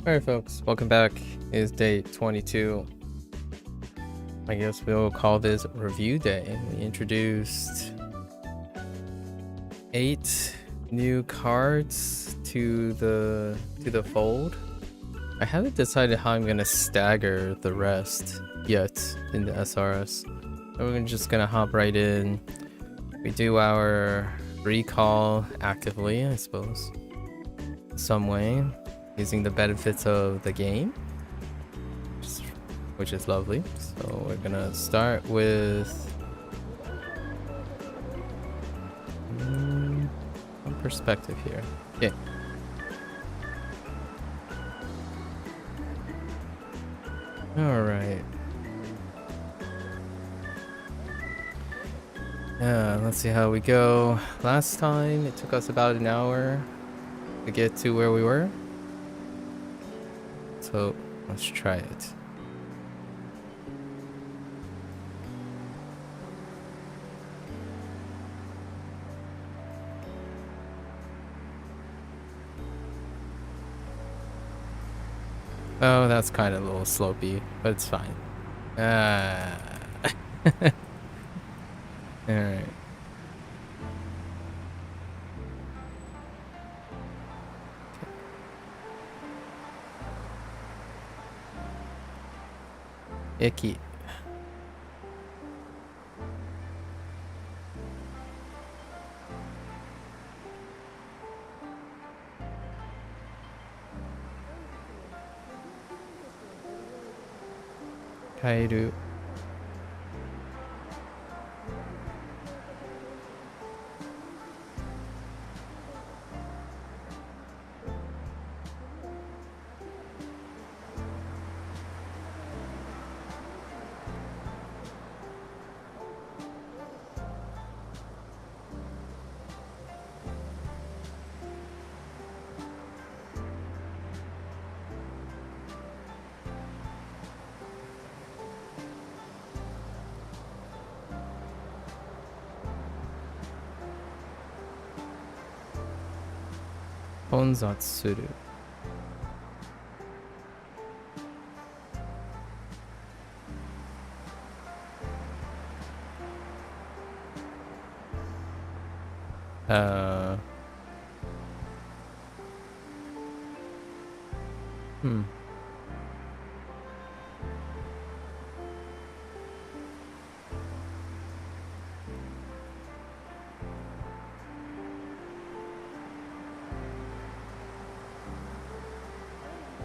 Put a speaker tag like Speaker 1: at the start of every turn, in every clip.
Speaker 1: Alright folks, welcome back. It is day 22. I guess we'll call this review day. We introduced 8 new cards to the fold. I haven't decided how I'm gonna stagger the rest yet in the SRS. So we're just gonna hop right in. We do our recall actively, I suppose. Some way. Using the benefits of the game, which is lovely. So we're gonna start with some perspective here. Okay. All right. Yeah, let's see how we go. Last time it took us about an hour to get to where we were. So let's try it. Oh, that's kind of a little slopey, but it's fine. Alright. Icky. Kairu. Ponzatsuru.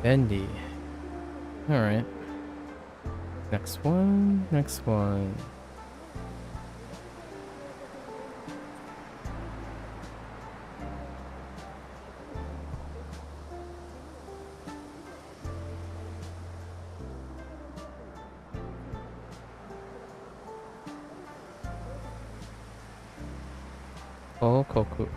Speaker 1: Bendy. Alright. Next one. Next one. Koku.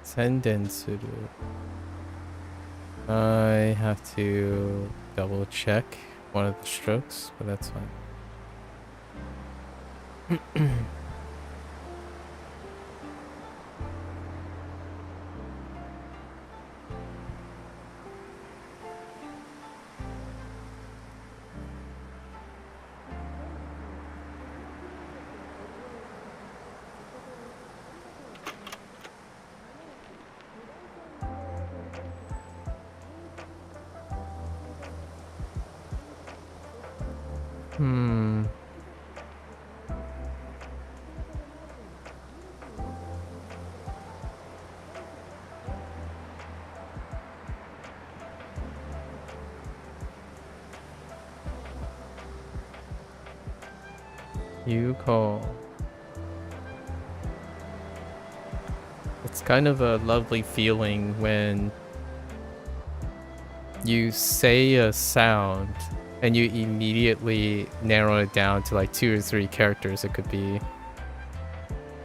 Speaker 1: Sendensuru. I have to double check one of the strokes, but that's fine. You call. It's kind of a lovely feeling when you say a sound and you immediately narrow it down to like 2 or 3 characters it could be.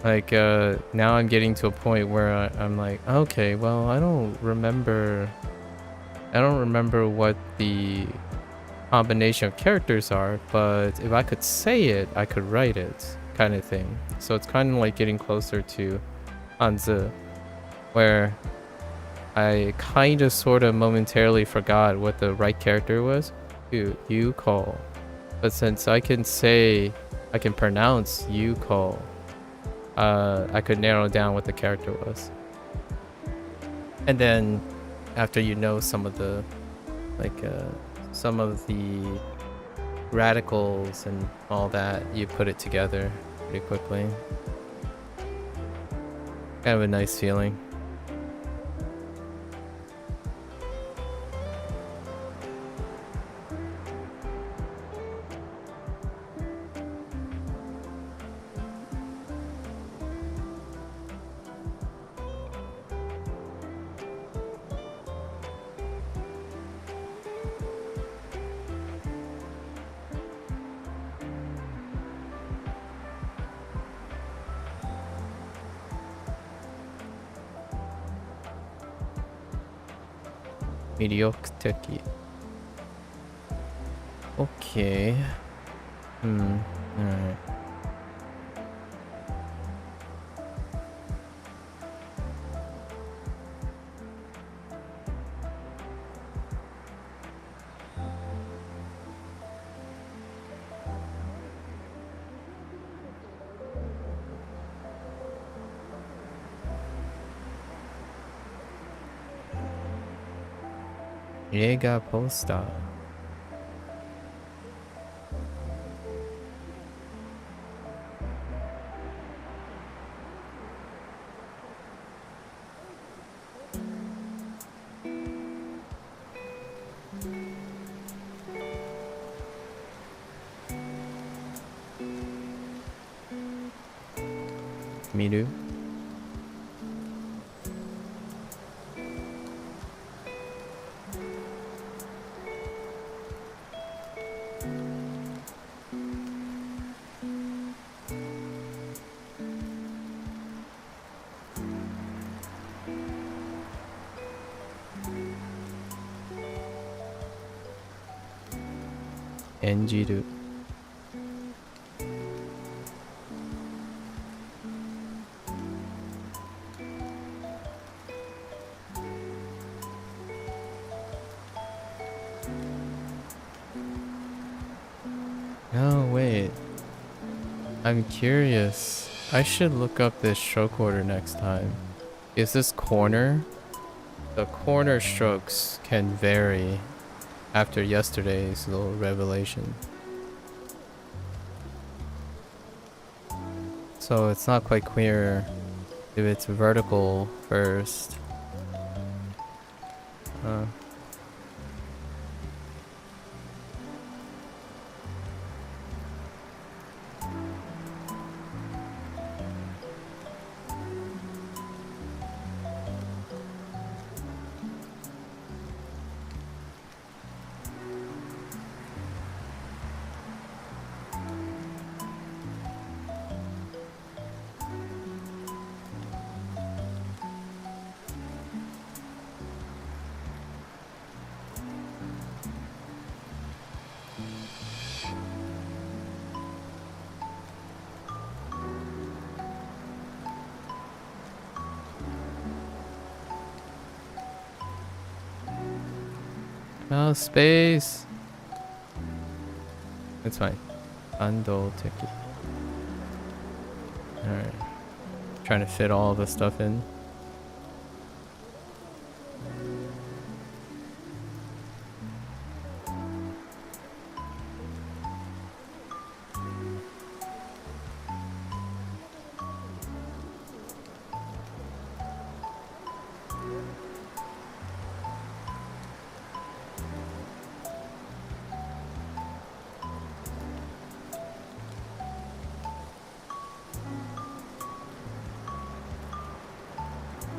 Speaker 1: Like, now I'm getting to a point where I'm like, okay, well, I don't remember what the combination of characters are, but if I could say it, I could write it, kind of thing. So it's kind of like getting closer to Hanzi, where I kind of sort of momentarily forgot what the right character was. You call. But since I can pronounce you call, I could narrow down what the character was. And then after you know some of the radicals and all that, you put it together pretty quickly. Kind of a nice feeling. Mediocre. Okay. Alright. Jäger Poster. Miru. Enjiru. No, wait. I'm curious. I should look up this stroke order next time. Is this corner? The corner strokes can vary after yesterday's little revelation. So it's not quite clear if it's vertical first. Oh, space. It's fine. Ando ticket. Alright. Trying to fit all the stuff in.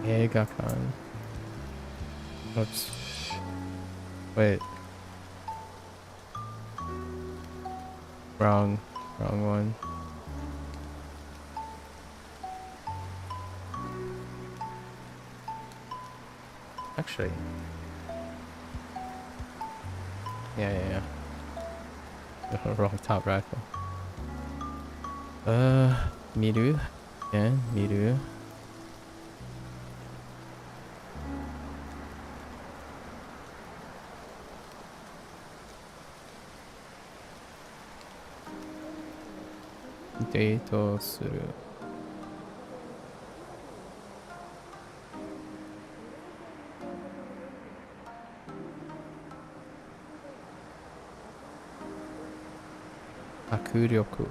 Speaker 1: Eigakan. Oops. Wait. Wrong one. Actually. Yeah. Wrong top rifle. Miru. Yeah, Miru. Date suru. Akuryoku.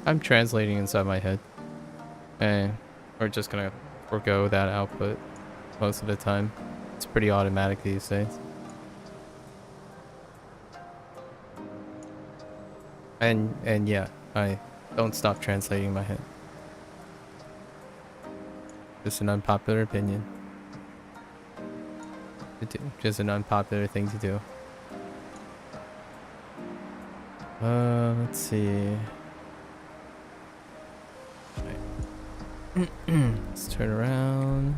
Speaker 1: I'm translating inside my head. We're just gonna forgo that output most of the time. It's pretty automatic these days. And yeah, I don't stop translating in my head. Just an unpopular opinion. Just an unpopular thing to do. Let's see. Let's turn around.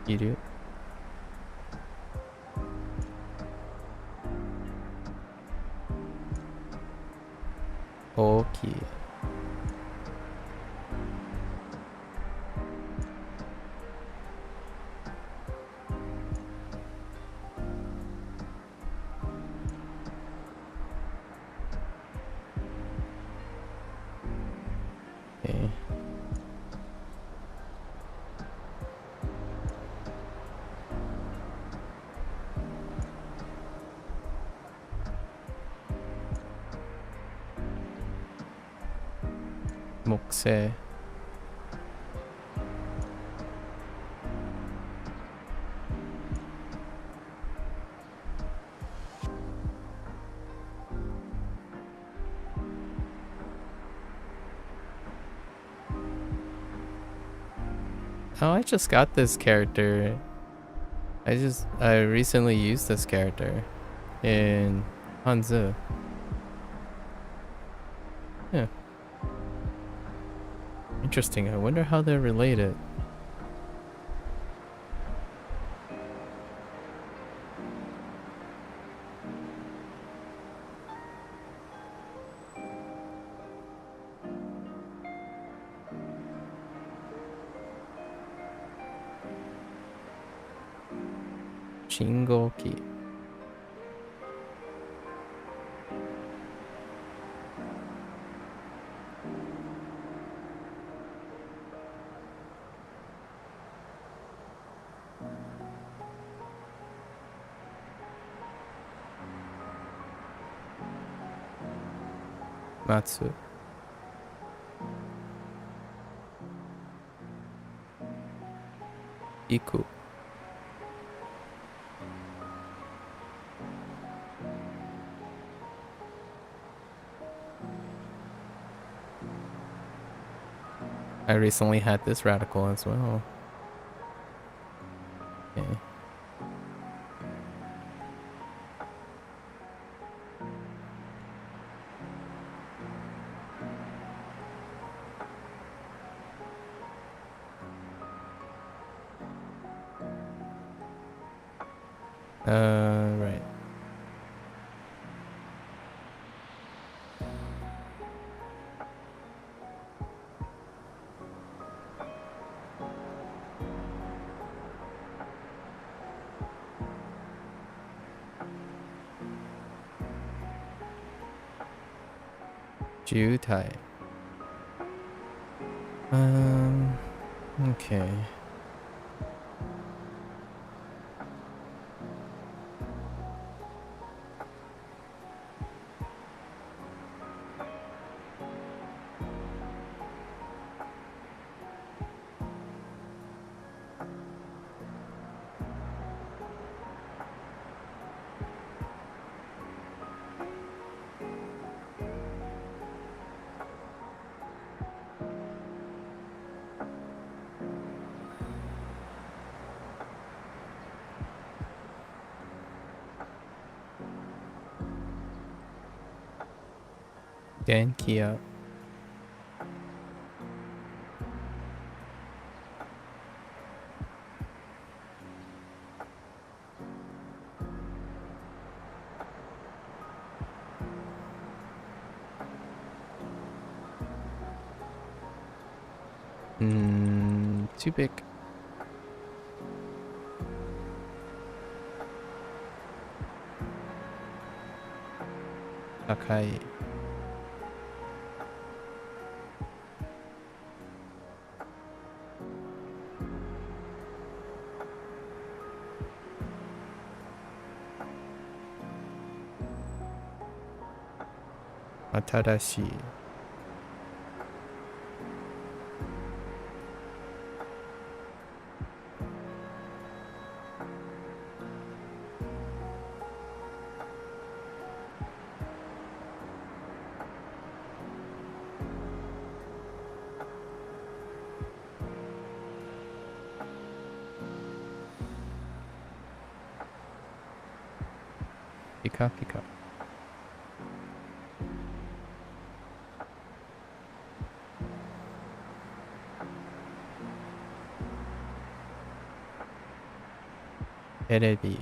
Speaker 1: You do. Okay. Okay. Mokse. Oh, I just got this character. I recently used this character in Hanzu. Yeah. Interesting. I wonder how they're related. Shingoki. Matsu. Iku. I recently had this radical as well. Okay. Right. Jutai. Okay. 電気屋。too big. 高い。新しい。ピカピカ。テレビ。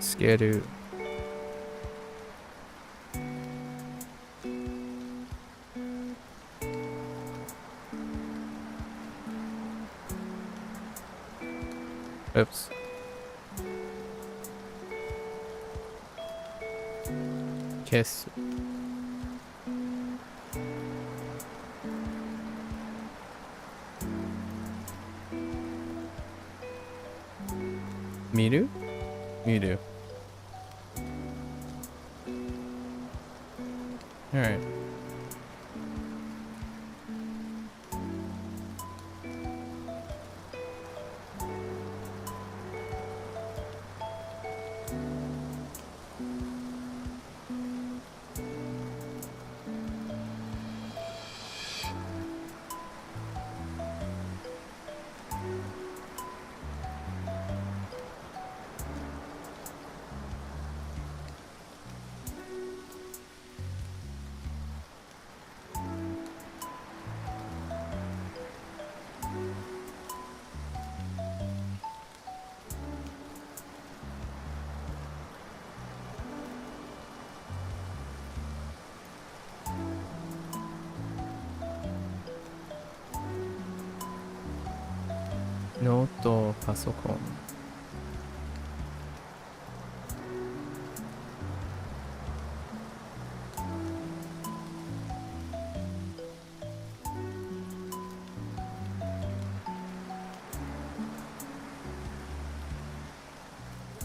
Speaker 1: つける。Oops. 消す。見る？見る。Alright.ノートパソコン。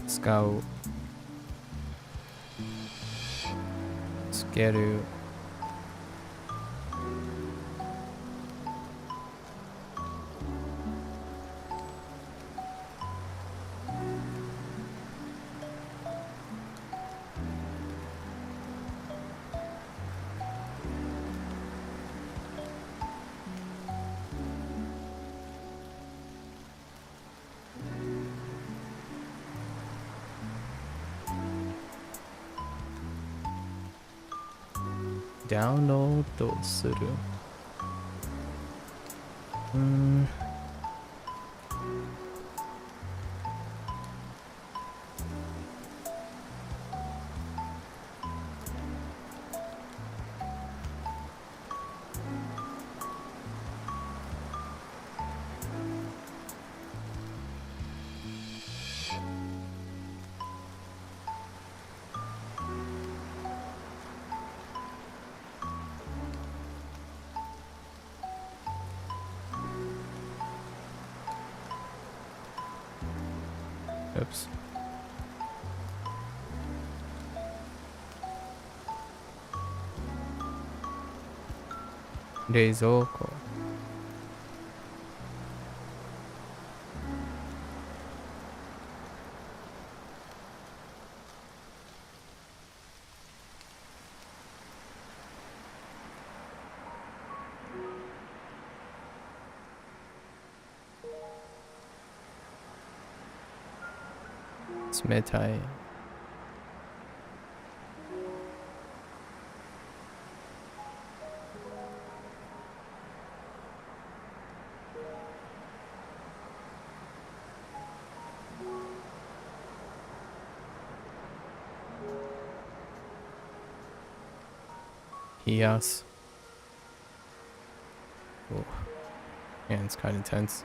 Speaker 1: 使う。つける。ダウンロードする。Oops. 冷蔵庫。Tsumetai. Yes. Oh, man, it's kind of intense.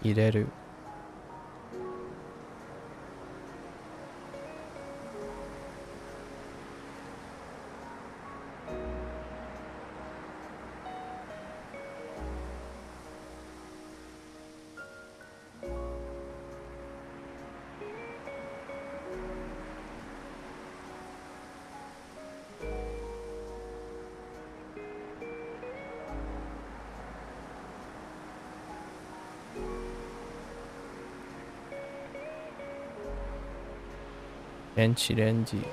Speaker 1: Ireru. Enchirenji.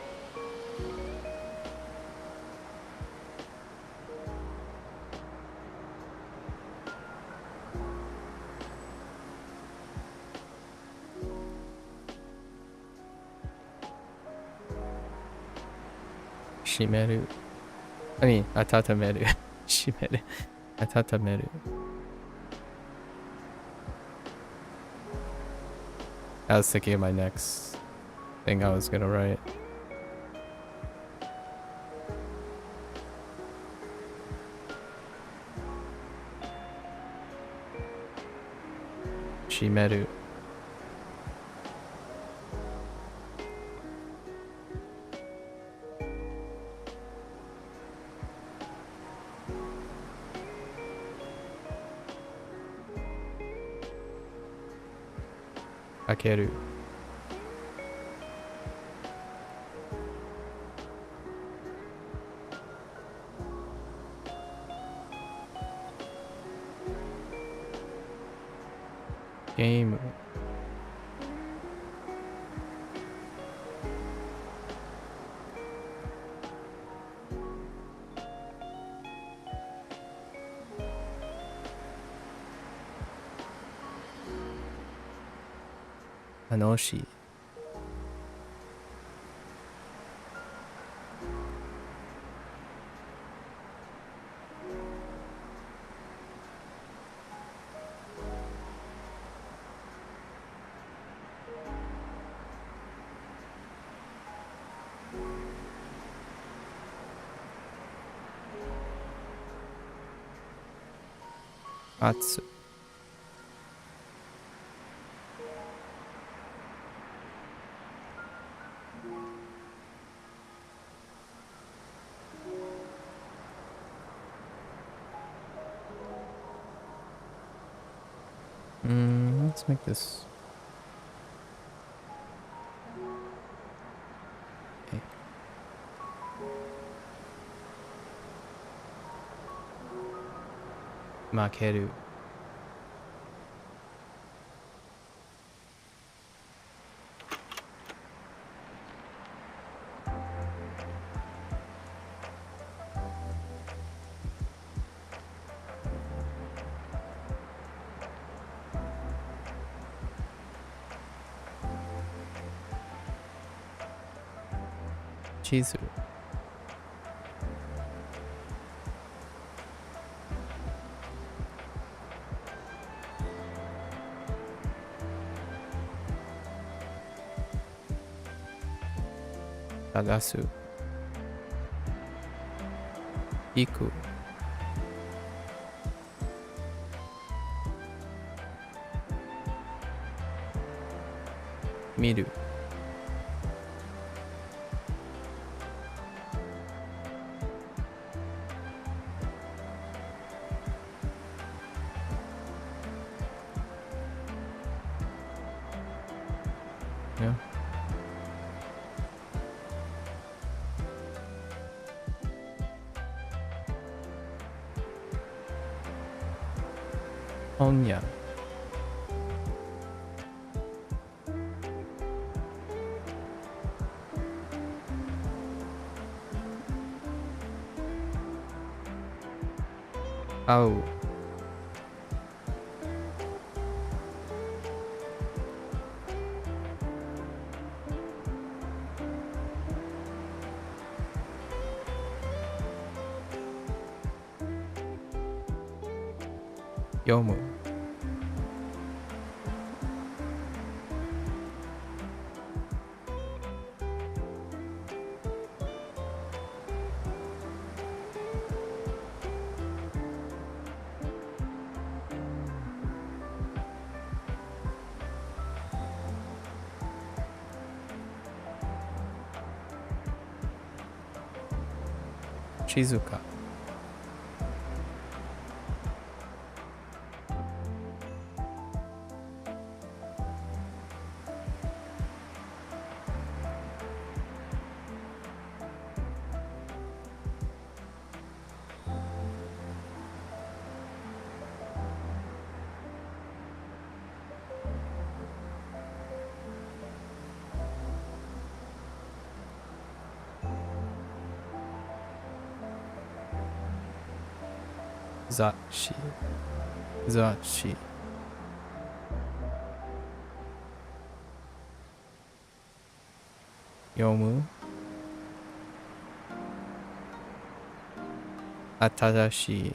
Speaker 1: Shimeru. I mean, atatameru. Shimeru. Atatameru. I was thinking of my next thing I was gonna write. Shimeru. Akeru. Game. Anoshi. Atsu. Let's make this. Okay. Makeru. Chizu. Tagasu. Iku. Miru. Yeah. Onya. Oh. Yomu. Shizuka. Zachi. Zachi. Yomu. Atadashi.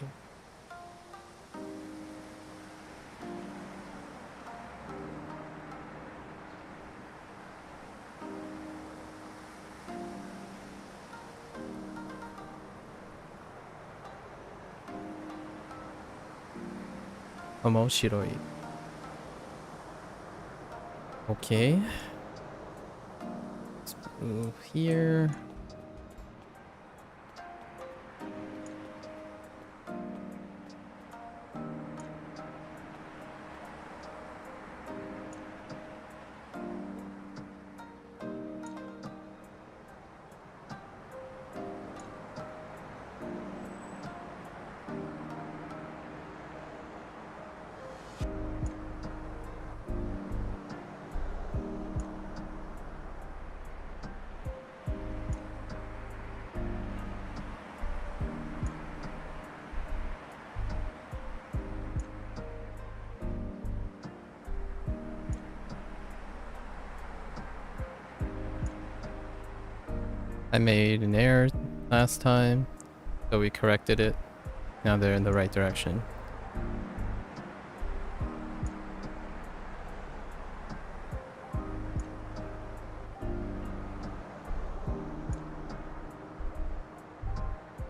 Speaker 1: Omoshiroi. Okay. Let's move here. I made an error last time, so we corrected it. Now they're in the right direction.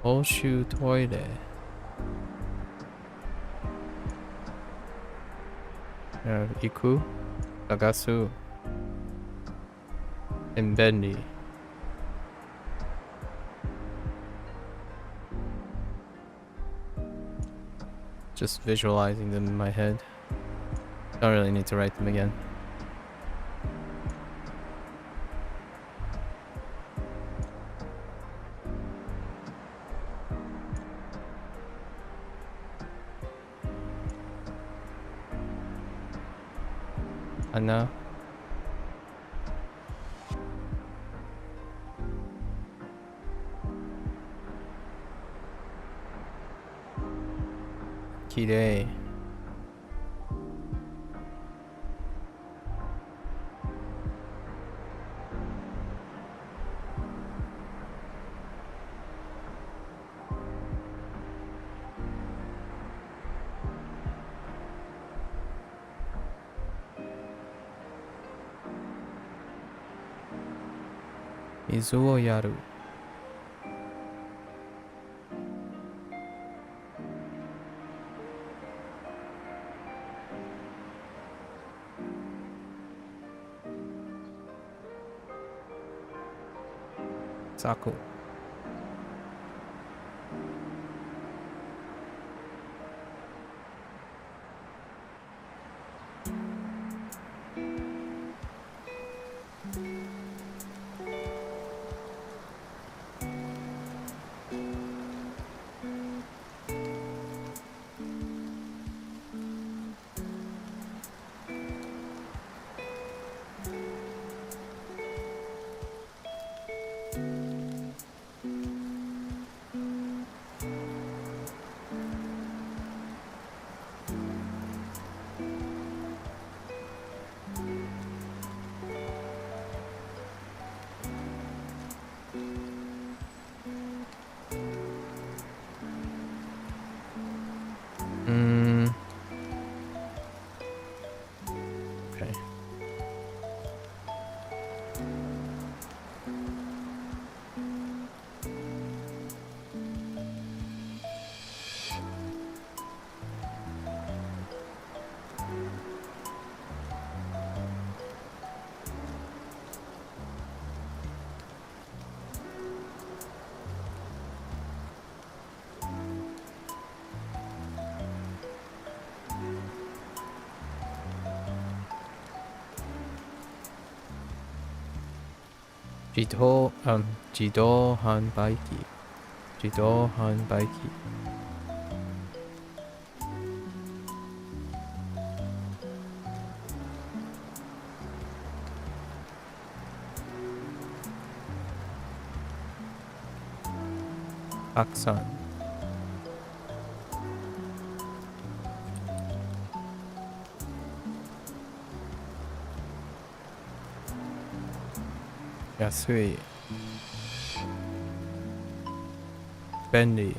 Speaker 1: Oshu toire. Iku, Sagasu, and Bendy. Just visualizing them in my head. Don't really need to write them again. Anna. Kirei. Mizu wo yaru. Saku. Mm, okay. Jido Hanbaiki. Jido Hanbaiki. Aksan. Yasui. Bendy.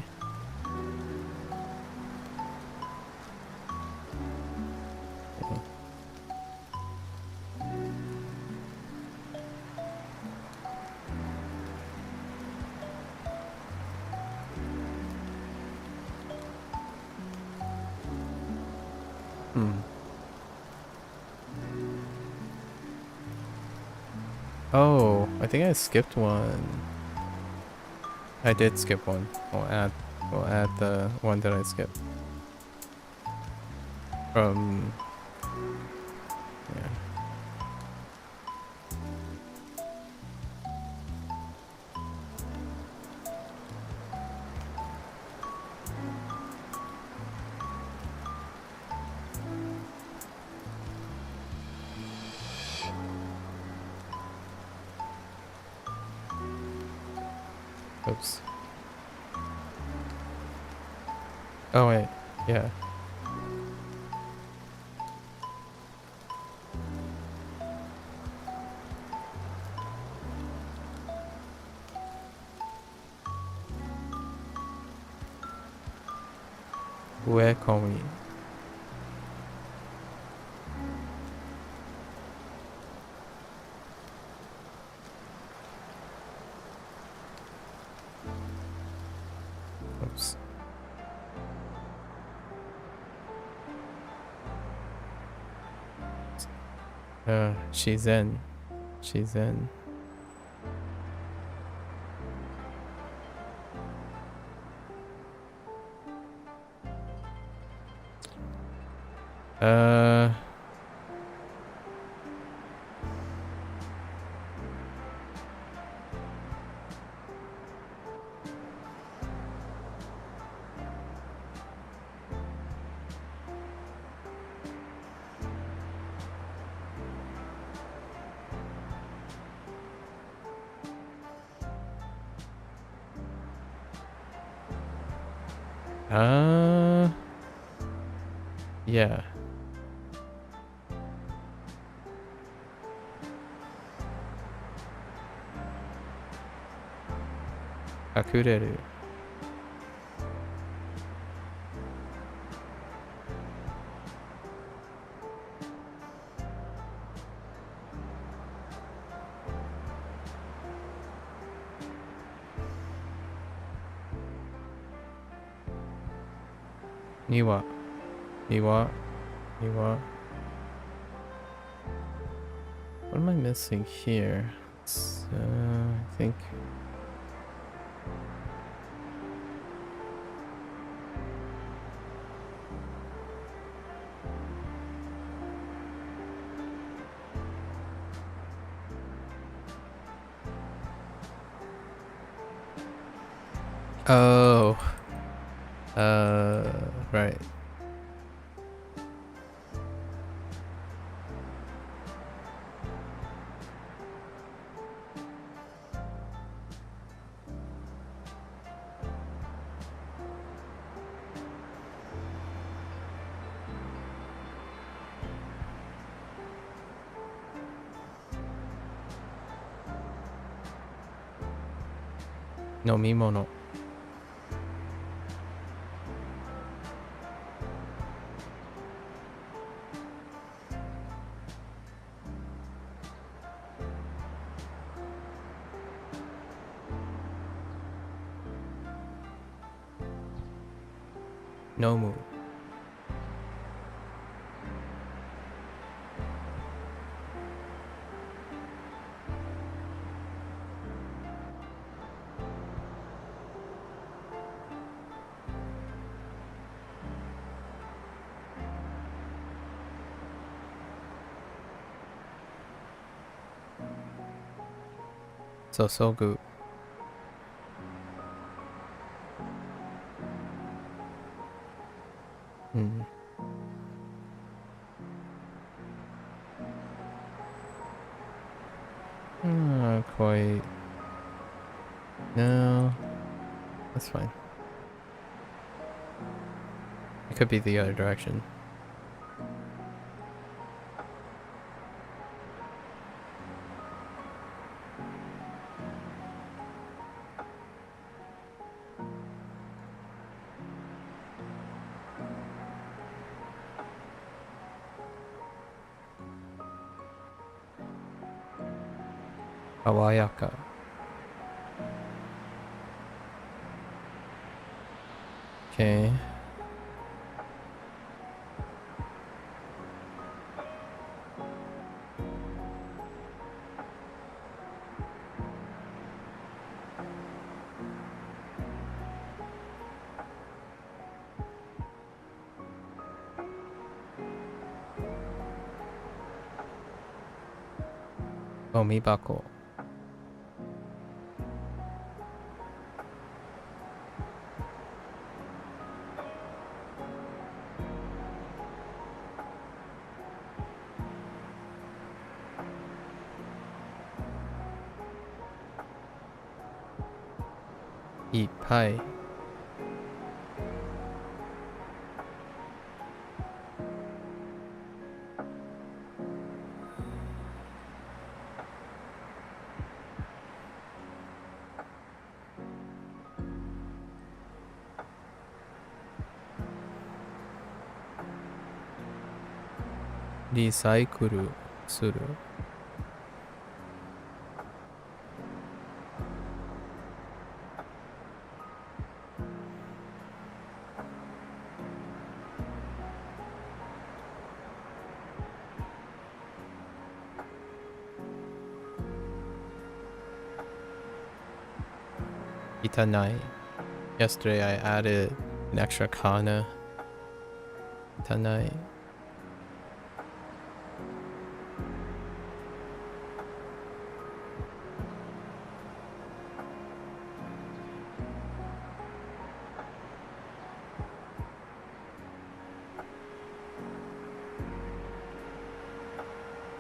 Speaker 1: Oh, I think I skipped one. I did skip one. We'll add the one that I skipped. From yeah. Oops. Oh wait, yeah. Where call me? Oops. She's in. She's in. Uh. Yeah. Kakureru. Niwa. Niwa. Niwa. What am I missing here? I think. Oh. Right. No mimono. Nomu. Sosogu. Not quite. No, that's fine. It could be the other direction. Awayaka. Okay. Omibako. Eat pie. Recycle suru. Itanai. Yesterday I added an extra kana. Itanai.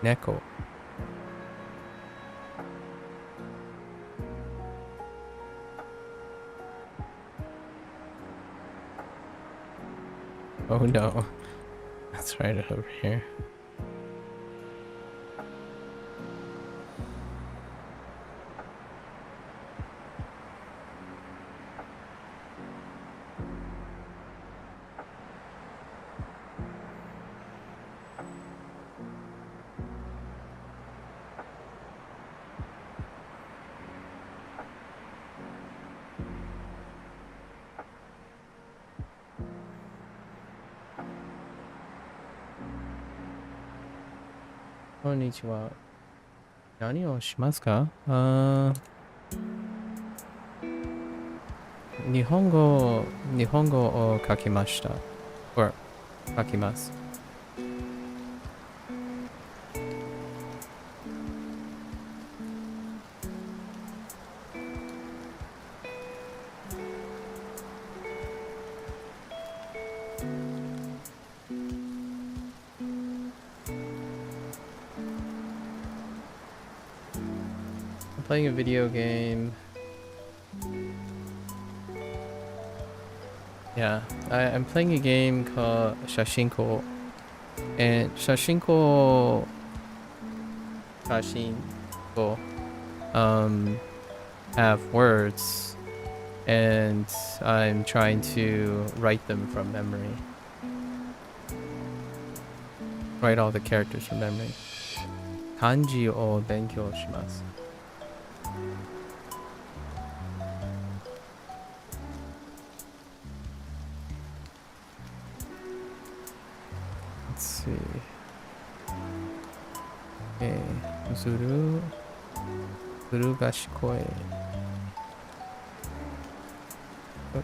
Speaker 1: Neko. Oh no. That's right over here. Konnichiwa. Nani o shimasu ka? Nihongo o kakimashita. Or kakimasu. Playing a video game. Yeah, I'm playing a game called Shashingo. And Shashingo have words, and I'm trying to write them from memory. Write all the characters from memory. Kanji o benkyou shimasu. Let's see. Okay. Zuru. Zuru gashikoi. Oh.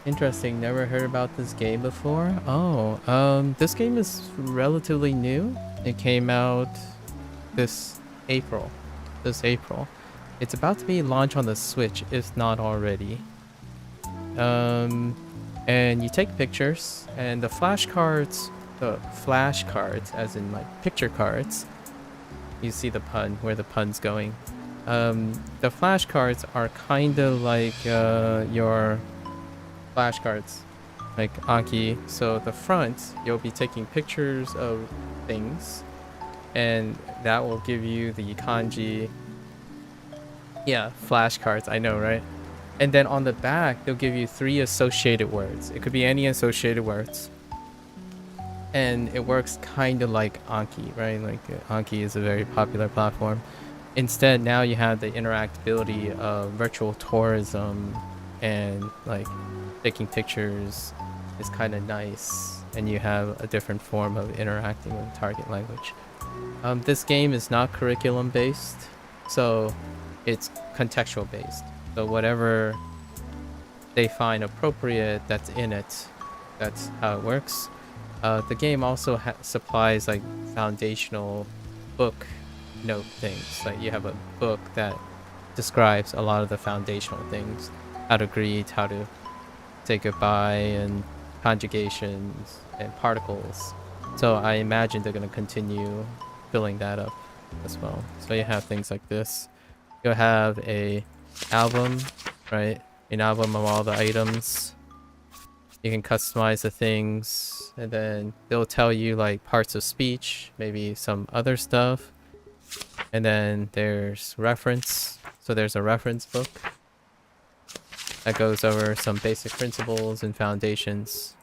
Speaker 1: Interesting. Never heard about this game before. Oh, this game is relatively new. It came out this April. It's about to be launched on the Switch, if not already. And you take pictures, and the flashcards, as in like picture cards, you see the pun, where the pun's going. The flashcards are kind of like your flashcards, like Anki. So the front, you'll be taking pictures of things, and that will give you the kanji. Yeah, flashcards, I know, right? And then on the back, they'll give you 3 associated words. It could be any associated words. And it works kind of like Anki, right? Like Anki is a very popular platform. Instead, now you have the interactability of virtual tourism, and like taking pictures is kind of nice. And you have a different form of interacting with the target language. This game is not curriculum based, so it's contextual based. So whatever they find appropriate that's in it, that's how it works. The game also supplies like foundational book note things. Like you have a book that describes a lot of the foundational things, how to greet, how to say goodbye, and conjugations and particles. So I imagine they're going to continue filling that up as well. So you have things like this. You'll have a album, right? An album of all the items. You can customize the things, and then they'll tell you like parts of speech, maybe some other stuff. And then there's reference. So there's a reference book that goes over some basic principles and foundations.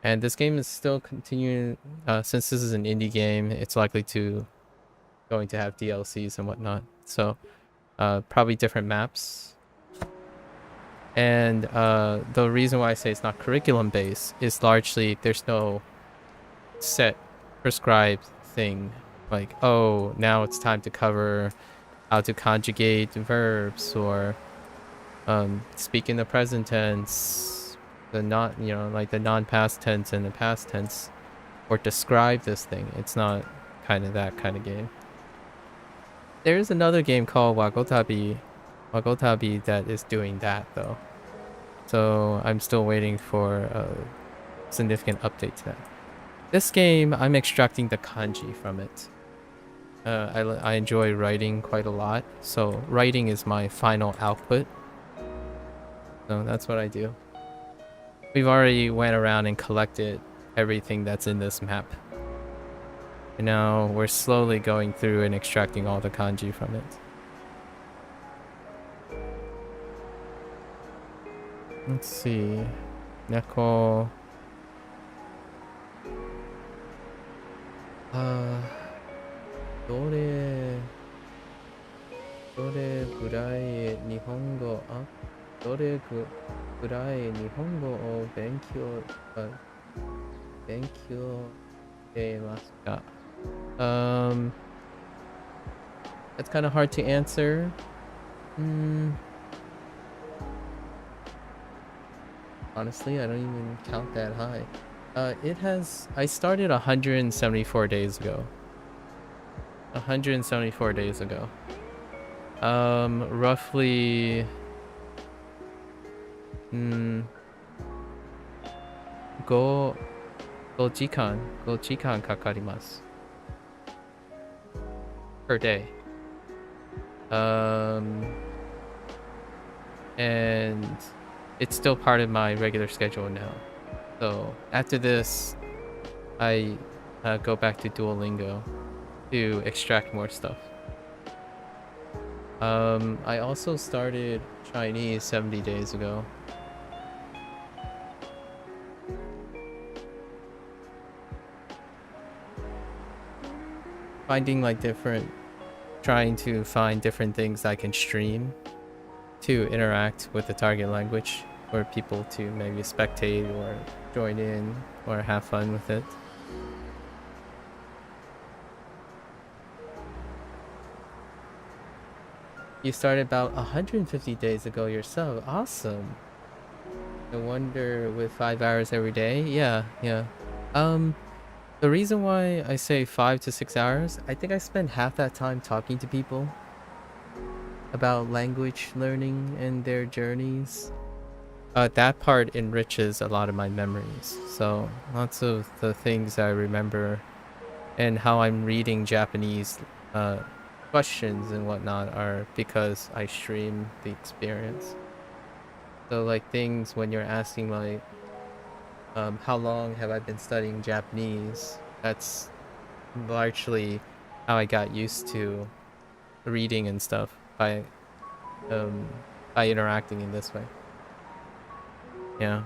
Speaker 1: And this game is still continuing, since this is an indie game, it's likely going to have DLCs and whatnot. So probably different maps. And the reason why I say it's not curriculum based is largely there's no set prescribed thing like, oh, now it's time to cover how to conjugate verbs, or speak in the present tense, the non-past tense and the past tense, or describe this thing. It's not kind of that kind of game. There's another game called Wagotabi that is doing that though. So I'm still waiting for a significant update to that. This game, I'm extracting the kanji from it. I enjoy writing quite a lot, so writing is my final output. So that's what I do. We've already went around and collected everything that's in this map. And now we're slowly going through and extracting all the kanji from it. Let's see. Neko. どれぐらい日本語を勉強してますか? That's kind of hard to answer. Honestly, I don't even count that high. I started 174 days ago. 174 days ago. Roughly 5時間かかります per day. And it's still part of my regular schedule now. So after this, I go back to Duolingo to extract more stuff. I also started Chinese 70 days ago. Trying to find different things I can stream to interact with the target language. for people to maybe spectate or join in or have fun with it. You started about 150 days ago yourself. Awesome. I wonder with 5 hours every day. Yeah. The reason why I say 5 to 6 hours, I think I spend half that time talking to people about language learning and their journeys. That part enriches a lot of my memories. So lots of the things I remember and how I'm reading Japanese questions and whatnot are because I stream the experience. So like things when you're asking like, how long have I been studying Japanese? That's largely how I got used to reading and stuff by interacting in this way. Yeah.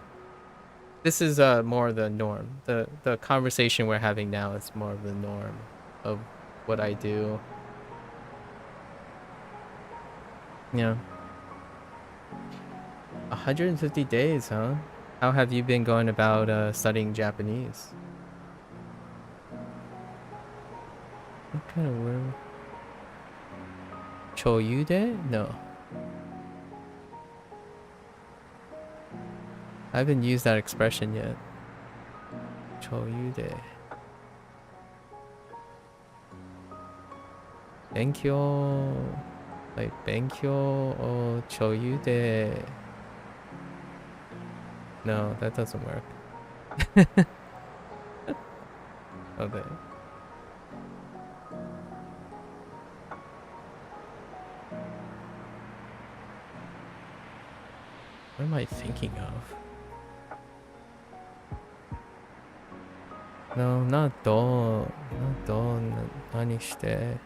Speaker 1: This is more the norm. The conversation we're having now is more of the norm of what I do. Yeah. 150 days, huh? How have you been going about studying Japanese? What kind of word? Choyude? No. I haven't used that expression yet. Choyude. Benkyo. Like benkyo or choyude. No, that doesn't work. Okay. What am I thinking of? No, not do. Not do. Nani shite.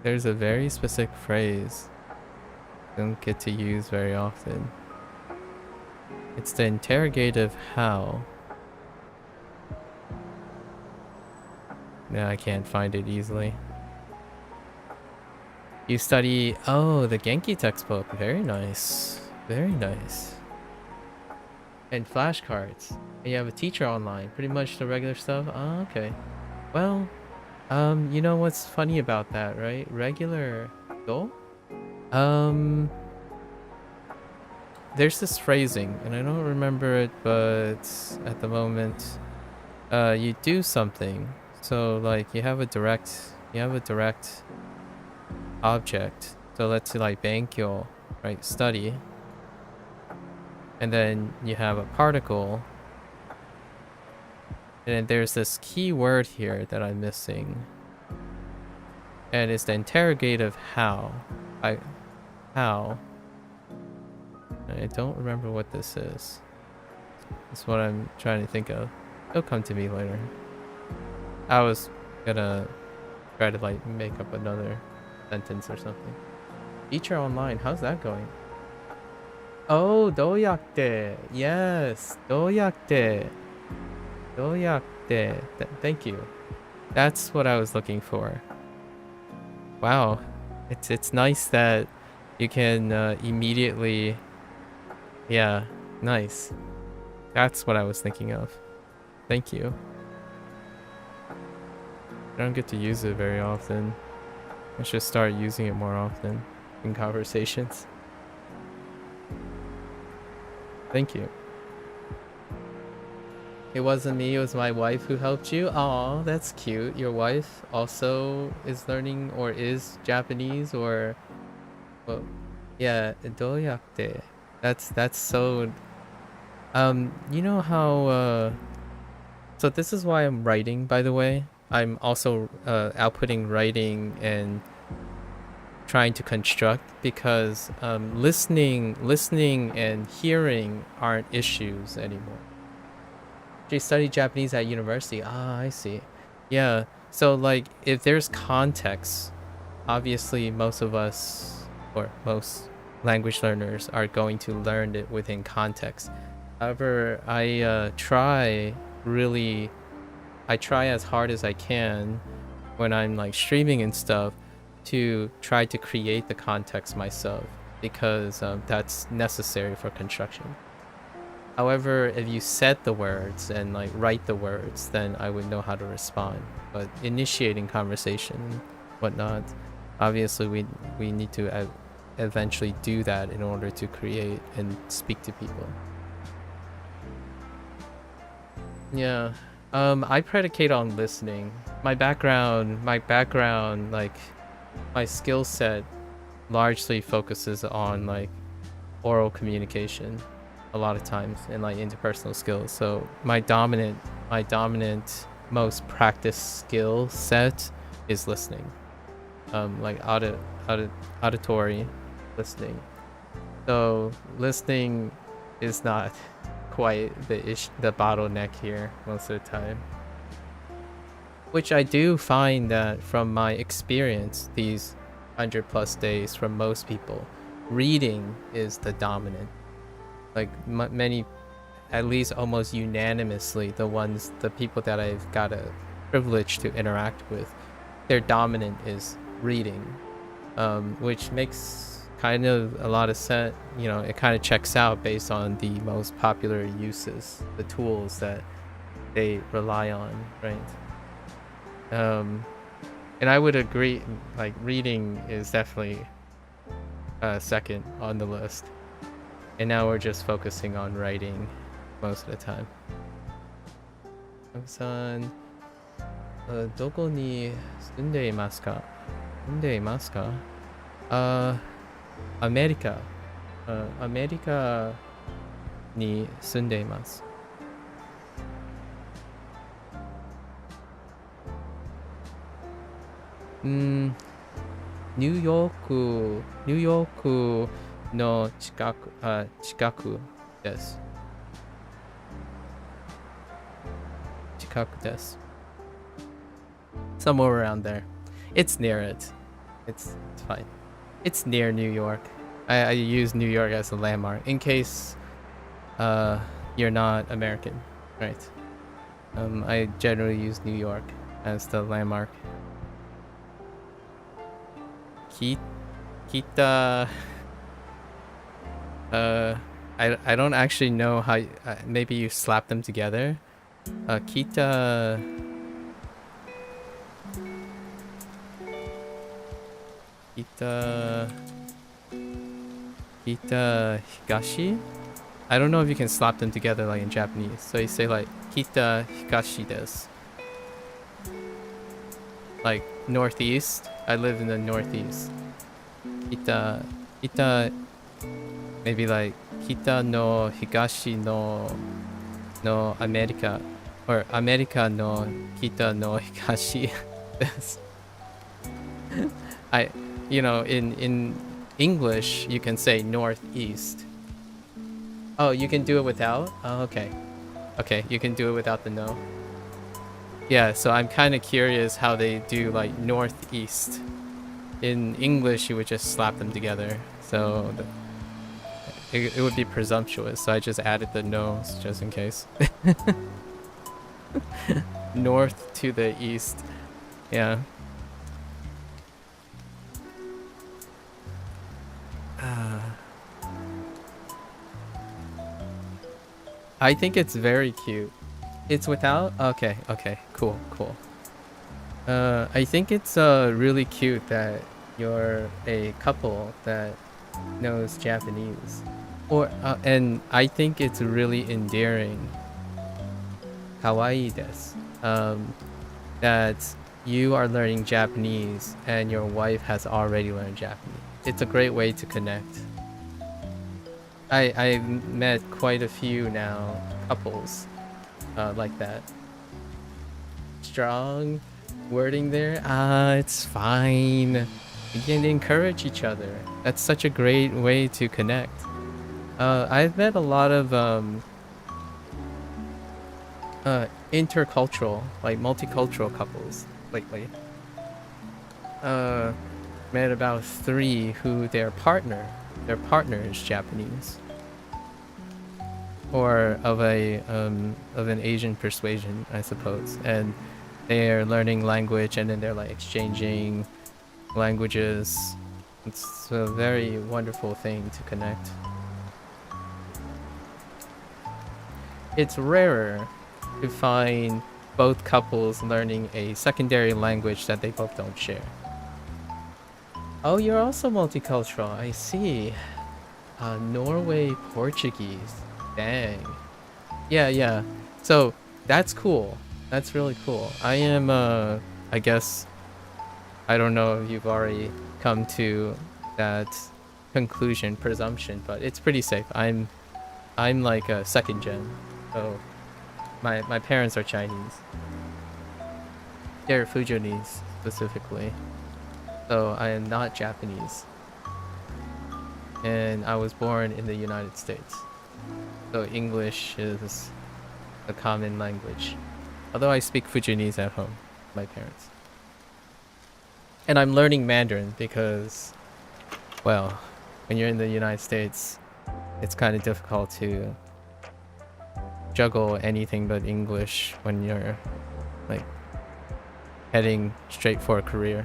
Speaker 1: There's a very specific phrase I don't get to use very often. It's the interrogative how. No, I can't find it easily. You study... Oh, the Genki textbook. Very nice. Very nice. And flashcards. And you have a teacher online. Pretty much the regular stuff. Oh, okay. Well, you know what's funny about that, right? Regular... Go? There's this phrasing, and I don't remember it, but at the moment, you do something. So, like, you have a direct object. So let's say like benkyo, right? Study. And then you have a particle. And then there's this key word here that I'm missing. And it's the interrogative how. How. I don't remember what this is. That's what I'm trying to think of. It'll come to me later. I was gonna try to like make up another sentence or something. Teacher online, how's that going? Oh, doyakte. Yes, doyakte. Doyakte. Thank you. That's what I was looking for. Wow. It's nice that you can immediately... Yeah, nice. That's what I was thinking of. Thank you. I don't get to use it very often. I should start using it more often in conversations. Thank you. It wasn't me, it was my wife who helped you. Aw, that's cute. Your wife also is learning or is Japanese or... Well, yeah, doyakte. That's so... you know how... So this is why I'm writing, by the way. I'm also outputting writing and trying to construct because listening and hearing aren't issues anymore. She studied Japanese at university. Ah, I see. Yeah, so like if there's context, obviously most of us or most language learners are going to learn it within context. However, I try as hard as I can when I'm like streaming and stuff to try to create the context myself. because that's necessary for construction. However, if you said the words and like write the words, then I would know how to respond. But initiating conversation, whatnot, obviously we need to eventually do that in order to create and speak to people. Yeah. I predicate on listening. My background, like my skill set largely focuses on like oral communication a lot of times and like interpersonal skills. So my dominant most practiced skill set is listening. Like auditory listening. So listening is not quite the bottleneck here most of the time. Which I do find that from my experience, these 100+ days from most people, reading is the dominant. Like many, at least almost unanimously, the people that I've got a privilege to interact with, their dominant is reading, which makes kind of a lot of sense. You know, it kind of checks out based on the most popular uses, the tools that they rely on, right? And I would agree, like reading is definitely second on the list. And now we're just focusing on writing most of the time. Sa-san, どこに住んでいますか? 住んでいますか? アメリカに住んでいます。ニューヨークの近くです。近くです。Somewhere around there. It's near it. It's fine. It's near New York. I use New York as a landmark in case you're not American, right? I generally use New York as the landmark. Kita. I don't actually know how. Maybe you slap them together. Kita. Kita Higashi? I don't know if you can slap them together like in Japanese. So you say like Kita Higashi desu. Like northeast. I live in the northeast. Kita maybe like Kita no Higashi no America, or America no Kita no Higashi desu. In English, you can say northeast. Oh, you can do it without? Oh, okay. Okay, you can do it without the no. Yeah, so I'm kind of curious how they do like northeast. In English, you would just slap them together. So it would be presumptuous. So I just added the no's just in case. North to the east. Yeah. I think it's very cute. It's without? Okay, cool. I think it's really cute that you're a couple that knows Japanese. And I think it's really endearing. Kawaii desu. That you are learning Japanese and your wife has already learned Japanese. It's a great way to connect. I've met quite a few now, couples like that. Strong wording there. It's fine. You can encourage each other. That's such a great way to connect. I've met a lot of intercultural, like multicultural couples lately. Met about 3 who their partner is Japanese, or of an Asian persuasion, I suppose, and they're learning language, and then they're like exchanging languages It's a very wonderful thing to connect. It's rarer to find both couples learning a secondary language that they both don't share. Oh, you're also multicultural. I see. Norway, Portuguese. Dang. Yeah, yeah. So that's cool. That's really cool. I am, I guess, I don't know if you've already come to that conclusion, presumption, but it's pretty safe. I'm like a second gen. So my parents are Chinese. They're Fujianese specifically. So I am not Japanese. And I was born in the United States. So English is a common language. Although I speak Fujianese at home, my parents. And I'm learning Mandarin because, well, when you're in the United States, it's kind of difficult to juggle anything but English when you're like heading straight for a career.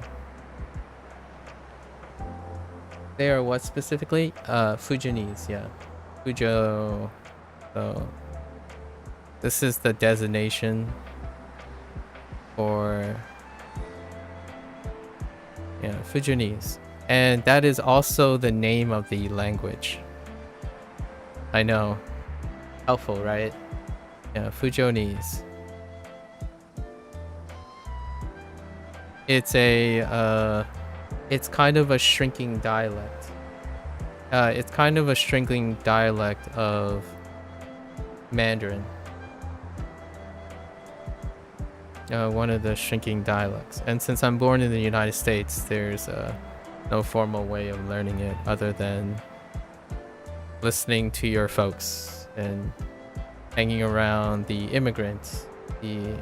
Speaker 1: They are what specifically? Fujianese, yeah. Fujo. So this is the designation for, yeah, Fujianese. And that is also the name of the language. I know. Helpful, right? Yeah, Fujianese. It's a it's kind of a shrinking dialect. It's kind of a shrinking dialect of Mandarin. One of the shrinking dialects. And since I'm born in the United States, there's no formal way of learning it other than listening to your folks and hanging around the immigrants, the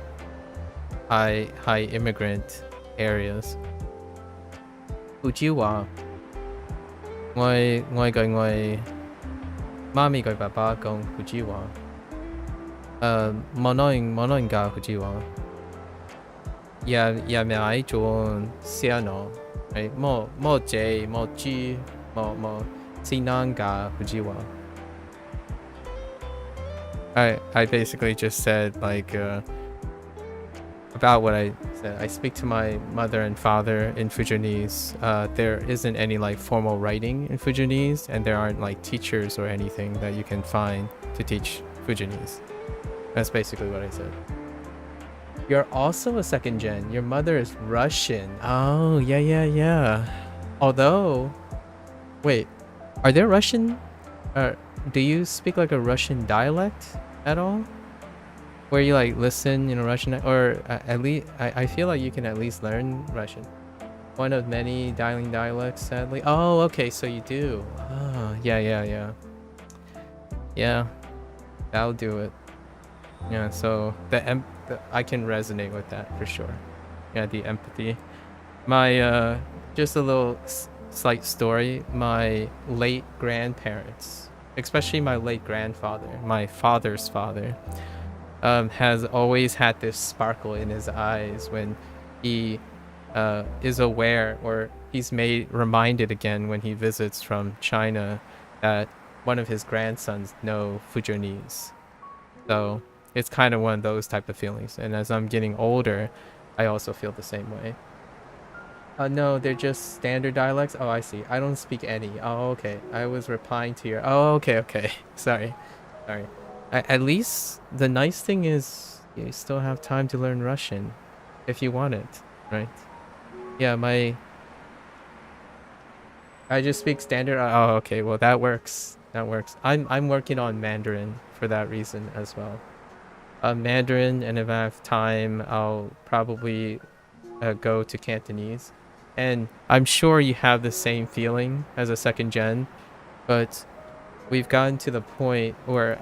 Speaker 1: high immigrant areas. Ujiwa. Ngoài mami gọi baba con Ujiwa. Monoin ga Ujiwa. Ya me ai chọn siano. Mo J, mo G, mo Sinan ga Ujiwa. I basically just said like about what I said. I speak to my mother and father in Fujianese. There isn't any like formal writing in Fujianese, and there aren't like teachers or anything that you can find to teach Fujianese. That's basically what I said. You're also a second gen. Your mother is Russian. Oh, yeah. Although, wait, are there Russian? Do you speak like a Russian dialect at all? Where you like listen in a Russian, or at least I feel like you can at least learn Russian. One of many dialing dialects, sadly. Oh, okay, so you do. Oh, yeah. Yeah, that'll do it. Yeah, so I can resonate with that for sure. Yeah, the empathy. My just a little slight story. My late grandparents, especially my late grandfather, my father's father, has always had this sparkle in his eyes when he is aware, or he's reminded again when he visits from China, that one of his grandsons know Fujianese. So it's kind of one of those type of feelings. And as I'm getting older, I also feel the same way. No, they're just standard dialects. Oh, I see. I don't speak any. Oh, okay. I was replying to your... Oh, okay. Sorry. At least the nice thing is you still have time to learn Russian if you want it, right? Yeah, I just speak standard. Oh, okay. Well, that works. I'm working on Mandarin for that reason as well. Mandarin, and if I have time, I'll probably go to Cantonese. And I'm sure you have the same feeling as a second gen, but I've gotten to the point where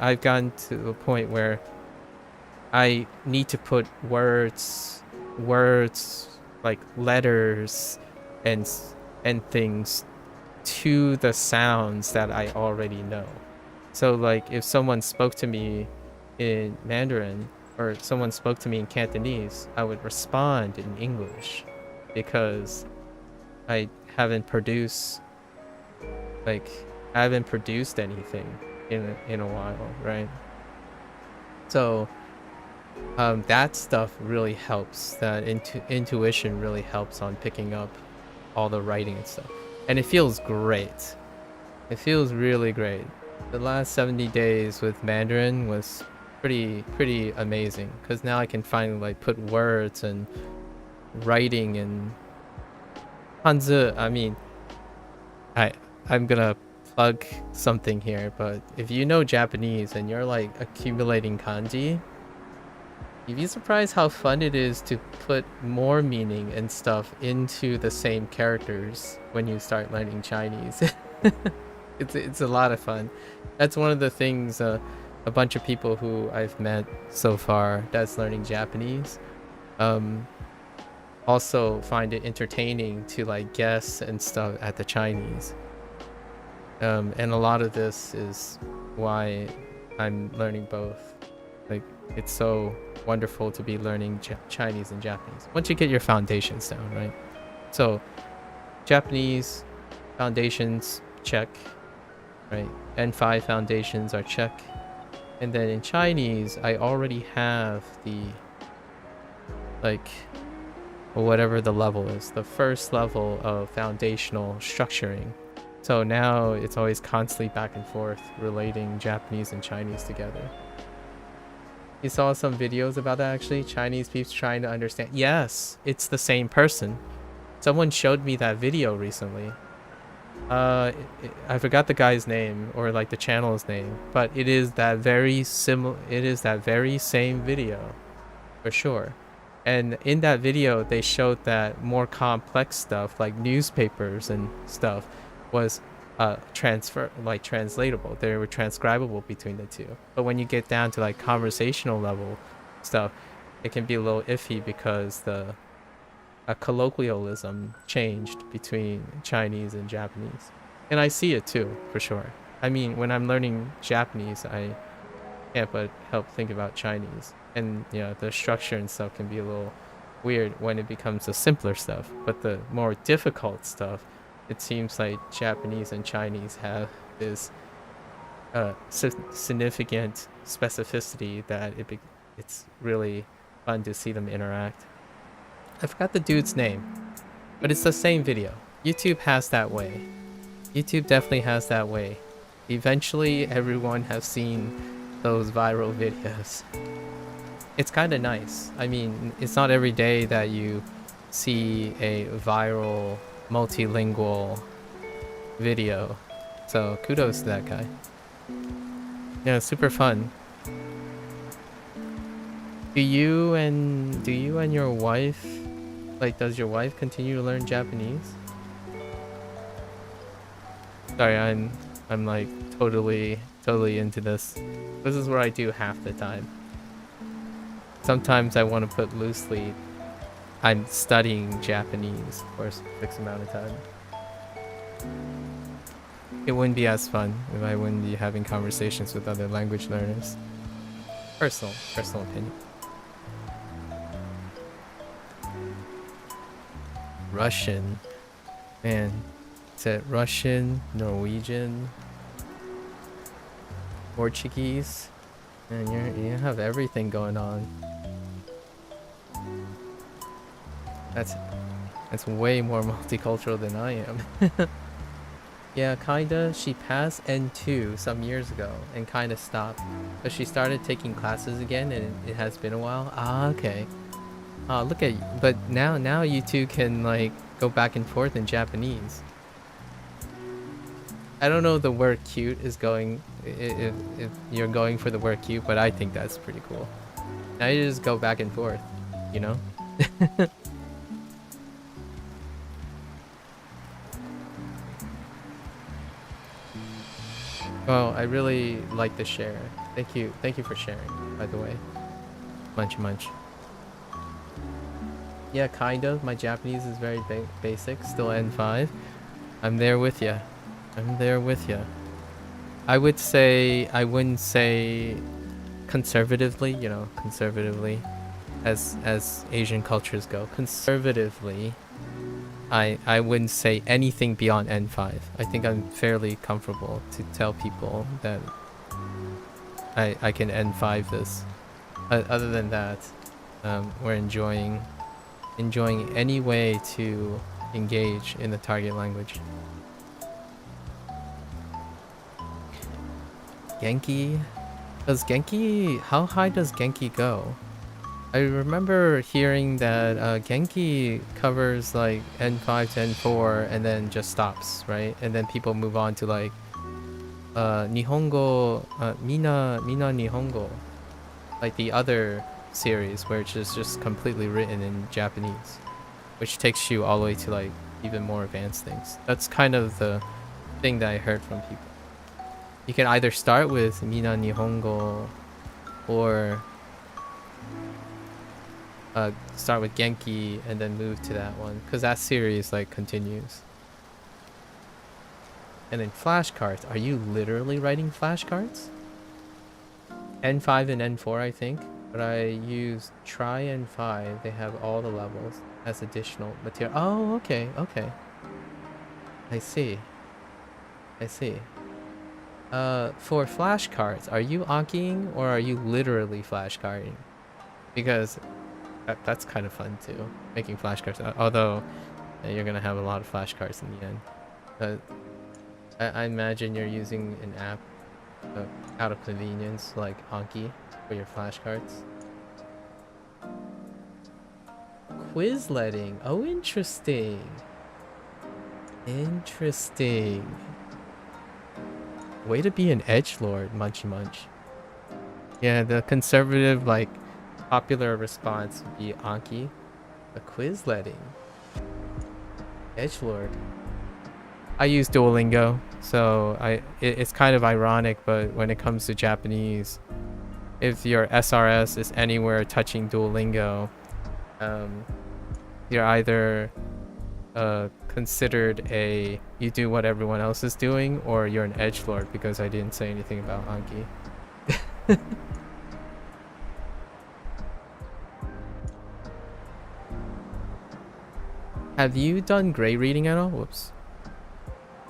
Speaker 1: I need to put words like letters and things to the sounds that I already know. So like if someone spoke to me in Mandarin or someone spoke to me in Cantonese, I would respond in English because I haven't produced like I haven't produced anything in a while, right? So that stuff really helps. That intuition really helps on picking up all the writing and stuff, and it feels great. It feels really great. The last 70 days with Mandarin was pretty amazing, because now I can finally like put words and writing and Hanzi. I mean, I'm gonna plug something here, but if you know Japanese and you're like accumulating kanji, you'd be surprised how fun it is to put more meaning and stuff into the same characters when you start learning Chinese. It's a lot of fun. That's one of the things a bunch of people who I've met so far that's learning Japanese also find it entertaining to like guess and stuff at the Chinese. And a lot of this is why I'm learning both. Like, it's so wonderful to be learning Chinese and Japanese once you get your foundations down, right? So Japanese foundations, check, right? N5 foundations are check. And then in Chinese, I already have the, like, whatever the level is, the first level of foundational structuring. So now it's always constantly back and forth relating Japanese and Chinese together. You saw some videos about that actually? Chinese people trying to understand. Yes, it's the same person. Someone showed me that video recently. I forgot the guy's name or like the channel's name, but it is that very same video for sure. And in that video they showed that more complex stuff like newspapers and stuff was translatable. They were transcribable between the two. But when you get down to like conversational level stuff, it can be a little iffy because the colloquialism changed between Chinese and Japanese. And I see it too, for sure. I mean, when I'm learning Japanese, I can't but help think about Chinese. And you know, the structure and stuff can be a little weird when it becomes the simpler stuff. But the more difficult stuff, it seems like Japanese and Chinese have this significant specificity that it's really fun to see them interact. I forgot the dude's name, but it's the same video. YouTube has that way. YouTube definitely has that way. Eventually, everyone has seen those viral videos. It's kind of nice. I mean, it's not every day that you see a viral multilingual video, so kudos to that guy. Yeah, super fun. Do you and your wife, like, does your wife continue to learn Japanese? Sorry, I'm like totally into this. This is what I do half the time. Sometimes I want to put loosely, I'm studying Japanese for a fixed amount of time. It wouldn't be as fun if I wouldn't be having conversations with other language learners. Personal opinion. Russian. Man, is it Russian, Norwegian, Portuguese? Man, you have everything going on. That's way more multicultural than I am. Yeah, kinda. She passed N2 some years ago and kinda stopped. But she started taking classes again, and it has been a while. Ah, okay. Oh, look at you. But now you two can like go back and forth in Japanese. I don't know if the word cute is going, if you're going for the word cute, but I think that's pretty cool. Now you just go back and forth, you know? Well, I really like the share. Thank you for sharing, by the way. Munch. Yeah, kind of. My Japanese is very basic, still N5. I'm there with you. I would say, I wouldn't say conservatively, you know, conservatively, as Asian cultures go. Conservatively, I wouldn't say anything beyond N5. I think I'm fairly comfortable to tell people that I can N5 this. Other than that, we're enjoying any way to engage in the target language. Genki? How high does Genki go? I remember hearing that Genki covers like N5 to N4 and then just stops, right? And then people move on to like Nihongo, Mina Nihongo, like the other series where it's just completely written in Japanese, which takes you all the way to like even more advanced things. That's kind of the thing that I heard from people. You can either start with Mina Nihongo or start with Genki and then move to that one, because that series like continues. And then flashcards. Are you literally writing flashcards? N5 and N4, I think, but I use try N5. They have all the levels as additional material. Oh, okay. I see. For flashcards, are you Ankiing or are you literally flashcarding? Because that's kind of fun too, making flashcards. Although you're gonna have a lot of flashcards in the end. But I imagine you're using an app out of convenience, like Anki, for your flashcards. Quizletting. Oh, interesting. Way to be an edgelord, Munchy Munch. Yeah, the conservative, like, popular response would be Anki. A Quizletting. Edgelord. I use Duolingo, so it's kind of ironic, but when it comes to Japanese, if your SRS is anywhere touching Duolingo, you're either considered you do what everyone else is doing, or you're an edgelord, because I didn't say anything about Anki. Have you done gray reading at all? Whoops.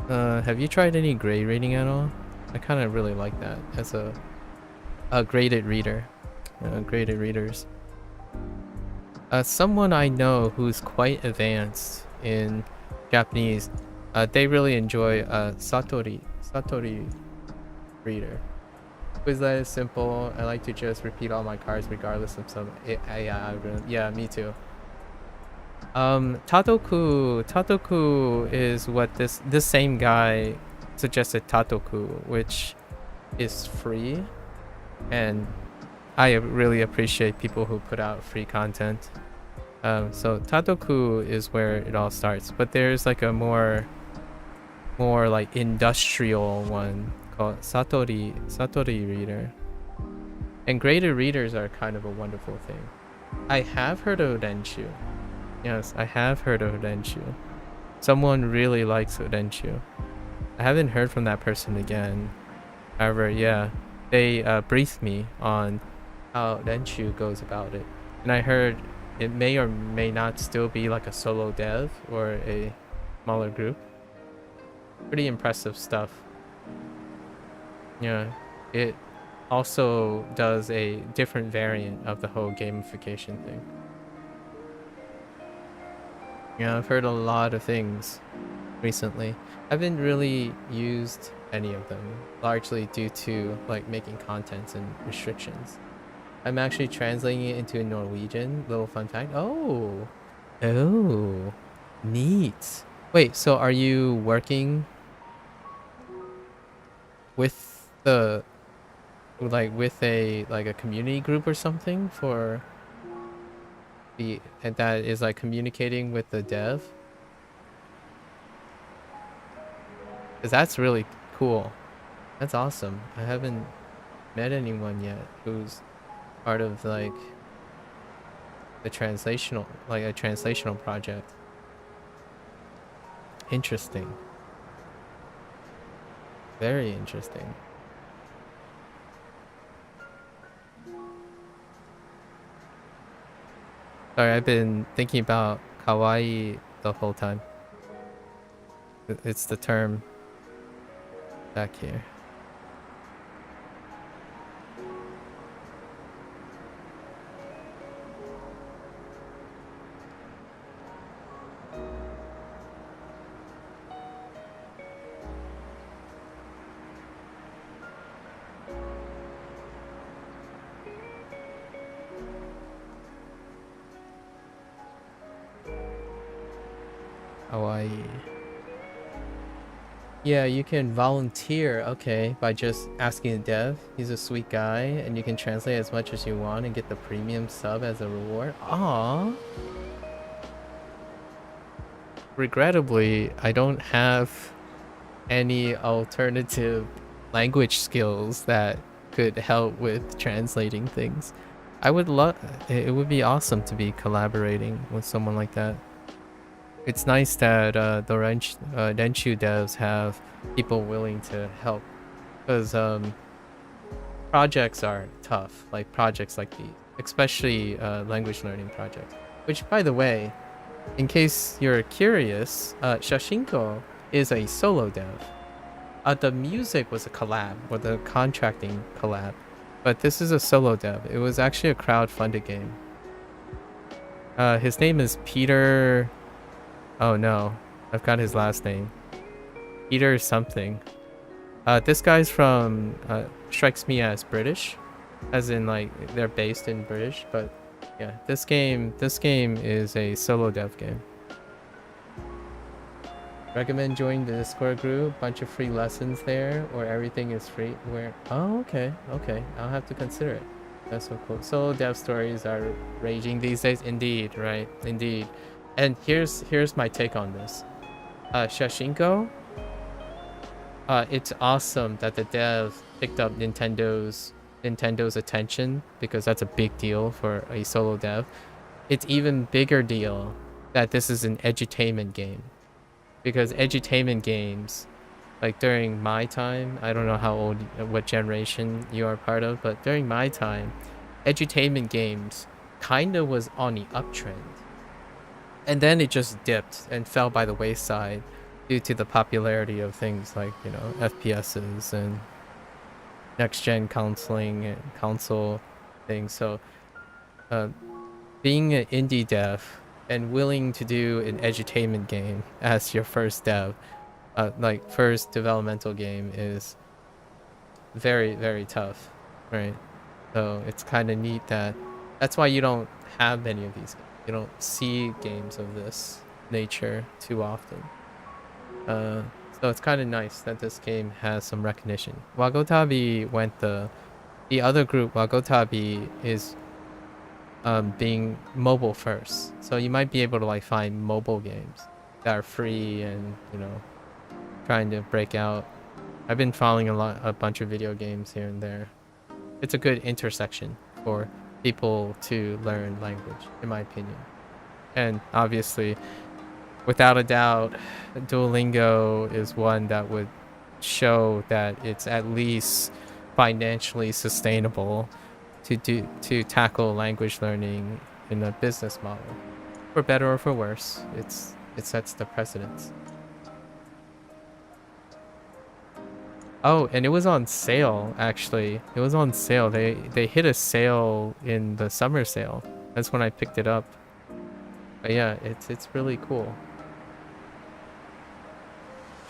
Speaker 1: Have you tried any gray reading at all? I kind of really like that as a graded reader. Graded readers. Someone I know who's quite advanced in Japanese, they really enjoy Satori reader. Quizlet is simple. I like to just repeat all my cards regardless of some AI algorithm. Yeah, me too. Tatoku is what this same guy suggested. Tatoku, which is free, and I really appreciate people who put out free content. So Tatoku is where it all starts, but there's like a more like industrial one called Satori reader. And graded readers are kind of a wonderful thing. I have heard of Denshu. Yes, I have heard of Denshu. Someone really likes Denshu. I haven't heard from that person again. However, yeah, they briefed me on how Denshu goes about it. And I heard it may or may not still be like a solo dev or a smaller group. Pretty impressive stuff. Yeah, it also does a different variant of the whole gamification thing. Yeah, I've heard a lot of things recently. I haven't really used any of them, largely due to like making contents and restrictions. I'm actually translating it into Norwegian. Little fun fact. Oh, neat. Wait, so are you working with a community group or something for and that is like communicating with the dev? Because that's really cool. That's awesome. I haven't met anyone yet who's part of like a translational project. Interesting. Very interesting. Sorry, I've been thinking about kawaii the whole time. It's the term back here. Hawaii. Yeah, you can volunteer, okay, by just asking a dev. He's a sweet guy, and you can translate as much as you want and get the premium sub as a reward. Aww. Regrettably, I don't have any alternative language skills that could help with translating things. I would love it would be awesome to be collaborating with someone like that. It's nice that the Denshu devs have people willing to help, because projects are tough, like projects like these, especially language learning projects. Which, by the way, in case you're curious, Shashingo is a solo dev. The music was a collab, or the contracting collab, but this is a solo dev. It was actually a crowd-funded game. His name is Peter... Oh no, I've got his last name. Peter something. This guy's from... strikes me as British, as in like they're based in British, but yeah, this game is a solo dev game. Recommend joining the Discord group. Bunch of free lessons there, or everything is free. Where? Oh, okay, I'll have to consider it. That's so cool. Solo dev stories are raging these days. Indeed, right? Indeed. And here's my take on this. Shashingo. It's awesome that the dev picked up Nintendo's attention, because that's a big deal for a solo dev. It's even bigger deal that this is an edutainment game, because edutainment games, like during my time, I don't know how old, what generation you are part of, but during my time, edutainment games kind of was on the uptrend, and then it just dipped and fell by the wayside due to the popularity of things like, you know, FPSs and next-gen counseling and console things. So being an indie dev and willing to do an edutainment game as your first dev, like first developmental game, is very, very tough, right? So it's kind of neat that's why you don't have many of these games. You don't see games of this nature too often. So it's kind of nice that this game has some recognition. Wagotabi went the other group. Wagotabi is being mobile first, so you might be able to like find mobile games that are free and, you know, trying to break out. I've been following a bunch of video games here and there. It's a good intersection for people to learn language, in my opinion. And obviously, without a doubt, Duolingo is one that would show that it's at least financially sustainable to tackle language learning in a business model. For better or for worse, it sets the precedence. Oh, and it was on sale, actually. It was on sale. They hit a sale in the summer sale. That's when I picked it up. But yeah, it's really cool.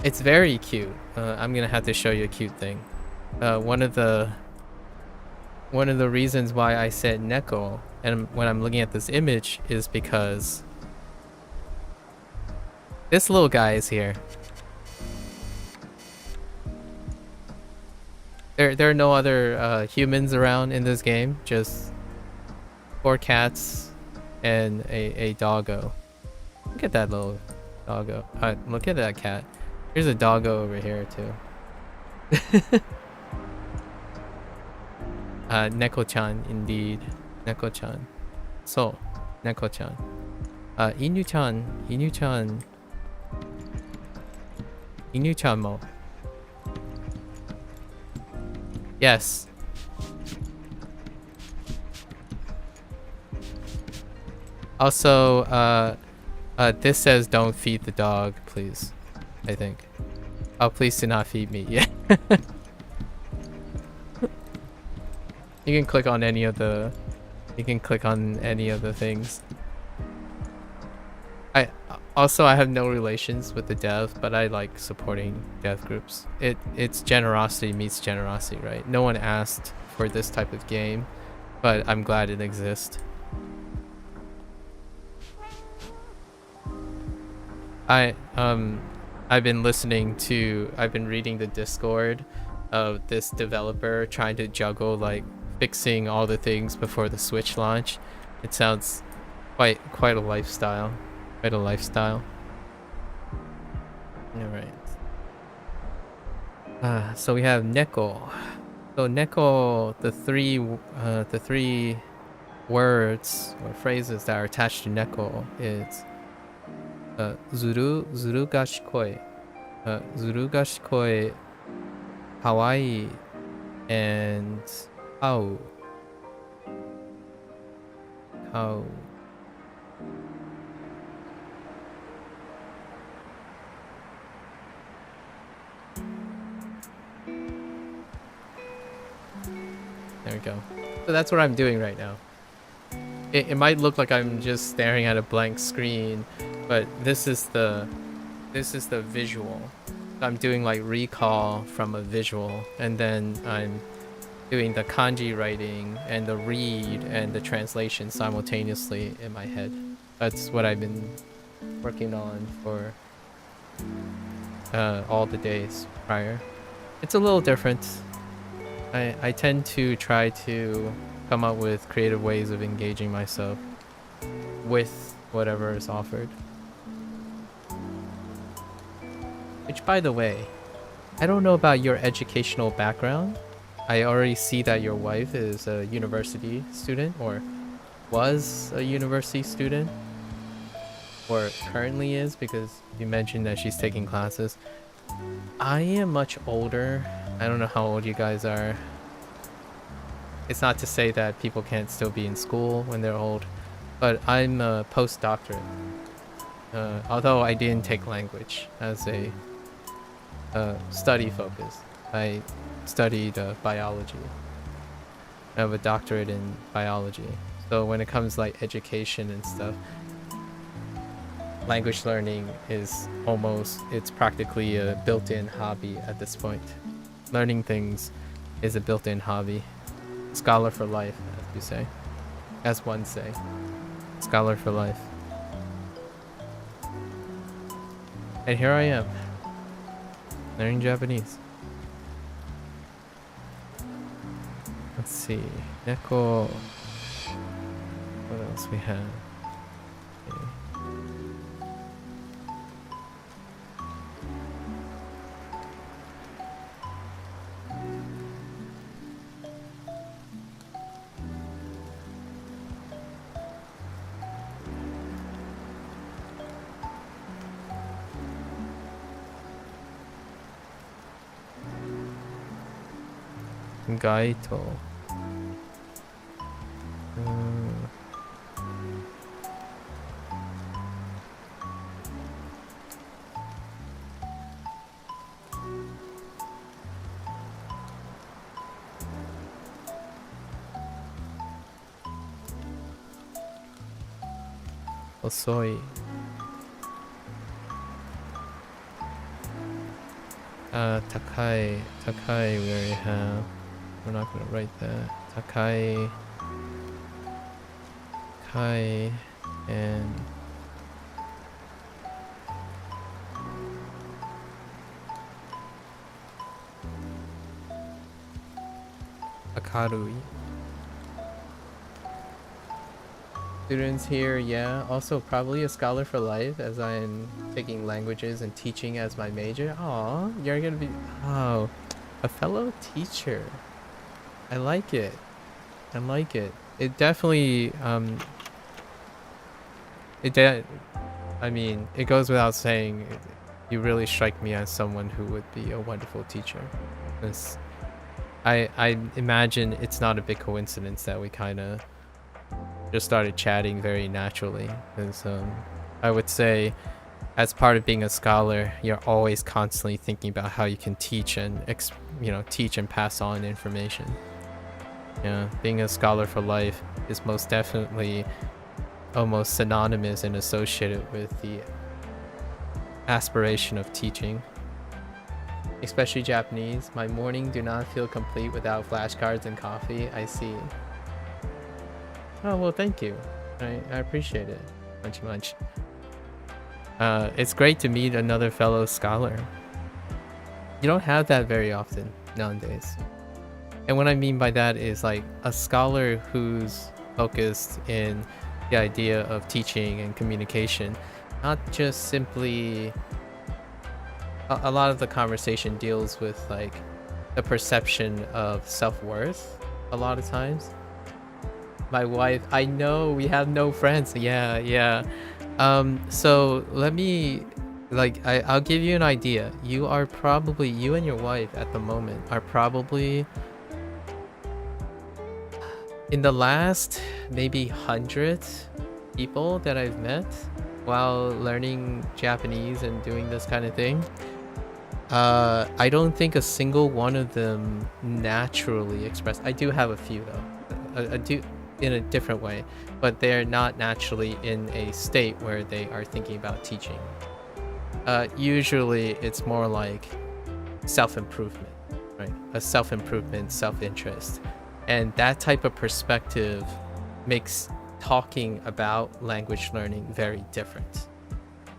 Speaker 1: It's very cute. I'm gonna have to show you a cute thing. One of the reasons why I said neko, and when I'm looking at this image, is because this little guy is here. There are no other humans around in this game, just 4 cats and a doggo. Look at that little doggo. Look at that cat. Here's a doggo over here too. Neko-chan, indeed. Neko-chan. So, Neko-chan. Inu-chan. Inu-chan. Inu-chan mo. Yes. Also, this says don't feed the dog, please. I think. Oh, please do not feed me. Yeah. You can click on any of the... You can click on any of the things. I have no relations with the dev, but I like supporting dev groups. It's generosity meets generosity, right? No one asked for this type of game, but I'm glad it exists. I've been reading the Discord of this developer trying to juggle like fixing all the things before the Switch launch. It sounds quite a lifestyle. Quite a lifestyle. Alright. So we have Neko. So Neko, the three words or phrases that are attached to Neko is zuru gashikoi, kawaii, and how. There we go. So that's what I'm doing right now. It might look like I'm just staring at a blank screen, but this is the visual. I'm doing like recall from a visual, and then I'm doing the kanji writing and the read and the translation simultaneously in my head. That's what I've been working on for all the days prior. It's a little different. I tend to try to come up with creative ways of engaging myself with whatever is offered. Which, by the way, I don't know about your educational background. I already see that your wife is a university student, or was a university student, or currently is, because you mentioned that she's taking classes. I am much older. I don't know how old you guys are. It's not to say that people can't still be in school when they're old, but I'm a postdoctorate. Although I didn't take language as a study focus. I studied biology. I have a doctorate in biology. So when it comes like education and stuff, language learning is it's practically a built-in hobby at this point. Learning things is a built-in hobby. Scholar for life, as you say. As one say. Scholar for life. And here I am. Learning Japanese. Let's see. Neko. What else we have? Okay. Gaito. Osoi. Takai. Takai we already have. We're not gonna write that. Takai. Kai. And Akarui. Students here, yeah. Also probably a scholar for life, as I'm taking languages and teaching as my major. Aw, you're gonna be... Oh, a fellow teacher. I like it. I like it. It definitely, I mean, it goes without saying, you really strike me as someone who would be a wonderful teacher. Because I imagine it's not a big coincidence that we kind of just started chatting very naturally. Because I would say as part of being a scholar, you're always constantly thinking about how you can teach and teach and pass on information. Yeah, being a scholar for life is most definitely almost synonymous and associated with the aspiration of teaching, especially Japanese. My morning do not feel complete without flashcards and coffee. I see. Oh, well, thank you. I appreciate it much. It's great to meet another fellow scholar. You don't have that very often nowadays. And what I mean by that is like a scholar who's focused in the idea of teaching and communication, not just simply a lot of the conversation deals with like the perception of self-worth a lot of times. My wife, I know we have no friends. Yeah. So let me I'll give you an idea. You and your wife at the moment are probably in the last maybe 100 people that I've met while learning Japanese and doing this kind of thing. I don't think a single one of them naturally express. I do have a few though. I do in a different way, but they're not naturally in a state where they are thinking about teaching. Usually it's more like self-improvement, right? A self-improvement, self-interest. And that type of perspective makes talking about language learning very different.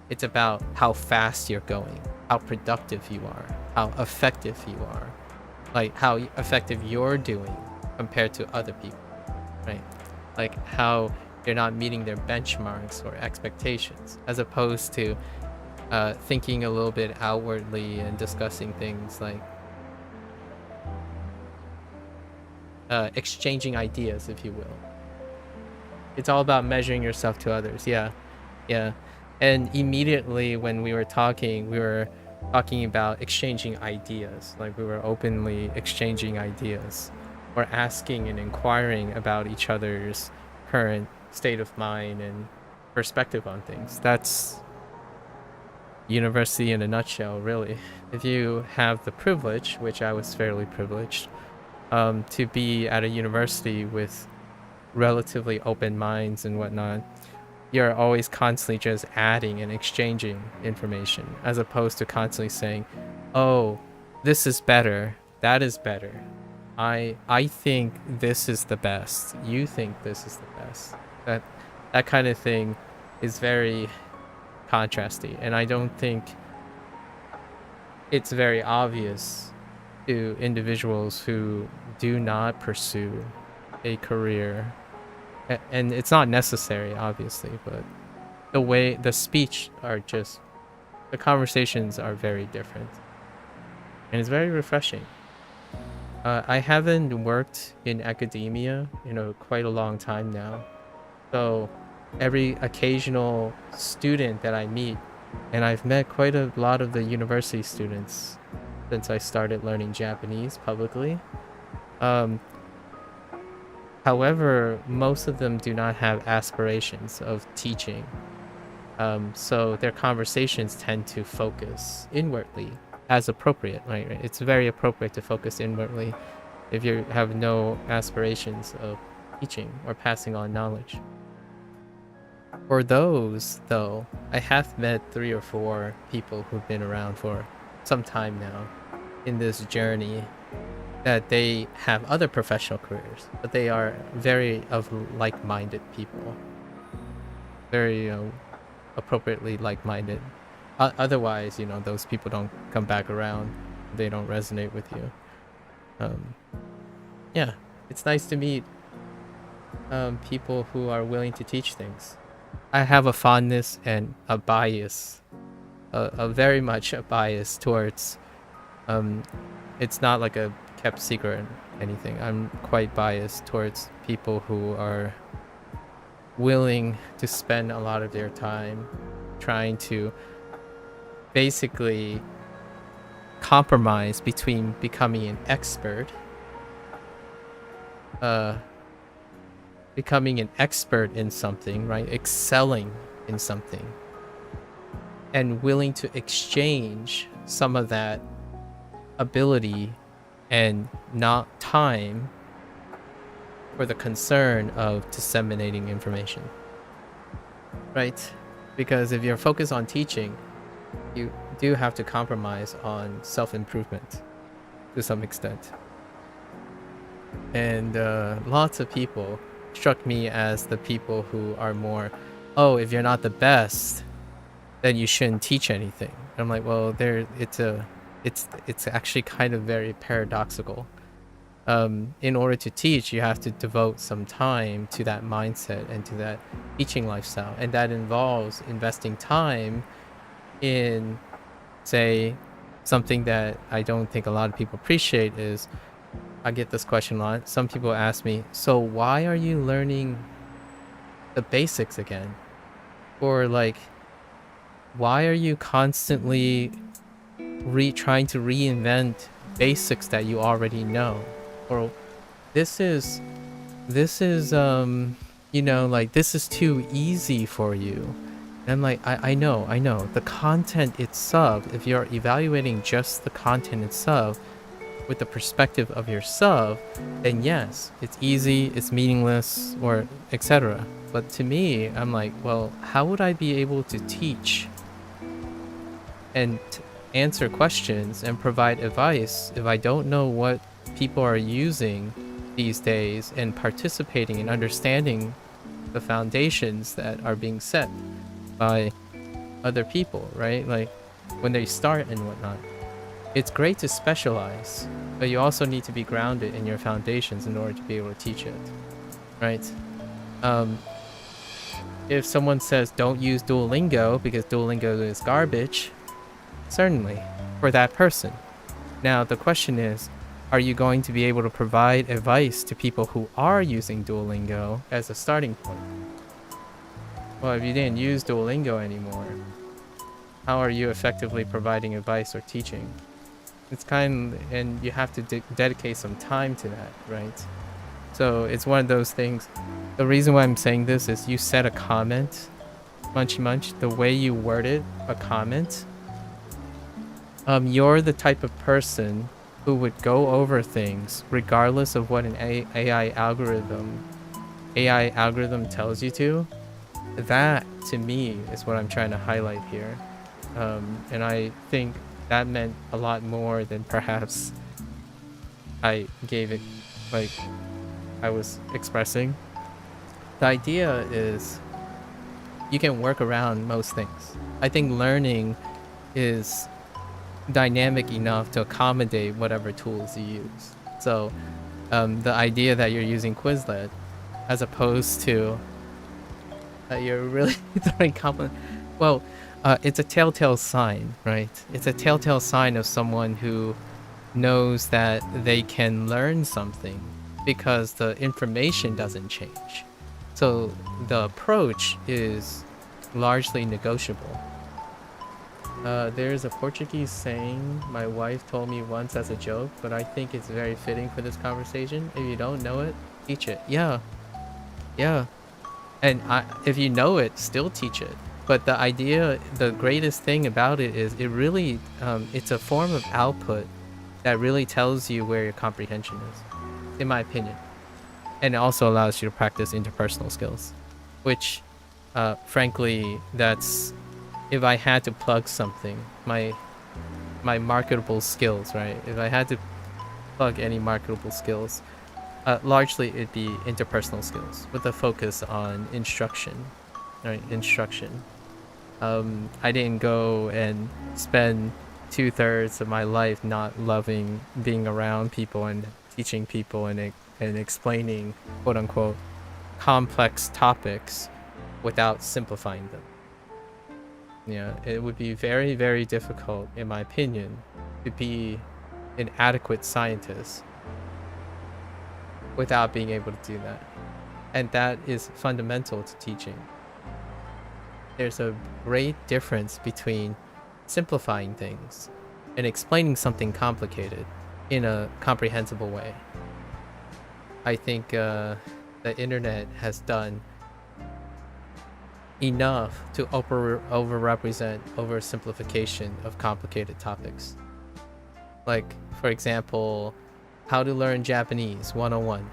Speaker 1: It's about how fast you're going, how productive you are, how effective you are, like how effective you're doing compared to other people, right? Like how you're not meeting their benchmarks or expectations, as opposed to thinking a little bit outwardly and discussing things like exchanging ideas, if you will. It's all about measuring yourself to others. Yeah. And immediately when we were talking about exchanging ideas. Like we were openly exchanging ideas or asking and inquiring about each other's current state of mind and perspective on things. That's university in a nutshell, really. If you have the privilege, which I was fairly privileged, to be at a university with relatively open minds and whatnot, you're always constantly just adding and exchanging information, as opposed to constantly saying, oh, this is better, that is better, I think this is the best, you think this is the best. That kind of thing is very contrasty, and I don't think it's very obvious to individuals who do not pursue a career, and it's not necessary, obviously, but the speech are just, the conversations are very different, and it's very refreshing. I haven't worked in academia in quite a long time now, so every occasional student that I meet, and I've met quite a lot of the university students since I started learning Japanese publicly. However, most of them do not have aspirations of teaching. So their conversations tend to focus inwardly as appropriate, right? It's very appropriate to focus inwardly if you have no aspirations of teaching or passing on knowledge. For those, though, I have met 3 or 4 people who've been around for some time now in this journey, that they have other professional careers, but they are very of like-minded people, very appropriately like-minded. Otherwise, those people don't come back around, they don't resonate with you. Yeah, it's nice to meet people who are willing to teach things. I have a fondness and a bias, a very much a bias towards it's not like a kept secret or anything. I'm quite biased towards people who are willing to spend a lot of their time trying to basically compromise between becoming an expert in something, right, excelling in something, and willing to exchange some of that ability and not time for the concern of disseminating information, right? Because if you're focused on teaching, you do have to compromise on self-improvement to some extent. And lots of people struck me as the people who are more, oh, if you're not the best, then you shouldn't teach anything. And I'm like, well, it's actually kind of very paradoxical. In order to teach, you have to devote some time to that mindset and to that teaching lifestyle, and that involves investing time in, say, something that I don't think a lot of people appreciate is, I get this question a lot. Some people ask me, so why are you learning the basics again? Or like, why are you constantly trying to reinvent basics that you already know? Or this is you know, like, this is too easy for you. And I'm like, I know the content itself, if you're evaluating just the content itself with the perspective of yourself, then yes, it's easy, it's meaningless, or etc. But to me, I'm like, well, how would I be able to teach and answer questions and provide advice if I don't know what people are using these days and participating and understanding the foundations that are being set by other people, right? Like when they start and whatnot. It's great to specialize, but you also need to be grounded in your foundations in order to be able to teach it, right? If someone says don't use Duolingo because Duolingo is garbage, certainly for that person. Now the question is, are you going to be able to provide advice to people who are using Duolingo as a starting point? Well, if you didn't use Duolingo anymore, how are you effectively providing advice or teaching? It's and you have to dedicate some time to that, right? So it's one of those things. The reason why I'm saying this is you said a comment, Munchy Munch, the way you worded a comment, you're the type of person who would go over things regardless of what an AI algorithm tells you to. That, to me, is what I'm trying to highlight here. And I think that meant a lot more than perhaps I gave it, like I was expressing. The idea is you can work around most things. I think learning is dynamic enough to accommodate whatever tools you use. So the idea that you're using Quizlet as opposed to you're really throwing compliment, well, it's a telltale sign, right? It's a telltale sign of someone who knows that they can learn something because the information doesn't change. So the approach is largely negotiable. There's a Portuguese saying my wife told me once as a joke, but I think it's very fitting for this conversation. If you don't know it, teach it. Yeah. And if you know it, still teach it. But the idea, the greatest thing about it is it really, it's a form of output that really tells you where your comprehension is, in my opinion. And it also allows you to practice interpersonal skills, which, frankly, that's, if I had to plug something, my marketable skills, right? If I had to plug any marketable skills, largely it'd be interpersonal skills with a focus on instruction, right? Instruction. I didn't go and spend 2/3 of my life not loving being around people and teaching people and explaining quote unquote complex topics without simplifying them. Yeah, it would be very, very difficult, in my opinion, to be an adequate scientist without being able to do that. And that is fundamental to teaching. There's a great difference between simplifying things and explaining something complicated in a comprehensible way. I think the internet has done enough to overrepresent oversimplification of complicated topics. Like, for example, how to learn Japanese 101,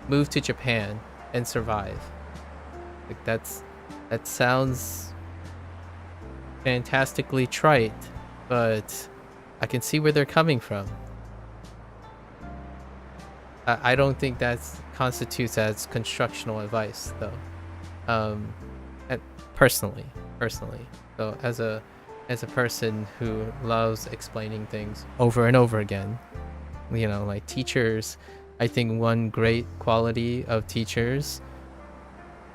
Speaker 1: move to Japan and survive. Like that sounds fantastically trite, but I can see where they're coming from. I don't think that constitutes as constructional advice, though. Personally. So as a person who loves explaining things over and over again, like teachers, I think one great quality of teachers,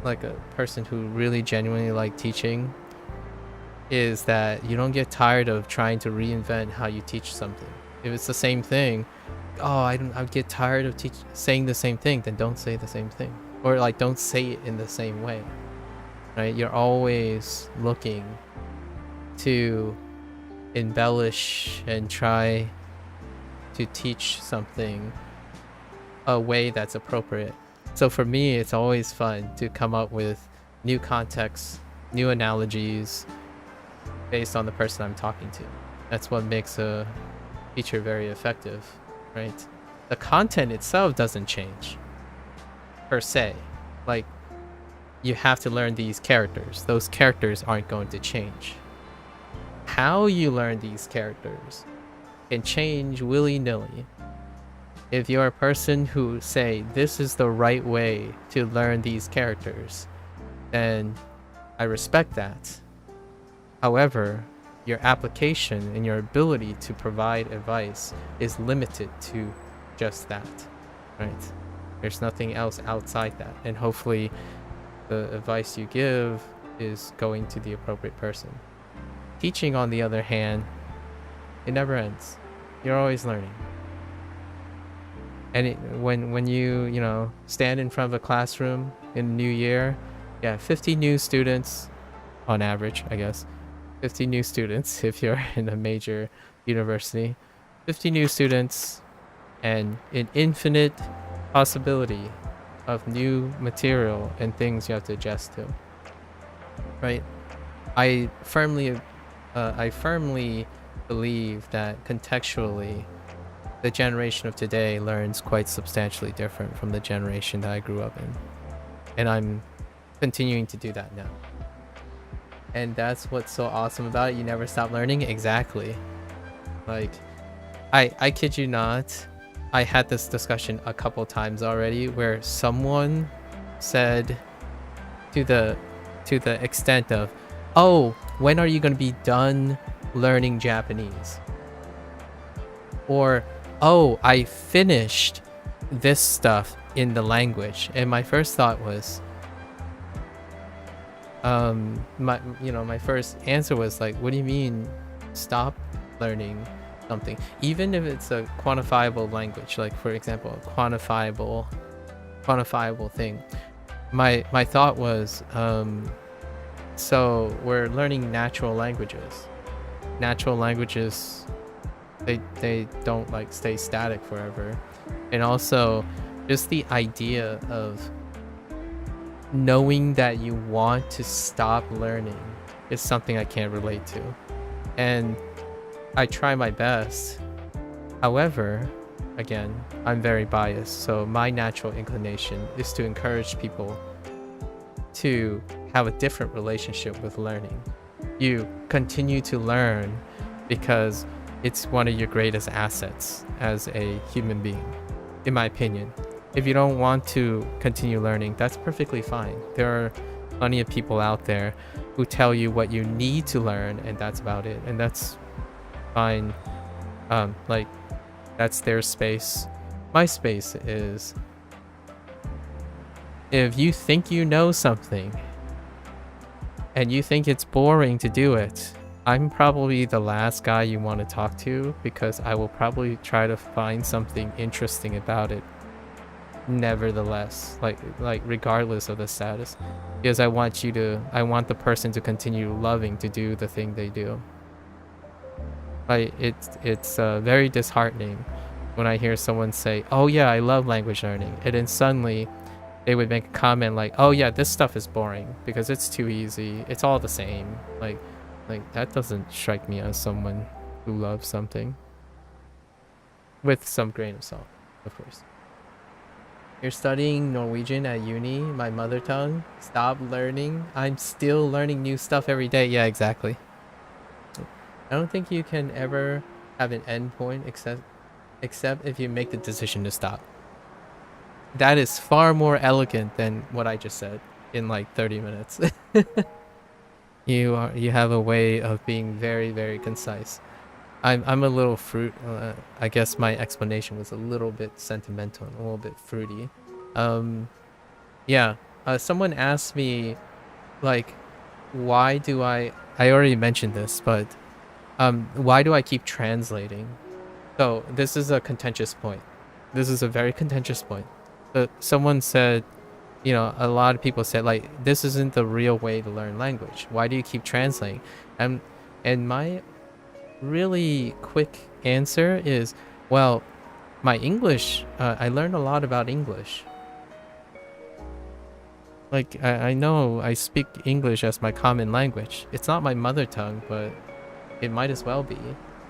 Speaker 1: like a person who really genuinely like teaching, is that you don't get tired of trying to reinvent how you teach something. If it's the same thing, I get tired of saying the same thing, then don't say the same thing, or like don't say it in the same way, right? You're always looking to embellish and try to teach something a way that's appropriate. So for me, it's always fun to come up with new contexts, new analogies based on the person I'm talking to. That's what makes a teacher very effective, right? The content itself doesn't change per se. Like, you have to learn these characters. Those characters aren't going to change. How you learn these characters can change willy-nilly. If you're a person who say this is the right way to learn these characters, then I respect that. However, your application and your ability to provide advice is limited to just that, right? There's nothing else outside that, and hopefully the advice you give is going to the appropriate person. Teaching, on the other hand, it never ends. You're always learning. And when you stand in front of a classroom in a new year, 50 new students on average, I guess. 50 new students if you're in a major university. 50 new students and an infinite possibility of new material and things you have to adjust to. Right? I firmly believe that contextually the generation of today learns quite substantially different from the generation that I grew up in. And I'm continuing to do that now. And that's what's so awesome about it. You never stop learning. Exactly. Like, I kid you not, I had this discussion a couple times already where someone said to the extent of, oh, when are you going to be done learning Japanese? Or, oh, I finished this stuff in the language. And my first thought was, my first answer was like, what do you mean stop learning something? Even if it's a quantifiable language, like for example, a quantifiable thing. My thought was, so we're learning natural languages. Natural languages, they don't like stay static forever. And also just the idea of knowing that you want to stop learning is something I can't relate to. And I try my best. However, again, I'm very biased, so my natural inclination is to encourage people to have a different relationship with learning. You continue to learn because it's one of your greatest assets as a human being, in my opinion. If you don't want to continue learning, that's perfectly fine. There are plenty of people out there who tell you what you need to learn, and that's about it. And that's fine. Like, that's their space. My space is, if you think you know something and you think it's boring to do it, I'm probably the last guy you want to talk to, because I will probably try to find something interesting about it nevertheless, like regardless of the status, because I want the person to continue loving to do the thing they do. Like, it's very disheartening when I hear someone say, oh yeah, I love language learning, and then suddenly they would make a comment like, "Oh yeah, this stuff is boring because it's too easy. It's all the same." Like that doesn't strike me as someone who loves something. With some grain of salt, of course. You're studying Norwegian at uni, my mother tongue. Stop learning. I'm still learning new stuff every day. Yeah, exactly. I don't think you can ever have an end point except if you make the decision to stop. That is far more elegant than what I just said in like 30 minutes. You have a way of being very, very concise. I'm a little I guess my explanation was a little bit sentimental and a little bit fruity. Yeah. Someone asked me, like, why do I already mentioned this, but why do I keep translating? So this is a contentious point. This is a very contentious point. Someone said, you know, a lot of people said, like, this isn't the real way to learn language. Why do you keep translating? And my really quick answer is, well, my English, I learned a lot about English. Like, I know I speak English as my common language. It's not my mother tongue, but it might as well be.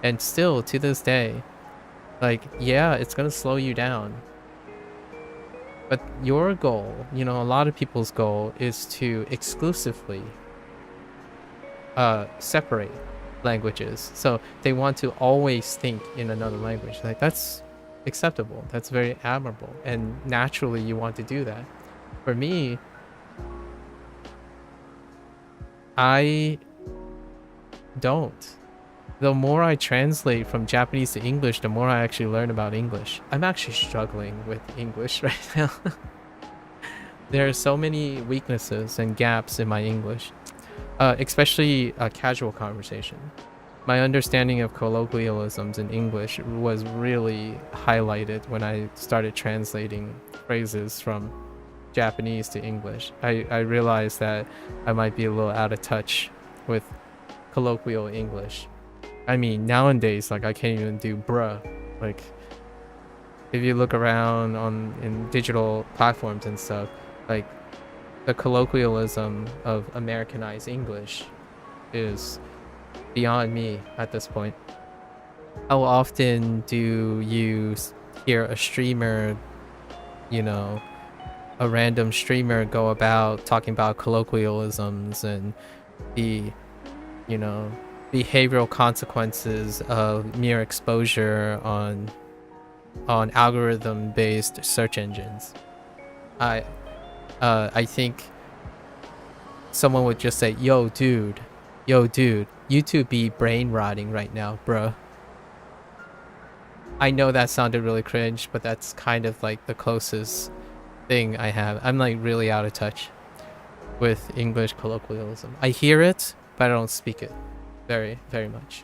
Speaker 1: And still, to this day, like, yeah, it's gonna slow you down. But your goal, you know, a lot of people's goal is to exclusively separate languages. So they want to always think in another language. Like, that's acceptable. That's very admirable. And naturally you want to do that. For me, I don't. The more I translate from Japanese to English, the more I actually learn about English. I'm actually struggling with English right now. There are so many weaknesses and gaps in my English, especially casual conversation. My understanding of colloquialisms in English was really highlighted when I started translating phrases from Japanese to English. I realized that I might be a little out of touch with colloquial English. I mean, nowadays, like, I can't even do bruh. Like, if you look around in digital platforms and stuff, like, the colloquialism of Americanized English is beyond me at this point. How often do you hear a streamer, you know, a random streamer go about talking about colloquialisms and the, you know, behavioral consequences of mere exposure on algorithm-based search engines? I think someone would just say, yo dude, you two be brain rotting right now, bro. I know that sounded really cringe, but that's kind of like the closest thing I have. I'm like really out of touch with English colloquialism. I hear it, but I don't speak it very, very much.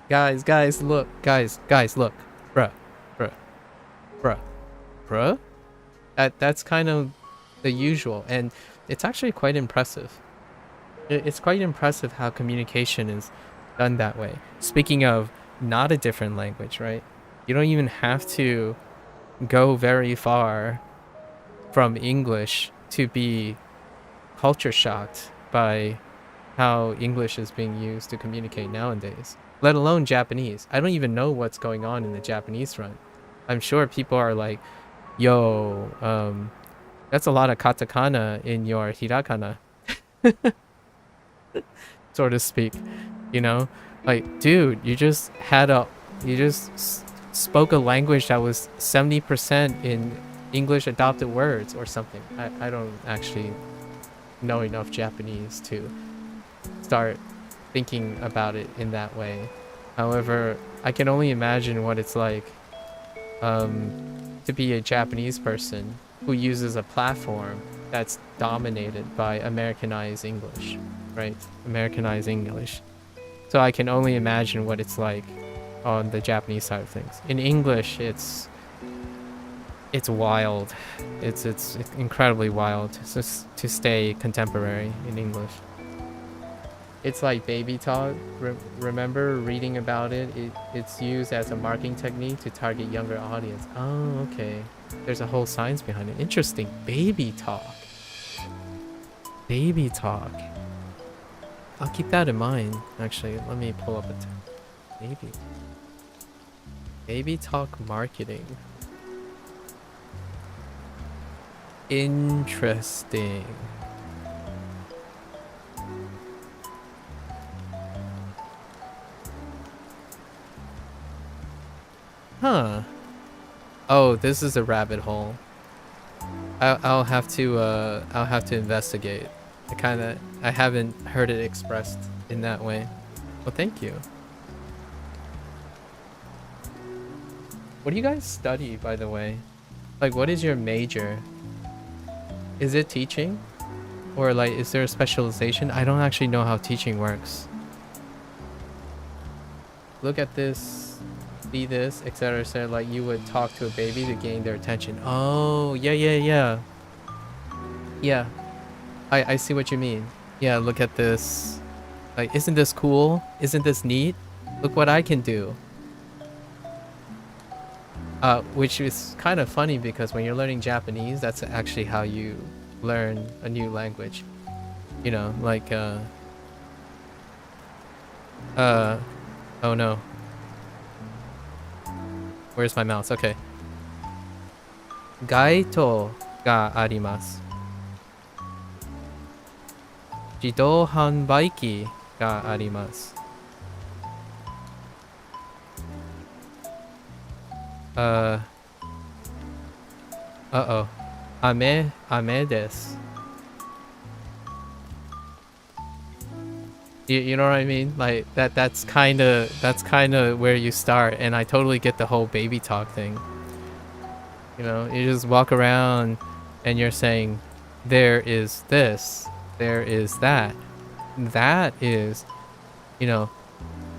Speaker 1: Guys, look. Guys, look. Bruh. That's kind of the usual, and it's actually quite impressive. It's quite impressive how communication is done that way. Speaking of not a different language, right? You don't even have to go very far from English to be culture shocked by how English is being used to communicate nowadays, let alone Japanese. I don't even know what's going on in the Japanese front. I'm sure people are like, yo, that's a lot of katakana in your hirakana. So to speak, you know, like, dude, you just spoke a language that was 70% in English adopted words or something. I don't actually know enough Japanese to start thinking about it in that way. However, I can only imagine what it's like to be a Japanese person who uses a platform that's dominated by Americanized English, right? Americanized English. So I can only imagine what it's like on the Japanese side of things. In English, it's wild. It's incredibly wild to stay contemporary in English. It's like baby talk. Remember reading about it? It's used as a marketing technique to target younger audience. Oh, okay. There's a whole science behind it. Interesting. Baby talk. Baby talk. I'll keep that in mind. Actually, let me pull up a baby. Baby talk marketing. Interesting. Huh. Oh, this is a rabbit hole. I'll have to investigate. I haven't heard it expressed in that way. Well, thank you. What do you guys study, by the way? Like, what is your major? Is it teaching? Or like, is there a specialization? I don't actually know how teaching works. Look at this, see this, etc., etc. Like, you would talk to a baby to gain their attention. Oh, yeah. Yeah, I see what you mean. Yeah, look at this. Like, isn't this cool? Isn't this neat? Look what I can do. Which is kind of funny because when you're learning Japanese, that's actually how you learn a new language. You know, like, oh no. Where's my mouse? Okay. Gaito ga arimasu. Jidou hanbaiki ga arimasu. Uh-oh. Ame desu. You know what I mean? Like that's kind of where you start, and I totally get the whole baby talk thing. You know, you just walk around and you're saying there is this, there is that. That is, you know,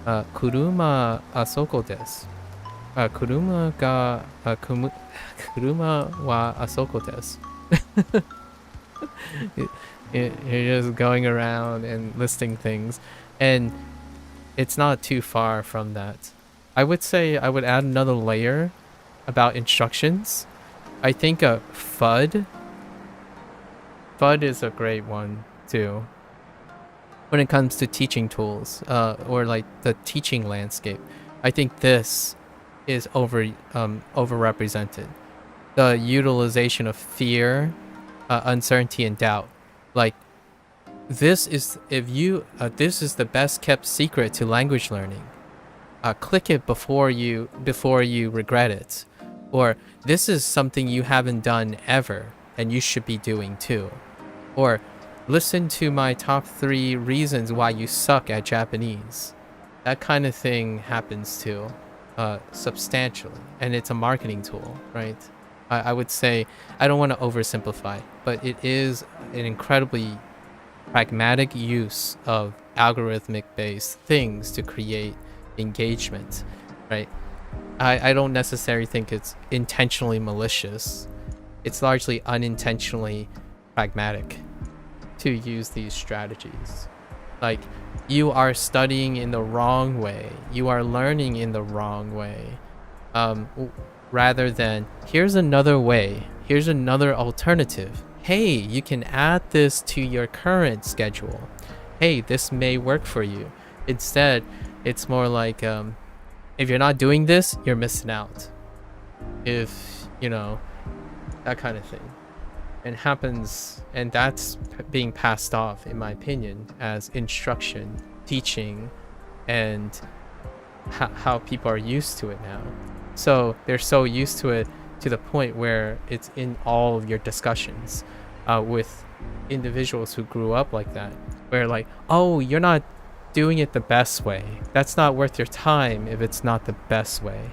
Speaker 1: kuruma asoko desu. Kuruma wa asoko desu. You're just going around and listing things, and it's not too far from that. I would say I would add another layer about instructions. I think FUD is a great one too when it comes to teaching tools, or like the teaching landscape. I think this is overrepresented. The utilization of fear, uncertainty, and doubt. Like, this is this is the best kept secret to language learning. Click it before you regret it. Or this is something you haven't done ever and you should be doing too. Or listen to my top 3 reasons why you suck at Japanese. That kind of thing happens too, substantially, and it's a marketing tool, right? I would say, I don't want to oversimplify, but it is an incredibly pragmatic use of algorithmic based things to create engagement, right? I don't necessarily think it's intentionally malicious. It's largely unintentionally pragmatic to use these strategies. Like, you are studying in the wrong way, you are learning in the wrong way, rather than here's another way, here's another alternative. Hey, you can add this to your current schedule. Hey, this may work for you. Instead, it's more like, if you're not doing this, you're missing out. If, you know, that kind of thing. And happens, and that's being passed off, in my opinion, as instruction, teaching, and how people are used to it now. So they're so used to it to the point where it's in all of your discussions with individuals who grew up like that, where like, oh, you're not doing it the best way. That's not worth your time if it's not the best way.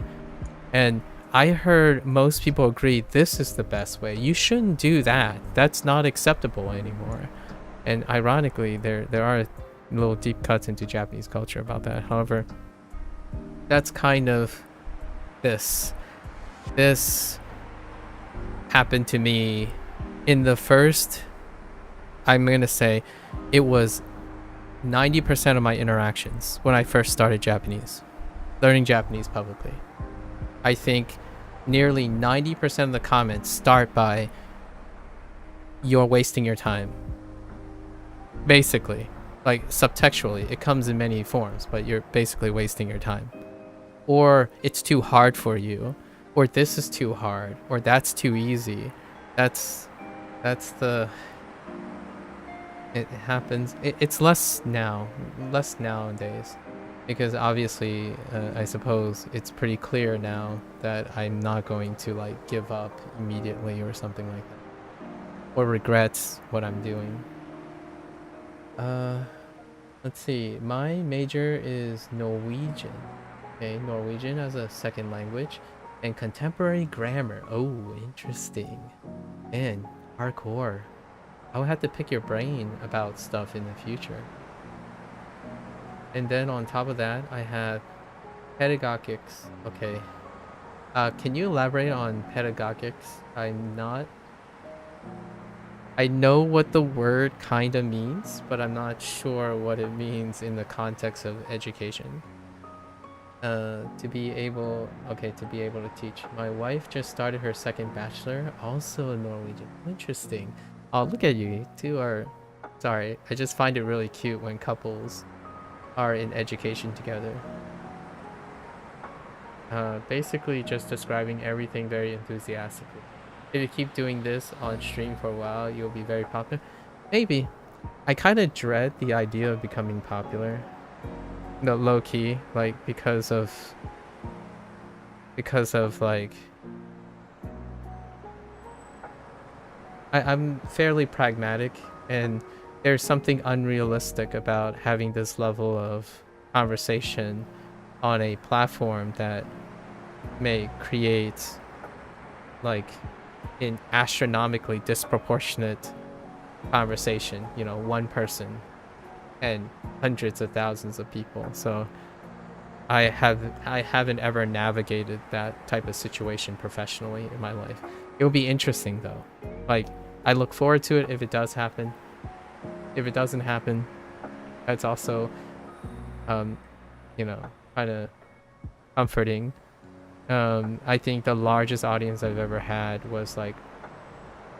Speaker 1: And I heard most people agree this is the best way. You shouldn't do that. That's not acceptable anymore. And ironically, there are little deep cuts into Japanese culture about that. However, that's kind of this happened to me in the first, I'm gonna say it was 90% of my interactions when I first started Japanese, learning Japanese publicly. I think nearly 90% of the comments start by, "You're wasting your time." Basically, like subtextually, it comes in many forms, but you're basically wasting your time. Or it's too hard for you, or this is too hard, or that's too easy. That's the... It happens. It's less nowadays, because obviously, I suppose it's pretty clear now that I'm not going to like give up immediately or something like that, or regret what I'm doing. Let's see. My major is Norwegian. Okay, Norwegian as a second language, and contemporary grammar. Oh, interesting. And hardcore. I would have to pick your brain about stuff in the future. And then on top of that, I have pedagogics. Okay. Can you elaborate on pedagogics? I know what the word kinda means, but I'm not sure what it means in the context of education. To be able to teach. My wife just started her second bachelor, also in Norwegian. Interesting. Oh, look at you two are... Sorry, I just find it really cute when couples are in education together. Basically just describing everything very enthusiastically. If you keep doing this on stream for a while, you'll be very popular. Maybe. I kind of dread the idea of becoming popular. No, low-key, like, because of like... I'm fairly pragmatic, and there's something unrealistic about having this level of conversation on a platform that may create like an astronomically disproportionate conversation, you know, one person and hundreds of thousands of people. So I haven't ever navigated that type of situation professionally in my life. It will be interesting though. Like, I look forward to it if it does happen. If it doesn't happen, that's also you know, kind of comforting. I think the largest audience I've ever had was like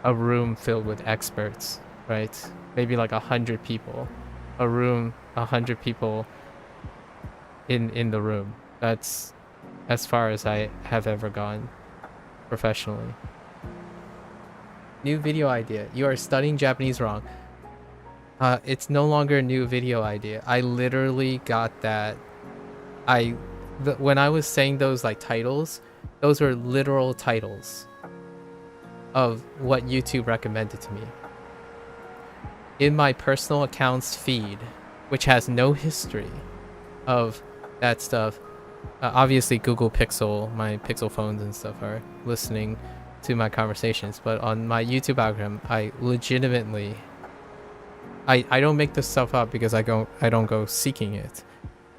Speaker 1: a room filled with experts, right? Maybe like 100 people. A room, 100 people in the room. That's as far as I have ever gone professionally. New video idea. You are studying Japanese wrong. It's no longer a new video idea. I literally got that. When I was saying those like titles, those were literal titles of what YouTube recommended to me. In my personal account's feed, which has no history of that stuff, obviously Google Pixel, my Pixel phones and stuff are listening to my conversations, but on my YouTube algorithm, I legitimately, I don't make this stuff up because I don't go seeking it.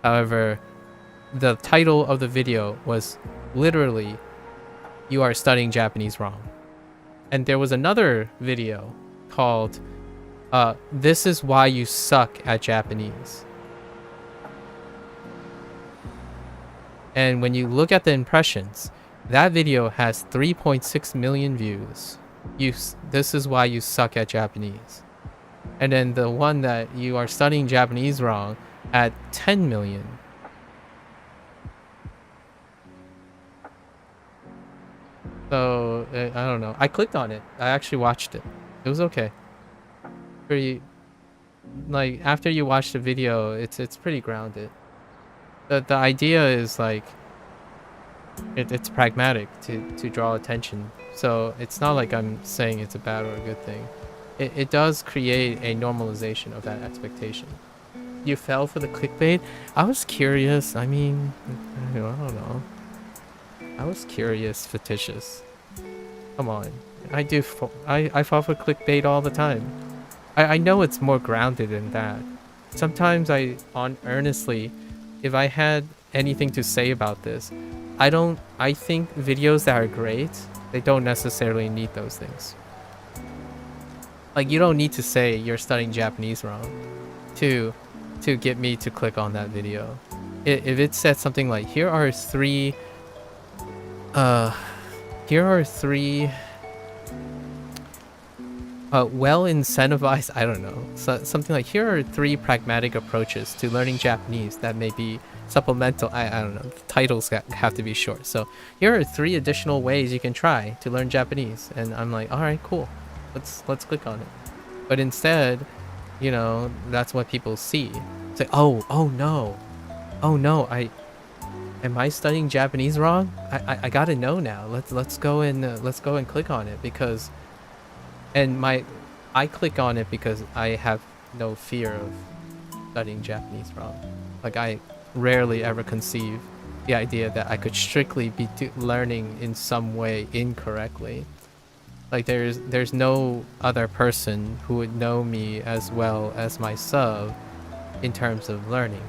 Speaker 1: However, the title of the video was literally, "You are studying Japanese wrong." And there was another video called, "This is why you suck at Japanese." And when you look at the impressions, that video has 3.6 million views. This is why you suck at Japanese. And then the one that "You are studying Japanese wrong" had 10 million. So, I don't know. I clicked on it. I actually watched it. It was okay. Pretty... Like, after you watch the video, it's pretty grounded. The idea is, like... It's pragmatic to draw attention. So, it's not like I'm saying it's a bad or a good thing. It does create a normalization of that expectation. You fell for the clickbait? I was curious. I mean, I don't know. I was curious, fictitious. Come on. I fall for clickbait all the time. I know it's more grounded than that. Sometimes earnestly, if I had anything to say about this, I think videos that are great, they don't necessarily need those things. Like, you don't need to say "you're studying Japanese wrong" to to get me to click on that video. If it said something like, here are three well incentivized, I don't know, so something like, here are 3 pragmatic approaches to learning Japanese that may be supplemental. I don't know, the titles have to be short. So here are 3 additional ways you can try to learn Japanese, and I'm like, all right, cool, let's click on it. But instead, you know, that's what people see. It's like, oh no, am I studying Japanese wrong? I gotta know now. Let's go and click on it, because I click on it because I have no fear of studying Japanese wrong. Like, I rarely ever conceive the idea that I could strictly be learning in some way incorrectly. Like, there's no other person who would know me as well as my sub in terms of learning.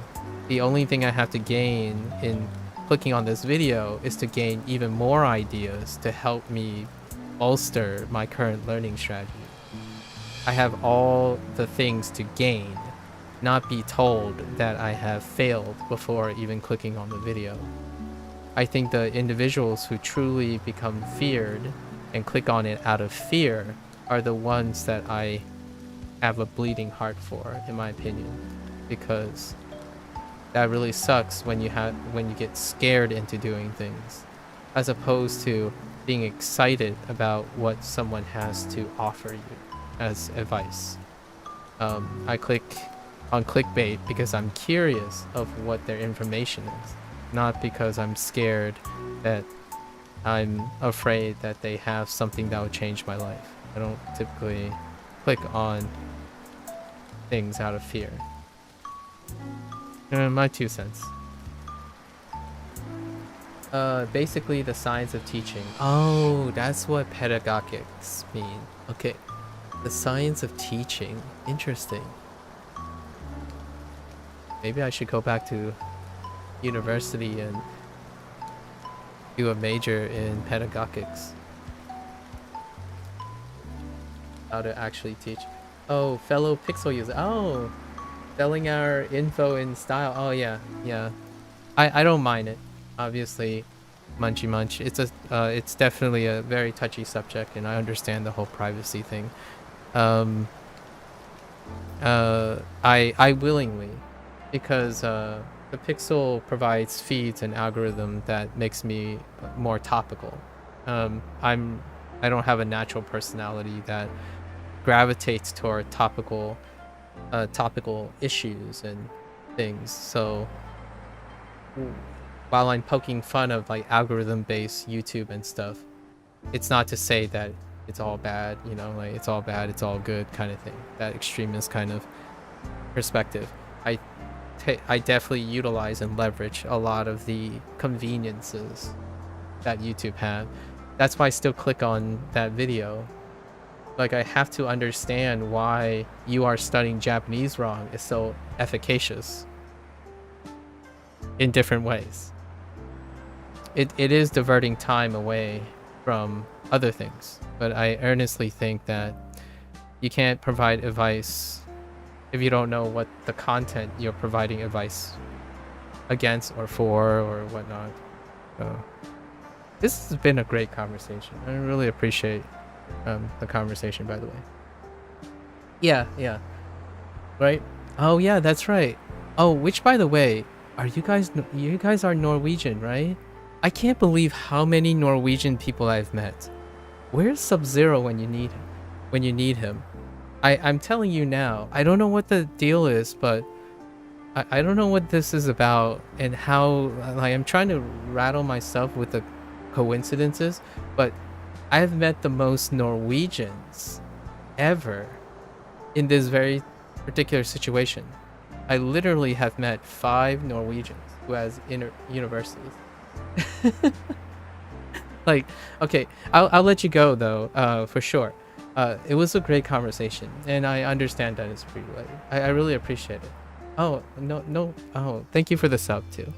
Speaker 1: The only thing I have to gain in clicking on this video is to gain even more ideas to help me bolster my current learning strategy. I have all the things to gain, not be told that I have failed before even clicking on the video. I think the individuals who truly become feared and click on it out of fear are the ones that I have a bleeding heart for, in my opinion, because that really sucks when you get scared into doing things, as opposed to being excited about what someone has to offer you as advice. I click on clickbait because I'm curious of what their information is, not because I'm scared that I'm afraid that they have something that will change my life. I don't typically click on things out of fear. My 2 cents. Basically the science of teaching. Oh, that's what pedagogics mean. Okay. The science of teaching. Interesting. Maybe I should go back to university and do a major in pedagogics. How to actually teach. Oh, fellow Pixel user. Oh, selling our info in style. Oh yeah. I don't mind it. Obviously, munchy munch. It's definitely a very touchy subject, and I understand the whole privacy thing. I willingly, because the Pixel provides feeds and algorithm that makes me more topical. I don't have a natural personality that gravitates toward topical issues and things. So while I'm poking fun of like algorithm-based YouTube and stuff, it's not to say that it's all bad, you know, like it's all bad, it's all good kind of thing. That extremist kind of perspective. I definitely utilize and leverage a lot of the conveniences that YouTube have. That's why I still click on that video. Like, I have to understand why you are studying Japanese wrong is so efficacious in different ways. It is diverting time away from other things, but I earnestly think that you can't provide advice if you don't know what the content you're providing advice against or for or whatnot. So this has been a great conversation. I really appreciate the conversation, by the way. Yeah. Right? Oh yeah, that's right. Oh, which, by the way, you guys are Norwegian, right? I can't believe how many Norwegian people I've met. Where's Sub-Zero when you need him? I'm telling you now, I don't know what the deal is, but I don't know what this is about and how, like, I'm trying to rattle myself with the coincidences, but I've met the most Norwegians ever in this very particular situation. I literally have met 5 Norwegians who has universities. Like, okay, I'll let you go though, for sure. It was a great conversation, and I understand that it's pretty late. I really appreciate it. Oh, no. Oh, thank you for the sub too.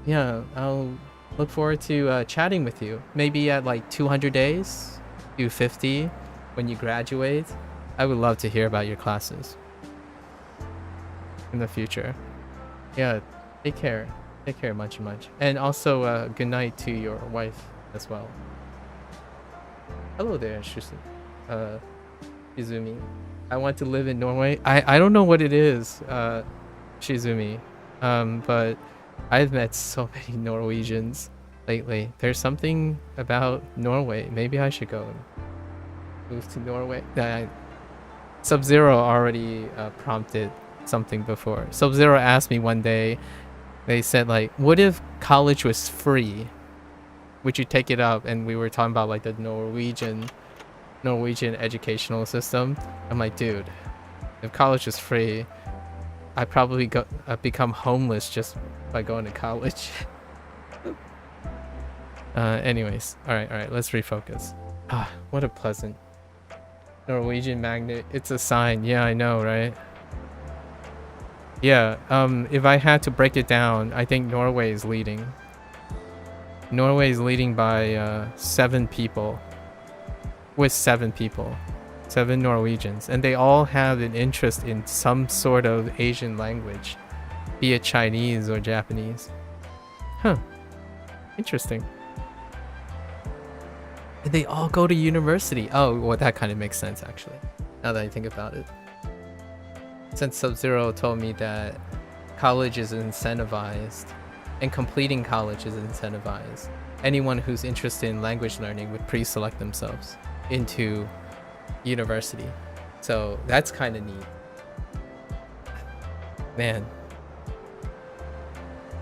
Speaker 1: Yeah, I'll look forward to chatting with you. Maybe at like 200 days, 250, when you graduate. I would love to hear about your classes. in the future. Yeah, take care. Take care, much. And also, good night to your wife as well. Hello there, Shizumi. I want to live in Norway. I don't know what it is, Shizumi. But I've met so many Norwegians lately. There's something about Norway. Maybe I should go and move to Norway. Sub-Zero already prompted something before. Sub-Zero asked me one day, they said like, what if college was free? Would you take it up? And we were talking about like the Norwegian educational system. I'm like, dude, if college was free, I'd probably become homeless just by going to college. Anyways, all right, let's refocus. Ah, what a pleasant Norwegian magnet. It's a sign. Yeah, I know, right? Yeah, if I had to break it down, I think Norway is leading. Norway is leading by 7 people. With 7 people. 7 Norwegians. And they all have an interest in some sort of Asian language. Be it Chinese or Japanese. Huh. Interesting. And they all go to university. Oh, well, that kind of makes sense, actually. Now that I think about it. Since Sub-Zero told me that college is incentivized and completing college is incentivized, anyone who's interested in language learning would pre-select themselves into university. So that's kind of neat. Man,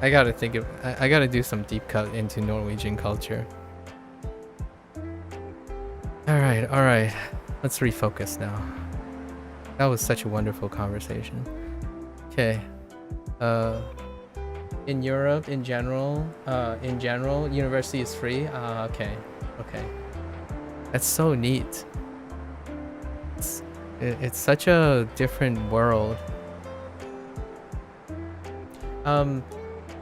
Speaker 1: I gotta do some deep cut into Norwegian culture. All right. Let's refocus now. That was such a wonderful conversation. Okay. In Europe, in general, university is free. Okay. That's so neat. It's such a different world.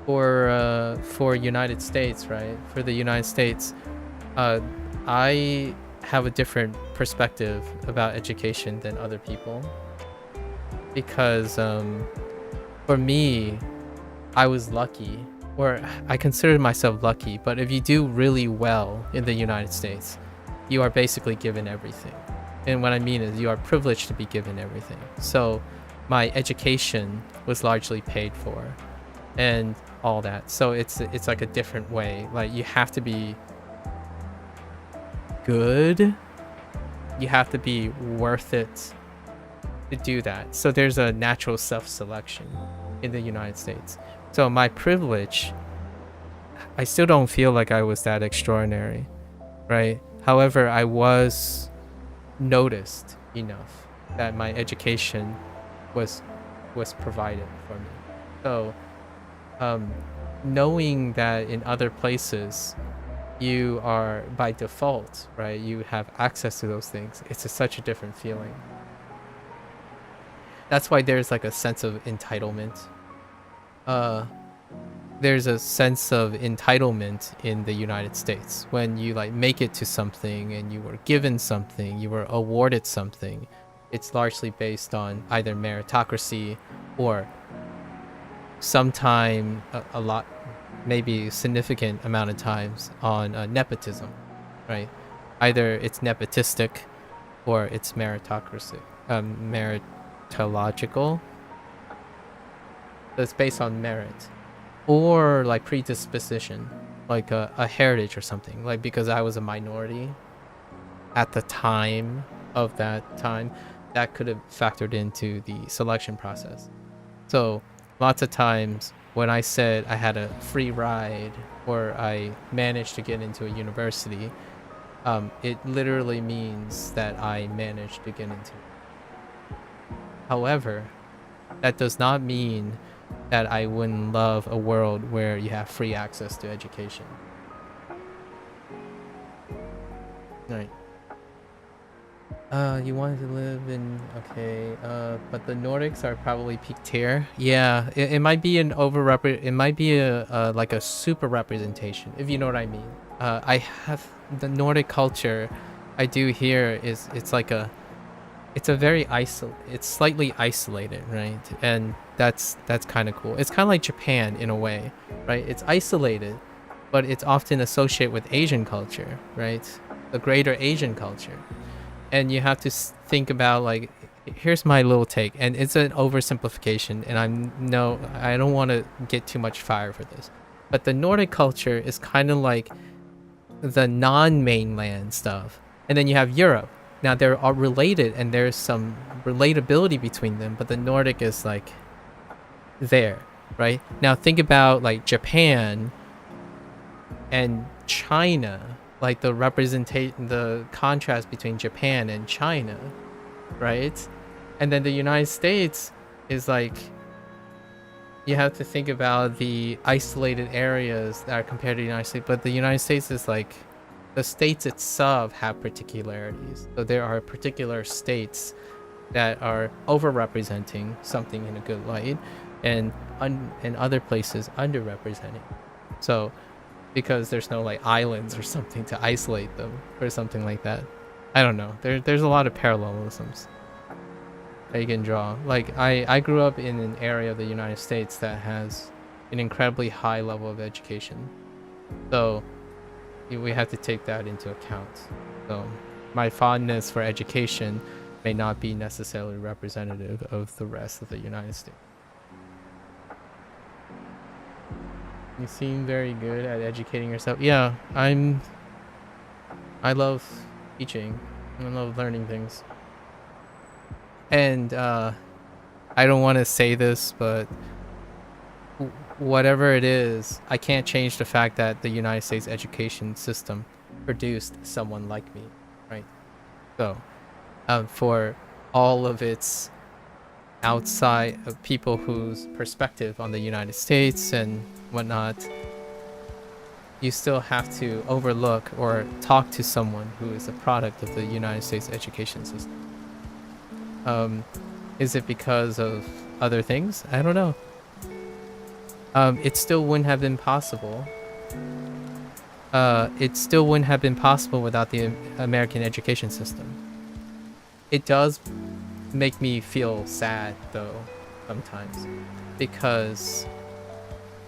Speaker 1: For United States, right? For the United States, I have a different perspective about education than other people, because for me, I was lucky, or I consider myself lucky, but if you do really well in the United States, you are basically given everything. And what I mean is you are privileged to be given everything. So my education was largely paid for and all that. So it's like a different way. Like, you have to be good, you have to be worth it to do that. So there's a natural self-selection in the United States. So my privilege, I still don't feel like I was that extraordinary, right? However, I was noticed enough that my education was provided for me. So knowing that in other places you are by default, right, you have access to those things, it's such a different feeling. That's why there's like a sense of entitlement. There's a sense of entitlement in the United States when you like make it to something and you were given something, you were awarded something. It's largely based on either meritocracy or sometime a lot, maybe significant amount of times on nepotism, right? Either it's nepotistic or it's meritocracy, meritological. So it's based on merit, or like predisposition, like a heritage or something. Like, because I was a minority at the time of that time, that could have factored into the selection process. So lots of times when I said I had a free ride or I managed to get into a university, it literally means that I managed to get into it. However, that does not mean that I wouldn't love a world where you have free access to education. Right. You wanted to live in, okay, but the Nordics are probably peak tier. Yeah, it might be an it might be a like a super representation, if you know what I mean. I have the Nordic culture I do here it's like it's it's slightly isolated, right? And that's kind of cool. It's kind of like Japan in a way, right? It's isolated, but it's often associated with Asian culture, right? The greater Asian culture. And you have to think about, like, here's my little take, and it's an oversimplification, and I don't want to get too much fire for this, but the Nordic culture is kind of like the non-mainland stuff, and then you have Europe. Now they're all related, and there's some relatability between them, but the Nordic is like there, right? Now think about like Japan and China, like the contrast between Japan and China, right? And then the United States is like, you have to think about the isolated areas that are compared to the United States, but the United States is like, the states itself have particularities. So there are particular states that are overrepresenting something in a good light, and other places underrepresenting. So because there's no like islands or something to isolate them or something like that. I don't know. There's a lot of parallelisms that you can draw. Like I grew up in an area of the United States that has an incredibly high level of education. So we have to take that into account. So my fondness for education may not be necessarily representative of the rest of the United States. You seem very good at educating yourself. Yeah, I love teaching. I love learning things. And I don't want to say this, but whatever it is, I can't change the fact that the United States education system produced someone like me, right? So for all of its outside of people whose perspective on the United States and whatnot, you still have to overlook or talk to someone who is a product of the United States education system. Is it because of other things? I don't know. It still wouldn't have been possible. It still wouldn't have been possible without the American education system. It does make me feel sad, though, sometimes, because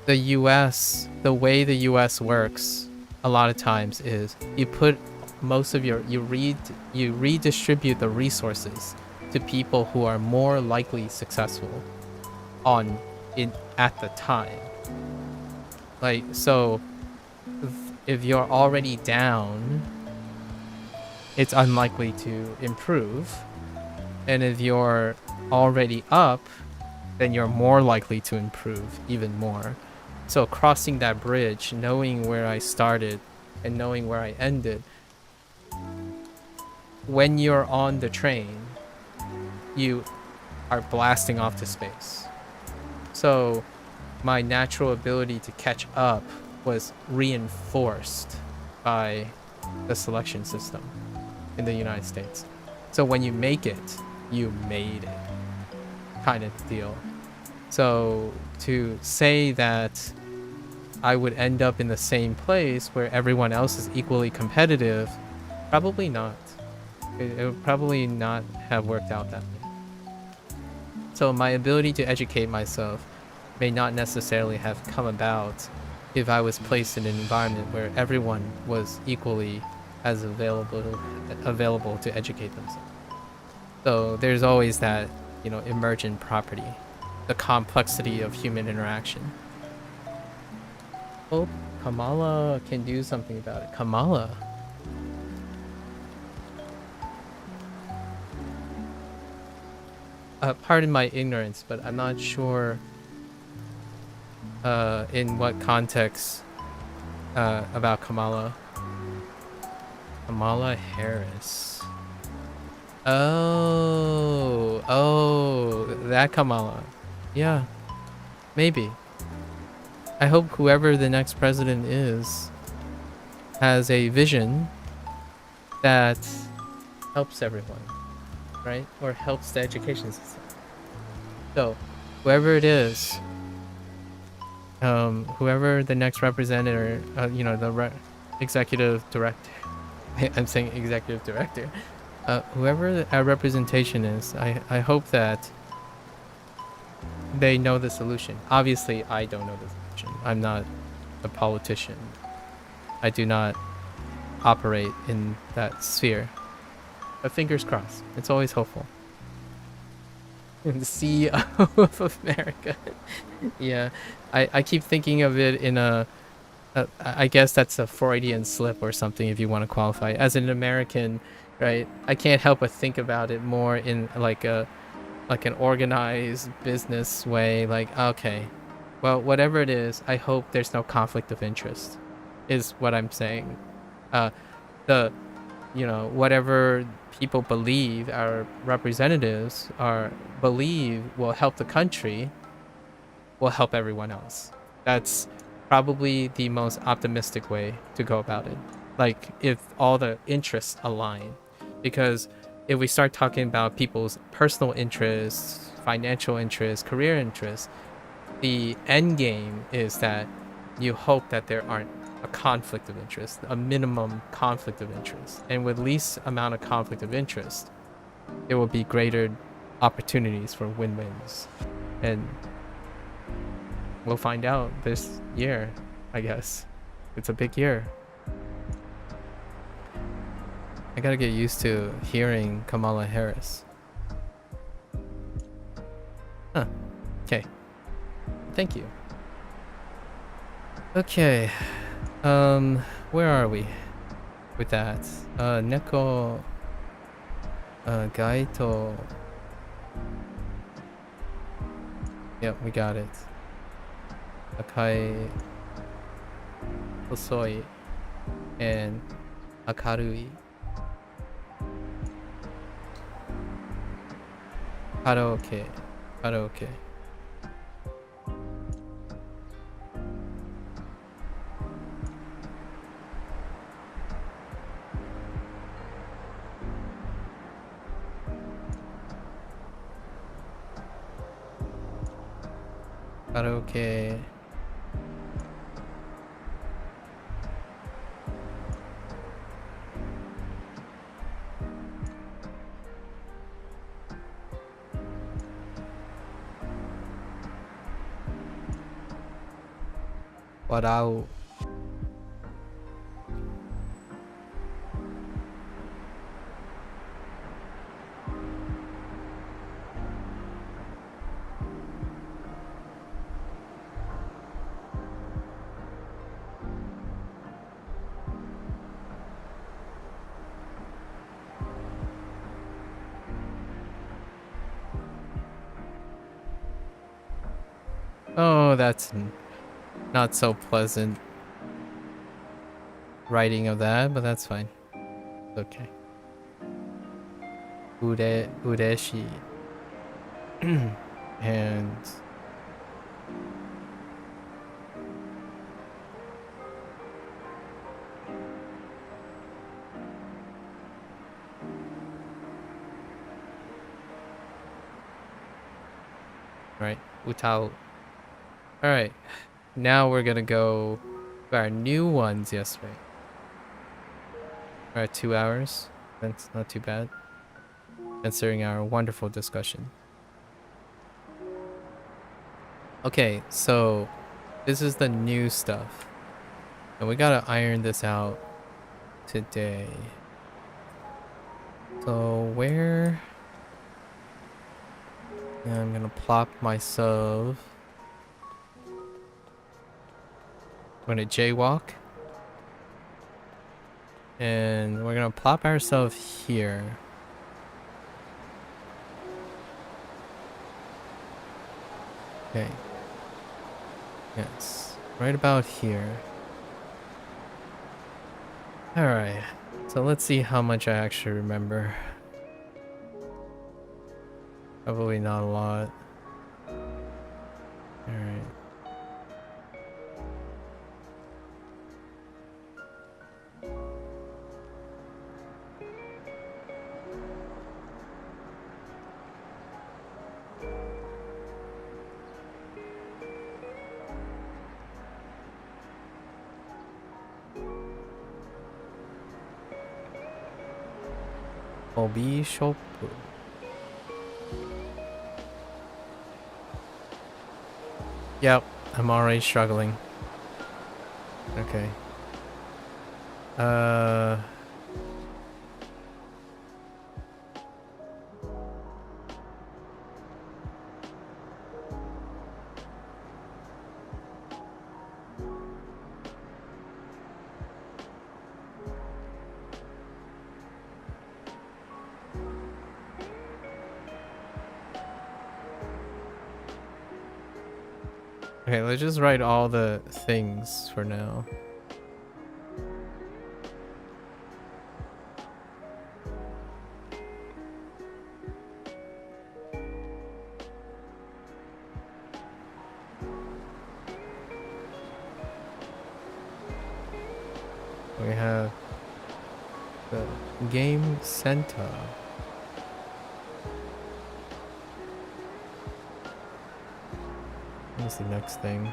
Speaker 1: the US, the way the US works a lot of times is you put most of you redistribute the resources to people who are more likely successful at the time. Like, so if you're already down, it's unlikely to improve. And if you're already up, then you're more likely to improve even more. So crossing that bridge, knowing where I started and knowing where I ended, when you're on the train, you are blasting off to space. So my natural ability to catch up was reinforced by the selection system in the United States. So when you make it, you made it, kind of deal. So to say that I would end up in the same place where everyone else is equally competitive, probably not. It would probably not have worked out that way. So my ability to educate myself may not necessarily have come about if I was placed in an environment where everyone was equally as available to educate themselves. So there's always that, emergent property, the complexity of human interaction. Oh, Kamala can do something about it. Kamala. Pardon my ignorance, but I'm not sure in what context about Kamala. Kamala Harris. Oh, that Kamala. Yeah, maybe. I hope whoever the next president is has a vision that helps everyone, right? Or helps the education system. So, whoever it is, whoever the next representative, executive director, I'm saying executive director, whoever our representation is, I hope that they know the solution. Obviously, I don't know the solution. I'm not a politician. I do not operate in that sphere. But fingers crossed. It's always hopeful. The CEO of America. Yeah, I keep thinking of it in I guess that's a Freudian slip or something if you want to qualify. As an American, right? I can't help but think about it more in like an organized business way. Like, okay, well, whatever it is, I hope there's no conflict of interest, is what I'm saying. Uh, the whatever people believe our representatives are believe will help the country will help everyone else. That's probably the most optimistic way to go about it. Like, if all the interests align. Because if we start talking about people's personal interests, financial interests, career interests, the end game is that you hope that there aren't a conflict of interest, a minimum conflict of interest. And with least amount of conflict of interest, there will be greater opportunities for win-wins. And we'll find out this year, I guess. It's a big year. I gotta get used to hearing Kamala Harris. Huh. Okay. Thank you. Okay. Where are we with that? Neko Gaito. Yep, we got it. Akai Hosoi and Akarui. Karaoke. Karaoke. Karaoke. Warau. Oh, that's not so pleasant writing of that, but that's fine. It's okay. Ureshi. And right, Utao. All right, now we're gonna go to our new ones yesterday. All right, 2 hours. That's not too bad, considering our wonderful discussion. Okay, so this is the new stuff, and we gotta iron this out today. So where? I'm gonna plop myself. I'm gonna jaywalk. And we're gonna plop ourselves here. Okay. Yes. Right about here. Alright. So let's see how much I actually remember. Probably not a lot. Alright. Obi shop. Yep, I'm already struggling. Okay. Okay, let's just write all the things for now. We have the game center. What's the next thing?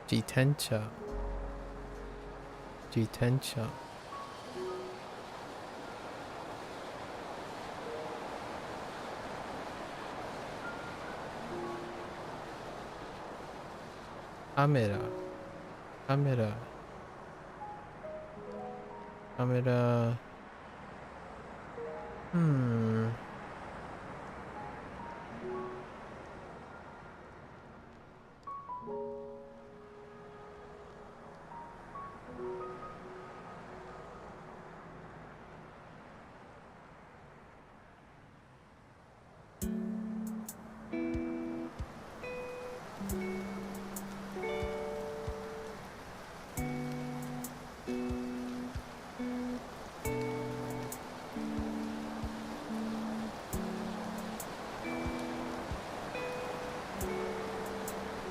Speaker 1: Jitencha. Camera.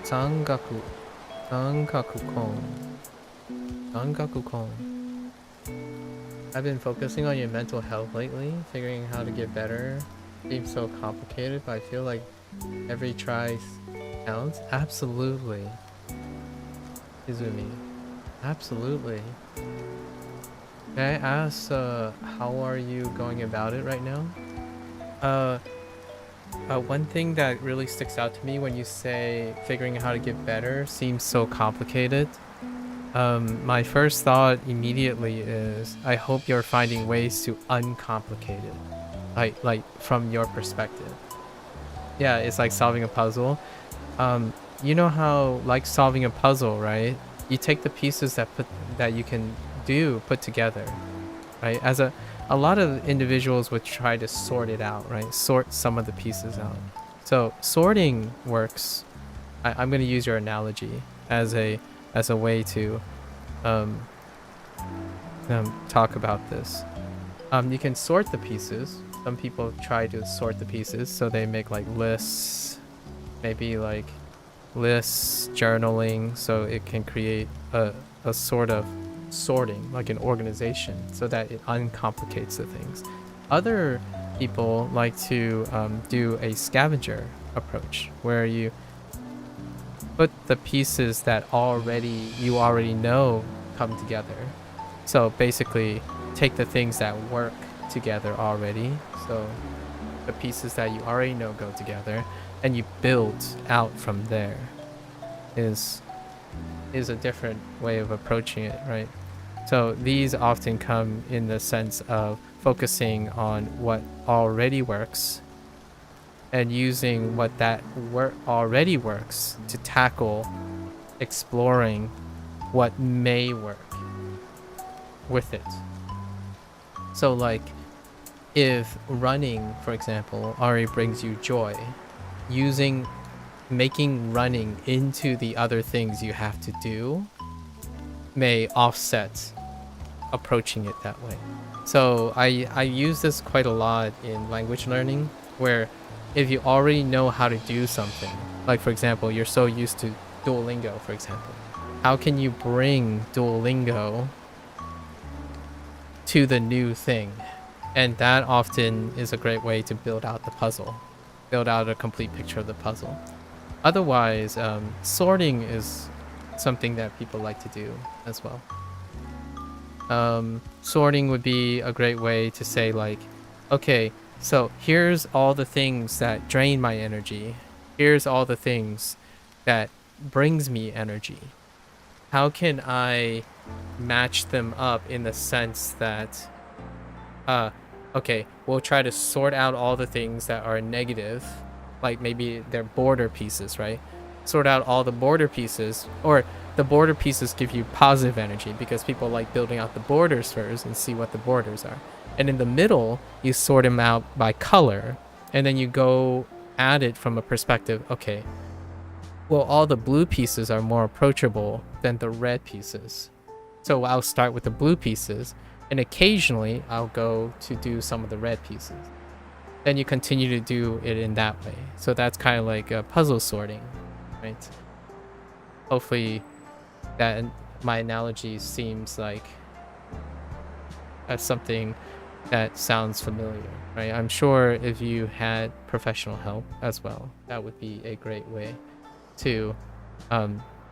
Speaker 1: Sangaku Kon. I've been focusing on your mental health lately, figuring how to get better. Seems so complicated, but I feel like every try counts. Absolutely. Izumi. Absolutely. May I ask, how are you going about it right now? One thing that really sticks out to me when you say figuring out how to get better seems so complicated. My first thought immediately is I hope you're finding ways to uncomplicate it. Like from your perspective. Yeah, it's like solving a puzzle. You know how like solving a puzzle, right? You take the pieces that you can put together, right? As a lot of individuals would try to sort it out, right? Sort some of the pieces out. So sorting works. I'm going to use your analogy as a way to talk about this. You can sort the pieces. Some people try to sort the pieces, so they make like lists, maybe like lists, journaling, so it can create a sort of sorting, like an organization, so that it uncomplicates the things. Other people like to do a scavenger approach, where you put the pieces that you already know come together. So basically take the things that work together already, so the pieces that you already know go together, and you build out from there. Is a different way of approaching it, right? So these often come in the sense of focusing on what already works and using what that already works to tackle exploring what may work with it. So like if running, for example, already brings you joy, making running into the other things you have to do may offset approaching it that way. So I use this quite a lot in language learning, where if you already know how to do something, like for example, you're so used to Duolingo, for example, how can you bring Duolingo to the new thing? And that often is a great way to build out the puzzle, build out a complete picture of the puzzle. Otherwise, sorting is something that people like to do as well. Sorting would be a great way to say, like, okay, so here's all the things that drain my energy. Here's all the things that brings me energy. How can I match them up in the sense that, okay, we'll try to sort out all the things that are negative, like maybe they're border pieces, right? Sort out all the border pieces, or the border pieces give you positive energy because people like building out the borders first and see what the borders are. And in the middle, you sort them out by color, and then you go at it from a perspective, okay, well, all the blue pieces are more approachable than the red pieces. So I'll start with the blue pieces, and occasionally I'll go to do some of the red pieces. Then you continue to do it in that way. So that's kind of like a puzzle sorting, right? Hopefully that my analogy seems like something that sounds familiar, right? I'm sure if you had professional help as well, that would be a great way to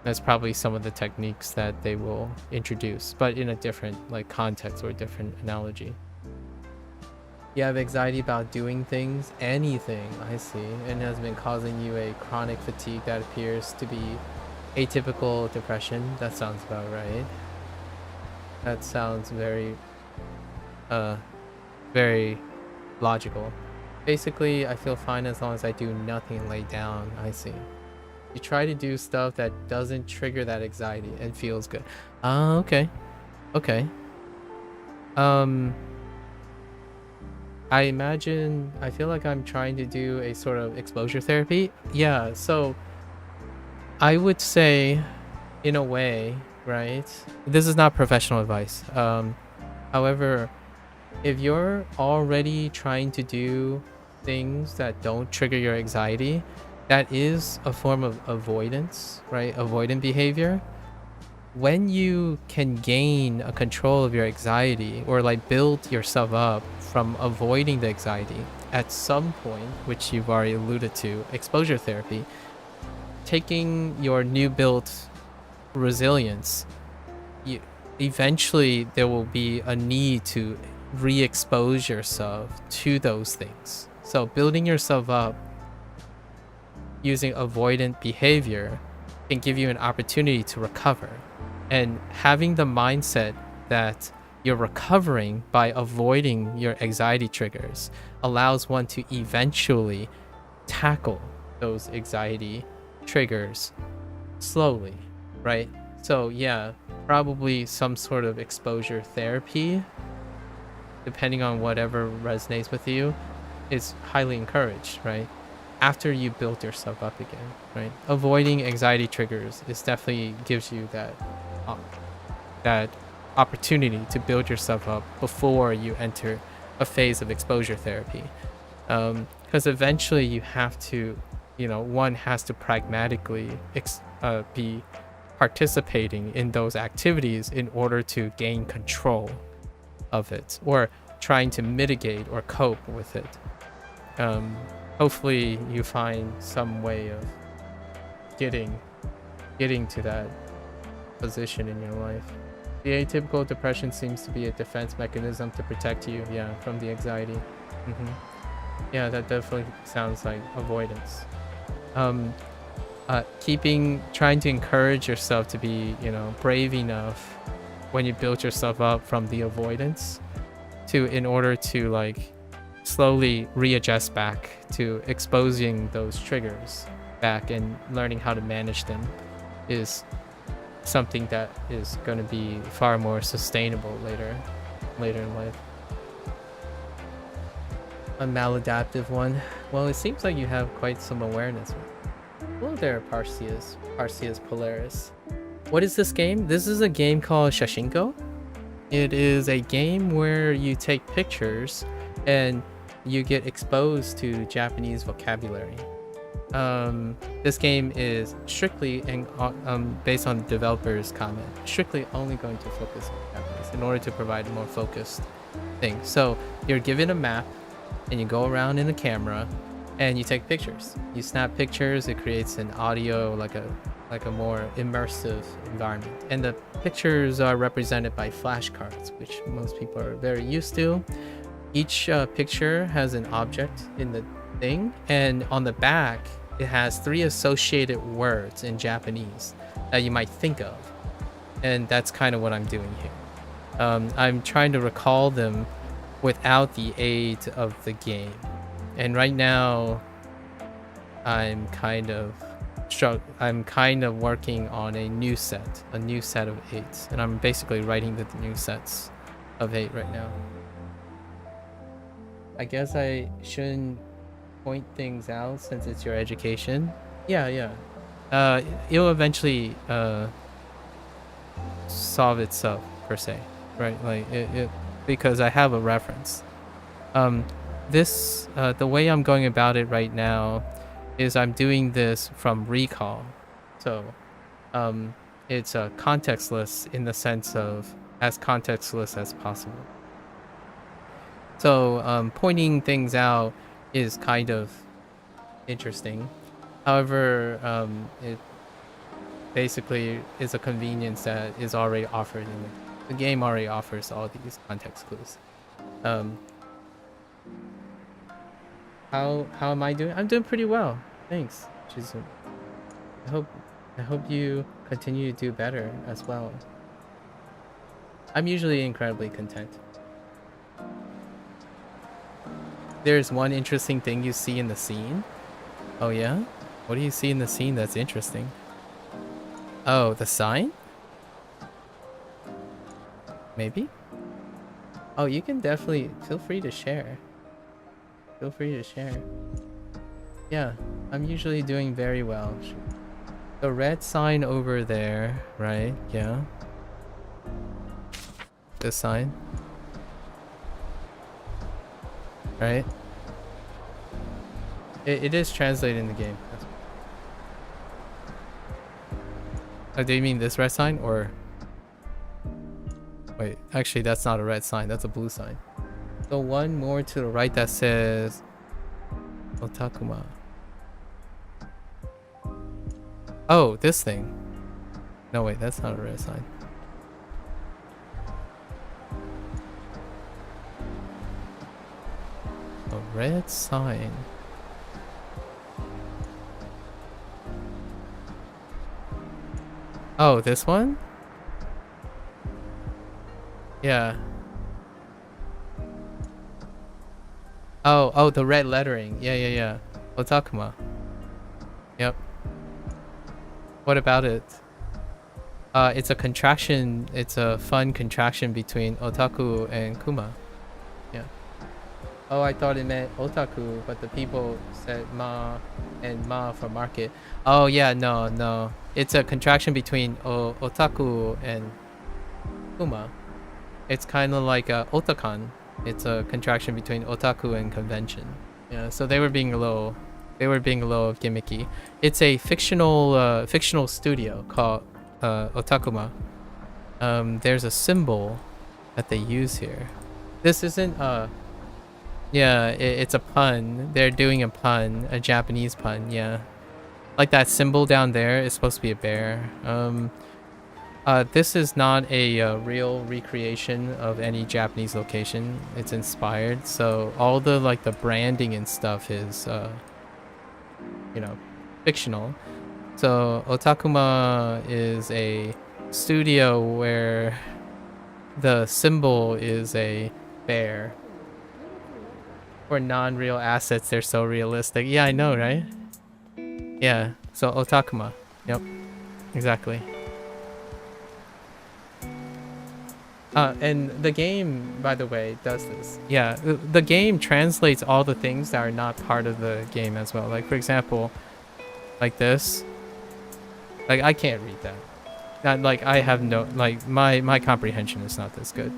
Speaker 1: that's probably some of the techniques that they will introduce, but in a different like context or a different analogy. You have anxiety about doing things, anything, I see, and has been causing you a chronic fatigue that appears to be atypical depression. That sounds about right. That sounds very very logical. Basically, I feel fine as long as I do nothing and lay down. I see. You try to do stuff that doesn't trigger that anxiety and feels good. Okay. Okay. I feel like I'm trying to do a sort of exposure therapy. Yeah, so I would say, in a way, right? This is not professional advice. However, if you're already trying to do things that don't trigger your anxiety, that is a form of avoidance, right? Avoidant behavior. When you can gain a control of your anxiety or like build yourself up from avoiding the anxiety at some point, which you've already alluded to, exposure therapy, taking your new built resilience, eventually there will be a need to re-expose yourself to those things. So building yourself up using avoidant behavior can give you an opportunity to recover. And having the mindset that you're recovering by avoiding your anxiety triggers allows one to eventually tackle those anxiety triggers slowly, right? So yeah, probably some sort of exposure therapy, depending on whatever resonates with you, is highly encouraged, right? After you build yourself up again, right? Avoiding anxiety triggers is definitely gives you that opportunity to build yourself up before you enter a phase of exposure therapy. Because eventually you have to, one has to pragmatically be participating in those activities in order to gain control of it, or trying to mitigate or cope with it. Hopefully you find some way of getting to that position in your life. The atypical depression seems to be a defense mechanism to protect you, from the anxiety. Yeah, that definitely sounds like avoidance. Trying to encourage yourself to be, brave enough when you build yourself up from the avoidance in order to like slowly readjust back to exposing those triggers back and learning how to manage them is something that is going to be far more sustainable later in life. A maladaptive one. Well, it seems like you have quite some awareness. Hello there, Parseus Polaris. What is this game? This is a game called Shashingo. It is a game where you take pictures and you get exposed to Japanese vocabulary. This game is strictly based on the developer's comment, strictly only going to focus on Japanese in order to provide a more focused thing. So you're given a map and you go around in a camera and you take pictures. You snap pictures, it creates an audio, like a more immersive environment. And the pictures are represented by flashcards, which most people are very used to. Each picture has an object in the thing, and on the back it has 3 associated words in Japanese that you might think of, and that's kind of what I'm doing here. I'm trying to recall them without the aid of the game, and right now I'm kind of working on a new set of 8, and I'm basically writing the new sets of 8 right now. I guess I shouldn't point things out since it's your education. Yeah. It'll eventually solve itself, per se, right? Like it because I have a reference. The way I'm going about it right now is I'm doing this from recall. So it's contextless in the sense of as contextless as possible. So pointing things out is kind of interesting. However, it basically is a convenience that is already offered in the game. Already offers all these context clues. How am I doing? I'm doing pretty well, thanks, Jisoo. I hope you continue to do better as well. I'm usually incredibly content. There's one interesting thing you see in the scene. Oh yeah? What do you see in the scene that's interesting? Oh, the sign? Maybe? Oh, you can definitely feel free to share. Feel free to share. Yeah, I'm usually doing very well. The red sign over there, right? Yeah. This sign. Right? It is translated in the game. Oh, do you mean this red sign or... Wait, actually that's not a red sign, that's a blue sign. The one more to the right that says Otakuma. Oh, this thing. No, wait, that's not a red sign. A red sign. Oh, this one? Yeah. Oh, the red lettering. Yeah. Otakuma. Yep. What about it? It's a contraction. It's a fun contraction between otaku and kuma. Yeah. Oh, I thought it meant otaku, but the people said ma and ma for market. Oh yeah, no. It's a contraction between otaku and kuma. It's kind of like otakan. It's a contraction between otaku and convention. Yeah, so they were being a little gimmicky. It's a fictional studio called Otakuma. There's a symbol that they use here. This isn't yeah, it's a pun. They're doing a pun, a Japanese pun, yeah. Like that symbol down there is supposed to be a bear. This is not a real recreation of any Japanese location. It's inspired, so all the the branding and stuff is you know, fictional. So Otakuma is a studio where the symbol is a bear. For non-real assets, they're so realistic. Yeah, I know, right? Yeah, so Otakuma. Yep, exactly. And the game, by the way, does this. Yeah, the game translates all the things that are not part of the game as well. Like, for example, like this. Like, I can't read that. Like, I have no, like, my comprehension is not this good.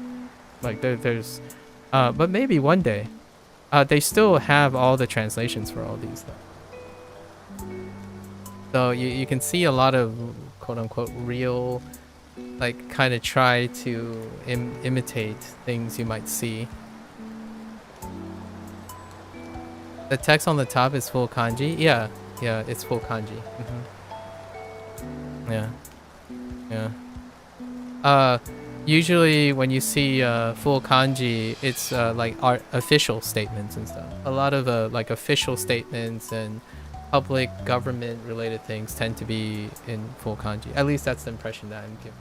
Speaker 1: Like, there's, but maybe one day. They still have all the translations for all these, though. So you can see a lot of quote-unquote real, like, kind of try to imitate things you might see. The text on the top is full kanji. Yeah, it's full kanji. Yeah, yeah. Usually when you see full kanji, it's like official statements and stuff. A lot of like official statements and public government related things tend to be in full kanji. At least that's the impression that I'm giving.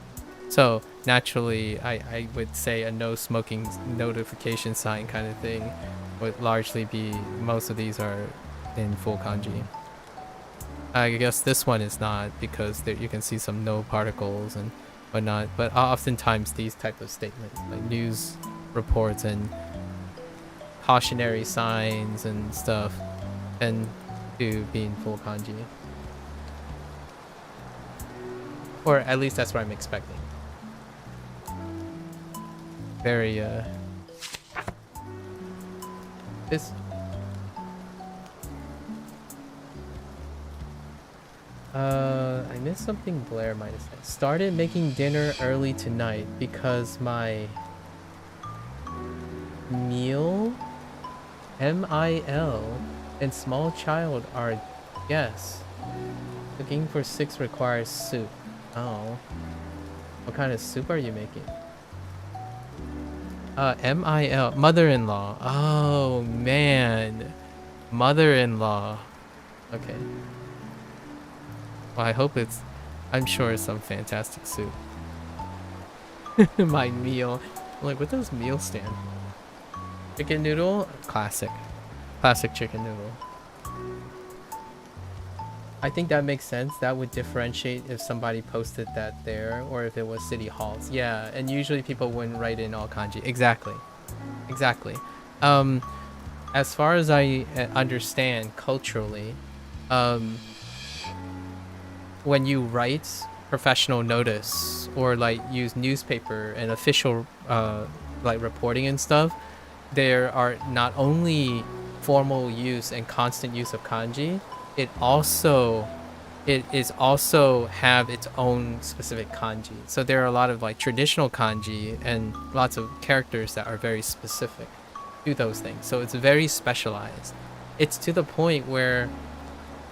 Speaker 1: So naturally, I would say a no smoking notification sign kind of thing would largely be, most of these are in full kanji. I guess this one is not, because there, you can see some no particles and whatnot, but oftentimes these type of statements, like news reports and cautionary signs and stuff, tend to be in full kanji. Or at least that's what I'm expecting. Very, this... I missed something Blair might have said. Started making dinner early tonight because my meal, M-I-L, and small child are guests. Cooking for 6 requires soup. Oh. What kind of soup are you making? M-I-L, mother-in-law. Oh, man. Mother-in-law. Okay. Well, I hope it's... I'm sure it's some fantastic soup. My meal. I'm like, what does meal stand for? Chicken noodle? Classic. Classic chicken noodle. I think that makes sense. That would differentiate if somebody posted that there, or if it was city halls. Yeah, and usually people wouldn't write in all kanji. Exactly. Exactly. As far as I understand culturally, when you write professional notice or like use newspaper and official like reporting and stuff, there are not only formal use and constant use of kanji, it is also have its own specific kanji. So there are a lot of like traditional kanji and lots of characters that are very specific to those things. So it's very specialized. It's to the point where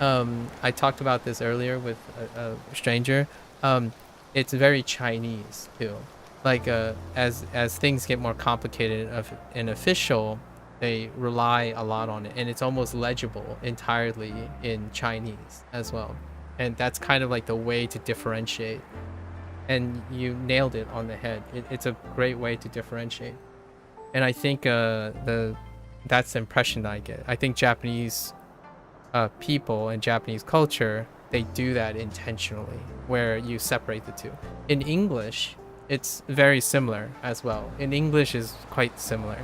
Speaker 1: I talked about this earlier with a stranger. It's very Chinese too. Like as things get more complicated and official, they rely a lot on it, and it's almost legible entirely in Chinese as well. And that's kind of like the way to differentiate. And you nailed it on the head. It's a great way to differentiate. And I think that's the impression that I get. I think Japanese people and Japanese culture, they do that intentionally, where you separate the two. In English, it's very similar as well. In English is quite similar,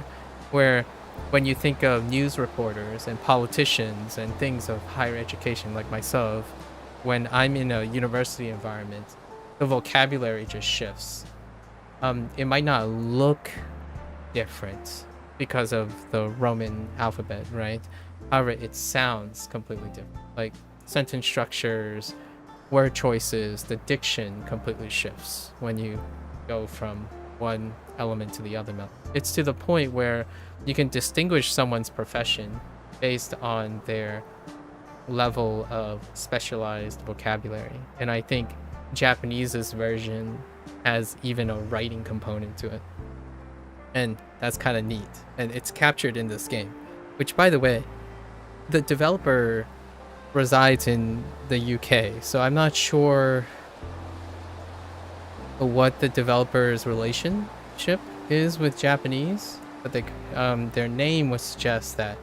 Speaker 1: where when you think of news reporters and politicians and things of higher education like myself, when I'm in a university environment, the vocabulary just shifts. It might not look different because of the Roman alphabet, right? However, it sounds completely different. Like sentence structures, word choices, the diction completely shifts when you go from one element to the other. It's to the point where you can distinguish someone's profession based on their level of specialized vocabulary. And I think Japanese's version has even a writing component to it. And that's kind of neat. And it's captured in this game, which, by the way, the developer resides in the UK, so I'm not sure what the developer's relationship is with Japanese, but they, their name would suggest that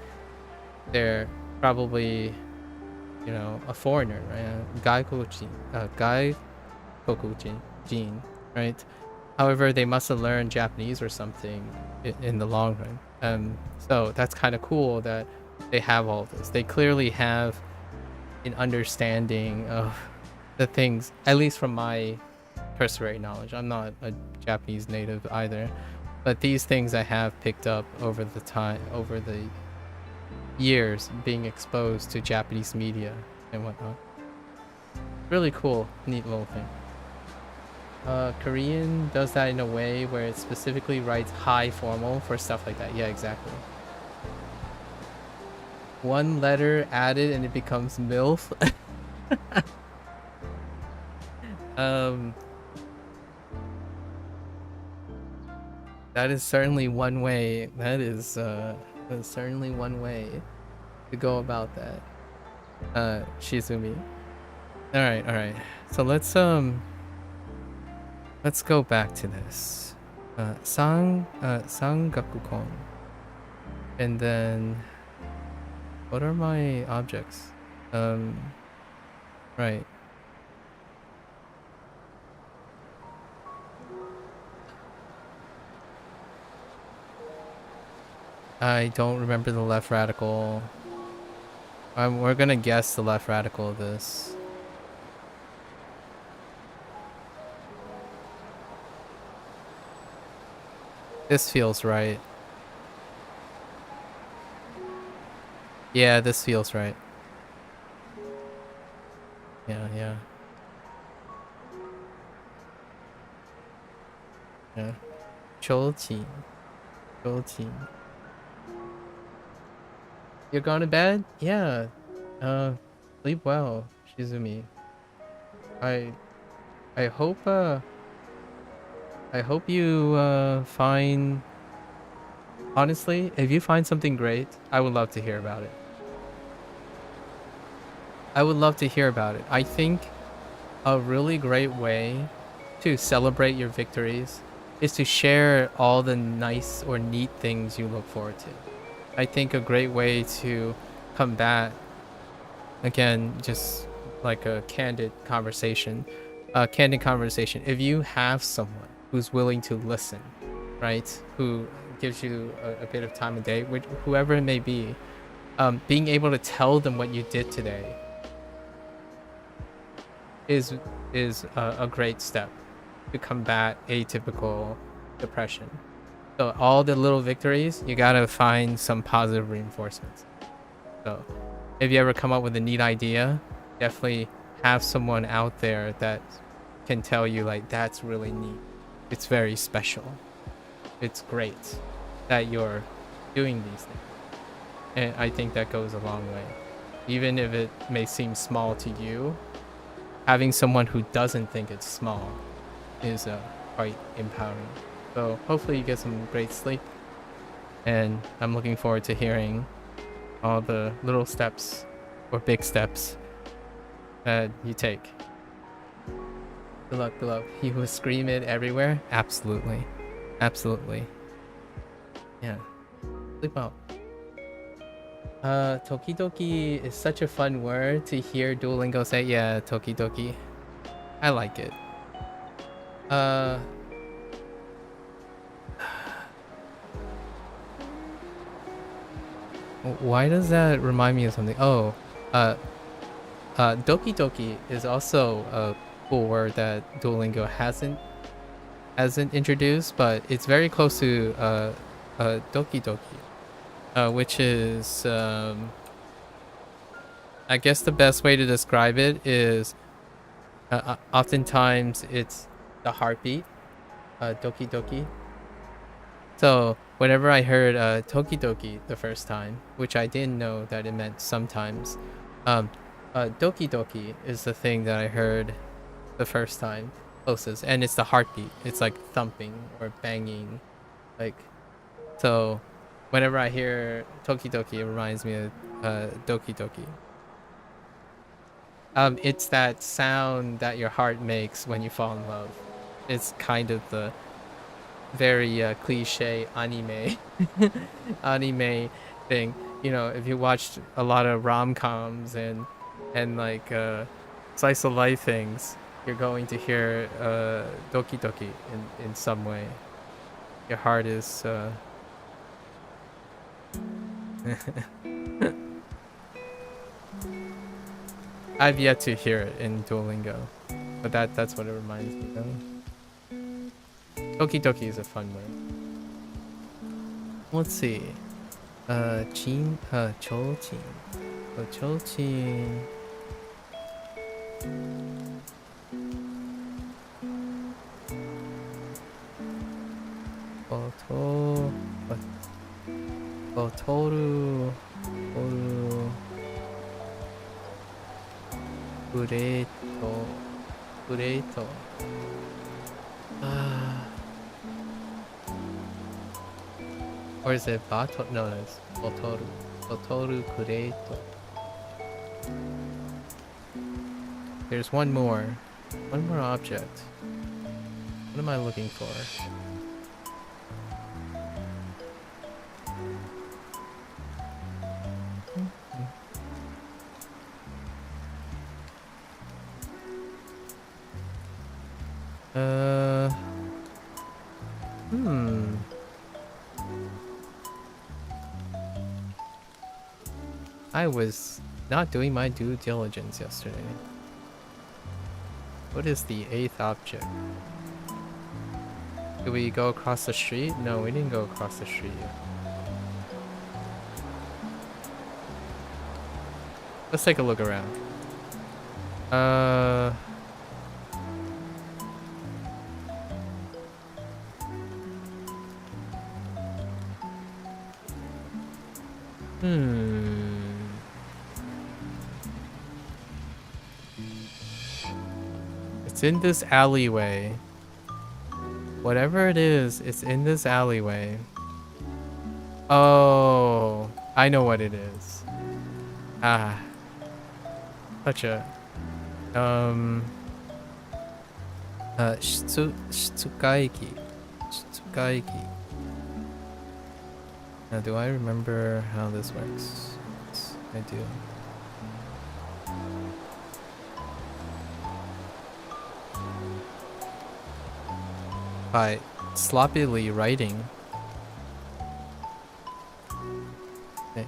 Speaker 1: they're probably, you know, a foreigner, right? Gaikokujin, right? However, they must have learned Japanese or something in the long run. So that's kind of cool that they have all this. They clearly have an understanding of the things, at least from my cursory knowledge. I'm not a Japanese native either, but these things I have picked up over the years being exposed to Japanese media and whatnot. Really cool, neat little thing. Korean does that in a way where it specifically writes high formal for stuff like that. Yeah, exactly. One letter added and it becomes MILF. That is certainly one way. That is certainly one way to go about that. Shizumi. All right. So let's go back to this. Sangakukon. And then what are my objects? Right. I don't remember the left radical. We're gonna guess the left radical of this. This feels right. Yeah, this feels right. Yeah. Yeah. Chouqin. You're going to bed? Yeah. Sleep well, Shizumi. I hope you find, honestly, if you find something great, I would love to hear about it. I think a really great way to celebrate your victories is to share all the nice or neat things you look forward to. I think a great way to combat, again, just like a candid conversation, if you have someone who's willing to listen, right, who gives you a bit of time of day, whoever it may be, being able to tell them what you did today is a great step to combat atypical depression. So all the little victories, you gotta find some positive reinforcements. So if you ever come up with a neat idea, definitely have someone out there that can tell you, like, that's really neat. It's very special. It's great that you're doing these things. And I think that goes a long way. Even if it may seem small to you, having someone who doesn't think it's small is quite empowering. So hopefully you get some great sleep, and I'm looking forward to hearing all the little steps or big steps that you take. Good luck. You will scream it everywhere? Absolutely. Yeah. Sleep well. Tokidoki is such a fun word to hear Duolingo say. Yeah, tokidoki. I like it. Why does that remind me of something? Oh, Doki Doki is also a cool word that Duolingo hasn't introduced, but it's very close to Doki Doki, which is I guess the best way to describe it is oftentimes it's the heartbeat, Doki Doki. So whenever I heard Toki Doki the first time, which I didn't know that it meant sometimes, Doki Doki is the thing that I heard the first time closest, and it's the heartbeat. It's like thumping or banging, like. So whenever I hear Toki Doki, it reminds me of Doki Doki. It's that sound that your heart makes when you fall in love. It's kind of the very cliche anime thing. You know, if you watched a lot of rom-coms and like slice of life things, you're going to hear doki doki in some way. Your heart is I've yet to hear it in Duolingo, but that's what it reminds me of. Doki doki is a fun word. Let's see. Chochin. So Chochin. Oto. Otoru. Oru. Kureto. Kureto. Or is it Bato? No, it's Otoru. Otoru Kureto. There's one more. One more object. What am I looking for? I was not doing my due diligence yesterday. What is the 8th object? Did we go across the street? No, we didn't go across the street yet. Let's take a look around. It's in this alleyway. Whatever it is, it's in this alleyway. Oh, I know what it is. Such a Shitsukaiki. Shitsukaiki. Now, do I remember how this works? Yes, I do. By sloppily writing. Okay.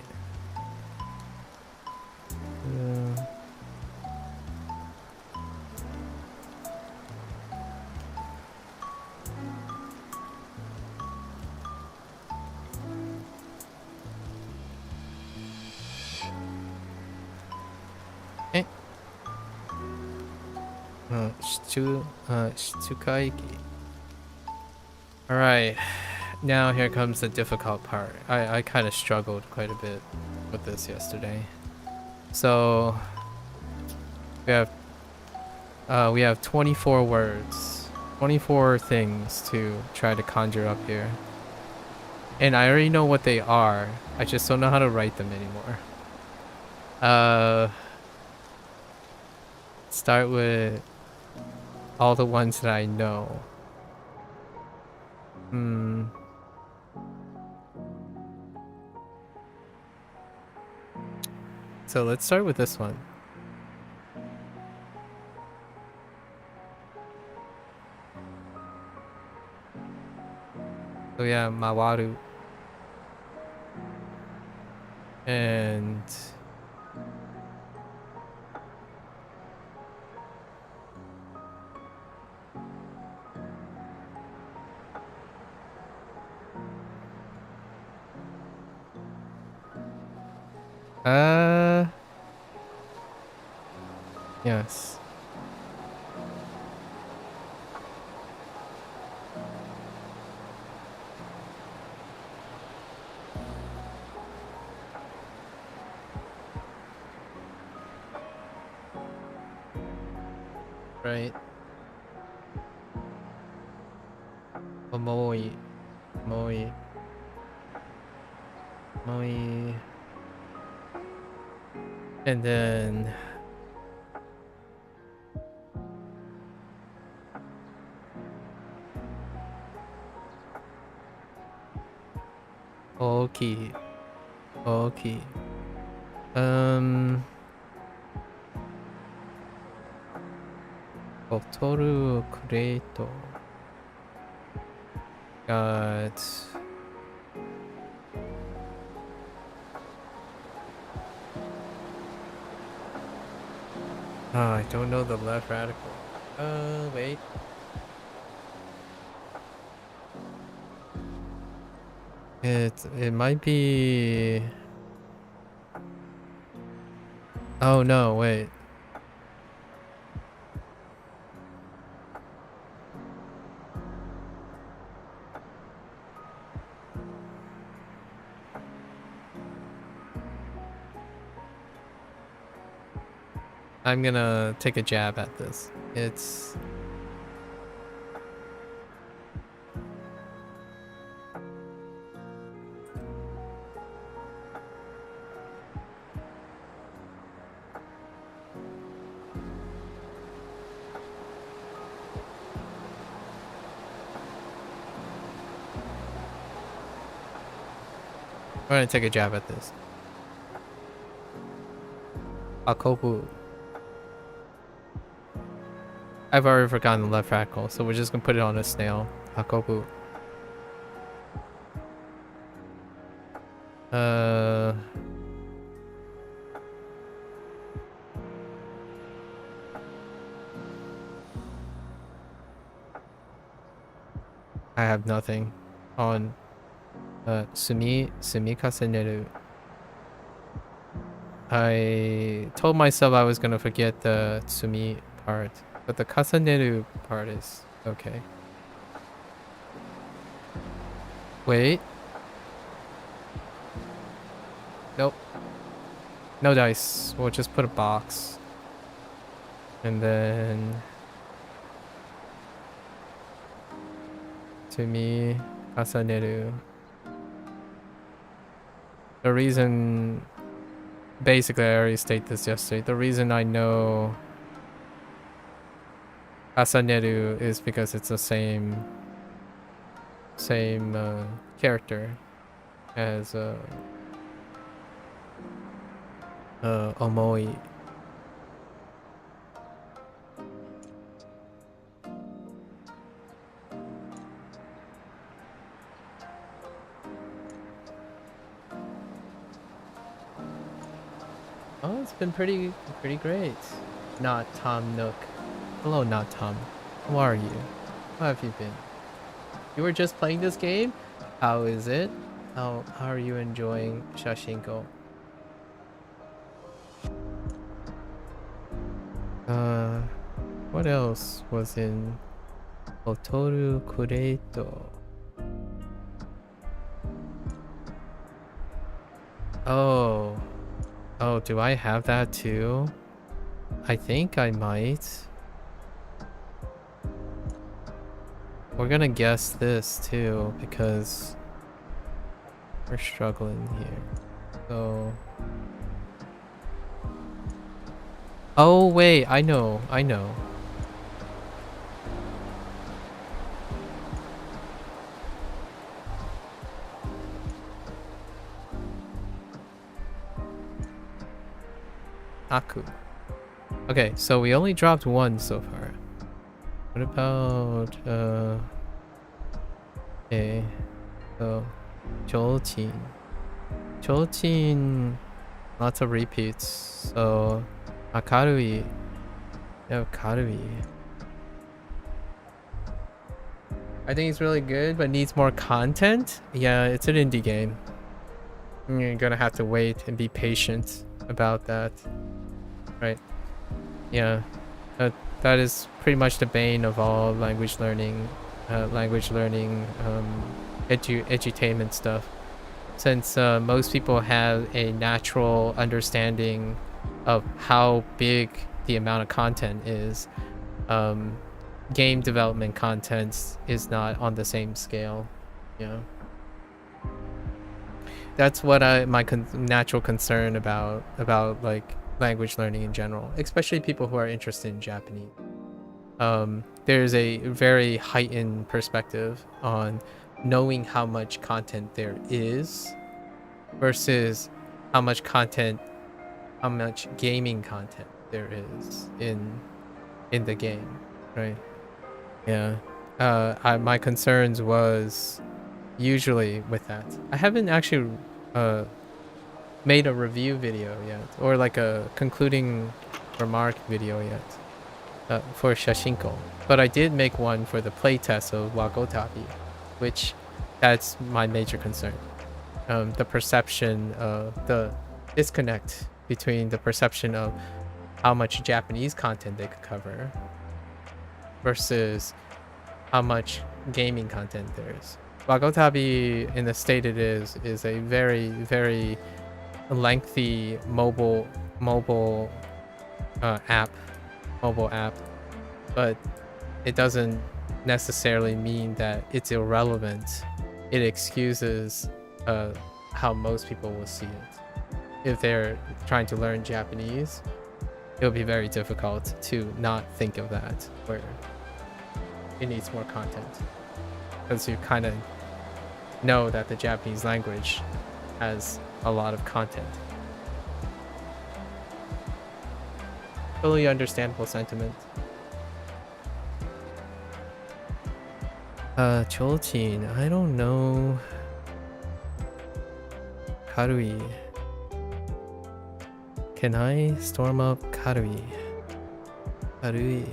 Speaker 1: Shitsukaiki. Alright, now here comes the difficult part. I kind of struggled quite a bit with this yesterday. So we have 24 words, 24 things to try to conjure up here. And I already know what they are. I just don't know how to write them anymore. Start with all the ones that I know. So let's start with this one. So yeah, Mawaru. And yes. Right. Moi. And then okay. Botoru Kureito. Got... Oh, I don't know the left radical. Wait. It might be... Oh no, wait. I'm gonna take a jab at this. It's... I'm gonna take a jab at this. Akobu. I've already forgotten the left radical, so we're just gonna put it on a snail. Hakobu. I have nothing on Sumi Kaseneru. I told myself I was gonna forget the Sumi part, but the Kasaneru part is okay. Wait. Nope. No dice. We'll just put a box. And then... Sumi Kasaneru. The reason... Basically, I already stated this yesterday. The reason I know Kasaneru is because it's the same character as Omoi. Oh, it's been pretty great. Not Tom Nook. Hello, not Tom. How are you? How have you been? You were just playing this game? How is it? How are you enjoying Shashingo? What else was in Botoru Kureito? Oh, do I have that too? I think I might. We're gonna guess this too because we're struggling here. So... Oh wait, I know. Aku. Okay, so we only dropped one so far. What about okay, so Joltin. Lots of repeats. So Akarui. No, Karui. I think it's really good, but needs more content. Yeah, it's an indie game. You're gonna have to wait and be patient about that. Right. Yeah. That is pretty much the bane of all language learning edutainment stuff. Since most people have a natural understanding of how big the amount of content is, game development content is not on the same scale. Yeah. That's what my natural concern about like language learning in general, especially people who are interested in Japanese. There's a very heightened perspective on knowing how much content there is versus how much gaming content there is in the game. Right. Yeah. My concerns was usually with that. I haven't actually made a review video yet, or like a concluding remark video yet, for Shashingo. But I did make one for the playtest of Wagotabi, which that's my major concern. The perception, the disconnect between the perception of how much Japanese content they could cover versus how much gaming content there is. Wagotabi, in the state it is a very, very lengthy mobile app, but it doesn't necessarily mean that it's irrelevant. It excuses how most people will see it. If they're trying to learn Japanese, it'll be very difficult to not think of that, where it needs more content, because you kind of know that the Japanese language has a lot of content. Totally understandable sentiment. Cholchin, I don't know. Karui. Can I storm up Karui? Karui.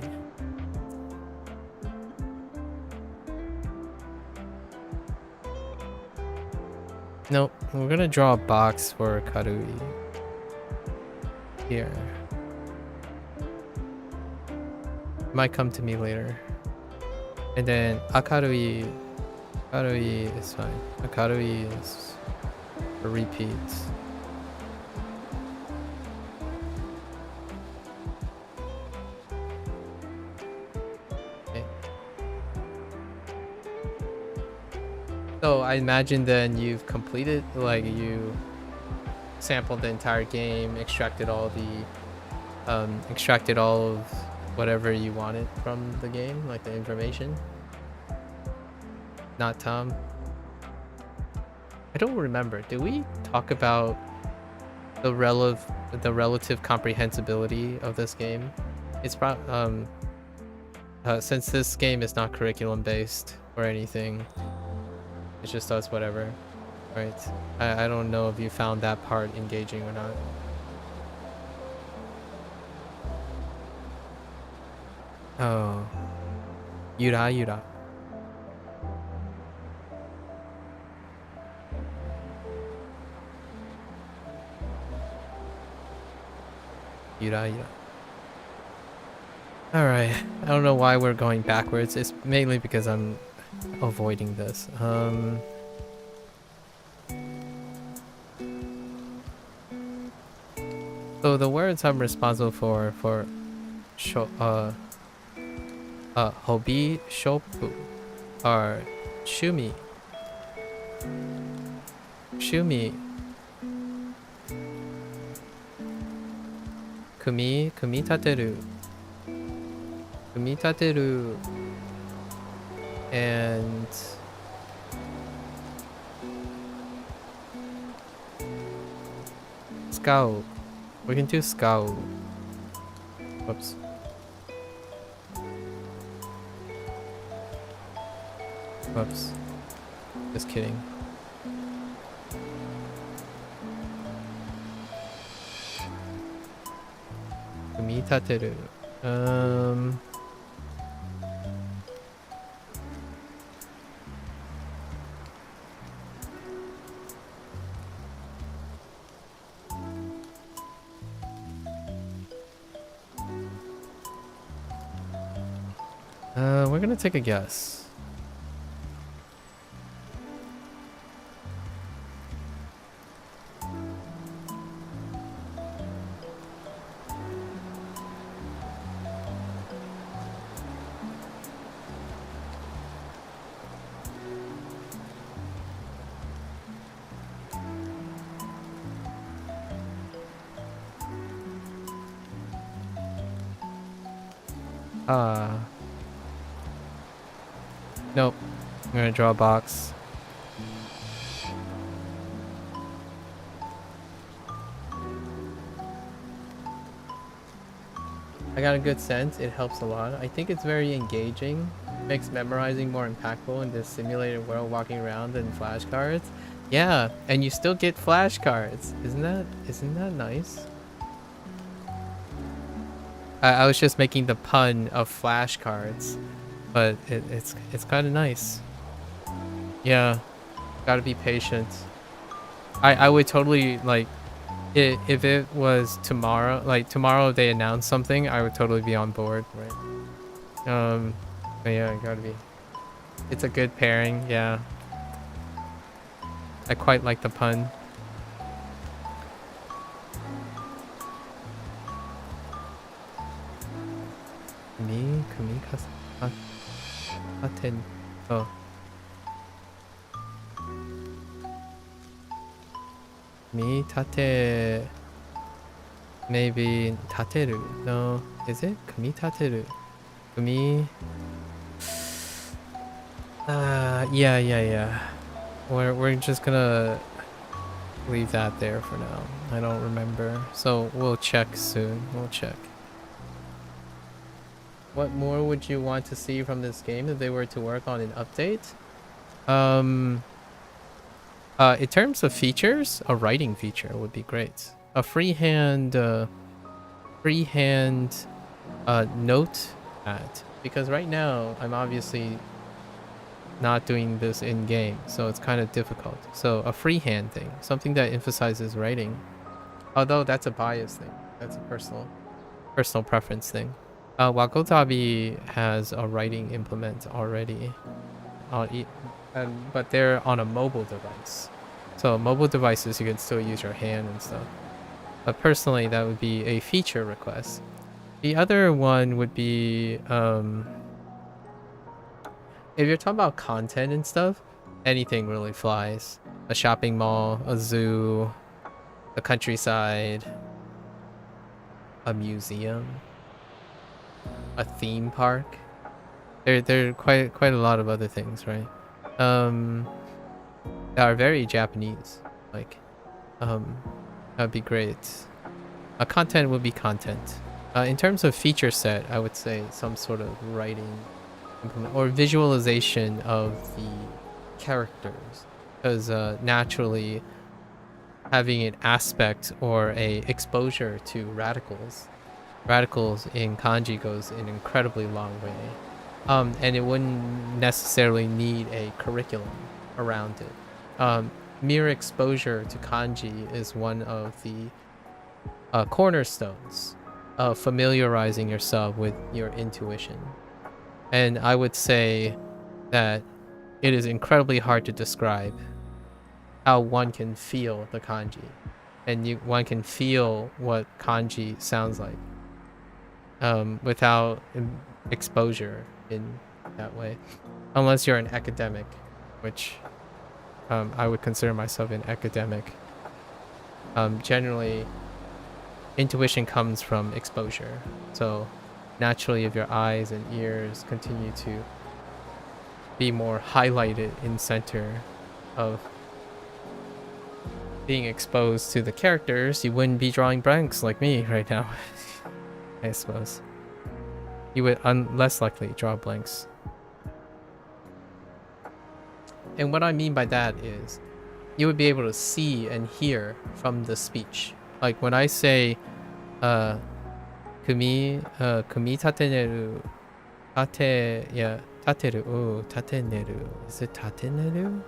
Speaker 1: Nope, we're gonna draw a box for Karui. Here. Might come to me later. And then Akarui is fine. Akarui is a repeat. Okay. So I imagine then you've completed, like you sampled the entire game, extracted all of whatever you wanted from the game, like the information. Not Tom. I don't remember. Did we talk about the relative comprehensibility of this game? It's since this game is not curriculum based or anything, it just does whatever, right? I don't know if you found that part engaging or not. Oh, Yura. Alright, I don't know why we're going backwards. It's mainly because I'm avoiding this. So the words I'm responsible for Hobi Shopu are Shumi, Kumitateru, and Skau. We can do Skau. Whoops. Whoops. Just kidding. Kumitateru. We're gonna take a guess. Nope. I'm gonna draw a box. I got a good sense. It helps a lot. I think it's very engaging. Makes memorizing more impactful in this simulated world walking around than flashcards. Yeah, and you still get flashcards. Isn't that nice? I was just making the pun of flashcards, but it's kind of nice. Yeah, gotta be patient. I would totally like if it was tomorrow, like tomorrow if they announce something, I would totally be on board, right? But yeah, gotta be. It's a good pairing, yeah. I quite like the pun. Kumi katen. Oh. Me tate. Maybe tateru. No, is it kumi tateru? Kumi. Yeah. We're just gonna leave that there for now. I don't remember. So we'll check soon. We'll check. What more would you want to see from this game if they were to work on an update? In terms of features, a writing feature would be great. A freehand note pad. Because right now I'm obviously not doing this in game, so it's kind of difficult. So a freehand thing, something that emphasizes writing. Although that's a bias thing, that's a personal preference thing. Wakotabi has a writing implement already, but they're on a mobile device. So mobile devices you can still use your hand and stuff. But personally, that would be a feature request. The other one would be if you're talking about content and stuff, anything really flies. A shopping mall, a zoo, a countryside, a museum, a theme park. There are quite a lot of other things, right? That are very Japanese. Like, that'd be great. Content would be content. In terms of feature set, I would say some sort of writing implement or visualization of the characters, because naturally having an aspect or a exposure to radicals in kanji goes an incredibly long way, and it wouldn't necessarily need a curriculum around it. Mere exposure to kanji is one of the cornerstones of familiarizing yourself with your intuition. And I would say that it is incredibly hard to describe how one can feel the kanji. And one can feel what kanji sounds like without exposure in that way. Unless you're an academic, which I would consider myself an academic. Generally, intuition comes from exposure. So naturally, if your eyes and ears continue to be more highlighted in center of being exposed to the characters, you wouldn't be drawing blanks like me right now. I suppose you would less likely draw blanks. And what I mean by that is you would be able to see and hear from the speech. Like when I say kumi tateneru, tateru, tateneru. Is it tateneru?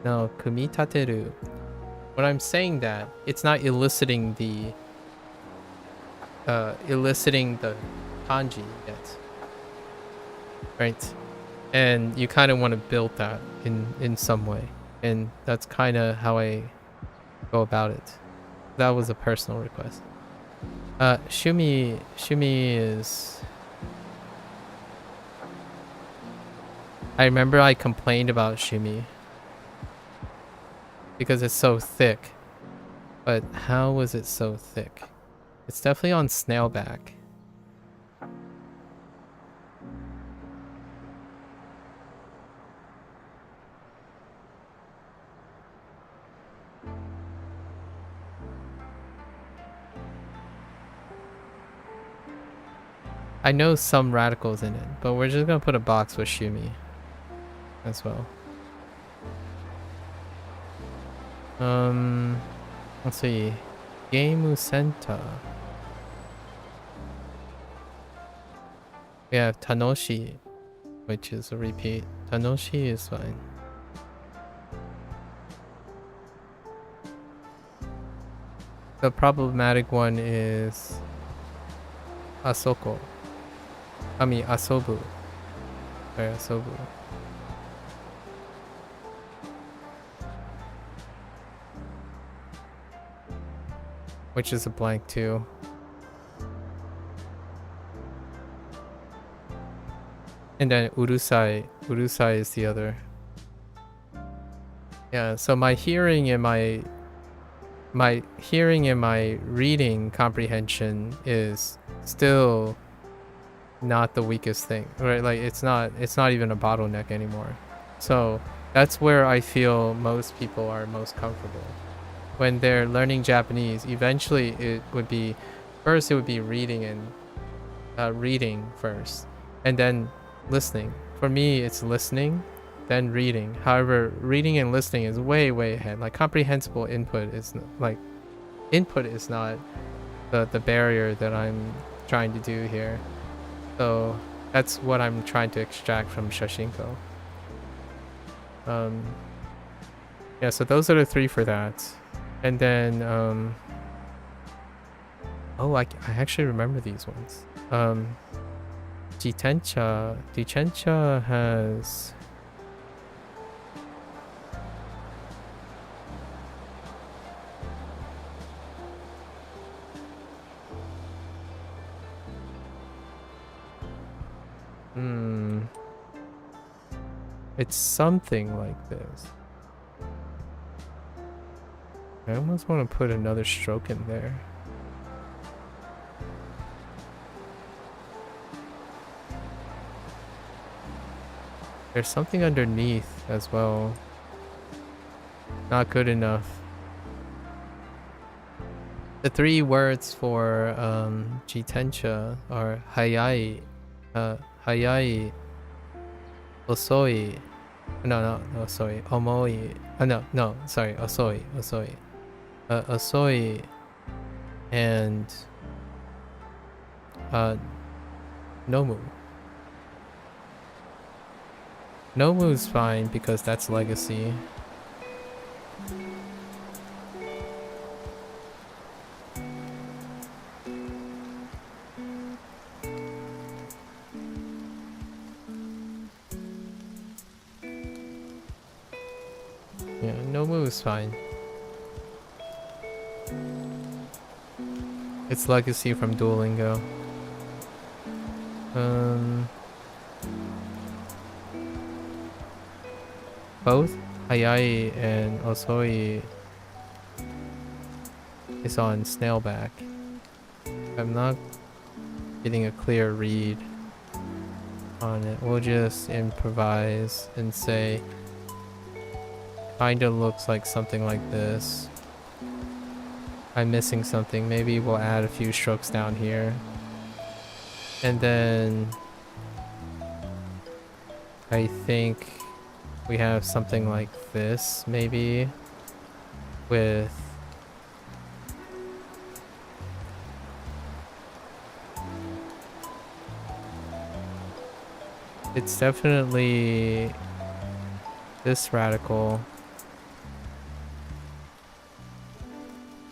Speaker 1: No, kumi tateru. When I'm saying that, it's not eliciting the kanji yet. Right? And you kind of want to build that in some way. And that's kind of how I go about it. That was a personal request. Shumi is... I remember I complained about Shumi because it's so thick. But how was it so thick? It's definitely on snailback. I know some radicals in it, but we're just gonna put a box with Shumi as well. Let's see. Game Center. We have Tanoshi, which is a repeat. Tanoshi is fine. The problematic one is Asoko. I mean Asobu. Sorry, Asobu. Which is a blank too. And then Urusai. Urusai is the other. Yeah, so my hearing and my reading comprehension is still not the weakest thing, right? Like it's not even a bottleneck anymore. So that's where I feel most people are most comfortable when they're learning Japanese. Eventually it would be reading and reading first, and then listening. For me, it's listening, then reading. However, reading and listening is way ahead. Like comprehensible input is not the barrier that I'm trying to do here. So that's what I'm trying to extract from Shashingo. Yeah, so those are the three for that. And then oh, I actually remember these ones. Jitencha has it's something like this. I almost want to put another stroke in there. There's something underneath as well. Not good enough. The three words for Jitencha are hayai, hayai, osoi. No, sorry, omoi. No, sorry, osoi. Osoi and Nomu. Nomu's fine because that's legacy. Yeah, Nomu is fine. It's legacy from Duolingo. Both Hayai and Osoi is on Snailback. I'm not getting a clear read on it. We'll just improvise and say kinda looks like something like this. I'm missing something. Maybe we'll add a few strokes down here. And then I think we have something like this, maybe, with it's definitely this radical.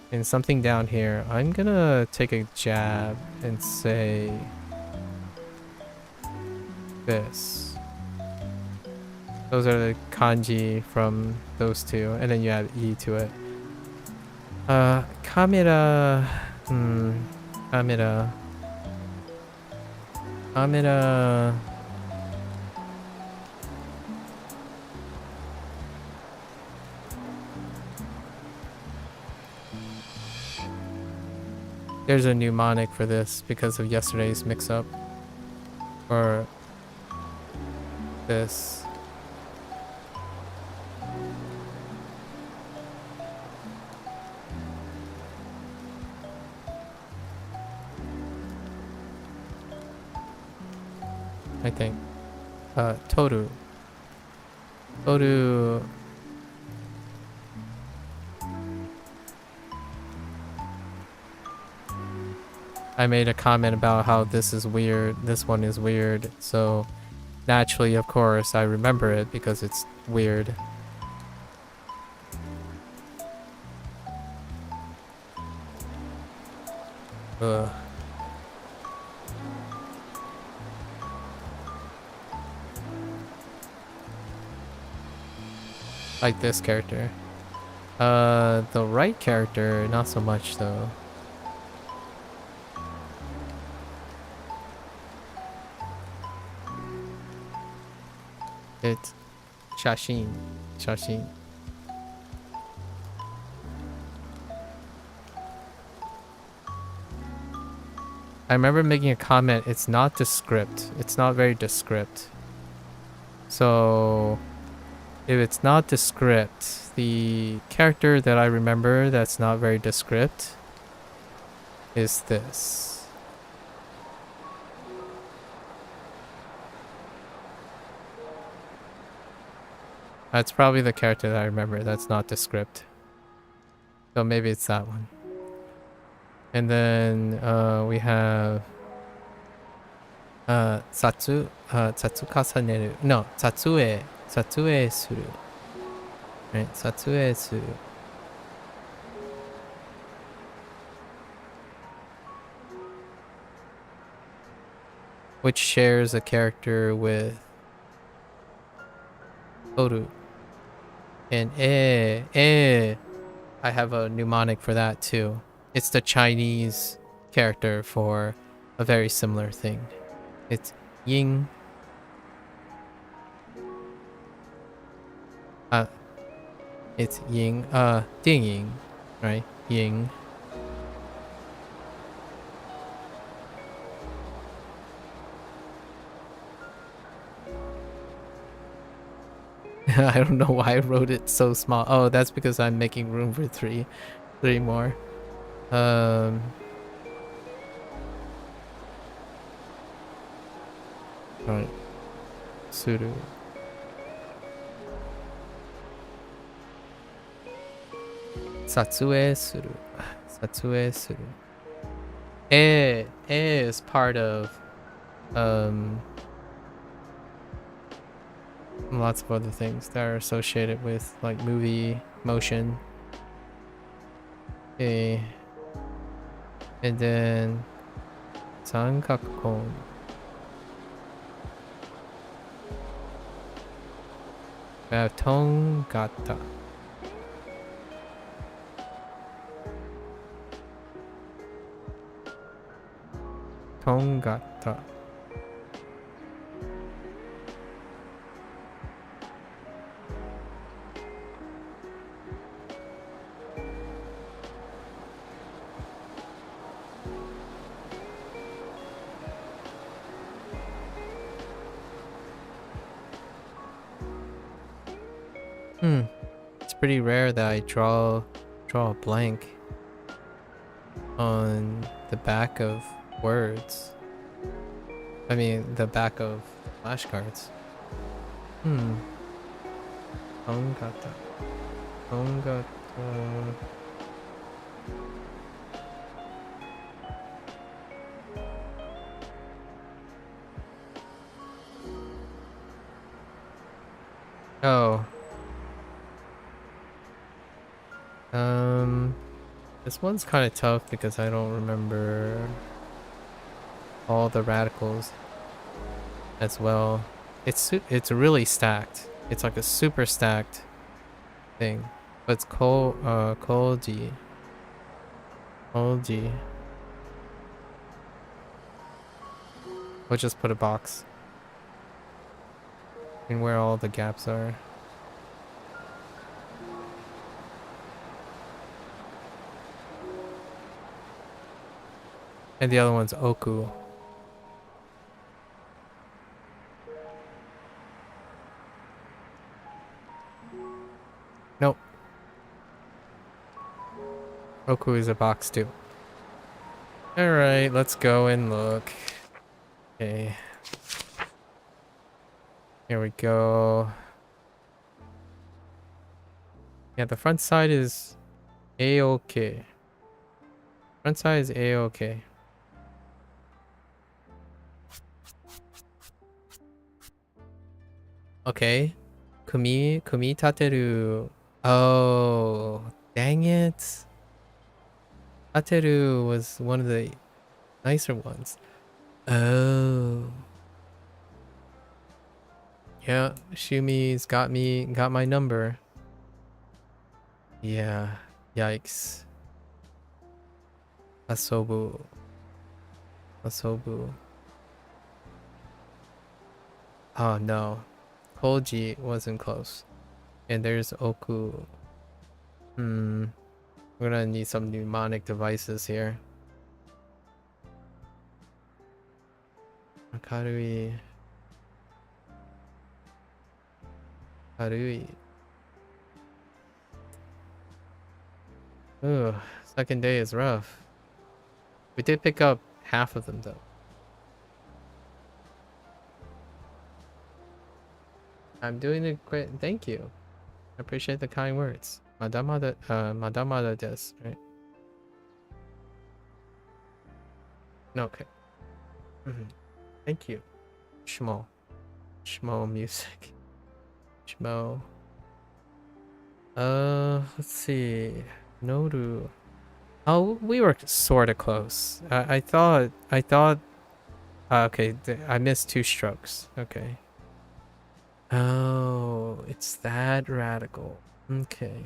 Speaker 1: And something down here. I'm gonna take a jab and say this. Those are the kanji from those two, and then you add E to it. Kamera. Kamera. There's a mnemonic for this because of yesterday's mix-up. Or this. I think. Toru. Toru. I made a comment about how this is weird, this one is weird, so naturally, of course, I remember it because it's weird. Ugh. Like this character. The right character, not so much though. It's Shashin. I remember making a comment, it's not descript. It's not very descript. So, if it's not descript, the character that I remember that's not very descript is this. That's probably the character that I remember that's not descript. So maybe it's that one. And then we have Satsukasa Neru. No, Satsue Suru. Right, Satsue Suru. Which shares a character with Toru. And I have a mnemonic for that too. It's the Chinese character for a very similar thing. It's Ying. It's Ying. Ding Ying, right? Ying. I don't know why I wrote it so small. Oh, that's because I'm making room for three more. Right. Suru. Satsue Suru. Satsue Suru. Is part of lots of other things that are associated with like movie motion. Okay. And then Sankakon. We have Tongata. Tongata. It's pretty rare that I draw a blank on the back of words. I mean, the back of flashcards. Tongata. Tongata. Oh. This one's kind of tough because I don't remember all the radicals as well. It's really stacked. It's like a super stacked thing. But it's Koji. Koji. We'll just put a box in where all the gaps are. And the other one's Oku. Nope. Oku is a box too. Alright, let's go and look. Okay. Here we go. Yeah, the front side is A-okay. Front side is A-okay. Okay. Kumi tateru. Oh, dang it. Tateru was one of the nicer ones. Oh. Yeah, Shumi's got my number. Yeah. Yikes. Asobu. Asobu. Oh no. Koji wasn't close. And there's Oku. We're gonna need some mnemonic devices here. Karui. Karui. Ooh, second day is rough. We did pick up half of them though. I'm doing it great. Thank you. I appreciate the kind words. Madamada des, right? Okay. Thank you. Shmo. Shmo music. Shmo. Let's see. Noru. Oh, we were sort of close. I thought. Okay, I missed 2 strokes. Okay. Oh, it's that radical. Okay.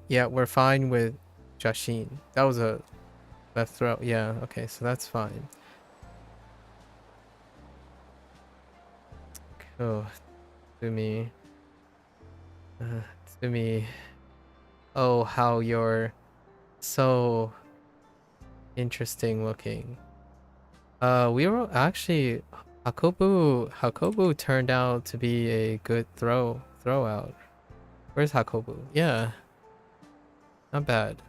Speaker 1: Yeah, we're fine with Jashin. That was a left throw. Yeah, okay, so that's fine. Oh, Tsumi. Tsumi. Oh, how you're so interesting looking. We were actually Hakobu turned out to be a good throw out. Where's Hakobu? Yeah, not bad.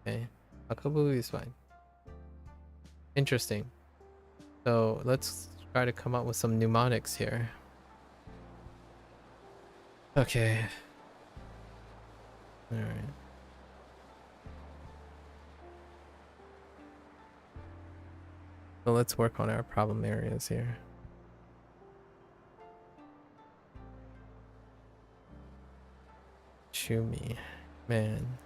Speaker 1: Okay, Hakobu is fine. Interesting. So let's try to come up with some mnemonics here. Okay. All right. So let's work on our problem areas here. Shumi, man.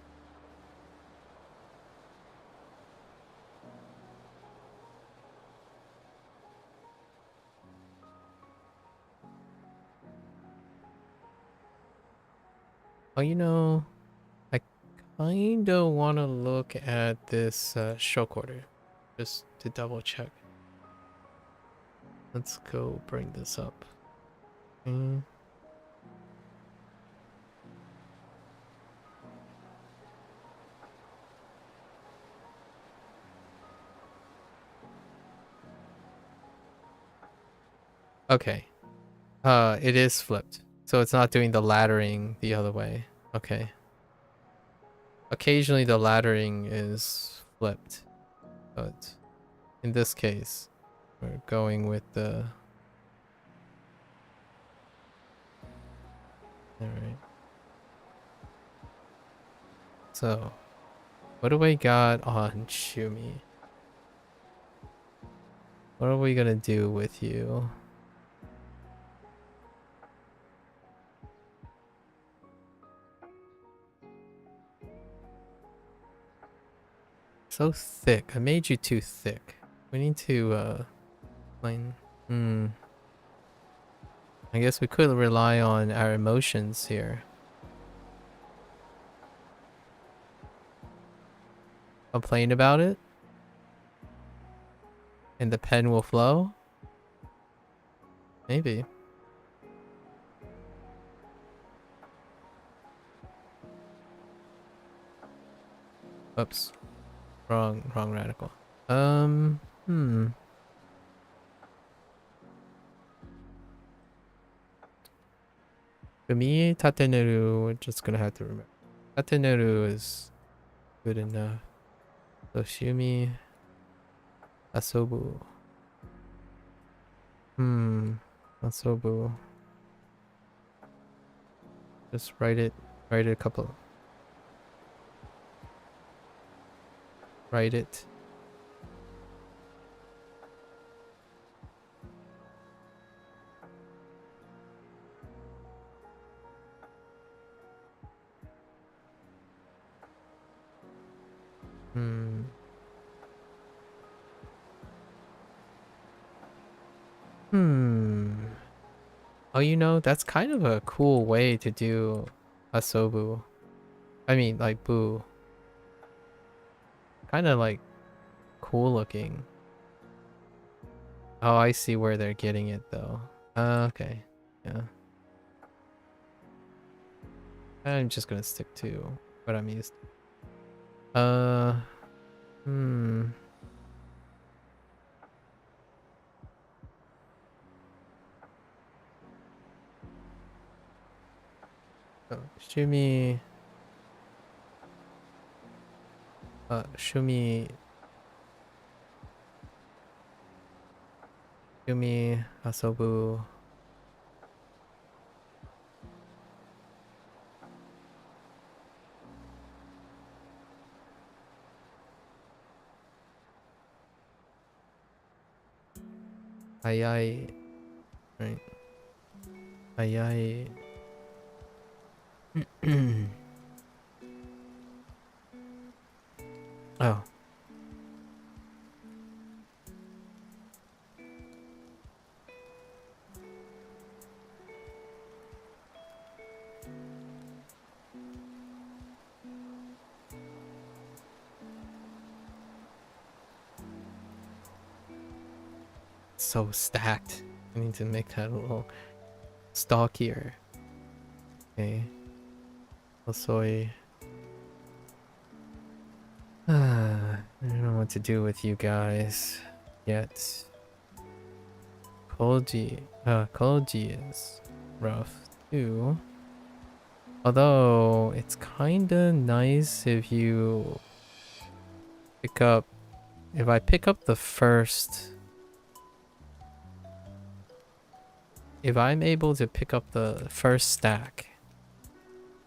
Speaker 1: Oh, you know, I kinda want to look at this stroke order, just to double check. Let's go bring this up. Okay. It is flipped. So it's not doing the laddering the other way. Okay. Occasionally the laddering is flipped. But in this case, we're going with the... Alright. So, what do we got on Shumi? What are we gonna do with you? So thick. I made you too thick. We need to, line... I guess we could rely on our emotions here. Complain about it? And the pen will flow? Maybe. Oops. Wrong radical. Kumi Tateneru, we're just gonna have to remember. Tateneru is good enough. So Shumi Asobu. Asobu. Just write it a couple. Write it. Hmm. Hmm. Oh, you know, that's kind of a cool way to do asobu. I mean, like boo. Kind of like cool looking. Oh, I see where they're getting it though. Okay. Yeah. I'm just gonna stick to what I'm used to. Hmm. Oh, Shumi, Asobu. Ayai. Right. Ayai. Oh. So stacked. I need to make that a little stockier. Okay. Osoi. I don't know what to do with you guys yet. Koji is rough too. Although it's kinda nice if you pick up, if I pick up the first, if I'm able to pick up the first stack,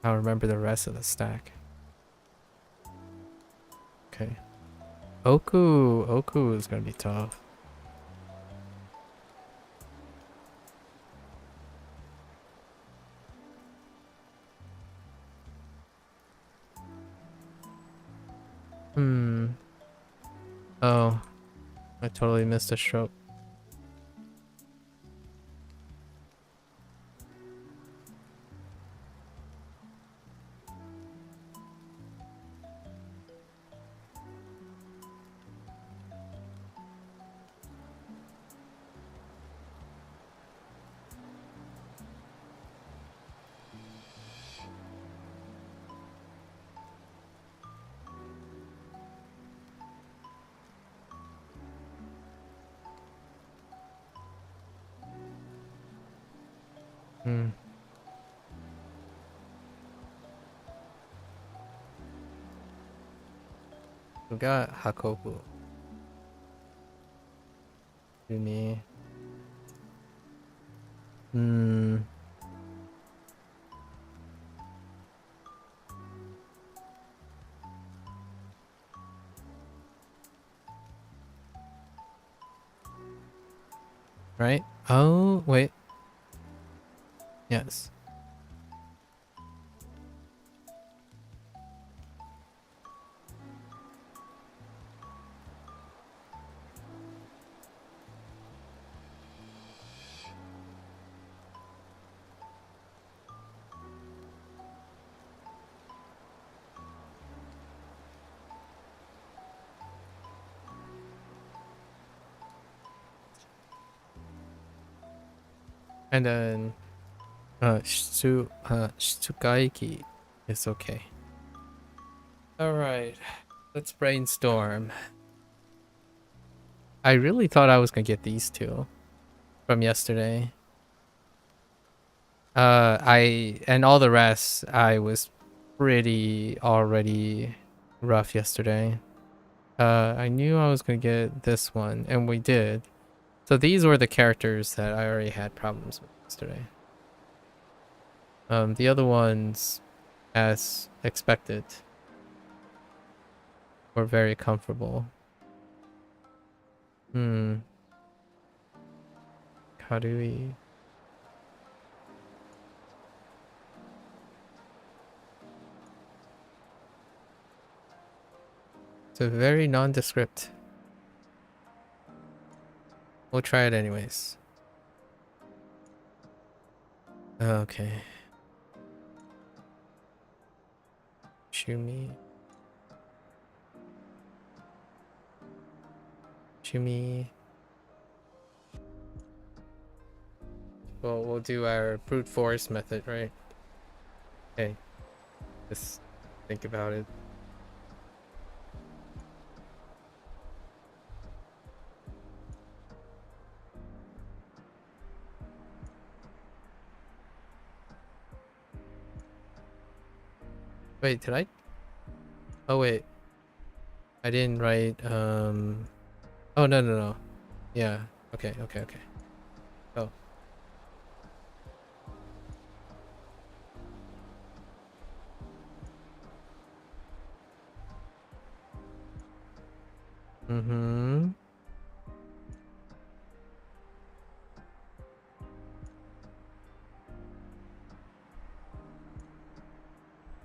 Speaker 1: I'll remember the rest of the stack. Okay. Oku is gonna be tough. Oh, I totally missed a stroke. We got Hakoku. Yumi. Right? Oh, wait. Yes. And then Tsukaiki is okay. Alright. Let's brainstorm. I really thought I was gonna get these two from yesterday. And all the rest I was pretty already rough yesterday. I knew I was gonna get this one, and we did. So these were the characters that I already had problems with yesterday. The other ones, as expected, were very comfortable. Karui. So very nondescript. We'll try it anyways. Okay. Shumi. Well, we'll do our brute force method, right? Hey, just think about it. Wait, did I? Oh wait, I didn't write. Oh no. Yeah. Okay. Oh. Mm-hmm.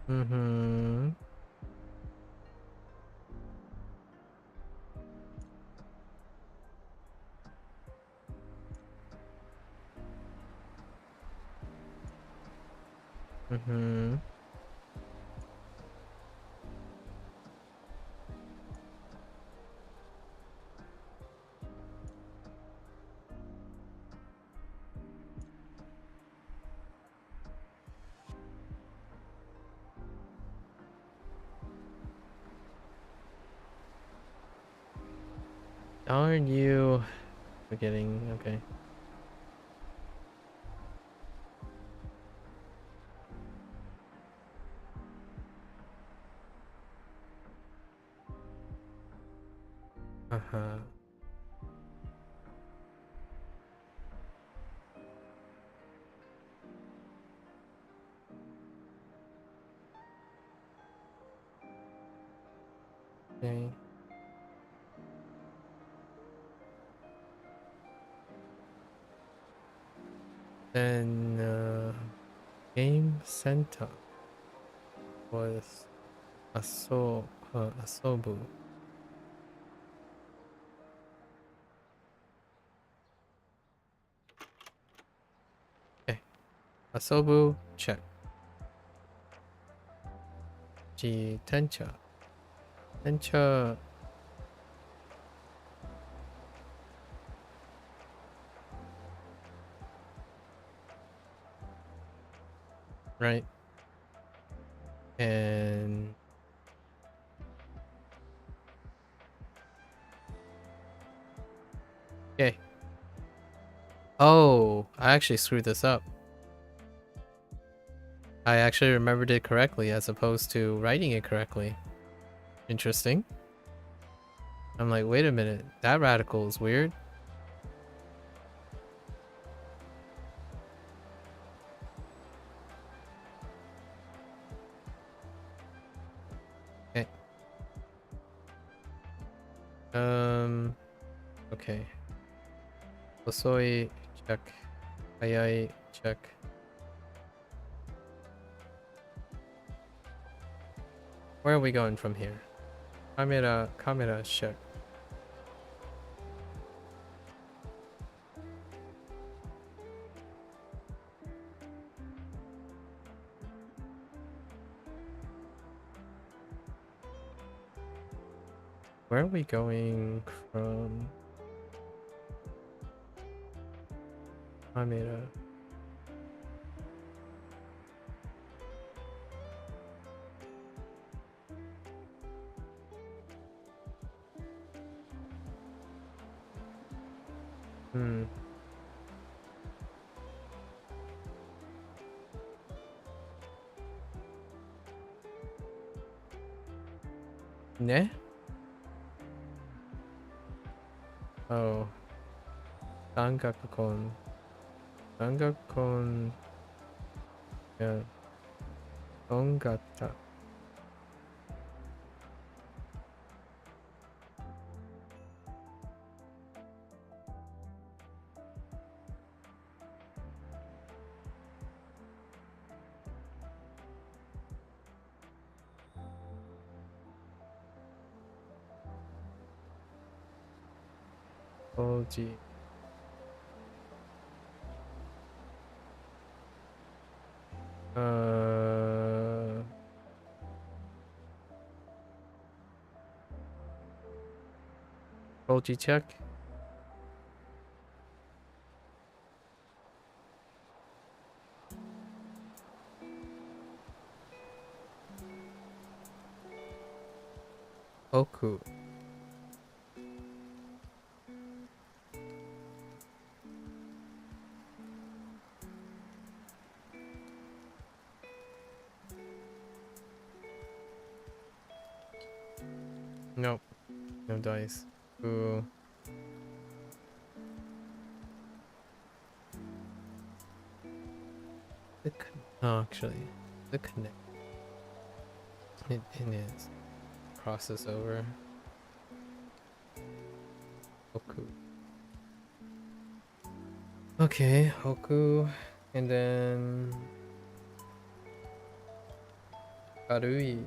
Speaker 1: Mm-hmm. Mm-hmm. Darn you. Forgetting. Okay. Uh-huh. Okay. Then game center was Asobu. Okay. Asobu, check. G Tencha. Tencha. Right. And okay. Oh, I actually screwed this up. I actually remembered it correctly as opposed to writing it correctly. Interesting. I'm like, wait a minute, that radical is weird. Okay. Okay. Osoi, check. Ayai, check. Where are we going from here? Camera, check. Where are we going from? Camera. Ne? Oh. 삼각권. 삼각권. 야, 정 같다. 어지. 어, 어지 check. 오쿠. Nope. No dice. Ooh. Oh, actually, the connect. It is. Cross this over. Hoku. Okay, Hoku. And then Karui.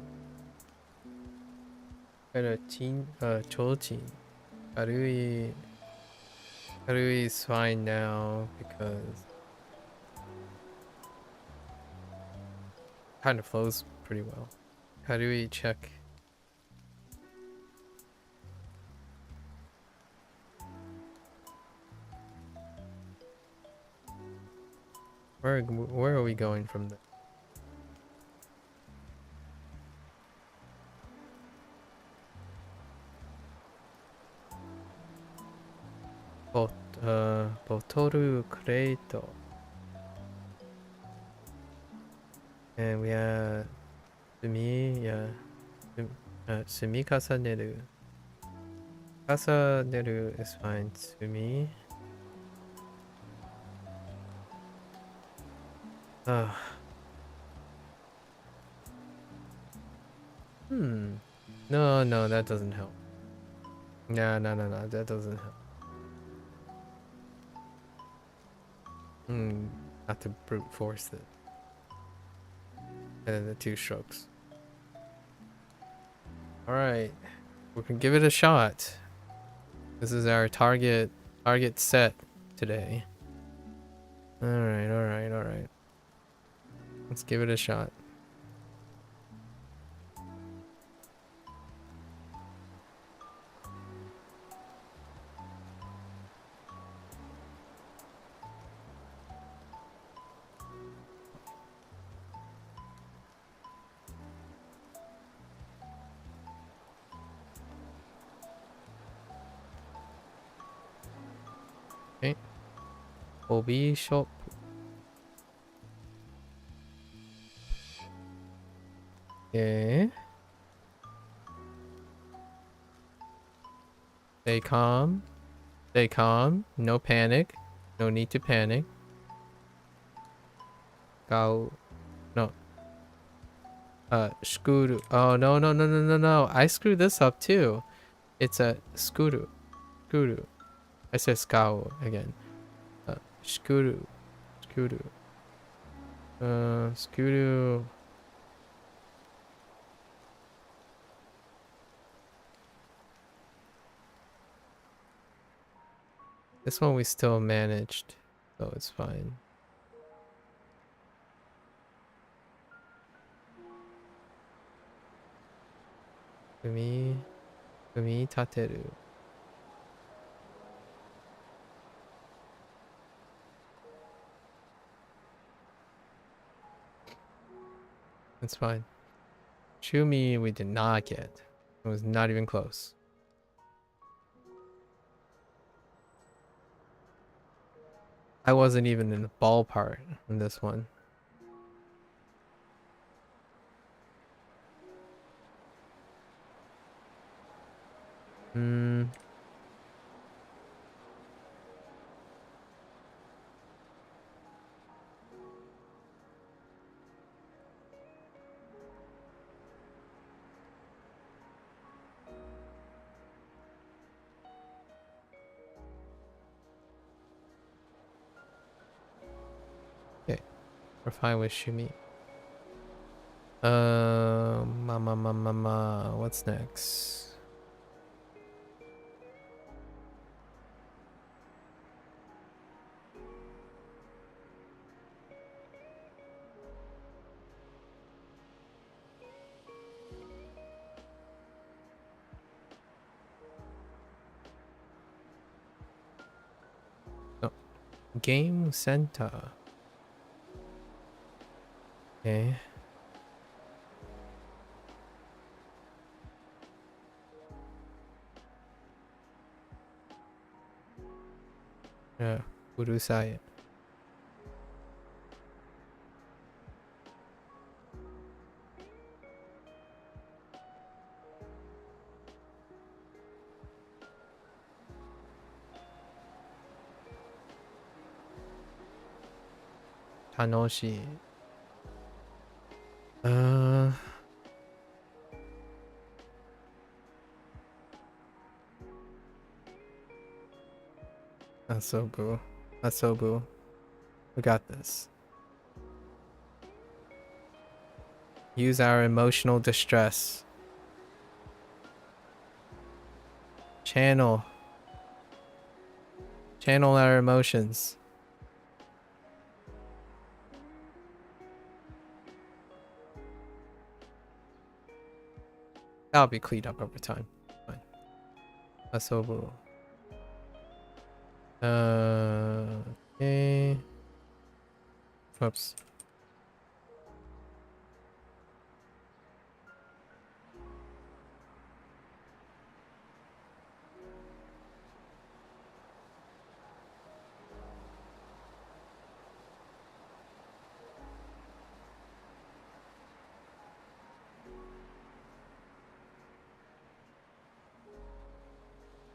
Speaker 1: Chojin. Karui. Karui is fine now because kind of flows pretty well. Karui check. Where are we going from there? Botoru Creator. And we have Sumi, yeah. Sumi Kasaneru. Kasaneru is fine. Sumi. No, that doesn't help. No, that doesn't help. Have to brute force it. And then the 2 strokes. Alright. We can give it a shot. This is our target set today. Alright. Let's give it a shot. Okay. Hobby shop. Okay. Stay calm. Stay calm. No panic. No need to panic. Go. No. Skuru. Oh, no. I screwed this up too. It's a skuru. Skuru. I said skau again. Skuru. Skuru. Skuru. This one we still managed, so it's fine. Fumi tateru. It's fine. Shumi we did not get. It was not even close. I wasn't even in the ballpark in this one. We're fine with Shumi. What's next? Oh, Game Center. Okay. Yeah, Urusai. Tanoshi. Asobu. Asobu. We got this. Use our emotional distress. Channel our emotions. That'll be cleaned up over time. Fine. Asobu. Okay. Oops.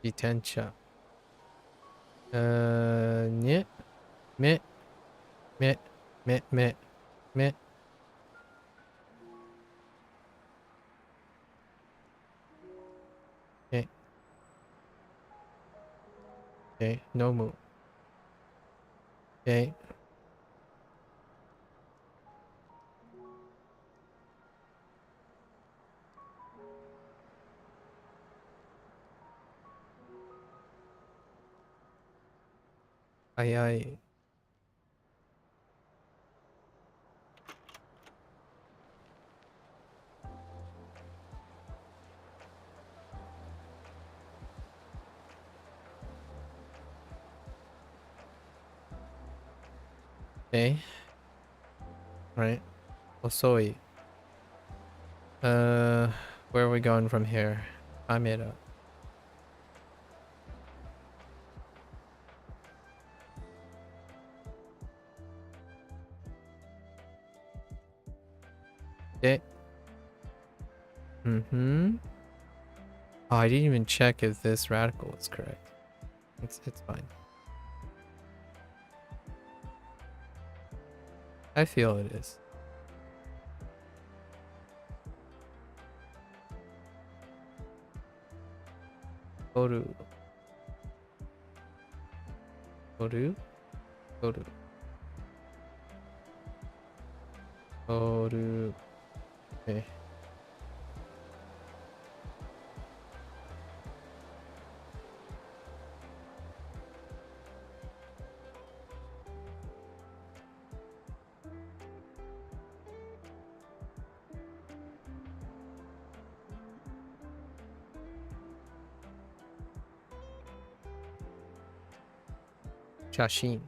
Speaker 1: Detention. Nyeh. Meh. Meh. Meh. Meh. Meh. Okay. Okay. No move. Okay. Aye aye. Okay. Right. Osoi. Where are we going from here? I made up. Okay. Mm-hmm. Oh, I didn't even check if this radical is correct. It's fine. I feel it is. Oru. Oru. Oru. Oru. Okay. Shashin.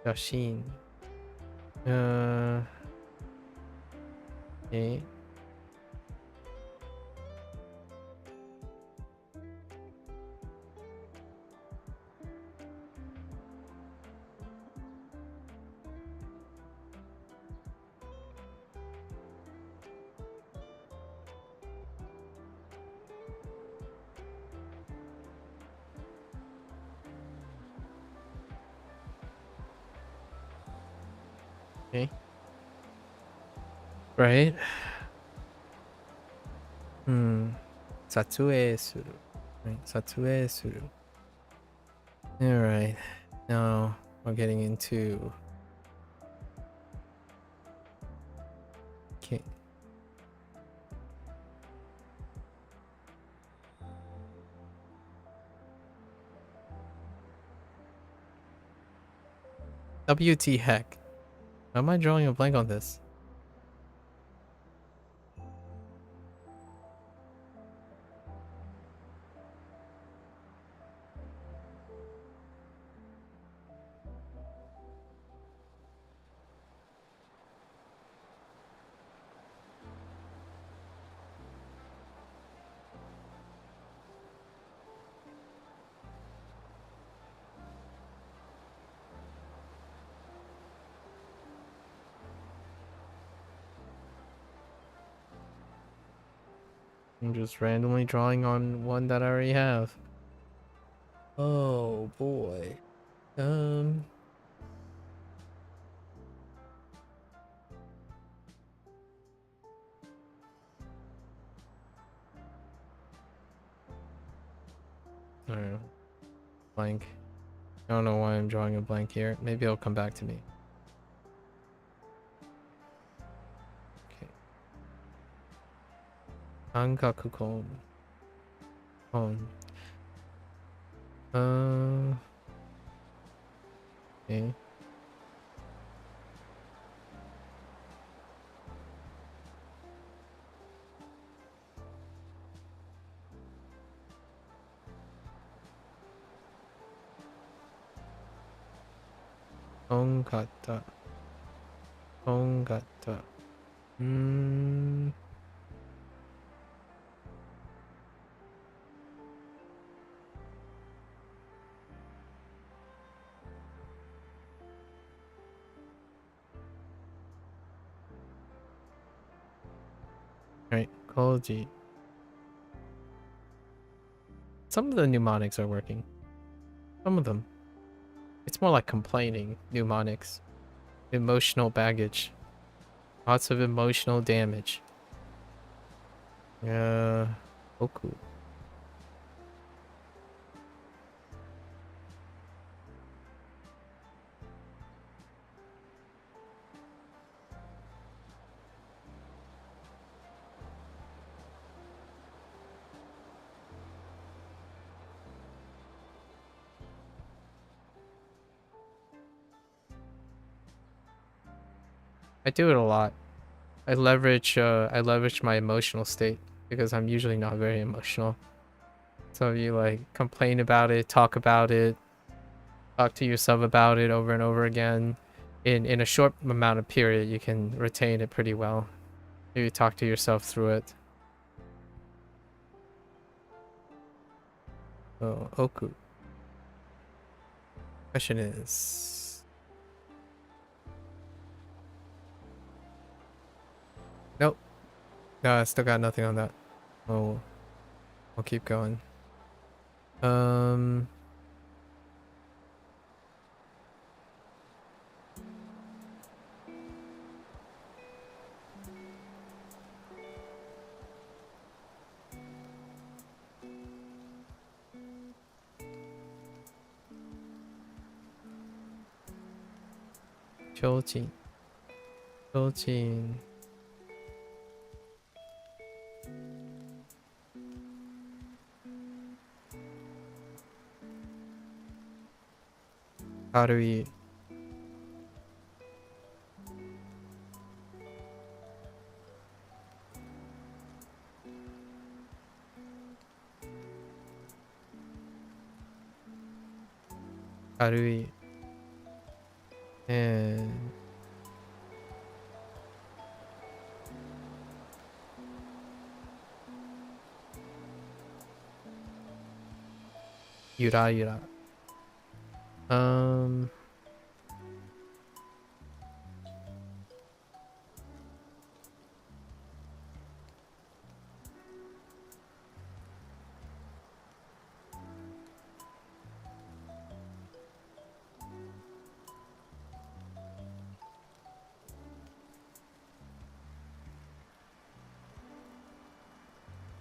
Speaker 1: Shashin. Okay. Okay. Right. Satsue suru. Right. Satsue suru. Alright. Now we're getting into WT heck. Why am I drawing a blank on this? I'm just randomly drawing on one that I already have. Oh boy. I don't know. Blank. I don't know why I'm drawing a blank here. Maybe it'll come back to me. Okay. Angaku-kon. Okay. Ongata. Ongata. Right, Koji. Some of the mnemonics are working. Some of them. It's more like complaining mnemonics. Emotional baggage. Lots of emotional damage. Oku. I do it a lot. I leverage my emotional state because I'm usually not very emotional. So you like complain about it, talk to yourself about it over and over again. In a short amount of period, you can retain it pretty well. You talk to yourself through it. Oh, Oku. Question is... Nope. No, I still got nothing on that. Oh, I'll keep going. Chojin. Chojin. Harui. Harui. And... Yura Yura.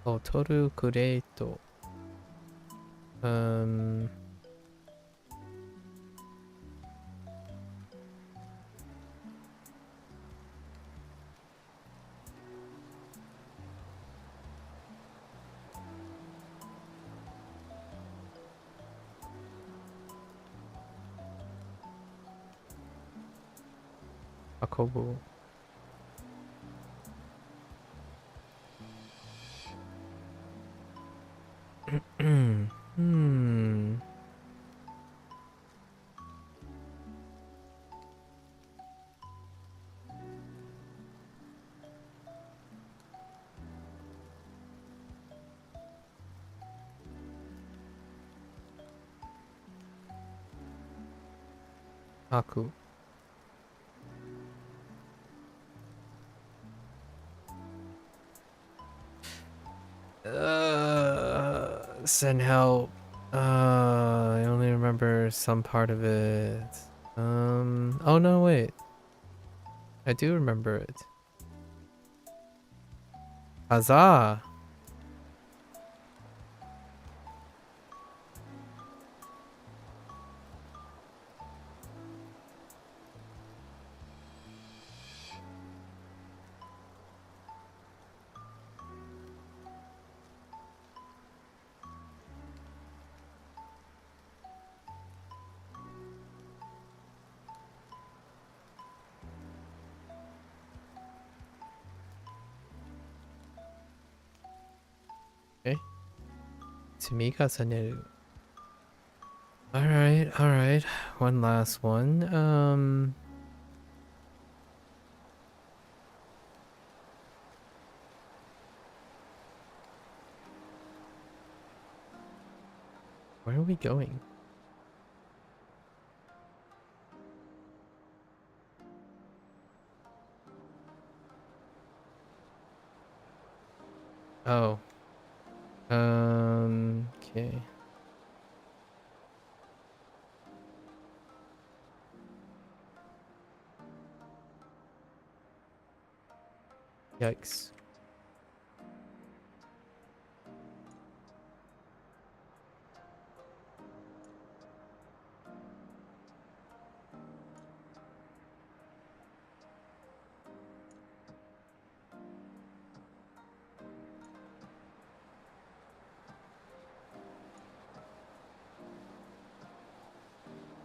Speaker 1: Otoru Kureito. Akobu. Hmm. Aku. Send help. I only remember some part of it. Oh no, wait. I do remember it. Huzzah! Okay. Tsumika saneru. Alright, alright. One last one. Where are we going? Oh. Okay. Yikes.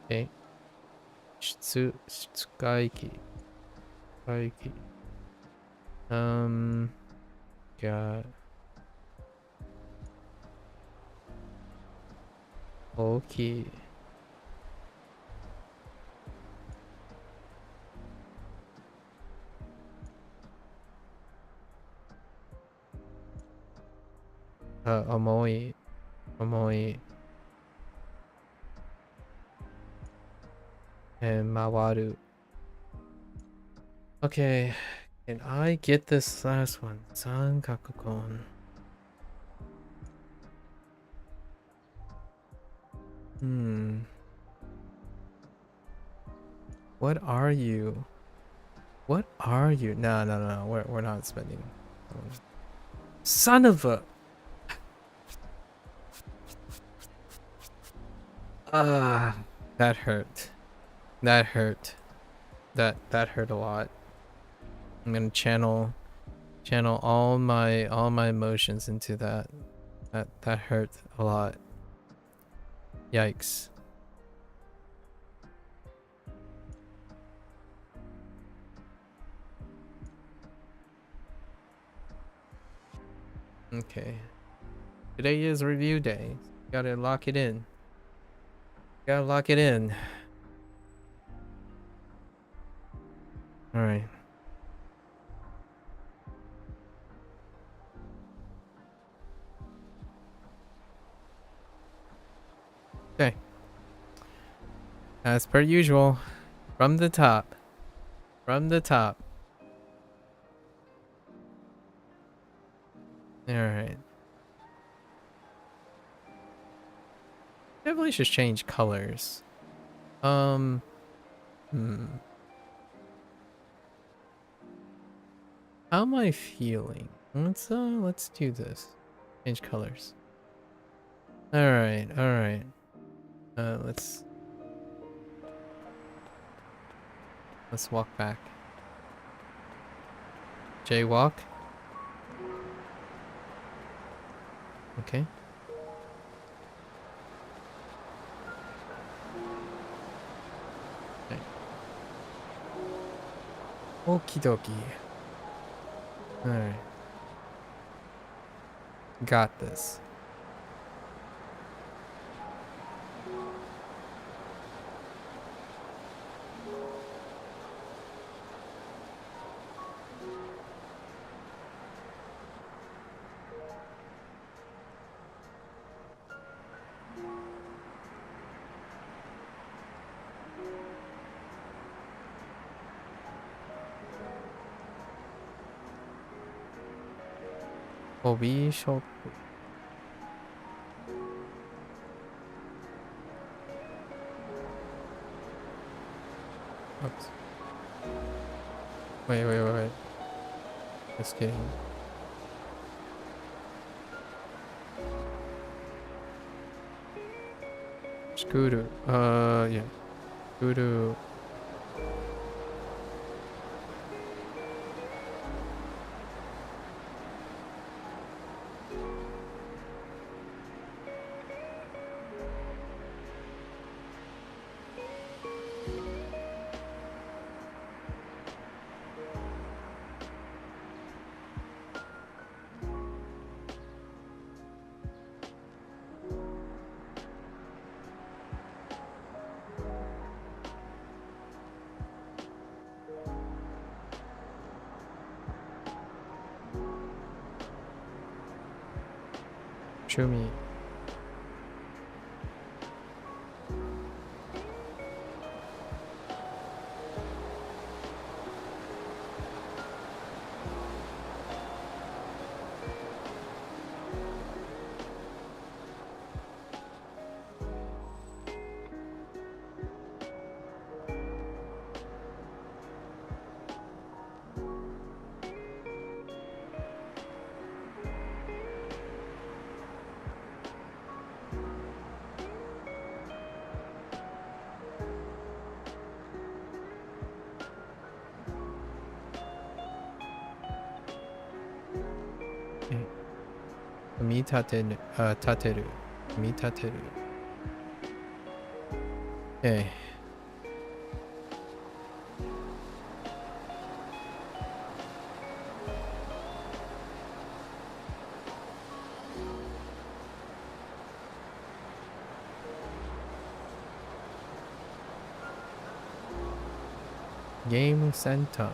Speaker 1: Okay. Tsukaiki. Tsukaiki. Got okay. Omoi. Omoi. And Mawaru. Okay. Can I get this last one? Sankakukon. What are you? What are you? No, no, no. We're not spending. Son of a. That hurt. That hurt. That hurt a lot. I'm gonna channel all my emotions into that. That hurt a lot. Yikes. Okay. Today is review day. Gotta lock it in. Gotta lock it in. Alright. Okay. As per usual. From the top. From the top. Alright. Definitely should change colors. Hmm. How am I feeling? Let's do this. Change colors. Alright, alright. Let's walk back. Jaywalk. Okay. Okay. Okie dokie. Alright. Got this. Obi shop. Oops. Wait. Just kidding. Scooter. Yeah. Scooter. Chumi. Tateru. Tateru. Okay. Game Center.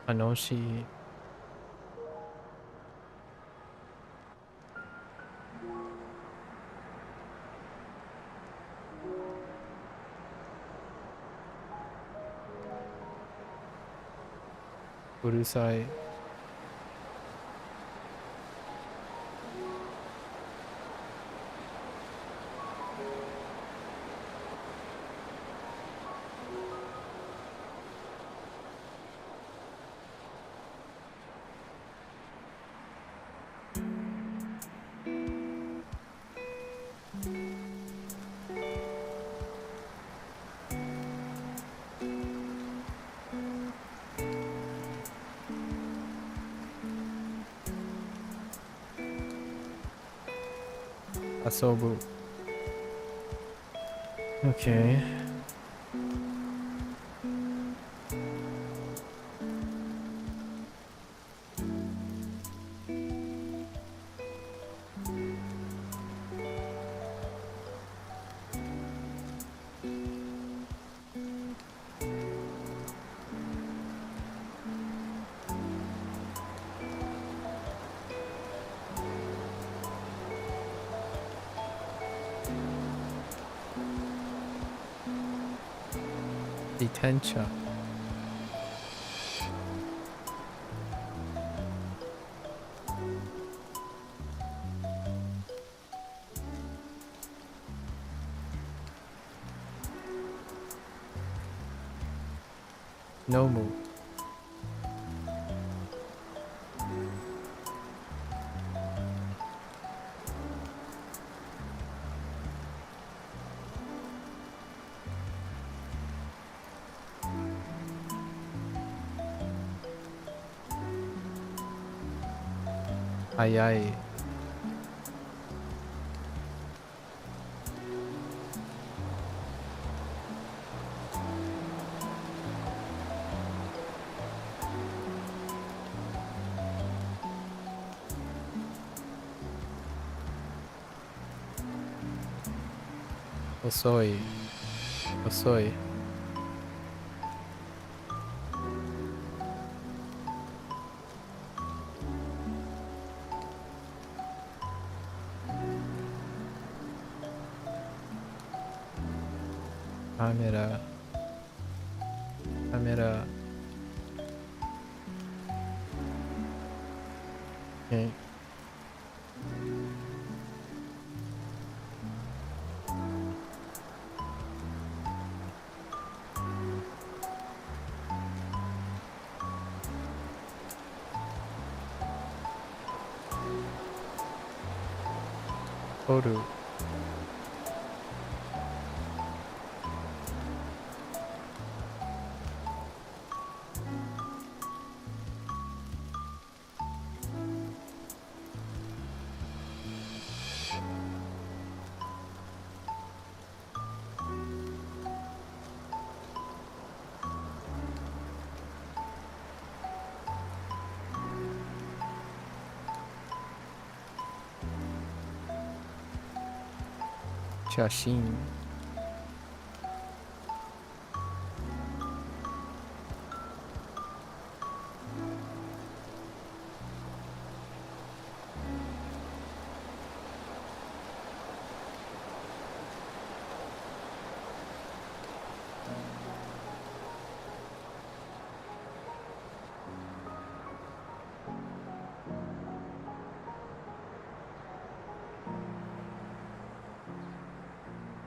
Speaker 1: Anoshi. Urusai. Asobu. Okay. Detention. No move. Ay ay. Osoy. Osoy. Camera. Camera. Okay. Photo. Shashin.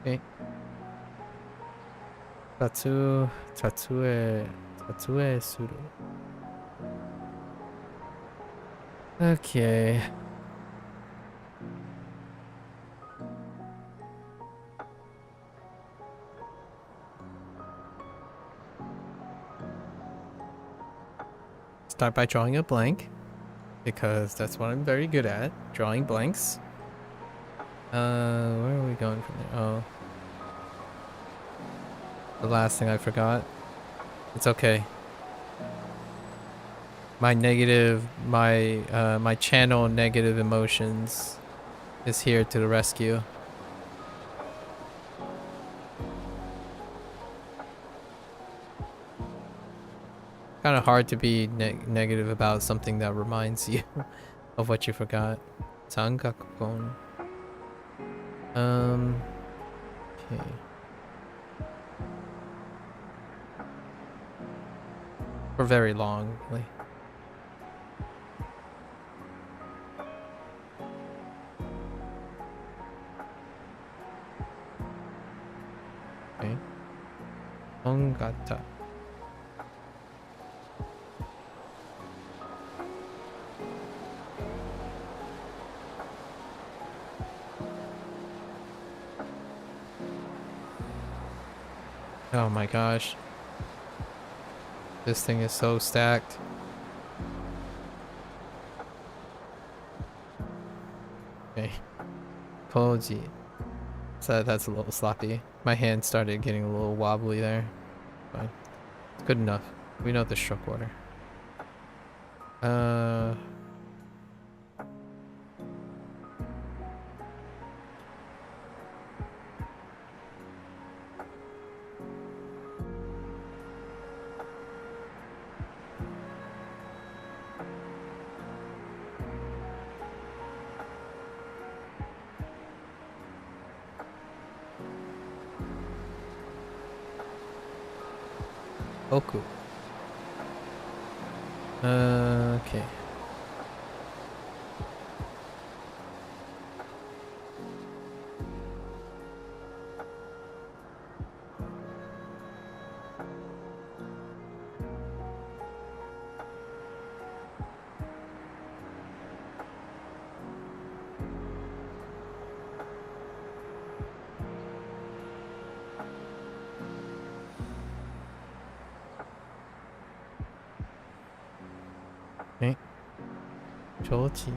Speaker 1: Okay. Tattoo suru. Okay. Start by drawing a blank, because that's what I'm very good at, drawing blanks. Where are we going from there? Oh. The last thing I forgot. It's okay. My channel negative emotions is here to the rescue. Kind of hard to be negative about something that reminds you of what you forgot. Sangakon. Okay. For very long, really. Okay. Ongata. Oh my gosh. This thing is so stacked. Okay. Koji. So that's a little sloppy. My hand started getting a little wobbly there. But it's good enough. We know the stroke order. Oku. Okay. Okay. Chochi.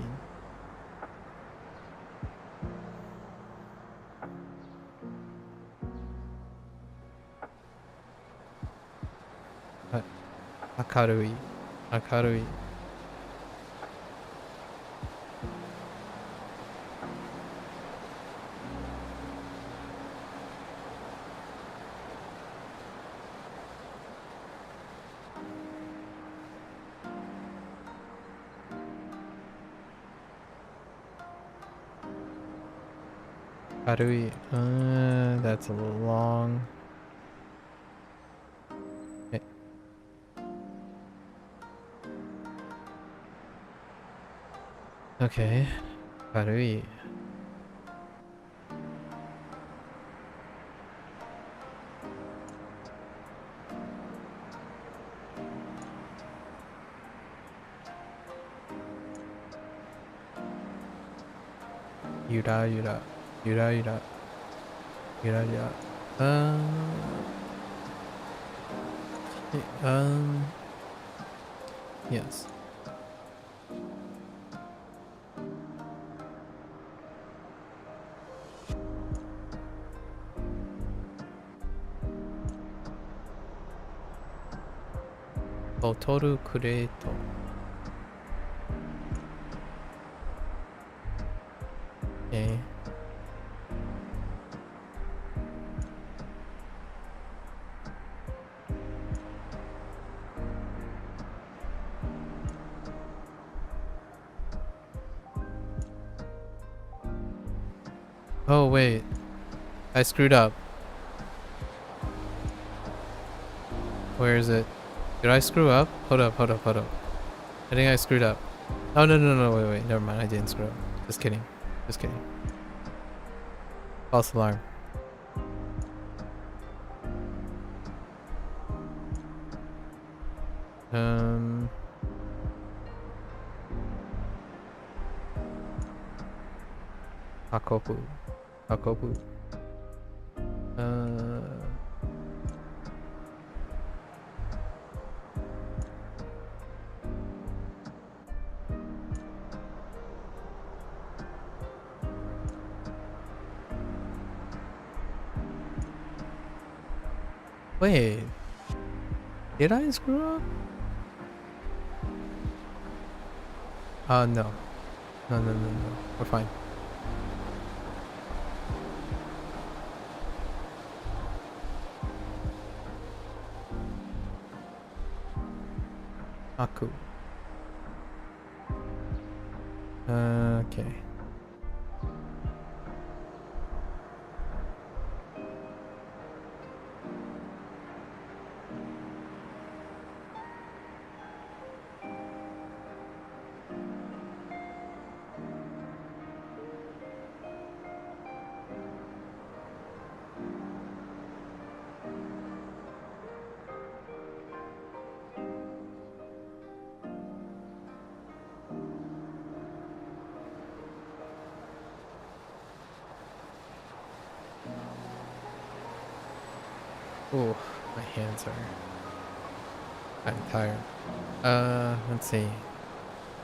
Speaker 1: Akarui. Akarui. Akarui. That's a little long. Okay. Okay. Akarui. Yura yura. Yura yura. Yura yura. Okay, yes. Otoru kureto. Okay. Oh wait, I screwed up. Where is it? Did I screw up? Hold up. I think I screwed up. Oh no, wait, never mind, I didn't screw up. Just kidding. False alarm. Hakobu. Wait, did I screw up? No. We're fine. Aku. Okay. Oh, my hands are kind of tired. Let's see.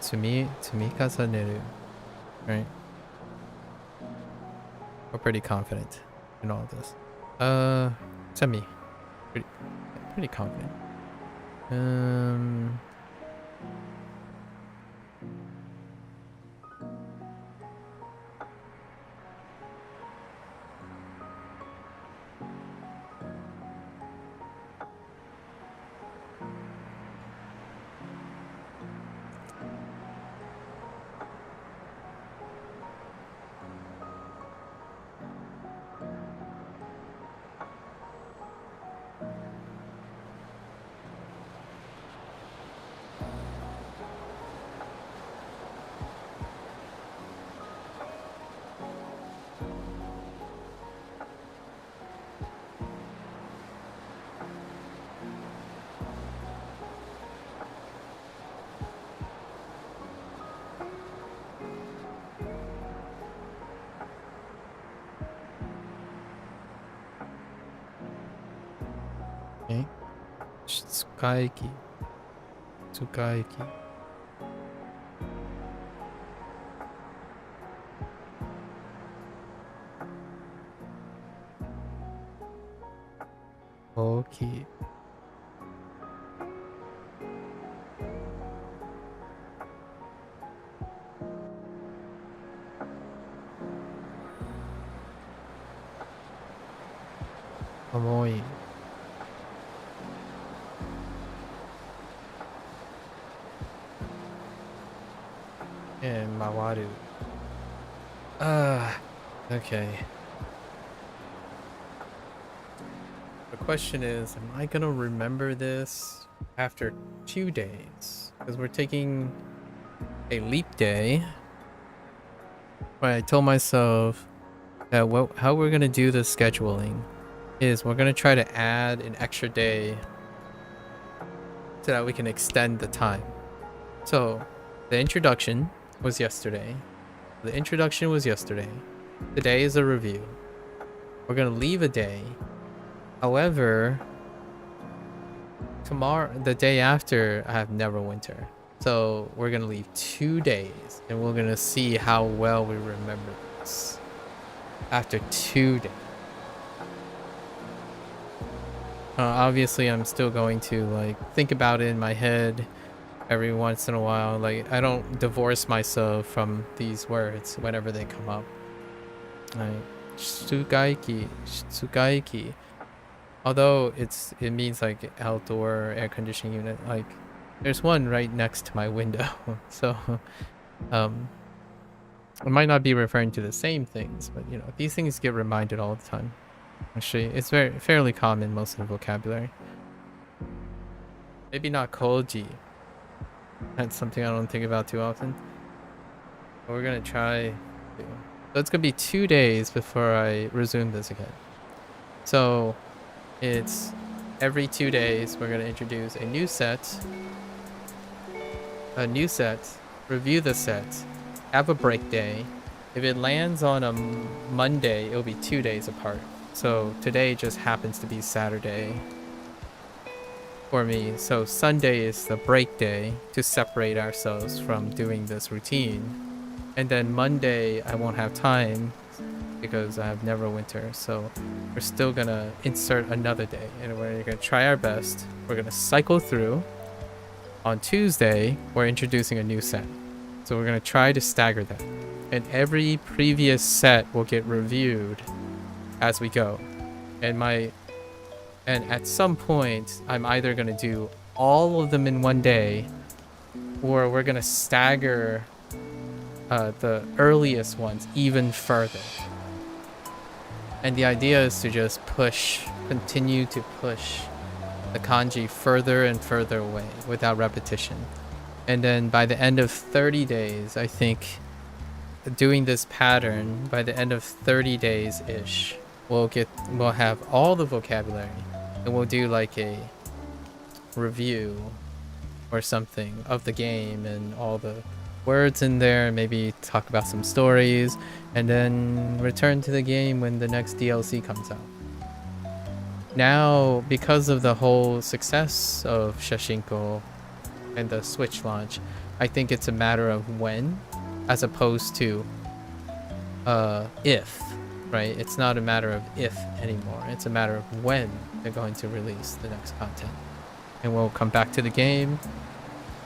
Speaker 1: Tsumikasa Neru. Right? We're pretty confident in all of this. Semi. Pretty confident. Okay. Tsukaiki. Okay. Omoi. And Mawaru. Okay. The question is, am I gonna remember this after 2 days? Because we're taking a leap day. But I told myself that how we're gonna do the scheduling is we're gonna try to add an extra day so that we can extend the time. So the introduction was yesterday. Today is a review. We're gonna leave a day. However, tomorrow, the day after, I have Neverwinter. So we're gonna leave 2 days and we're gonna see how well we remember this after 2 days. Obviously, I'm still going to like think about it in my head every once in a while. Like, I don't divorce myself from these words whenever they come up. Like Tsugaiki. Although it means like outdoor air conditioning unit. Like, there's one right next to my window. So I might not be referring to the same things, but you know, these things get reminded all the time. Actually, it's fairly common, most of the vocabulary. Maybe not koji. That's something I don't think about too often. But we're gonna try to. So it's gonna be 2 days before I resume this again. So it's every 2 days we're gonna introduce a new set, review the set, have a break day. If it lands on a Monday, it'll be 2 days apart. So today just happens to be Saturday for me. So Sunday is the break day to separate ourselves from doing this routine. And then Monday I won't have time because I have Neverwinter. So we're still gonna insert another day and we're gonna try our best. We're gonna cycle through. On Tuesday, we're introducing a new set. So we're gonna try to stagger that. And every previous set will get reviewed as we go. And at some point, I'm either gonna do all of them in one day, or we're gonna stagger the earliest ones even further. And the idea is to just continue to push the kanji further and further away without repetition. And then by the end of 30 days, I think doing this pattern, by the end of 30 days-ish, we'll have all the vocabulary and we'll do like a review or something of the game and all the words in there, maybe talk about some stories, and then return to the game when the next DLC comes out. Now, because of the whole success of Shashingo and the Switch launch, I think it's a matter of when, as opposed to if, right? It's not a matter of if anymore. It's a matter of when they're going to release the next content. And we'll come back to the game,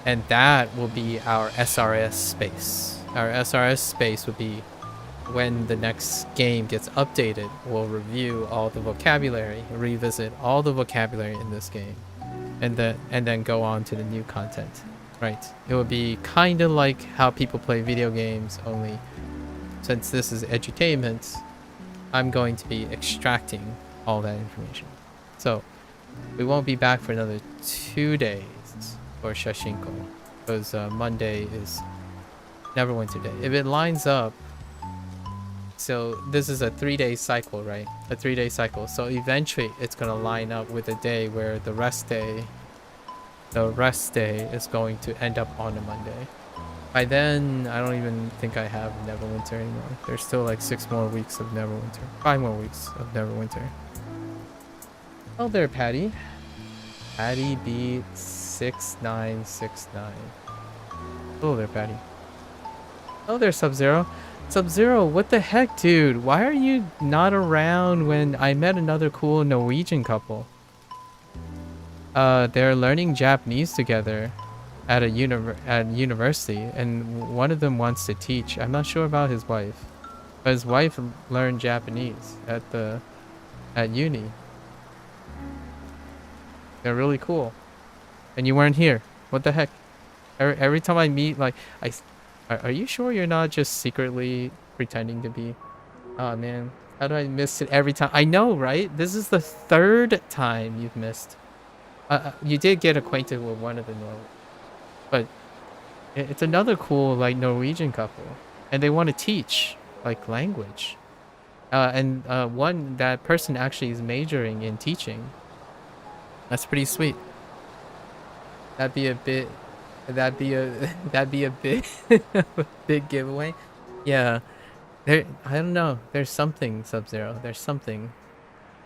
Speaker 1: and that will be our SRS space. Our SRS space will be when the next game gets updated. We'll review all the vocabulary, revisit all the vocabulary in this game, and then go on to the new content, right? It would be kind of like how people play video games, only since this is edutainment, I'm going to be extracting all that information. So we won't be back for another 2 days for Shashingo, because Monday is Neverwinter Day. If it lines up, so this is a 3-day cycle, right? A 3-day cycle. So eventually it's going to line up with a day where the rest day is going to end up on a Monday. By then, I don't even think I have Neverwinter anymore. There's still like 6 more weeks of Neverwinter. 5 more weeks of Neverwinter. Oh, there, Patty. Patty beat 6969. Oh, there, Patty. Oh, there, Sub-Zero. Sub-Zero, what the heck, dude? Why are you not around when I met another cool Norwegian couple? They're learning Japanese together at a university, and one of them wants to teach. I'm not sure about his wife, but his wife learned Japanese at uni. They're really cool. And you weren't here. What the heck? Every time I meet, like, are you sure you're not just secretly pretending to be? Oh man, how do I miss it every time? I know, right? This is the third time you've missed. You did get acquainted with one of the but it's another cool like Norwegian couple, and they want to teach like language. And one that person actually is majoring in teaching. That's pretty sweet. That'd be a bit. That'd be a that'd be a big big giveaway. Yeah. There, I don't know. There's something, Sub-Zero. There's something.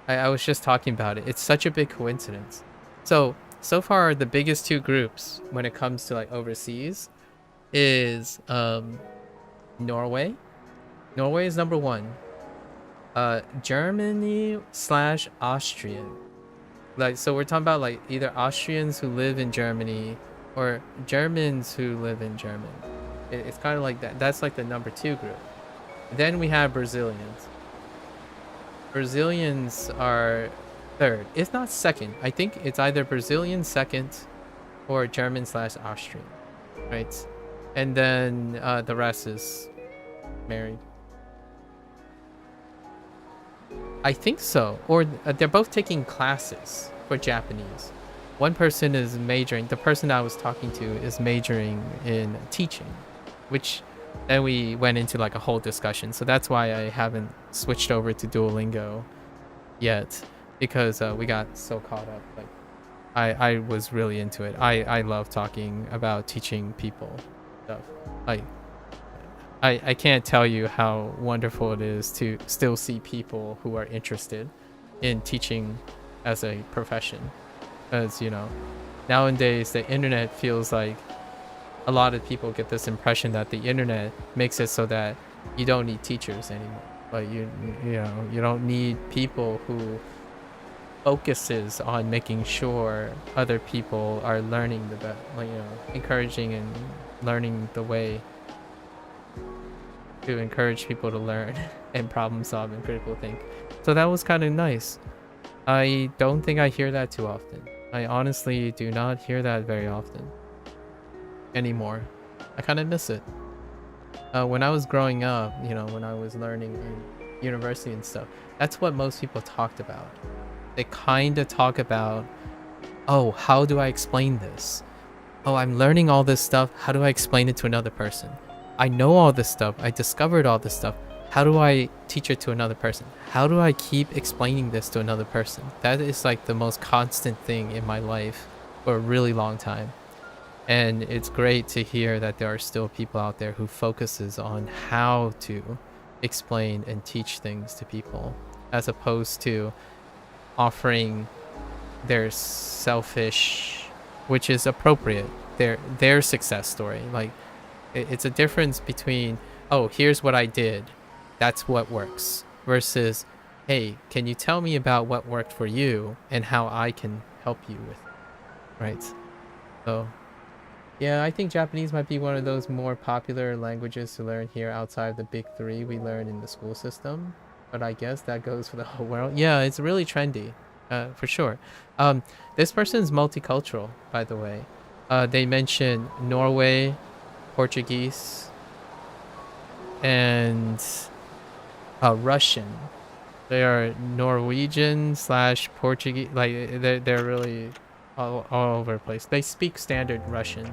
Speaker 1: I was just talking about it. It's such a big coincidence. So far, the biggest two groups when it comes to like overseas is Norway. Norway is number one. Germany / Austrian. Like, so we're talking about like either Austrians who live in Germany or Germans who live in Germany. It's kind of like that. That's like the number two group. Then we have Brazilians. Brazilians are third, if not second. I think it's either Brazilian second or German / Austrian, right? And then the rest is married. I think so. Or they're both taking classes for Japanese. One person is majoring, the person I was talking to is majoring in teaching, which then we went into like a whole discussion. So that's why I haven't switched over to Duolingo yet, because we got so caught up. Like I was really into it. I love talking about teaching people stuff. Like I can't tell you how wonderful it is to still see people who are interested in teaching as a profession. Because, you know, nowadays the internet feels like a lot of people get this impression that the internet makes it so that you don't need teachers anymore. Like you know, you don't need people who focuses on making sure other people are learning the best, like, you know, encouraging and learning the way to encourage people to learn and problem solve and critical think. So that was kind of nice. I don't think I hear that too often. I honestly do not hear that very often anymore. I kind of miss it. When I was growing up, you know, when I was learning in university and stuff, that's what most people talked about. They kind of talk about, oh, how do I explain this? Oh, I'm learning all this stuff. How do I explain it to another person? I know all this stuff. I discovered all this stuff. How do I teach it to another person? How do I keep explaining this to another person? That is like the most constant thing in my life for a really long time. And it's great to hear that there are still people out there who focuses on how to explain and teach things to people, as opposed to offering their selfish, which is appropriate, their success story. Like, it's a difference between, oh, here's what I did, that's what works, versus, hey, can you tell me about what worked for you and how I can help you with it, right? So yeah, I think Japanese might be one of those more popular languages to learn here outside of the big three we learn in the school system, but I guess that goes for the whole world. Yeah, it's really trendy, for sure. This person's multicultural, by the way. They mentioned Norway, Portuguese, and Russian. They are Norwegian / Portuguese. Like they're really all over the place. They speak standard Russian,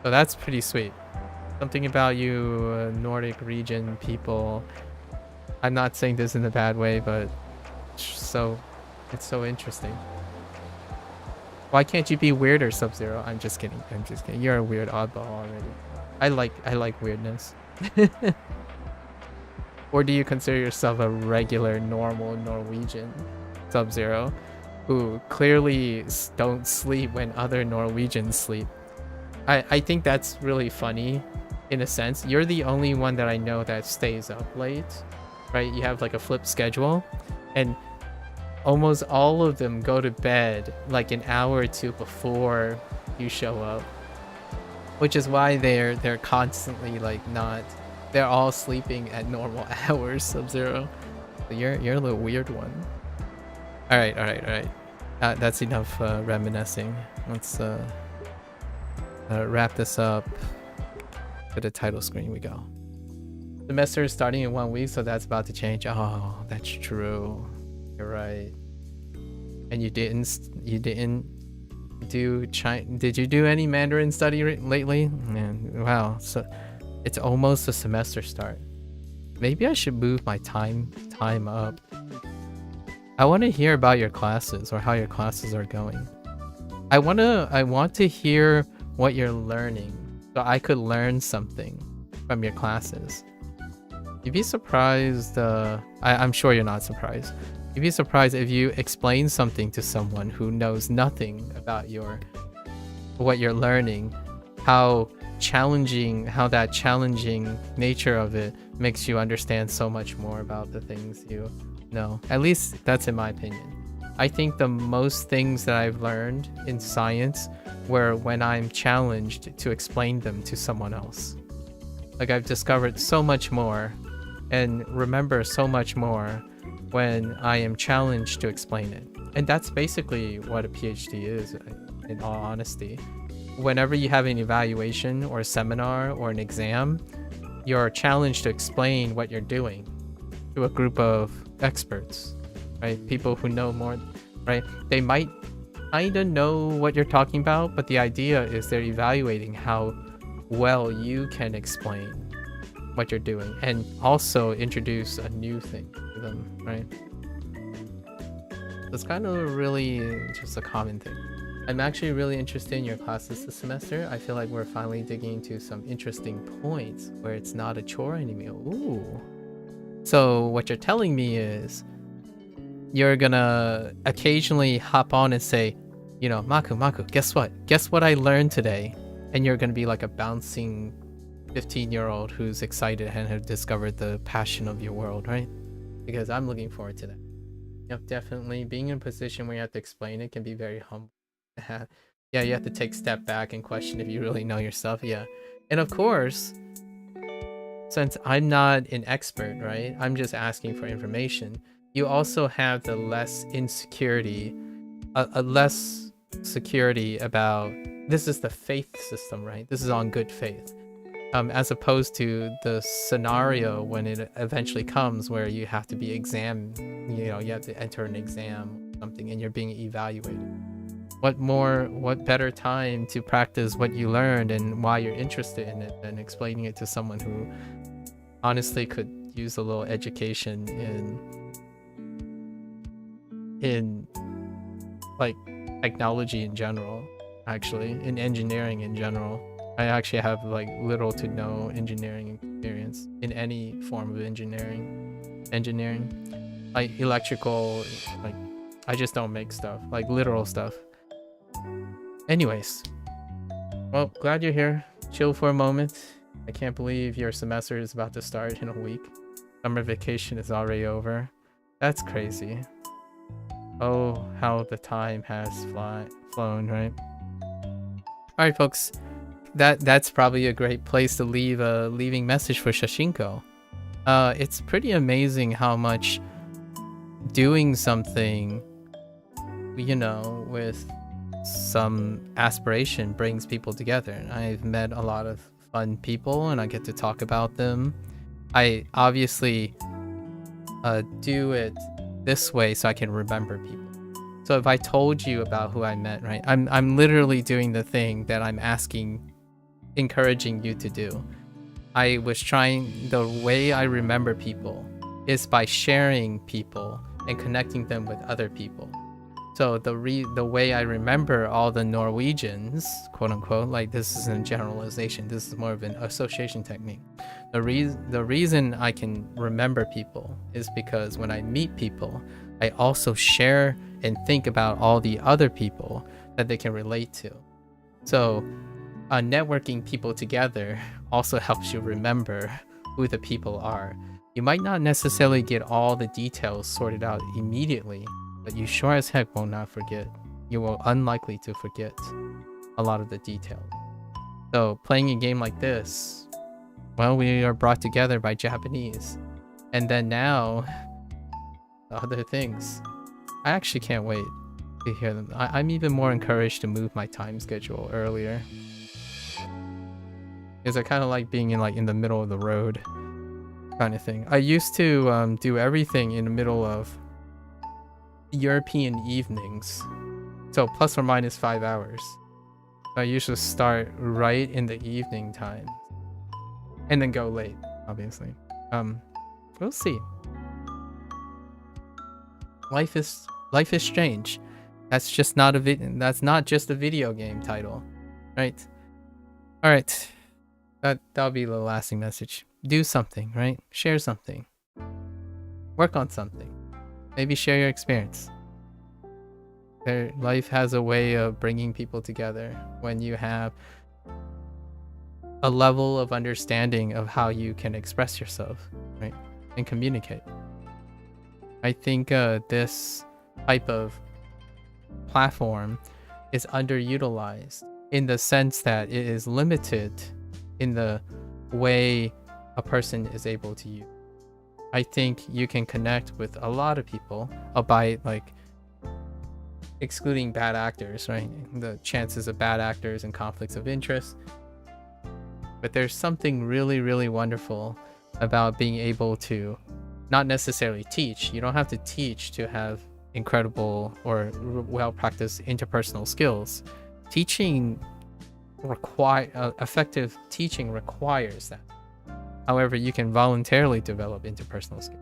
Speaker 1: so that's pretty sweet. Something about you, Nordic region people. I'm not saying this in a bad way, but so it's so interesting. Why can't you be weirder, Sub-Zero? I'm just kidding. I'm just kidding. You're a weird oddball already. I like weirdness. Or do you consider yourself a regular, normal Norwegian, Sub-Zero, who clearly don't sleep when other Norwegians sleep? I think that's really funny, in a sense. You're the only one that I know that stays up late, right? You have like a flip schedule, and almost all of them go to bed like an hour or two before you show up, which is why they're constantly like not. They're all sleeping at normal hours, Sub-Zero. So you're a little weird one. All right. That's enough reminiscing. Let's wrap this up. To the title screen we go. Semester is starting in 1 week, so that's about to change. Oh, that's true. You're right. And you didn't do did you do any Mandarin study lately? Man, wow. So it's almost a semester start. Maybe I should move my time up. I want to hear about your classes or how your classes are going. I want to hear what you're learning so I could learn something from your classes. You'd be surprised, I'm sure you're not surprised. You'd be surprised if you explain something to someone who knows nothing about what you're learning, how that challenging nature of it makes you understand so much more about the things you know. At least that's in my opinion. I think the most things that I've learned in science were when I'm challenged to explain them to someone else. Like I've discovered so much more and remember so much more when I am challenged to explain it. And that's basically what a PhD is, in all honesty. Whenever you have an evaluation or a seminar or an exam, you're challenged to explain what you're doing to a group of experts, right? People who know more, right? They might kind of know what you're talking about, but the idea is they're evaluating how well you can explain what you're doing and also introduce a new thing to them, right? It's kind of really just a common thing. I'm actually really interested in your classes this semester. I feel like we're finally digging into some interesting points where it's not a chore anymore. Ooh. So what you're telling me is you're gonna occasionally hop on and say, you know, Maku, guess what? Guess what I learned today? And you're gonna be like a bouncing 15-year-old who's excited and have discovered the passion of your world, right? Because I'm looking forward to that. Yep, definitely. Being in a position where you have to explain it can be very humble. Yeah, you have to take a step back and question if you really know your stuff. Yeah. And of course, since I'm not an expert, right? I'm just asking for information. You also have the less insecurity, a less security about this is the faith system, right? This is on good faith. As opposed to the scenario when it eventually comes where you have to be you have to enter an exam or something and you're being evaluated. What better time to practice what you learned and why you're interested in it than explaining it to someone who honestly could use a little education in like technology in general, actually, in engineering in general. I actually have like little to no engineering experience in any form of engineering, like electrical, like I just don't make stuff, like literal stuff. Anyways, well, glad you're here. Chill for a moment. I can't believe your semester is about to start in a week. Summer vacation is already over. That's crazy. Oh, how the time has flown, right? All right, folks. That's probably a great place to leave a leaving message for Shashingo. It's pretty amazing how much doing something, you know, with some aspiration brings people together. I've met a lot of fun people and I get to talk about them. I obviously do it this way so I can remember people. So if I told you about who I met, right, I'm literally doing the thing that I'm encouraging you to do. I was trying, the way I remember people is by sharing people and connecting them with other people. So the way I remember all the Norwegians, quote unquote, like this isn't a generalization, this is more of an association technique. The reason I can remember people is because when I meet people, I also share and think about all the other people that they can relate to. So networking people together also helps you remember who the people are. You might not necessarily get all the details sorted out immediately, but you sure as heck will not forget. You will unlikely to forget a lot of the details. So playing a game like this, well, we are brought together by Japanese. And then now, other things. I actually can't wait. to hear them. I'm even more encouraged to move my time schedule earlier, because I kind of like being in the middle of the road kind of thing. I used to do everything in the middle of European evenings, so plus or minus 5 hours. I usually start right in the evening time and then go late, obviously. We'll see. Life is strange. That's just not that's not just a video game title, right? All right. That'll be the lasting message. Do something, right? Share something. Work on something. Maybe share your experience. Life has a way of bringing people together when you have a level of understanding of how you can express yourself, right? And communicate. I think this type of platform is underutilized in the sense that it is limited in the way a person is able to use. I think you can connect with a lot of people, albeit like excluding bad actors, right? The chances of bad actors and conflicts of interest. But there's something really, really wonderful about being able to not necessarily teach. You don't have to teach to have incredible or well-practiced interpersonal skills. Effective teaching requires that. However, you can voluntarily develop interpersonal skills,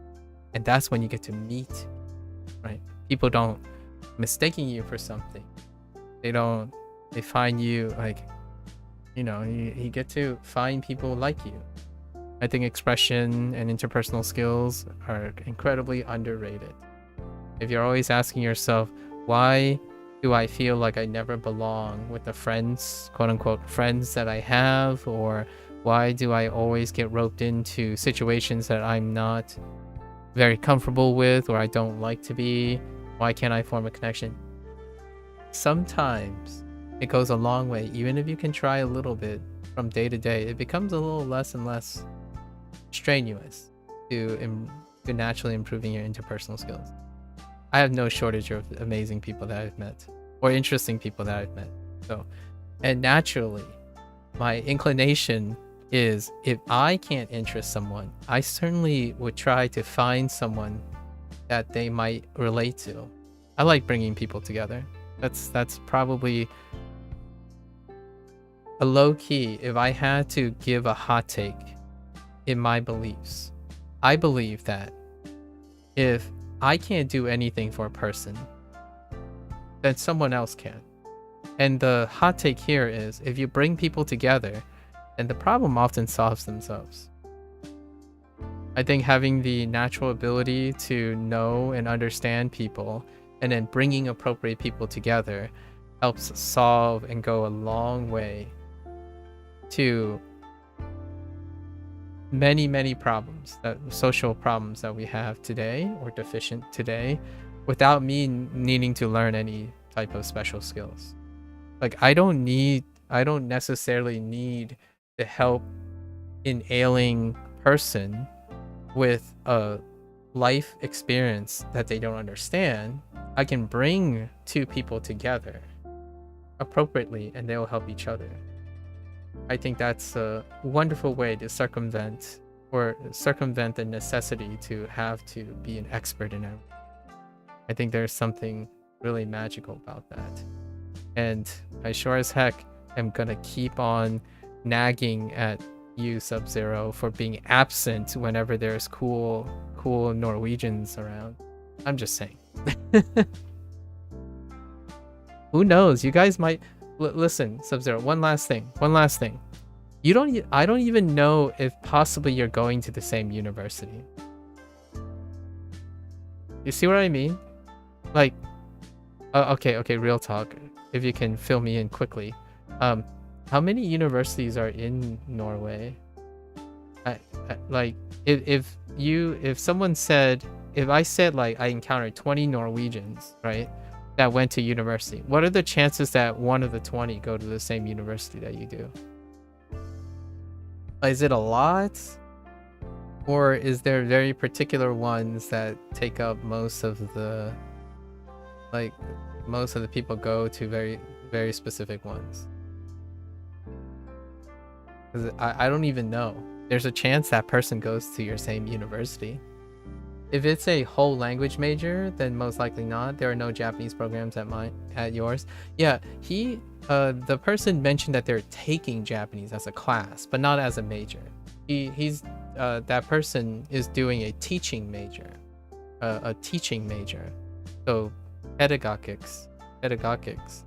Speaker 1: and that's when you get to meet, right? People don't mistaking you for something. They find you like, you get to find people like you. I think expression and interpersonal skills are incredibly underrated. If you're always asking yourself, why do I feel like I never belong with the friends, quote unquote, friends that I have? Or why do I always get roped into situations that I'm not very comfortable with or I don't like to be? Why can't I form a connection? Sometimes it goes a long way. Even if you can try a little bit from day to day, it becomes a little less and less strenuous to naturally improving your interpersonal skills. I have no shortage of amazing people that I've met or interesting people that I've met. And naturally, my inclination is if I can't interest someone, I certainly would try to find someone that they might relate to. I like bringing people together. That's probably a low key. If I had to give a hot take in my beliefs, I believe that if I can't do anything for a person, then someone else can. And the hot take here is if you bring people together, then the problem often solves themselves. I think having the natural ability to know and understand people and then bringing appropriate people together helps solve and go a long way to many problems, social problems that we have today or deficient today, without me needing to learn any type of special skills. Like I don't necessarily need to help an ailing person with a life experience that they don't understand. I can bring two people together appropriately and they'll help each other. I think that's a wonderful way to circumvent the necessity to have to be an expert in everything. I think there's something really magical about that. And I sure as heck am gonna keep on nagging at you, Sub-Zero, for being absent whenever there's cool Norwegians around. I'm just saying. Who knows? You guys might listen, Sub-Zero. One last thing. I don't even know if possibly you're going to the same university. You see what I mean? Like, okay, real talk. If you can fill me in quickly. How many universities are in Norway? Like, if I said like I encountered 20 Norwegians, right, that went to university, what are the chances that one of the 20 go to the same university that you do? Is it a lot? Or is there very particular ones that take up most of the, like, most of the people go to very specific ones. Because I don't even know. There's a chance that person goes to your same university. If it's a whole language major, then most likely not. There are no Japanese programs at yours. Yeah, the person mentioned that they're taking Japanese as a class, but not as a major. That person is doing a teaching major, So pedagogics.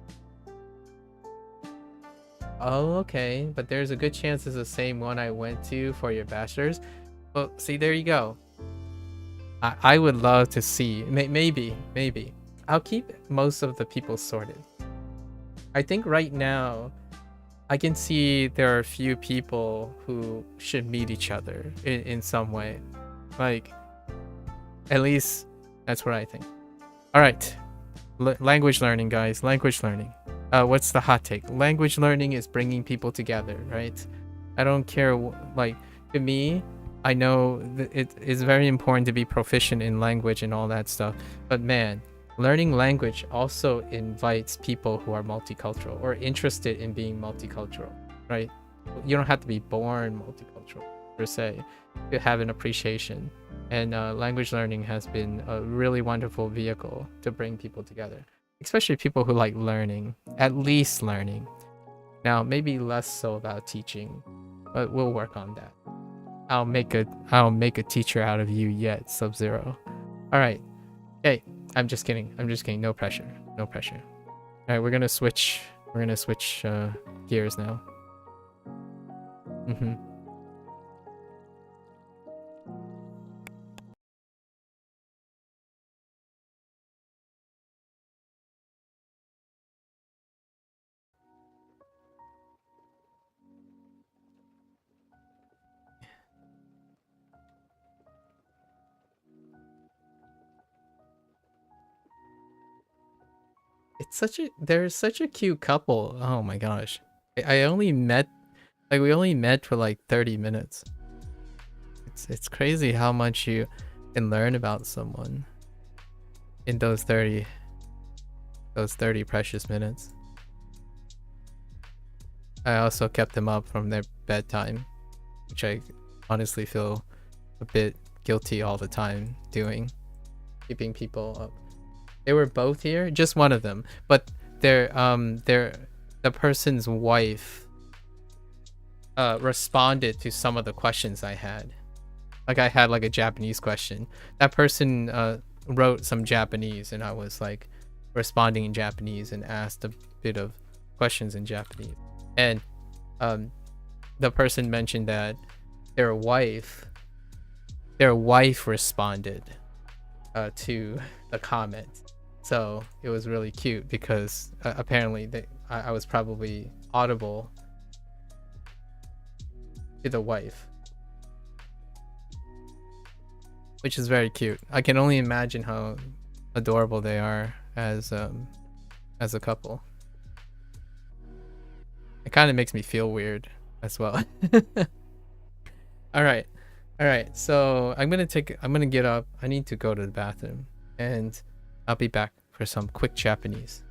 Speaker 1: Oh, okay, but there's a good chance it's the same one I went to for your bachelor's. Well, see, there you go. I would love to see, maybe. I'll keep most of the people sorted. I think right now, I can see there are a few people who should meet each other in some way. Like, at least that's what I think. All right, language learning, guys. Language learning. What's the hot take? Language learning is bringing people together, right? I don't care. Like, to me, I know it is very important to be proficient in language and all that stuff. But man, learning language also invites people who are multicultural or interested in being multicultural, right? You don't have to be born multicultural per se to have an appreciation. And language learning has been a really wonderful vehicle to bring people together, especially people who like learning, at least learning. Now, maybe less so about teaching, but we'll work on that. I'll make a teacher out of you yet, Sub-Zero. All right. Hey, I'm just kidding. No pressure. All right, we're gonna switch gears now. They're such a cute couple. Oh my gosh. I only met, like, we only met for like 30 minutes. It's crazy how much you can learn about someone in those 30 precious minutes. I also kept them up from their bedtime, which I honestly feel a bit guilty all the time doing, keeping people up. They were both here, just one of them, but the person's wife responded to some of the questions I had. Like, I had like a Japanese question. That person wrote some Japanese, and I was like responding in Japanese and asked a bit of questions in Japanese. And the person mentioned that their wife responded to the comment. So it was really cute because apparently I was probably audible to the wife, which is very cute. I can only imagine how adorable they are as a couple. It kind of makes me feel weird as well. All right. So I'm gonna get up. I need to go to the bathroom, and I'll be back for some quick Japanese.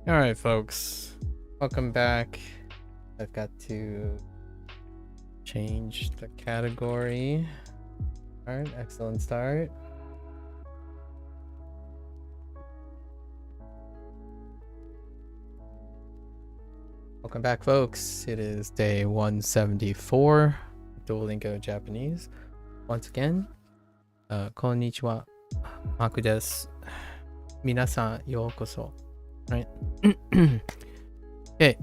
Speaker 1: Alright, folks. Welcome back. I've got to change the category. Alright, excellent start. Welcome back, folks. It is day 174, Duolingo Japanese. Once again, konnichiwa, Maku desu. Minasan yokoso. Right? Okay.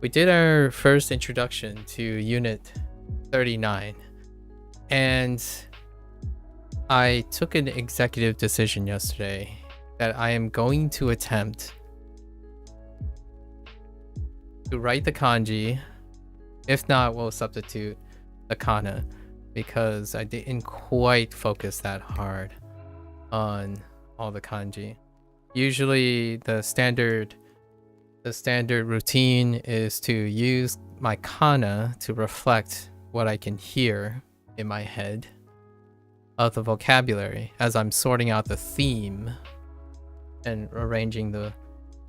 Speaker 1: We did our first introduction to Unit 39, and I took an executive decision yesterday that I am going to attempt to write the kanji. If not, we'll substitute the kana, because I didn't quite focus that hard on all the kanji. Usually the standard routine is to use my kana to reflect what I can hear in my head of the vocabulary as I'm sorting out the theme and arranging the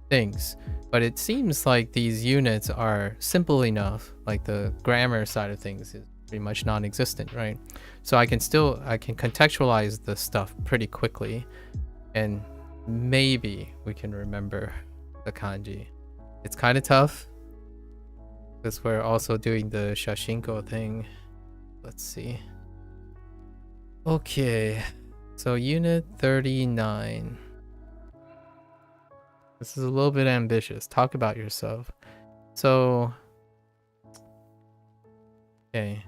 Speaker 1: things. But it seems like these units are simple enough, like the grammar side of things is pretty much non-existent, right? So I can contextualize the stuff pretty quickly, and maybe we can remember the kanji. It's kind of tough because we're also doing the Shashingo thing. Let's see. Okay, so Unit 39. This is a little bit ambitious. Talk about yourself. So, okay.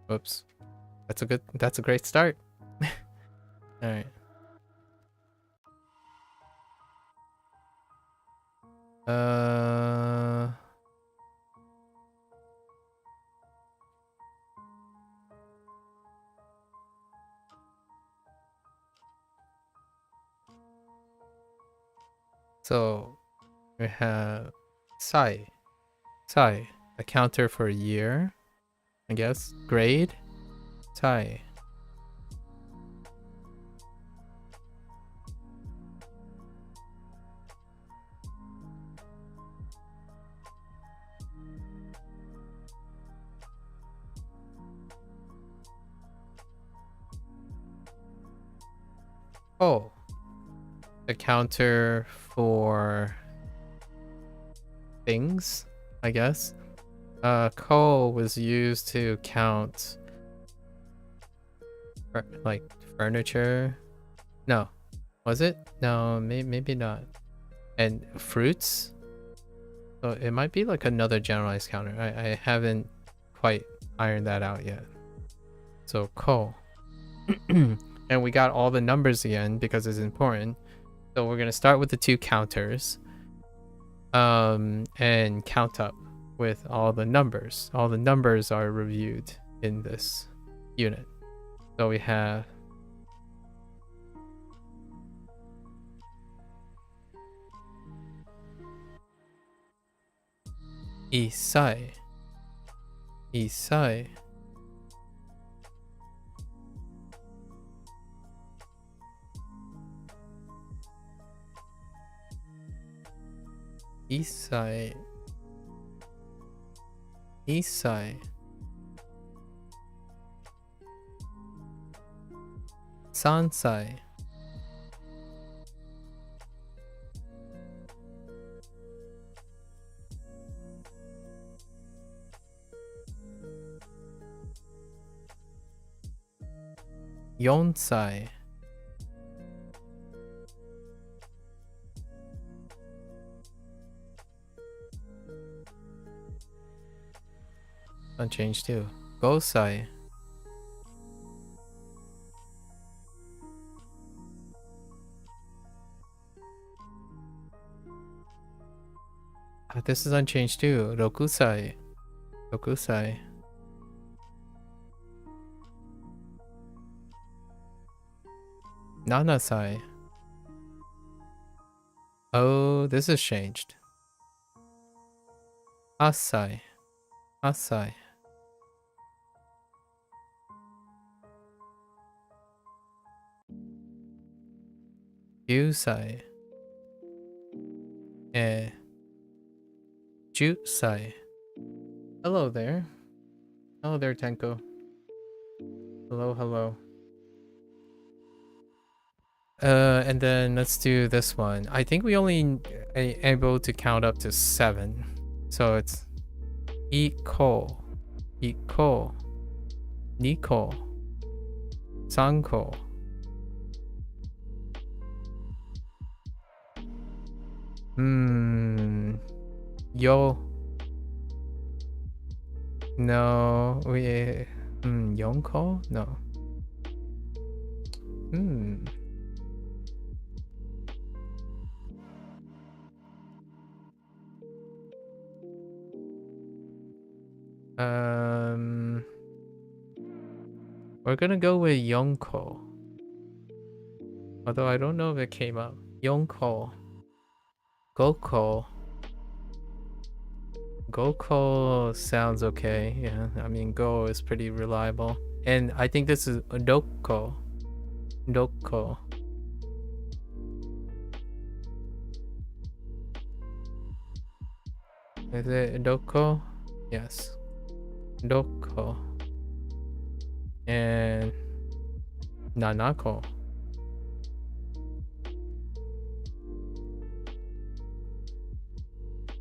Speaker 1: Whoops. That's a great start. All right. So we have sai, a counter for a year, I guess. Grade, sai. Oh, a counter for things, I guess. Ko was used to count like furniture. No, was it? No, maybe not. And fruits. So it might be like another generalized counter. I haven't quite ironed that out yet. So ko. And we got all the numbers again because it's important. So we're gonna start with the two counters, and count up with all the numbers. All the numbers are reviewed in this unit. So we have isai, isai, isai, isai, sansai, yonsai, unchanged too. Gosai, this is unchanged too. Rokusai, rokusai, nanasai. Oh, this is changed. Asai, asai. 9歳 and 10歳. Hello there. Hello there, Tenko. Hello, hello. And then let's do this one. I think we only able to count up to 7. So it's Iko, Iko, Niko, Sanko. Yo. No, we Yonko? No. We're gonna go with Yonko. Although I don't know if it came up. Yonko. Goko. Goko sounds okay. Yeah, I mean, Go is pretty reliable. And I think this is Doko. Doko. Is it Doko? Yes. Doko. And Nanako.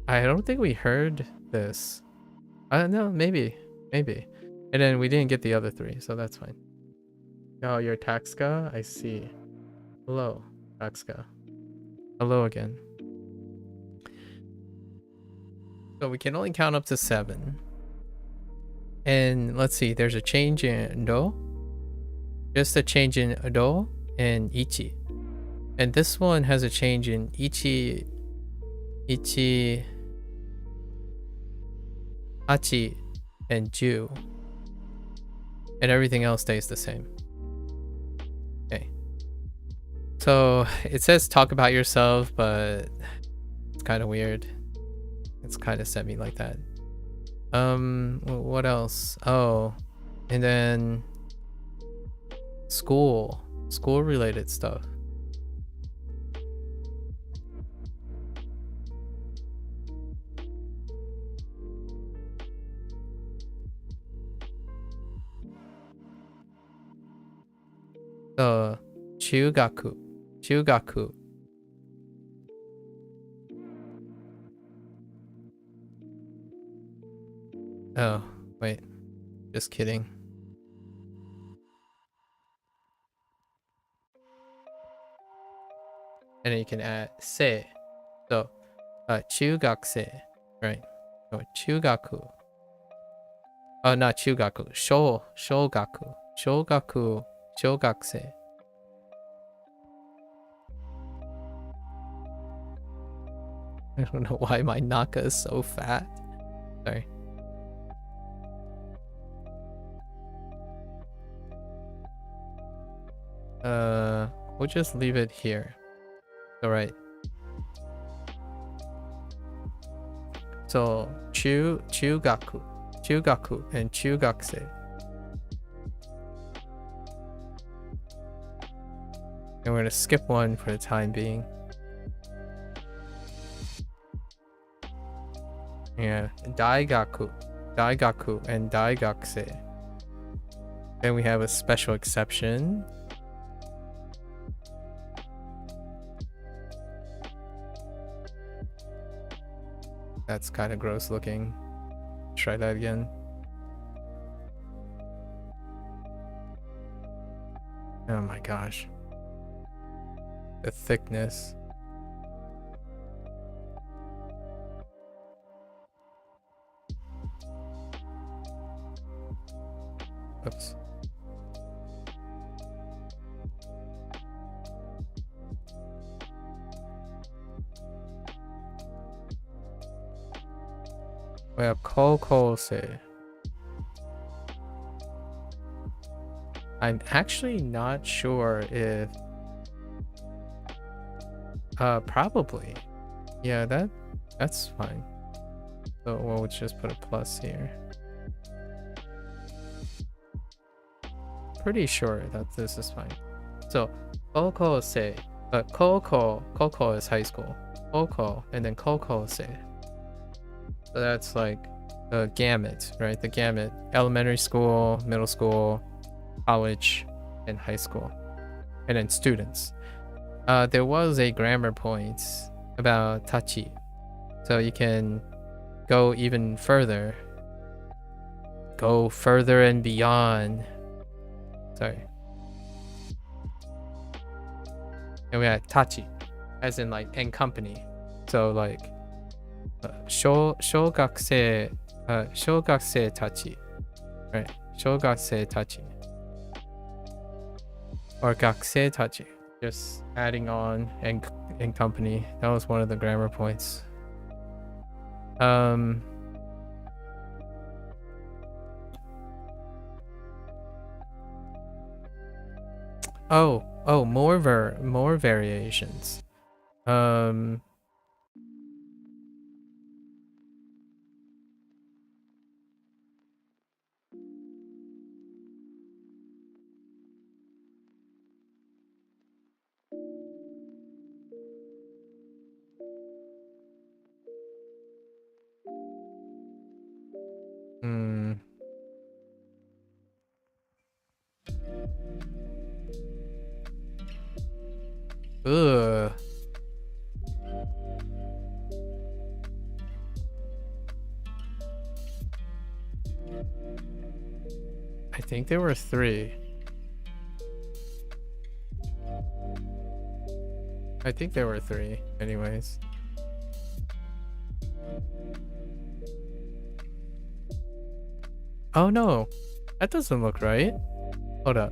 Speaker 1: I don't think we heard this. I don't know, maybe. And then we didn't get the other 3, so that's fine. Oh, you're Taxka? I see. Hello, Taxka. Hello again. So we can only count up to 7. And let's see, there's a change in Do. Just a change in Do and Ichi. And this one has a change in Ichi, Hachi, and Ju. And everything else stays the same. Okay. So it says talk about yourself, but it's kind of weird. It's kind of semi like that. What else? Oh, and then school related stuff. Chugaku. Oh, wait. Just kidding. And then you can add se. So, chugakse, right? Oh, chugaku. Oh, not chugaku. Shogaku. Shogakuse. I don't know why my Naka is so fat. Sorry. We'll just leave it here. Alright. So, chugaku, and chugakse. And we're gonna skip one for the time being. Yeah, daigaku, and daigakse. Then we have a special exception. That's kind of gross looking. Try that again. Oh my gosh. The thickness. Oops. We have kokose. I'm actually not sure if probably. Yeah, that's fine. So we'll just put a plus here. Pretty sure that this is fine. So kokose But Koko is high school. Koko, and then Kokose. So that's like the gamut, right? The gamut. Elementary school, middle school, college, and high school. And then students. There was a grammar point about tachi. So you can go even further. Go further and beyond. Sorry. And we had tachi, as in like in company. So like shogakse tachi, right? Shogakse tachi or gakusei tachi. Just adding on and in company. That was one of the grammar points. More variations. Ugh. I think there were 3. I think there were 3, anyways. Oh no, that doesn't look right. Hold up.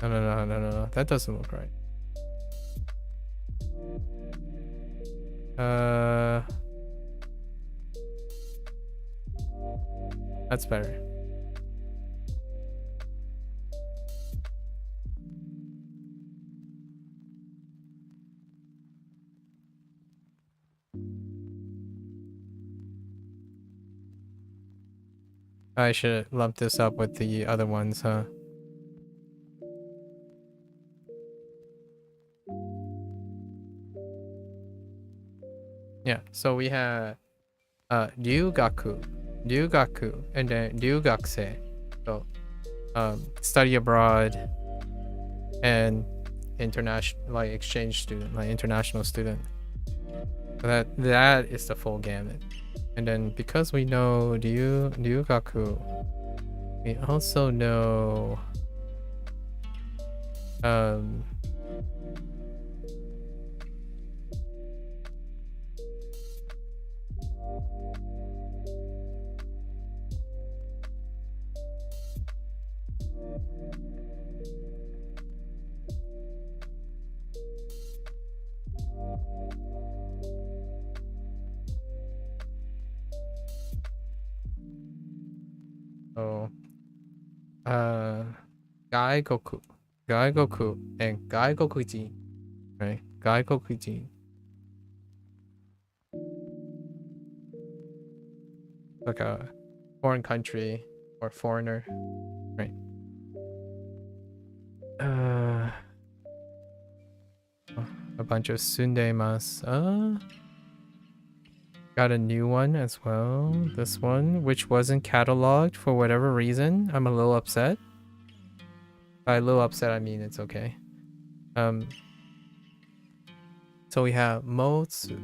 Speaker 1: No. That doesn't look right. That's better. I should lump this up with the other ones, huh? Yeah, so we had ryugaku, and then ryugakusei. So study abroad and international, like exchange student, like international student. So that is the full gamut. And then because we know ryugaku, we also know Gaigoku and Gaigokujin, right? Gaigokujin. Like a foreign country or foreigner, right? A bunch of sundemas. Got a new one as well. This one, which wasn't cataloged for whatever reason. I'm a little upset. By a little upset, I mean it's okay. So we have Mosu.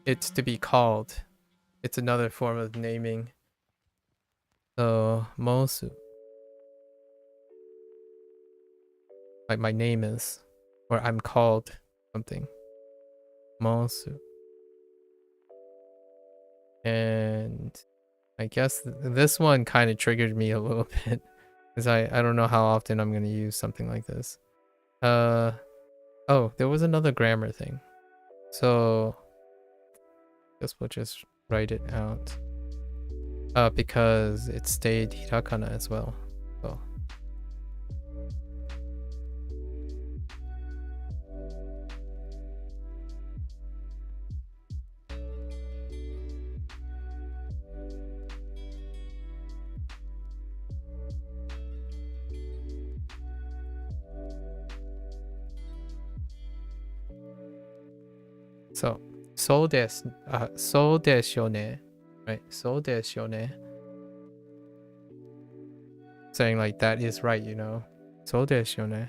Speaker 1: It's to be called. It's another form of naming. So Mosu. Like my name is, or I'm called something. Mosu. And I guess this one kind of triggered me a little bit because I don't know how often I'm going to use something like this. Oh, there was another grammar thing. So I guess we'll just write it out. Because it stayed hirakana as well. So So, so desu, so desu ne, right? So desu ne. Saying like that is right, you know. So desu ne.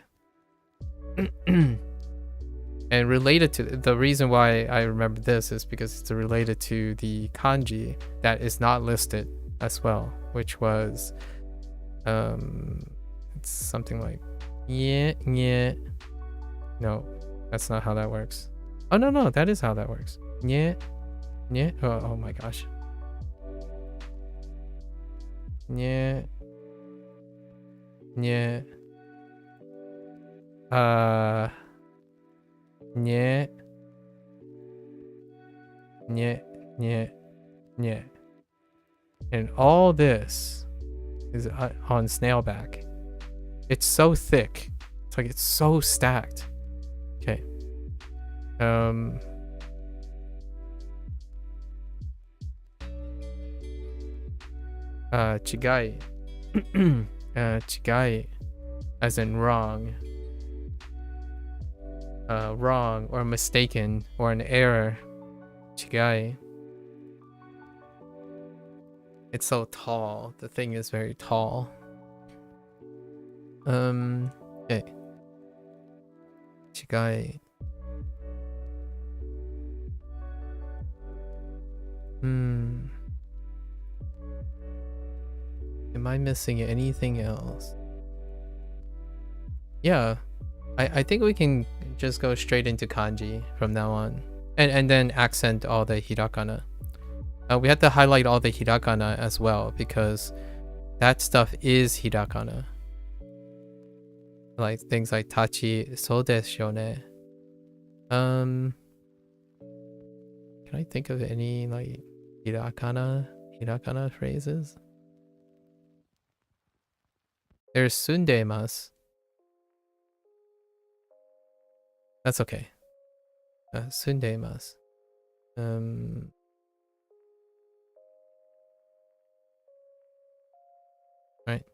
Speaker 1: And related to the reason why I remember this is because it's related to the kanji that is not listed as well, which was it's something like yeah. No, that's not how that works. Oh no, that is how that works. Yeah. Oh my gosh. Yeah. Nie. Nie. And all this is on snailback. It's so thick. It's like it's so stacked. Okay. Chigai. Chigai as in wrong. Wrong or mistaken or an error. Chigai. It's so tall. The thing is very tall. Okay. Chigai. Am I missing anything else? Yeah. I think we can just go straight into kanji from now on. And then accent all the hiragana. We have to highlight all the hiragana as well because that stuff is hiragana. Like things like tachi, so desu ne. Can I think of any like hiragana phrases? There's sundemasu. That's okay. Sundemasu. Right.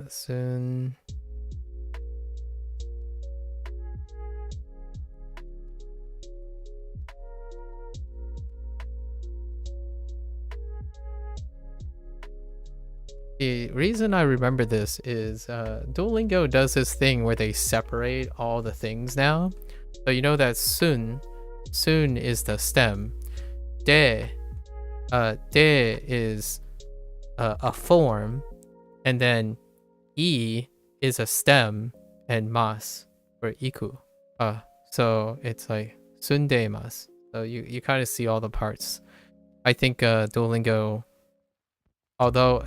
Speaker 1: Soon. The reason I remember this is Duolingo does this thing where they separate all the things now. So you know that soon is the stem. De is a form, and then e is a stem, and mas for iku. So it's like sundemas. So you kind of see all the parts. I think Duolingo, although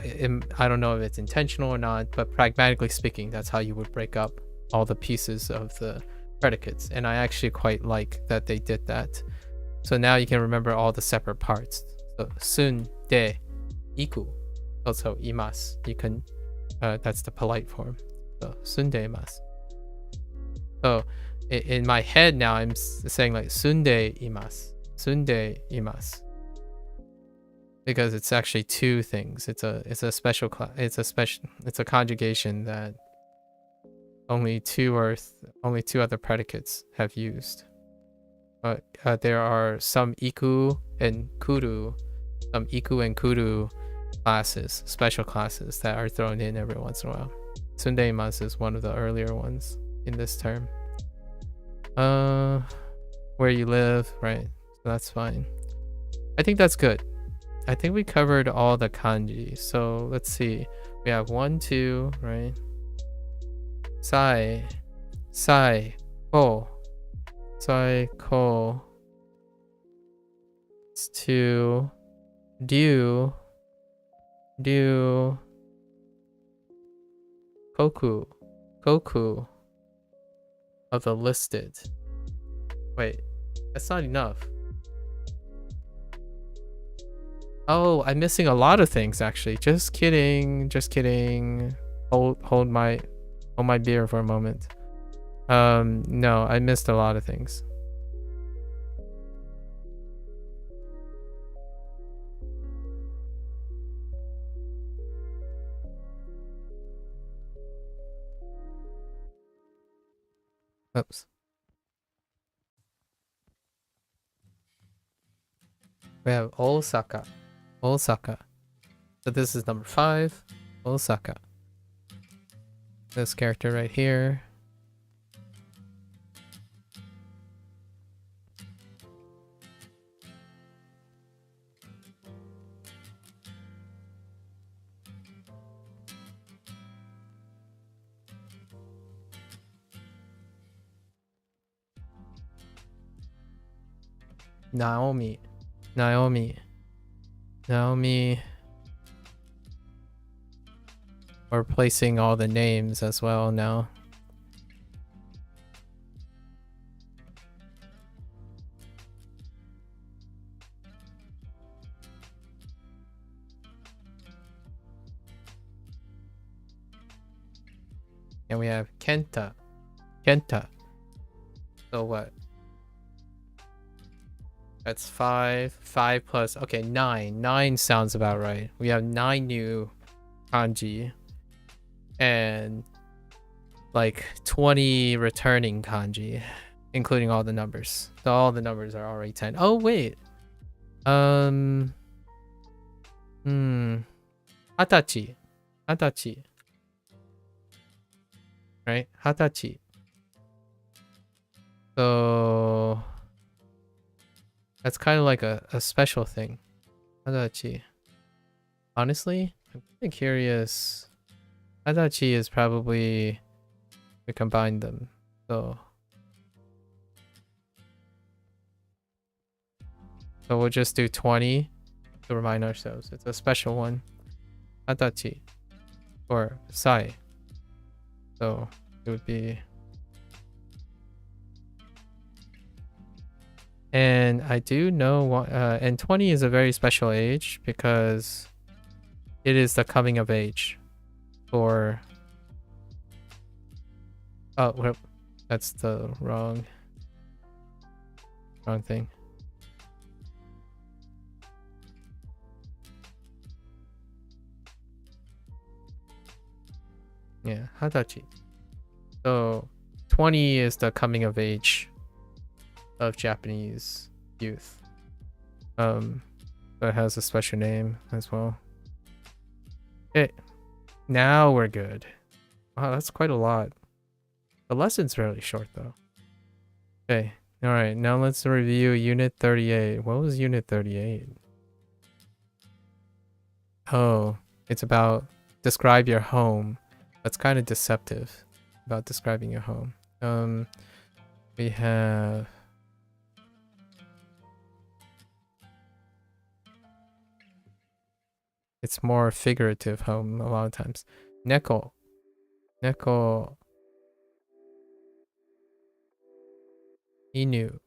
Speaker 1: I don't know if it's intentional or not, but pragmatically speaking, that's how you would break up all the pieces of the predicates. And I actually quite like that they did that. So now you can remember all the separate parts. So sun, de, iku, also imas. You can, that's the polite form. So sundemas. So in my head now, I'm saying like sunde imas. Because it's actually two things. It's a special class. It's a conjugation that only two other predicates have used. But there are some iku and kuru classes, special classes that are thrown in every once in a while. Sundeimas is one of the earlier ones in this term. Where you live, right? So that's fine. I think that's good. I think we covered all the kanji. So let's see. We have 1, 2, right? Sai, ko. Sai, ko. It's 2. Du. Koku. Of the listed. Wait, that's not enough. Oh, I'm missing a lot of things actually. Just kidding. Hold my beer for a moment. No, I missed a lot of things. Oops. We have Osaka. Osaka. So this is number 5. Osaka. This character right here. Naomi. Naomi. Naomi. We're placing all the names as well now. And we have Kenta. Kenta. So what? That's 5. 5 plus... Okay, 9. 9 sounds about right. We have 9 new kanji. And... like 20 returning kanji. Including all the numbers. So all the numbers are already 10. Oh, wait. Hatachi. Hatachi. Right? Hatachi. So... that's kind of like a special thing. Hatachi. Honestly, I'm kind of curious. Hatachi is probably... we combine them. So we'll just do 20 to remind ourselves. It's a special one. Hatachi. Or Sai. So it would be... and I do know, and 20 is a very special age because it is the coming of age for... oh, well, that's the wrong thing. Yeah, Hatachi. So 20 is the coming of age of Japanese youth. That has a special name as well. Okay, now we're good. Wow, that's quite a lot. The lesson's fairly short though. Okay, alright, now let's review Unit 38. What was Unit 38? Oh, it's about describe your home. That's kind of deceptive about describing your home. We have... it's more figurative home a lot of times. Neko. Neko. Inu.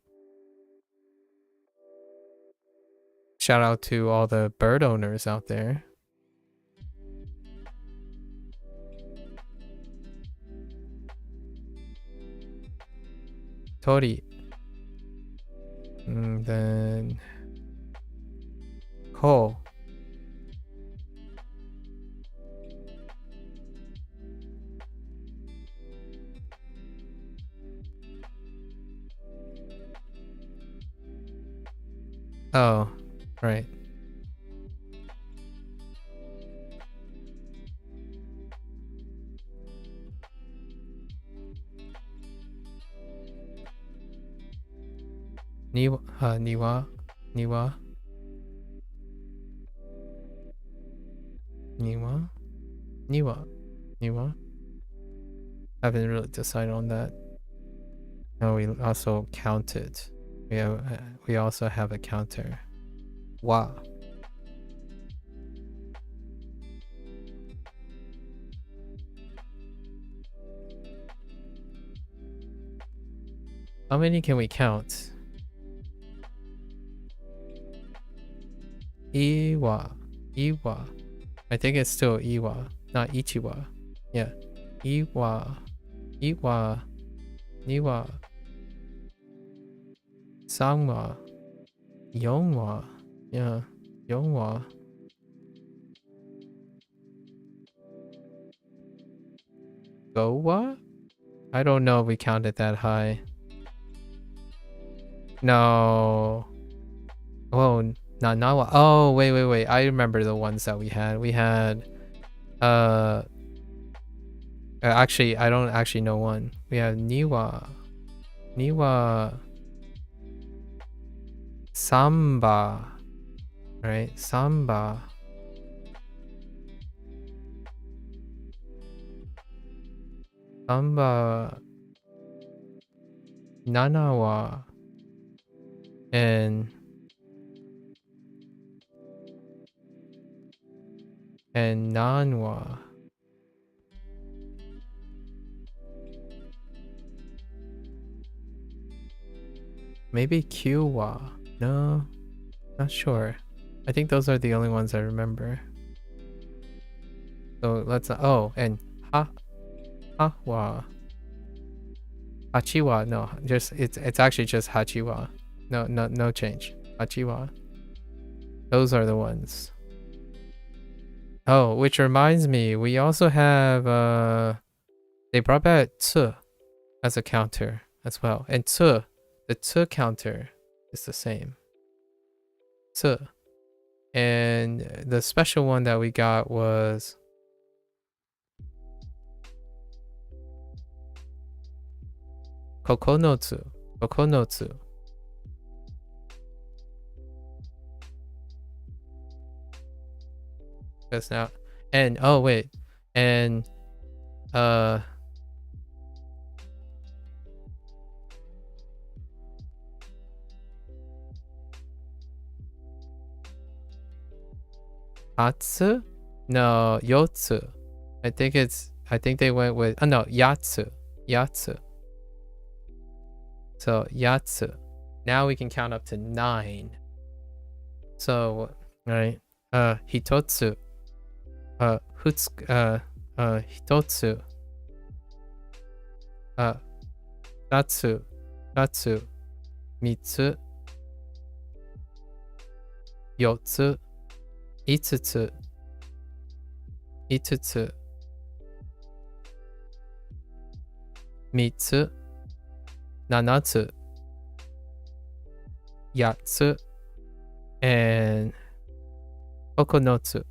Speaker 1: Shout out to all the bird owners out there. Tori. And then... Ko. Oh, right. Niwa, Niwa, Niwa, Niwa, Niwa, Niwa. Haven't really decided on that. No, we also counted. We also have a counter. Wa. How many can we count? Iwa. Iwa. I think it's still Iwa, not Ichiwa. Yeah. Iwa. Iwa. Niwa. Sangwa. Yongwa. Yeah. Yongwa. Gowa? I don't know if we counted that high. No. Oh, not Nawa. Oh, wait. I remember the ones that we had. We had actually I don't actually know one. We had Niwa. Samba. Right? Samba. Nanawa. And Nanwa. Maybe Qwa. No, not sure. I think those are the only ones I remember. So let's oh, and Hawa. Hachiwa. No, just it's actually just Hachiwa. No change. Hachiwa. Those are the ones. Oh, which reminds me, we also have they brought back tsu as a counter as well. And tsu, the tsu counter is the same. Tsu. And the special one that we got was Kokonotsu. Kokonotsu. Because now, and oh wait, and Atsu? No, Yotsu. I think they went with no, Yatsu. So Yatsu. Now we can count up to 9. So right, Hitotsu. Hitotsu. Natsu. Mitsu. Yotsu. Itsutsu. Mitsu. Nanatsu. Yatsu. And Kokonotsu.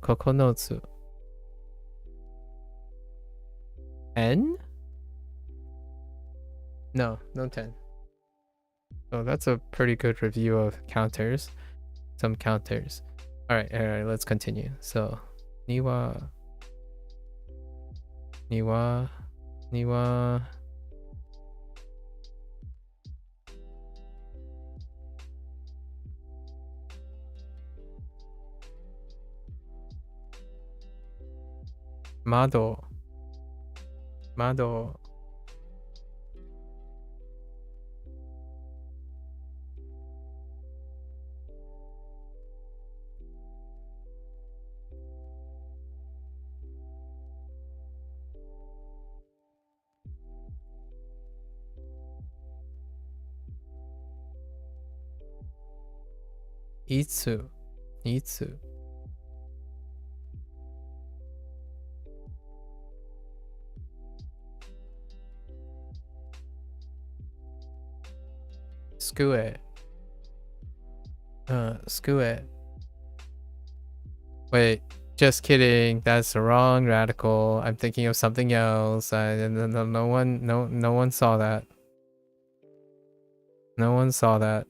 Speaker 1: Kokonotsu. 10? No 10. So that's a pretty good review of counters. Some counters. All right, let's continue. So Niwa. Mado. Itsu. Skue. Skue. Wait, just kidding. That's the wrong radical. I'm thinking of something else. No one saw that. No one saw that.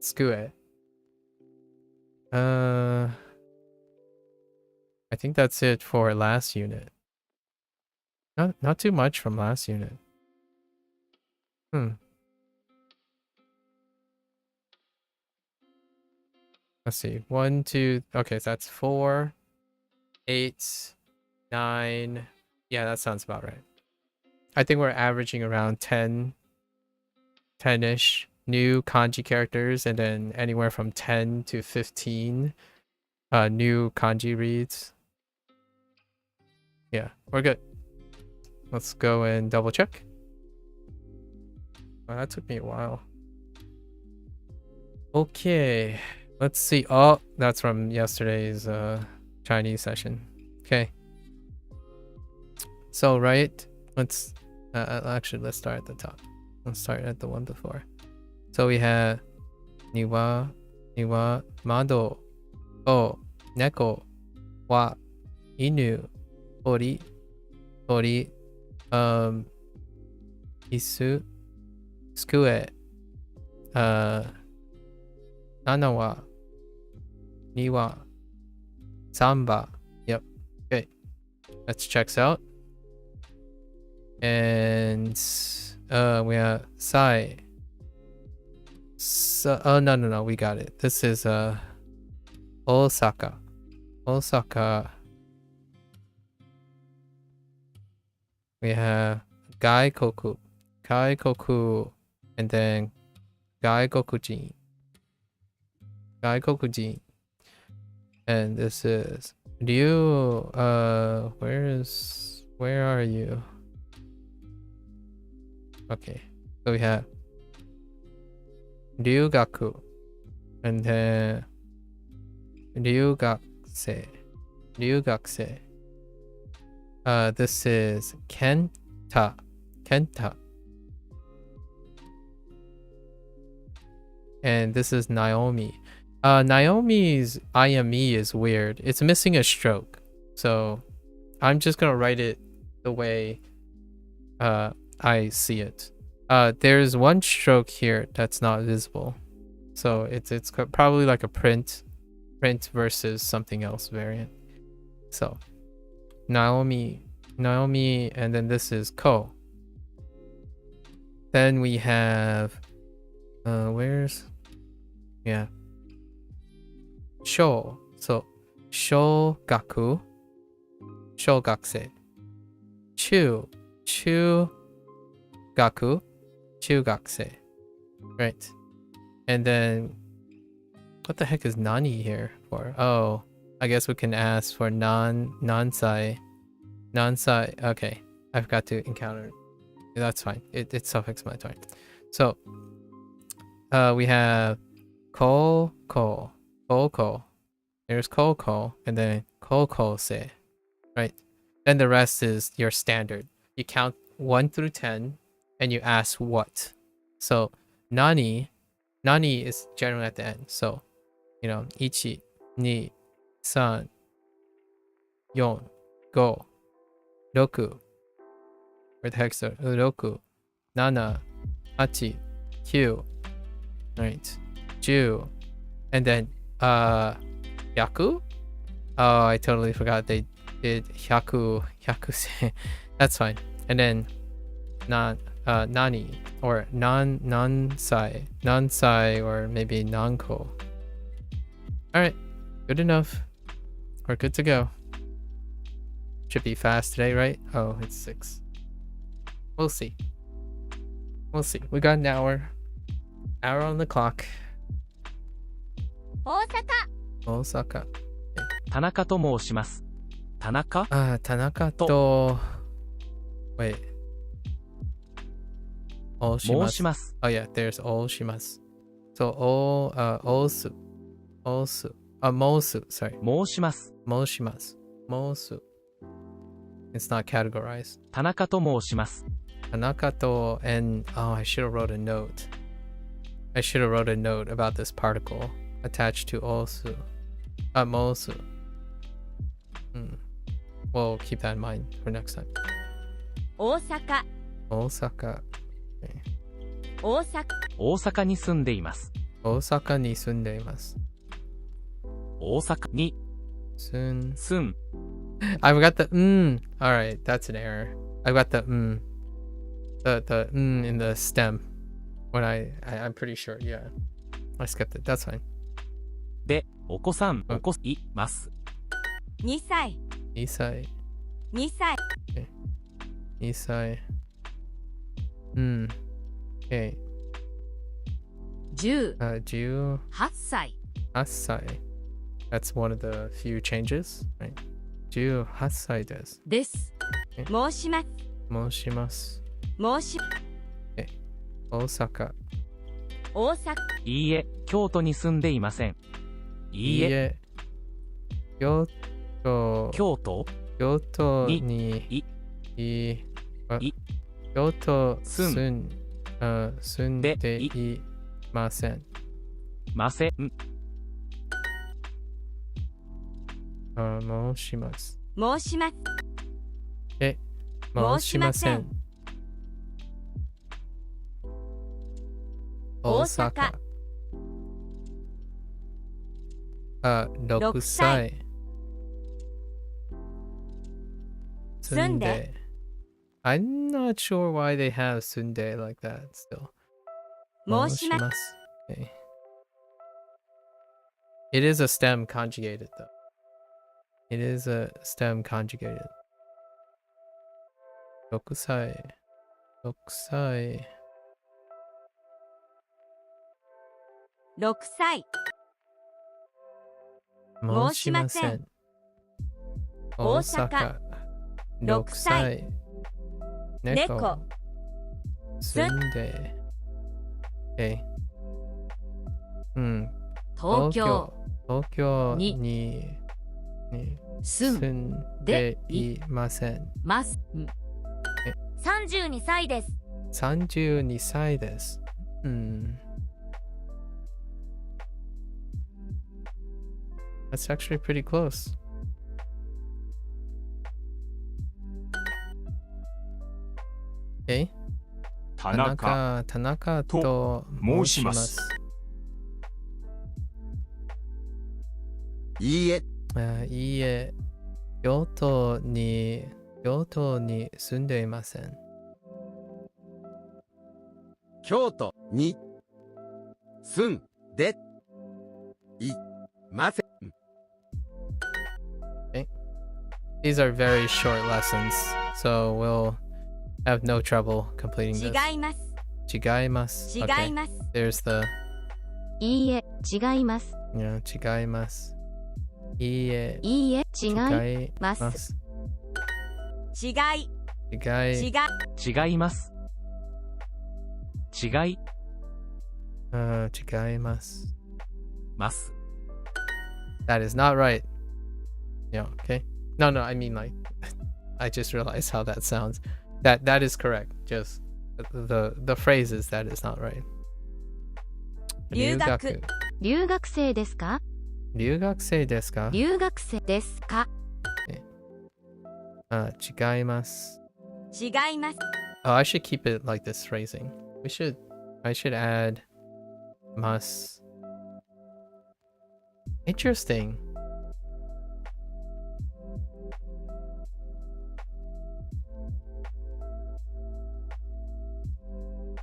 Speaker 1: Skue. I think that's it for last unit. Not too much from last unit. Let's see. 1, 2. Okay, so that's 4, 8, 9. Yeah, that sounds about right. I think we're averaging around 10-ish new kanji characters, and then anywhere from 10 to 15 new kanji reads. Yeah, we're good. Let's go and double check. Oh, that took me a while. Okay, let's see. Oh, that's from yesterday's Chinese session. Okay. So, right, let's actually let's start at the top. Let's start at the one before. So we have niwa, mado, o, neko, wa, inu, tori, isu, skue, nanawa, niwa, samba. Yep. Okay. That checks out. And we have sai. So, oh no, we got it. This is Osaka. We have gaikoku, and then gaikokujin. And this is Ryu. Where are you? Okay, so we have Ryugaku, and then Ryugakse. This is Kenta. And this is Naomi. Naomi's IME is weird. It's missing a stroke. So I'm just gonna write it the way I see it. There's one stroke here that's not visible. So it's probably like a print versus something else variant. So Naomi, and then this is Ko. Then we have Sho. So shogaku, shogakse. Chugaku, chugakse. Right. And then what the heck is nani here for? Oh, I guess we can ask for nansai. Okay, I've got to encounter it. That's fine. It's self-explanatory. So we have ko. There's ko, and then se. Right. Then the rest is your standard. You count 1 through 10 and you ask what. So nani is generally at the end. So, you know, ichi, ni, san, yon, go, roku. Where the heck's the roku? Nana, hachi, kyu. Right. Ju. And then yaku? Oh, I totally forgot they did hyaku se. That's fine. And then nani or nansai or maybe nanko. Alright, good enough. We're good to go. Should be fast today, right? Oh, it's 6. We'll see. We got an hour on the clock. Osaka.
Speaker 2: 田中と申します。田中
Speaker 1: Tanaka to... Wait.
Speaker 2: 申します。
Speaker 1: Oh yeah, there's oshimasu. So osu. Mosu, sorry.
Speaker 2: 申します。
Speaker 1: Mosu. It's not categorized.
Speaker 2: 田中と申します。
Speaker 1: Tanaka to, and I should have wrote a note. About this particle attached to osu. Mosu. We'll keep that in mind for next time.
Speaker 2: Osaka.
Speaker 1: Okay.
Speaker 2: 大阪に住んでいます。
Speaker 1: 大阪に住んでいます。
Speaker 2: 大阪に
Speaker 1: Soon.
Speaker 2: 住ん
Speaker 1: I've got the Alright, that's an error. I've got the the in the stem. When I'm pretty sure, yeah. I skipped it. That's fine.
Speaker 2: で、お子さん、おこいます。2歳。
Speaker 1: 2歳。
Speaker 2: 2歳。
Speaker 1: Okay. 2歳。Okay.
Speaker 2: 10。
Speaker 1: 10。
Speaker 2: 8歳。
Speaker 1: 8歳。That's one of the few changes, right? 18歳です。
Speaker 2: です。申します。
Speaker 1: 申します。
Speaker 2: 申し。
Speaker 1: 大阪。
Speaker 2: 大阪。いいえ、京都に住んでいません。いいえ。
Speaker 1: 京都。
Speaker 2: 京都。
Speaker 1: 京都にい、
Speaker 2: い
Speaker 1: 京都
Speaker 2: 住
Speaker 1: 住んでいません。
Speaker 2: ません。
Speaker 1: 申します。
Speaker 3: 申します。
Speaker 1: 申しません。大阪。6歳。住んで。I'm not sure why they have 住んで like that still.
Speaker 3: 申します。
Speaker 1: Okay. It is a stem conjugated though. It is a stem conjugated. 6歳。6歳。
Speaker 3: 6歳。
Speaker 1: 申しません。大阪。6歳。猫。住んで。Okay.
Speaker 3: 東京。
Speaker 1: 東京に住んでいません。
Speaker 3: ます。32歳です。
Speaker 1: 32歳です。That's actually pretty close. Okay. 田中と申します。
Speaker 4: いいえ。
Speaker 1: いいえ。京都に住んでいません。
Speaker 4: 京都に住んでいません。
Speaker 1: Okay. These are very short lessons, so we'll have no trouble completing this.
Speaker 3: 違います。
Speaker 1: 違います。
Speaker 3: 違います。
Speaker 1: There's the
Speaker 3: いいえ、違います。
Speaker 1: 違います。いいえ、
Speaker 3: いいえ、違い
Speaker 1: ま
Speaker 3: ます。違い、
Speaker 2: 違います。違い
Speaker 1: ます。
Speaker 2: ます。
Speaker 1: That is not right. Yeah, okay. No, I mean like I just realized how that sounds. That is correct. Just the phrase is that is not right.
Speaker 3: 留学生ですか？
Speaker 1: 留学生ですか？
Speaker 3: 留学生ですか？
Speaker 1: 違います。
Speaker 3: 違います。
Speaker 1: Oh, I should keep it like this phrasing. I should add must. Interesting.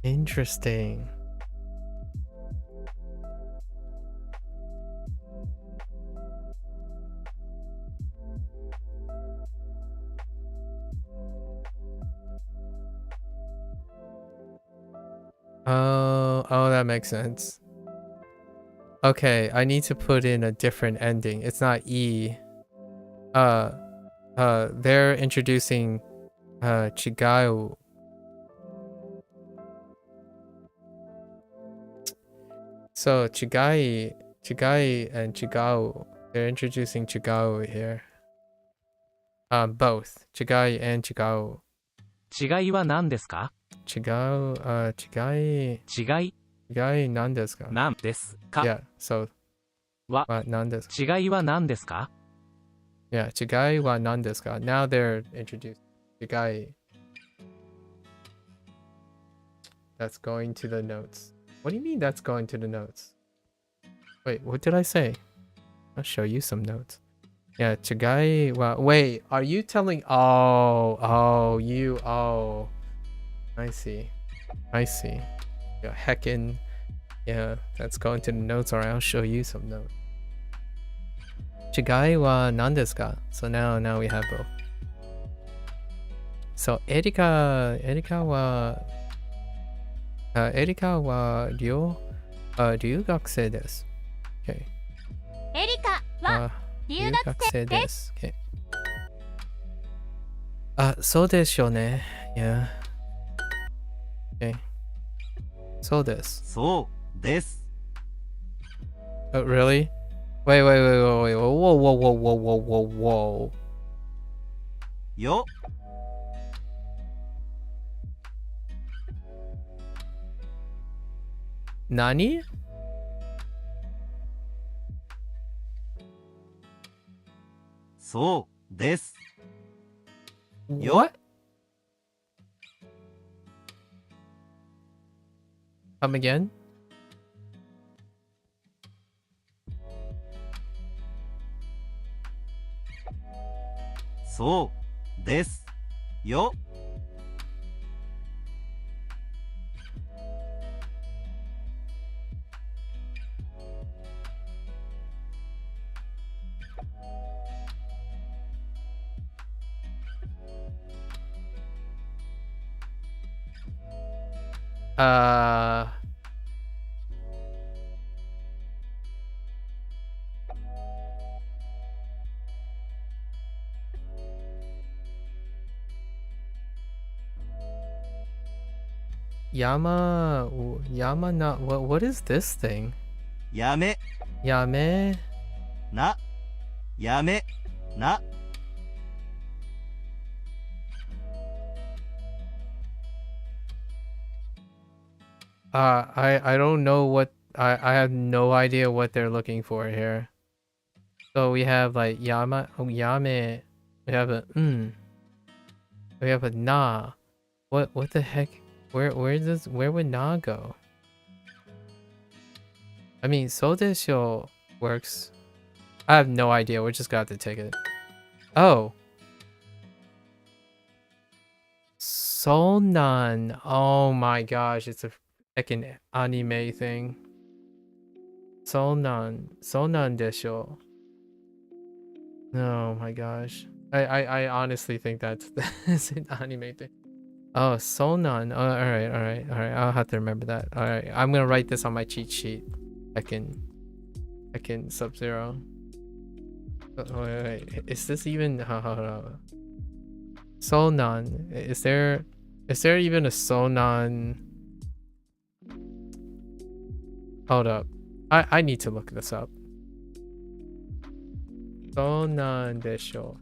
Speaker 1: Interesting. Oh, that makes sense. Okay, I need to put in a different ending. It's not E. They're introducing Chigao. So Chigai and Chigao, they're introducing Chigao here. Both Chigai and Chigao.
Speaker 2: 違いは何ですか？
Speaker 1: 違い何ですか？
Speaker 2: 何ですか？
Speaker 1: Yeah, so
Speaker 2: は
Speaker 1: 何ですか？
Speaker 2: 違いは何ですか？
Speaker 1: Yeah, 違いは何ですか？ Now they're introduced 違い. That's going to the notes. What do you mean that's going to the notes? Wait, what did I say? I'll show you some notes. Yeah, 違いは Wait, are you telling Oh, I see. Yeah, heckin'. Yeah, that's going to the notes, or I'll show you some notes. 違いは何ですか? So now we have both. So エリカは留学生です。Okay.
Speaker 3: エリカは留学生です。
Speaker 1: Okay. そうでしょうね。Yeah. Okay. そうです。
Speaker 4: そうです。
Speaker 1: Oh, really? Wait. Whoa.
Speaker 4: よ。
Speaker 1: Nani? What? Come again? Yama not what is this thing?
Speaker 5: やめ
Speaker 1: Yame?
Speaker 5: なやめな
Speaker 1: I don't know what I have no idea what they're looking for here. So we have like Yame, we have a we have a na. What the heck? Where would na go? I mean, so desho works. I have no idea. We just got the ticket. Oh. Sonan. Oh my gosh, it's a freaking anime thing. Sonan desho. Oh my gosh. I honestly think that's an anime thing. Oh, Sonan. Oh, all right. I'll have to remember that. All right, I'm gonna write this on my cheat sheet. I can Sub-Zero. Oh, wait. Is this even? Sonan. Is there even a Sonan? Hold up. I need to look this up. Sonan desho.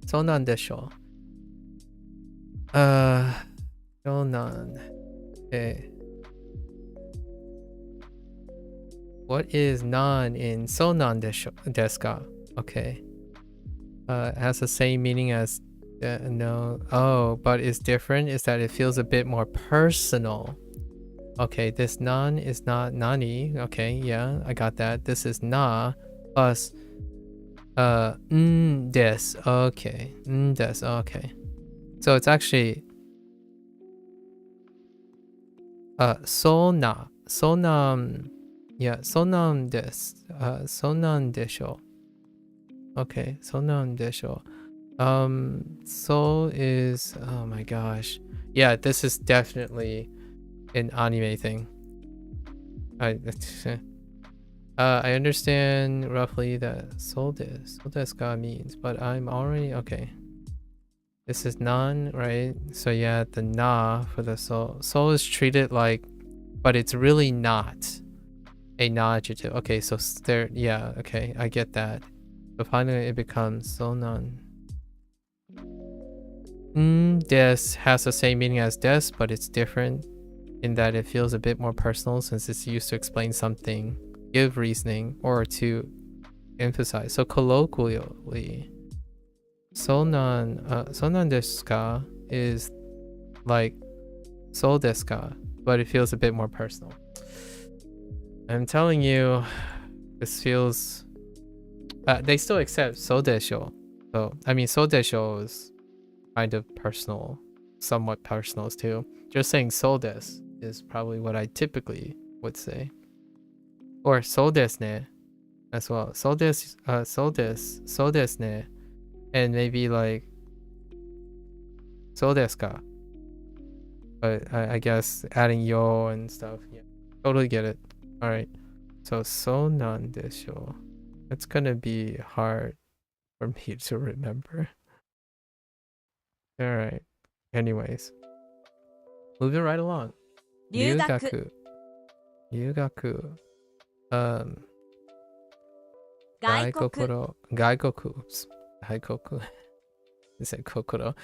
Speaker 1: Sonan desho. Sonan. Okay. What is nan in Sonan desu ka? Okay. It has the same meaning as no. Oh, but it's different is that it feels a bit more personal. Okay, this nan is not nani. Okay, yeah, I got that. This is na plus des. Okay. Des. Okay. So it's actually sonam. Yeah, sonam des. Sonan desho. Okay, sonan desho. So is, oh my gosh. Yeah, this is definitely an anime thing. I understand roughly that soul desu ka means, but I'm already okay. This is non, right? So yeah, the na for the soul. Soul is treated like, but it's really not a na adjective. Okay, so there, yeah, okay, I get that. But finally it becomes sonan. Des has the same meaning as des, but it's different in that it feels a bit more personal since it's used to explain something, give reasoning, or to emphasize. So colloquially, sonan desu ka is like so desu ka, but it feels a bit more personal. I'm telling you, this feels they still accept so desho. So I mean, so desho is kind of personal, somewhat personal too. Just saying so des is probably what I typically would say, or so desu ne as well. So desu ne, and maybe like so desu ka. But I guess adding yo and stuff. Yeah, totally get it. All right, so sonan desho. It's gonna be hard for me to remember. All right. Anyways, moving right along. Ryugaku. Ryugaku. Gaikoku. Gaikoku. Oops. Gaikoku. I said kokoro.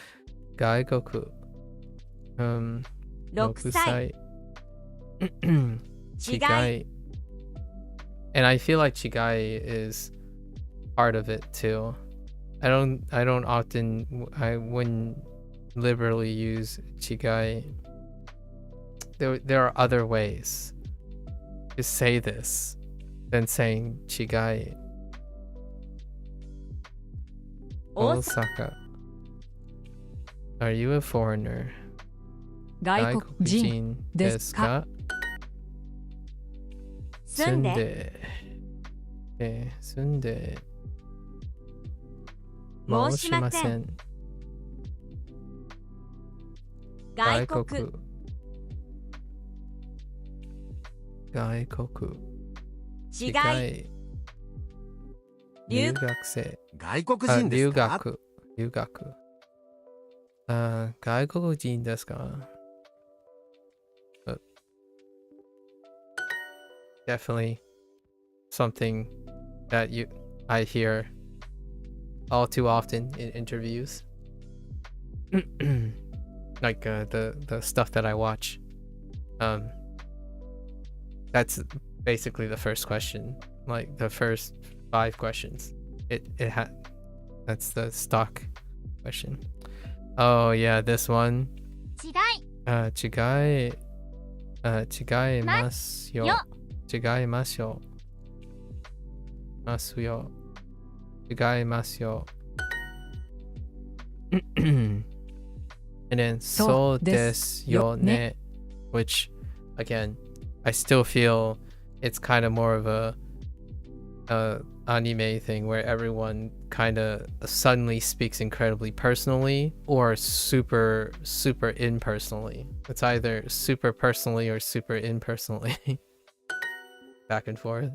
Speaker 1: Gaikoku. 6歳 Chigai. And I feel like chigai is part of it too. I wouldn't liberally use chigai. There are other ways to say this than saying chigai. Osaka. Are you a foreigner?
Speaker 3: 外国人ですか？住んで
Speaker 1: 住んで
Speaker 3: 申しません。外国違い
Speaker 1: 留学生
Speaker 4: 外国人ですか？
Speaker 1: 留学外国人ですか？ Definitely something that I hear all too often in interviews. Like the stuff that I watch. That's basically the first question. Like the first 5 questions. That's the stock question. Oh yeah, this one.
Speaker 3: 違
Speaker 1: 違いますよ。違いますよ。ますよ。違いますよ。And then そうですよね. Which again, I still feel it's kind of more of a anime thing where everyone kind of suddenly speaks incredibly personally or super impersonally. It's either super personally or super impersonally. Back and forth.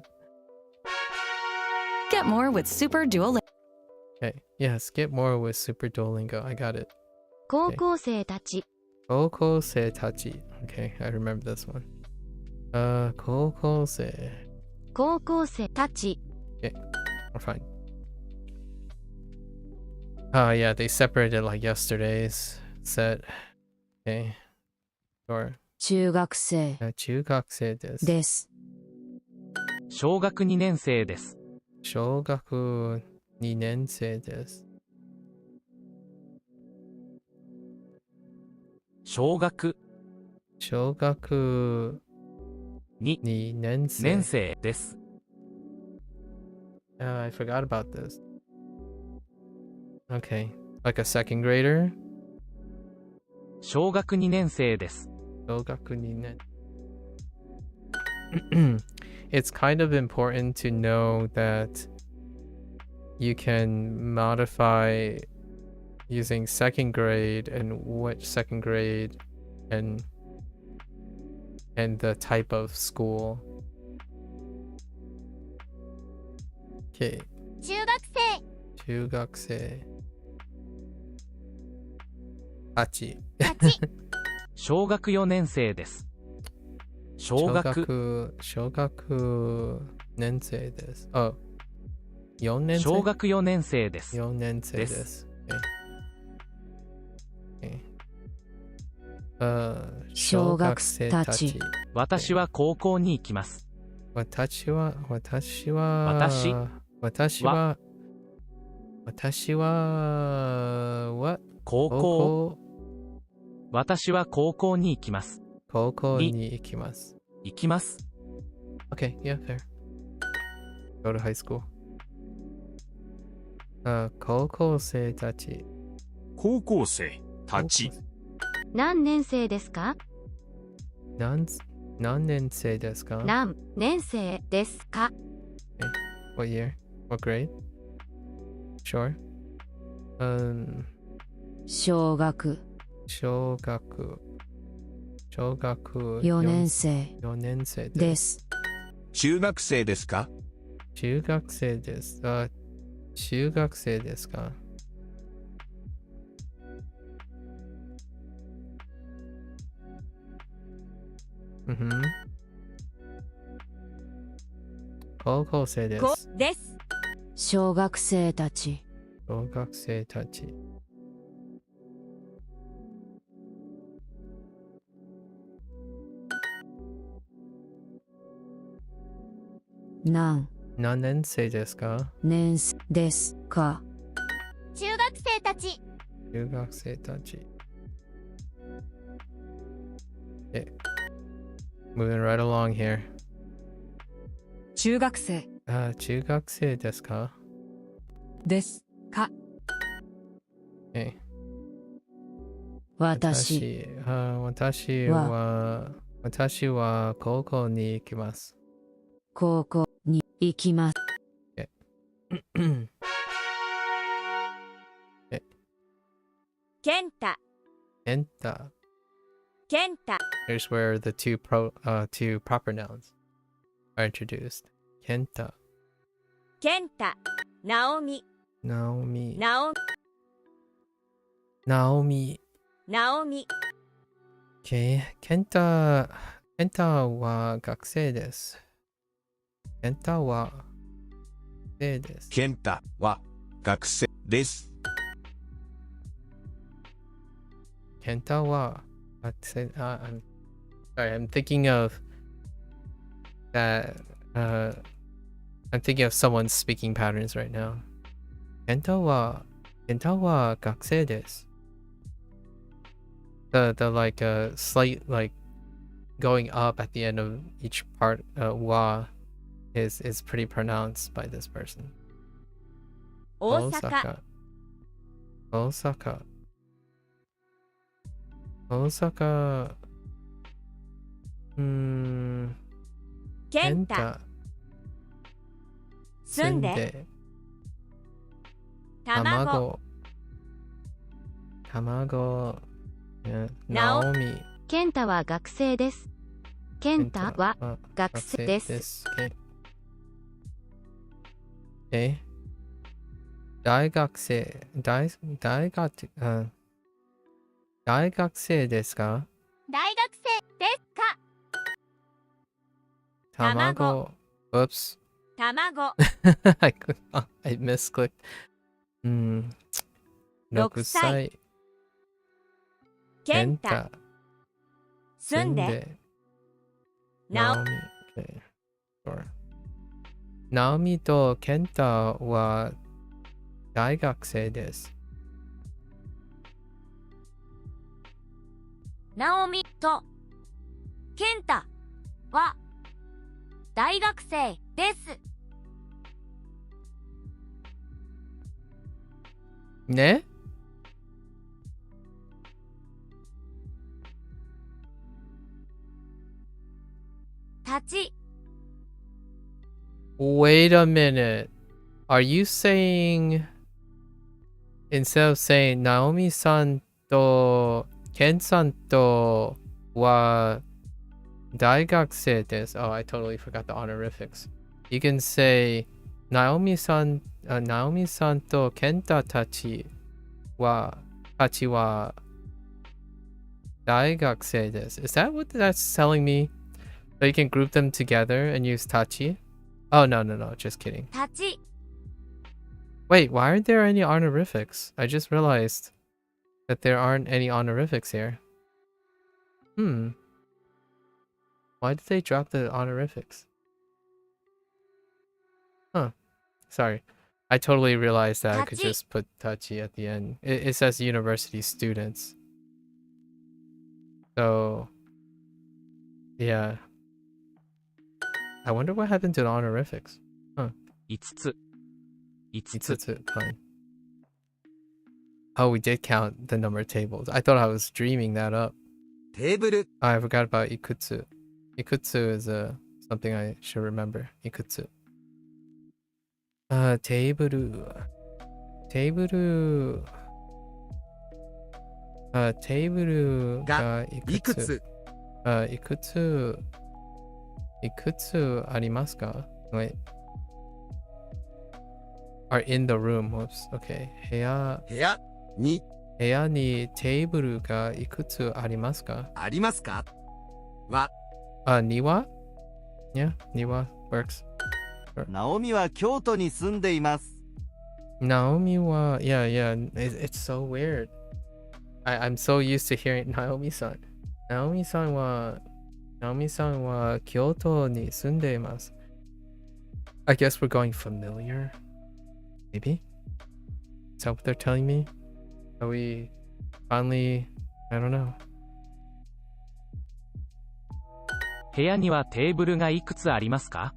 Speaker 3: Get more with Super Duolingo.
Speaker 1: Okay, yes, get more with Super Duolingo. I got it.
Speaker 3: 高校生たち
Speaker 1: Kokose tachi. Okay, I remember this one. Kokose.
Speaker 3: 高校生たち
Speaker 1: Okay, we're fine. Yeah, they separated like yesterday's set. Okay. Sure.
Speaker 3: 中学生
Speaker 1: 中学生です。
Speaker 3: です。
Speaker 2: 小学2年生です。
Speaker 1: 小学2年生です。
Speaker 2: 小学
Speaker 1: 2年生。
Speaker 2: 年生です。
Speaker 1: I forgot about this. Okay, like a second grader?
Speaker 2: 小学2年生です。
Speaker 1: 小学2年。It's kind of important to know that you can modify using second grade and which second grade and the type of school. Okay. 中学生。8。
Speaker 2: 小学4年生です。小学年生です。あ、4年生。小学4年生です。
Speaker 1: 4年生です。
Speaker 3: 小学生たち。
Speaker 2: 私は高校に行きます。
Speaker 1: 私は
Speaker 2: 高校。私は高校に行きます。
Speaker 1: 高校に行きます。
Speaker 2: 行きます。
Speaker 1: Okay, yeah, fair. Go to high school. 高校生たち。
Speaker 6: 高校生たち。
Speaker 3: 何年生ですか？
Speaker 1: 何年生ですか？
Speaker 3: 何年生ですか？
Speaker 1: What year? What grade? Sure.
Speaker 3: 小学4年生です。
Speaker 6: 中学生ですか？
Speaker 1: 中学生です。中学生ですか？高校生です。
Speaker 3: 小学生たち。
Speaker 1: 小学生たち。
Speaker 3: 何
Speaker 1: 年生ですか？
Speaker 3: 年ですか？
Speaker 7: 中学生たち。
Speaker 1: 中学生たち。Okay. Moving right along here.
Speaker 3: 中学生
Speaker 1: 中学生ですか？
Speaker 3: ですか？
Speaker 1: Okay.
Speaker 3: 私
Speaker 1: 私は高校に行きます。
Speaker 3: 高校に行きます。
Speaker 1: Okay.
Speaker 7: 健太。
Speaker 1: 健太。
Speaker 7: 健太。
Speaker 1: Here's where the two proper nouns are introduced. Kenta.
Speaker 7: 健太。Naomi。
Speaker 1: Naomi.
Speaker 7: Naomi。
Speaker 1: Okay. Kenta wa gakusei desu. Kenta wa gakusei desu.
Speaker 6: 健太は学生です。
Speaker 1: Kenta wa gakusei. I'm sorry. I'm thinking of that. I'm thinking of someone's speaking patterns right now. Kenta wa gakusei desu. The like slight like going up at the end of each part wa is pretty pronounced by this person.
Speaker 7: 大阪。
Speaker 1: Osaka.
Speaker 7: 健太。住んで。卵。
Speaker 1: Yeah.
Speaker 7: なお
Speaker 1: Naomi.
Speaker 3: 健太は学生です。健太は学生です。
Speaker 1: Okay. 大学生ですか？
Speaker 7: 大学生ですか？
Speaker 1: 卵。Whoops.
Speaker 7: 卵。
Speaker 1: I misclicked.
Speaker 7: 6歳。健太。住んで。
Speaker 1: Naomi. Okay. Sure. Naomi と健太は大学生です。
Speaker 7: ナオミと健太は大学生です。
Speaker 1: ね？
Speaker 7: 立ち。
Speaker 1: Wait a minute. Are you saying instead of saying Naomi-san と Ken-san とは大学生です。Oh, I totally forgot the honorifics. You can say Naomi-san と Kenta たちは大学生です。Is that what that's telling me? So you can group them together and use tachi? Oh, no, just kidding.
Speaker 7: 立ち。
Speaker 1: Wait, why aren't there any honorifics? I just realized that there aren't any honorifics here. Why did they drop the honorifics? Huh. Sorry. I totally realized that I could
Speaker 7: Tachi.
Speaker 1: just put tachi at the end. It says university students. So, yeah. I wonder what happened to the honorifics.
Speaker 2: 5つ。
Speaker 1: 5つ. Fine. Oh, we did count the number of tables. I thought I was dreaming that up.
Speaker 4: テーブル、
Speaker 1: Oh, I forgot about ikutsu. Ikutsu is something I should remember. Ikutsu. Table. Table. Table が
Speaker 4: いくつ、
Speaker 1: ikutsu ありますか? Wait. Are in the room. Whoops. Okay. 部屋
Speaker 4: に
Speaker 1: にテーブルがいくつありますか?
Speaker 4: ありますかは、
Speaker 1: 庭? Yeah, 庭 works.
Speaker 5: ナオミは京都に住んでいます。
Speaker 1: Naomi wa, yeah, it's so weird. I'm so used to hearing Naomi-san. Naomi-san wa 京都に住んでいます. I guess we're going familiar. Maybe? Is that what they're telling me? Are we finally... I don't know.
Speaker 2: 部屋にはテーブルがいくつありますか？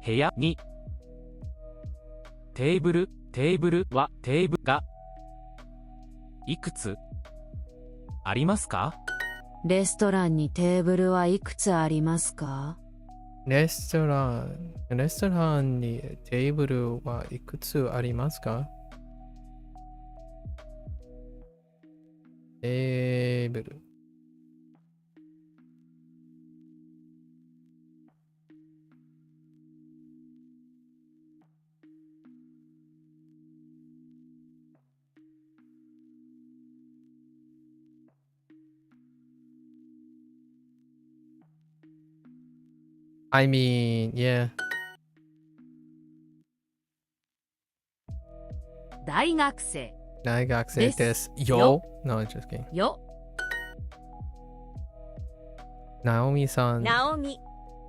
Speaker 2: 部屋にテーブルはテーブルがいくつありますか？
Speaker 8: レストランにテーブルはいくつありますか？
Speaker 1: レストランにテーブルはいくつありますか？テーブル。I mean, yeah.
Speaker 7: 大学生
Speaker 1: 大学生です。
Speaker 7: よ。
Speaker 1: よ No, just kidding.
Speaker 7: よ。
Speaker 1: ナオミさん。
Speaker 7: ナオミ。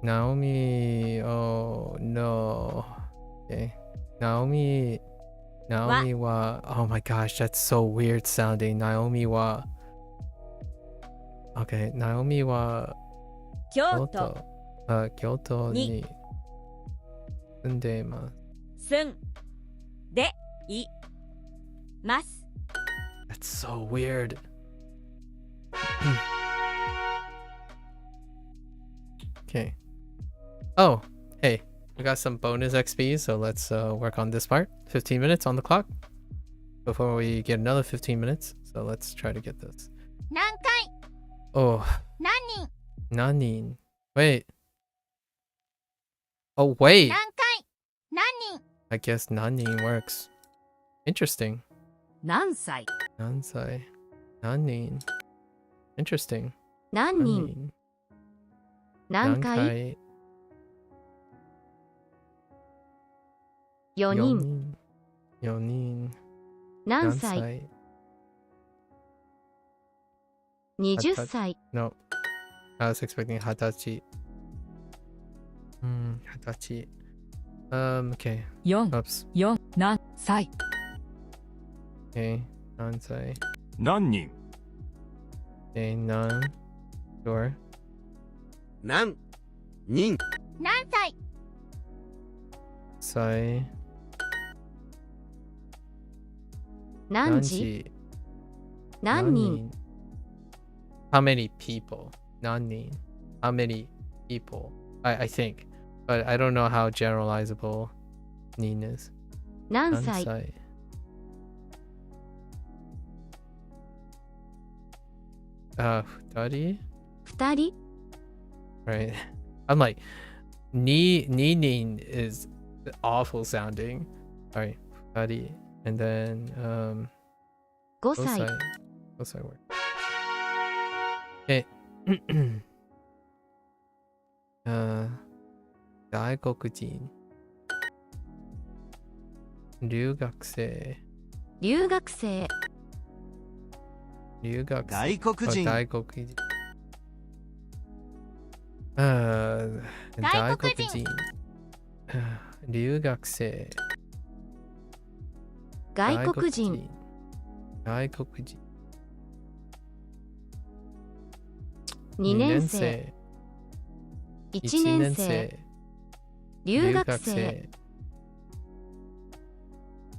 Speaker 1: ナオミ、oh no. Okay. ナオミは、oh my gosh, that's so weird sounding. ナオミは、okay. ナオミは、
Speaker 7: 京都
Speaker 1: 京都に住んでいます。
Speaker 7: 住んでいます。
Speaker 1: That's so weird. Okay. Oh, hey, we got some bonus XP, so let's work on this part. 15 minutes on the clock before we get another 15 minutes. So let's try to get this.
Speaker 7: 何回
Speaker 1: Oh,
Speaker 7: 何人
Speaker 1: 何人? Wait. Oh, wait.
Speaker 7: 何回何人
Speaker 1: I guess 何人 works. Interesting.
Speaker 7: 何歳
Speaker 1: 何歳? 何人? Interesting.
Speaker 3: 何人何回4人
Speaker 1: 4人
Speaker 3: 何歳20歳
Speaker 1: No. I was expecting 20歳。20歳。Okay.
Speaker 7: 4
Speaker 1: Oops.
Speaker 7: 何歳
Speaker 1: Okay. 何歳
Speaker 6: 何人
Speaker 1: Okay, none. Sure.
Speaker 4: 何人
Speaker 7: 何歳
Speaker 1: 歳
Speaker 3: 何時何人
Speaker 1: How many people? 何人 How many people? I think. But I don't know how generalizable 人 is.
Speaker 3: 何
Speaker 1: 何
Speaker 3: 歳
Speaker 1: 歳2人
Speaker 3: 2人
Speaker 1: Right. I'm like, ni is awful sounding. Alright, buddy. And then,
Speaker 3: 5歳
Speaker 1: Gosai word. Okay. 外国人。留学生。
Speaker 3: 留学生
Speaker 1: 留学生。
Speaker 5: 外国人
Speaker 1: 外国人。外国人。留学生。
Speaker 3: 外国人
Speaker 1: 外国人。
Speaker 3: 2年生1年生留学生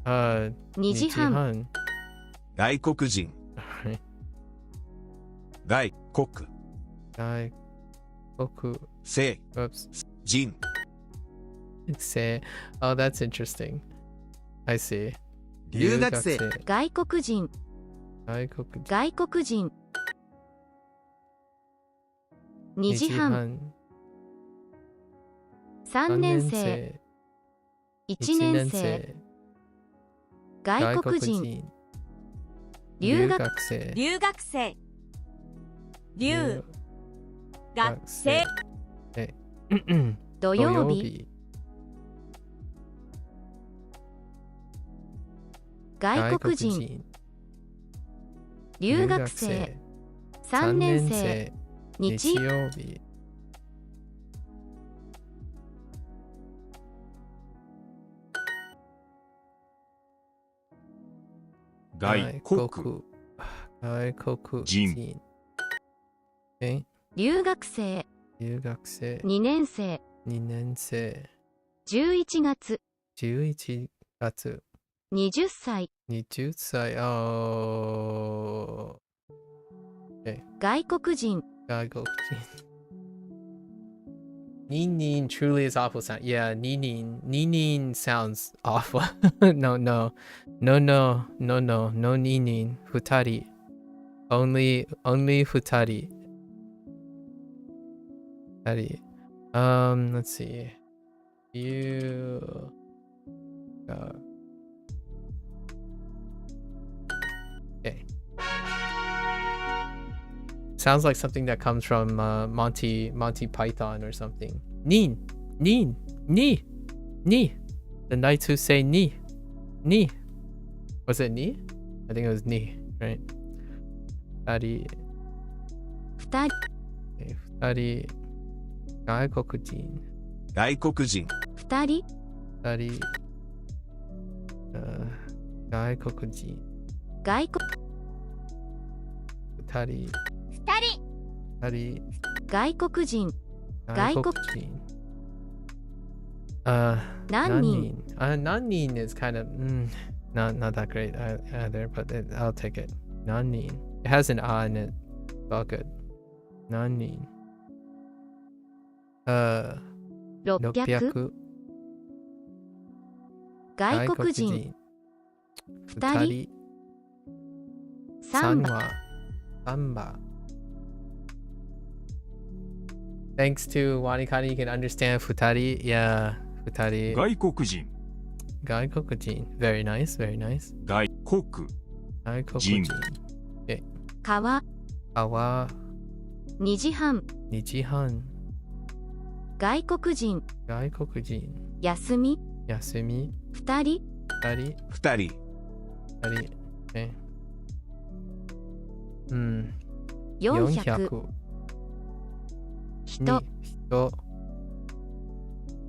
Speaker 3: 2時半
Speaker 6: 外国人外国
Speaker 1: 外国
Speaker 6: 生
Speaker 1: Oops.
Speaker 6: 人
Speaker 1: Say, oh, that's interesting. I see.
Speaker 5: 留学生
Speaker 3: 外国人
Speaker 1: 外国人
Speaker 3: 外国人2時半3年生1年生外国人留学
Speaker 1: 生
Speaker 7: 留学生留学生
Speaker 3: 土曜日外国人留学生3年生日
Speaker 1: 曜日
Speaker 6: 外国
Speaker 1: 外国
Speaker 6: 人
Speaker 1: 人。Okay.
Speaker 3: 留学生
Speaker 1: 留学生。
Speaker 3: 2年生
Speaker 1: 2年生。
Speaker 3: 11月
Speaker 1: 11月。
Speaker 3: 20歳
Speaker 1: 20歳。Oh. Okay.
Speaker 3: 外国人
Speaker 1: 外国人。Nin truly is awful sound. Yeah, Nin sounds awful. No, no. No, no, no, no. No Nin. Futari. Only Futari. Futari. Let's see. You okay. Sounds like something that comes from Monty Python or something. Nin. Ni. The knights who say ni. Was it ni? I think it was ni, right? Futari.
Speaker 3: 2人
Speaker 1: Okay, futari. 外国人。
Speaker 6: 外国人
Speaker 3: 2人
Speaker 1: 二人。外国人。
Speaker 3: 外国
Speaker 1: 二人。
Speaker 7: 二人
Speaker 1: 二人。
Speaker 3: 外国人外国
Speaker 1: 人。
Speaker 3: 何人
Speaker 1: 何人 is kind of not that great either, but I'll take it. 何人 It has an ah in it. All good. 何人
Speaker 3: 600 外国人
Speaker 1: 二人。
Speaker 3: 3羽
Speaker 1: サンバ。Thanks to Wanikani, you can understand futari. Yeah, futari.
Speaker 6: 外国人
Speaker 1: 外国人。Very nice, very nice.
Speaker 6: 外国
Speaker 1: 外国人。
Speaker 3: 川
Speaker 1: 川。
Speaker 3: 2時半
Speaker 1: 2時半。
Speaker 3: 外国人
Speaker 1: 外国人。
Speaker 3: 休み
Speaker 1: 休み。
Speaker 3: 2人
Speaker 1: 二人。
Speaker 6: 2人
Speaker 1: 二人。
Speaker 3: 400 人
Speaker 1: 人。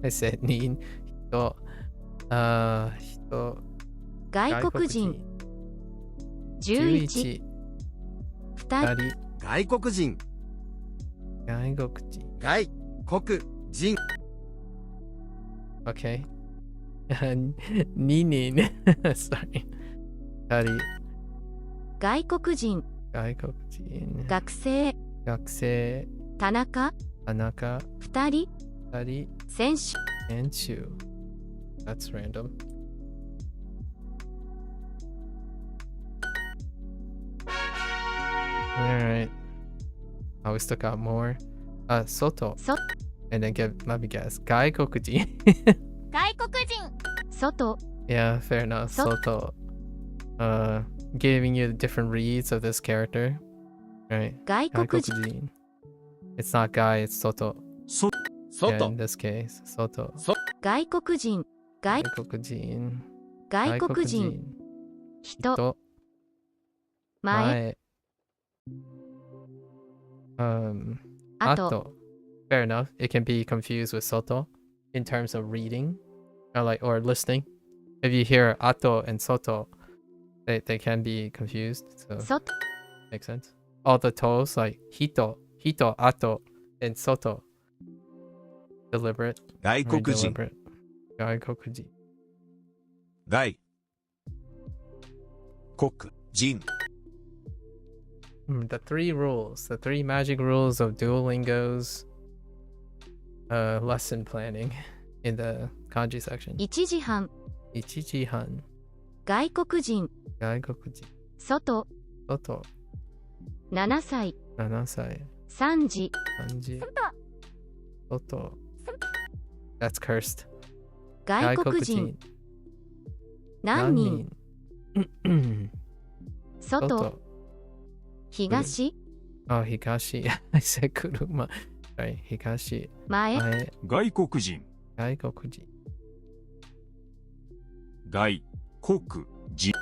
Speaker 1: I said 人。人。人。
Speaker 3: 外国人11
Speaker 1: 11。
Speaker 3: 2人
Speaker 1: 二人。
Speaker 4: 外国人
Speaker 1: 外国人。
Speaker 4: 外国人
Speaker 1: Okay. 2人。Sorry. 二人。
Speaker 3: 外国人
Speaker 1: 外国人。
Speaker 3: 学生
Speaker 1: 学生。
Speaker 3: 田中
Speaker 1: 田中。
Speaker 3: 2人
Speaker 1: 二人。
Speaker 3: 選手
Speaker 1: 選手。That's random. Alright. I we still got more. Soto.
Speaker 3: そ
Speaker 1: And then let me guess. 外国人。
Speaker 7: 外国人
Speaker 3: 外
Speaker 1: Yeah, fair enough. Soto. Giving you the different reads of this character. Right.
Speaker 3: 外国人
Speaker 1: Gaikokujin. It's not guy, it's Soto. Yeah,
Speaker 4: 外
Speaker 1: in this case, Soto.
Speaker 3: 外国人外
Speaker 1: Gaikokujin.
Speaker 3: 外国人人
Speaker 1: Hito.
Speaker 3: 前 あと
Speaker 1: Ato. Fair enough. It can be confused with Soto in terms of reading or listening. If you hear Ato and Soto, they can be confused. So
Speaker 3: 外
Speaker 1: makes sense. All the toes like Hito, Ato, and Soto. Deliberate.
Speaker 6: 外
Speaker 1: Very
Speaker 6: 国人
Speaker 1: deliberate. 外国人。
Speaker 6: 外国人
Speaker 1: The three rules, the three magic rules of Duolingo's lesson planning in the kanji section.
Speaker 3: 1時半
Speaker 1: 1時半。
Speaker 3: 外国人
Speaker 1: 外国人。
Speaker 3: 外
Speaker 1: 外。
Speaker 3: 7歳
Speaker 1: 7歳。
Speaker 3: 3時
Speaker 1: 3時。外。That's cursed.
Speaker 3: 外国人何人
Speaker 1: 人。
Speaker 3: 外東
Speaker 1: Oh, Hikashi. I said Kuruma. Sorry, Hikashi.
Speaker 3: 前
Speaker 1: 前。
Speaker 6: 外国人
Speaker 1: 外国人。
Speaker 6: 外国人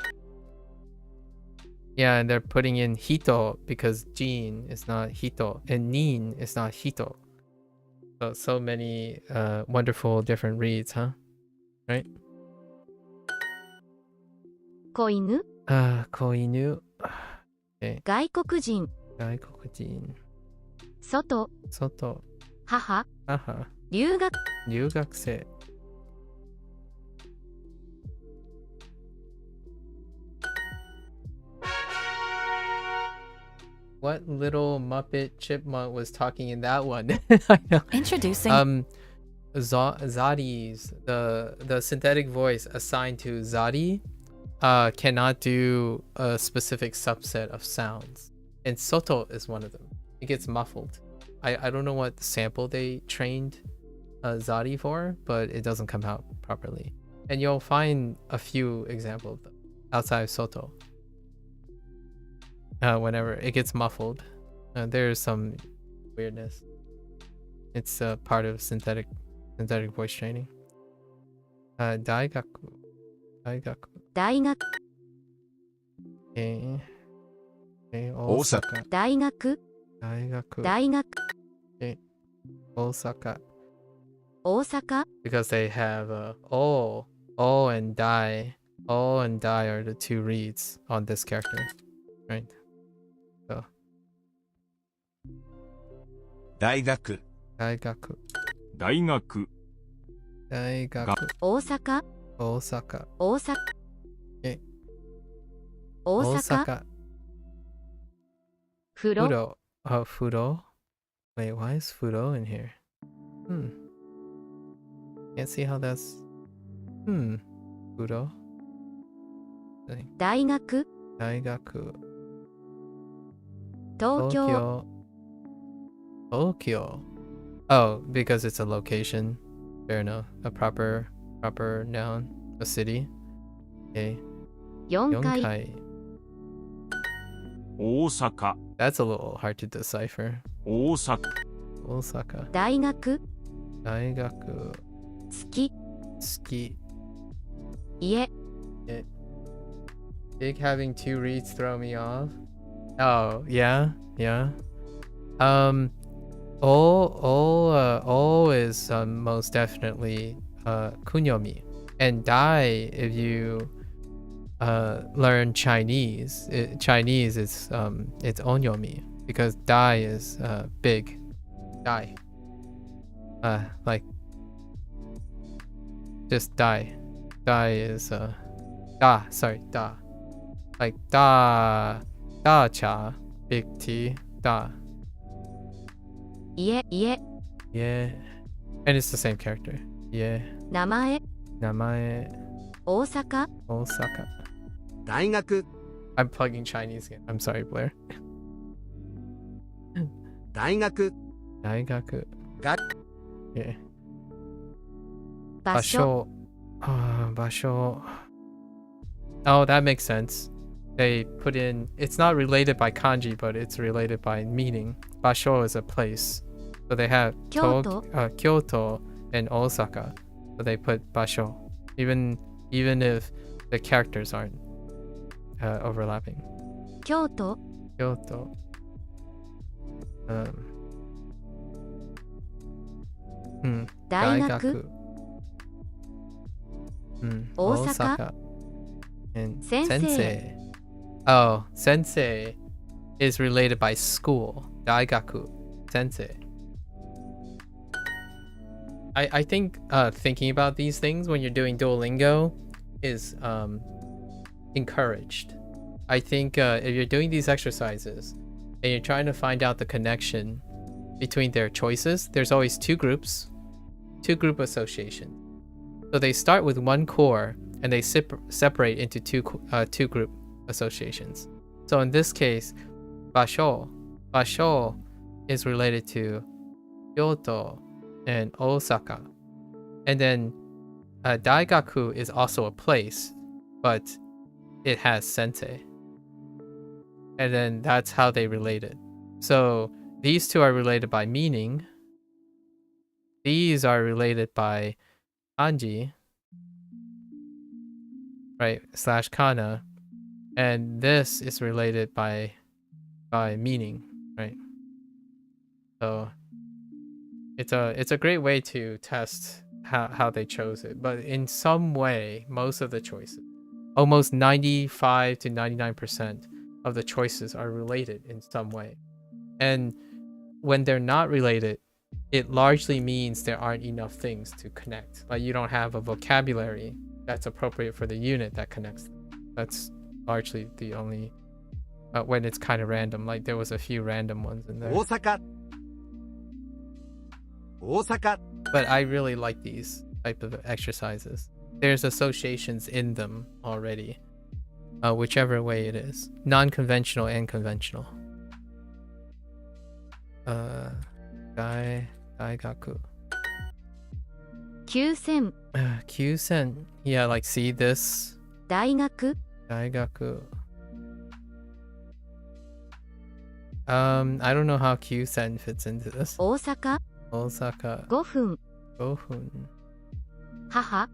Speaker 1: Yeah, and they're putting in Hito because Jin is not Hito and Nin is not Hito. So many wonderful different reads, huh? Right?
Speaker 3: 子犬
Speaker 1: 子犬。
Speaker 3: 外国人、
Speaker 1: 外国人。
Speaker 3: 外、
Speaker 1: 外。
Speaker 3: 母、
Speaker 1: 母。
Speaker 3: 留学、
Speaker 1: 留学生。What little Muppet chipmunk was talking in that one? I know.
Speaker 9: Introducing
Speaker 1: Zadi's the synthetic voice assigned to Zadi cannot do a specific subset of sounds, and Soto is one of them. It gets muffled. I don't know what sample they trained Zadi for, but it doesn't come out properly. And you'll find a few examples outside of Soto. Whenever it gets muffled, there's some weirdness. It's part of synthetic voice training. Daigaku.
Speaker 3: daigak,
Speaker 1: Okay.
Speaker 6: Osaka.
Speaker 3: daigak,
Speaker 1: Daigaku.
Speaker 3: daigak,
Speaker 1: Osaka.
Speaker 3: Osaka,
Speaker 1: Because they have O and Dai. O and Dai are the two reads on this character, right? So
Speaker 6: 大学
Speaker 1: Daigaku.
Speaker 6: 大学
Speaker 1: Daigaku.
Speaker 3: Osaka,
Speaker 1: Osaka.
Speaker 3: Osaka, Osaka, Furo,
Speaker 1: Furo. Oh, Furo. Wait, why is Furo in here? Can't see how that's. Furo.
Speaker 3: daigak,
Speaker 1: Daigaku.
Speaker 3: Tokyo,
Speaker 1: Tokyo. Oh, because it's a location. Fair enough. A proper noun. A city. Okay.
Speaker 3: Yonkai,
Speaker 1: Yonkai.
Speaker 6: 大阪
Speaker 1: That's a little hard to decipher.
Speaker 6: 大阪
Speaker 1: Osaka.
Speaker 3: 大学、
Speaker 1: Daigaku.
Speaker 3: 月、
Speaker 1: Ski.
Speaker 3: 家、
Speaker 1: Big having two reads throw me off. Oh, yeah. O is most definitely kunyomi. And dai, if you learn Chinese, Chinese is it's onyomi because dai is big. Dai. Like just dai. Dai is da, sorry, da. Like da cha, big T, da.
Speaker 3: 家、家、
Speaker 1: Yeah. And it's the same character. Yeah.
Speaker 3: 名前、
Speaker 1: Namae.
Speaker 3: 大阪、
Speaker 1: Osaka.
Speaker 4: 大学
Speaker 1: I'm plugging Chinese again. I'm sorry, Blair.
Speaker 4: 大学
Speaker 1: Daigaku.
Speaker 4: が
Speaker 1: Yeah.
Speaker 3: 場所、
Speaker 1: Basho. Oh, that makes sense. They put in, it's not related by kanji, but it's related by meaning. Basho is a place. So they have
Speaker 3: Kyoto.
Speaker 1: Kyoto and Osaka. So they put Basho. Even if the characters aren't overlapping.
Speaker 3: 京都、
Speaker 1: Kyoto. Um.
Speaker 3: 大学、
Speaker 1: Daigaku.
Speaker 3: 大阪
Speaker 1: Osaka. And
Speaker 3: Sensei.
Speaker 1: sensei. Oh, sensei is related by school. Daigaku. Sensei. I think thinking about these things when you're doing Duolingo is encouraged. I think if you're doing these exercises and you're trying to find out the connection between their choices, there's always two group association. So they start with one core and they separate into two group associations. So in this case, Basho is related to Kyoto and Osaka. And then Daigaku is also a place, but it has sensei. And then that's how they related. So these two are related by meaning. These are related by kanji, right, / kana. And this is related by meaning, right? So it's a great way to test how they chose it. But in some way, most of the choices, almost 95 to 99% of the choices are related in some way. And when they're not related, it largely means there aren't enough things to connect. Like you don't have a vocabulary that's appropriate for the unit that connects them. That's largely the only when it's kind of random. Like there was a few random ones in there.
Speaker 4: 大阪 大阪
Speaker 1: But I really like these type of exercises. There's associations in them already, whichever way it is, non-conventional and conventional. 大学
Speaker 3: 9000
Speaker 1: Kyusen. Yeah, like see this
Speaker 3: 大学
Speaker 1: 大学 I don't know how Kyusen fits into this.
Speaker 3: 大阪
Speaker 1: Osaka
Speaker 3: 5分
Speaker 1: Gohun.
Speaker 3: 母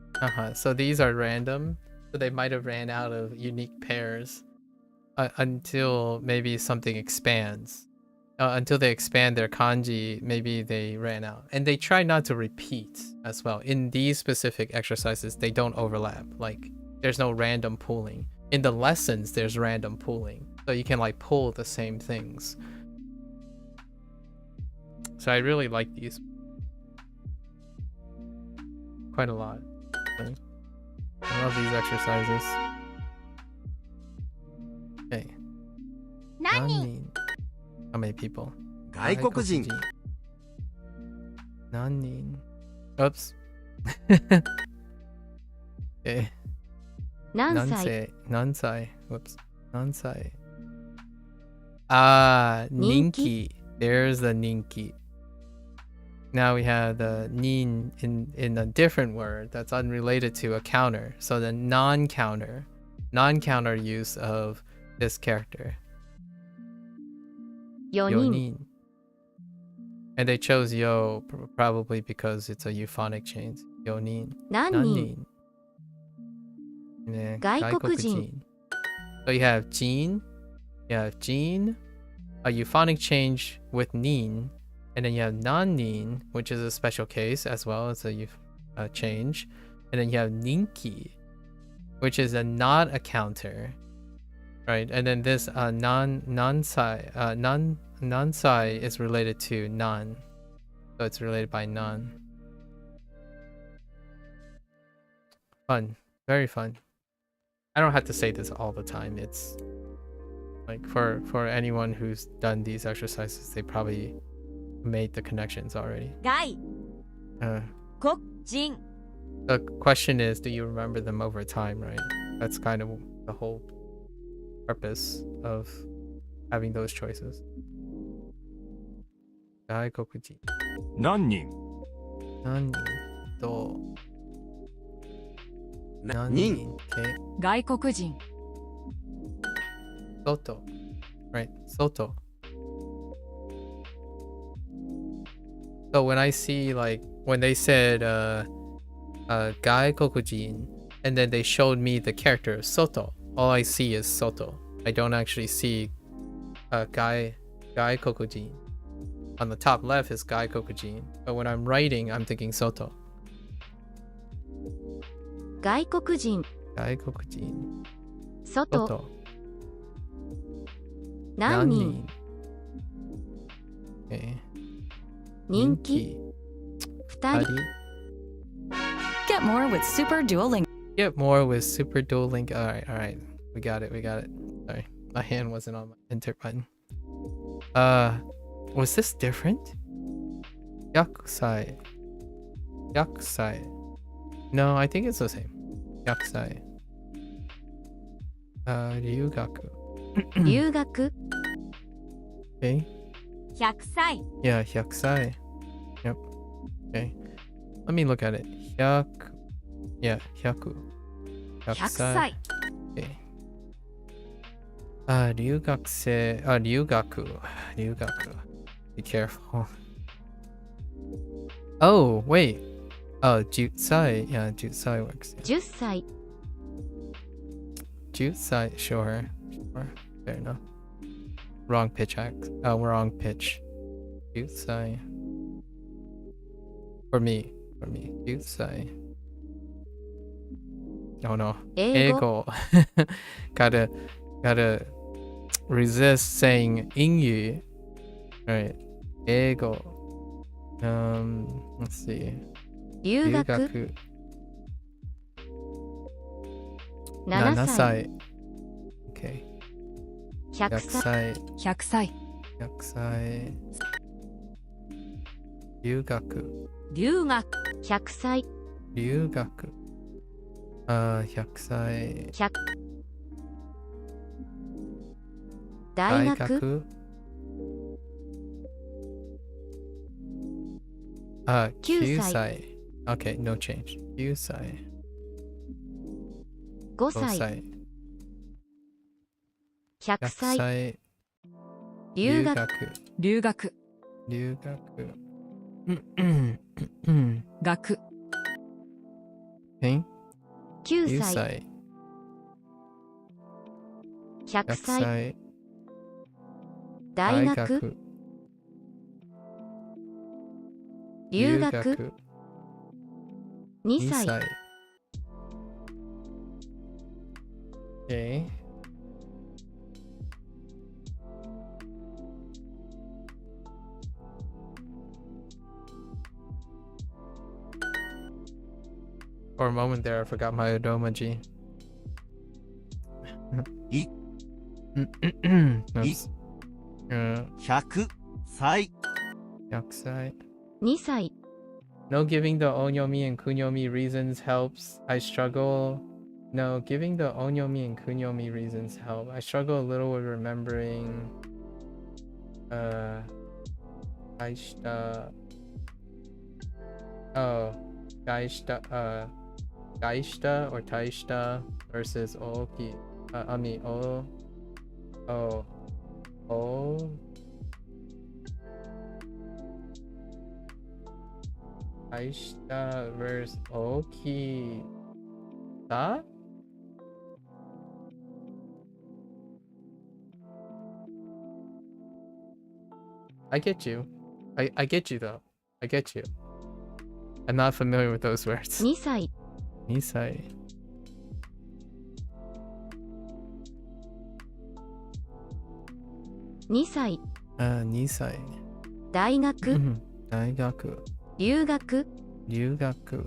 Speaker 1: So these are random. So they might have ran out of unique pairs until maybe something expands. Until they expand their kanji, maybe they ran out. And they try not to repeat as well. In these specific exercises, they don't overlap. Like, there's no random pooling. In the lessons, there's random pooling. So you can like pull the same things. So I really like these. Quite a lot. I love these exercises. Okay.
Speaker 7: 何人
Speaker 1: Nani. How many people?
Speaker 4: 外国人
Speaker 1: Nani. Oops. Okay.
Speaker 3: 何歳
Speaker 1: Nansai. Whoops. Nansai. Ah, Ninki. There's the Ninki. Now we have the nin in a different word that's unrelated to a counter. So the non-counter use of this character.
Speaker 3: 4人
Speaker 1: Yonin. And they chose yo probably because it's a euphonic change. Yonin.
Speaker 3: 何人
Speaker 1: Nanin. Yeah,
Speaker 3: 外国人
Speaker 1: gaikokujin. So you have Jin. You have Jin. A euphonic change with nin. And then you have non-nin, which is a special case as well as a change. And then you have ninki, which is not a counter, right? And then this non-sai is related to non, so it's related by non. Fun, very fun. I don't have to say this all the time. It's like for anyone who's done these exercises, they probably made the connections already.
Speaker 7: 外
Speaker 1: Uh,
Speaker 7: 国人
Speaker 1: the question is, do you remember them over time, right? That's kind of the whole purpose of having those choices. Gaikokujin.
Speaker 6: 何人
Speaker 1: Nani to
Speaker 4: 人
Speaker 1: okay.
Speaker 7: 外国人
Speaker 1: Soto. Right, Soto. So when I see like when they said Gaikokujin and then they showed me the character Soto, all I see is Soto. I don't actually see Gaikokujin. On the top left is Gaikokujin, but when I'm writing, I'm thinking Soto.
Speaker 3: 外国人
Speaker 1: Gaikokujin.
Speaker 3: 外
Speaker 1: Soto.
Speaker 3: 何人
Speaker 1: Okay.
Speaker 3: 人気 2人
Speaker 9: Get more with Super Duolingo.
Speaker 1: Get more with Super Duolingo. All right. We got it. Sorry, my hand wasn't on my enter button. Was this different? Yakusai. No, I think it's the same. Yakusai. Ryugaku.
Speaker 3: 留学
Speaker 1: Okay.
Speaker 7: 100歳
Speaker 1: Yeah, hyakusai. Yep. Okay. Let me look at it. Hyaku. Yeah, hyaku.
Speaker 7: 100
Speaker 1: Hyakusai.
Speaker 7: 歳
Speaker 1: Okay. Ryugaku. Be careful. Oh, wait. Oh, Jutsai. Yeah, Jutsai works.
Speaker 3: 10歳
Speaker 1: Jutsai, sure. Fair enough. Wrong pitch. Wrong pitch. Jutsai. For me. Jutsai. Oh no.
Speaker 3: 英語
Speaker 1: Ego. gotta resist saying 英语. Right. Ego. Let's see.
Speaker 3: 留学
Speaker 1: 留学
Speaker 3: 7
Speaker 1: 7
Speaker 3: 歳
Speaker 1: 歳 Okay.
Speaker 3: 100
Speaker 1: 100
Speaker 3: 歳
Speaker 1: 歳
Speaker 9: 100歳
Speaker 1: 100歳留学
Speaker 7: 留学
Speaker 3: 100歳
Speaker 1: 留学100歳
Speaker 3: 100大学
Speaker 1: 学
Speaker 3: 9
Speaker 1: 9
Speaker 3: 歳
Speaker 1: 歳 Okay, no change. 9歳
Speaker 3: 5
Speaker 1: 5
Speaker 3: 歳
Speaker 1: 歳
Speaker 3: 100
Speaker 1: 100
Speaker 3: 歳
Speaker 1: 歳
Speaker 3: 留学
Speaker 9: 留学
Speaker 1: 留学
Speaker 9: 学
Speaker 1: 9
Speaker 3: 9歳
Speaker 1: 歳
Speaker 3: 100
Speaker 1: 100
Speaker 3: 歳
Speaker 1: 歳
Speaker 3: 大学留学2
Speaker 1: 2
Speaker 3: 歳
Speaker 1: 歳 Okay. For a moment there, I forgot my Odomaji.
Speaker 5: い
Speaker 1: Oops.
Speaker 5: 100歳
Speaker 1: 100歳
Speaker 3: 2歳
Speaker 1: No giving the onyomi and kunyomi reasons helps. I struggle. No, giving the onyomi and kunyomi reasons help. I struggle a little with remembering. Gaishta. Oh, Gaishta. Gaishta or Taishta versus Oki. Gaishta versus Oki. That? I get you. I get you though. I get you. I'm not familiar with those words.
Speaker 3: 2歳
Speaker 1: Nisai.
Speaker 3: 2歳
Speaker 1: Nisai.
Speaker 3: 大学
Speaker 1: Daigaku.
Speaker 3: 留学
Speaker 1: Ryugaku.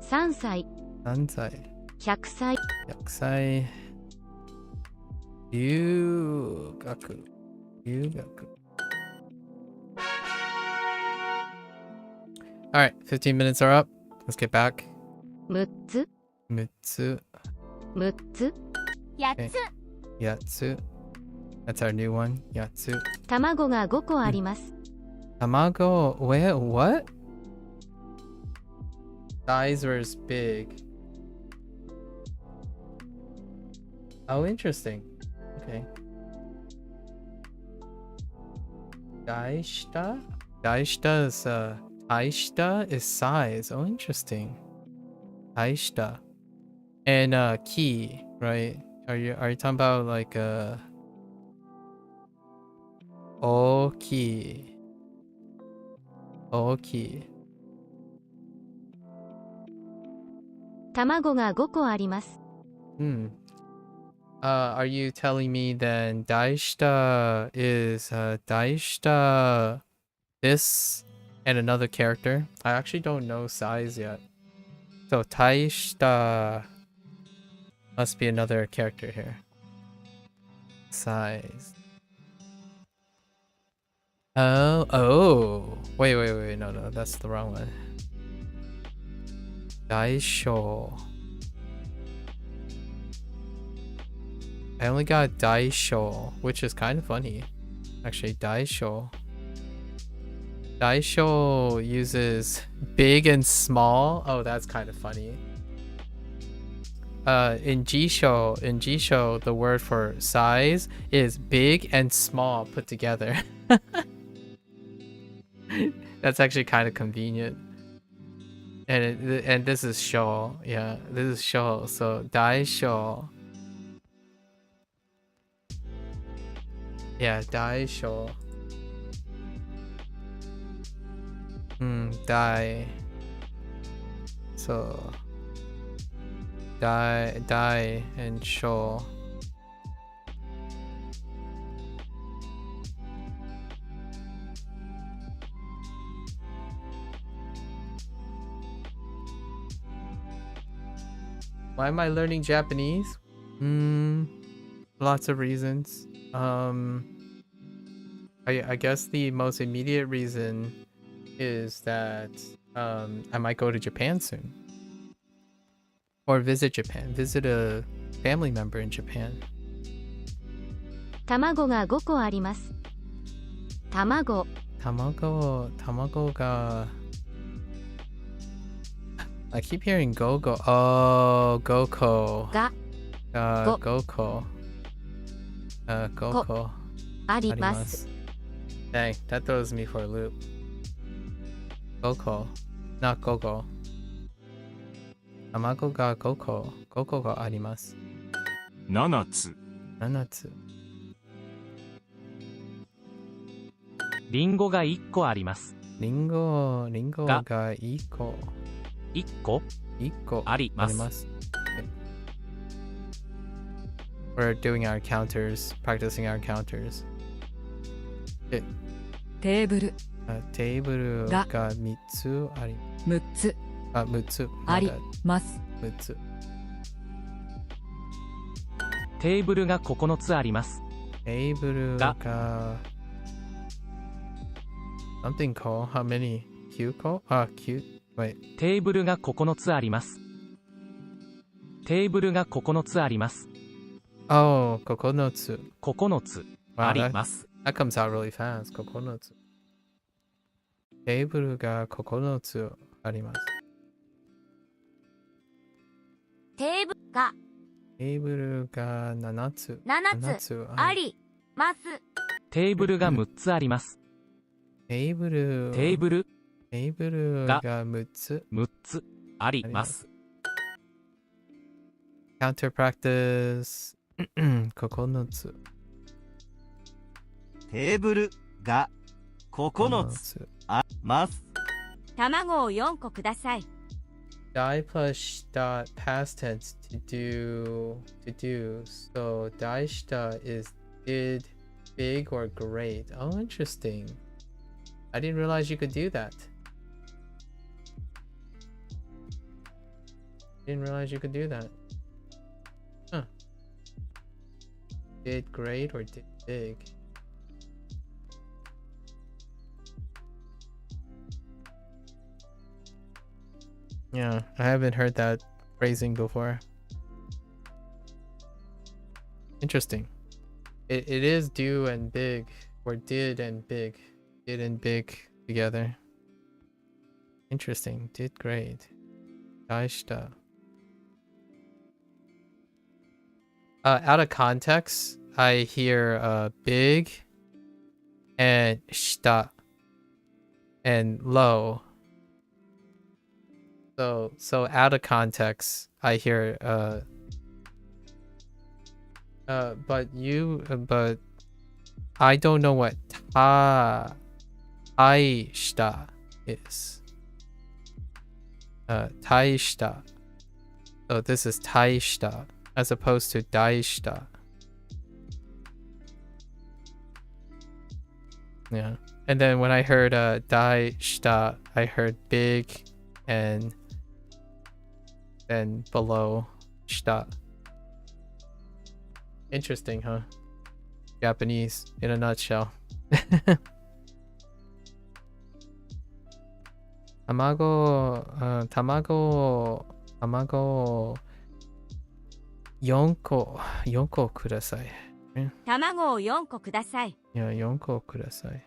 Speaker 3: 3歳
Speaker 1: Sansai.
Speaker 3: 100歳
Speaker 1: Yakusai. Ryugaku. Ryugaku. Alright, 15 minutes are up. Let's get back.
Speaker 3: 6つ
Speaker 1: Mutsu.
Speaker 3: 6つ
Speaker 7: 8
Speaker 1: Okay.
Speaker 7: つ
Speaker 1: Yatsu. That's our new one. Yatsu.
Speaker 3: 卵が5個あります
Speaker 1: Tamago. Wait, what? Size was big. Oh, interesting. Okay. Daishita? Daishita is Taishita is size. Oh, interesting. Taishita. And key, right? Are you talking about like Oki? Oki.
Speaker 3: 卵が5個あります
Speaker 1: Hmm. Are you telling me then Daishita is Daishita this and another character? I actually don't know size yet. So Taishita must be another character here. Size. Oh. Wait, no, that's the wrong one. Daisho. I only got Daisho, which is kind of funny. Actually, Daisho. Daisho uses big and small. Oh, that's kind of funny. In Jisho, the word for size is big and small put together. That's actually kind of convenient. And this is sho. Yeah, this is sho. So Daisho. Yeah, Daisho. Dai. So Dai, and Sho. Why am I learning Japanese? Lots of reasons. I guess the most immediate reason is that I might go to Japan soon. Or visit Japan. Visit a family member in Japan.
Speaker 3: 卵が5個あります。卵
Speaker 1: Tamago ga... I keep hearing go-go. Oh, Goko.
Speaker 3: Ga.
Speaker 1: Goko. Goko.
Speaker 3: あります。
Speaker 1: Dang, that throws me for a loop. Goko. Not Gogo. Tamago ga Goko. Goko ga arimasu.
Speaker 6: 7つ
Speaker 1: 7つ.
Speaker 2: リンゴが1個あります。
Speaker 1: リンゴが1個。
Speaker 2: 1個
Speaker 1: 1個
Speaker 2: あります。
Speaker 1: あります。We're doing our counters, practicing our counters.
Speaker 9: テーブル
Speaker 1: テーブルが3つあり
Speaker 9: 6つ
Speaker 1: 6つ
Speaker 9: あります。
Speaker 1: 6つ。
Speaker 2: テーブルが9つあります。
Speaker 1: テーブルが something call? How many? Q call? Q. Wait.
Speaker 2: テーブルが9つあります。テーブルが9つあります。
Speaker 1: Oh, 9つ。
Speaker 2: 9つあります。
Speaker 1: That comes out really fast. 9つ。テーブルが9つあります。
Speaker 7: テーブルが
Speaker 1: テーブルが7つ。
Speaker 7: 7つあります。
Speaker 2: テーブルが6つあります。
Speaker 1: テーブルが6つ
Speaker 2: あります。
Speaker 1: Counter practice 9つ。
Speaker 5: テーブルが9つあります。
Speaker 7: 卵を4個ください。
Speaker 1: Die plus dot past tense to do. So daishita is did, big, or great. Oh, interesting. I didn't realize you could do that. Didn't realize you could do that. Huh. Did great or did big? Yeah, I haven't heard that phrasing before. Interesting. It is do and big, or did and big. Did and big together. Interesting. Did great. Daishita. Out of context, I hear big and shita and low. So out of context, I hear but I don't know what taishita is. Taishita. So this is taishita as opposed to daishita. Yeah. And then when I heard daishita, I heard big and then below shita. Interesting, huh? Japanese in a nutshell. Tamago 4個ください。
Speaker 7: 卵を4個ください。
Speaker 1: いや、4個ください。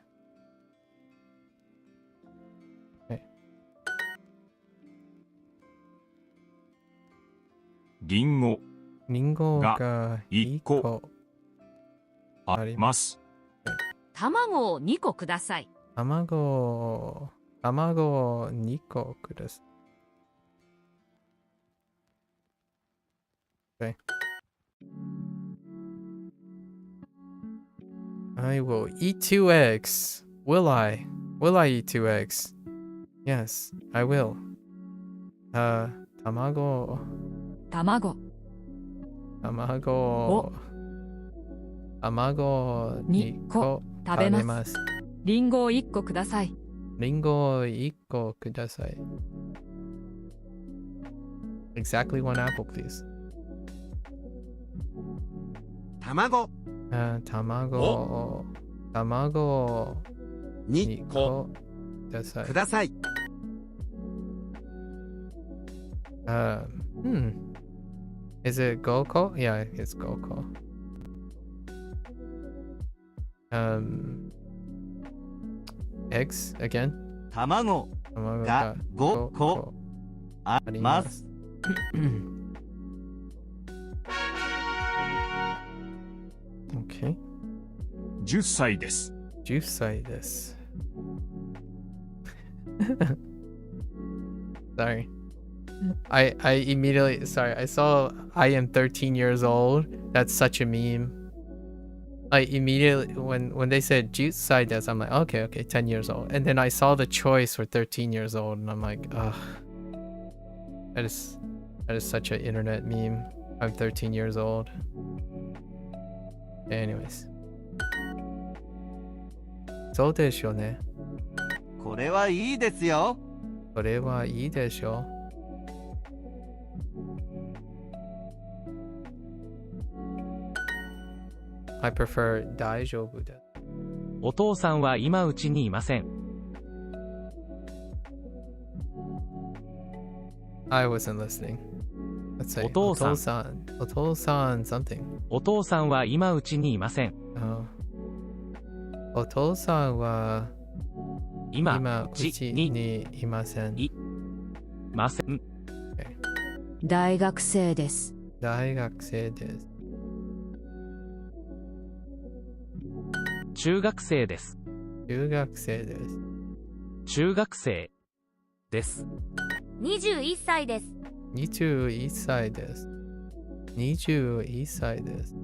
Speaker 6: リンゴ
Speaker 1: が1個
Speaker 6: あります。
Speaker 9: 卵を2個ください。
Speaker 1: 卵2個ください。Okay. I will eat 2 eggs. Will I? Will I eat 2 eggs? Yes, I will. 卵
Speaker 9: 卵
Speaker 1: 卵2個
Speaker 9: 食べます。リンゴを1個ください。
Speaker 1: リンゴを1個ください。Exactly one apple, please.
Speaker 4: 卵
Speaker 1: 卵
Speaker 4: 2
Speaker 1: 2
Speaker 4: 個
Speaker 1: 個ください。
Speaker 4: ください。
Speaker 1: Is it 5個? Yeah, it's 5個。Eggs again?
Speaker 5: 卵
Speaker 1: 卵
Speaker 5: が5個あります。
Speaker 1: Okay.
Speaker 6: 10歳です。
Speaker 1: 10歳です。Sorry. I immediately, sorry, I saw I am 13 years old. That's such a meme. Like immediately when they said juice side desk, I'm like, okay, 10 years old. And then I saw the choice for 13 years old and I'm like, ugh. That is such an internet meme. I'm 13 years old. Okay, anyways. そうでしょうね。
Speaker 5: これはいいですよ。
Speaker 1: これはいいでしょう。I prefer 大丈夫です。
Speaker 2: お父さんは今うちにいません。
Speaker 1: I wasn't listening. Let's say
Speaker 2: お父さん
Speaker 1: お父さん something.
Speaker 2: お父さんは今うちにいません。
Speaker 1: お父さんは
Speaker 2: 今
Speaker 1: うちにいません。
Speaker 2: ません。
Speaker 8: 大学生です。
Speaker 1: 大学生です。
Speaker 2: 中学生です。
Speaker 1: 中学生です。
Speaker 2: 中学生です。
Speaker 7: 21歳です。
Speaker 1: 21歳です。21歳です。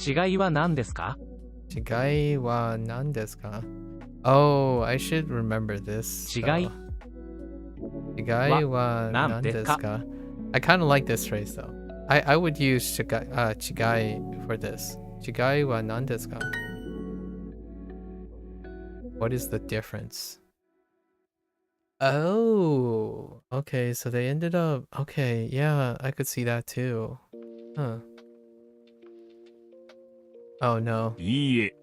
Speaker 2: 違いは何ですか？
Speaker 1: 違いは何ですか？ Oh, I should remember this.
Speaker 2: 違い
Speaker 1: は何ですか? I kind of like this phrase though. I would use 違い for this. 違いは何ですか? What is the difference? Oh, okay, so they ended up, okay, yeah, I could see that too. Huh. Oh no.
Speaker 6: いいえ。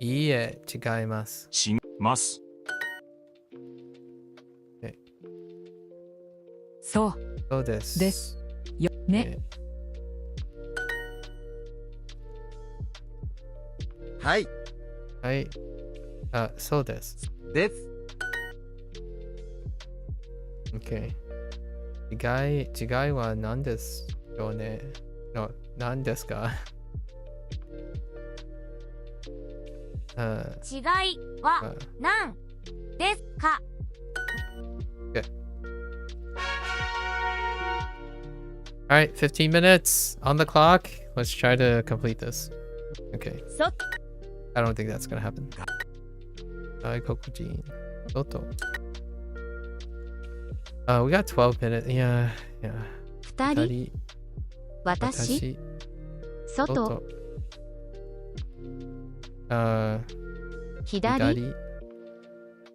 Speaker 1: いいえ、違います。
Speaker 6: 違います。
Speaker 1: そうです。
Speaker 9: ですよね。
Speaker 4: はい。
Speaker 1: はい。そうです。
Speaker 4: です。
Speaker 1: OK。違いは何ですよね？何ですか？
Speaker 7: 違いは何ですか？
Speaker 1: Alright, 15 minutes on the clock. Let's try to complete this. Okay. I don't think that's gonna happen. Kokujin. Soto. We got 12 minutes. Yeah.
Speaker 3: 2人私外左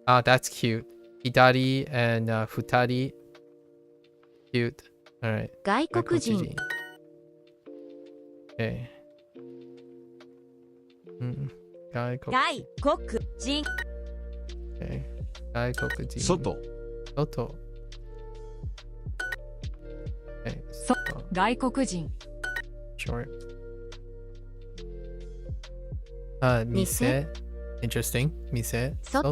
Speaker 1: Oh, that's cute. Hidari and futari. Cute. Alright.
Speaker 3: 外国人
Speaker 1: Okay. 外国
Speaker 7: 人
Speaker 1: Okay. 外国人
Speaker 4: 外
Speaker 1: 外 Okay.
Speaker 9: 外国人
Speaker 1: Short. Mise. Interesting. Mise.
Speaker 3: 外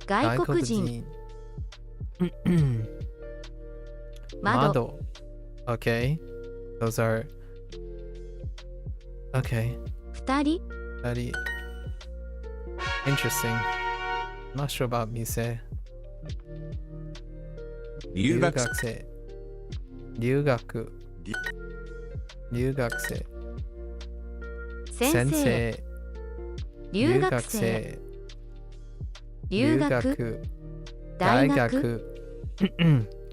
Speaker 3: 外国人窓
Speaker 1: Okay. Those are okay.
Speaker 3: 2人
Speaker 1: Very interesting. I'm not sure about Mise.
Speaker 4: 留学
Speaker 1: 生留学生
Speaker 3: 先生、留学生、留学、大学、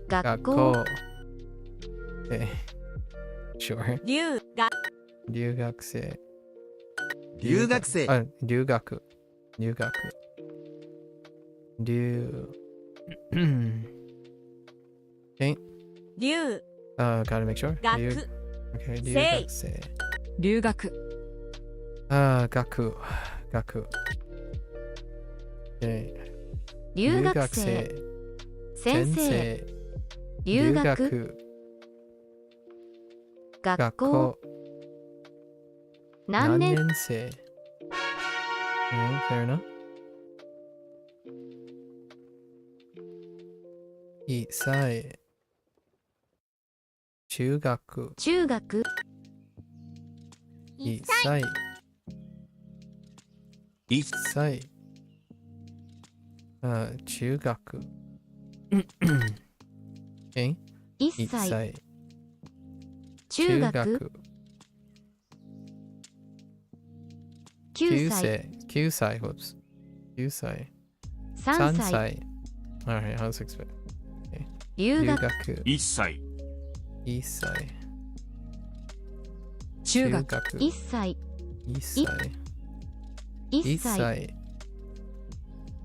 Speaker 3: 学校、
Speaker 1: Sure.
Speaker 7: 留学
Speaker 1: 留学生。
Speaker 4: 留学生。
Speaker 1: あ、留学。留学。留。Okay.
Speaker 7: 留
Speaker 1: Gotta make sure.
Speaker 7: 学
Speaker 1: Okay, 留学生。
Speaker 9: 留学
Speaker 1: 学。学。Okay.
Speaker 3: 留学生、先生、留学、学校、何年
Speaker 1: 生。Fair enough. 1歳。中学。
Speaker 3: 中学、
Speaker 1: 1歳。1歳。中学。1
Speaker 3: 1歳、
Speaker 1: 歳。
Speaker 3: 中学、9歳、
Speaker 1: 9歳。Whoops. 9歳。
Speaker 3: 3
Speaker 1: 3
Speaker 3: 歳、
Speaker 1: 歳。Alright, I was expecting.
Speaker 3: 留学、
Speaker 6: 1歳。
Speaker 1: 1歳。
Speaker 9: 中学
Speaker 3: 1歳、
Speaker 1: 1歳。
Speaker 3: 1
Speaker 1: 1
Speaker 3: 歳、
Speaker 1: 歳。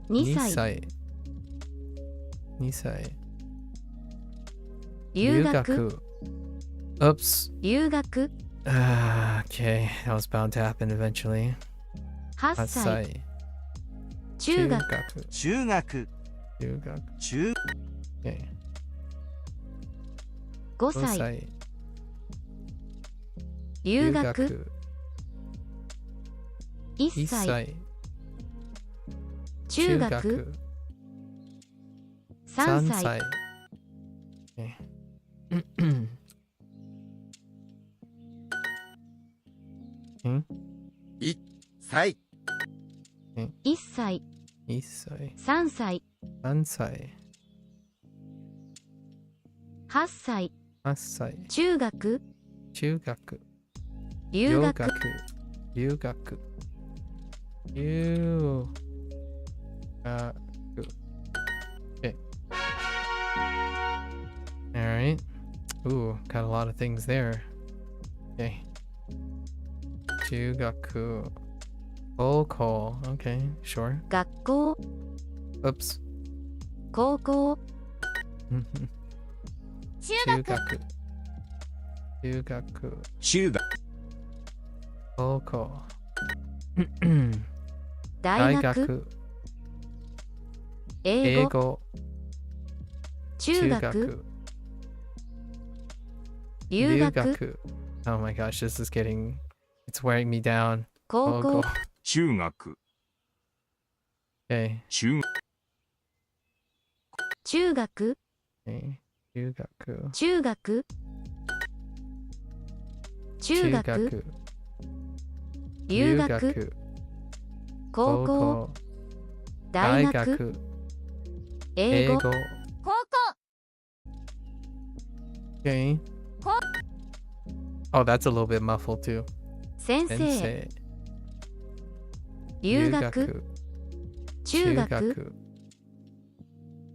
Speaker 3: 2
Speaker 1: 2
Speaker 3: 歳、
Speaker 1: 歳。2歳。
Speaker 3: 留学、
Speaker 1: Oops.
Speaker 3: 留学、
Speaker 1: Okay, that was bound to happen eventually.
Speaker 3: 8
Speaker 1: 8
Speaker 3: 歳、
Speaker 1: 歳。
Speaker 3: 中学、
Speaker 5: 中学、
Speaker 1: 中学。
Speaker 5: 中、
Speaker 1: Okay.
Speaker 3: 5
Speaker 1: 5
Speaker 3: 歳、
Speaker 1: 歳。
Speaker 3: 留学、1
Speaker 1: 1
Speaker 3: 歳、
Speaker 1: 歳。
Speaker 3: 中学、3
Speaker 1: 3
Speaker 3: 歳、
Speaker 1: 歳。Okay.
Speaker 4: 1歳。
Speaker 3: 1歳、
Speaker 1: 1歳。
Speaker 3: 3歳、
Speaker 1: 3歳。
Speaker 3: 8歳、
Speaker 1: 8歳。
Speaker 3: 中学、
Speaker 1: 中学。
Speaker 3: 留学、
Speaker 1: 留学。留学。Okay. Alright. Ooh, got a lot of things there. Okay. 中学。高校。Okay, sure.
Speaker 3: 学校、
Speaker 1: Oops.
Speaker 3: 高校、
Speaker 7: 中
Speaker 1: 中
Speaker 7: 学
Speaker 1: 学。中学。
Speaker 6: 中学。
Speaker 1: 高校。
Speaker 3: 大学、英語、
Speaker 1: 英語。
Speaker 3: 中学、留学、
Speaker 1: Oh my gosh, this is getting, it's wearing me down.
Speaker 3: 高校、
Speaker 6: 中学。
Speaker 1: Okay.
Speaker 6: 中
Speaker 3: 中学、
Speaker 1: Okay. 留学。
Speaker 3: 中学、中学、留学、高校、大学、英語、
Speaker 7: 高校
Speaker 1: Okay. Oh, that's a little bit muffled too.
Speaker 3: 先生、
Speaker 1: 先生。
Speaker 3: 留学、中学、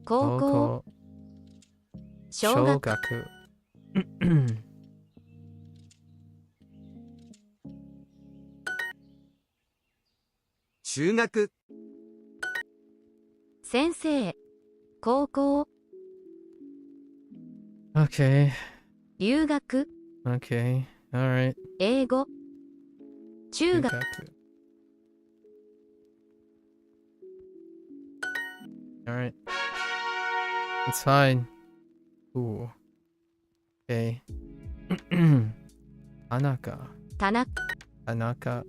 Speaker 3: 高校、小学、
Speaker 4: 中学。
Speaker 3: 先生、高校、
Speaker 1: Okay.
Speaker 3: 留学、
Speaker 1: Okay. All right.
Speaker 3: 英語、中学、
Speaker 1: All right. It's fine. Ooh. Okay. Tanaka.
Speaker 3: 田中、
Speaker 1: Tanaka.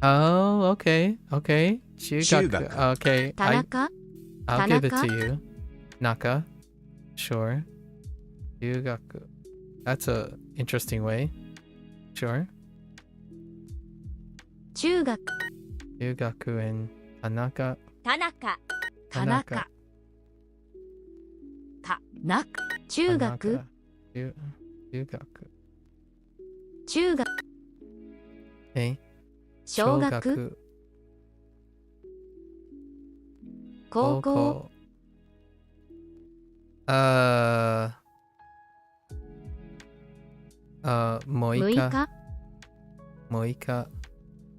Speaker 1: Oh, okay. Okay. 中学.
Speaker 4: Shugaku.
Speaker 1: Okay.
Speaker 3: 田中、
Speaker 1: I'll give it
Speaker 3: Tanaka.
Speaker 1: to you. Naka. Sure. 中学. That's a interesting way. Sure.
Speaker 3: 中学、
Speaker 1: 中学 and Tanaka.
Speaker 7: 田中
Speaker 3: 田中、
Speaker 9: な
Speaker 3: 中学、
Speaker 1: Tanaka. 中学.
Speaker 3: 中学、
Speaker 1: Okay.
Speaker 3: 小学、高校、
Speaker 1: もう
Speaker 3: 6
Speaker 1: 一回。
Speaker 3: 日、
Speaker 1: もう一回。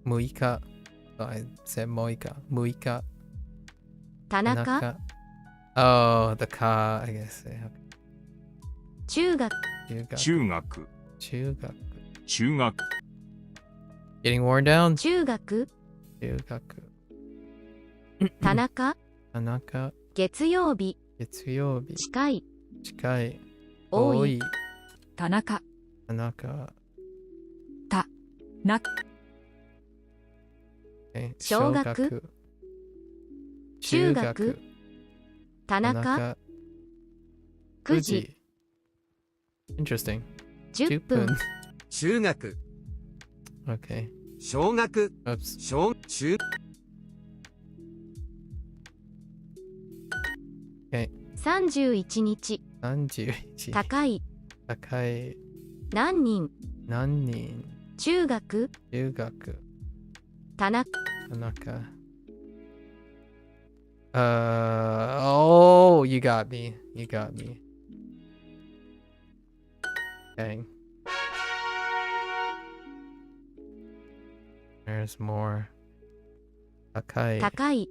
Speaker 1: もう一回。Oh, I said もう一回。もう一回。
Speaker 3: 田中、
Speaker 1: Oh, the car, I guess. Okay.
Speaker 3: 中学、
Speaker 6: 中学
Speaker 1: 中学。
Speaker 6: 中学
Speaker 1: Getting worn down.
Speaker 3: 中学、
Speaker 1: 中学。
Speaker 3: 田中、
Speaker 1: 田中。
Speaker 3: 月曜日、
Speaker 1: 月曜日。
Speaker 3: 近い、
Speaker 1: 近い。
Speaker 3: 多い
Speaker 1: 多い。
Speaker 9: 田中、
Speaker 1: 田中。
Speaker 9: な、
Speaker 1: Okay.
Speaker 3: 小学。中学。田中、9時、
Speaker 1: Interesting.
Speaker 3: 10分、
Speaker 4: 中学、
Speaker 1: Okay.
Speaker 4: 小学、
Speaker 1: Oops.
Speaker 4: 小、中、
Speaker 3: 31日、
Speaker 1: 31。
Speaker 3: 高い、
Speaker 1: 高い。
Speaker 3: 何人、
Speaker 1: 何人。
Speaker 3: 中学、
Speaker 1: 中学。
Speaker 3: 田中、
Speaker 1: 田中。Oh, you got me. You got me. Dang. There's more. Takai.
Speaker 3: 高い、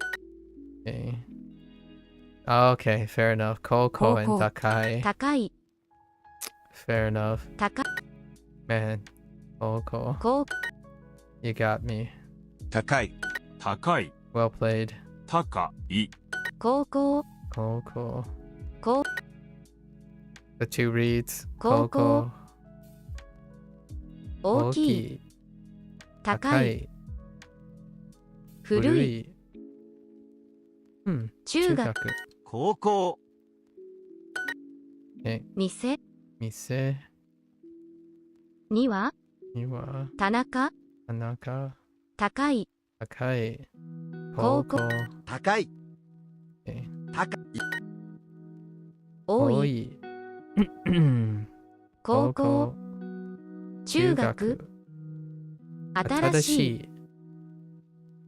Speaker 1: Okay. Okay, fair enough. Koko and
Speaker 9: Koko.
Speaker 1: Takai.
Speaker 3: 高い、
Speaker 1: Fair enough.
Speaker 3: 高、
Speaker 1: Man. Koko.
Speaker 3: 高、
Speaker 1: You got me.
Speaker 6: 高い高い
Speaker 1: Well played.
Speaker 6: 高い
Speaker 3: 高校、
Speaker 1: Koko.
Speaker 3: 高、
Speaker 1: The two reads.
Speaker 3: Koko.
Speaker 1: Koko.
Speaker 3: 大きい、高い、古い、 中学、
Speaker 5: 高校、
Speaker 1: Okay.
Speaker 3: 店、
Speaker 1: 店
Speaker 3: には、
Speaker 1: には
Speaker 3: 田中、
Speaker 1: 田中、
Speaker 3: 高い、
Speaker 1: 高い、
Speaker 3: 高校、
Speaker 4: 高い、
Speaker 1: Okay.
Speaker 4: 高い、
Speaker 3: 多い、
Speaker 1: い、
Speaker 3: 高校、中学、新しい、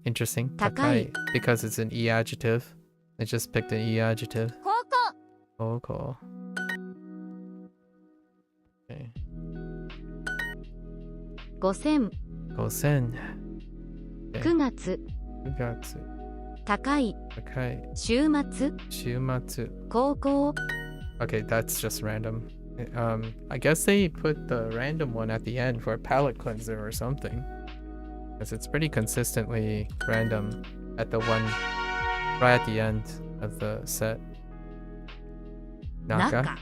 Speaker 1: Interesting.
Speaker 3: 高い。
Speaker 1: Because it's an E adjective. I just picked an E adjective.
Speaker 7: 高校、
Speaker 1: Koko. Okay.
Speaker 3: 5000、
Speaker 1: 5000.
Speaker 3: 9月、
Speaker 1: 9月、
Speaker 3: 高い、
Speaker 1: 高い、
Speaker 3: 週末、
Speaker 1: 週末。
Speaker 3: 高校、
Speaker 1: Okay, that's just random. I guess they put the random one at the end for a palate cleanser or something. Because it's pretty consistently random at the one right at the end of the set. Naka.
Speaker 7: 中、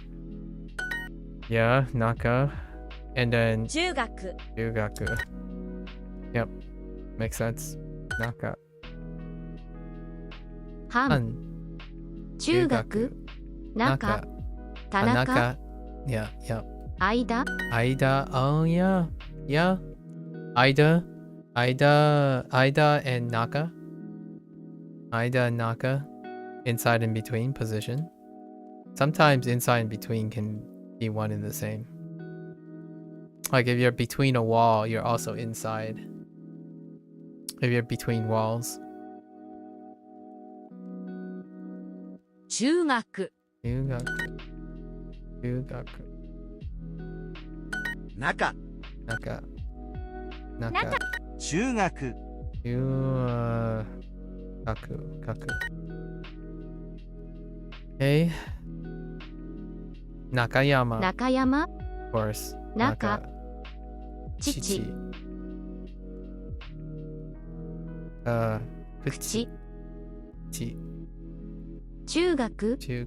Speaker 1: Yeah, Naka. And then
Speaker 7: 中学、
Speaker 1: Yugaku. Yep. Makes sense. Naka.
Speaker 3: 半、
Speaker 1: Han.
Speaker 3: 中学、中、田中、
Speaker 1: Naka. Yeah, yeah.
Speaker 3: 間、
Speaker 1: Ida. Oh, yeah. Yeah. Ida and Naka. Ida and Naka. Inside and between position. Sometimes inside and between can be one and the same. Like if you're between a wall, you're also inside. If you're between walls.
Speaker 7: 中学、
Speaker 1: Yugaku.
Speaker 4: 中、
Speaker 1: Naka. Naka.
Speaker 5: 中学、
Speaker 1: Kaku. Okay. Nakayama.
Speaker 3: 中山、
Speaker 1: Of course.
Speaker 3: Naka.
Speaker 1: Naka.
Speaker 3: 父、
Speaker 1: Kuchi.
Speaker 3: 口、中学、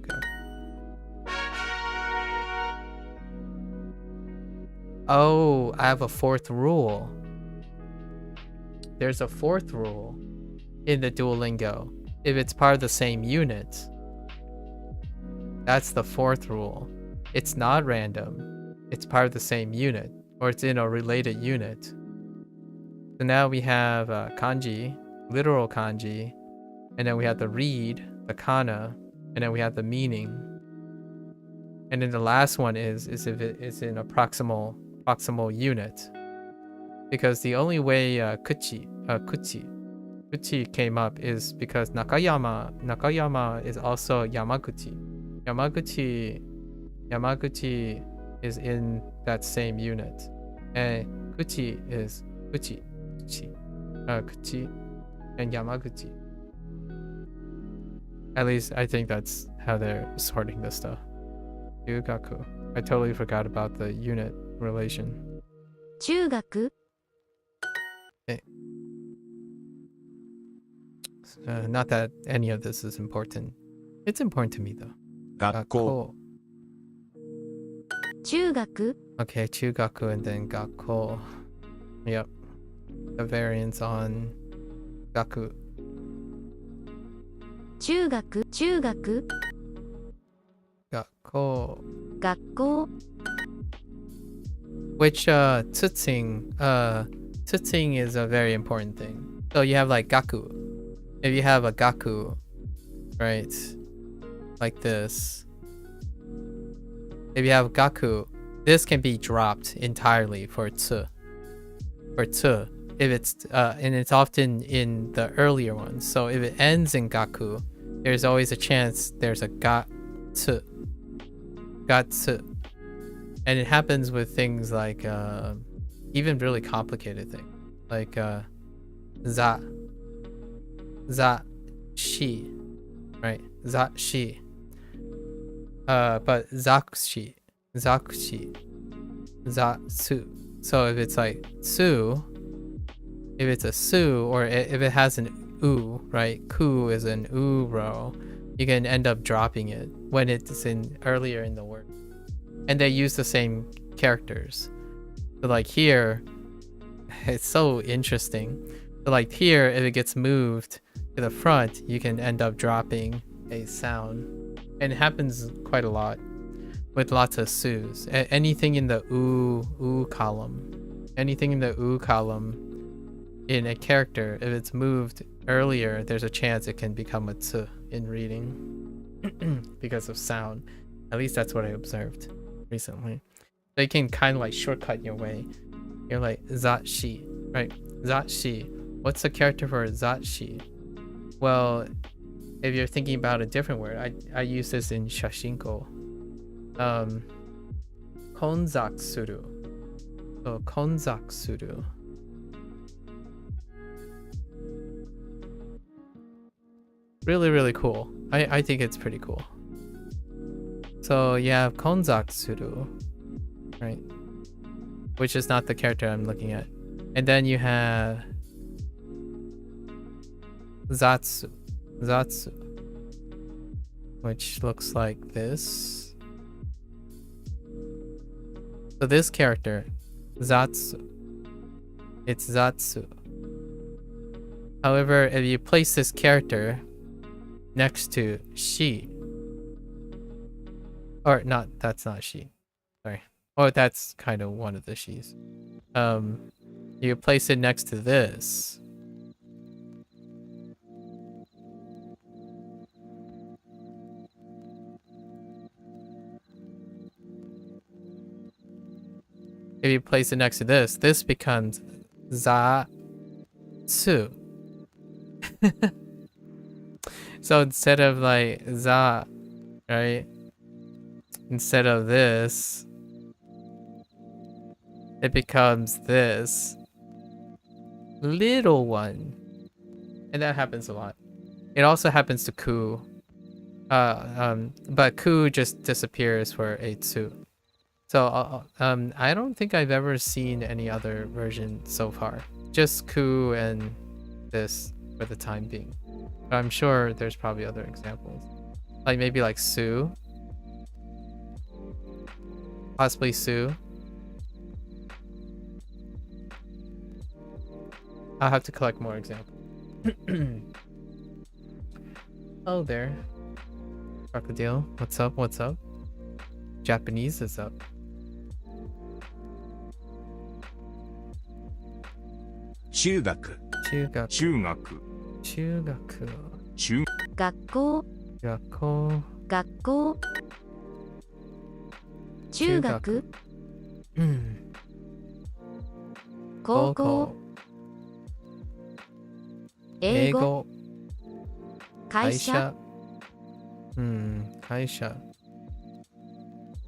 Speaker 1: Oh, I have a fourth rule. There's a fourth rule in the Duolingo. If it's part of the same unit. That's the fourth rule. It's not random. It's part of the same unit. Or it's in a related unit. So now we have kanji, literal kanji. And then we have the read, the kana. And then we have the meaning. And then the last one is if it is in a proximal unit. because the only way kuchi came up is because Nakayama is also Yamaguchi. Yamaguchi is in that same unit, and kuchi is kuchi, and Yamaguchi. At least I think that's how they're sorting this stuff. Yugaku. I totally forgot about the unit relation.
Speaker 3: 中学
Speaker 1: Not that any of this is important. It's important to me though.
Speaker 4: 学校
Speaker 3: 中学
Speaker 1: Okay, chugaku and then gakko. Yep. The variants on gaku.
Speaker 3: 中学
Speaker 1: Gakko.
Speaker 3: 学校
Speaker 1: Which tsutsing is a very important thing. So you have like gaku. If you have a gaku, right? Like this. If you have gaku, this can be dropped entirely for tsu. For tsu. If it's and it's often in the earlier ones. So if it ends in gaku, there's always a chance there's a gatsu. Gatsu. And it happens with things like even really complicated things. Like shi. Right? Shi. But zakshi. Zatsu. So if it's like su, if it's a su, or if it has an u, right? Ku is an u row, you can end up dropping it when it's in earlier in the word. And they use the same characters. So like here, it's so interesting. So like here, if it gets moved to the front, you can end up dropping a sound. And it happens quite a lot with lots of sus. Anything in the u column, anything in the u column in a character, if it's moved earlier, there's a chance it can become a tsu in reading because of sound. At least that's what I observed recently. So you can kind of like shortcut your way. You're like zatshi, right? Zatshi. What's the character for zatshi? Well, if you're thinking about a different word, I use this in Shashingo. Konzaksuru. So konzaksuru. Really, really cool. I think it's pretty cool. So you have konzaksuru, right? Which is not the character I'm looking at. And then you have zatsu, which looks like this. So this character, zatsu, it's zatsu. However, if you place this character next to she, or not, that's not she, sorry. Oh, that's kind of one of the she's. You place it next to this. If you place it next to this, this becomes za-tsu. So instead of like za, right? Instead of this, it becomes this little one. And that happens a lot. It also happens to ku. But ku just disappears for a tsu. So I don't think I've ever seen any other version so far. Just ku and this for the time being. But I'm sure there's probably other examples. Like maybe like su. Possibly su. I'll have to collect more examples. Oh, there. Crocodile. What's up? What's up? Japanese is up.
Speaker 4: Shugaku.
Speaker 1: Shugaku.
Speaker 6: 中学
Speaker 1: Shugaku.
Speaker 6: 中
Speaker 3: 学校
Speaker 1: Gakko.
Speaker 3: 学校中学高校、英語、会社、
Speaker 1: 会社.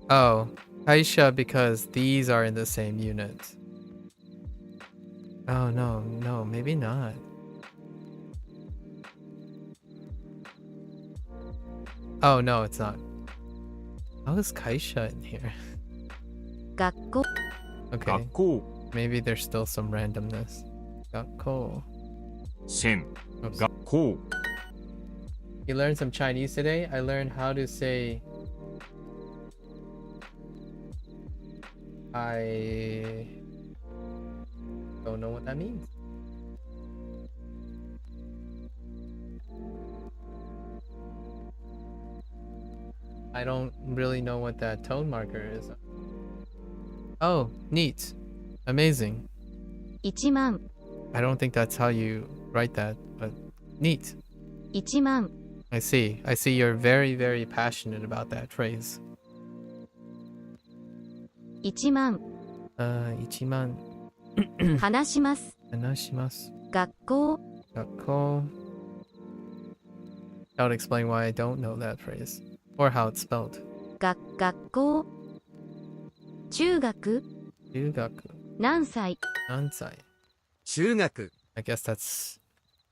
Speaker 1: Oh, 会社 because these are in the same unit. Oh no, maybe not. Oh no, it's not. How is 会社 in here?
Speaker 3: 学校、
Speaker 1: Okay,
Speaker 6: 学校
Speaker 1: maybe there's still some randomness. 学校.
Speaker 6: 線
Speaker 1: Oops.
Speaker 6: 学校
Speaker 1: You learned some Chinese today? I learned how to say I don't know what that means. I don't really know what that tone marker is. Oh, neat. Amazing.
Speaker 3: 1万、
Speaker 1: I don't think that's how you write that, but neat.
Speaker 3: 1万、
Speaker 1: I see. I see you're very, very passionate about that phrase.
Speaker 3: 1万、
Speaker 1: 1万
Speaker 3: 話します。
Speaker 1: 話します。
Speaker 3: 学校、
Speaker 1: 学校. That would explain why I don't know that phrase. Or how it's spelled.
Speaker 3: 学校、中学、
Speaker 1: 中学
Speaker 3: 何歳、
Speaker 1: 何歳?
Speaker 4: 中学
Speaker 1: I guess that's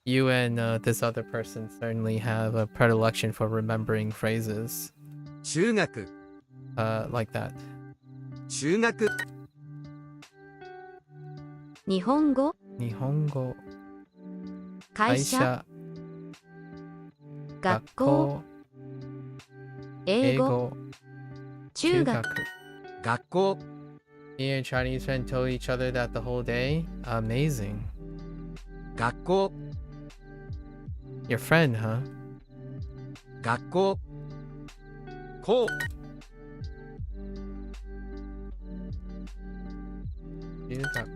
Speaker 1: you and this other person certainly have a predilection for remembering phrases
Speaker 4: 中学
Speaker 1: like that.
Speaker 4: 中学
Speaker 3: 日本語、
Speaker 1: 日本語
Speaker 3: 会社、学校、英語、中学、
Speaker 4: 学校
Speaker 1: Me and Chinese friend told each other that the whole day. Amazing.
Speaker 4: 学校
Speaker 1: Your friend, huh?
Speaker 4: 学校校
Speaker 1: 中学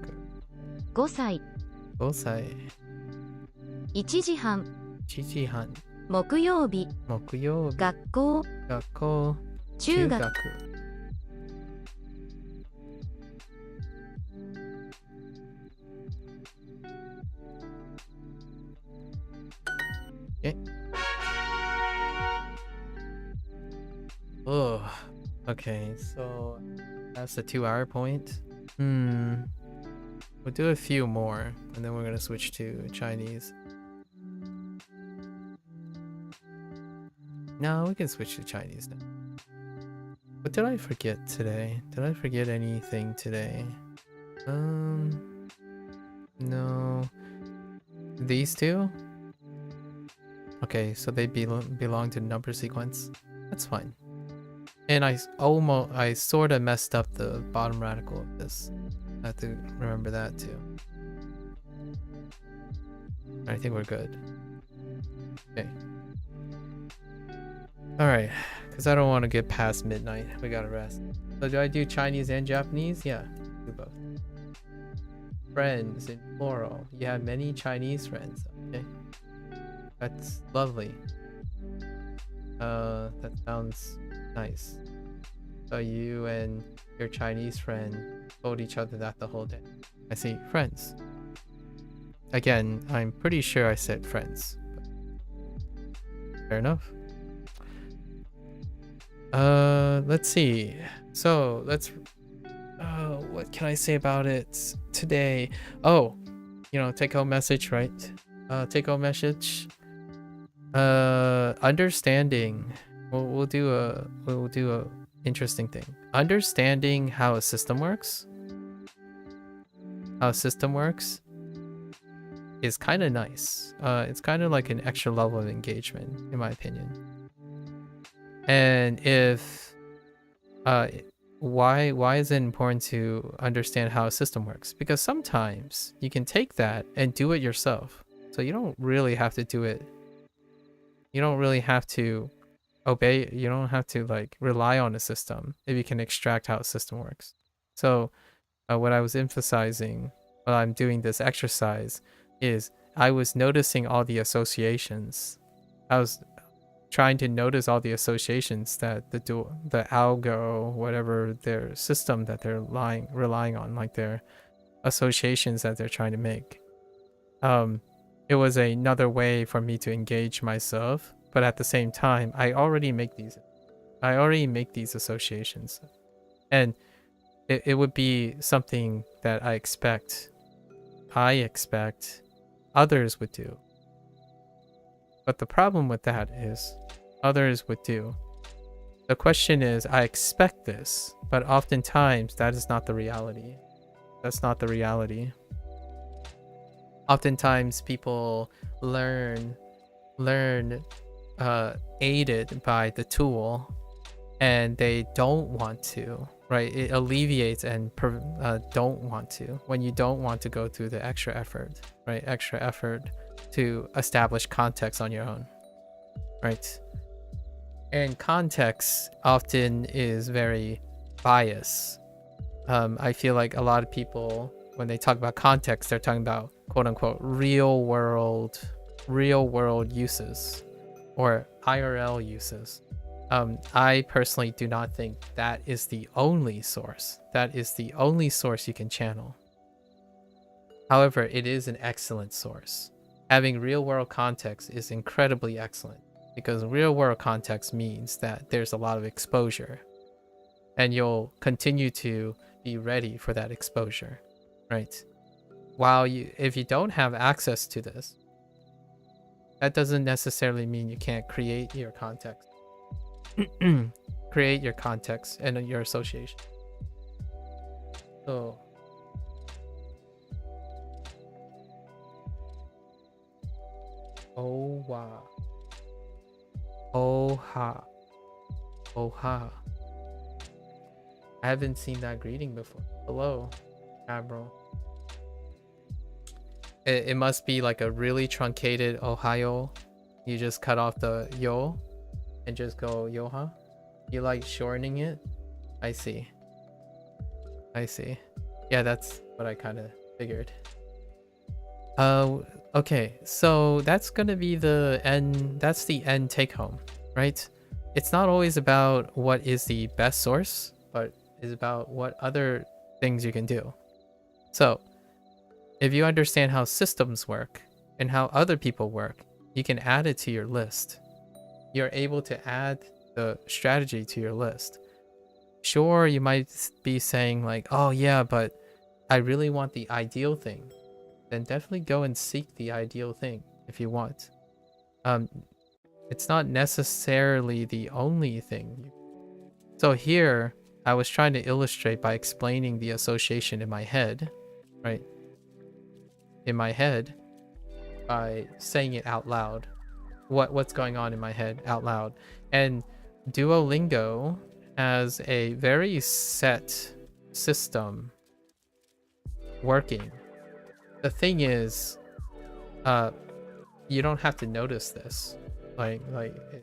Speaker 3: 5歳、
Speaker 1: 5歳
Speaker 3: 1時半、
Speaker 1: 1時半
Speaker 3: 木曜日、
Speaker 1: 木曜日
Speaker 3: 学校、
Speaker 1: 学校
Speaker 3: 中学、
Speaker 1: Oh, okay, so that's the 2-hour point. We'll do a few more, and then we're gonna switch to Chinese. No, we can switch to Chinese now. What did I forget today? Did I forget anything today? No. These two? Okay, so they belong to number sequence. That's fine. And I sort of messed up the bottom radical of this. I have to remember that too. I think we're good. Okay. Alright, because I don't want to get past midnight. We gotta rest. So do I do Chinese and Japanese? Yeah, do both. Friends in plural. You have many Chinese friends. Okay. That's lovely. That sounds nice. So you and your Chinese friend told each other that the whole day. I see. Friends. Again, I'm pretty sure I said friends. But fair enough. Let's see. So let's what can I say about it today? Oh, take home message, right? Take home message. Understanding. We'll do a interesting thing. Understanding how a system works. How a system works is kind of nice. It's kind of like an extra level of engagement, in my opinion. And if why is it important to understand how a system works? Because sometimes you can take that and do it yourself. So you don't really have to do it. You don't really have to obey. You don't have to rely on a system if you can extract how a system works. So what I was emphasizing while I'm doing this exercise is I was noticing all the associations. I was trying to notice all the associations that the algo, whatever their system that they're relying on, like their associations that they're trying to make. It was another way for me to engage myself, but at the same time, I already make these associations, and it would be something that I expect others would do. But the problem with that is others would do. The question is, I expect this, but oftentimes that is not the reality. That's not the reality. Oftentimes people learn aided by the tool, and they don't want to, right? It alleviates and don't want to, when you don't want to go through the extra effort, right? Extra effort to establish context on your own, right? And context often is very biased. I feel like a lot of people, when they talk about context, they're talking about quote unquote real world uses or IRL uses. I personally do not think that is the only source. That is the only source you can channel. However, it is an excellent source. Having real world context is incredibly excellent, because real world context means that there's a lot of exposure, and you'll continue to be ready for that exposure, right? If you don't have access to this, that doesn't necessarily mean you can't create your context. Create your context and your association. So oh wow. Oh ha. Oh ha. I haven't seen that greeting before. Hello, Admiral. It must be like a really truncated Ohio. You just cut off the yo and just go yoha. You like shortening it? I see. Yeah, that's what I kind of figured. Okay, so that's gonna be the end. That's the end take home, right? It's not always about what is the best source, but is about what other things you can do. So if you understand how systems work and how other people work, you can add it to your list. You're able to add the strategy to your list. Sure, you might be saying like, oh yeah, but I really want the ideal thing. Then definitely go and seek the ideal thing if you want. It's not necessarily the only thing. So here, I was trying to illustrate by explaining the association in my head, right? In my head, by saying it out loud. What's going on in my head out loud. And Duolingo has a very set system working. The thing is, you don't have to notice this. Like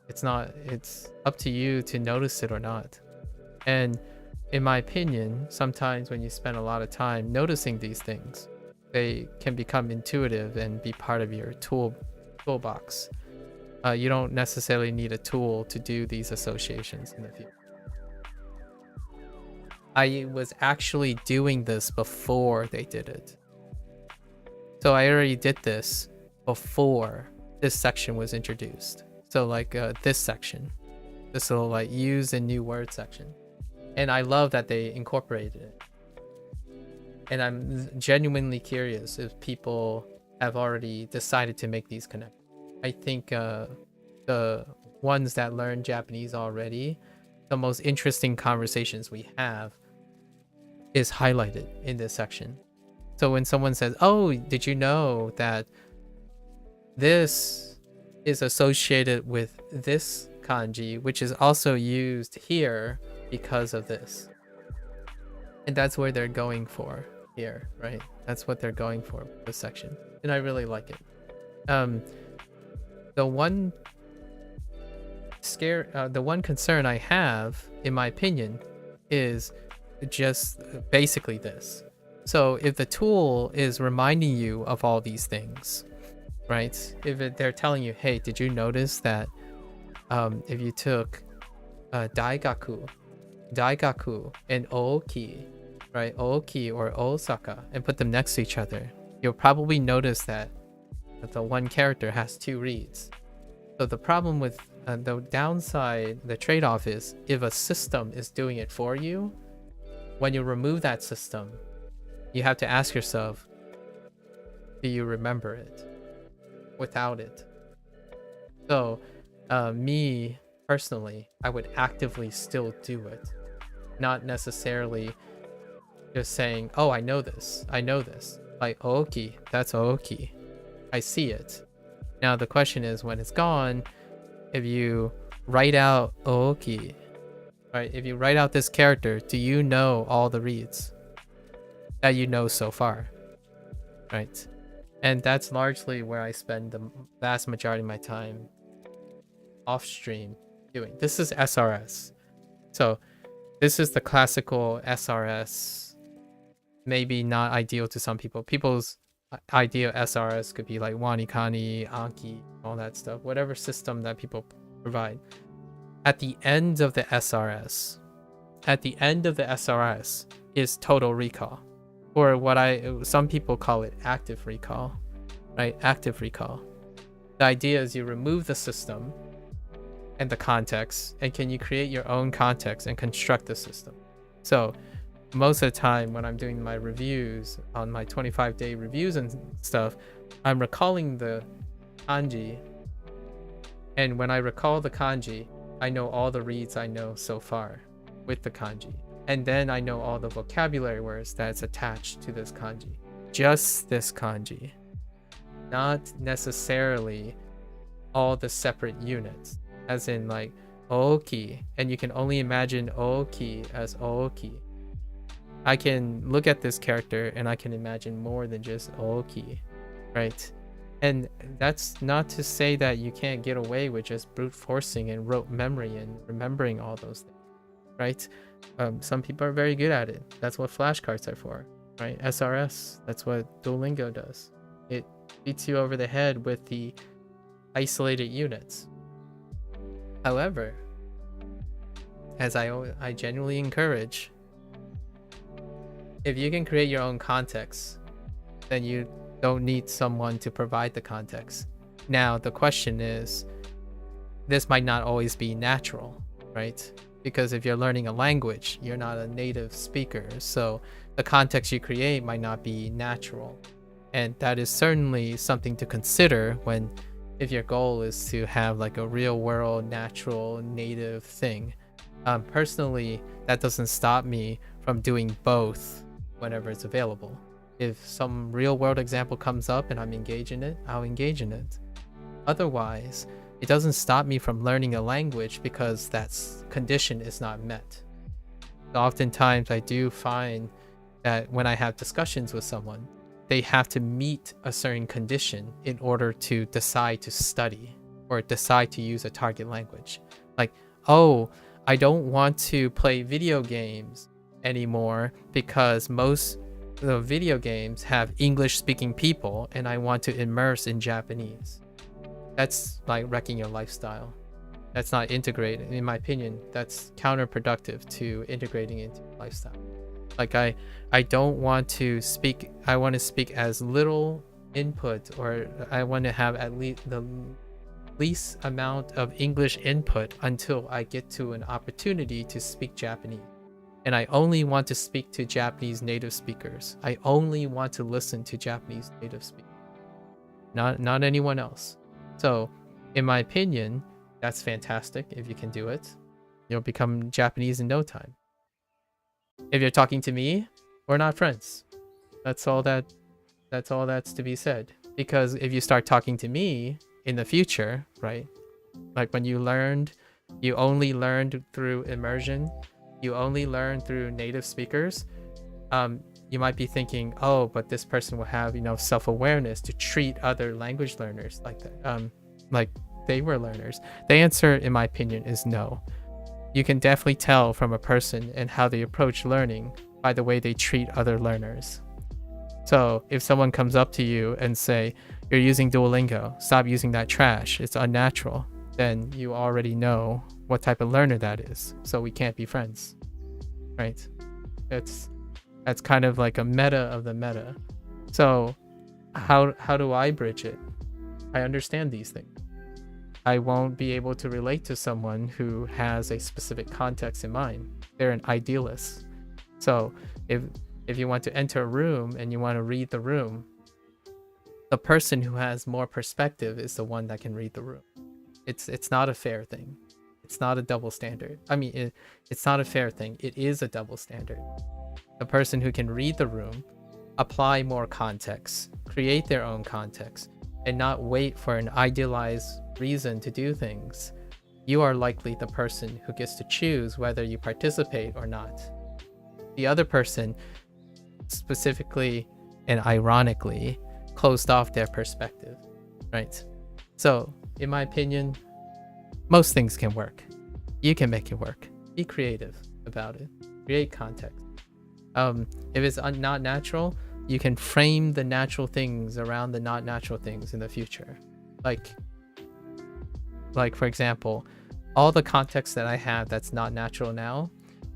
Speaker 1: it's up to you to notice it or not. And in my opinion, sometimes when you spend a lot of time noticing these things, they can become intuitive and be part of your toolbox. You don't necessarily need a tool to do these associations in the future. I was actually doing this before they did it. So I already did this before this section was introduced. So like this section, this little like use a new word section. And I love that they incorporated it. And I'm genuinely curious if people have already decided to make these connections. I think the ones that learn Japanese already, the most interesting conversations we have is highlighted in this section. So when someone says, oh, did you know that this is associated with this kanji, which is also used here because of this? And that's where they're going for here, right? That's what they're going for with this section. And I really like it. The one concern I have, in my opinion, is just basically this. So if the tool is reminding you of all these things, right? If they're telling you, hey, did you notice that if you took daigaku and oki, right? Ooki or Osaka, and put them next to each other, you'll probably notice that the one character has 2 reads. So the problem with the downside, the trade-off is if a system is doing it for you, when you remove that system, you have to ask yourself, do you remember it without it? So me personally, I would actively still do it, not necessarily just saying, oh, I know this, like Ooki, that's Ooki, I see it. Now the question is, when it's gone, if you write out Ooki, right, if you write out this character, do you know all the reads that you know so far, right? And that's largely where I spend the vast majority of my time off stream doing. This is SRS. So this is the classical SRS, maybe not ideal to some people. People's ideal SRS could be like Wanikani, Anki, all that stuff, whatever system that people provide. At the end of the SRS, is total recall, or what some people call it active recall, right? Active recall. The idea is you remove the system and the context, and can you create your own context and construct the system? So most of the time when I'm doing my reviews on my 25-day reviews and stuff, I'm recalling the kanji, and when I recall the kanji, I know all the reads I know so far with the kanji, and then I know all the vocabulary words that's attached to this kanji. Just this kanji, not necessarily all the separate units, as in like Ooki, and you can only imagine Ooki as Ooki. I can look at this character and I can imagine more than just Ooki, right? And that's not to say that you can't get away with just brute forcing and rote memory and remembering all those things, right? Some people are very good at it. That's what flashcards are for, right? SRS, that's what Duolingo does. It beats you over the head with the isolated units. However, as I genuinely encourage, if you can create your own context, then you don't need someone to provide the context. Now, the question is, this might not always be natural, right? Because if you're learning a language, you're not a native speaker, so the context you create might not be natural. And that is certainly something to consider if your goal is to have like a real world, natural, native thing. Personally, that doesn't stop me from doing both whenever it's available. If some real world example comes up and I'm engaged in it, I'll engage in it. Otherwise, it doesn't stop me from learning a language because that condition is not met. So oftentimes I do find that when I have discussions with someone, they have to meet a certain condition in order to decide to study or decide to use a target language. Like, oh, I don't want to play video games anymore because most of the video games have English speaking people and I want to immerse in Japanese. That's like wrecking your lifestyle. That's not integrated. In my opinion, that's counterproductive to integrating into your lifestyle. Like I don't want to speak, I want to speak as little input, or I want to have at least the least amount of English input until I get to an opportunity to speak Japanese. And I only want to speak to Japanese native speakers. I only want to listen to Japanese native speakers, not anyone else. So in my opinion, that's fantastic. If you can do it, you'll become Japanese in no time. If you're talking to me, we're not friends. That's all that's to be said. Because if you start talking to me in the future, right? Like when you only learned through immersion, you only learn through native speakers, you might be thinking, oh, but this person will have, self-awareness to treat other language learners like that, like they were learners. The answer, in my opinion, is no. You can definitely tell from a person and how they approach learning by the way they treat other learners. So if someone comes up to you and say, you're using Duolingo, stop using that trash, it's unnatural, then you already know what type of learner that is. So we can't be friends, right? That's kind of like a meta of the meta. So how do I bridge it? I understand these things. I won't be able to relate to someone who has a specific context in mind. They're an idealist. So if you want to enter a room and you want to read the room, the person who has more perspective is the one that can read the room. It's not a fair thing. It's not a double standard. I mean, it's not a fair thing. It is a double standard. The person who can read the room, apply more context, create their own context, and not wait for an idealized reason to do things, you are likely the person who gets to choose whether you participate or not. The other person, specifically and ironically, closed off their perspective, right? So, in my opinion, most things can work. You can make it work. Be creative about it. Create context. If it's not natural, you can frame the natural things around the not natural things in the future. Like for example, all the context that I have that's not natural now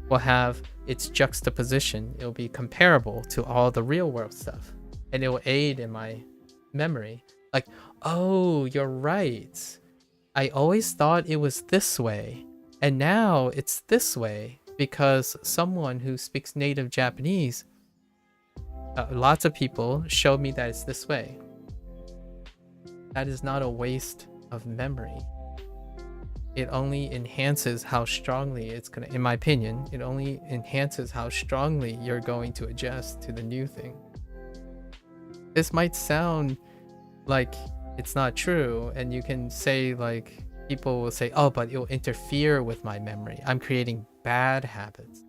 Speaker 1: will have its juxtaposition. It'll be comparable to all the real world stuff, and it will aid in my memory. Like, oh, you're right. I always thought it was this way, and now it's this way because someone who speaks native Japanese, lots of people showed me that it's this way. That is not a waste of memory. It only enhances how strongly it's gonna, in my opinion, it only enhances how strongly you're going to adjust to the new thing. This might sound like it's not true, and you can say, like, people will say, oh, but it'll interfere with my memory. I'm creating bad habits.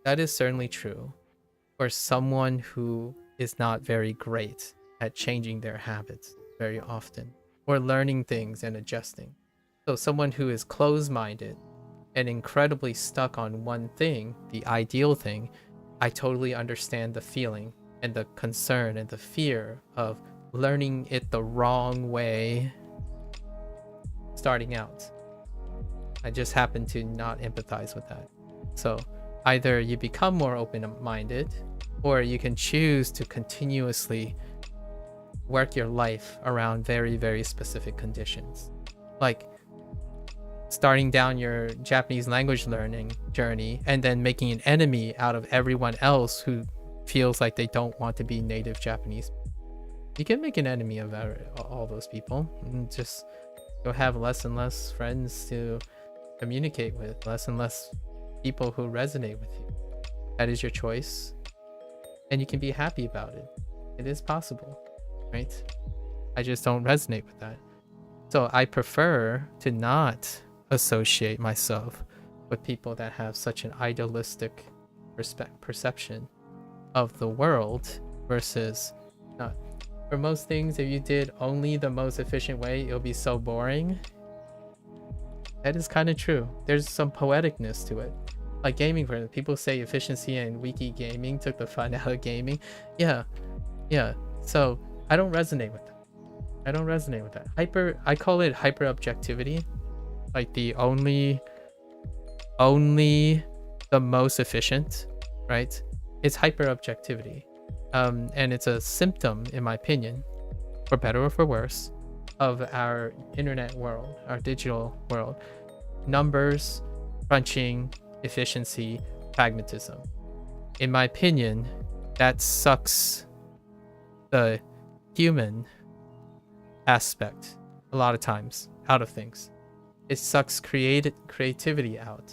Speaker 1: That is certainly true for someone who is not very great at changing their habits very often, or learning things and adjusting. So someone who is closed-minded and incredibly stuck on one thing, the ideal thing, I totally understand the feeling and the concern and the fear of learning it the wrong way starting out. I just happen to not empathize with that. So either you become more open-minded, or you can choose to continuously work your life around very, very specific conditions. Like starting down your Japanese language learning journey and then making an enemy out of everyone else who feels like they don't want to be native Japanese. You can make an enemy of all those people, and just you'll have less and less friends to communicate with, less and less people who resonate with you. That is your choice, and you can be happy about it. It is possible, right? I just don't resonate with that. So I prefer to not associate myself with people that have such an idealistic perception of the world versus not. For most things, if you did only the most efficient way, it'll be so boring. That is kind of true. There's some poeticness to it. Like gaming, for instance, people say efficiency and wiki gaming took the fun out of gaming. Yeah. So I don't resonate with that. I call it hyper objectivity. Like the only the most efficient, right? It's hyper objectivity. And it's a symptom, in my opinion, for better or for worse, of our internet world, our digital world. Numbers, crunching, efficiency, pragmatism. In my opinion, that sucks the human aspect a lot of times out of things. It sucks creativity out.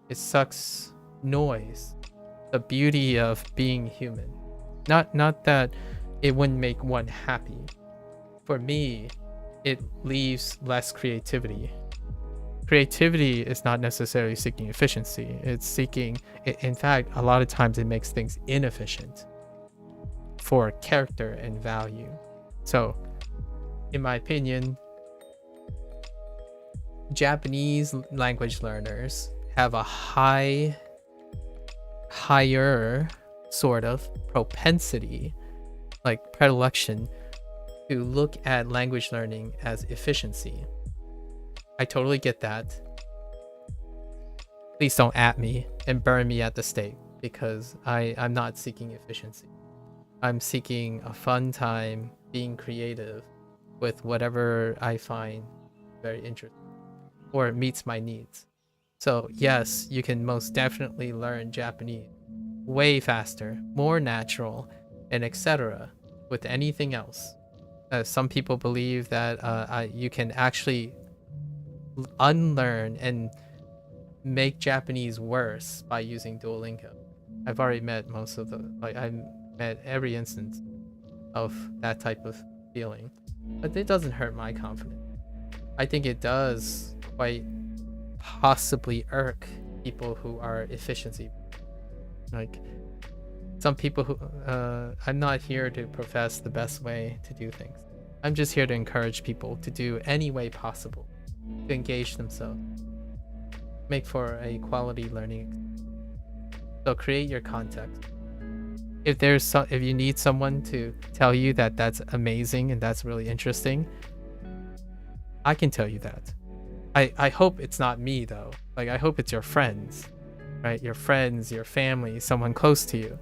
Speaker 1: It sucks noise, the beauty of being human. Not that it wouldn't make one happy. For me, it leaves less creativity. Creativity is not necessarily seeking efficiency. It's seeking, in fact, a lot of times it makes things inefficient for character and value. So, in my opinion, Japanese language learners have a higher sort of propensity, like predilection, to look at language learning as efficiency. I totally get that. Please don't at me and burn me at the stake, because I'm not seeking efficiency. I'm seeking a fun time being creative with whatever I find very interesting or meets my needs. So yes, you can most definitely learn Japanese way faster, more natural, and etc. with anything else. Some people believe that you can actually unlearn and make Japanese worse by using Duolingo. I've already met most of the, like, I've met every instance of that type of feeling, but it doesn't hurt my confidence. I think it does quite possibly irk people who are efficiency. Like, some people who, I'm not here to profess the best way to do things. I'm just here to encourage people to do any way possible to engage themselves, make for a quality learning. So create your context. If if you need someone to tell you that that's amazing and that's really interesting, I can tell you that. I hope it's not me though. Like, I hope it's your friends, right? Your friends, your family, someone close to you.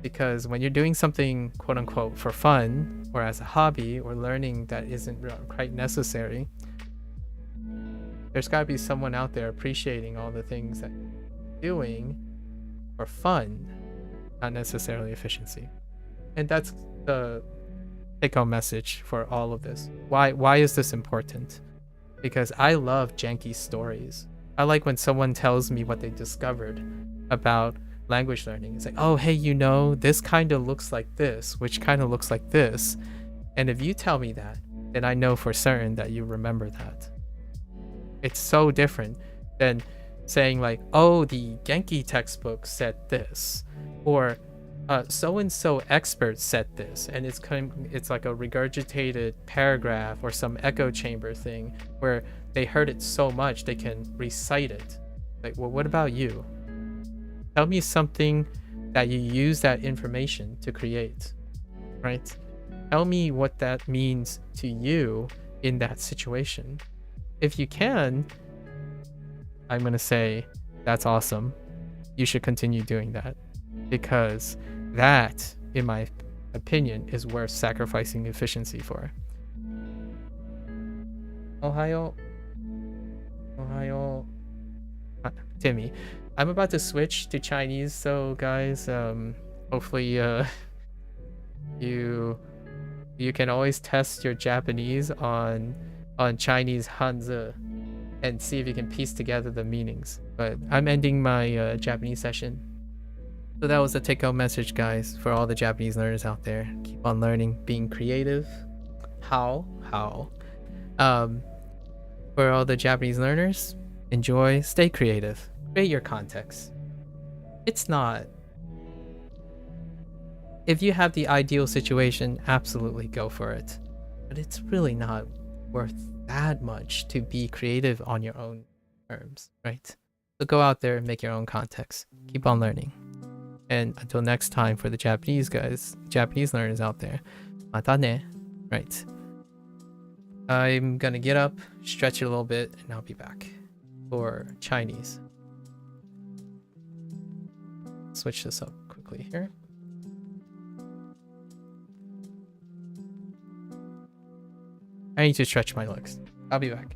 Speaker 1: Because when you're doing something quote unquote for fun or as a hobby or learning that isn't quite necessary, there's got to be someone out there appreciating all the things that you're doing for fun, not necessarily efficiency. And that's the take-home message for all of this. Why is this important? Because I love janky stories. I like when someone tells me what they discovered about language learning. It's like, oh, hey, this kind of looks like this, which kind of looks like this. And if you tell me that, then I know for certain that you remember that. It's so different than saying like, oh, the Genki textbook said this, or so-and-so expert said this, and it's like a regurgitated paragraph or some echo chamber thing where they heard it so much they can recite it. Like, well, what about you? Tell me something that you use that information to create, right? Tell me what that means to you in that situation. If you can, I'm going to say that's awesome. You should continue doing that, because that, in my opinion, is worth sacrificing efficiency for. Ohayo. Ohayo. Timmy. I'm about to switch to Chinese, so guys, hopefully you can always test your Japanese on Chinese Hanzi and see if you can piece together the meanings. But I'm ending my Japanese session. So that was the take-home message, guys, for all the Japanese learners out there. Keep on learning, being creative. How? For all the Japanese learners, enjoy, stay creative. Create your context. It's not... If you have the ideal situation, absolutely go for it. But it's really not worth that much to be creative on your own terms, right? So go out there and make your own context. Keep on learning. And until next time, for the Japanese guys, Japanese learners out there, mata ne. Right. I'm gonna get up, stretch it a little bit, and I'll be back for Chinese. Switch this up quickly here. I need to stretch my legs. I'll be back.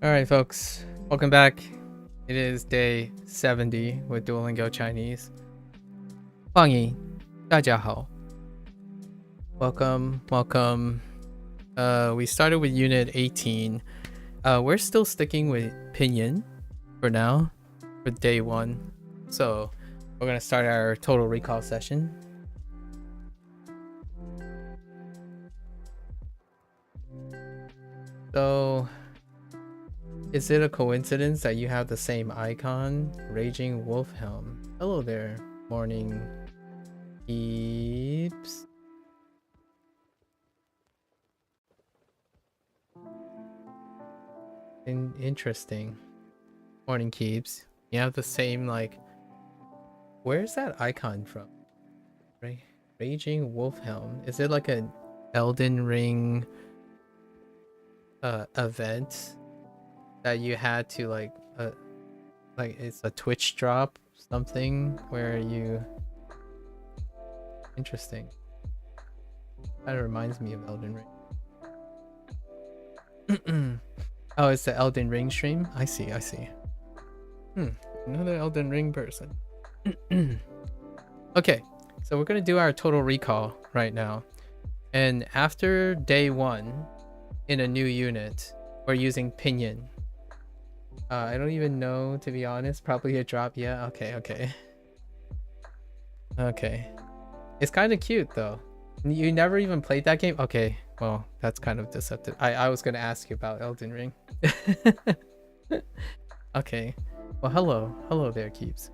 Speaker 1: Alright, folks. Welcome back. It is day 70 with Duolingo Chinese. 欢迎大家好 Welcome, welcome. We started with unit 18. We're still sticking with pinyin for now, for day 1. So, we're going to start our total recall session. So, is it a coincidence that you have the same icon? Raging Wolfhelm. Hello there, morning peeps. Interesting. Morning keeps. You have the same, like, where's that icon from? Raging Wolfhelm. Is it like an Elden Ring event that you had to like it's a Twitch drop something where you interesting. Kind of reminds me of Elden Ring. Oh, it's the Elden Ring stream? I see. Another Elden Ring person. Okay, so we're gonna do our total recall right now. And after day 1 in a new unit, we're using pinyin. I don't even know, to be honest. Probably a drop. Yeah, okay. It's kind of cute though. You never even played that game? Okay, well, that's kind of deceptive. I was gonna ask you about Elden Ring. Okay, well, hello there, keeps.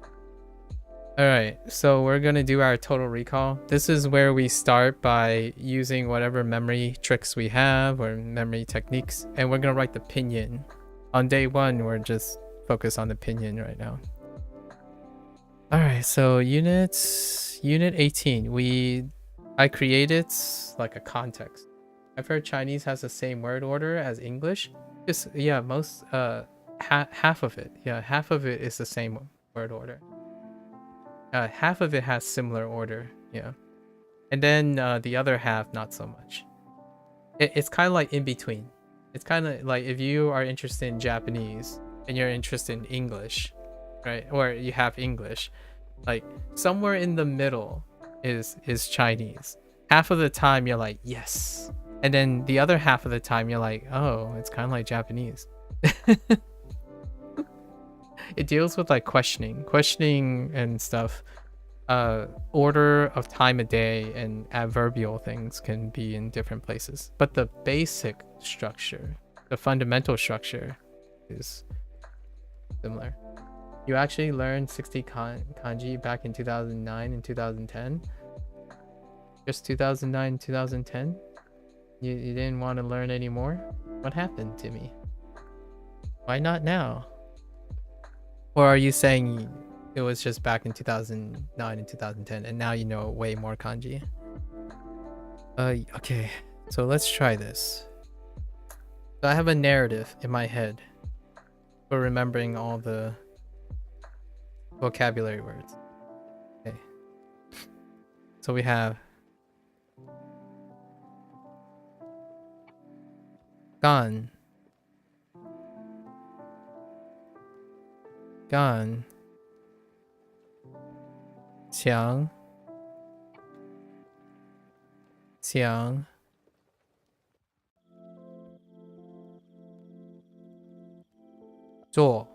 Speaker 1: Alright, so we're gonna do our total recall. This is where we start by using whatever memory tricks we have or memory techniques, and we're gonna write the pinyin. On day 1, we're just focused on the pinyin right now. Alright, so unit 18. I created like a context. I've heard Chinese has the same word order as English. Just, yeah, most half of it. Yeah, half of it is the same word order. Half of it has similar order, yeah. And then the other half, not so much. It's kind of like in between. It's kind of like if you are interested in Japanese and you're interested in English, right? Or you have English, like somewhere in the middle is Chinese. Half of the time you're like, yes. And then the other half of the time you're like, oh, it's kind of like Japanese. It deals with like questioning and stuff. Order of time of day and adverbial things can be in different places, but the basic structure, the fundamental structure, is similar. You actually learned 60 kanji back in 2009 and 2010. Just 2009 2010. You didn't want to learn anymore? What happened to me? Why not now? Or are you saying it was just back in 2009 and 2010 and now you know way more kanji? Okay, so let's try this. So I have a narrative in my head for remembering all the vocabulary words. Okay. So we have gun, qiang, zuo,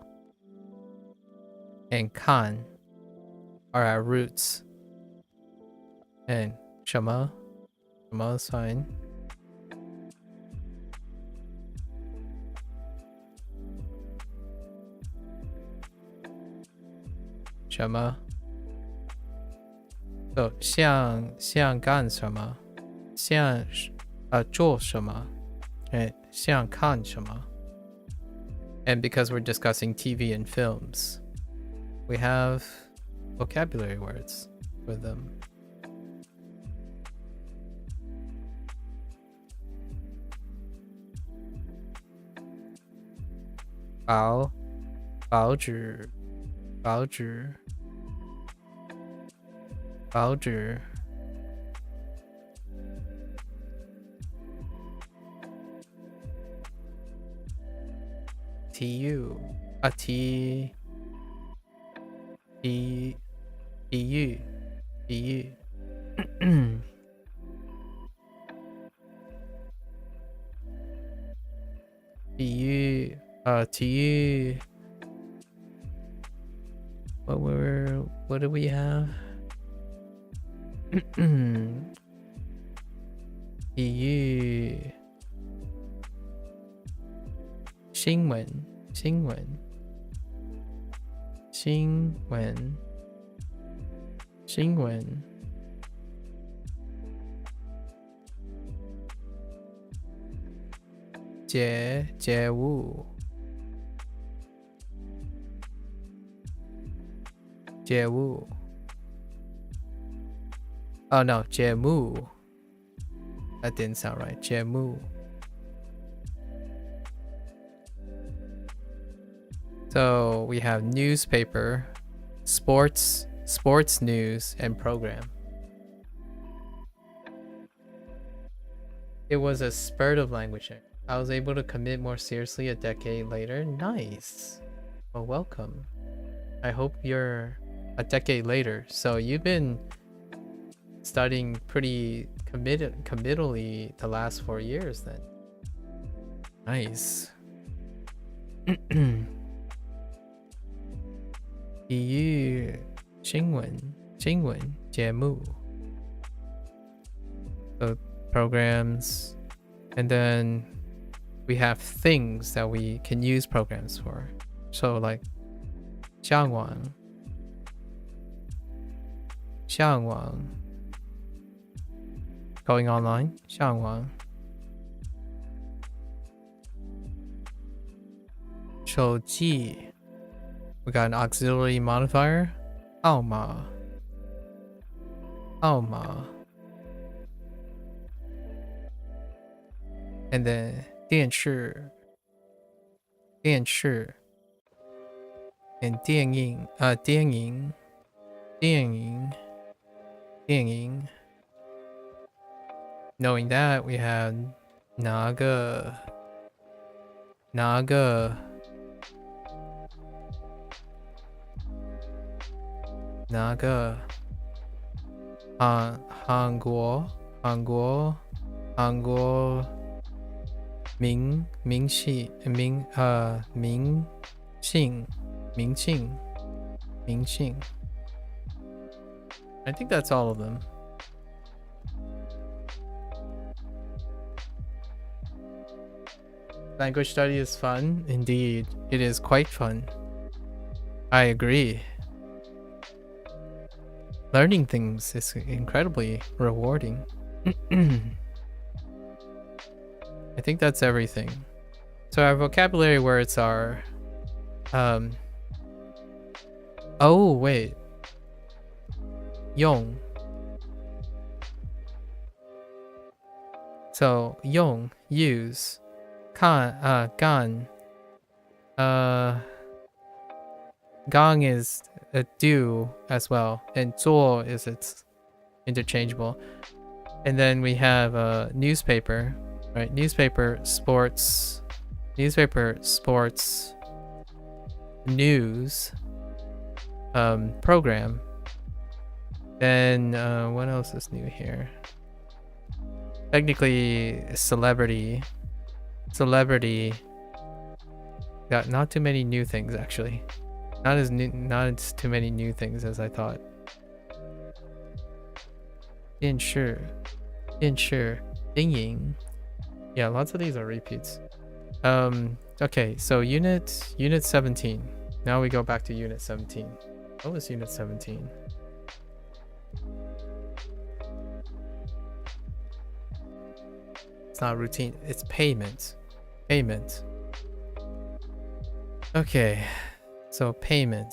Speaker 1: and kan are our roots. And 什么 is fine. So 像干什么，像做什么，像看什么。And because we're discussing TV and films, we have vocabulary words for them. 报纸 TU. T E EU. EU. TU. TU. What do we have? EU. 新闻新闻新闻新闻节物节物 Oh no, 节目 That didn't sound right. 节目 So we have newspaper, sports news, and program. It was a spurt of languaging. I was able to commit more seriously a decade later. Nice. Well, welcome. I hope you're a decade later. So you've been studying pretty committally the last 4 years then. Nice. EU 新闻节目 So programs, and then we have things that we can use programs for. So like 向往 going online 向往手机 We got an auxiliary modifier 号码 and then 电视 and 电影 Knowing that, we have 哪个 韩国明星 I think that's all of them. Language study is fun. Indeed, it is quite fun. I agree. Learning things is incredibly rewarding. I think that's everything. So our vocabulary words are oh wait. 用 So 用 use 看 干 gang is a do as well, and 做 is it's interchangeable. And then we have a newspaper, right? Newspaper, sports, news, program. Then what else is new here? Technically, celebrity. Got not too many new things actually. Not as too many new things as I thought. 电视 电影 Yeah, lots of these are repeats. Okay, so unit 17. Now we go back to unit 17. What was unit 17? It's not routine, it's payment. Okay, so payment.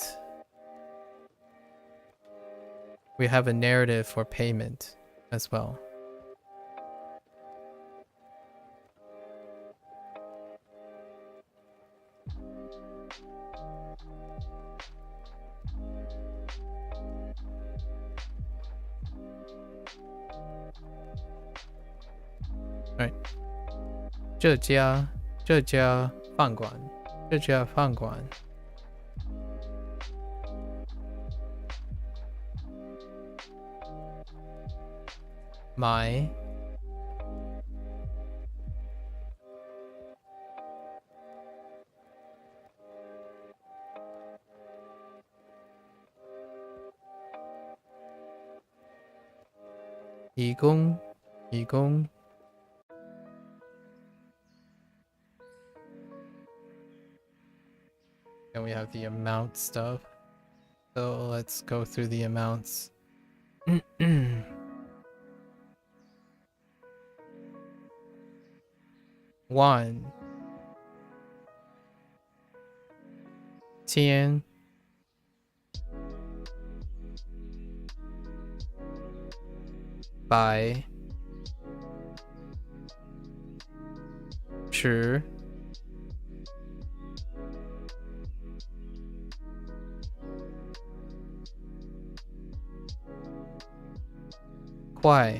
Speaker 1: We have a narrative for payment as well. Right. 这家饭馆这家饭馆。买。义工，义工。And we have the amount stuff. So let's go through the amounts. One. 10. 百。10。块。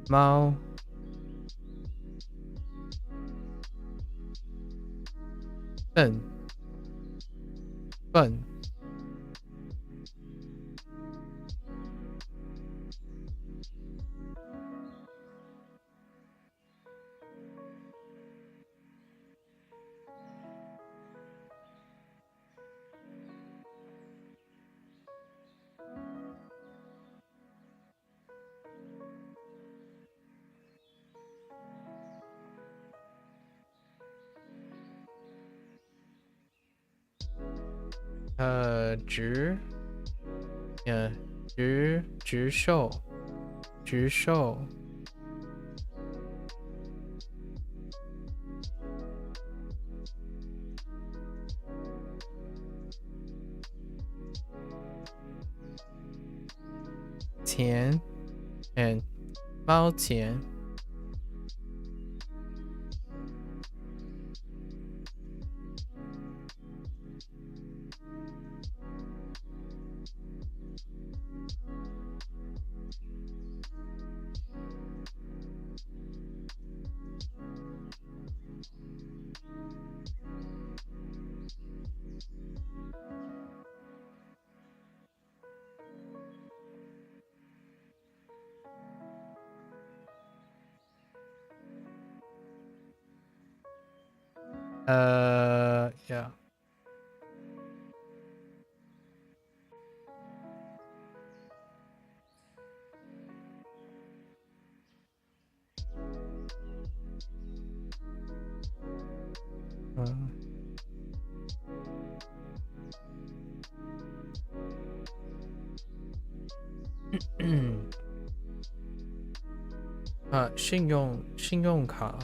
Speaker 1: 猫。笨。笨。直。直寿。直寿。钱 and 猫钱。Yeah.信用卡。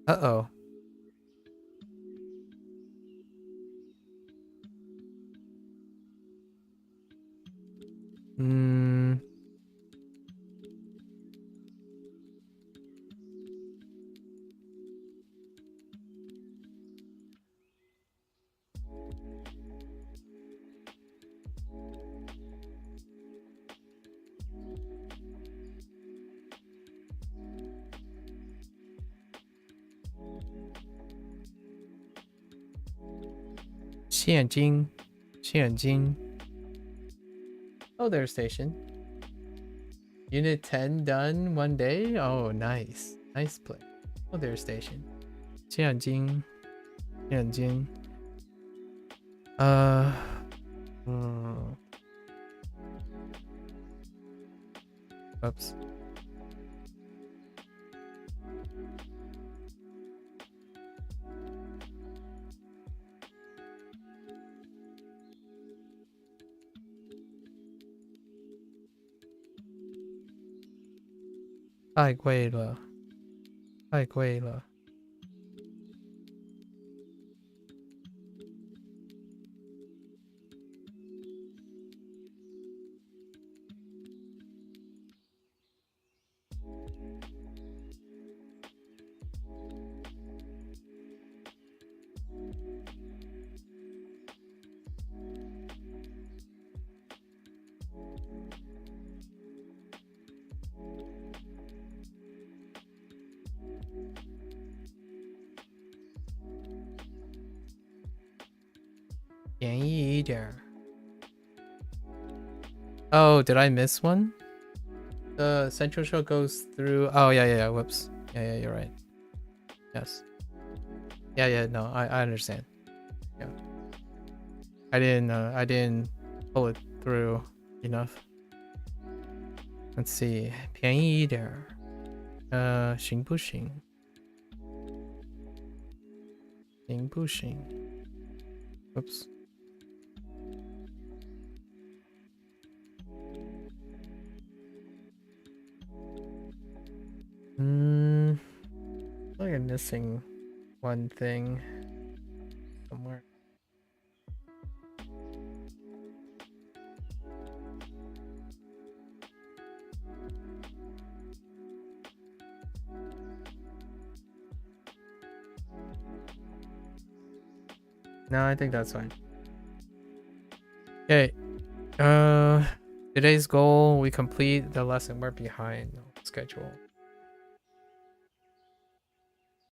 Speaker 1: Uh-oh. Hmm. 现金。Oh, there's station. Unit 10 done one day? Oh, nice. Nice play. Oh, there's station. 现金。Oops.太贵了。便宜一点. Oh, did I miss one? The central show goes through. Oh yeah. Whoops. Yeah. You're right. Yes. Yeah. No, I understand. Yeah. I didn't pull it through enough. Let's see. 便宜一点. 行不行? 行不行? Oops. I feel like I'm missing one thing somewhere. No, I think that's fine. Okay. Today's goal, we complete the lesson. We're behind schedule.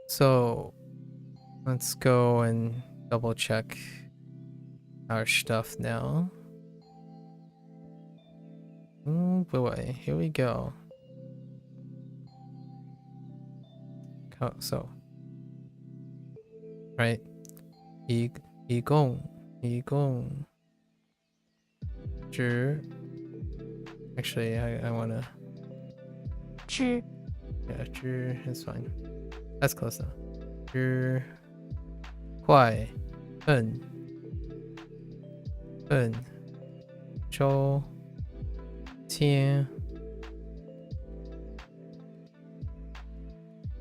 Speaker 1: So let's go and double check our stuff now. Oh boy, here we go. So, right. 一共 Actually, I wanna
Speaker 7: 吃
Speaker 1: yeah, 知 is fine. That's close enough. 知快笨周天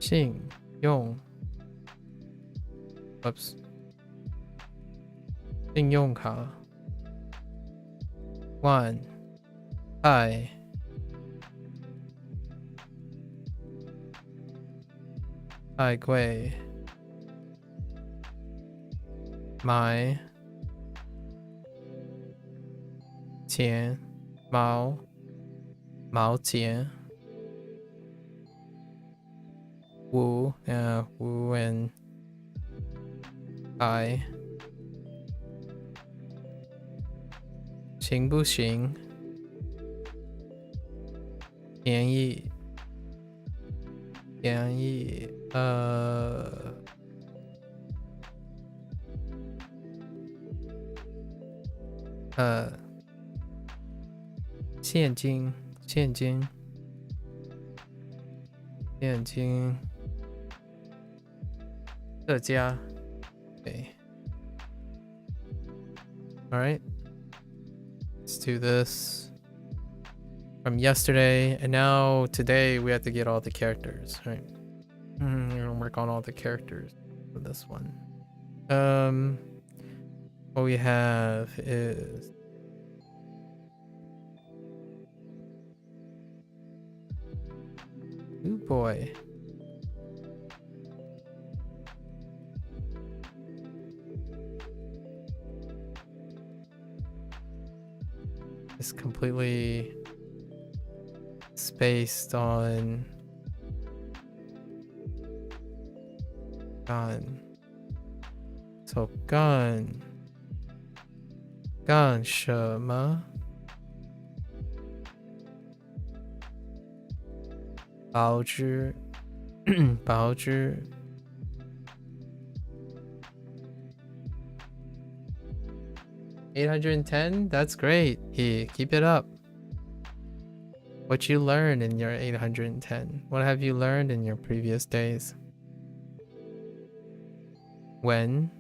Speaker 1: 信用 Oops. 信用卡万爱太贵买钱毛钱五 and 百行不行便宜现金这家 Okay. All right. Let's do this from yesterday, and now today we have to get all the characters, right? We're gonna work on all the characters for this one. What we have is oh boy. It's completely spaced on gun. So gun 干什么？保之保之 810? That's great. Hey, keep it up. What you learned in your 810? What have you learned in your previous days? When?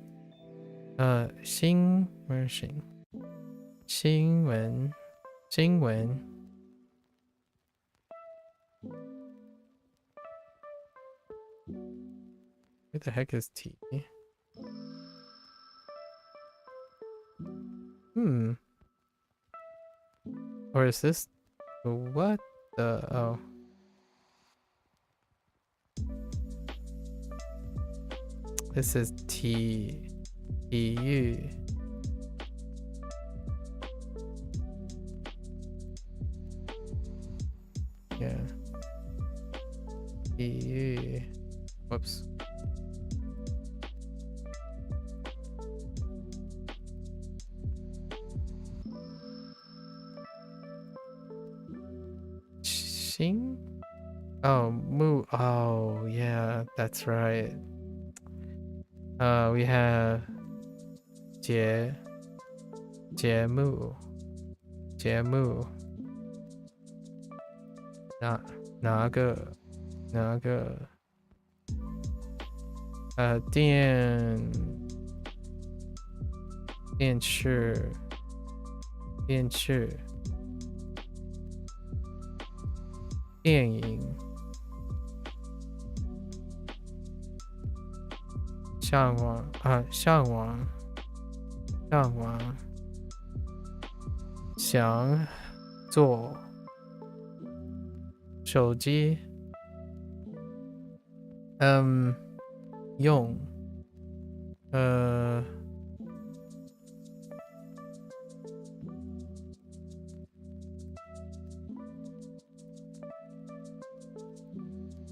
Speaker 1: Where's Xing? 新闻 Where the heck is T? Or is this what the This is 体育 Yeah. 体育 Whoops. Xing? Oh, Mu. Oh, yeah, that's right. We have 节目 哪个电视电影上网想做手机用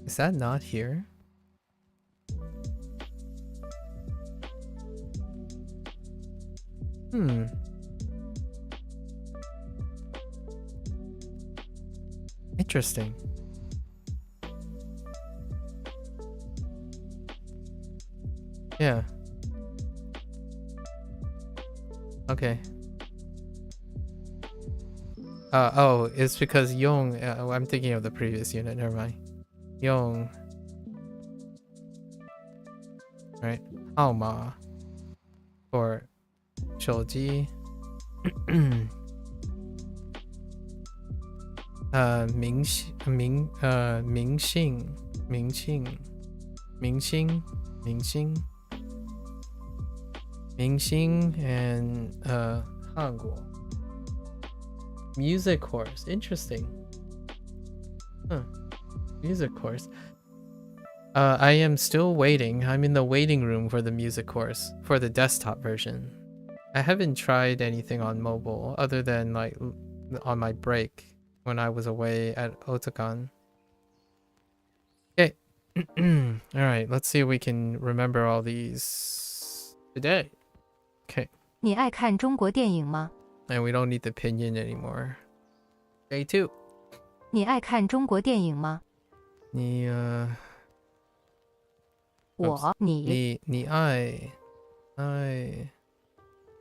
Speaker 1: Is that not here? Interesting. Yeah. Okay. Oh, it's because Yong. I'm thinking of the previous unit. Never mind. Yong. Right. 号码 for 手机。明星 and 韩国 music course. Interesting. Music course. I am still waiting. I'm in the waiting room for the music course for the desktop version. I haven't tried anything on mobile other than like on my break when I was away at Otakon. Okay. Alright, let's see if we can remember all these today. Okay.
Speaker 3: 你爱看中国电影吗？
Speaker 1: And we don't need the pinyin anymore. Day 2.
Speaker 3: 你爱看中国电影吗？
Speaker 1: 你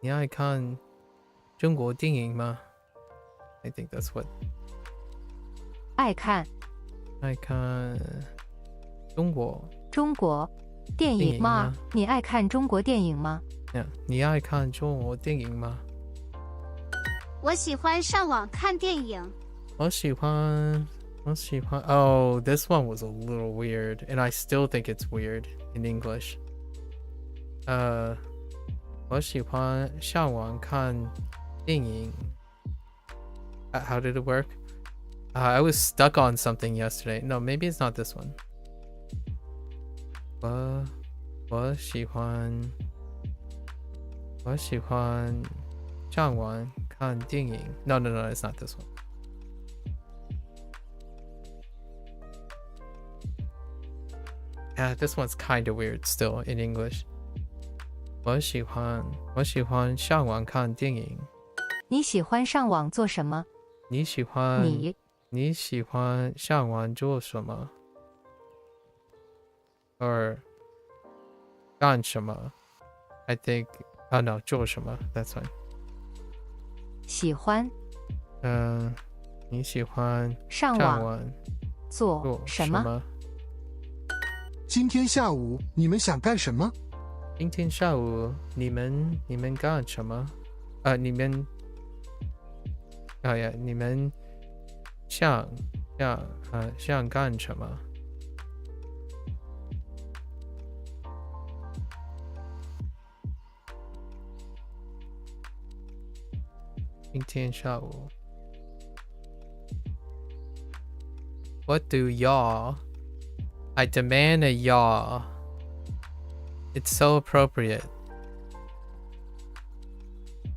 Speaker 1: 爱看中国电影吗？ I think that's what.
Speaker 3: 爱看
Speaker 1: 中国
Speaker 3: 电影吗？你爱看中国电影吗？
Speaker 1: Yeah. 你爱看中国电影吗？
Speaker 7: 我喜欢上网看电影。
Speaker 1: 我喜欢 Oh, this one was a little weird, and I still think it's weird in English. 我喜欢上网看电影。How did it work? I was stuck on something yesterday. No, maybe it's not this one. 我喜欢上网看电影。No, it's not this one. Yeah, this one's kind of weird still in English. 我喜欢上网看电影。
Speaker 3: 你喜欢上网做什么？
Speaker 1: 你喜欢上网做什么？ Or 干什么？ I think. Oh no, 做什么？ That's fine.
Speaker 3: 喜欢
Speaker 1: 你喜欢
Speaker 3: 上网做什么？
Speaker 10: 今天下午你们想干什么？
Speaker 1: 今天下午你们干什么？你们想干什么？今天下午 What do y'all? I demand a y'all. It's so appropriate.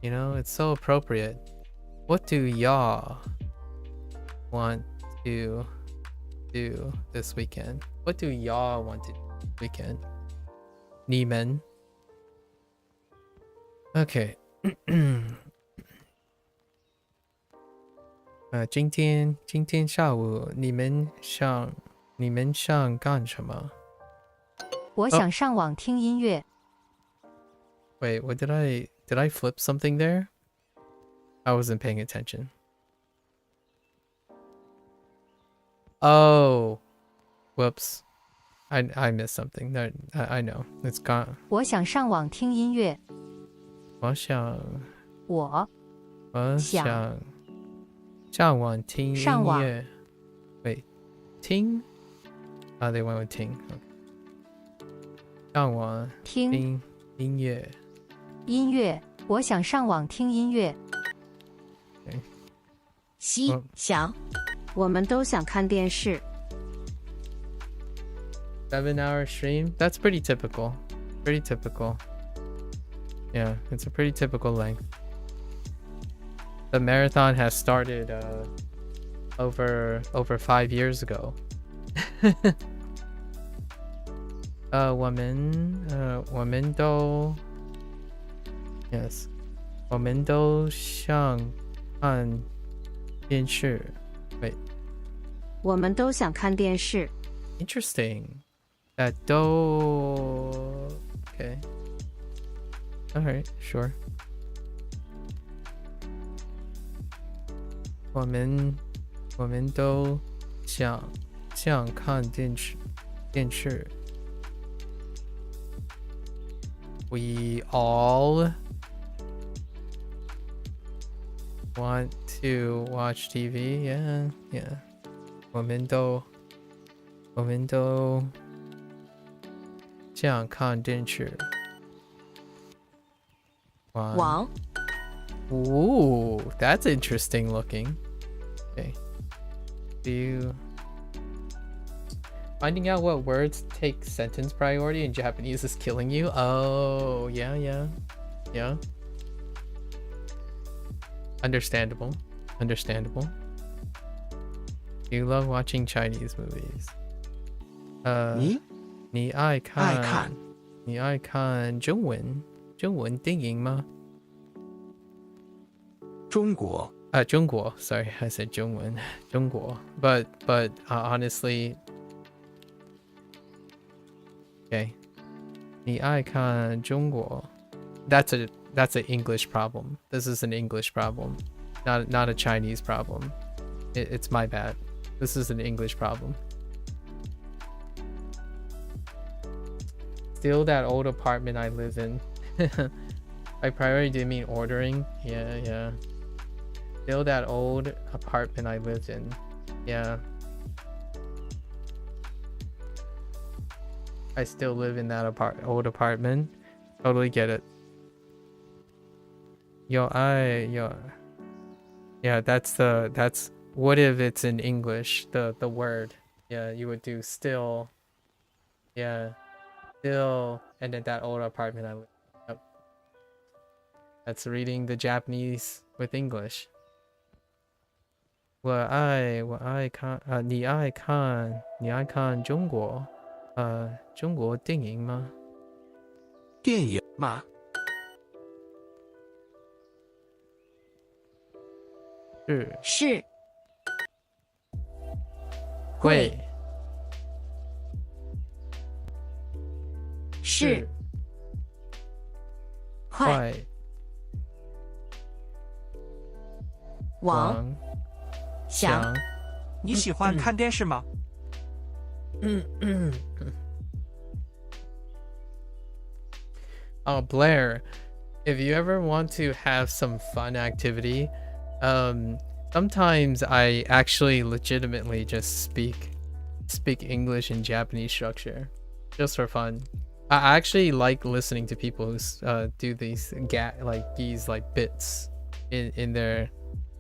Speaker 1: You know, it's so appropriate. What do y'all want to do this weekend? What do y'all want to do this weekend? 你们 Okay. 今天下午你们想干什么？
Speaker 3: 我想上网听音乐。
Speaker 1: Wait, what did I flip something there? I wasn't paying attention. Oh, whoops. I missed something. No, I know. It's gone.
Speaker 3: 我想上网听音乐。
Speaker 1: 我想上网听音乐。Wait, 听? They went with 听. Okay. 上网听音乐。
Speaker 3: 音乐，我想上网听音乐。
Speaker 8: 想，我们都想看电视。
Speaker 1: 7-hour stream? That's pretty typical. Pretty typical. Yeah, it's a pretty typical length. The marathon has started over 5 years ago. 我们都 Yes. 我们都想看电视。Wait.
Speaker 8: 我们都想看电视。
Speaker 1: Interesting. That do. Okay. Alright, sure. 我们都想看电视。We all want to watch TV. Yeah. 我们都想看电视。
Speaker 8: 网。
Speaker 1: Ooh, that's interesting looking. Okay. Finding out what words take sentence priority in Japanese is killing you? Oh, yeah. Understandable. You love watching Chinese movies. 你爱看中文电影吗？
Speaker 4: 中国
Speaker 1: Sorry, I said 中文 中国 but honestly, okay. 你爱看中国 That's an English problem. This is an English problem, not a Chinese problem. It's my bad. This is an English problem. Still that old apartment I live in. By priority, do you mean ordering? Yeah. Still that old apartment I lived in. Yeah. I still live in that old apartment. Totally get it. Yeah, that's what if it's in English, the word. Yeah, you would do still. Yeah. Still, and then that old apartment I live in. Yep. That's reading the Japanese with English. 你爱看中国电影吗？
Speaker 4: 电影吗？
Speaker 8: 是。
Speaker 1: 会。
Speaker 8: 是。快。网。想。
Speaker 5: 你喜欢看电视吗？Oh,
Speaker 1: Blair, if you ever want to have some fun activity, sometimes I actually legitimately just speak English in Japanese structure, just for fun. I actually like listening to people who do these bits in their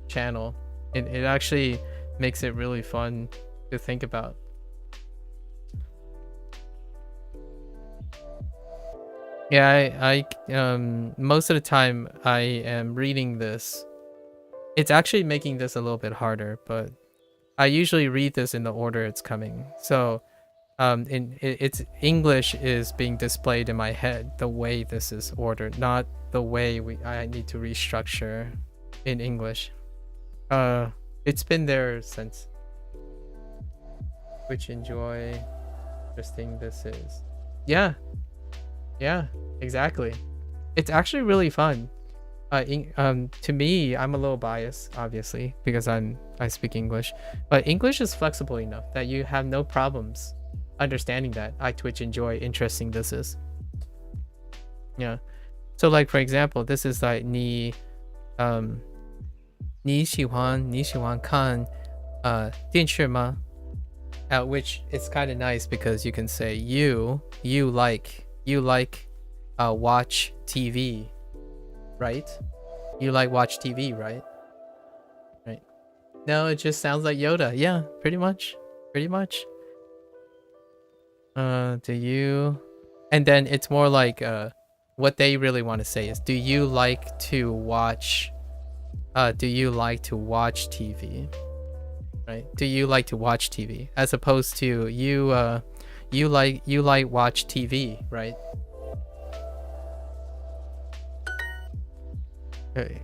Speaker 1: channel. It actually makes it really fun to think about. Yeah, I most of the time I am reading this. It's actually making this a little bit harder, but I usually read this in the order it's coming. So it's English is being displayed in my head the way this is ordered, not the way I need to restructure in English. It's been there since. Which enjoy interesting this is. Yeah, exactly. It's actually really fun. To me, I'm a little biased, obviously, because I speak English, but English is flexible enough that you have no problems understanding that. I Twitch enjoy interesting this is. Yeah. So like for example, this is like 你喜欢看电视吗? Which is kind of nice because you can say you like watch TV, right? You like watch TV, right? Right. No, it just sounds like Yoda. Yeah, pretty much. Do you? And then it's more like what they really want to say is, do you like to watch TV? Right? Do you like to watch TV? As opposed to you like watch TV, right? Okay.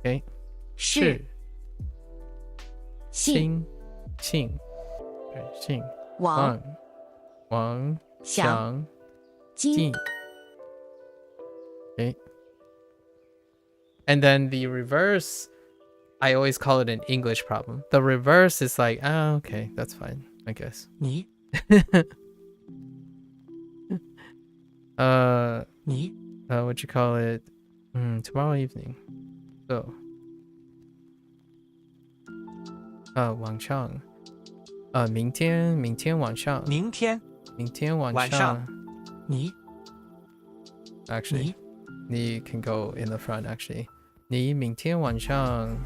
Speaker 1: Okay.
Speaker 8: 是信
Speaker 1: 信
Speaker 8: 王
Speaker 1: 王
Speaker 8: 祥
Speaker 1: 金 Okay. And then the reverse, I always call it an English problem. The reverse is like, oh, okay, that's fine, I guess.
Speaker 5: 你 你
Speaker 1: what you call it? Tomorrow evening. So, 晚上明天晚上
Speaker 5: 明天晚上你
Speaker 1: Actually, 你 can go in the front actually. 你明天晚上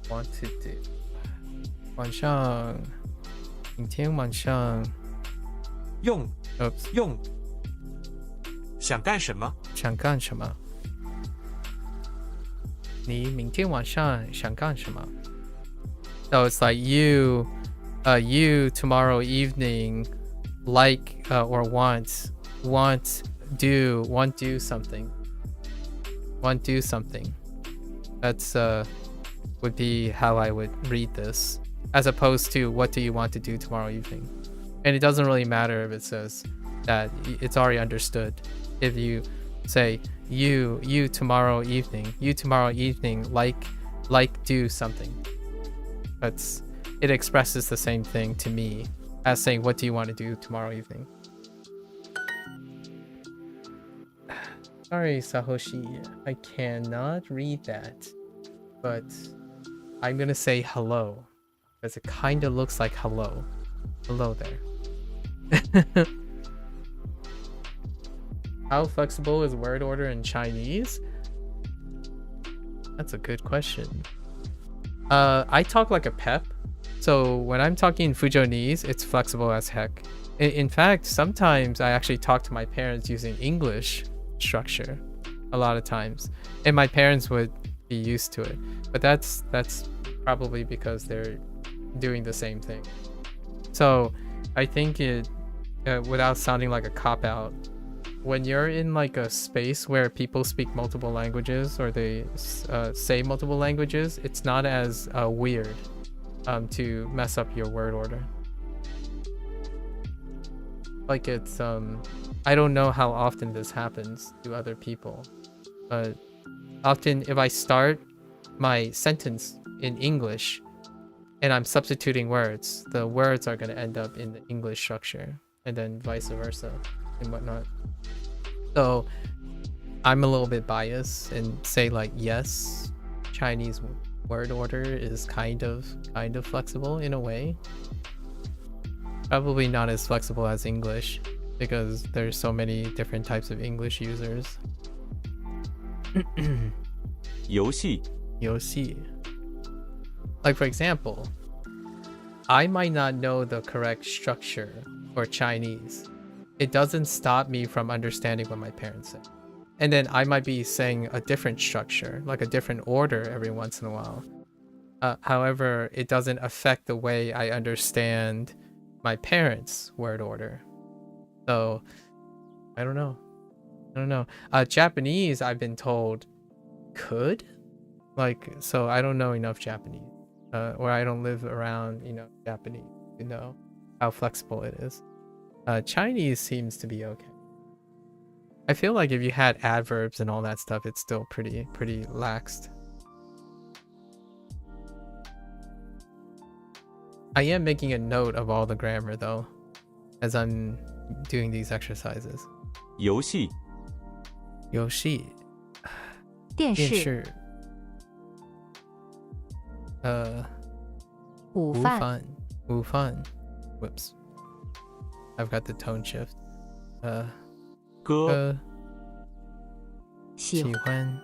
Speaker 1: want to do 晚上明天晚上
Speaker 5: 用
Speaker 1: oops
Speaker 5: 用想干什么
Speaker 1: 想干什么你明天晚上想干什么 So it's like you tomorrow evening like or want do something. That's would be how I would read this, as opposed to what do you want to do tomorrow evening. And it doesn't really matter if it says that, it's already understood. If you say you tomorrow evening like do something, it expresses the same thing to me as saying what do you want to do tomorrow evening. Sorry, Sahoshi, I cannot read that, but I'm gonna say hello, because it kind of looks like hello. Hello there. How flexible is word order in Chinese? That's a good question. I talk like a pep, so when I'm talking Fujonese, it's flexible as heck. In fact, sometimes I actually talk to my parents using English structure a lot of times, and my parents would be used to it, but that's probably because they're doing the same thing. So I think it without sounding like a cop-out, when you're in like a space where people speak multiple languages, or they say multiple languages, it's not as weird to mess up your word order. Like it's I don't know how often this happens to other people, but often if I start my sentence in English and I'm substituting words, the words are going to end up in the English structure, and then vice versa and whatnot. So I'm a little bit biased and say like, yes, Chinese word order is kind of flexible in a way. Probably not as flexible as English, because there's so many different types of English users.
Speaker 6: 遊戏
Speaker 1: Like for example, I might not know the correct structure or Chinese, it doesn't stop me from understanding what my parents say. And then I might be saying a different structure, like a different order every once in a while. However, it doesn't affect the way I understand my parents' word order. So, I don't know. Japanese, I've been told, could? Like, so I don't know enough Japanese. Or I don't live around, Japanese to know how flexible it is. Chinese seems to be okay. I feel like if you had adverbs and all that stuff, it's still pretty laxed. I am making a note of all the grammar though, as I'm doing these exercises.
Speaker 11: 游戏
Speaker 1: 游戏
Speaker 3: 电视
Speaker 1: 电视
Speaker 3: 午饭
Speaker 1: 午饭 Whoops. I've got the tone shift.
Speaker 11: 歌
Speaker 3: 喜
Speaker 1: 欢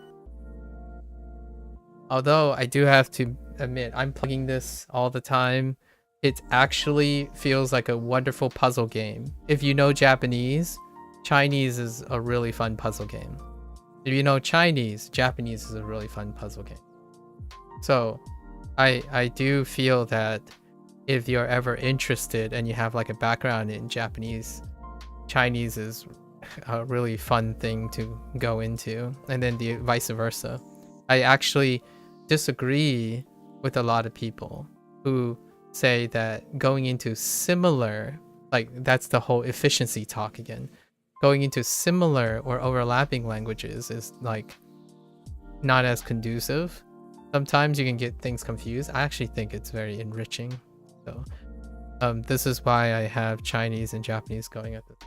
Speaker 1: Although I do have to admit, I'm plugging this all the time. It actually feels like a wonderful puzzle game. If you know Japanese, Chinese is a really fun puzzle game. If you know Chinese, Japanese is a really fun puzzle game. So I do feel that if you're ever interested and you have like a background in Japanese, Chinese is a really fun thing to go into, and then the vice versa. I actually disagree with a lot of people who say that going into similar, like that's the whole efficiency talk again, going into similar or overlapping languages is like not as conducive. Sometimes you can get things confused. I actually think it's very enriching. So this is why I have Chinese and Japanese going at this.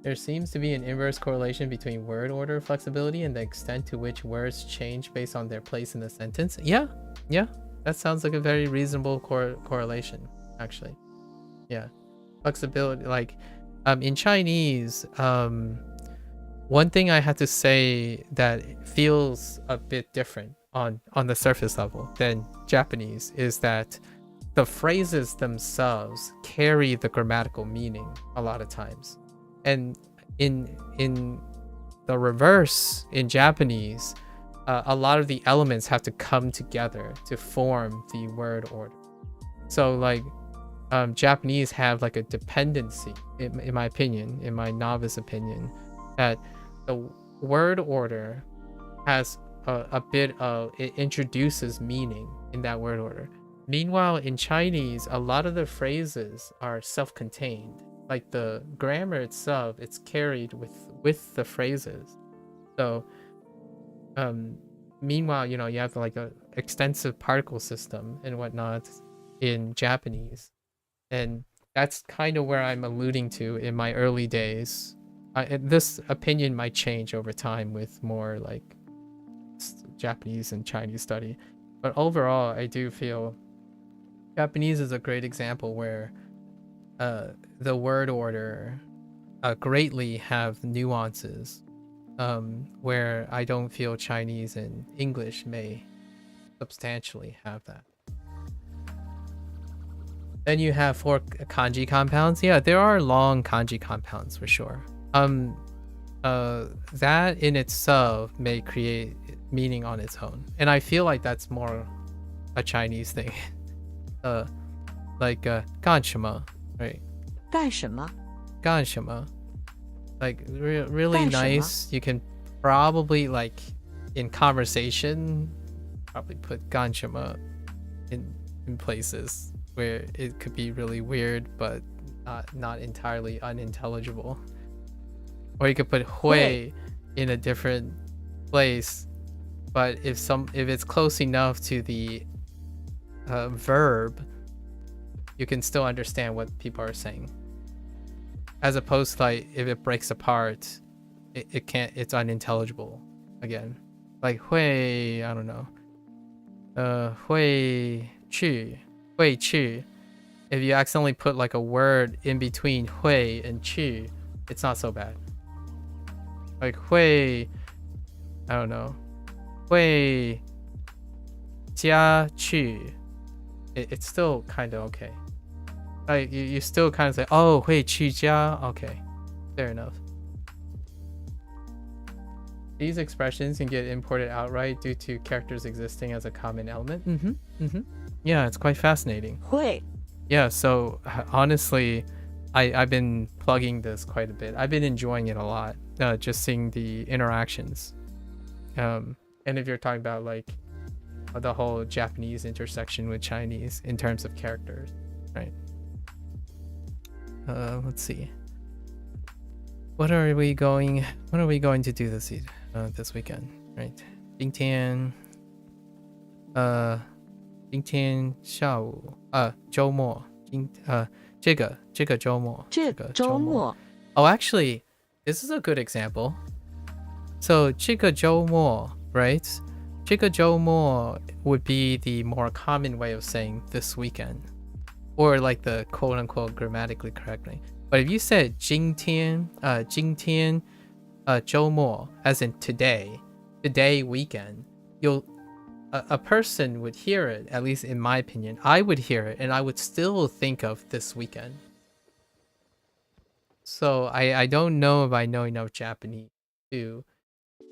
Speaker 1: There seems to be an inverse correlation between word order flexibility and the extent to which words change based on their place in the sentence. Yeah, that sounds like a very reasonable correlation, actually. Yeah, flexibility, like in Chinese, one thing I have to say that feels a bit different on the surface level than Japanese is that the phrases themselves carry the grammatical meaning a lot of times. And in the reverse, in Japanese, a lot of the elements have to come together to form the word order. So like Japanese have like a dependency, in my opinion, in my novice opinion, that the word order has a bit of, it introduces meaning in that word order. Meanwhile, in Chinese, a lot of the phrases are self-contained. Like the grammar itself, it's carried with the phrases. So meanwhile, you have like a extensive particle system and whatnot in Japanese, and that's kind of where I'm alluding to in my early days. This opinion might change over time with more like Japanese and Chinese study, but overall I do feel Japanese is a great example where the word order greatly have nuances, where I don't feel Chinese and English may substantially have that. Then you have 4 kanji compounds. Yeah, there are long kanji compounds for sure. That in itself may create meaning on its own, and I feel like that's more a Chinese thing. Like 干什么, right?
Speaker 8: 干什么?
Speaker 1: 干什么? Like really nice. You can probably like in conversation probably put 干什么 in places where it could be really weird but not entirely unintelligible. Or you could put 会 in a different place, but if it's close enough to the verb, you can still understand what people are saying. As opposed to like if it breaks apart, it can't, it's unintelligible again. Like 会, I don't know. 会去, 会去. If you accidentally put like a word in between 会 and 去, it's not so bad. Like 会, I don't know. 会家去. It's still kind of okay. Like you still kind of say, oh, 会去家. Okay, fair enough. These expressions can get imported outright due to characters existing as a common element. Yeah, it's quite fascinating.
Speaker 9: 会
Speaker 1: Yeah, so honestly, I've been plugging this quite a bit. I've been enjoying it a lot, just seeing the interactions. And if you're talking about like the whole Japanese intersection with Chinese in terms of characters, right? Let's see. What are we going to do this weekend, right? 今天下午周末这个周末 Oh, actually, this is a good example. So 这个周末, right? 这个周末 would be the more common way of saying this weekend, or like the quote unquote grammatically correctly. But if you said 今天周末 as in today weekend, a person would hear it, at least in my opinion. I would hear it and I would still think of this weekend. So I don't know if I know enough Japanese to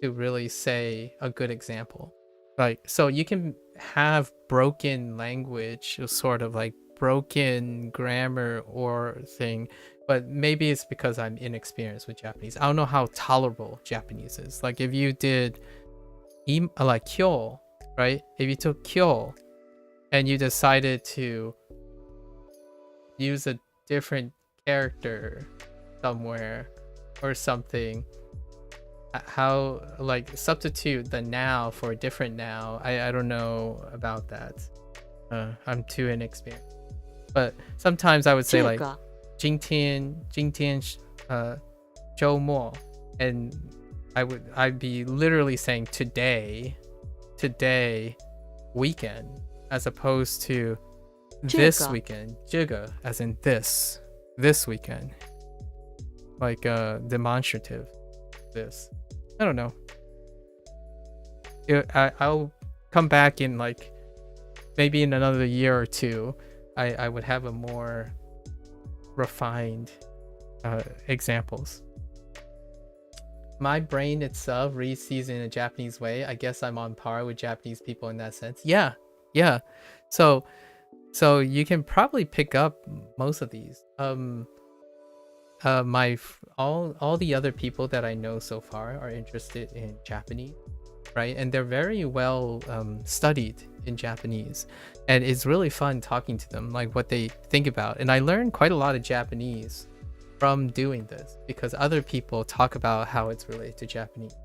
Speaker 1: really say a good example. Like, so you can have broken language, sort of like broken grammar or thing, but maybe it's because I'm inexperienced with Japanese. I don't know how tolerable Japanese is. Like if you did like kyo, right? If you took kyo and you decided to use a different character somewhere or something, how like substitute the now for a different now, I don't know about that. I'm too inexperienced. But sometimes I would say like 今天周末, and I'd be literally saying today weekend, as opposed to this weekend, 这个 as in this weekend, like demonstrative this. I don't know. I'll come back in like maybe in another year or two. I would have a more refined examples. My brain itself reads these in a Japanese way. I guess I'm on par with Japanese people in that sense. Yeah. So you can probably pick up most of these. All the other people that I know so far are interested in Japanese, right? And they're very well studied in Japanese, and it's really fun talking to them, like what they think about. And I learned quite a lot of Japanese from doing this because other people talk about how it's related to Japanese,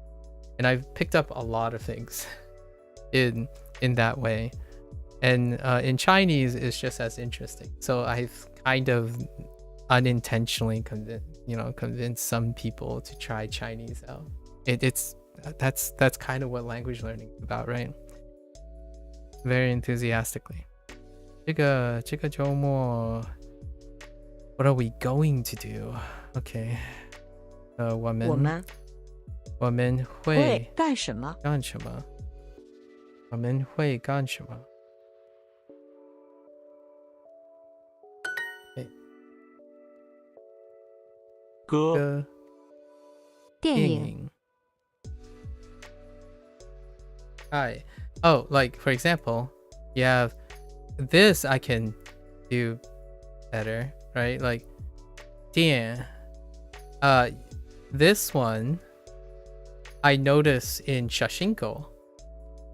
Speaker 1: and I've picked up a lot of things in that way. And in Chinese, it's just as interesting. So I've kind of unintentionally convinced some people to try Chinese out. That's kind of what language learning is about, right? Very enthusiastically. 这个周末 what are we going to do? Okay. 我们会干什么？我们会干什么？
Speaker 5: 歌
Speaker 3: 电影
Speaker 1: Hi. Oh, like for example, you have this I can do better, right? Like 电 this one I notice in Shashingo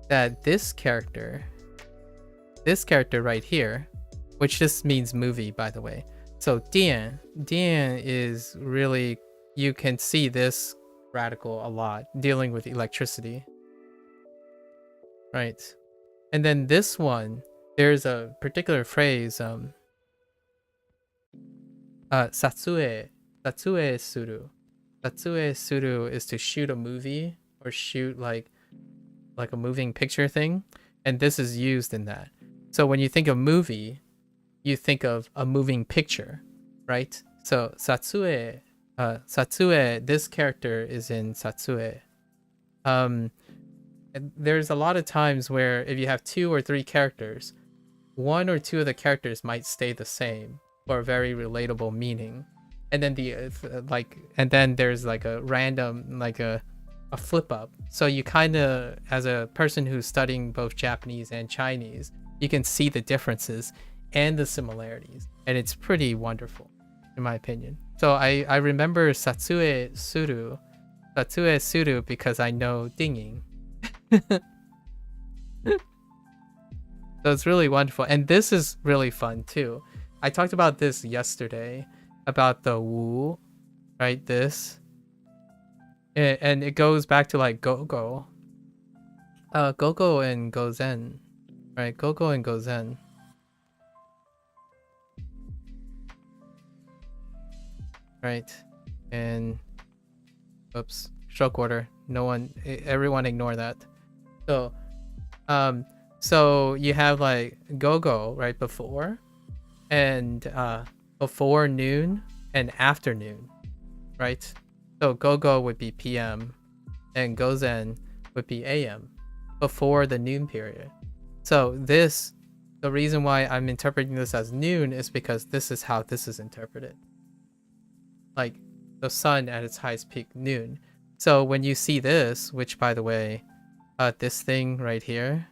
Speaker 1: that this character right here, which just means movie, by the way. So 电 is really, you can see this radical a lot dealing with electricity, right? And then this one, there's a particular phrase, satsue suru. Satsue suru is to shoot a movie or shoot like a moving picture thing, and this is used in that. So when you think of movie, you think of a moving picture, right? So satsue, this character is in satsue. And there's a lot of times where if you have 2 or 3 characters, 1 or 2 of the characters might stay the same, for a very relatable meaning. And then and then there's like a random, like a flip up. So you kind of, as a person who's studying both Japanese and Chinese, you can see the differences and the similarities, and it's pretty wonderful, in my opinion. So I remember Satsue Suru because I know dinging. So it's really wonderful, and this is really fun too. I talked about this yesterday about the wu, right? This, and it goes back to like go-go, go-go and gozen, right? Go-go and gozen. Right, and oops, stroke order. Everyone ignore that. So, so you have like go-go right before, and before noon and afternoon, right? So go-go would be PM, and gozen would be AM, before the noon period. So the reason why I'm interpreting this as noon is because this is how this is interpreted. Like the sun at its highest peak, noon. So when you see this, which by the way, this thing right here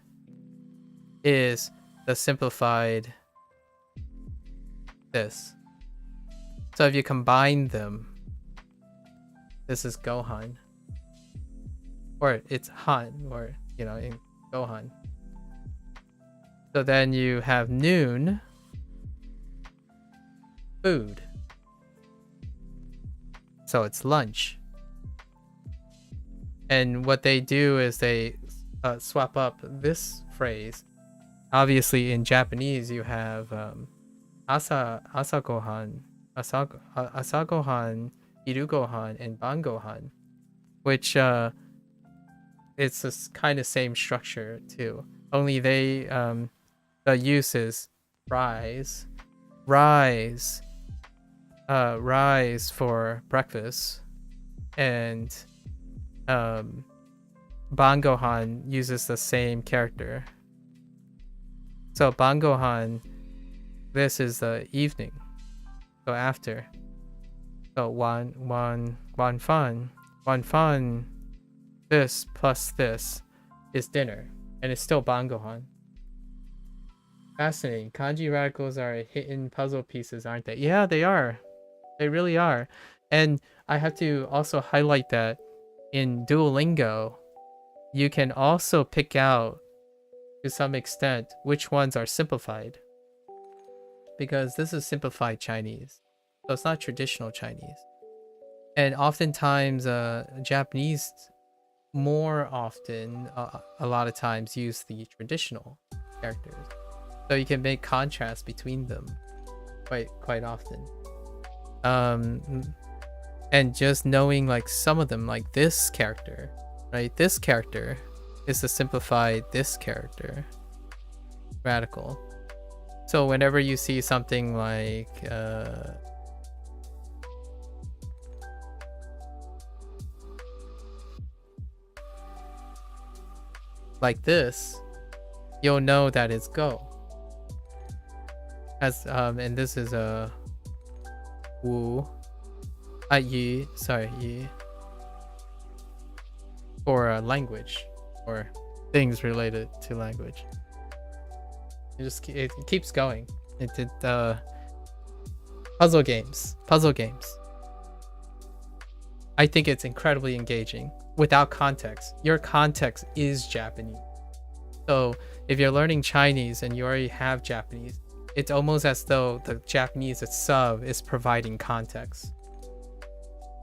Speaker 1: is the simplified this. So if you combine them, this is Gohan, or it's Han, or in Gohan. So then you have noon, food. So it's lunch. And what they do is they swap up this phrase. Obviously in Japanese you have asa gohan, asa gohan, iru gohan, and ban gohan, which it's this kind of same structure too. Only they the use is rise for breakfast, and ban gohan uses the same character. So ban gohan, this is the evening, so after. So wan fan, this plus this is dinner, and it's still ban gohan. Fascinating. Kanji radicals are hidden puzzle pieces, aren't they? Yeah, they are. They really are. And I have to also highlight that in Duolingo, you can also pick out to some extent which ones are simplified, because this is simplified Chinese, so it's not traditional Chinese. And oftentimes Japanese more often a lot of times use the traditional characters, so you can make contrast between them quite often. And just knowing like some of them, like this character, right? This character is the simplified this character radical. So whenever you see something like this, you'll know that it's go. As and this is a wu, yi, for language or things related to language. It keeps going. It did puzzle games. I think it's incredibly engaging without context. Your context is Japanese. So if you're learning Chinese and you already have Japanese, it's almost as though the Japanese itself is providing context.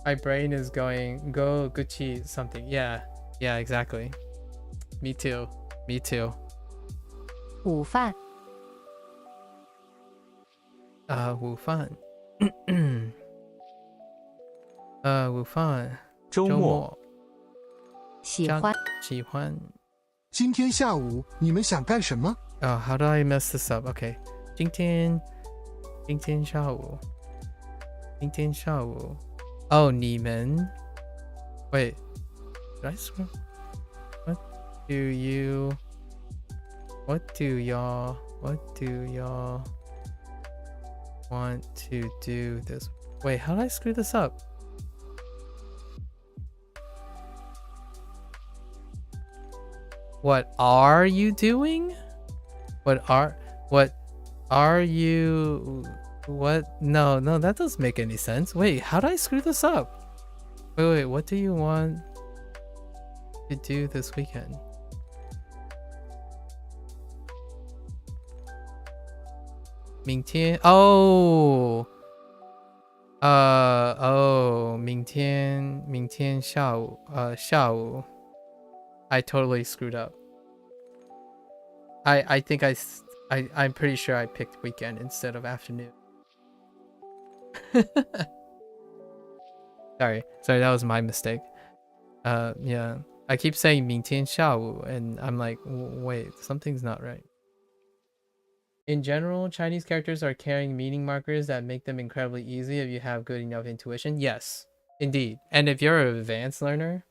Speaker 1: My brain is going, go Gucci something. Yeah, exactly. Me too.
Speaker 3: 午饭
Speaker 1: 午饭午饭
Speaker 5: 周末
Speaker 3: 喜欢
Speaker 1: 喜欢
Speaker 10: 今天下午你们想干什么？
Speaker 1: how do I mess this up? Okay. 今天下午 Oh, 你们 Wait, did I swear? What do y'all want to do this? Wait, how did I screw this up? What are you doing? What are you? What? No, that doesn't make any sense. Wait, how did I screw this up? Wait, what do you want to do this weekend?明天下午 I totally screwed up. I think I'm pretty sure I picked weekend instead of afternoon. Sorry, that was my mistake. Yeah, I keep saying 明天下午 and I'm like, wait, something's not right. In general, Chinese characters are carrying meaning markers that make them incredibly easy if you have good enough intuition. Yes, indeed. And if you're an advanced learner,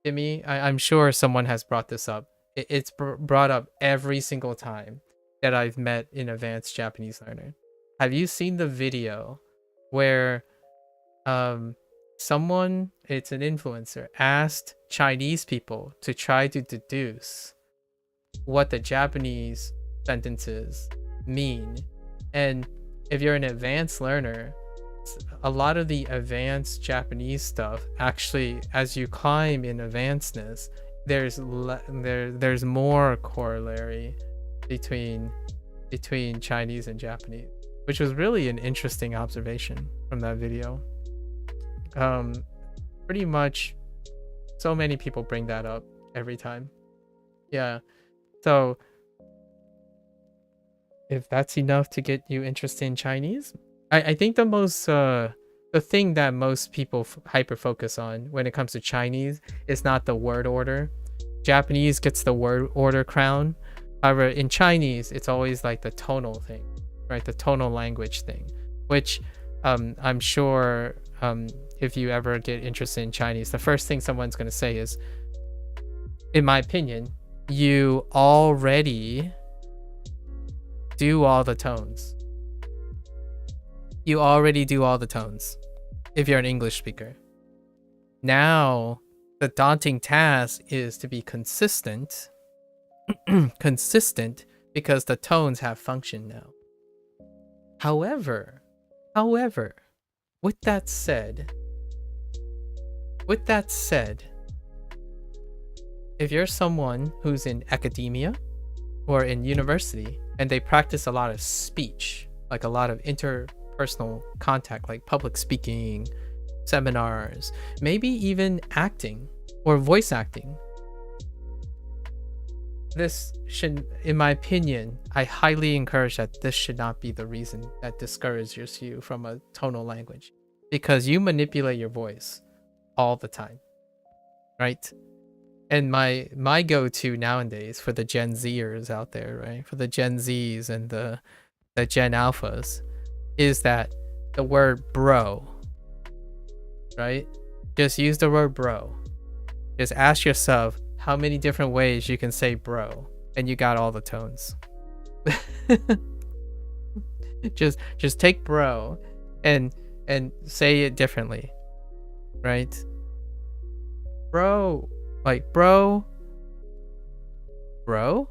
Speaker 1: Timmy, I'm sure someone has brought this up. It's brought up every single time that I've met an advanced Japanese learner. Have you seen the video where someone, it's an influencer, asked Chinese people to try to deduce what the Japanese sentences mean? And if you're an advanced learner, a lot of the advanced Japanese stuff, actually, as you climb in advancedness, there's more corollary between Chinese and Japanese, which was really an interesting observation from that video. Pretty much so many people bring that up every time. Yeah, so if that's enough to get you interested in Chinese, I think the thing that most people hyper focus on when it comes to Chinese is not the word order. Japanese gets the word order crown. However, in Chinese, it's always like the tonal thing, right? The tonal language thing, which I'm sure if you ever get interested in Chinese, the first thing someone's going to say is, in my opinion, you already do all the tones. You already do all the tones if you're an English speaker. Now, the daunting task is to be consistent. Consistent because the tones have function now. However, with that said, if you're someone who's in academia or in university and they practice a lot of speech, like a lot of interpersonal contact, like public speaking, seminars, maybe even acting or voice acting, this should, in my opinion, I highly encourage that this should not be the reason that discourages you from a tonal language, because you manipulate your voice all the time, right? And my go-to nowadays for the Gen Zers out there, right, for the Gen Zs and the Gen Alphas, is that the word bro, right? Just use the word bro. Just ask yourself how many different ways you can say bro, and you got all the tones. just take bro and say it differently, right? Bro, like bro, bro,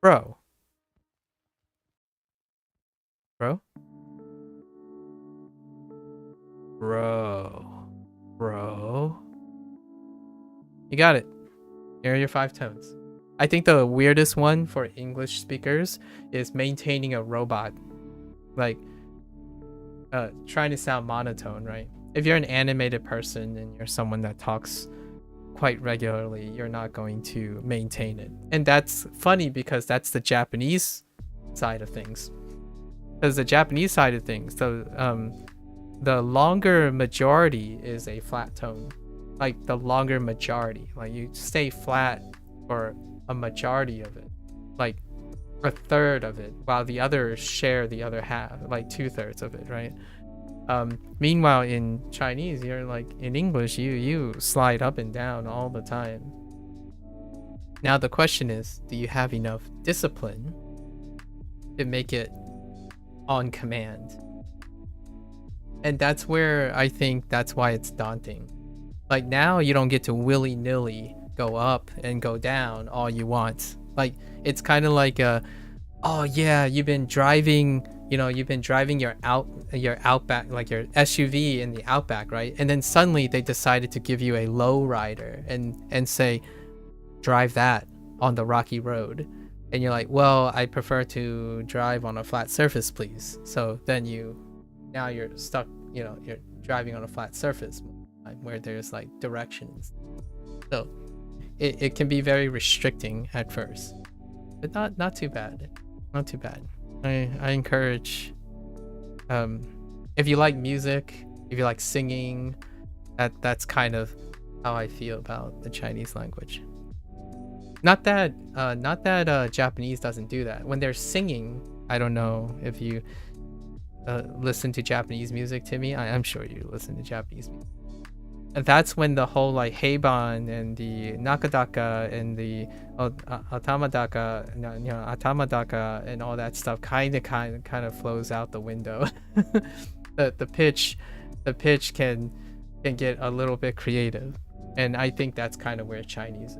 Speaker 1: bro, bro, bro. You got it. Here are your 5 tones. I think the weirdest one for English speakers is maintaining a robot, like trying to sound monotone, right? If you're an animated person and you're someone that talks quite regularly, you're not going to maintain it. And that's funny because that's the Japanese side of things. Because the Japanese side of things, the longer majority is a flat tone. Like the longer majority, like you stay flat for a majority of it, like a third of it, while the others share the other half, like 2/3 of it, right? Meanwhile, in Chinese, you're like, in English, you slide up and down all the time. Now the question is, do you have enough discipline to make it on command. And that's where I think that's why it's daunting. Like now you don't get to willy-nilly go up and go down all you want. Like it's kind of like oh yeah, you've been driving your outback, like your SUV in the outback, right? And then suddenly they decided to give you a low rider and say drive that on the rocky road. And you're like, well, I prefer to drive on a flat surface, please. So then now you're stuck, you're driving on a flat surface where there's like directions. So it can be very restricting at first, but not too bad. Not too bad. I encourage, if you like music, if you like singing, that's kind of how I feel about the Chinese language. Not that Japanese doesn't do that. When they're singing, I don't know if you listen to Japanese music, Timmy. I'm sure you listen to Japanese music. And that's when the whole like heiban and the nakadaka and the atamadaka, atamadaka and all that stuff kind of flows out the window. the pitch can get a little bit creative, and I think that's kind of where Chinese is.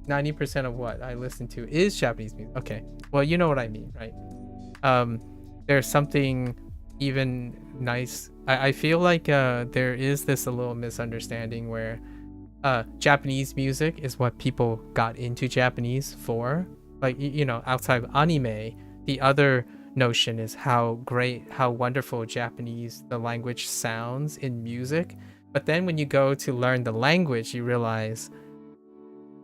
Speaker 1: 90% of what I listen to is Japanese music. Okay, well, you know what I mean, right? There's something even nice. I feel like there is this a little misunderstanding where Japanese music is what people got into Japanese for. Like, outside of anime, the other notion is how wonderful Japanese, the language, sounds in music. But then when you go to learn the language, you realize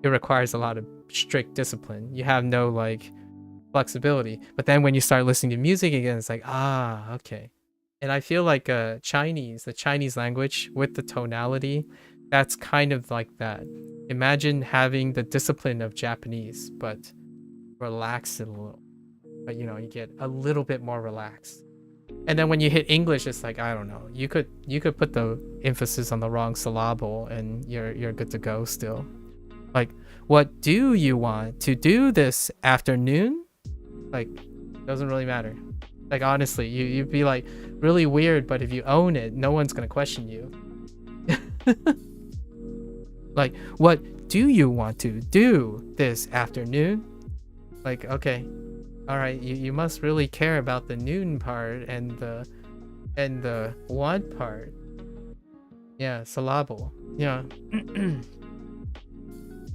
Speaker 1: it requires a lot of strict discipline. You have no like flexibility. But then when you start listening to music again, it's like, okay. And I feel like the Chinese language with the tonality, that's kind of like that. Imagine having the discipline of Japanese, but relax it a little. But you get a little bit more relaxed. And then when you hit English, it's like, I don't know. You could put the emphasis on the wrong syllable and you're good to go still. Like, what do you want to do this afternoon? Like, doesn't really matter. Like, honestly, you'd be like really weird, but if you own it, no one's gonna question you. Like, what do you want to do this afternoon? Like, okay, all right, you must really care about the noon part and the want part. Yeah, syllable. Yeah.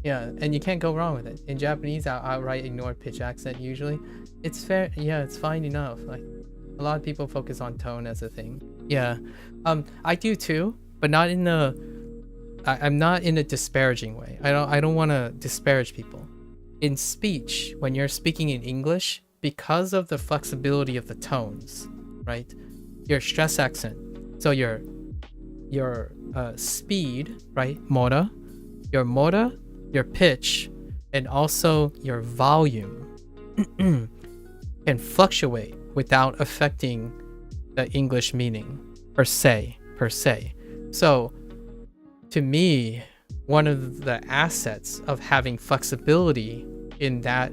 Speaker 1: Yeah, and you can't go wrong with it. In Japanese, I'll outright ignore pitch accent usually. It's fair. Yeah, it's fine enough. Like, a lot of people focus on tone as a thing. Yeah, I do too, but not in I'm not in a disparaging way. I don't want to disparage people. In speech, when you're speaking in English, because of the flexibility of the tones, right? Your stress accent, so your speed, right? Mora, your pitch, and also your volume can fluctuate without affecting the English meaning per se. So to me, one of the assets of having flexibility in that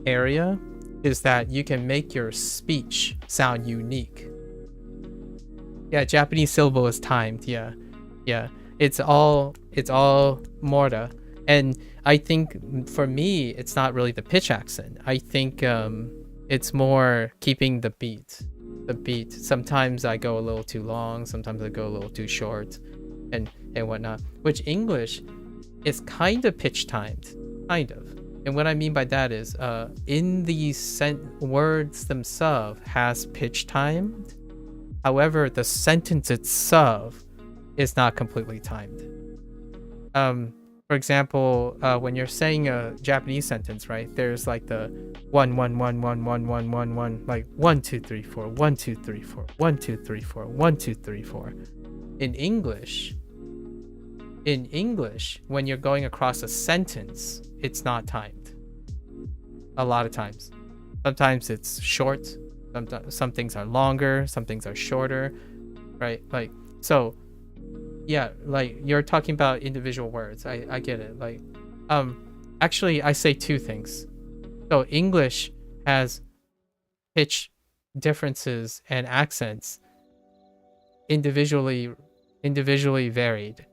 Speaker 1: area is that you can make your speech sound unique. Yeah, Japanese syllable is timed. Yeah. It's all mora. And I think for me, it's not really the pitch accent. I think it's more keeping the beat. Sometimes I go a little too long. Sometimes I go a little too short, and whatnot. Which English is kind of pitch timed, kind of. And what I mean by that is, in the words themselves has pitch timed. However, the sentence itself is not completely timed. For example, when you're saying a Japanese sentence, right? There's like the 1 1 1 1 1 1 1 1, like 1 2 3 4 1 2 3 4 1 2 3 4 1 2 3 4. In English, when you're going across a sentence, it's not timed. A lot of times. Sometimes it's short. Some things are longer. Some things are shorter, right? Like, so. Yeah, like you're talking about individual words. I get it. Like, actually, I say two things. So English has pitch differences and accents individually varied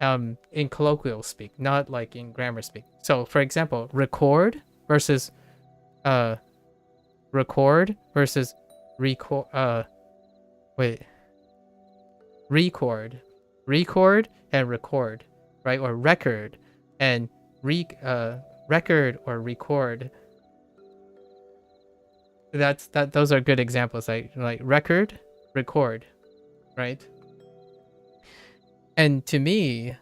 Speaker 1: in colloquial speak, not like in grammar speak. So for example, record versus record and record, right? Or record and record or record. Those are good examples, like record, record, right? And to me,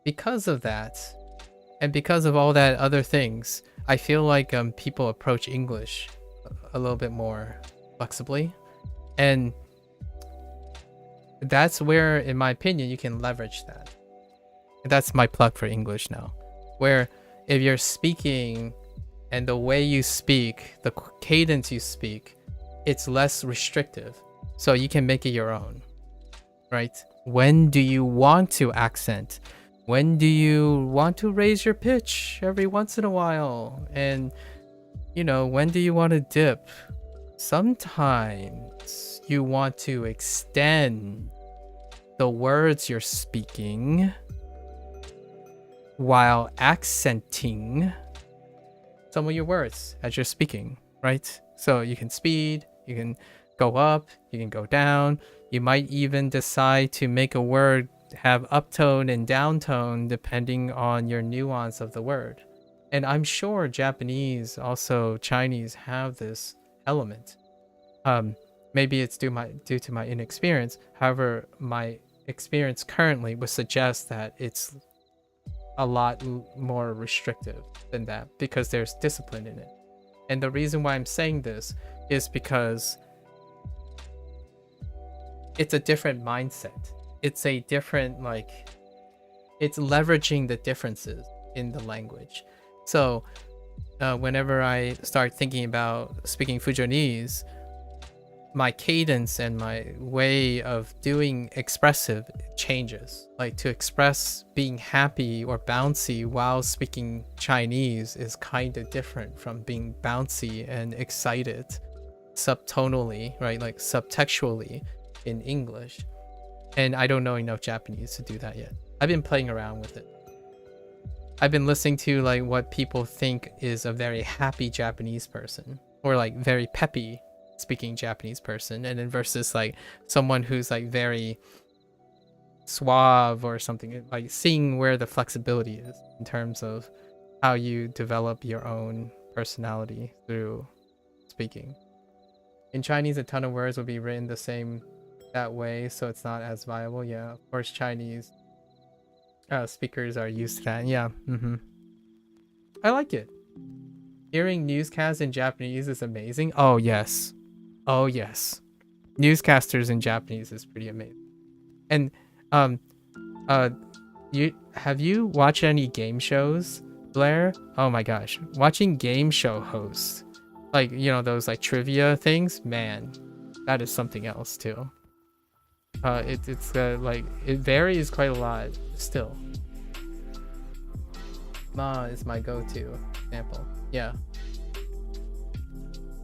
Speaker 1: because of that, and because of all that other things, I feel like people approach English a little bit more flexibly, and that's where, in my opinion, you can leverage that. And that's my plug for English now, where if you're speaking and the way you speak, the cadence you speak, it's less restrictive, so you can make it your own, right? When do you want to accent? When do you want to raise your pitch every once in a while? And, you know, when do you want to dip? Sometimes you want to extend the words you're speaking while accenting some of your words as you're speaking, right? So you can speed, you can go up, you can go down. You might even decide to make a word have uptone and downtone depending on your nuance of the word. And I'm sure Japanese, also Chinese, have this element. Maybe it's due to my inexperience. However, my experience currently would suggest that it's a lot more restrictive than that, because there's discipline in it. And the reason why I'm saying this is because it's a different mindset. It's a different, like, it's leveraging the differences in the language. So whenever I start thinking about speaking Fujianese, my cadence and my way of doing expressive changes. Like, to express being happy or bouncy while speaking Chinese is kind of different from being bouncy and excited subtonally, right? Like subtextually in English. And I don't know enough Japanese to do that yet. I've been playing around with it. I've been listening to like what people think is a very happy Japanese person, or like very peppy speaking Japanese person, and then versus like someone who's like very suave or something, like seeing where the flexibility is in terms of how you develop your own personality through speaking. In Chinese, a ton of words will be written the same that way, so it's not as viable. Yeah, of course Chinese speakers are used to that. Yeah. I like it. Hearing newscasts in Japanese is amazing. Oh yes. Oh yes. Newscasters in Japanese is pretty amazing. And have you watched any game shows, Blair? Oh my gosh. Watching game show hosts, like, you know, those like trivia things, man, that is something else too. It's like, it varies quite a lot still. Ma is my go-to example. Yeah.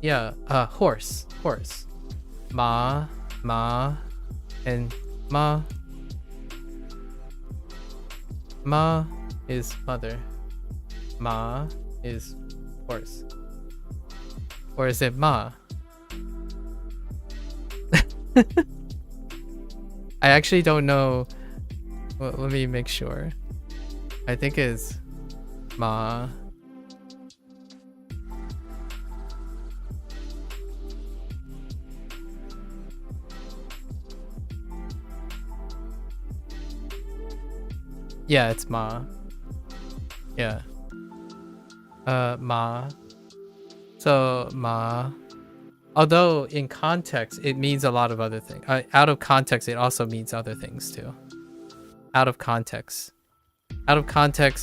Speaker 1: Yeah, horse. Ma, and ma. Ma is mother. Ma is horse. Or is it ma? I actually don't know. Well, let me make sure. I think it's ma. Yeah, it's ma. Yeah. Ma. So ma. Although in context it means a lot of other things. Out of context it also means other things too. Out of context,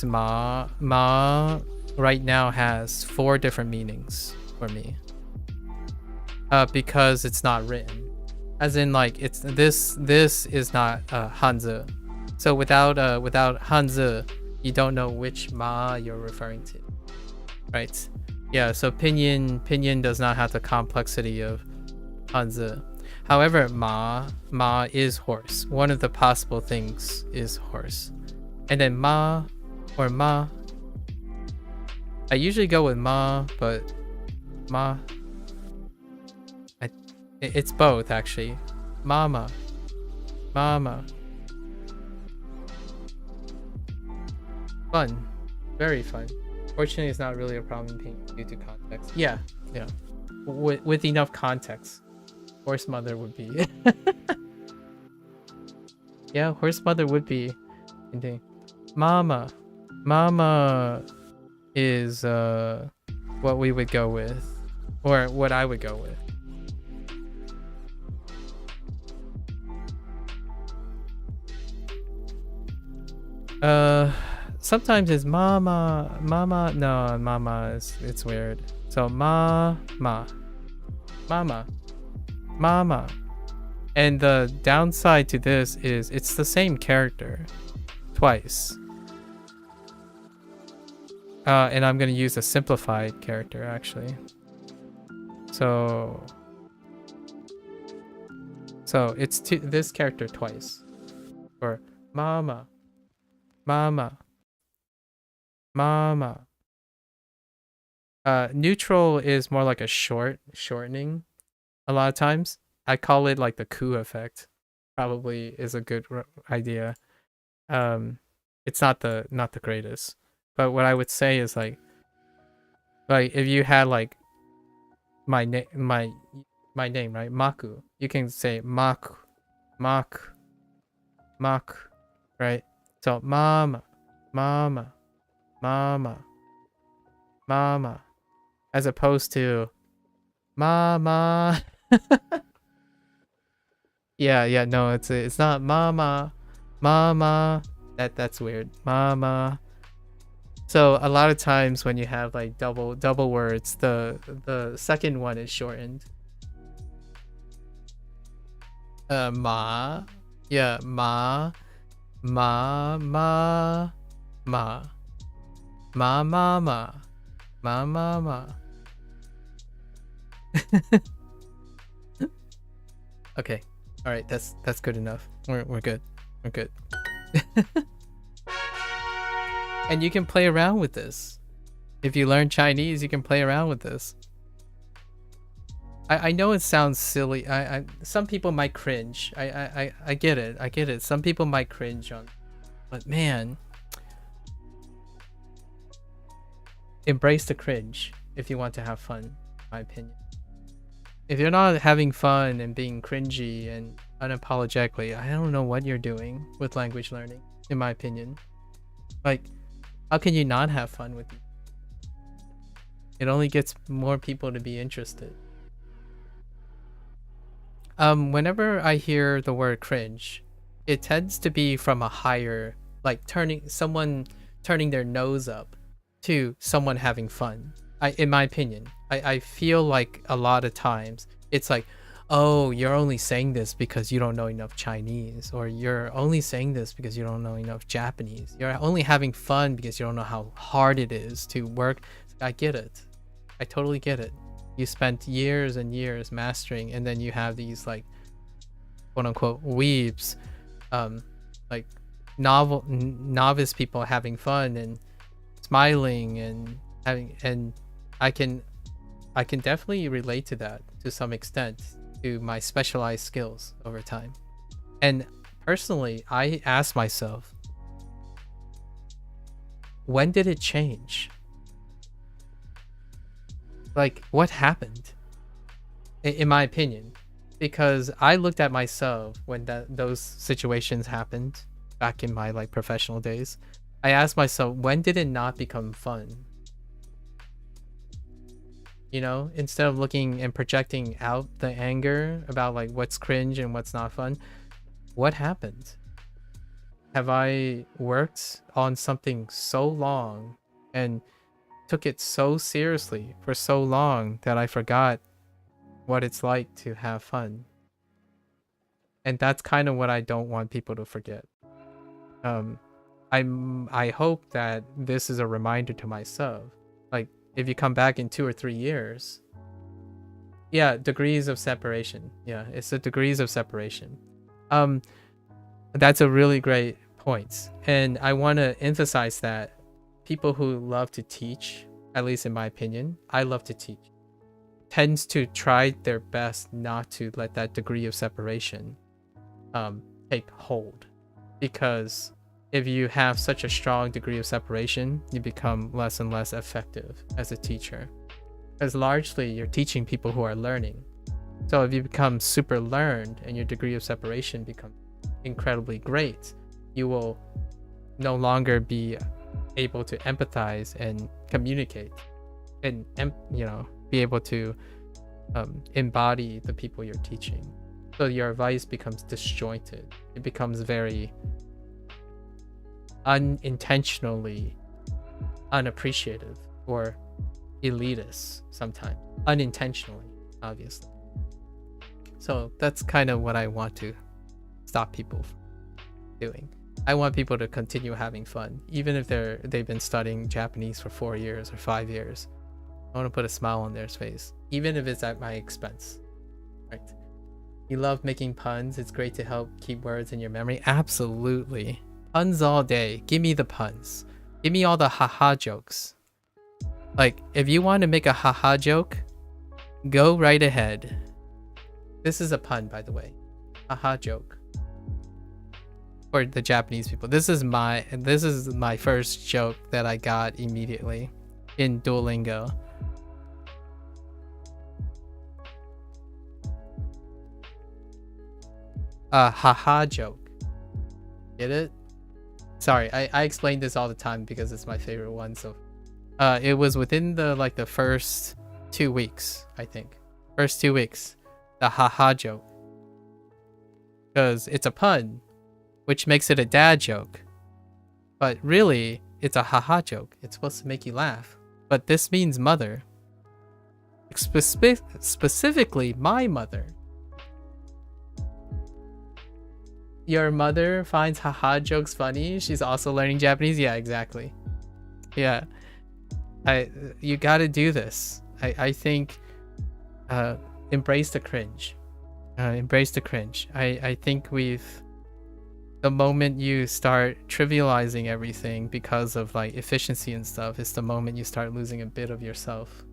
Speaker 1: ma right now has 4 different meanings for me. Because it's not written. As in, like, it's this is not Hanzi. So without Hanzi, you don't know which ma you're referring to, right? Yeah, so pinyin does not have the complexity of Hanzi. However, ma is horse. One of the possible things is horse. And then ma or ma. I usually go with ma, but ma. It's both actually. Mama. Mama. Fun. Very fun. Fortunately, it's not really a problem due to context. Yeah. With enough context. Horse mother would be. Yeah, horse mother would be. Indeed. Mama. Mama is what we would go with. Or what I would go with. Sometimes it's mama. No, mama it's weird. So mama. And the downside to this is it's the same character twice. And I'm gonna use a simplified character actually. So it's this character twice. Or mama. Neutral is more like a shortening a lot of times. I call it like the coup effect. Probably is a good idea. It's not the greatest. But what I would say is like if you had like my name, right? Maku. You can say Maku. Right? So mama. As opposed to mama. Yeah, no, it's not mama. That's weird. Mama. So a lot of times when you have like double words, the second one is shortened. Ma. Yeah, ma. Mama. Okay. All right, that's good enough. We're good. We're good. And you can play around with this. If you learn Chinese, you can play around with this. I know it sounds silly. Some people might cringe. I get it. I get it. Some people might cringe on, but man, embrace the cringe if you want to have fun, in my opinion. If you're not having fun and being cringy and unapologetically, I don't know what you're doing with language learning, in my opinion. Like, how can you not have fun with it? It only gets more people to be interested. Whenever I hear the word cringe, it tends to be from a higher, like someone turning their nose up to someone having fun. In my opinion, I feel like a lot of times it's like, oh, you're only saying this because you don't know enough Chinese, or you're only saying this because you don't know enough Japanese. You're only having fun because you don't know how hard it is to work. I get it. I totally get it. You spent years and years mastering, and then you have these like quote unquote weebs, like novice people having fun and smiling and having, and I can definitely relate to that to some extent, to my specialized skills over time. And personally, I ask myself, when did it change? Like, what happened? In my opinion, because I looked at myself when those situations happened back in my like professional days. I asked myself, when did it not become fun? You know, instead of looking and projecting out the anger about like what's cringe and what's not fun, what happened? Have I worked on something so long and took it so seriously for so long that I forgot what it's like to have fun? And that's kind of what I don't want people to forget. I hope that this is a reminder to myself. Like, if you come back in 2 or 3 years, yeah, degrees of separation. Yeah, it's the degrees of separation. That's a really great point. And I want to emphasize that people who love to teach, at least in my opinion, I love to teach, tends to try their best not to let that degree of separation take hold. Because if you have such a strong degree of separation, you become less and less effective as a teacher. Because largely you're teaching people who are learning. So if you become super learned and your degree of separation becomes incredibly great, you will no longer be able to empathize and communicate and be able to embody the people you're teaching. So your advice becomes disjointed. It becomes very unintentionally unappreciative or elitist sometimes. Unintentionally, obviously. So that's kind of what I want to stop people from doing. I want people to continue having fun, even if they've been studying Japanese for 4 years or 5 years. I want to put a smile on their face, even if it's at my expense. Right? You love making puns. It's great to help keep words in your memory. Absolutely. Puns all day. Give me the puns. Give me all the haha jokes. Like, if you want to make a haha joke, go right ahead. This is a pun, by the way. Haha joke. For the Japanese people. This is my first joke that I got immediately in Duolingo. A haha joke. Get it? Sorry, I explain this all the time because it's my favorite one. So it was within the first 2 weeks, I think. First 2 weeks. The haha joke. Because it's a pun, which makes it a dad joke. But really, it's a haha joke. It's supposed to make you laugh. But this means mother. Specifically, my mother. Your mother finds haha jokes funny. She's also learning Japanese. Yeah, exactly. Yeah. You gotta do this. I think embrace the cringe. Embrace the cringe. I think the moment you start trivializing everything because of like efficiency and stuff, is the moment you start losing a bit of yourself.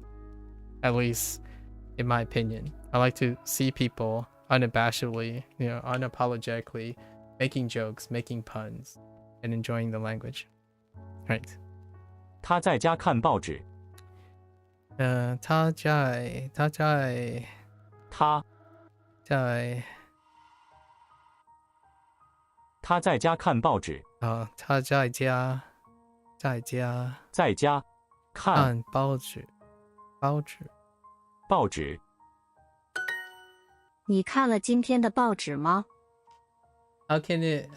Speaker 1: At least in my opinion. I like to see people unabashedly, unapologetically making jokes, making puns, and enjoying the language. Right.
Speaker 2: 他在家看报纸。
Speaker 1: 他
Speaker 2: 在家看报纸。
Speaker 1: 他在家看报纸。
Speaker 8: 你看了今天的报纸吗？
Speaker 1: How can it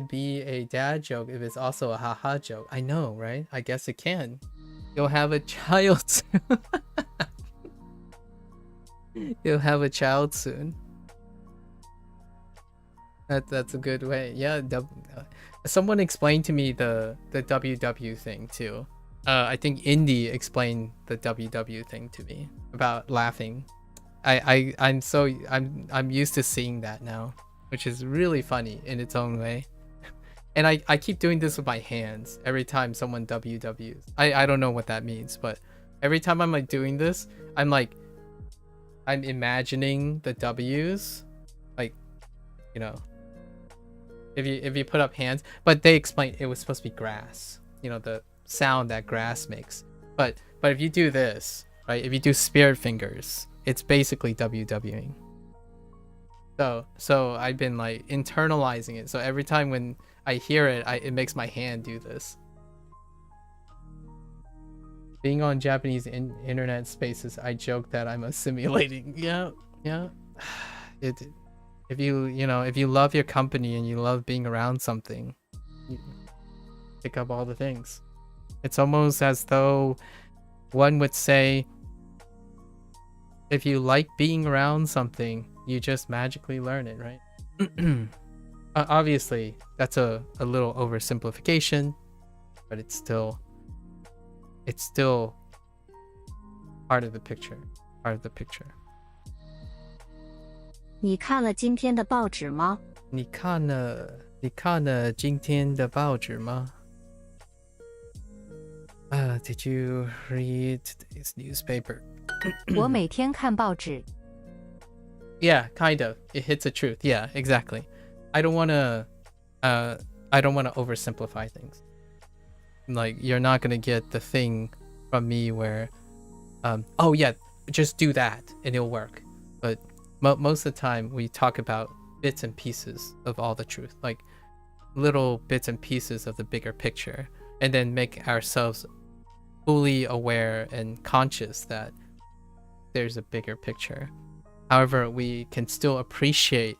Speaker 1: be a dad joke if it's also a haha joke? I know, right? I guess it can. You'll have a child soon. You'll have a child soon. That's a good way. Yeah. Someone explained to me the WW thing too. I think Indy explained the WW thing to me about laughing. I'm used to seeing that now, which is really funny in its own way. And I keep doing this with my hands every time someone WWs. I don't know what that means, but every time I'm like doing this, I'm imagining the W's, like, if you put up hands, but they explain it was supposed to be grass, the sound that grass makes. But if you do this, right, if you do spirit fingers, it's basically WWing. So I've been like internalizing it. So every time when I hear it, it makes my hand do this. Being on Japanese internet spaces, I joke that I'm assimilating. Yeah. If you love your company and you love being around something, you pick up all the things. It's almost as though one would say, if you like being around something, you just magically learn it, right? Obviously, that's a little oversimplification, but it's still it's still part of the picture. Part of the picture.
Speaker 8: 你看了今天的报纸吗？
Speaker 1: 你看了今天的报纸吗？ Did you read today's newspaper?
Speaker 8: 我每天看报纸。
Speaker 1: Yeah, kind of. It hits the truth. Yeah, exactly. I don't want to oversimplify things. Like, you're not going to get the thing from me where oh yeah, just do that and it'll work. But most of the time we talk about bits and pieces of all the truth, like little bits and pieces of the bigger picture, and then make ourselves fully aware and conscious that there's a bigger picture. However, we can still appreciate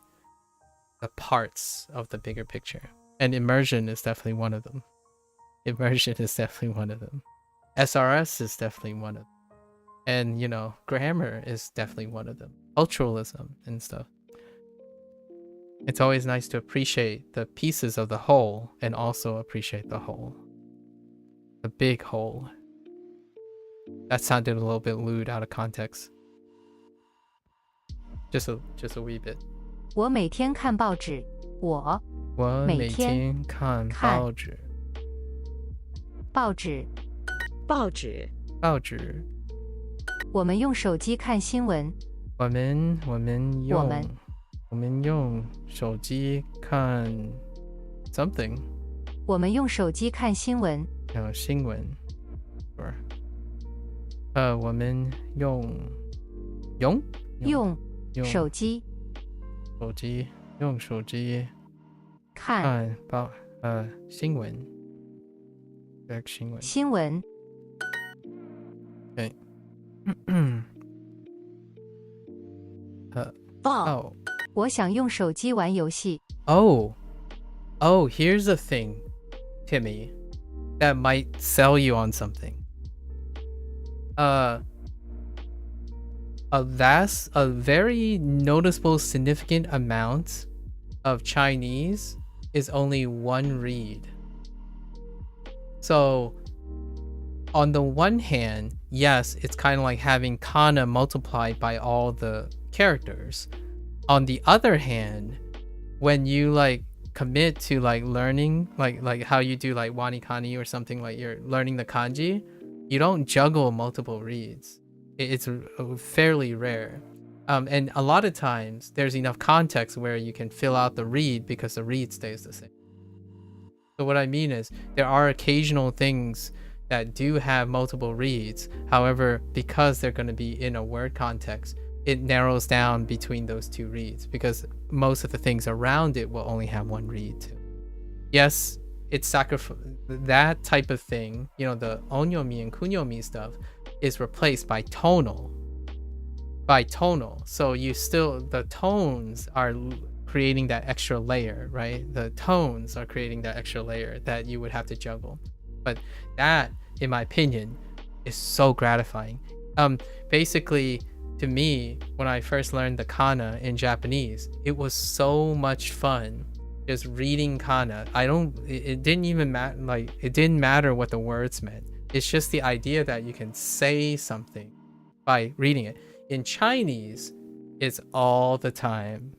Speaker 1: the parts of the bigger picture. And immersion is definitely one of them. Immersion is definitely one of them. SRS is definitely one of them. And, you know, grammar is definitely one of them. Culturalism and stuff. It's always nice to appreciate the pieces of the whole and also appreciate the whole. The big whole. That sounded a little bit lewd out of context. Just a wee bit.
Speaker 8: 我每天看报纸。我
Speaker 1: 每天看报纸。
Speaker 8: 报纸。
Speaker 11: 报纸。
Speaker 1: 报纸。
Speaker 8: 我们用手机看新闻。
Speaker 1: 我们用手机看 something.
Speaker 8: 我们用手机看新闻。
Speaker 1: 新闻。我们用
Speaker 8: 手机。用手机看
Speaker 1: 新闻。
Speaker 8: 新闻。
Speaker 1: 对。
Speaker 11: 报。
Speaker 8: 我想用手机玩游戏。
Speaker 1: Oh, here's a thing, Timmy, that might sell you on something. A very noticeable, significant amount of Chinese is only one read. So, on the one hand, yes, it's kind of like having kana multiplied by all the characters. On the other hand, when you like commit to like learning, like how you do like wanikani or something, like you're learning the kanji, you don't juggle multiple reads. It's fairly rare. And a lot of times there's enough context where you can fill out the read because the read stays the same. So what I mean is there are occasional things that do have multiple reads. However, because they're going to be in a word context, it narrows down between those two reads because most of the things around it will only have one read too. Yes, it's that type of thing, you know, the onyomi and kunyomi stuff is replaced by tonal. So you still, the tones are creating that extra layer, right? The tones are creating that extra layer that you would have to juggle. But that, in my opinion, is so gratifying. Basically, to me, when I first learned the kana in Japanese, it was so much fun just reading kana. It didn't even matter, like, it didn't matter what the words meant. It's just the idea that you can say something by reading it. In Chinese, it's all the time.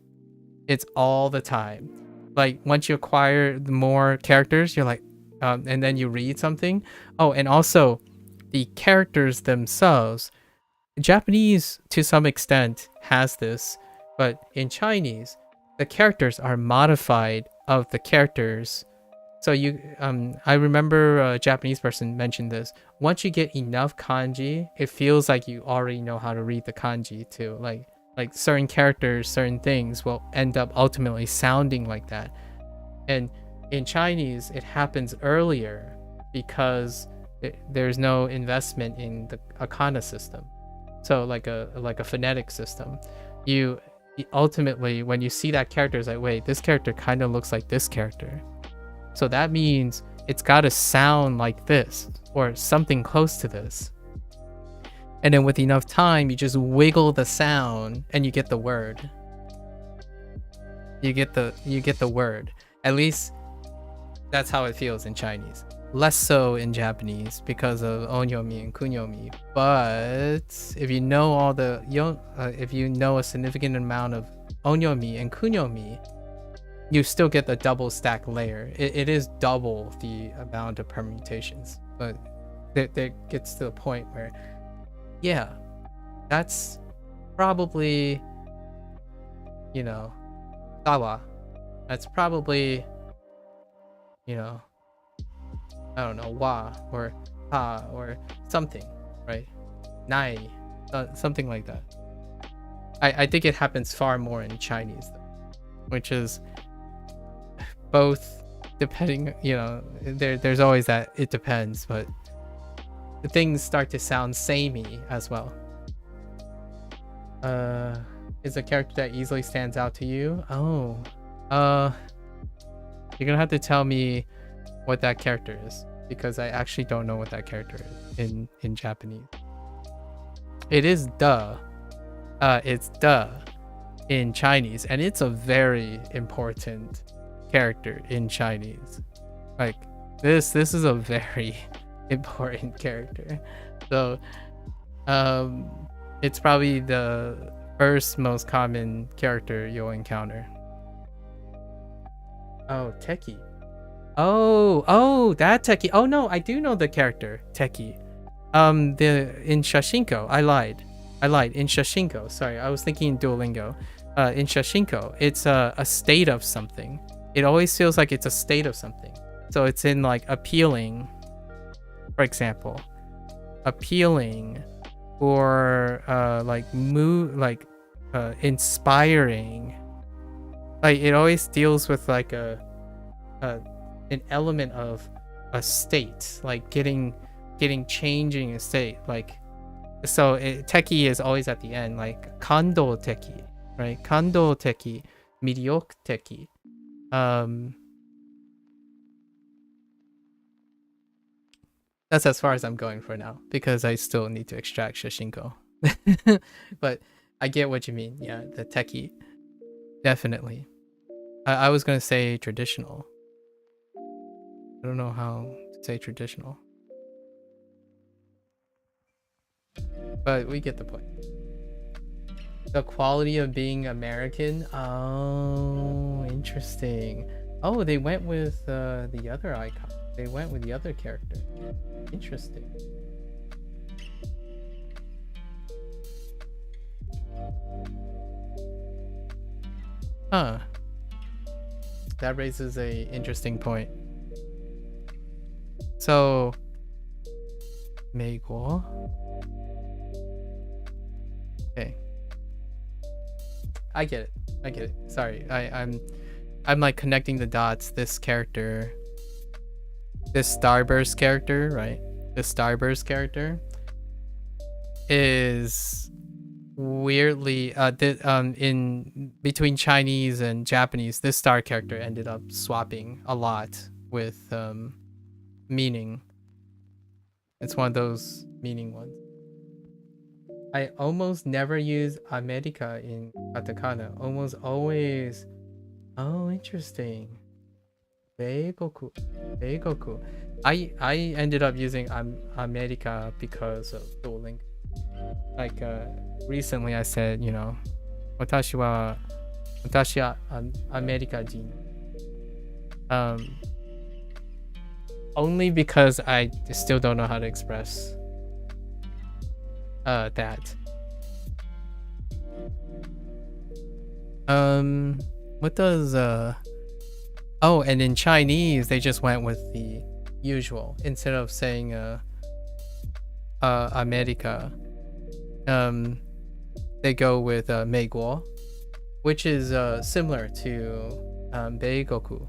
Speaker 1: It's all the time. Like, once you acquire more characters, you're like, and then you read something. Oh, and also, the characters themselves, Japanese to some extent has this, but in Chinese, the characters are modified of the characters. So you, I remember a Japanese person mentioned this. Once you get enough kanji, it feels like you already know how to read the kanji too. Like certain characters, certain things will end up ultimately sounding like that. And in Chinese, it happens earlier because there's no investment in a kana system. So like a phonetic system. You ultimately, when you see that character, it's like, wait, this character kind of looks like this character. So that means it's got to sound like this or something close to this. And then with enough time, you just wiggle the sound and you get the word. You get the word. At least that's how it feels in Chinese. less so in Japanese because of onyomi and kunyomi. But if you know all the if you know a significant amount of onyomi and kunyomi, you still get the double stack layer. It is double the amount of permutations, but there gets to the point where, yeah, that's probably, you know, sawa. That's probably, you know, I don't know, wa or ha or something, right? Nai, something like that. I think it happens far more in Chinese, though, which is both depending, you know, there's always that it depends, but the things start to sound samey as well. Is a character that easily stands out to you? Oh, you're gonna have to tell me what that character is, because I actually don't know what that character is in Japanese. It is it's in Chinese, and it's a very important character in Chinese. Like this is a very important character. So it's probably the first most common character you'll encounter. Oh, Teki. Oh, that Teki. Oh no, I do know the character Teki. In Shashingo, I lied. In Shashingo, sorry, I was thinking in Duolingo. In Shashingo, it's a state of something. It always feels like it's a state of something. So it's in like appealing, for example, appealing, or inspiring. Like it always deals with like an element of a state, like changing a state. Like, so teki is always at the end, like kando teki, right? Kando teki, midyoku teki. That's as far as I'm going for now, because I still need to extract Shashingo. But I get what you mean. Yeah, the teki, definitely. I was gonna say traditional. I don't know how to say traditional, but we get the point. The quality of being American. Oh, interesting. Oh, they went with the other icon. They went with the other character. Interesting. Huh. That raises a interesting point. So, Meiguo. Okay. I get it. Sorry, I'm like connecting the dots. This character, this Starburst character, right? This Starburst character is weirdly in between Chinese and Japanese. This star character ended up swapping a lot with meaning. It's one of those meaning ones. I almost never use America in katakana. Almost always. Oh, interesting. Beigoku. I ended up using America because of Duolingo. Like recently I said, you know, watashi wa America jin. Only because I still don't know how to express that. What does oh, and in Chinese they just went with the usual instead of saying America. They go with Meiguo, which is similar to Beigoku,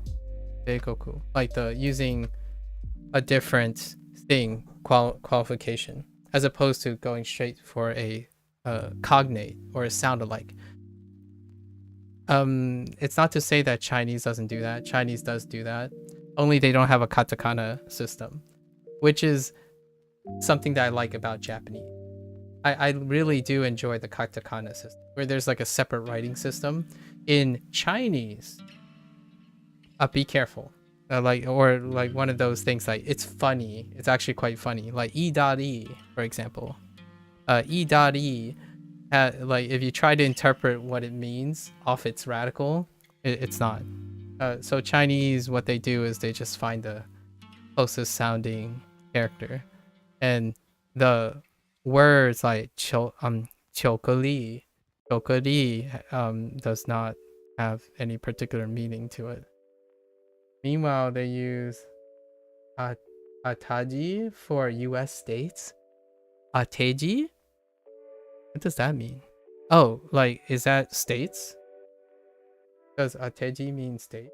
Speaker 1: like the using a different thing qualification as opposed to going straight for a cognate or a sound alike. It's not to say that Chinese doesn't do that. Chinese does do that, only they don't have a katakana system, which is something that I like about Japanese. I really do enjoy the katakana system, where there's like a separate writing system. In Chinese, be careful. or like one of those things like it's funny. It's actually quite funny. Like E.E, for example. E.E, like if you try to interpret what it means off its radical, it's not. So Chinese, what they do is they just find the closest sounding character, and the words like chocolate does not have any particular meaning to it. Meanwhile, they use ataji for US states. Ateji? What does that mean? Oh, like, is that states? Does ateji mean state?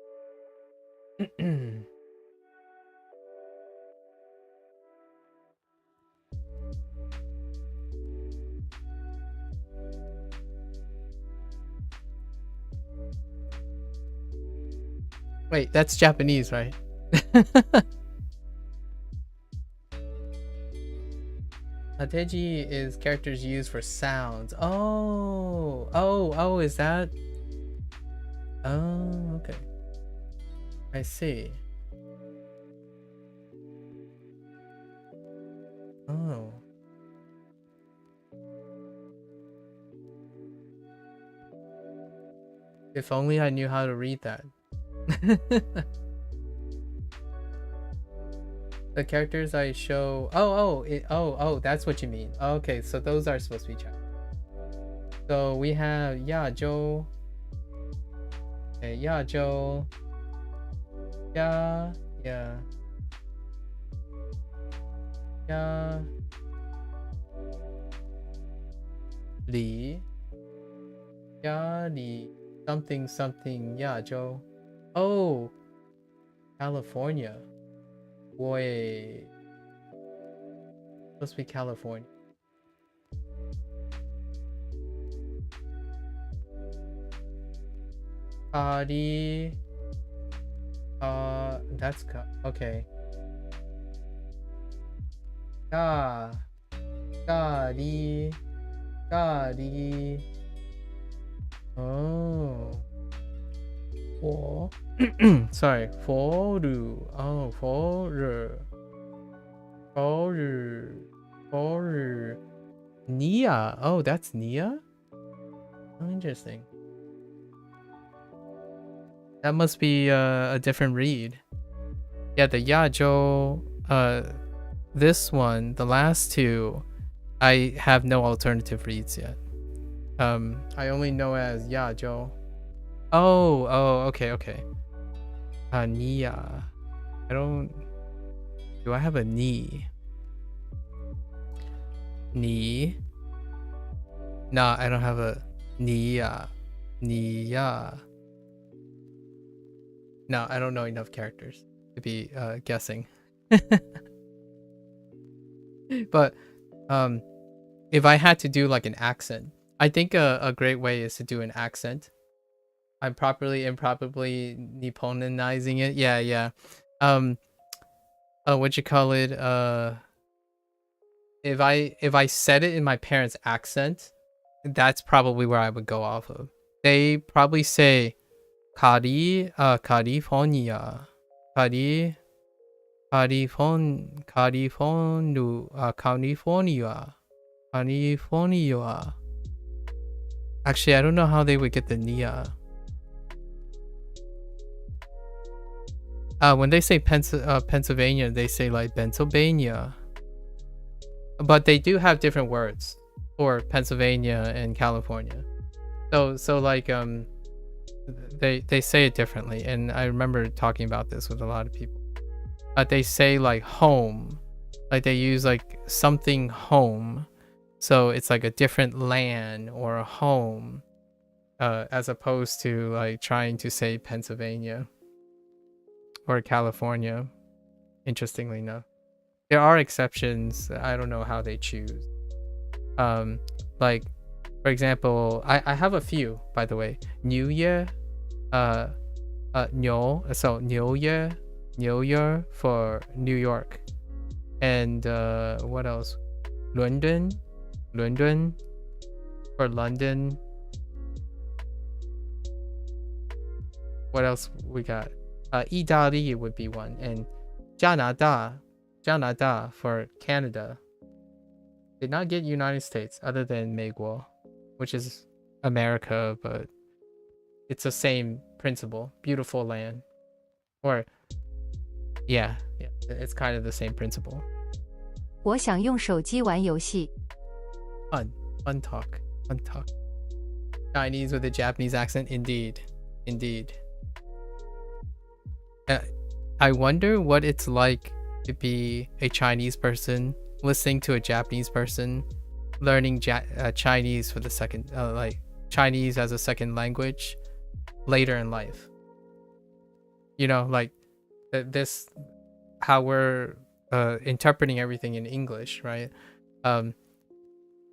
Speaker 1: Wait, that's Japanese, right? Ateji is characters used for sounds. Oh, is that? Oh, okay. I see. Oh. If only I knew how to read that. The characters I show. Oh, that's what you mean. Okay, so those are supposed to be Chinese. So we have Yajo. Okay, Yajo. Yeah. Li. Something, Yajo. Oh, California. Boy. Supposed to be California. Party. That's okay. Gari. Oh. Sorry. Foru. Oh, foru. Nia. Oh, that's Nia? Oh, interesting. That must be a different read. Yeah, the Yajo, this one, the last two, I have no alternative reads yet. I only know as Yajo. Oh, okay. Nia. Do I have a ni? Ni? Nah, I don't have a Nia. No, I don't know enough characters to be guessing. But if I had to do like an accent, I think a great way is to do an accent. I'm improperly Nipponizing it. Yeah. What you call it? If I said it in my parents' accent, that's probably where I would go off of. They probably say California. California. Actually, I don't know how they would get the Nia. When they say Pennsylvania, they say like Pennsylvania. But they do have different words for Pennsylvania and California. So like they say it differently, and I remember talking about this with a lot of people. They say like home, like they use like something home, so it's like a different land or a home, as opposed to like trying to say Pennsylvania or California. Interestingly enough, there are exceptions. I don't know how they choose. Like for example, I have a few, by the way. New Year, so New Year for New York, and what else? London for London. What else we got? 意大利 would be one, and 加拿大 for Canada. Did not get United States other than 美国, which is America, but it's the same principle. Beautiful land. Or yeah, it's kind of the same principle.
Speaker 3: 我想用手机玩游戏。
Speaker 1: Fun talk. Chinese with a Japanese accent, indeed. I wonder what it's like to be a Chinese person listening to a Japanese person learning Chinese for the second, like Chinese as a second language later in life. You know, like this, how we're interpreting everything in English, right?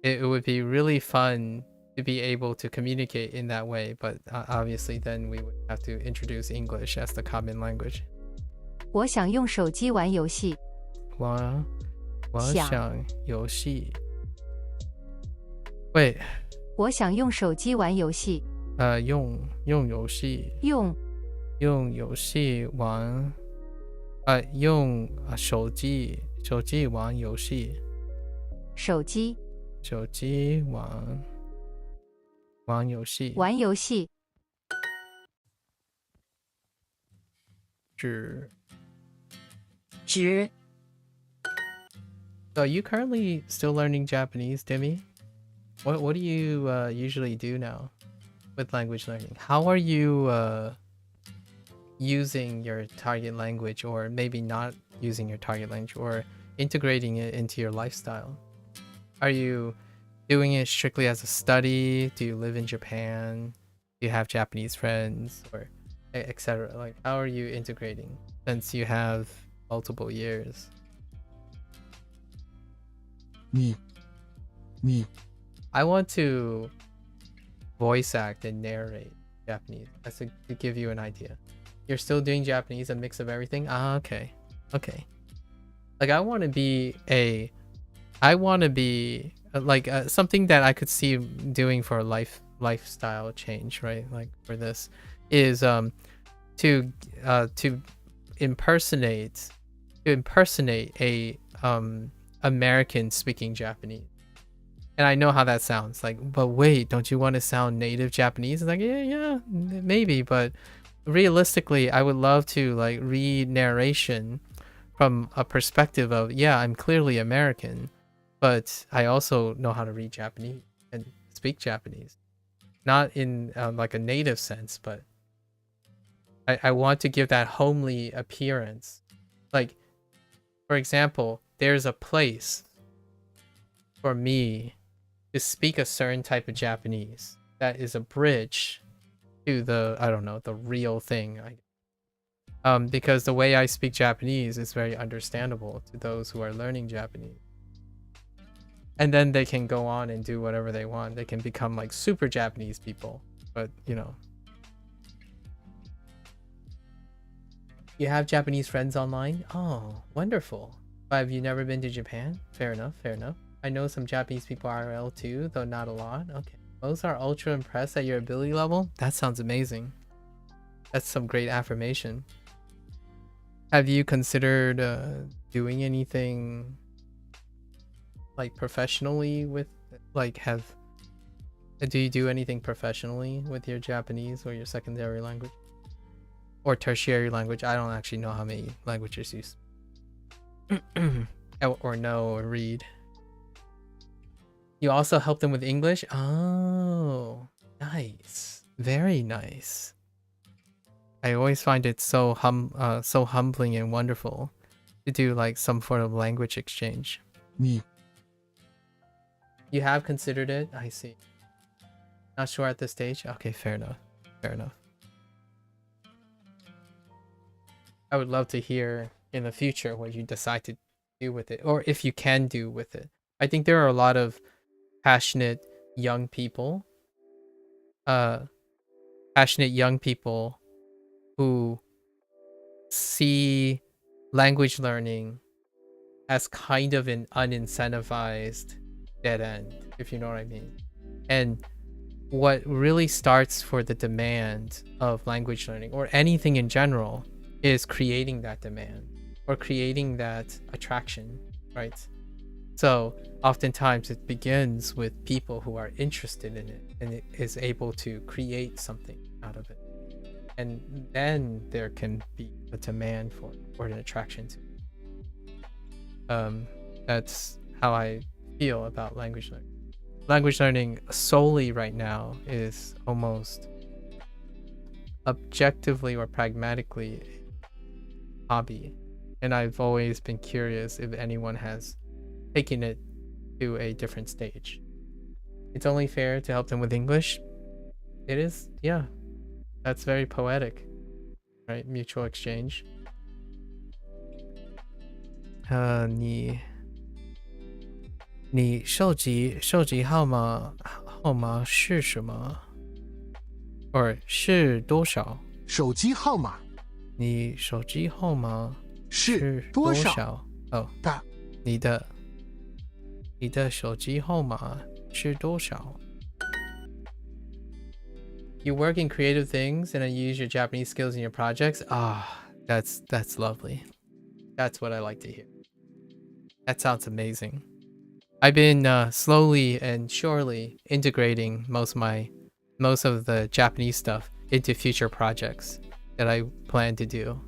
Speaker 1: It would be really fun to be able to communicate in that way, but obviously then we would have to introduce English as the common language.
Speaker 3: 我想用手机玩游戏。
Speaker 1: 我想游戏。Wait.
Speaker 3: 我想用手机玩游戏。
Speaker 1: 用游戏。用游戏玩。用手机玩游戏。
Speaker 3: 手机
Speaker 1: 玩游戏。
Speaker 3: 玩游戏。
Speaker 1: 指。So are you currently still learning Japanese, Demi? What do you usually do now with language learning? How are you using your target language, or maybe not using your target language, or integrating it into your lifestyle? Are you doing it strictly as a study? Do you live in Japan? Do you have Japanese friends, or etc.? Like, how are you integrating since you have multiple years?
Speaker 10: Me.
Speaker 1: I want to voice act and narrate Japanese. That's to give you an idea. You're still doing Japanese, a mix of everything? Okay. Like, I want to be like something that I could see doing for a lifestyle change, right? Like for this is to impersonate a American speaking Japanese. And I know how that sounds like, but wait, don't you want to sound native Japanese? It's like, yeah, maybe, but realistically, I would love to like read narration from a perspective of, yeah, I'm clearly American, but I also know how to read Japanese and speak Japanese. Not in like a native sense, but I want to give that homely appearance. Like, for example, there's a place for me to speak a certain type of Japanese that is a bridge to the, I don't know, the real thing. Because the way I speak Japanese is very understandable to those who are learning Japanese. And then they can go on and do whatever they want. They can become like super Japanese people. But, you know. You have Japanese friends online? Oh, wonderful. But have you never been to Japan? Fair enough. I know some Japanese people IRL too, though not a lot. Okay. Most are ultra impressed at your ability level? That sounds amazing. That's some great affirmation. Have you considered doing anything like professionally with, like, do you do anything professionally with your Japanese or your secondary language? Or tertiary language? I don't actually know how many languages you or know or read. You also help them with English? Oh, nice. Very nice. I always find it so humbling and wonderful to do like some sort of language exchange.
Speaker 10: Me.
Speaker 1: You have considered it? I see. Not sure at this stage? Okay, fair enough. I would love to hear in the future what you decide to do with it, or if you can do with it. I think there are a lot of passionate young people who see language learning as kind of an unincentivized dead end, if you know what I mean. And what really starts for the demand of language learning, or anything in general, is creating that demand or creating that attraction, right? So oftentimes it begins with people who are interested in it and it is able to create something out of it. And then there can be a demand for it or an attraction to it. That's how I feel about language learning. Language learning solely right now is almost objectively or pragmatically a hobby. And I've always been curious if anyone has taken it to a different stage. It's only fair to help them with English. It is, yeah. That's very poetic, right? Mutual exchange. 你手机号码是什么？ or 是多少？
Speaker 10: 手机号码
Speaker 1: 你手机号码
Speaker 10: 是多少？
Speaker 1: 哦，你的手机号码是多少？ You work in creative things and then use your Japanese skills in your projects. That's lovely. That's what I like to hear. That sounds amazing. I've been slowly and surely integrating most of the Japanese stuff into future projects that I plan to do.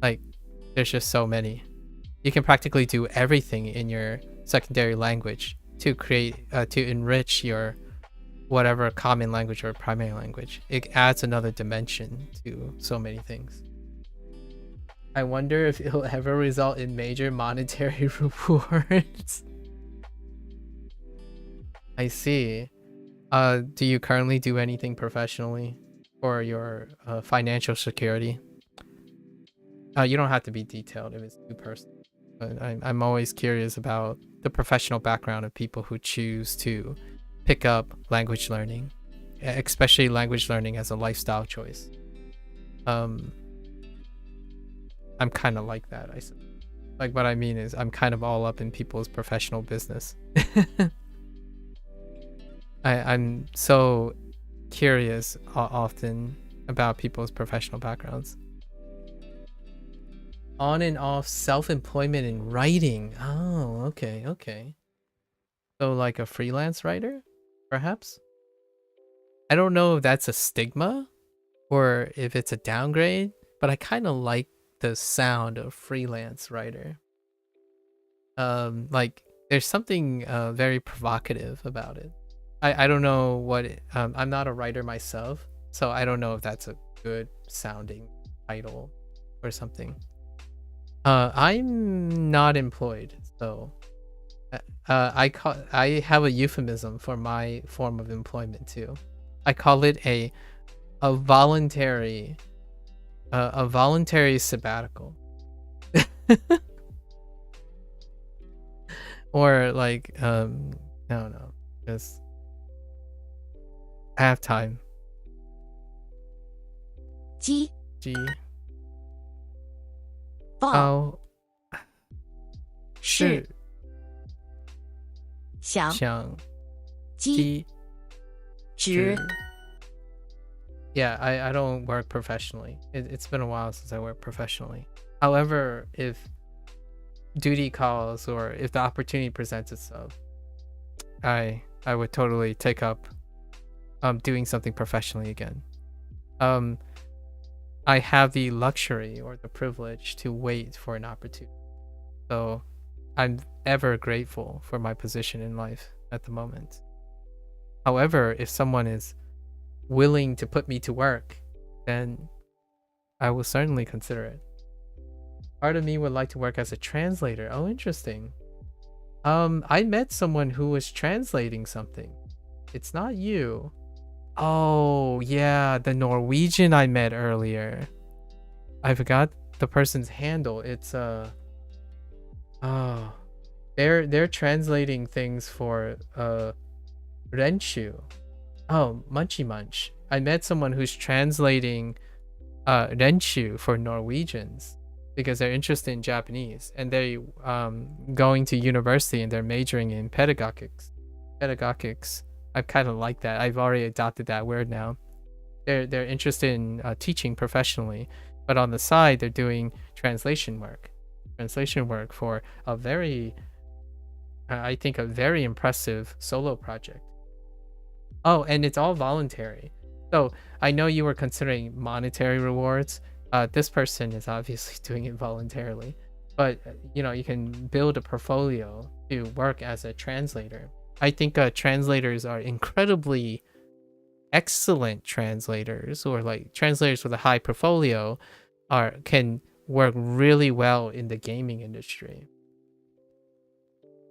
Speaker 1: Like, there's just so many. You can practically do everything in your secondary language to create to enrich your whatever common language or primary language. It adds another dimension to so many things. I wonder if it'll ever result in major monetary rewards. I see. Do you currently do anything professionally for your financial security? You don't have to be detailed if it's too personal. But I'm always curious about the professional background of people who choose to pick up language learning, especially language learning as a lifestyle choice. I'm kind of like that. Like, what I mean is I'm kind of all up in people's professional business. I'm so curious often about people's professional backgrounds. On and off self-employment in writing. Oh, okay. So like a freelance writer, perhaps? I don't know if that's a stigma or if it's a downgrade, but I kind of like the sound of freelance writer. Like there's something very provocative about it. I don't know what I'm not a writer myself, so I don't know if that's a good sounding title or something. I'm not employed, so I have a euphemism for my form of employment too. I call it a voluntary sabbatical. Or like I don't know, just I have time.
Speaker 7: G
Speaker 1: 报是
Speaker 7: 想
Speaker 1: 机
Speaker 7: 直
Speaker 1: Yeah, I don't work professionally. It's been a while since I worked professionally. However, if duty calls or if the opportunity presents itself, I would totally take up doing something professionally again. I have the luxury or the privilege to wait for an opportunity. So I'm ever grateful for my position in life at the moment. However, if someone is willing to put me to work, then I will certainly consider it. Part of me would like to work as a translator. Oh, interesting. I met someone who was translating something. It's not you. Oh, yeah, the Norwegian I met earlier. I forgot the person's handle. It's they're translating things for Renshu. Oh, Munchy Munch. I met someone who's translating Renshu for Norwegians because they're interested in Japanese and they're going to university and they're majoring in pedagogics. I kind of like that. I've already adopted that word now. They're interested in teaching professionally but on the side they're doing translation work for a very I think a very impressive solo project. Oh, and it's all voluntary. So I know you were considering monetary rewards. This person is obviously doing it voluntarily, but you know, you can build a portfolio to work as a translator. I think translators are incredibly excellent translators, or like translators with a high portfolio can work really well in the gaming industry,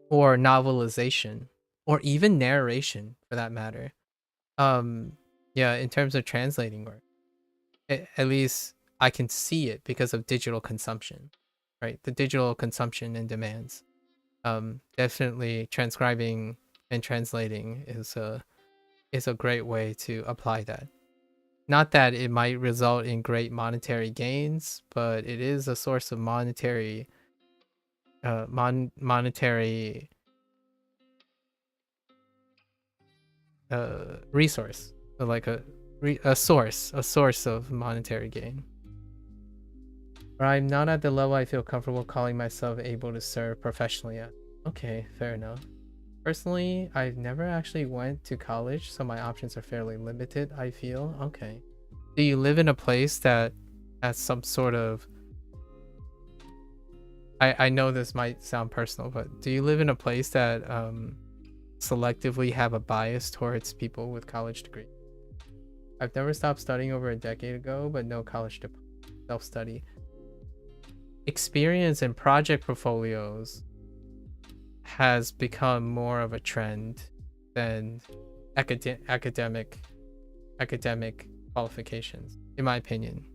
Speaker 1: or novelization, or even narration for that matter. Yeah, in terms of translating work, at least I can see it because of digital consumption, right? The digital consumption and demands. Definitely transcribing and translating is a great way to apply that. Not that it might result in great monetary gains, but it is a source of monetary resource, like a source of monetary gain. But I'm not at the level I feel comfortable calling myself able to serve professionally at. Okay, fair enough. Personally, I've never actually went to college, so my options are fairly limited, I feel. Okay. Do you live in a place that has some sort of... I know this might sound personal, but do you live in a place that selectively have a bias towards people with college degrees? I've never stopped studying over a decade ago, but no college diploma. Self-study. Experience and project portfolios has become more of a trend than academic qualifications, in my opinion.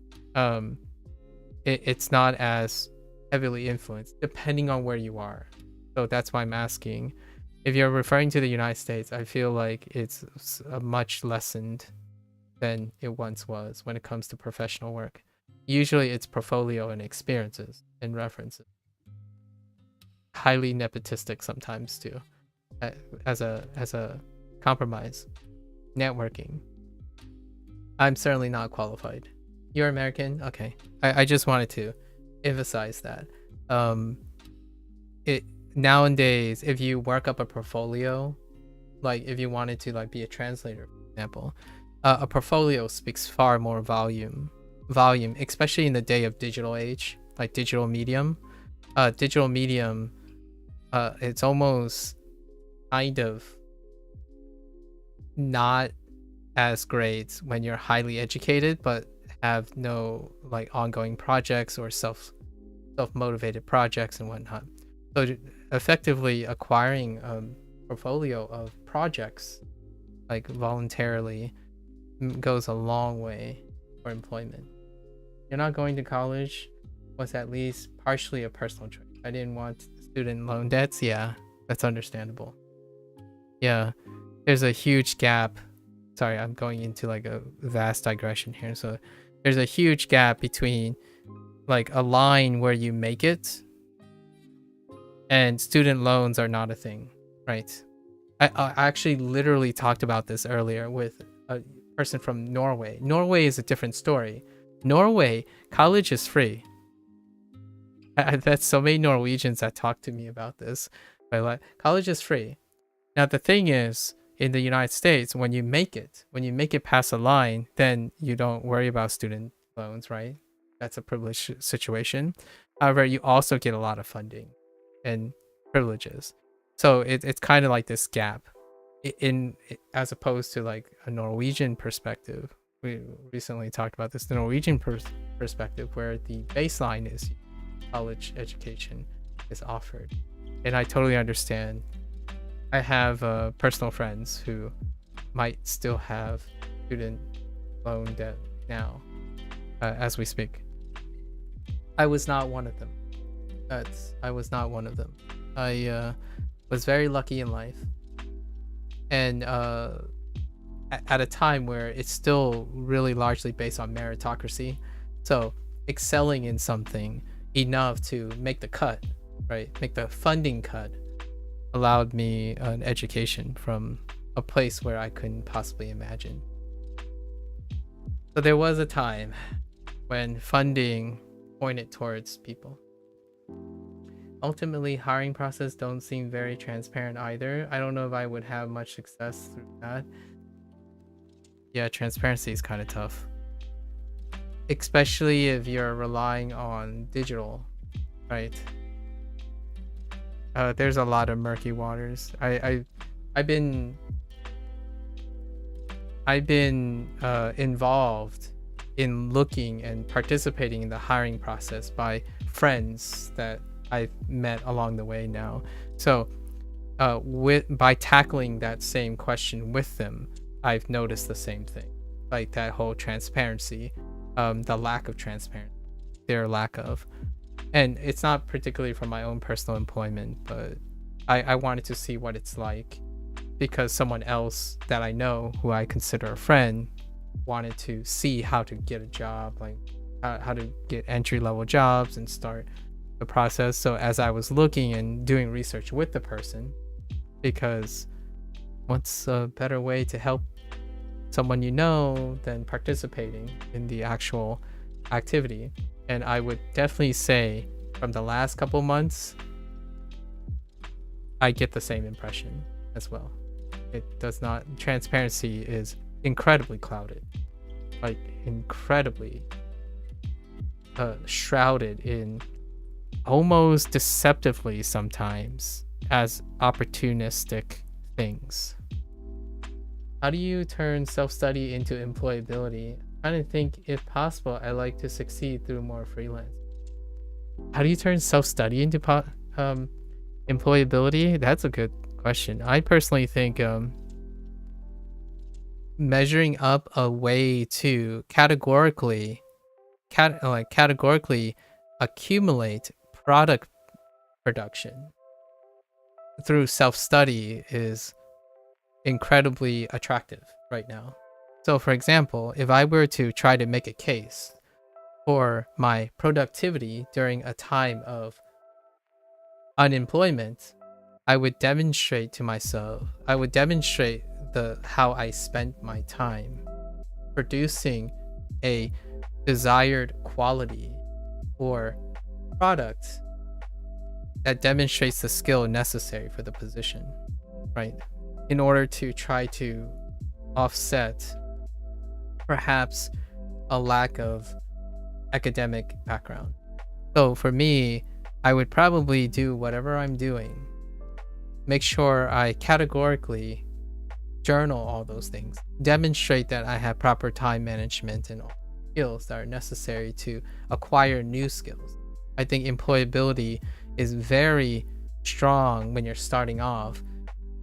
Speaker 1: It's not as heavily influenced depending on where you are. So that's why I'm asking. If you're referring to the United States, I feel like it's much lessened than it once was when it comes to professional work. Usually it's portfolio and experiences and references. Highly nepotistic sometimes too, as a compromise. Networking. I'm certainly not qualified. You're American? Okay. I just wanted to emphasize that. It nowadays, if you work up a portfolio, like if you wanted to like be a translator, for example, a portfolio speaks far more volume, especially in the day of digital age, like digital medium. It's almost kind of not as great when you're highly educated but have no like ongoing projects or self-motivated projects and whatnot. So effectively acquiring a portfolio of projects like voluntarily goes a long way for employment. You're not going to college was at least partially a personal choice. I didn't want student loan debts. Yeah, that's understandable. Yeah, there's a huge gap. Sorry, I'm going into like a vast digression here. So there's a huge gap between like a line where you make it and student loans are not a thing, right? I actually literally talked about this earlier with a person from Norway. Norway is a different story. Norway, college is free. That's so many Norwegians that talk to me about this. But like, college is free. Now the thing is, in the United States, when you make it past a line, then you don't worry about student loans, right? That's a privileged situation. However, you also get a lot of funding and privileges. So it's kind of like this gap as opposed to like a Norwegian perspective. We recently talked about this, the Norwegian perspective, where the baseline is college education is offered. And I totally understand. I have personal friends who might still have student loan debt now, as we speak. I was not one of them. I was not one of them. I was very lucky in life, and at a time where it's still really largely based on meritocracy. So excelling in something enough to make the cut, right? Make the funding cut, allowed me an education from a place where I couldn't possibly imagine. So there was a time when funding pointed towards people. Ultimately, hiring process don't seem very transparent either. I don't know if I would have much success through that. Yeah, transparency is kind of tough, especially if you're relying on digital, right? There's a lot of murky waters. I've been involved in looking and participating in the hiring process by friends that I've met along the way now. So by tackling that same question with them, I've noticed the same thing, like that whole transparency, the lack of transparency, their lack of. And it's not particularly from my own personal employment, but I wanted to see what it's like because someone else that I know who I consider a friend wanted to see how to get a job, like how to get entry-level jobs and start the process. So as I was looking and doing research with the person, because what's a better way to help someone you know than participating in the actual activity? And I would definitely say from the last couple months, I get the same impression as well. It does not, transparency is incredibly clouded, like incredibly shrouded in almost deceptively sometimes as opportunistic things. How do you turn self-study into employability? I don't think, if possible, I like to succeed through more freelance. How do you turn self-study into employability? That's a good question. I personally think measuring up a way to categorically accumulate product production through self-study is incredibly attractive right now. So for example, if I were to try to make a case for my productivity during a time of unemployment, I would demonstrate to myself, how I spent my time producing a desired quality or product that demonstrates the skill necessary for the position, right? In order to try to offset perhaps a lack of academic background. So for me, I would probably do whatever I'm doing, make sure I categorically journal all those things, demonstrate that I have proper time management and all skills that are necessary to acquire new skills. I think employability is very strong when you're starting off,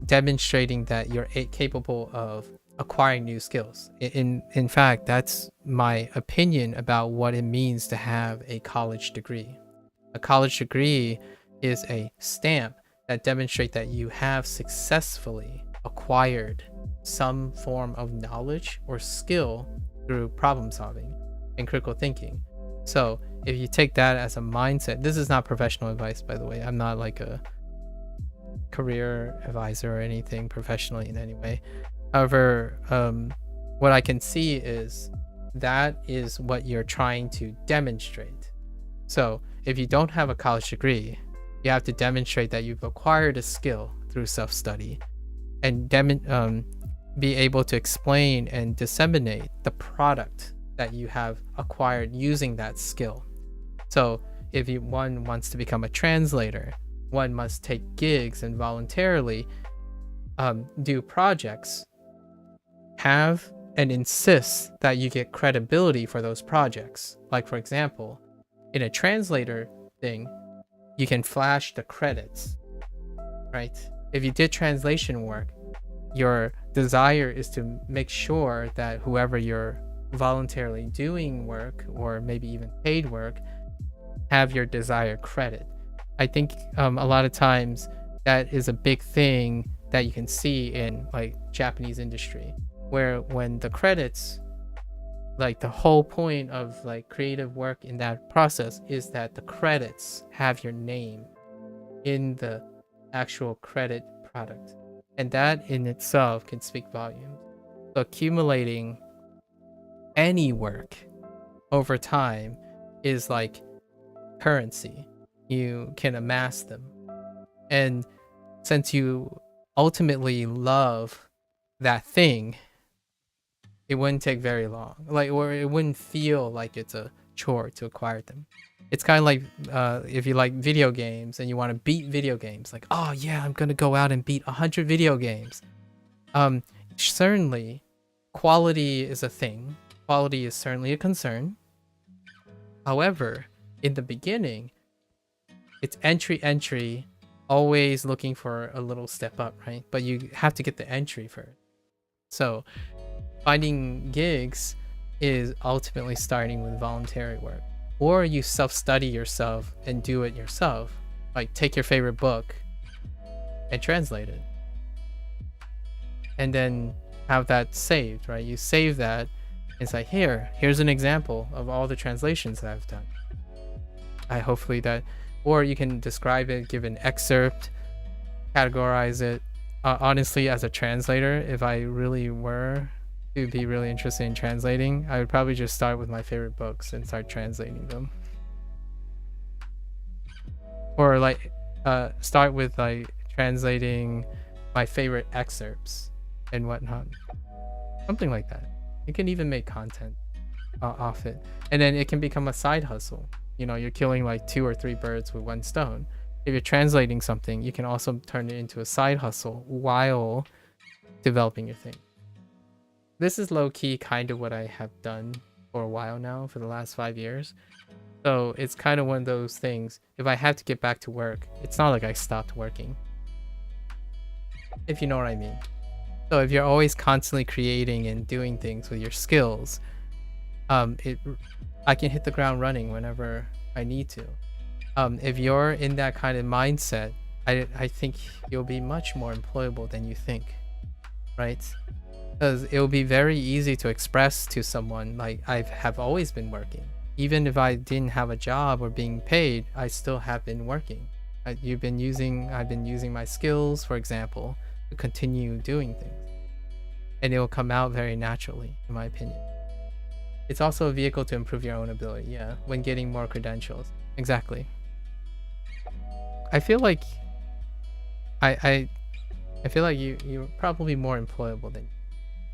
Speaker 1: demonstrating that you're capable of acquiring new skills. In fact, that's my opinion about what it means to have a college degree. A college degree is a stamp that demonstrates that you have successfully acquired some form of knowledge or skill through problem solving and critical thinking. So if you take that as a mindset, this is not professional advice, by the way. I'm not like a career advisor or anything professionally in any way. However, what I can see is that is what you're trying to demonstrate. So if you don't have a college degree, you have to demonstrate that you've acquired a skill through self-study and be able to explain and disseminate the product that you have acquired using that skill. So if one wants to become a translator, one must take gigs and voluntarily do projects, have and insist that you get credibility for those projects. Like for example, in a translator thing, you can flash the credits, right? If you did translation work, your desire is to make sure that whoever you're voluntarily doing work or maybe even paid work have your desired credit. I think a lot of times that is a big thing that you can see in like Japanese industry, where when the credits, like the whole point of like creative work in that process is that the credits have your name in the actual credit product, and that in itself can speak volumes. So accumulating any work over time is like currency. You can amass them. And since you ultimately love that thing, it wouldn't take very long. Like, or it wouldn't feel like it's a chore to acquire them. It's kind of like if you like video games and you want to beat video games, like, oh yeah, I'm gonna go out and beat 100 video games. Certainly quality is a thing. Quality is certainly a concern. However, in the beginning, it's entry, always looking for a little step up, right? But you have to get the entry first. So finding gigs is ultimately starting with voluntary work. Or you self-study yourself and do it yourself. Like take your favorite book and translate it. And then have that saved, right? You save that. It's like, here's an example of all the translations that I've done. Hopefully that, or you can describe it, give an excerpt, categorize it. Honestly, as a translator, if I really were to be really interested in translating, I would probably just start with my favorite books and start translating them. Or like start with like translating my favorite excerpts and whatnot. Something like that. You can even make content off it. And then it can become a side hustle. You know, you're killing like 2 or 3 birds with one stone. If you're translating something, you can also turn it into a side hustle while developing your thing. This is low-key kind of what I have done for a while now, for the last 5 years. So it's kind of one of those things. If I have to get back to work, it's not like I stopped working. If you know what I mean. So if you're always constantly creating and doing things with your skills, I can hit the ground running whenever I need to. If you're in that kind of mindset, I think you'll be much more employable than you think, right? Because it will be very easy to express to someone like, I have always been working. Even if I didn't have a job or being paid, I still have been working. I've been using my skills, for example, to continue doing things. And it will come out very naturally, in my opinion. It's also a vehicle to improve your own ability, yeah, when getting more credentials. Exactly. I feel like I feel like you're probably more employable than,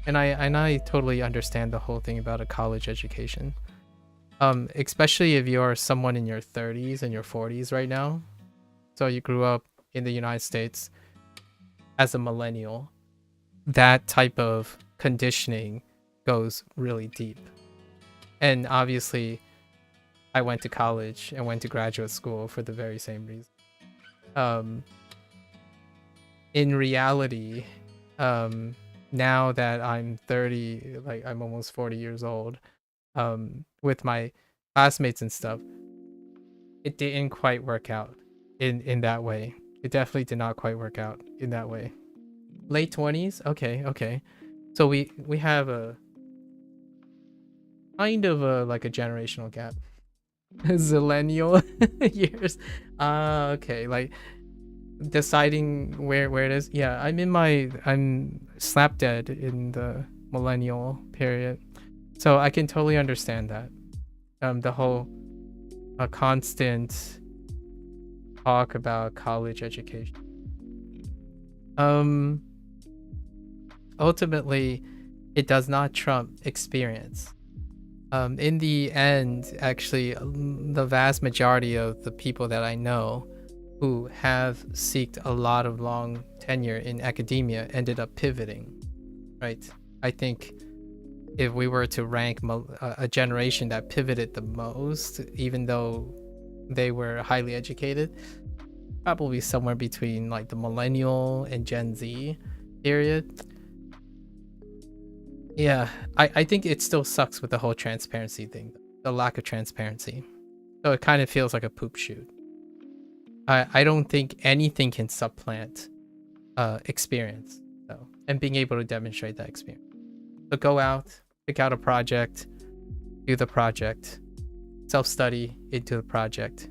Speaker 1: and I totally understand the whole thing about a college education. Especially if you're someone in your 30s and your 40s right now. So you grew up in the United States as a millennial. That type of conditioning goes really deep. And obviously, I went to college and went to graduate school for the very same reason. In reality, now that I'm 30, like I'm almost 40 years old, with my classmates and stuff, it didn't quite work out in that way. It definitely did not quite work out in that way. Late 20s? Okay. So we have a kind of like a generational gap. Zillennial years. Okay, like deciding where it is. Yeah, I'm slap dead in the millennial period. So I can totally understand that. The whole constant talk about college education. Ultimately, it does not trump experience. In the end, actually, the vast majority of the people that I know who have sought a lot of long tenure in academia ended up pivoting, right? I think if we were to rank a generation that pivoted the most, even though they were highly educated, probably somewhere between like the millennial and Gen Z period. Yeah, I think it still sucks with the whole transparency thing, the lack of transparency. So it kind of feels like a poop shoot. I don't think anything can supplant experience, though, and being able to demonstrate that experience. So go out, pick out a project, do the project, self-study into the project.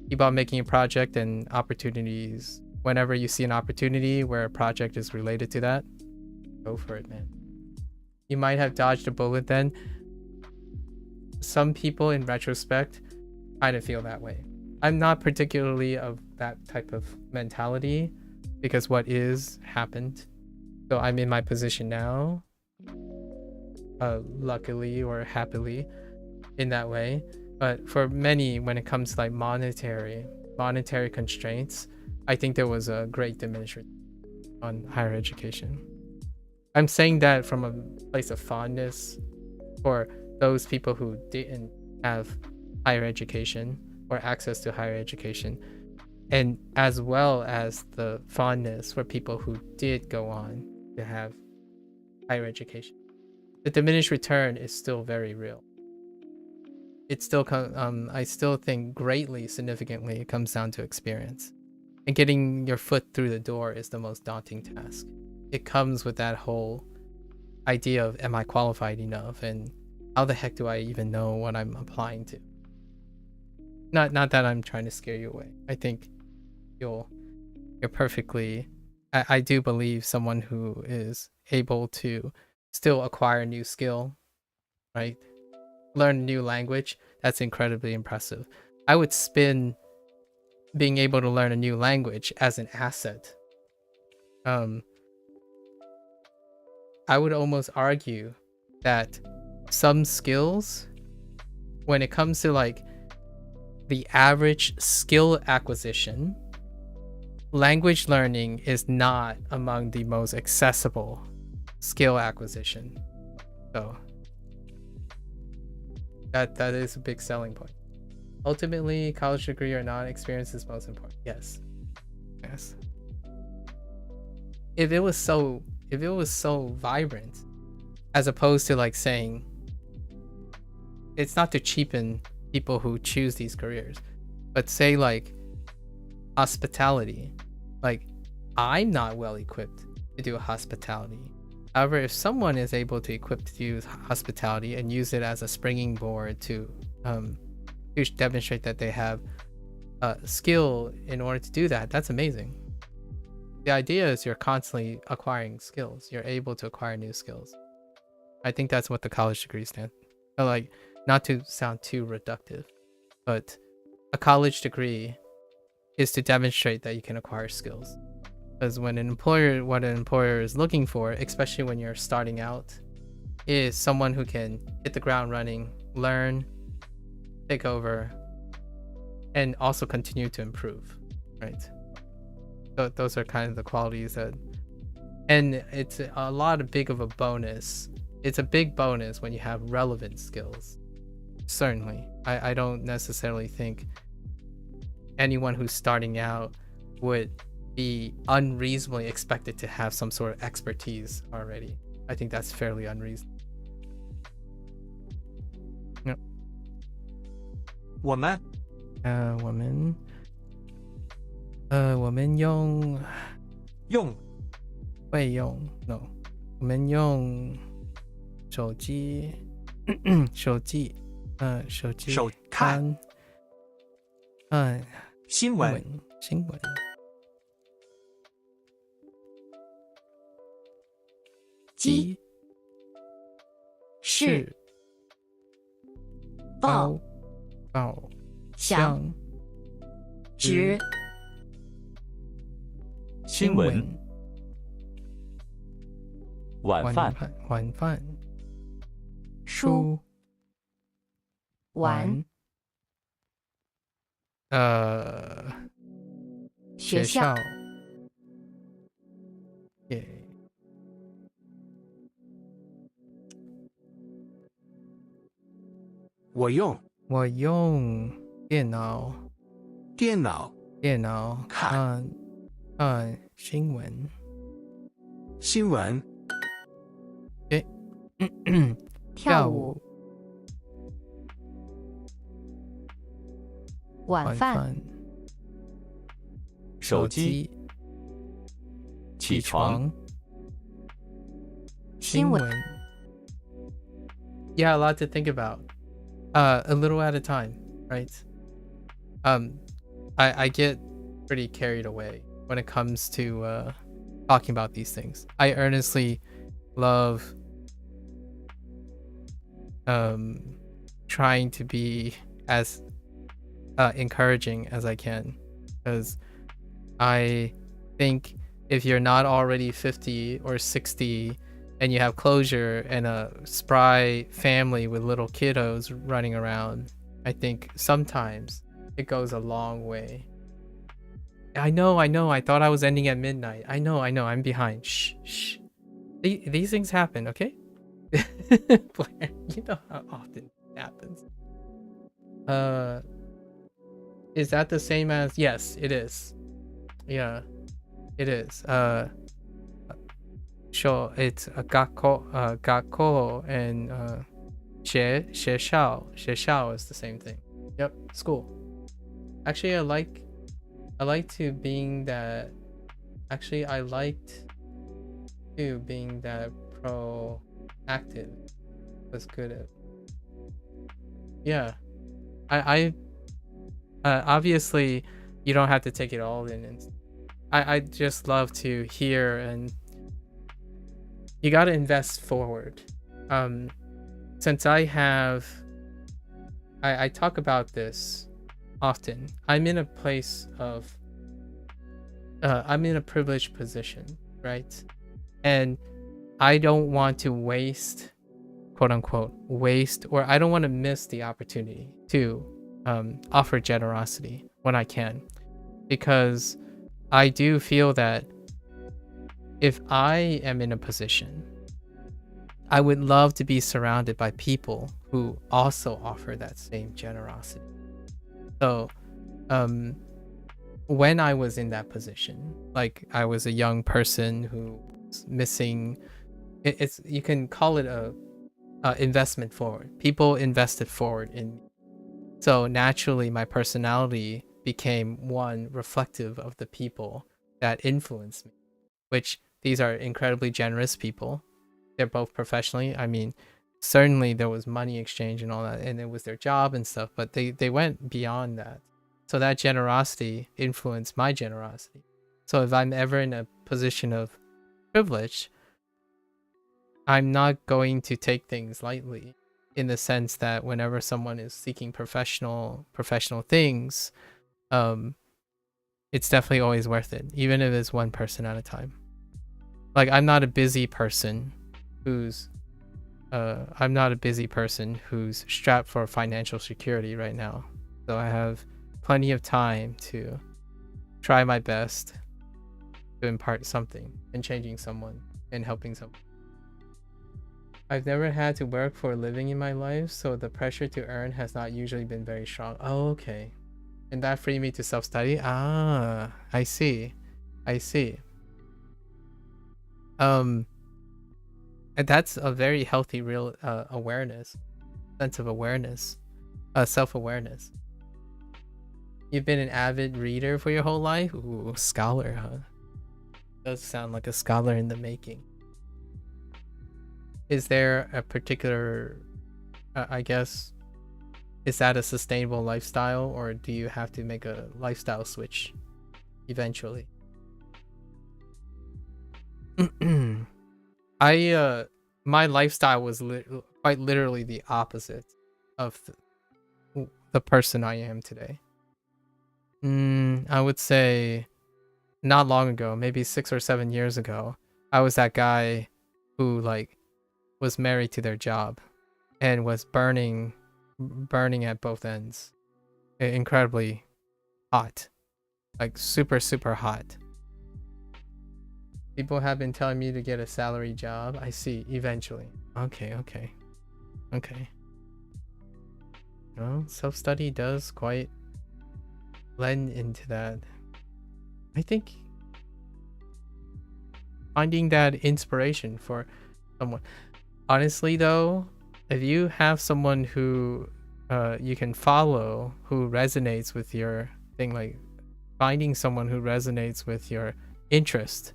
Speaker 1: Keep on making a project, and opportunities, whenever you see an opportunity where a project is related to that, go for it, man. You might have dodged a bullet then. some people in retrospect kind of feel that way. I'm not particularly of that type of mentality because what is happened. So I'm in my position now, luckily or happily in that way. But for many, when it comes to like monetary constraints, I think there was a great diminishment on higher education. I'm saying that from a place of fondness for those people who didn't have higher education or access to higher education, and as well as the fondness for people who did go on to have higher education. The diminished return is still very real. It's still I still think greatly, significantly, it comes down to experience. And getting your foot through the door is the most daunting task. It comes with that whole idea of, am I qualified enough? And how the heck do I even know what I'm applying to? Not that I'm trying to scare you away. I think you're perfectly... I do believe someone who is able to still acquire a new skill, right? Learn a new language, that's incredibly impressive. I would spin being able to learn a new language as an asset. I would almost argue that some skills, when it comes to like the average skill acquisition, language learning is not among the most accessible skill acquisition. So that is a big selling point. Ultimately, college degree or not, experience is most important. Yes. If it was so vibrant, as opposed to like saying, it's not to cheapen people who choose these careers, but say like hospitality, like I'm not well equipped to do hospitality. However, if someone is able to equip to use hospitality and use it as a springing board to demonstrate that they have skill in order to do that, that's amazing. The idea is you're constantly acquiring skills. You're able to acquire new skills. I think that's what the college degree stands. Like, not to sound too reductive, but a college degree is to demonstrate that you can acquire skills. Because what an employer is looking for, especially when you're starting out, is someone who can hit the ground running, learn, take over, and also continue to improve, right? So those are kind of the qualities that, and it's a lot big of a bonus. It's a big bonus when you have relevant skills. Certainly, I don't necessarily think anyone who's starting out would be unreasonably expected to have some sort of expertise already. I think that's fairly unreasonable. Yep.
Speaker 5: 我们
Speaker 1: 我们用 会用 no 我们用手机看
Speaker 5: 新闻
Speaker 7: 鸡是报响指
Speaker 5: 新闻晚饭
Speaker 7: 书玩学校
Speaker 4: 我用
Speaker 1: 电脑看新闻
Speaker 7: 跳舞晚饭
Speaker 5: 手机起床
Speaker 7: 新闻
Speaker 1: Yeah, a lot to think about. A little at a time, right? I get pretty carried away when it comes to talking about these things. I earnestly love trying to be as encouraging as I can, because I think if you're not already 50 or 60 and you have closure and a spry family with little kiddos running around, I think sometimes it goes a long way. I know, I thought I was ending at midnight. I know, I'm behind. Shh. These things happen, okay? Blair, you know how often it happens. Is that the same as? Yes, it is. Yeah, it is. Sure, it's a gakko and 学校 is the same thing. Yep, school. Actually, I liked to being that. Actually, I liked to being that proactive. Was good at. Yeah, I obviously you don't have to take it all in, and I just love to hear, and you got to invest forward. Since I talk about this often, I'm in a place of I'm in a privileged position, right? And I don't want to waste, quote unquote, or I don't want to miss the opportunity to offer generosity when I can, because I do feel that if I am in a position, I would love to be surrounded by people who also offer that same generosity. So when I was in that position, like I was a young person who was missing, it's you can call it a investment forward. People invested forward in me. So naturally my personality became one reflective of the people that influenced me, which these are incredibly generous people. They're both professionally. I mean, certainly there was money exchange and all that, and it was their job and stuff, but they went beyond that. So that generosity influenced my generosity. So if I'm ever in a position of privilege, I'm not going to take things lightly, in the sense that whenever someone is seeking professional things, it's definitely always worth it, even if it's one person at a time. Like I'm not a busy person who's strapped for financial security right now. So I have plenty of time to try my best to impart something and changing someone and helping someone. I've never had to work for a living in my life, so the pressure to earn has not usually been very strong. Oh, okay. And that freed me to self-study? Ah, I see. And that's a very healthy real awareness, sense of awareness, self-awareness. You've been an avid reader for your whole life? Ooh, scholar, huh? Does sound like a scholar in the making. Is there a particular, I guess, is that a sustainable lifestyle, or do you have to make a lifestyle switch eventually? My lifestyle was quite literally the opposite of the person I am today. I would say not long ago, maybe 6 or 7 years ago, I was that guy who like was married to their job and was burning at both ends. Incredibly hot, like super hot. People have been telling me to get a salary job. I see, eventually. Okay. Well, self-study does quite lend into that. I think finding that inspiration for someone. Honestly though, if you have someone who you can follow, who resonates with your thing, like finding someone who resonates with your interest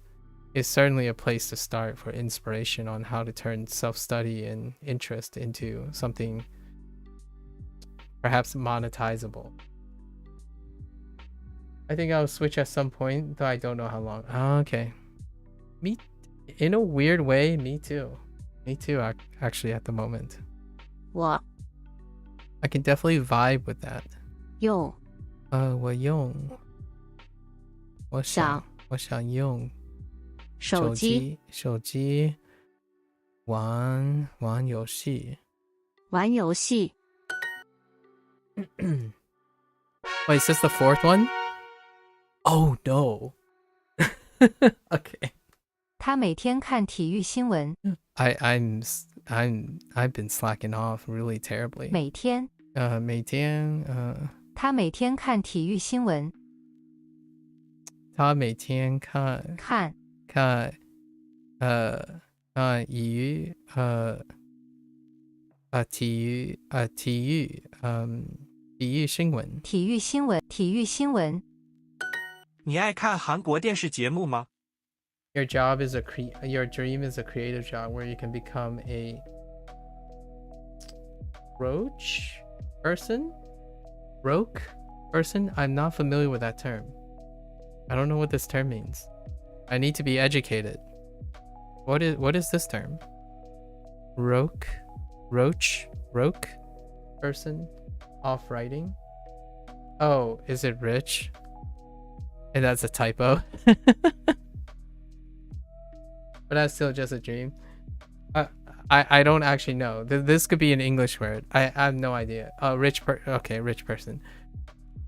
Speaker 1: is certainly a place to start for inspiration on how to turn self-study and interest into something perhaps monetizable. I think I'll switch at some point, though I don't know how long. Okay. Me, in a weird way, me too. Actually, at the moment.
Speaker 8: What?
Speaker 1: I can definitely vibe with that.
Speaker 8: 用
Speaker 1: 我用，我想用
Speaker 8: 手机
Speaker 1: 手机玩游戏。
Speaker 8: 玩游戏
Speaker 1: Wait, is this the fourth one? Oh no. Okay.
Speaker 8: 他每天看体育新闻
Speaker 1: I've been slacking off really terribly.
Speaker 8: 每天
Speaker 1: 每天
Speaker 8: 他每天看体育新闻
Speaker 1: 他每天看
Speaker 8: 看
Speaker 1: 体育新闻。
Speaker 8: 体育新闻
Speaker 5: 你爱看韩国电视节目吗？
Speaker 1: Your job is your dream is a creative job where you can become a roach person? Roke person? I'm not familiar with that term. I don't know what this term means. I need to be educated. What is this term? Roke person? Off writing? Oh, is it rich? And that's a typo. But that's still just a dream. I don't actually know. This could be an English word. I have no idea. Rich person.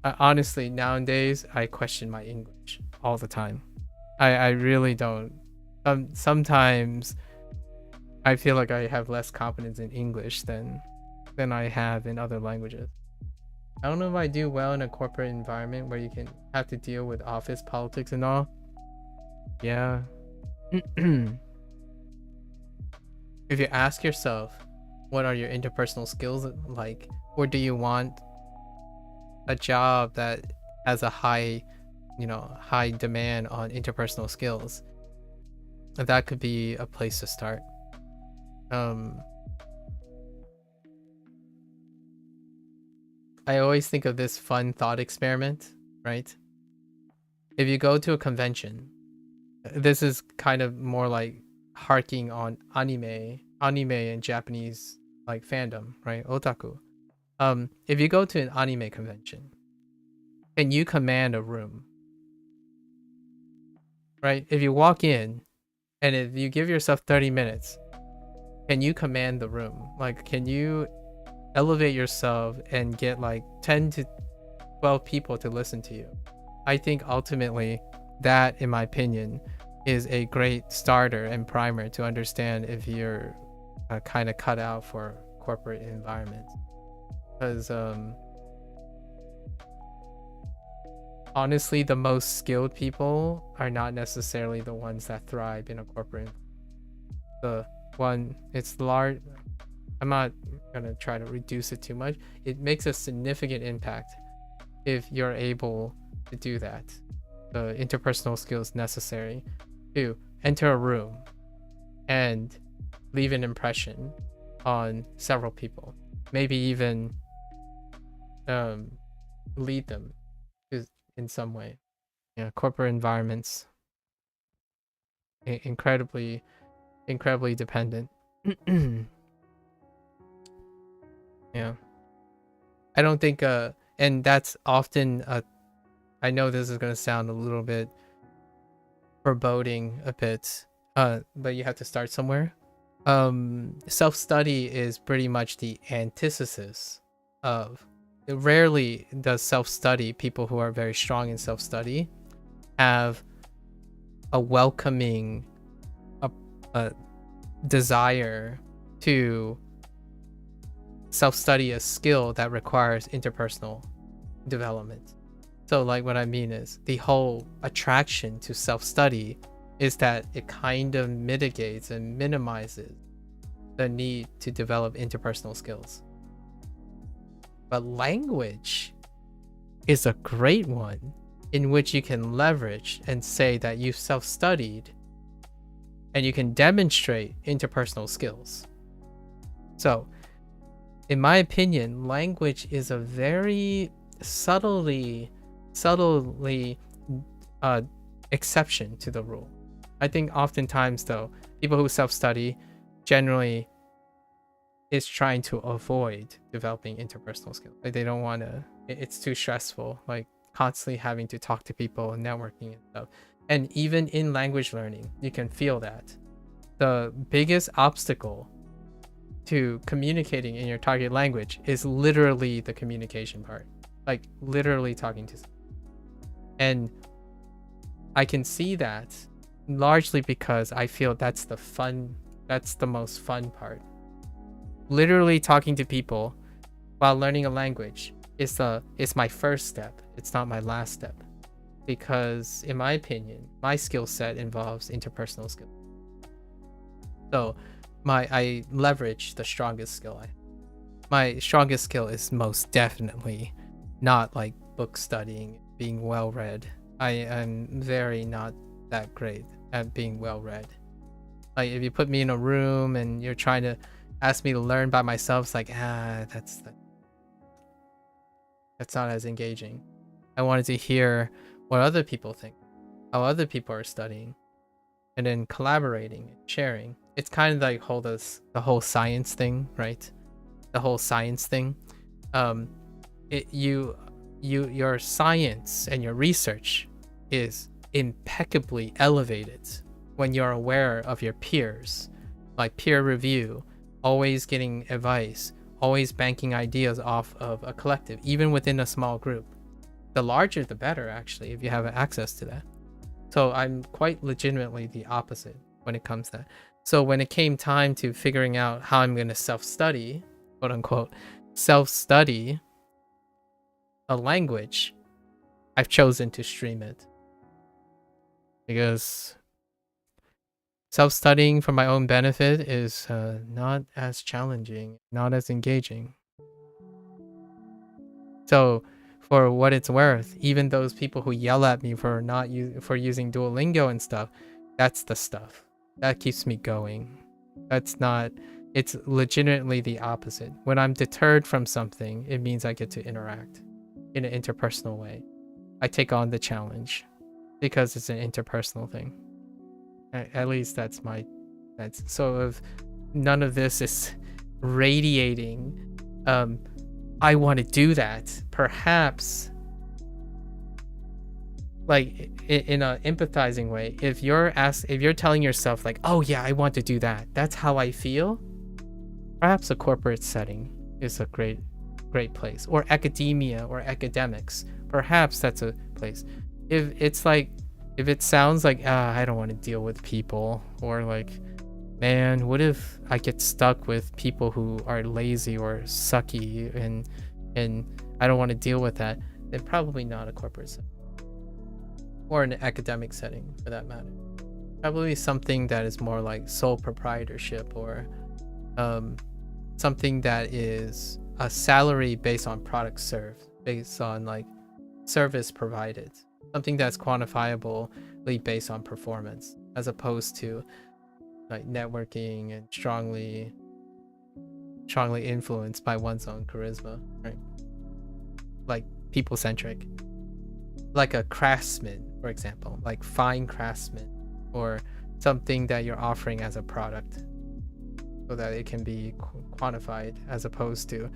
Speaker 1: Honestly, nowadays I question my English all the time. I really don't. Sometimes I feel like I have less confidence in English than I have in other languages. I don't know if I do well in a corporate environment where you can have to deal with office politics and all. Yeah. If you ask yourself, what are your interpersonal skills like? Or do you want a job that has a high demand on interpersonal skills? That could be a place to start. I always think of this fun thought experiment, right? If you go to a convention, this is kind of more like harking on anime and Japanese like fandom, right? Otaku. If you go to an anime convention, can you command a room? Right? If you walk in and if you give yourself 30 minutes, can you command the room? Like, can you elevate yourself and get like 10 to 12 people to listen to you? I think ultimately that, in my opinion, is a great starter and primer to understand if you're kind of cut out for corporate environments. Because honestly, the most skilled people are not necessarily the ones that thrive in a corporate. The one, it's large. I'm not gonna try to reduce it too much. It makes a significant impact if you're able to do that. The interpersonal skills necessary to enter a room and leave an impression on several people, maybe even lead them in some way. Yeah, corporate environments incredibly dependent. Yeah, I don't think and that's often I know this is going to sound a little bit foreboding a bit, but you have to start somewhere. Self-study is pretty much the antithesis of. Rarely does self-study, people who are very strong in self-study, have a welcoming a desire to self-study a skill that requires interpersonal development. So like what I mean is the whole attraction to self-study is that it kind of mitigates and minimizes the need to develop interpersonal skills. But language is a great one in which you can leverage and say that you've self-studied and you can demonstrate interpersonal skills. So in my opinion, language is a very subtly exception to the rule. I think oftentimes though, people who self-study generally is trying to avoid developing interpersonal skills. Like they don't want to, it's too stressful, like constantly having to talk to people and networking and stuff. And even in language learning, you can feel that. The biggest obstacle to communicating in your target language is literally the communication part. Like literally talking to someone. And I can see that largely because I feel that's the most fun part. Literally talking to people while learning a language is my first step. It's not my last step. Because in my opinion, my skill set involves interpersonal skills. So I leverage the strongest skill I have. My strongest skill is most definitely not like book studying, being well read. I am very not that great at being well read. Like if you put me in a room and you're trying to ask me to learn by myself, it's like that's not as engaging. I wanted to hear what other people think, how other people are studying, and then collaborating and sharing. It's kind of like the whole science thing, right? The whole science thing. Your science and your research is impeccably elevated when you're aware of your peers, like peer review, always getting advice, always banking ideas off of a collective, even within a small group. The larger the better, actually, if you have access to that. So I'm quite legitimately the opposite when it comes to that. So when it came time to figuring out how I'm going to self-study, quote unquote, self-study a language, I've chosen to stream it. Because self-studying for my own benefit is not as challenging, not as engaging. So for what it's worth, even those people who yell at me for using Duolingo and stuff, that's the stuff that keeps me going. It's legitimately the opposite. When I'm deterred from something, it means I get to interact in an interpersonal way. I take on the challenge because it's an interpersonal thing. At least that's so if none of this is radiating I want to do that, perhaps like in an empathizing way, if you're telling yourself like, oh yeah, I want to do that, that's how I feel, perhaps a corporate setting is a great place, or academia or academics, perhaps that's a place. If it sounds like I don't want to deal with people, or like, man, what if I get stuck with people who are lazy or sucky and I don't want to deal with that, then probably not a corporate setting. Or an academic setting for that matter. Probably something that is more like sole proprietorship, or something that is a salary based on product served, based on like service provided. Something that's quantifiably based on performance, as opposed to like networking and strongly influenced by one's own charisma, right? Like people-centric. Like a craftsman, for example, like fine craftsman, or something that you're offering as a product so that it can be quantified, as opposed to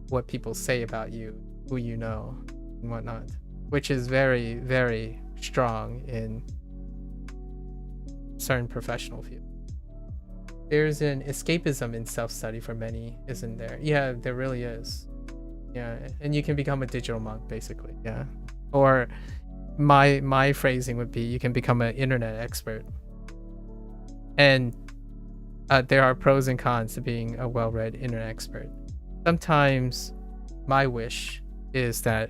Speaker 1: what people say about you, who you know, and whatnot, which is very, very strong in certain professional fields. There's an escapism in self-study for many, isn't there? Yeah, there really is. Yeah, and you can become a digital monk, basically. Yeah, or my phrasing would be, you can become an internet expert. And there are pros and cons to being a well-read internet expert. Sometimes my wish is that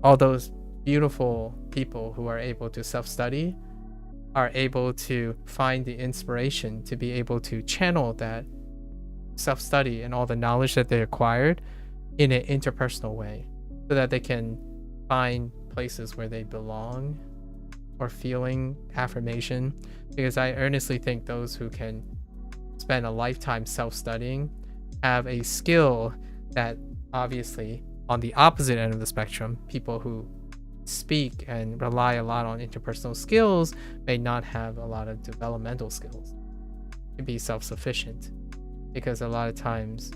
Speaker 1: all those beautiful people who are able to self-study are able to find the inspiration to be able to channel that self-study and all the knowledge that they acquired in an interpersonal way, so that they can find places where they belong or feeling affirmation. Because I earnestly think those who can spend a lifetime self-studying have a skill that, obviously, on the opposite end of the spectrum, people who speak and rely a lot on interpersonal skills may not have a lot of developmental skills to be self-sufficient. because a lot of times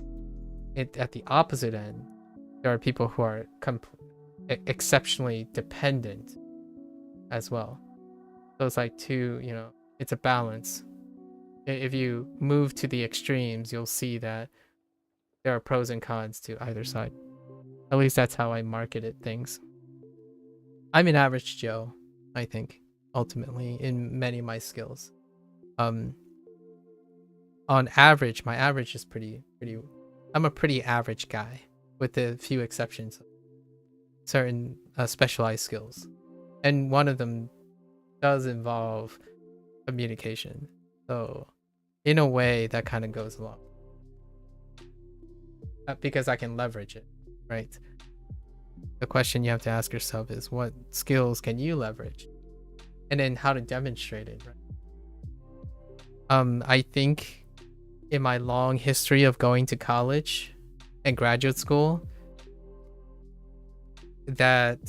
Speaker 1: at the opposite end, there are people who are exceptionally dependent as well. So it's like it's a balance. If you move to the extremes, you'll see that there are pros and cons to either side. At least that's how I marketed things. I'm an average Joe, I think, ultimately, in many of my skills. On average, my average is pretty I'm a pretty average guy, with a few exceptions. Certain specialized skills. And one of them does involve communication. So in a way, that kind of goes along. Because I can leverage it, right? The question you have to ask yourself is, what skills can you leverage? And then how to demonstrate it, right? I think in my long history of going to college and graduate school, that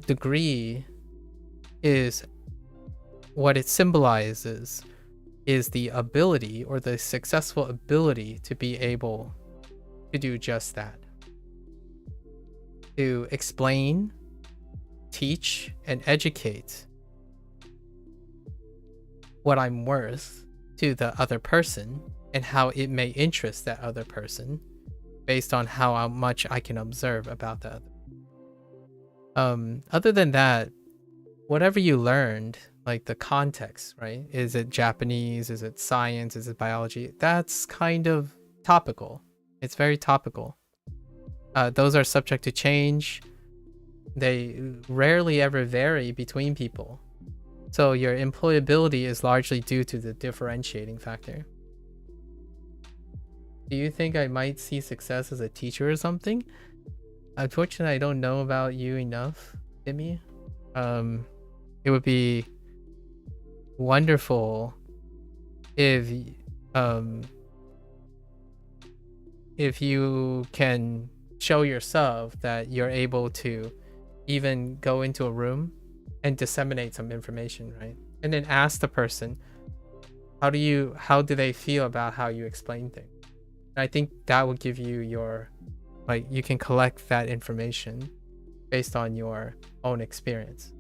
Speaker 1: degree is what it symbolizes is the ability, or the successful ability, to be able to do just that. To explain, teach, and educate what I'm worth to the other person and how it may interest that other person based on how much I can observe about the other. Other than that, whatever you learned, like the context, right? Is it Japanese? Is it science? Is it biology? That's kind of topical. It's very topical. Those are subject to change. They rarely ever vary between people. So your employability is largely due to the differentiating factor. Do you think I might see success as a teacher or something? Unfortunately, I don't know about you enough, Timmy. It would be wonderful if you can show yourself that you're able to even go into a room and disseminate some information, right? And then ask the person, how do they feel about how you explain things? And I think that will give you you can collect that information based on your own experience.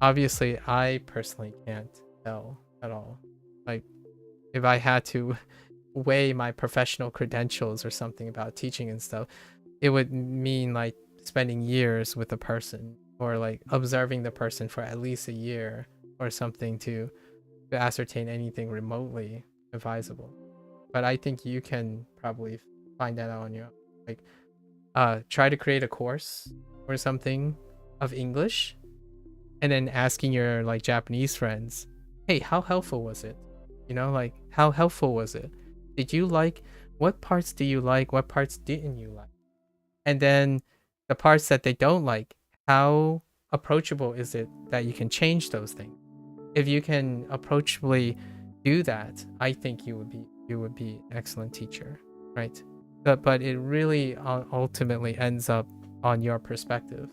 Speaker 1: Obviously, I personally can't tell at all. Like, if I had to weigh my professional credentials or something about teaching and stuff, it would mean like spending years with a person, or like observing the person for at least a year or something to ascertain anything remotely advisable. But I think you can probably find that out on your own. Like, try to create a course or something of English, and then asking your like Japanese friends, hey, how helpful was it? Like, how helpful was it? Did you like, what parts do you like? What parts didn't you like? And then the parts that they don't like, how approachable is it that you can change those things? If you can approachably do that, I think you would be an excellent teacher, right? But it really ultimately ends up on your perspective.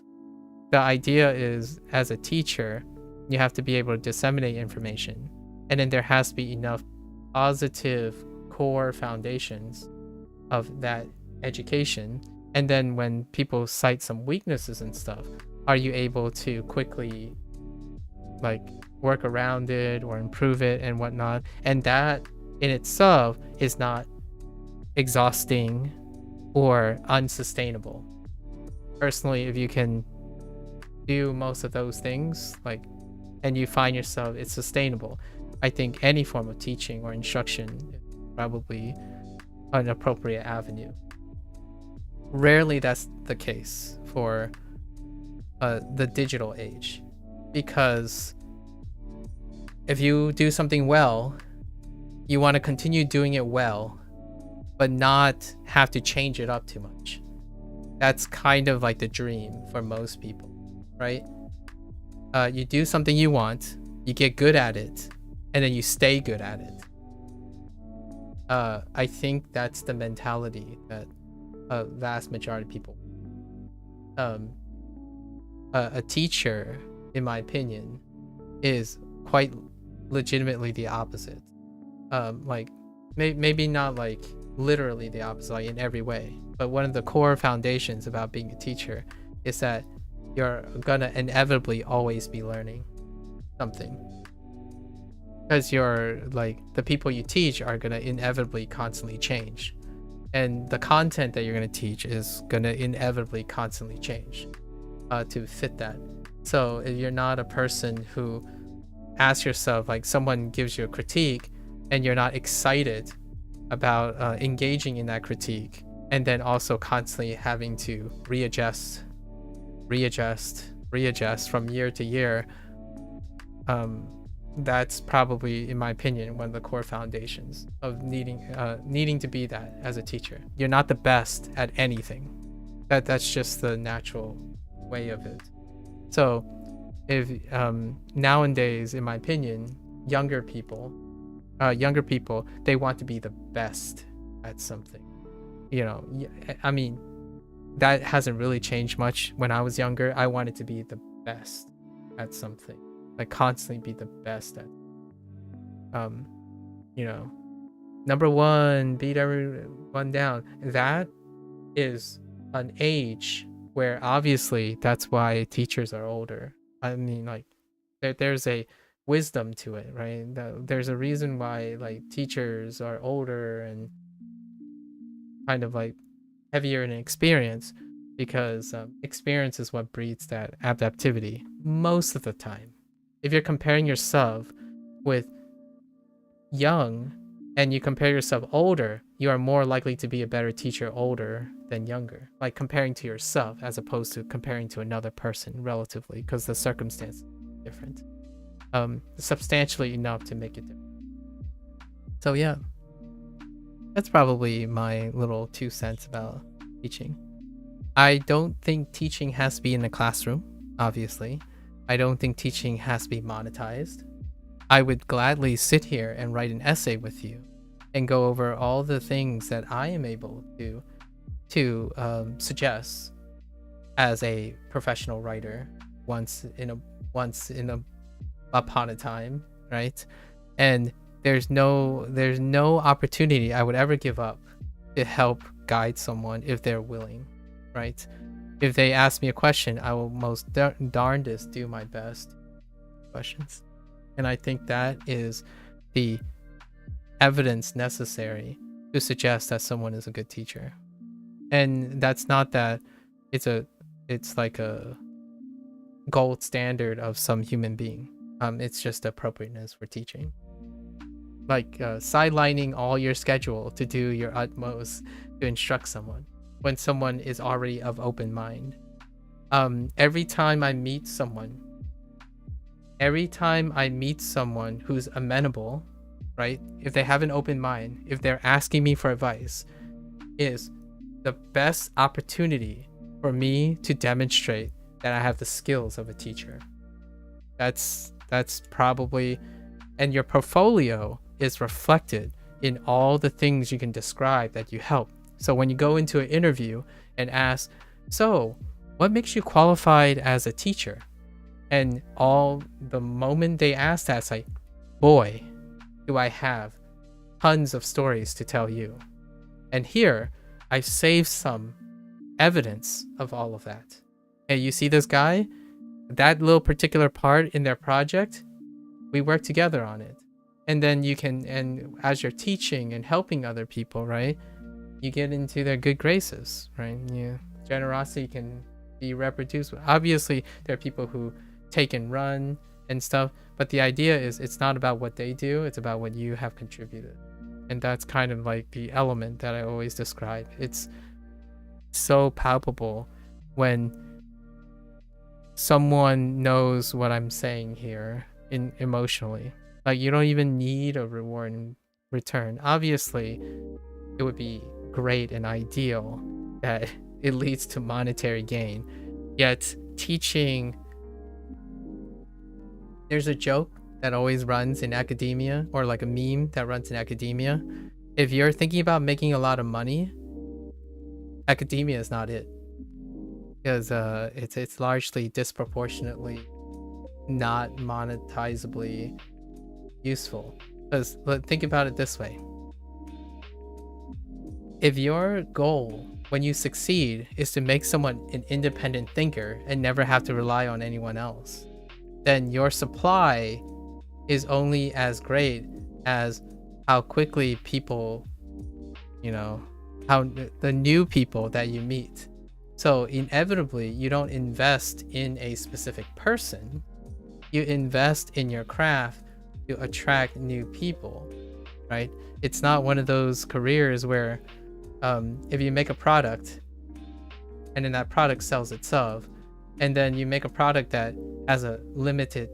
Speaker 1: The idea is, as a teacher, you have to be able to disseminate information, and then there has to be enough positive core foundations of that education. And then when people cite some weaknesses and stuff, are you able to quickly like work around it or improve it and whatnot? And that in itself is not exhausting or unsustainable. Personally, if you can do most of those things, like, and you find yourself it's sustainable, I think any form of teaching or instruction is probably an appropriate avenue. Rarely that's the case for the digital age, because if you do something well, you want to continue doing it well, but not have to change it up too much. That's kind of like the dream for most people, right? You do something you want, you get good at it, and then you stay good at it. I think that's the mentality that a vast majority of people. A teacher, in my opinion, is quite legitimately the opposite. Like maybe not like literally the opposite, like in every way. But one of the core foundations about being a teacher is that you're gonna inevitably always be learning something, because you're like, the people you teach are gonna inevitably constantly change, and the content that you're gonna teach is gonna inevitably constantly change to fit that. So if you're not a person who asks yourself, like, someone gives you a critique and you're not excited about engaging in that critique, and then also constantly having to readjust from year to year, that's probably, in my opinion, one of the core foundations of needing to be that as a teacher. You're not the best at anything. That's just the natural way of it. So if nowadays, in my opinion, younger people, they want to be the best at something. You know, I mean, that hasn't really changed much. When I was younger, I wanted to be the best at something, like constantly be the best at, you know, number one, beat everyone down. That is an age where obviously that's why teachers are older. I mean, like, there's a wisdom to it, right? There's a reason why, like, teachers are older and kind of like heavier in experience, because experience is what breeds that adaptivity most of the time. If you're comparing yourself with young and you compare yourself older, you are more likely to be a better teacher older than younger, like comparing to yourself as opposed to comparing to another person relatively, because the circumstance is different, substantially enough to make it different. So yeah, that's probably my little 2 cents about teaching. I don't think teaching has to be in the classroom, obviously. I don't think teaching has to be monetized. I would gladly sit here and write an essay with you and go over all the things that I am able to suggest as a professional writer once upon a time, right? And there's no opportunity I would ever give up to help guide someone if they're willing, right? If they ask me a question, I will most darndest do my best questions. And I think that is the evidence necessary to suggest that someone is a good teacher. And that's not that it's like a gold standard of some human being. It's just appropriateness for teaching. Like sidelining all your schedule to do your utmost to instruct someone when someone is already of open mind. Every time I meet someone who's amenable, right? If they have an open mind, if they're asking me for advice, is the best opportunity for me to demonstrate that I have the skills of a teacher. That's probably, and your portfolio is reflected in all the things you can describe that you help. So when you go into an interview and ask, so what makes you qualified as a teacher? And all the moment they ask that, it's like, boy, do I have tons of stories to tell you. And here, I've saved some evidence of all of that. Hey, you see this guy? That little particular part in their project, we work together on it. And then you can, and as you're teaching and helping other people, right, you get into their good graces, right? Generosity can be reproduced. Obviously, there are people who take and run and stuff, but the idea is it's not about what they do, it's about what you have contributed. And that's kind of like the element that I always describe. It's so palpable when someone knows what I'm saying here emotionally. Like, you don't even need a reward in return. Obviously, it would be great and ideal that it leads to monetary gain. Yet teaching, there's a joke that always runs in academia, or like a meme that runs in academia. If you're thinking about making a lot of money, academia is not it, because it's largely disproportionately not monetizably useful. Because think about it this way: if your goal when you succeed is to make someone an independent thinker and never have to rely on anyone else, then your supply is only as great as how quickly people, how the new people that you meet. So inevitably, you don't invest in a specific person. You invest in your craft to attract new people, right? It's not one of those careers where if you make a product and then that product sells itself, and then you make a product that has a limited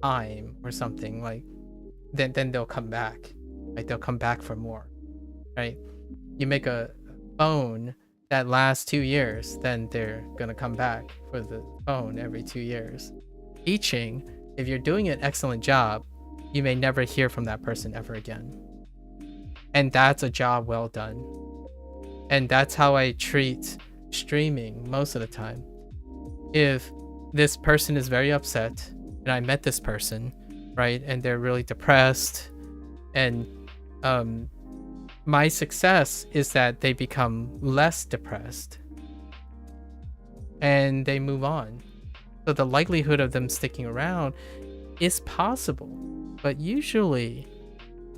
Speaker 1: time or something, like then they'll come back, right? They'll come back for more, right? You make a phone that lasts 2 years, then they're gonna come back for the phone every 2 years. Teaching, if you're doing an excellent job, you may never hear from that person ever again, and that's a job well done. And that's how I treat streaming most of the time. If this person is very upset and I met this person, right, and they're really depressed, and my success is that they become less depressed and they move on. So the likelihood of them sticking around is possible, but usually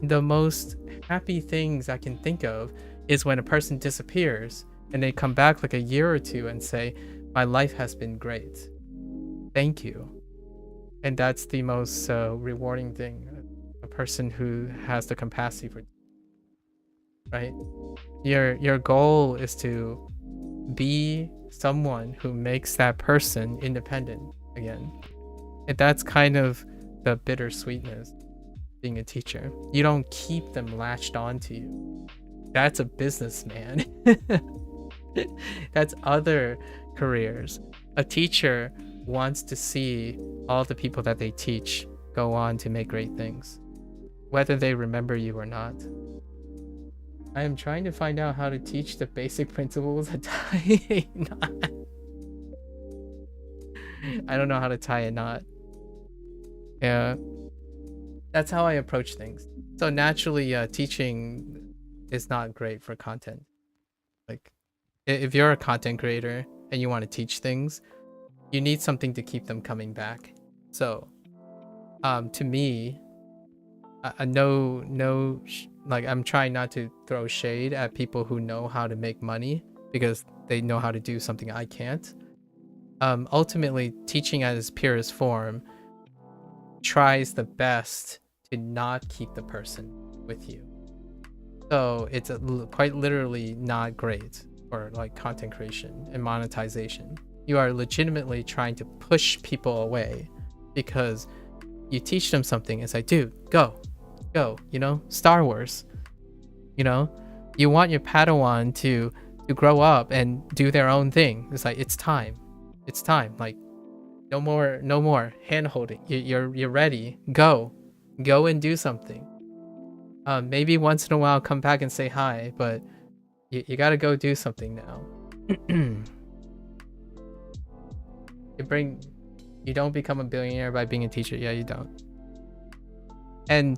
Speaker 1: the most happy things I can think of is when a person disappears and they come back like a year or two and say, my life has been great, thank you. And that's the most rewarding thing, a person who has the capacity for, right? Your goal is to be someone who makes that person independent again. And that's kind of the bittersweetness being a teacher. You don't keep them latched onto you. That's a businessman. That's other careers. A teacher wants to see all the people that they teach go on to make great things, whether they remember you or not. I am trying to find out how to teach the basic principles of tying a knot. I don't know how to tie a knot. Yeah, that's how I approach things. So naturally, teaching is not great for content. Like, if you're a content creator and you want to teach things, you need something to keep them coming back. So, to me, like, I'm trying not to throw shade at people who know how to make money because they know how to do something I can't. Ultimately, teaching at its purest form tries the best to not keep the person with you. So it's quite literally not great for like content creation and monetization. You are legitimately trying to push people away because you teach them something. It's like, dude, go, Star Wars. You want your Padawan to grow up and do their own thing. It's like, it's time. Like, no more hand holding. You're ready. Go and do something. Maybe once in a while come back and say hi, but you gotta go do something now. You don't become a billionaire by being a teacher. Yeah, you don't. And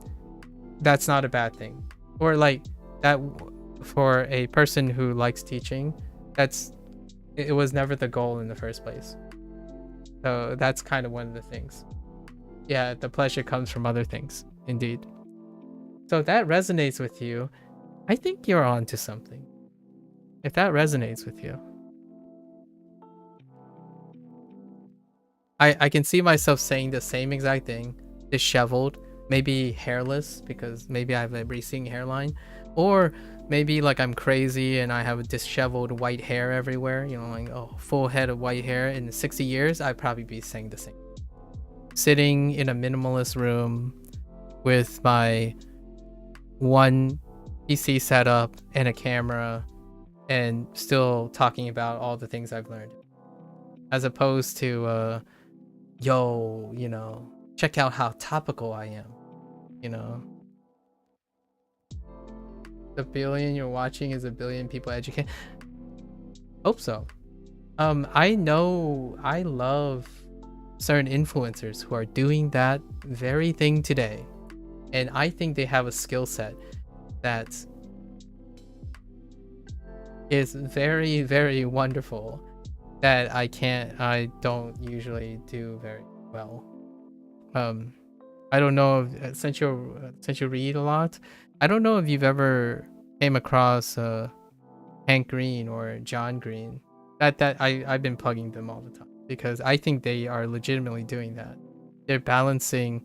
Speaker 1: that's not a bad thing. Or like that, for a person who likes teaching, it was never the goal in the first place. So that's kind of one of the things. Yeah, the pleasure comes from other things, indeed. So if that resonates with you, I think you're on to something. If that resonates with you. I can see myself saying the same exact thing, disheveled, maybe hairless, because maybe I have a receding hairline, or maybe like I'm crazy and I have a disheveled white hair everywhere, like full head of white hair. In 60 years, I'd probably be saying the same. Sitting in a minimalist room with my one PC setup and a camera and still talking about all the things I've learned, as opposed to check out how topical I am. The billion you're watching is a billion people educated. Hope so. I love certain influencers who are doing that very thing today, and I think they have a skill set that is very, very wonderful that I don't usually do very well. I don't know if, since you read a lot, I don't know if you've ever came across Hank Green or John Green. I've been plugging them all the time because I think they are legitimately doing that. They're balancing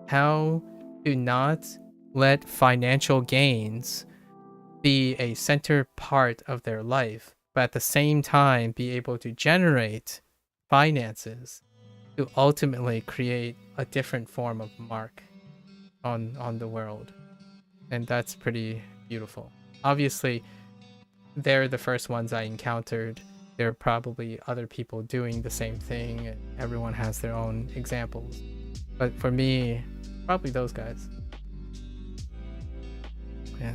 Speaker 1: how to not let financial gains be a center part of their life, but at the same time be able to generate finances to ultimately create a different form of mark on the world. And that's pretty beautiful. Obviously, they're the first ones I encountered. There are probably other people doing the same thing, and everyone has their own examples. But for me, probably those guys. Yeah,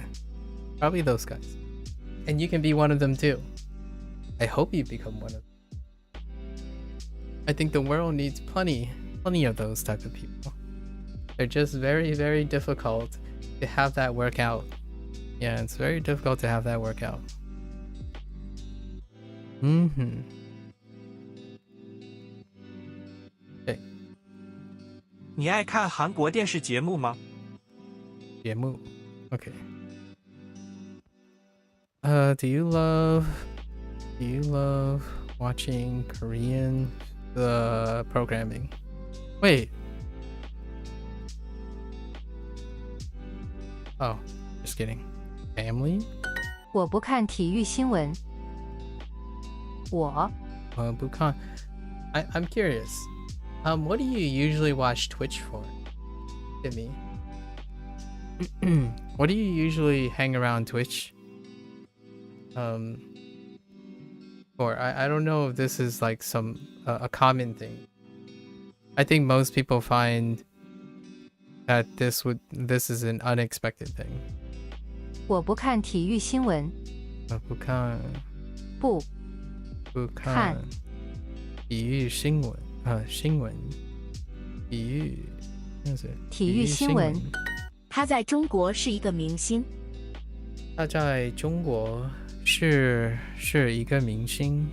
Speaker 1: probably those guys. And you can be one of them too. I hope you become one of them. I think the world needs plenty of those type of people. They're just very, very difficult to have that work out. Yeah, it's very difficult to have that work out. Okay.
Speaker 5: 你爱看韩国电视节目吗？
Speaker 1: 节目 Okay. Do you love watching Korean programming? Wait. Oh, just kidding. Family?
Speaker 8: 我不看体育新闻。我
Speaker 1: 不看. I'm curious. What do you usually watch Twitch for? Timmy. What do you usually hang around Twitch? Or I don't know if this is like some a common thing. I think most people find that this is an unexpected thing.
Speaker 8: 我不看体育新闻。
Speaker 1: 不看体育新闻新闻体育新闻。
Speaker 7: 他在中国是一个明星。
Speaker 1: 他在中国是一个明星。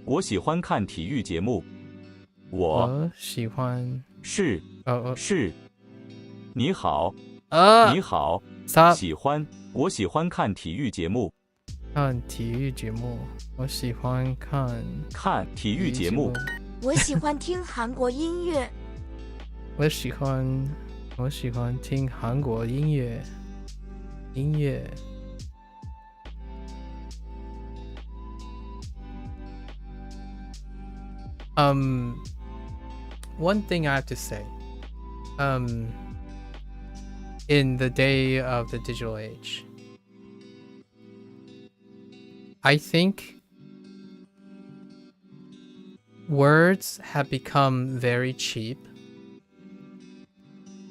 Speaker 11: 我喜欢看体育节目。
Speaker 1: 我喜欢
Speaker 11: 是你好你好喜欢我喜欢看体育节目。
Speaker 1: 看体育节目，我喜欢看
Speaker 11: 体育节目。
Speaker 7: 我喜欢听韩国音乐。
Speaker 1: 我喜欢听韩国音乐。One thing I have to say, in the day of the digital age, I think words have become very cheap,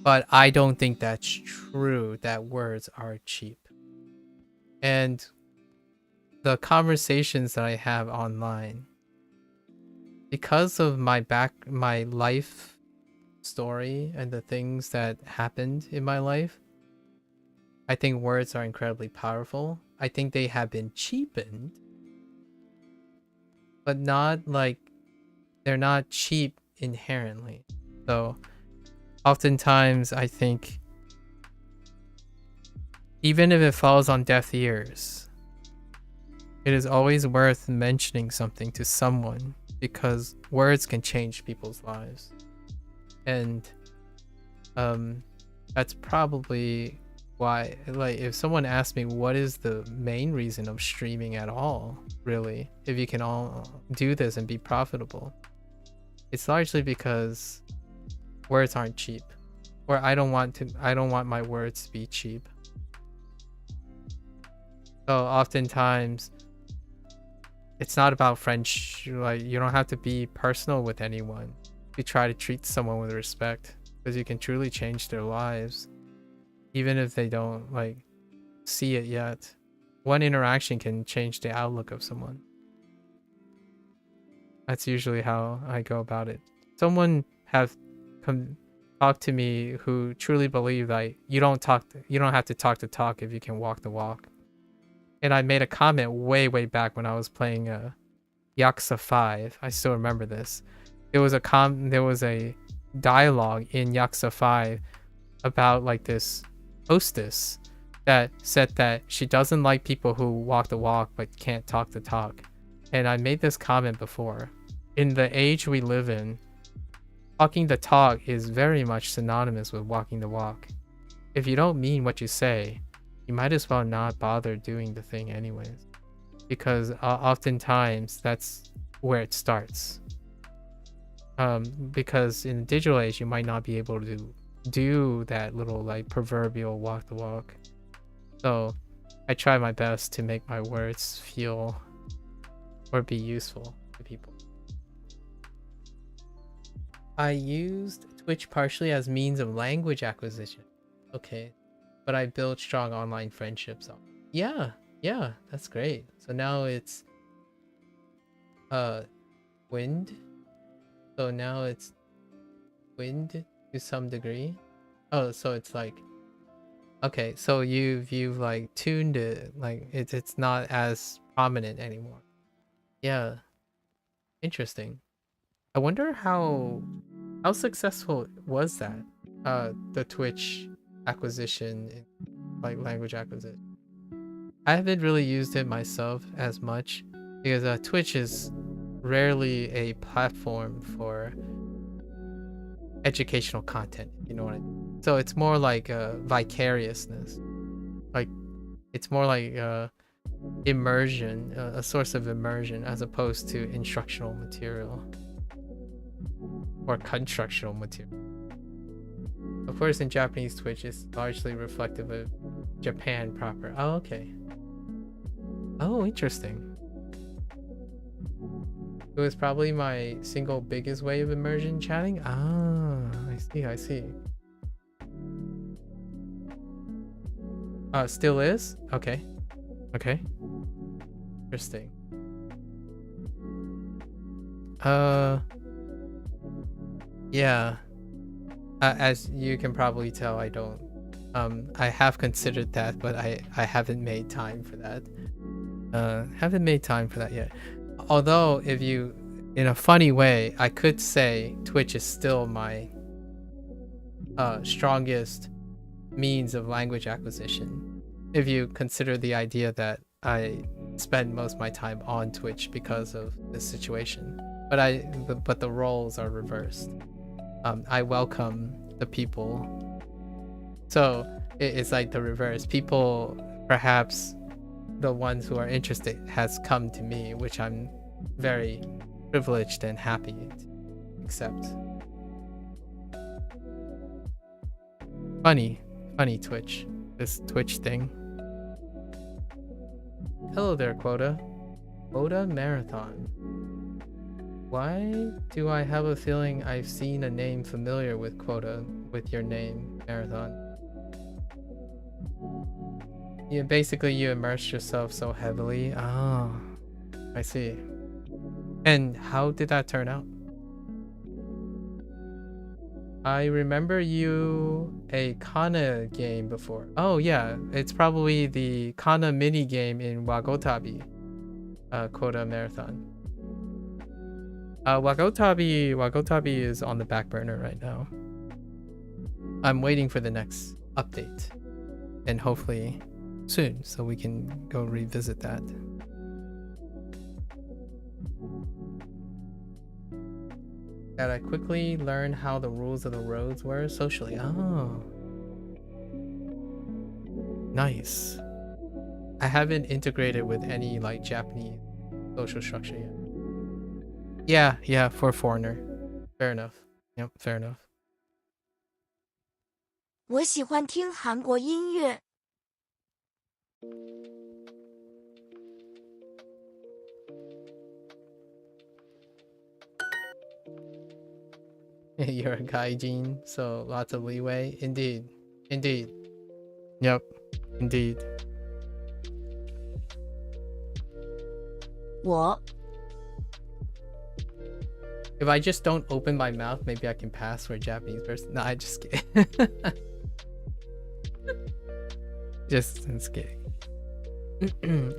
Speaker 1: but I don't think that's true that words are cheap. And the conversations that I have online, because of my life story and the things that happened in my life, I think words are incredibly powerful. I think they have been cheapened, but not like they're not cheap inherently. So oftentimes I think even if it falls on deaf ears, it is always worth mentioning something to someone, because words can change people's lives. And that's probably why, like, if someone asks me what is the main reason of streaming at all, really, if you can all do this and be profitable, it's largely because words aren't cheap, or I don't want my words to be cheap. So oftentimes it's not about French. Like, you don't have to be personal with anyone. You try to treat someone with respect, because you can truly change their lives, even if they don't like see it yet. One interaction can change the outlook of someone. That's usually how I go about it. Someone have talk to me who truly believe that you don't have to talk the talk if you can walk the walk. And I made a comment way back when I was playing Yakuza 5. I still remember this. There was a dialogue in Yakuza 5 about like this hostess that said that she doesn't like people who walk the walk but can't talk the talk. And I made this comment before. In the age we live in, talking the talk is very much synonymous with walking the walk. If you don't mean what you say, you might as well not bother doing the thing anyways. Because oftentimes that's where it starts. Because in the digital age, you might not be able to do that little like proverbial walk the walk. So I try my best to make my words feel or be useful to people. I used Twitch partially as means of language acquisition. Okay. But I built strong online friendships. Yeah, that's great. So now it's wind. So now it's wind to some degree. Oh, so it's like, okay, so you've like tuned it, like it's not as prominent anymore. Yeah, interesting. I wonder how successful was that, the Twitch acquisition, like language acquisition. I haven't really used it myself as much because Twitch is rarely a platform for educational content, you know what I mean? So it's more like vicariousness, like it's more like immersion, a source of immersion, as opposed to instructional material or constructional material. Of course, in Japanese Twitch, it's largely reflective of Japan proper. Oh, okay. Oh, interesting. It was probably my single biggest way of immersion chatting. Ah, I see. Still is? Okay. Interesting. Yeah. As you can probably tell, I don't. I have considered that, but I haven't made time for that. Haven't made time for that yet. Although, if you, in a funny way, I could say Twitch is still my strongest means of language acquisition. If you consider the idea that I spend most of my time on Twitch because of this situation, but the roles are reversed. I welcome the people, so it's like the reverse. People, perhaps the ones who are interested, has come to me, which I'm very privileged and happy to accept. Funny Twitch, this Twitch thing. Hello there, Quota Marathon. Why do I have a feeling I've seen a name familiar with Quota, with your name, Marathon? Yeah, basically you immersed yourself so heavily. Ah, I see. And how did that turn out? I remember you a Kana game before. Oh yeah, it's probably the Kana mini game in Wagotabi. Quota Marathon. Wagotabi is on the back burner right now. I'm waiting for the next update, and hopefully soon, so we can go revisit that. That I quickly learned how the rules of the roads were socially. Oh, nice. I haven't integrated with any like Japanese social structure yet. Yeah, for a foreigner. Fair enough. Yep, fair enough.
Speaker 7: 我喜欢听韩国音乐。
Speaker 1: You're a gaijin, so lots of leeway. Indeed. Yep, indeed.
Speaker 7: 我
Speaker 1: If I just don't open my mouth, maybe I can pass for a Japanese person. No, I just kidding. just kidding.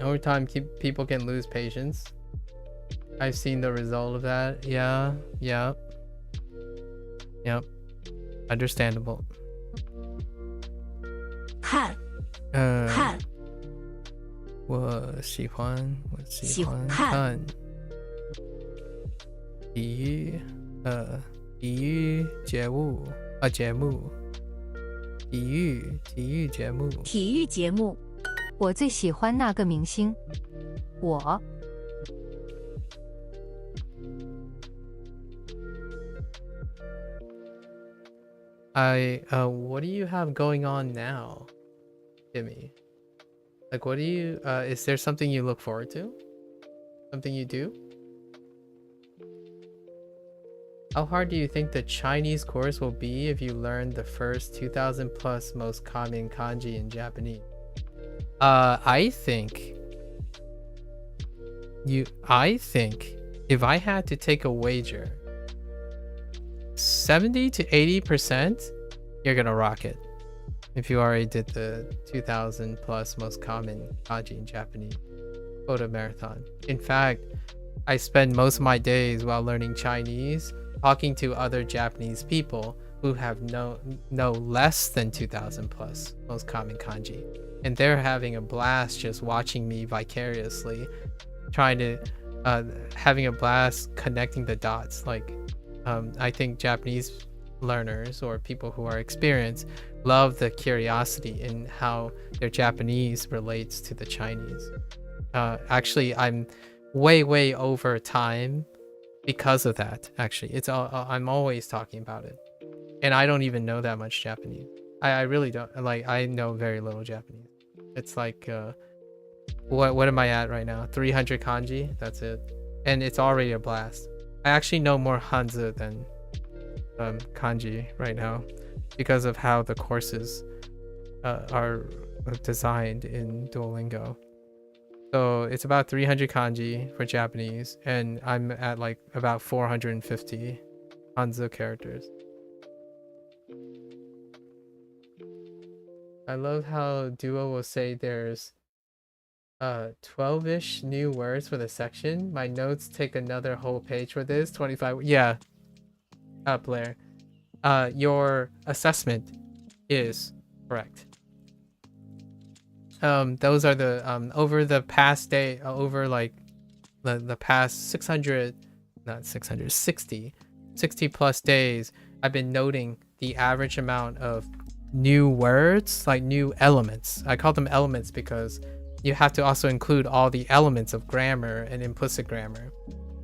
Speaker 1: Over time, people can lose patience. I've seen the result of that. Yeah. Yep. Understandable.
Speaker 7: 看
Speaker 1: 我喜欢看体育节目
Speaker 3: 我最喜欢那个明星。我
Speaker 1: what do you have going on now, Timmy? Like, what do you is there something you look forward to? Something you do? How hard do you think the Chinese course will be if you learn the first 2,000 plus most common kanji in Japanese? I think if I had to take a wager, 70 to 80%, you're gonna rock it. If you already did the 2,000 plus most common kanji in Japanese photo marathon. In fact, I spend most of my days while learning Chinese talking to other Japanese people who have no less than 2,000 plus most common kanji, and they're having a blast just watching me vicariously, trying to having a blast connecting the dots. Like I think Japanese learners or people who are experienced love the curiosity in how their Japanese relates to the Chinese. Actually, I'm way over time because of that. Actually, it's I'm always talking about it, and I don't even know that much Japanese. I really don't. Like, I know very little Japanese. It's like what am I at right now? 300 kanji, that's it, and it's already a blast. I actually know more Hanzi than kanji right now because of how the courses are designed in Duolingo. So it's about 300 kanji for Japanese, and I'm at like about 450 Hanzi characters. I love how Duo will say there's 12-ish new words for the section. My notes take another whole page for this. 25. Yeah. Blair. Your assessment is correct. Those are the over the past day, over like the past 60 plus days, I've been noting the average amount of new words, like new elements. I call them elements because you have to also include all the elements of grammar and implicit grammar.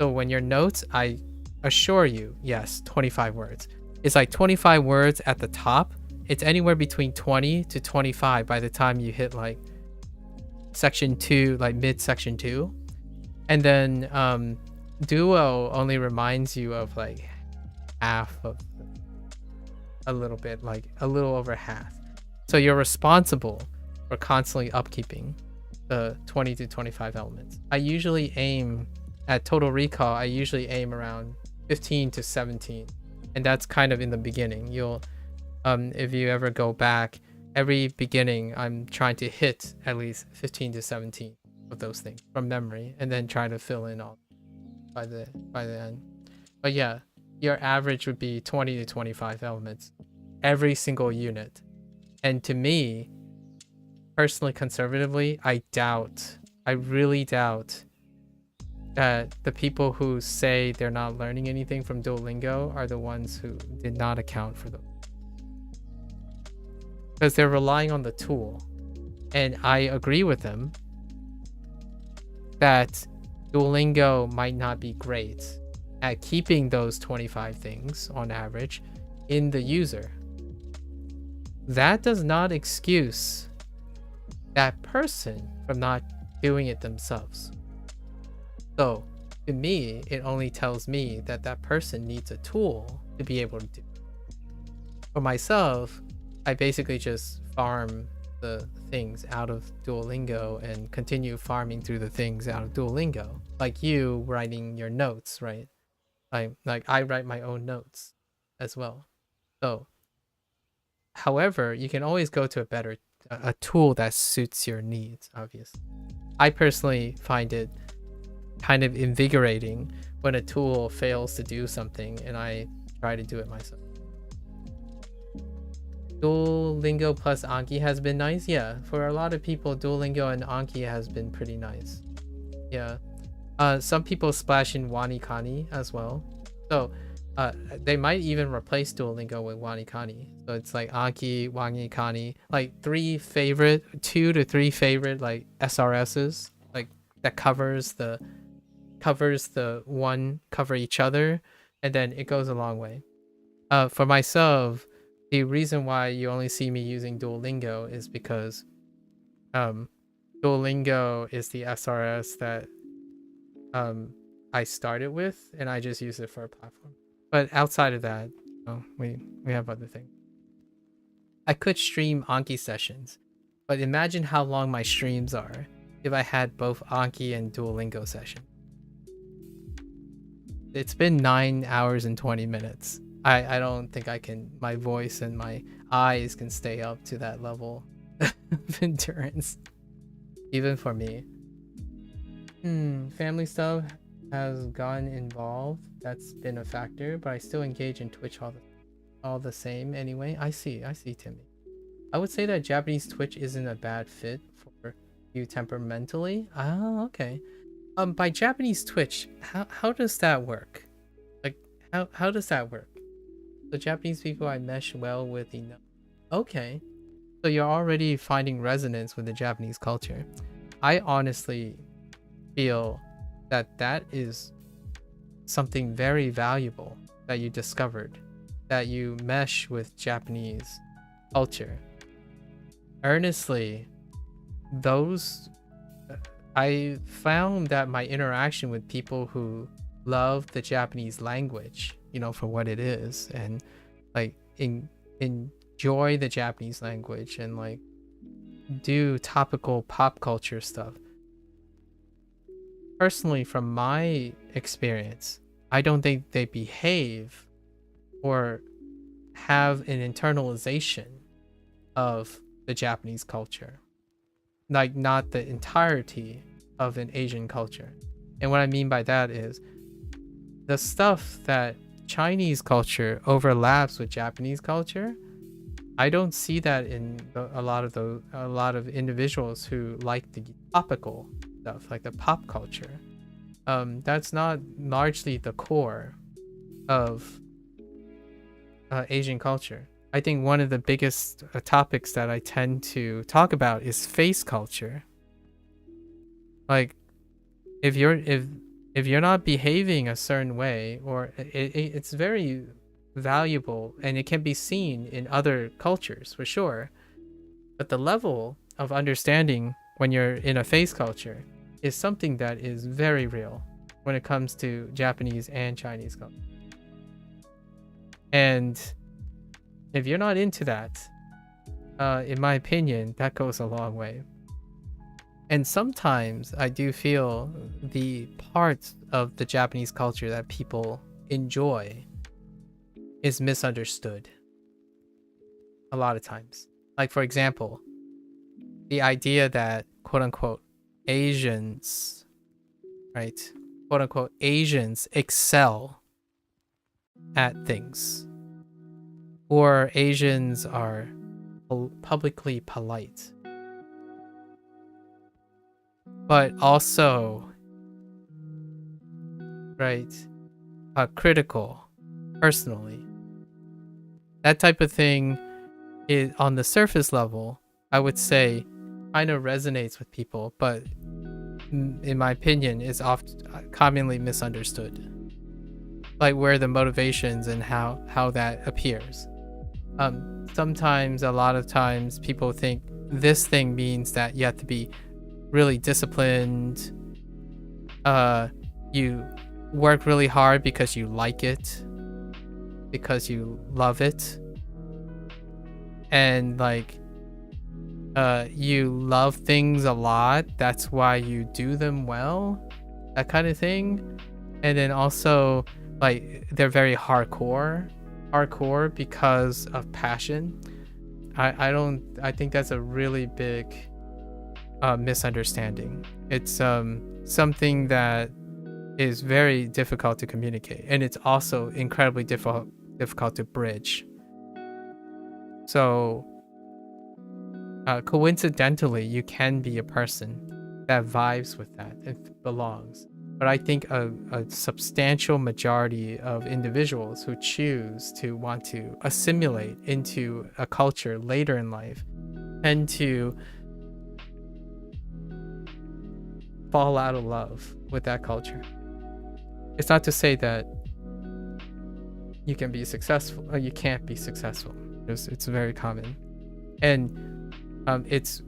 Speaker 1: So when your notes, I assure you, yes, 25 words. It's like 25 words at the top. It's anywhere between 20 to 25 by the time you hit like section 2, like mid section 2. And then Duo only reminds you of like half of a little bit, like a little over half. So you're responsible for constantly upkeeping the 20 to 25 elements. I usually aim at total recall. I usually aim around 15 to 17, and that's kind of in the beginning. You'll if you ever go back, every beginning I'm trying to hit at least 15 to 17 of those things from memory, and then try to fill in all by the end. But yeah, your average would be 20 to 25 elements every single unit. And to me, personally, conservatively, I really doubt that the people who say they're not learning anything from Duolingo are the ones who did not account for them. Because they're relying on the tool. And I agree with them that Duolingo might not be great at keeping those 25 things on average in the user. That does not excuse that person from not doing it themselves. So to me, it only tells me that that person needs a tool to be able to do it. For myself, I basically just farm the things out of Duolingo and continue farming through the things out of Duolingo. Like you writing your notes, right? I write my own notes as well. So, however, you can always go to a tool that suits your needs, obviously. I personally find it kind of invigorating when a tool fails to do something and I try to do it myself. Duolingo plus Anki has been nice. Yeah, for a lot of people, Duolingo and Anki has been pretty nice. Yeah. Some people splash in WaniKani as well. So they might even replace Duolingo with WaniKani. So it's like Anki, WaniKani, like 2 to 3 favorite like SRSs, like that covers the one, cover each other, and then it goes a long way. For myself, the reason why you only see me using Duolingo is because Duolingo is the SRS that I started with, and I just use it for a platform. But outside of that, we have other things. I could stream Anki sessions, but imagine how long my streams are if I had both Anki and Duolingo sessions. It's been 9 hours and 20 minutes. I don't think my voice and my eyes can stay up to that level of endurance, even for me. Family stuff has gotten involved. That's been a factor, but I still engage in Twitch all the same anyway. I see, Timmy. I would say that Japanese Twitch isn't a bad fit for you temperamentally. Oh, okay. By Japanese Twitch, how does that work? Like, how does that work? The Japanese people I mesh well with enough. Okay. So you're already finding resonance with the Japanese culture. I honestly feel that is something very valuable that you discovered, that you mesh with Japanese culture. Earnestly, I found that my interaction with people who love the Japanese language, for what it is, and like enjoy the Japanese language and like do topical pop culture stuff. Personally, from my experience, I don't think they behave or have an internalization of the Japanese culture. Like, not the entirety of an Asian culture. And what I mean by that is the stuff that Chinese culture overlaps with Japanese culture. I don't see that in a lot of individuals who like the topical stuff, like the pop culture. That's not largely the core of Asian culture. I think one of the biggest topics that I tend to talk about is face culture. Like, if you're not behaving a certain way, or it's very valuable and it can be seen in other cultures for sure, but the level of understanding when you're in a face culture is something that is very real when it comes to Japanese and Chinese culture. And if you're not into that, in my opinion, that goes a long way. And sometimes I do feel the parts of the Japanese culture that people enjoy is misunderstood a lot of times. Like, for example, the idea that quote unquote Asians, right? Quote unquote Asians excel at things, or Asians are publicly polite, but also, right, critical personally. That type of thing is, on the surface level, I would say kind of resonates with people, but in my opinion is often commonly misunderstood. Like, where the motivations and how that appears. Sometimes, a lot of times, people think this thing means that you have to be really disciplined. You work really hard because you like it, because you love it, and like you love things a lot, that's why you do them well, that kind of thing. And then also like they're very hardcore because of passion. I think that's a really big misunderstanding. It's something that is very difficult to communicate, and it's also incredibly difficult to bridge. So coincidentally, you can be a person that vibes with that, it belongs. But I think a substantial majority of individuals who choose to want to assimilate into a culture later in life tend to fall out of love with that culture. It's not to say that you can be successful or you can't be successful. It's very common. And it's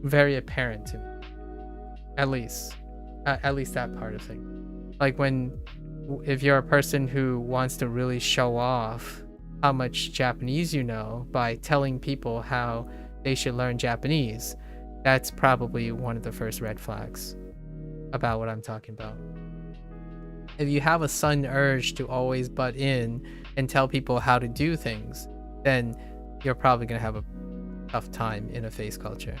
Speaker 1: very apparent to me, at least that part of things. Like if you're a person who wants to really show off how much Japanese you know by telling people how they should learn Japanese, that's probably one of the first red flags about what I'm talking about. If you have a sudden urge to always butt in and tell people how to do things, then you're probably going to have a tough time in a face culture.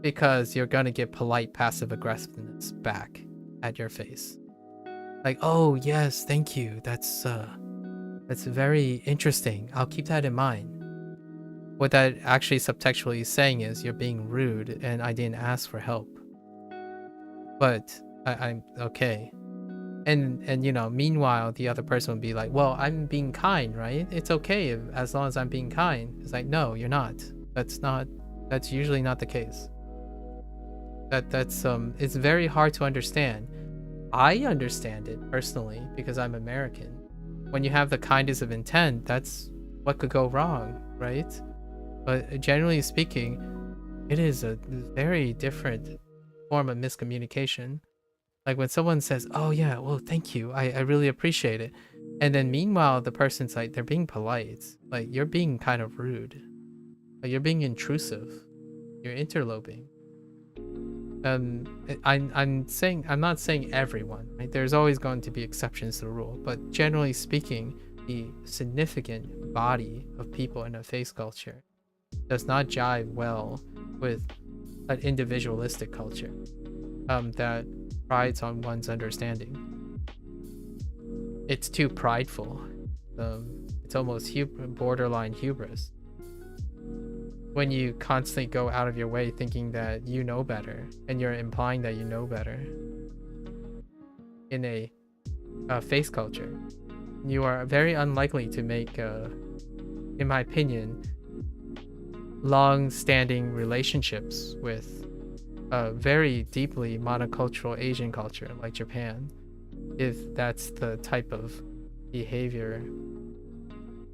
Speaker 1: Because you're going to get polite passive aggressiveness back at your face. Like, oh yes, thank you. That's very interesting. I'll keep that in mind. What that actually subtextually saying is you're being rude and I didn't ask for help. But I'm okay. And you know, meanwhile, the other person would be like, well, I'm being kind, right? It's okay as long as I'm being kind. It's like, no, you're not. That's usually not the case. It's very hard to understand. I understand it personally because I'm American. When you have the kindness of intent, that's what could go wrong, right? But generally speaking, it is a very different form of miscommunication. Like when someone says, oh yeah, well, thank you, I really appreciate it. And then meanwhile, the person's like, they're being polite. Like you're being kind of rude. Like you're being intrusive. You're interloping. I'm not saying everyone, right? There's always going to be exceptions to the rule, but generally speaking, the significant body of people in a face culture does not jive well with an individualistic culture that prides on one's understanding. It's too prideful. It's almost borderline hubris. When you constantly go out of your way thinking that you know better, and you're implying that you know better in a face culture, you are very unlikely to make, in my opinion, long-standing relationships with a very deeply monocultural Asian culture like Japan, if that's the type of behavior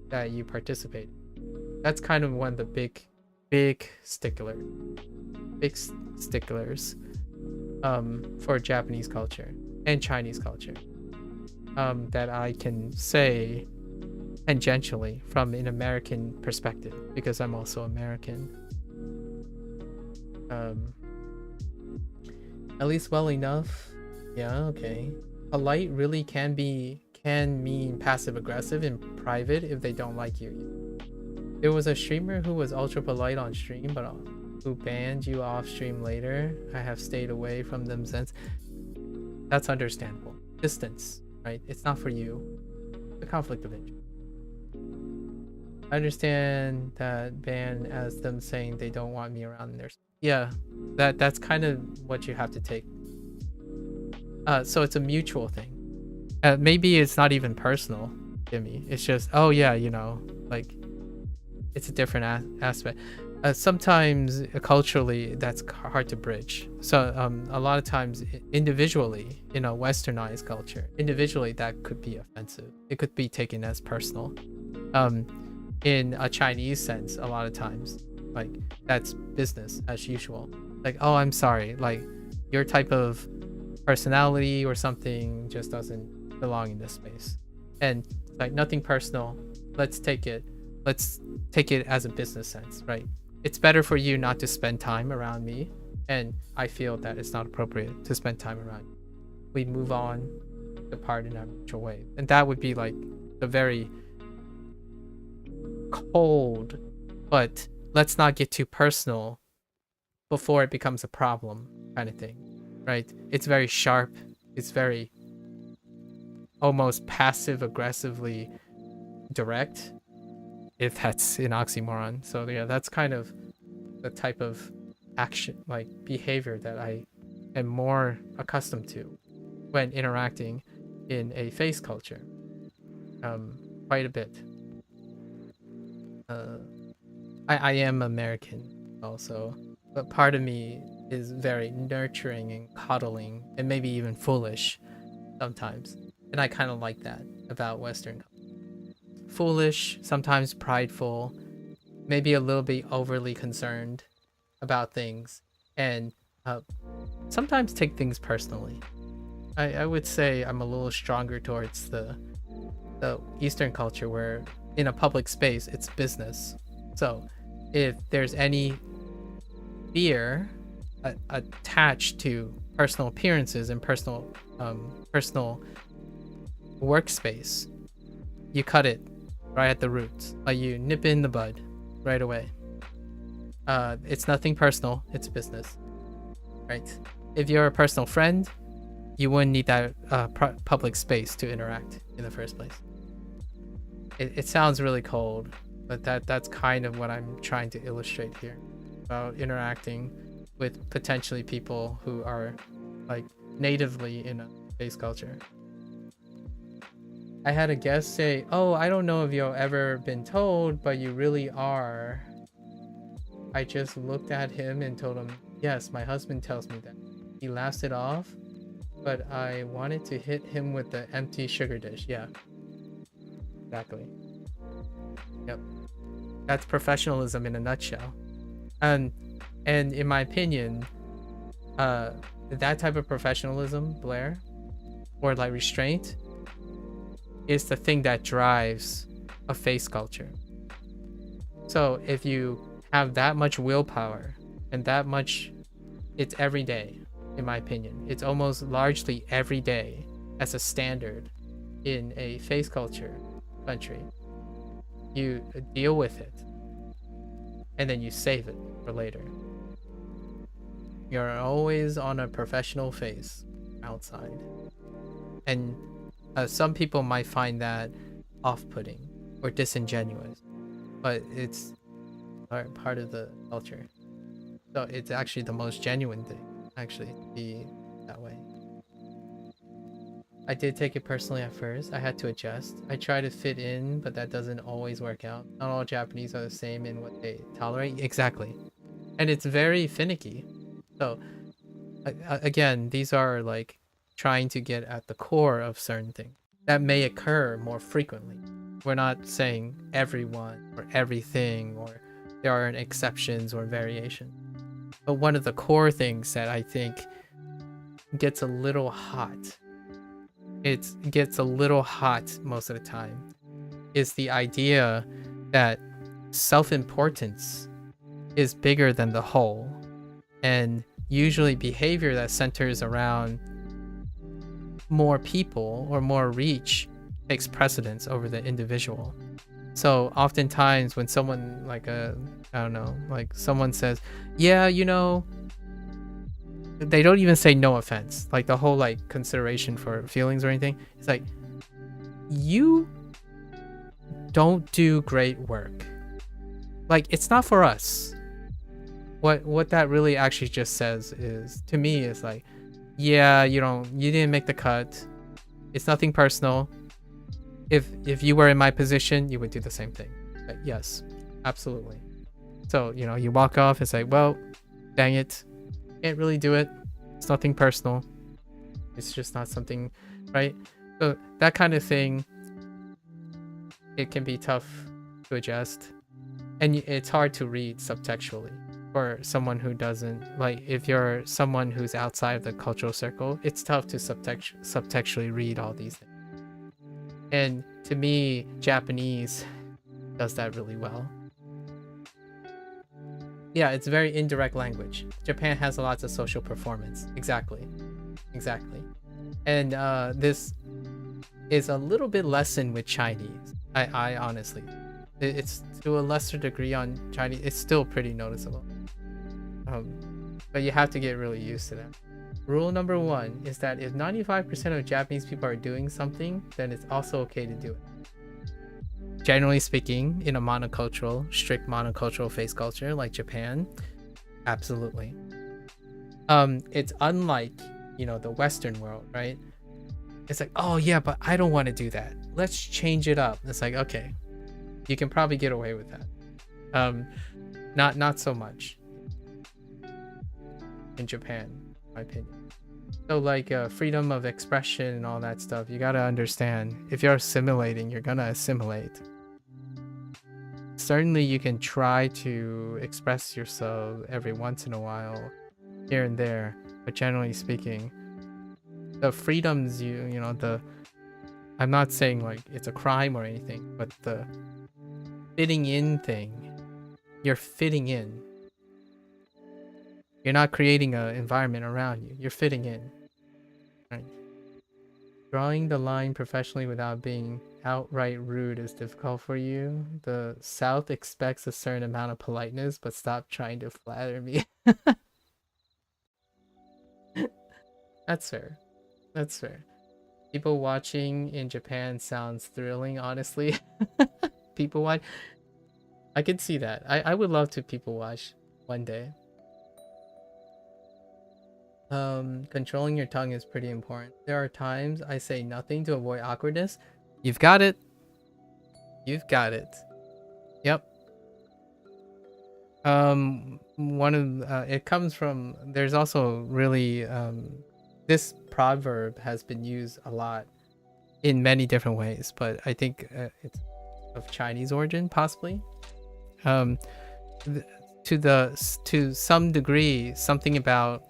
Speaker 1: that you participate in. That's kind of one of the big sticklers for Japanese culture and Chinese culture that I can say tangentially from an American perspective, because I'm also American. At least well enough. Yeah, okay. Polite really can mean passive aggressive in private if they don't like you. There was a streamer who was ultra polite on stream, but who banned you off stream later. I have stayed away from them since. That's understandable. Distance, right? It's not for you. The conflict of interest. I understand that ban as them saying they don't want me around there. Yeah, that's kind of what you have to take. So it's a mutual thing. Maybe it's not even personal, Jimmy. It's just, oh yeah, you know, like it's a different aspect. Sometimes culturally that's hard to bridge. So a lot of times individually in a westernized culture, individually that could be offensive. It could be taken as personal. In a Chinese sense, a lot of times, like that's business as usual. Like, oh, I'm sorry, like your type of personality or something just doesn't belong in this space. And like nothing personal. Let's take it as a business sense, right? It's better for you not to spend time around me, and I feel that it's not appropriate to spend time around you. We move on, depart in our mutual way. And that would be like the very cold, but let's not get too personal before it becomes a problem kind of thing, right? It's very sharp. It's very almost passive aggressively direct, if that's an oxymoron. So yeah, that's kind of the type of action, like behavior, that I am more accustomed to when interacting in a face culture. Quite a bit. I am American also, but part of me is very nurturing and coddling and maybe even foolish sometimes. And I kind of like that about Western culture. Foolish, sometimes prideful, maybe a little bit overly concerned about things, and sometimes take things personally. I would say I'm a little stronger towards the Eastern culture, where in a public space it's business. So if there's any fear attached to personal appearances and personal workspace, you cut it right at the roots. Like you nip it in the bud right away. It's nothing personal, it's business, right? If you're a personal friend, you wouldn't need that public space to interact in the first place. It sounds really cold, but that's kind of what I'm trying to illustrate here about interacting with potentially people who are like natively in a face culture. I had a guest say, "Oh, I don't know if you've ever been told, but you really are." I just looked at him and told him, "Yes, my husband tells me that." He laughs it off, but I wanted to hit him with the empty sugar dish. Yeah, exactly. Yep, that's professionalism in a nutshell. And in my opinion, that type of professionalism, Blair, or like restraint, is the thing that drives a face culture. So if you have that much willpower and that much, it's every day, in my opinion. It's almost largely every day as a standard in a face culture country. You deal with it and then you save it for later. You're always on a professional face outside. And some people might find that off-putting or disingenuous, but it's part of the culture. So it's actually the most genuine thing, actually, to be that way. I did take it personally at first. I had to adjust. I try to fit in, but that doesn't always work out. Not all Japanese are the same in what they tolerate. Exactly. And it's very finicky. So again, these are like trying to get at the core of certain things that may occur more frequently. We're not saying everyone or everything, or there aren't exceptions or variations. But one of the core things that I think gets a little hot, it gets a little hot most of the time, is the idea that self-importance is bigger than the whole. And usually behavior that centers around more people or more reach takes precedence over the individual. So oftentimes when someone like someone says, yeah, you know, they don't even say no offense, like the whole like consideration for feelings or anything. It's like, you don't do great work. Like, it's not for us. What that really actually just says is, to me, is like, yeah, you didn't make the cut. It's nothing personal. If you were in my position, you would do the same thing. But yes, absolutely. So, you know, you walk off, it's like, well, dang it, can't really do it. It's nothing personal. It's just not something, right? So that kind of thing, it can be tough to adjust. And it's hard to read subtextually. For someone who doesn't, like, if you're someone who's outside of the cultural circle, it's tough to subtextually read all these things. And to me, Japanese does that really well. Yeah, it's very indirect language. Japan has lots of social performance. Exactly. And this is a little bit lessened with Chinese. I honestly, it's to a lesser degree on Chinese. It's still pretty noticeable. But you have to get really used to that. Rule number 1 is that if 95% of Japanese people are doing something, then it's also okay to do it. Generally speaking, in a strict monocultural face culture like Japan, absolutely. It's unlike, the Western world, right? It's like, oh yeah, but I don't want to do that. Let's change it up. It's like, okay, you can probably get away with that. Not so much in Japan, in my opinion. So like freedom of expression and all that stuff, you gotta understand, if you're assimilating, you're gonna assimilate. Certainly you can try to express yourself every once in a while, here and there, but generally speaking, the freedoms I'm not saying like it's a crime or anything, but the fitting in thing, you're fitting in. You're not creating an environment around you. You're fitting in. Right? Drawing the line professionally without being outright rude is difficult for you. The South expects a certain amount of politeness, but stop trying to flatter me. That's fair. That's fair. People watching in Japan sounds thrilling, honestly. People watch. I could see that. I would love to people watch one day. Controlling your tongue is pretty important. There are times I say nothing to avoid awkwardness. You've got it. You've got it. Yep. It comes from, there's also really, this proverb has been used a lot in many different ways, but I think it's of Chinese origin, possibly. To some degree, something about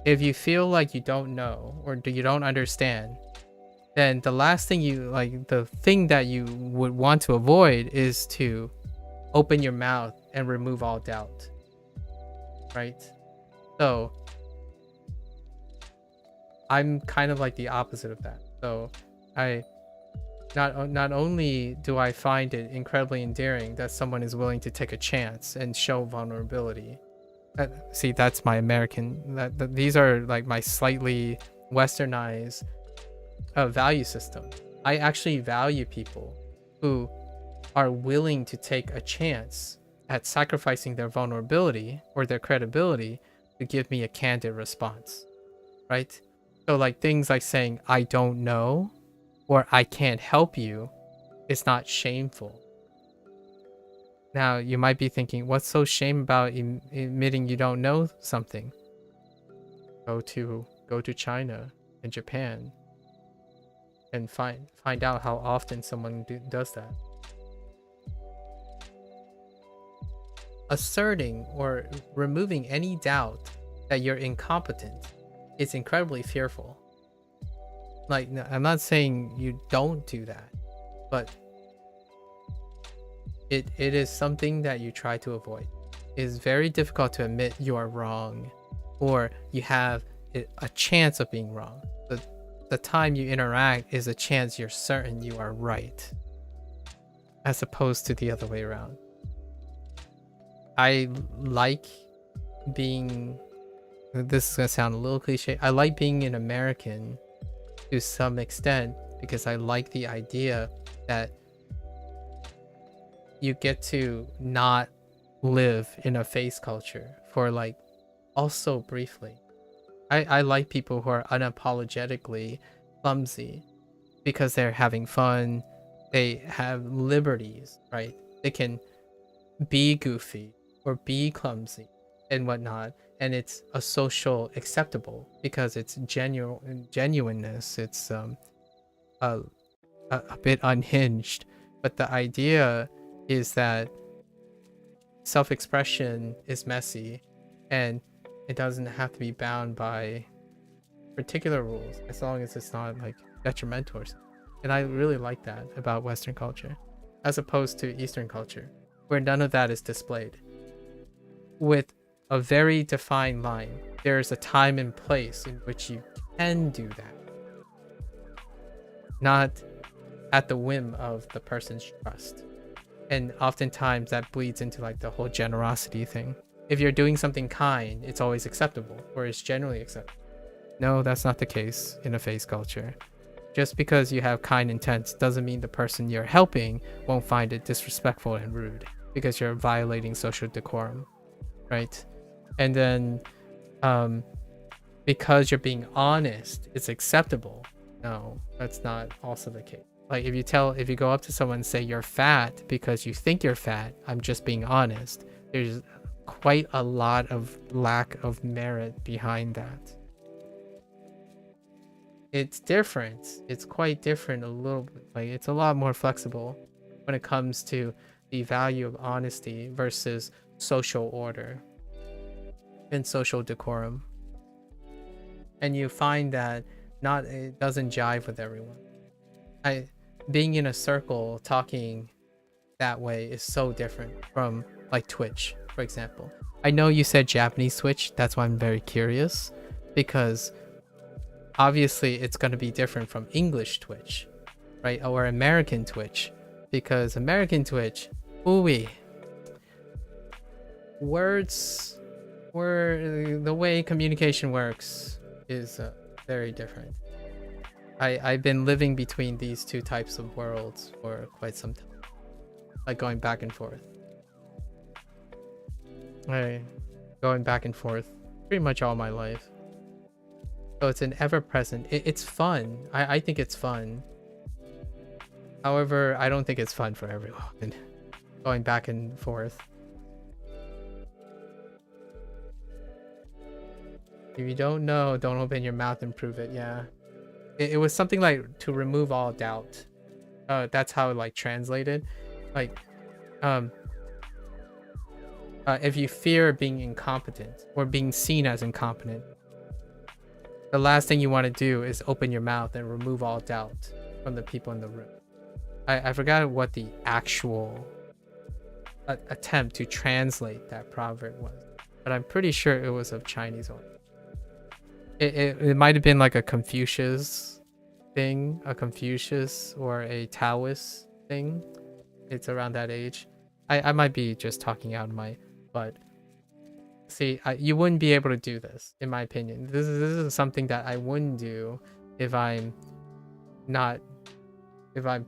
Speaker 1: if you feel like you don't know or you don't understand, then the last thing the thing that you would want to avoid is to open your mouth and remove all doubt, right? So I'm kind of like the opposite of that. So I not only do I find it incredibly endearing that someone is willing to take a chance and show vulnerability. See, that's my American. These are like my slightly westernized value system. I actually value people who are willing to take a chance at sacrificing their vulnerability or their credibility to give me a candid response, right? So like things like saying I don't know or I can't help you is not shameful. Now you might be thinking, what's so shame about admitting you don't know something? Go to China and Japan and find out how often someone does that. Asserting or removing any doubt that you're incompetent is incredibly fearful. Like, I'm not saying you don't do that, but it is something that you try to avoid. It is very difficult to admit you are wrong or you have a chance of being wrong. The time you interact is a chance you're certain you are right, as opposed to the other way around. I like being, this is gonna sound a little cliche, I like being an American to some extent because I like the idea that you get to not live in a face culture for like also briefly. I like people who are unapologetically clumsy because they're having fun, they have liberties, right? They can be goofy or be clumsy and whatnot, and it's a social acceptable because it's genuineness. It's a bit unhinged, but the idea is that self-expression is messy and it doesn't have to be bound by particular rules as long as it's not like detrimental or something. And I really like that about Western culture as opposed to Eastern culture, where none of that is displayed with a very defined line. There's a time and place in which you can do that. not at the whim of the person's trust. And oftentimes that bleeds into like the whole generosity thing. If you're doing something kind, it's always acceptable, or it's generally acceptable. No, that's not the case in a face culture. Just because you have kind intents doesn't mean the person you're helping won't find it disrespectful and rude, because you're violating social decorum, right? And then because you're being honest, it's acceptable. No, that's not also the case. Like if you go up to someone and say you're fat because you think you're fat, I'm just being honest, there's quite a lot of lack of merit behind that. It's different. It's quite different a little bit. Like it's a lot more flexible when it comes to the value of honesty versus social order and social decorum. And you find that it doesn't jive with everyone. Being in a circle talking that way is so different from like Twitch, for example. I know you said Japanese Twitch, that's why I'm very curious, because obviously it's going to be different from English Twitch, right? Or American Twitch, because American Twitch, the way communication works is very different. I've been living between these two types of worlds for quite some time, like going back and forth. Going back and forth pretty much all my life. So it's an ever-present. It's fun. I think it's fun. However, I don't think it's fun for everyone. Going back and forth. If you don't know, don't open your mouth and prove it. Yeah. It was something like to remove all doubt. That's how it like translated. Like, if you fear being incompetent or being seen as incompetent, the last thing you want to do is open your mouth and remove all doubt from the people in the room. I forgot what the actual attempt to translate that proverb was, but I'm pretty sure it was of Chinese origin. It might have been like a Confucius thing, a Confucius or a Taoist thing. It's around that age. I might be just talking out of my butt. See, you wouldn't be able to do this, in my opinion. This is something that I wouldn't do if I'm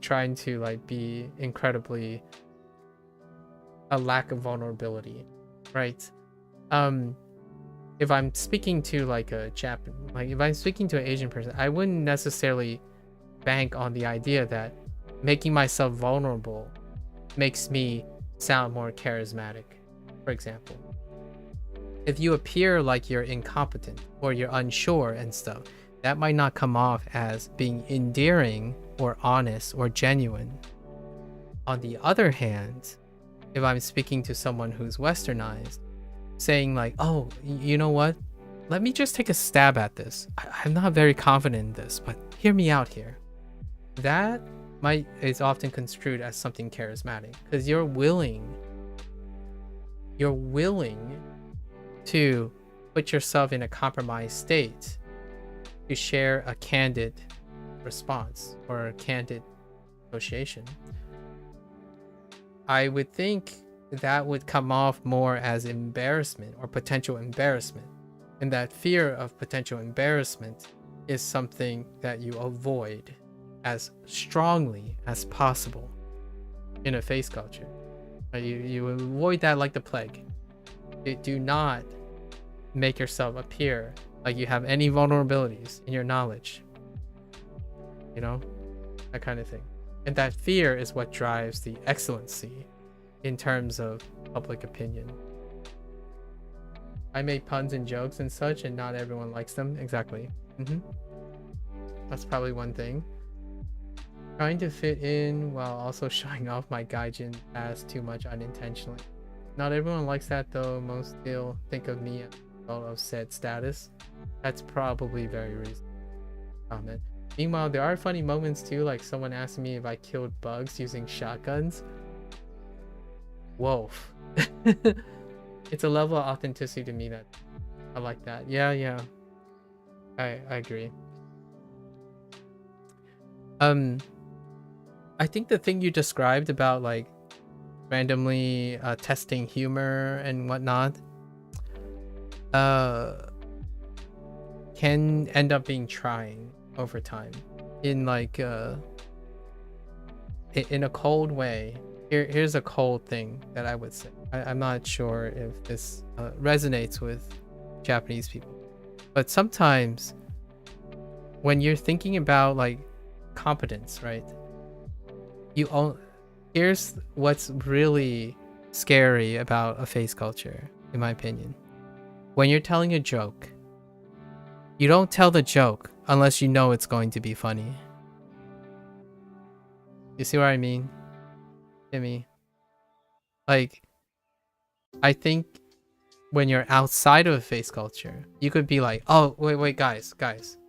Speaker 1: trying to like be incredibly a lack of vulnerability, right? If I'm speaking to like a Japanese, like if I'm speaking to an Asian person, I wouldn't necessarily bank on the idea that making myself vulnerable makes me sound more charismatic, for example. If you appear like you're incompetent or you're unsure and stuff, that might not come off as being endearing or honest or genuine. On the other hand, if I'm speaking to someone who's westernized, saying like, oh, you know what? Let me just take a stab at this. I'm not very confident in this, but hear me out here. That is often construed as something charismatic because you're willing to put yourself in a compromised state to share a candid response or a candid negotiation. I would think that would come off more as embarrassment or potential embarrassment. And that fear of potential embarrassment is something that you avoid as strongly as possible in a face culture. You avoid that like the plague. You do not make yourself appear like you have any vulnerabilities in your knowledge. You know, that kind of thing. And that fear is what drives the excellency in terms of public opinion. I make puns and jokes and such, and not everyone likes them. Exactly. That's probably one thing. Trying to fit in while also showing off my gaijin ass too much unintentionally. Not everyone likes that though. Most still think of me as a result of said status. That's probably very reasonable comment. Meanwhile, there are funny moments too, like someone asking me if I killed bugs using shotguns. Whoa. It's a level of authenticity to me that I like that. Yeah. I agree. I think the thing you described about like randomly testing humor and whatnot can end up being trying over time in like in a cold way. Here's a cold thing that I would say. I'm not sure if this resonates with Japanese people, but sometimes when you're thinking about like competence, right? Here's what's really scary about a face culture, in my opinion. When you're telling a joke, you don't tell the joke unless you know it's going to be funny. You see what I mean, Timmy? Like, I think when you're outside of a face culture, you could be like, oh, wait, guys,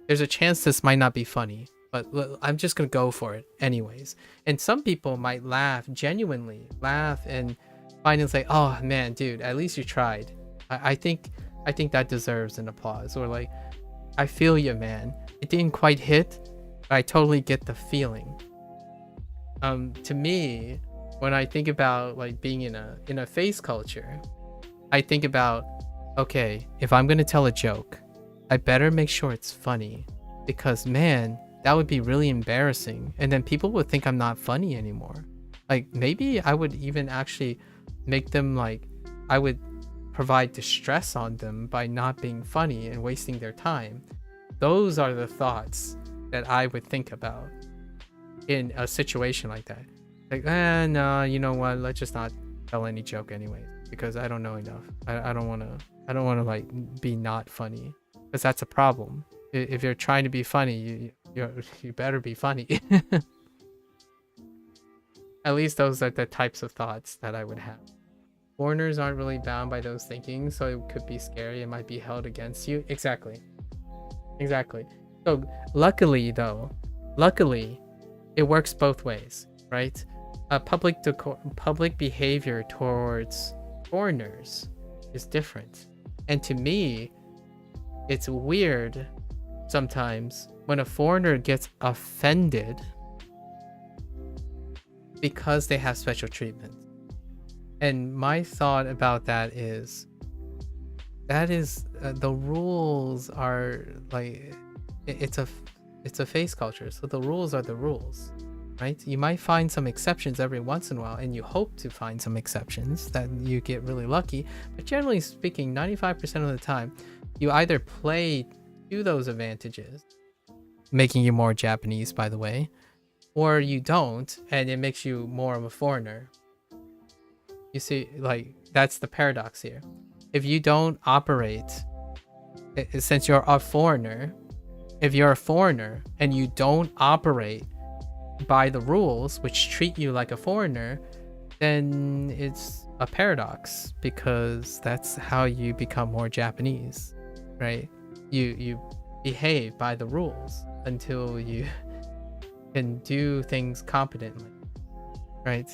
Speaker 1: there's a chance this might not be funny, but I'm just gonna go for it anyways. And some people might genuinely laugh and find it's like, oh man, dude, at least you tried. I think that deserves an applause. Or like, I feel you, man. It didn't quite hit, but I totally get the feeling. To me, when I think about like being in a face culture, I think about, okay, if I'm gonna tell a joke, I better make sure it's funny, because man, that would be really embarrassing, and then people would think I'm not funny anymore. Like, maybe I would even actually make them like, I would provide distress on them by not being funny and wasting their time. Those are the thoughts that I would think about in a situation like that. Like, no, you know what? Let's just not tell any joke anyway, because I don't know enough. I don't want to like be not funny, because that's a problem. If you're trying to be funny, you better be funny. At least those are the types of thoughts that I would have. Foreigners aren't really bound by those thinking, so it could be scary. It might be held against you. Exactly. So luckily, it works both ways, right? Public behavior towards foreigners is different, and to me, it's weird sometimes when a foreigner gets offended because they have special treatment. And my thought about that is the rules are like, it's a face culture, so the rules are the rules, right? You might find some exceptions every once in a while, and you hope to find some exceptions that you get really lucky, but generally speaking, 95% of the time you either play to those advantages, making you more Japanese, by the way, or you don't, and it makes you more of a foreigner. You see, like, that's the paradox here. If you don't operate, since you're a foreigner, if you're a foreigner and you don't operate by the rules which treat you like a foreigner, then it's a paradox, because that's how you become more Japanese, right? You behave by the rules until you can do things competently, right?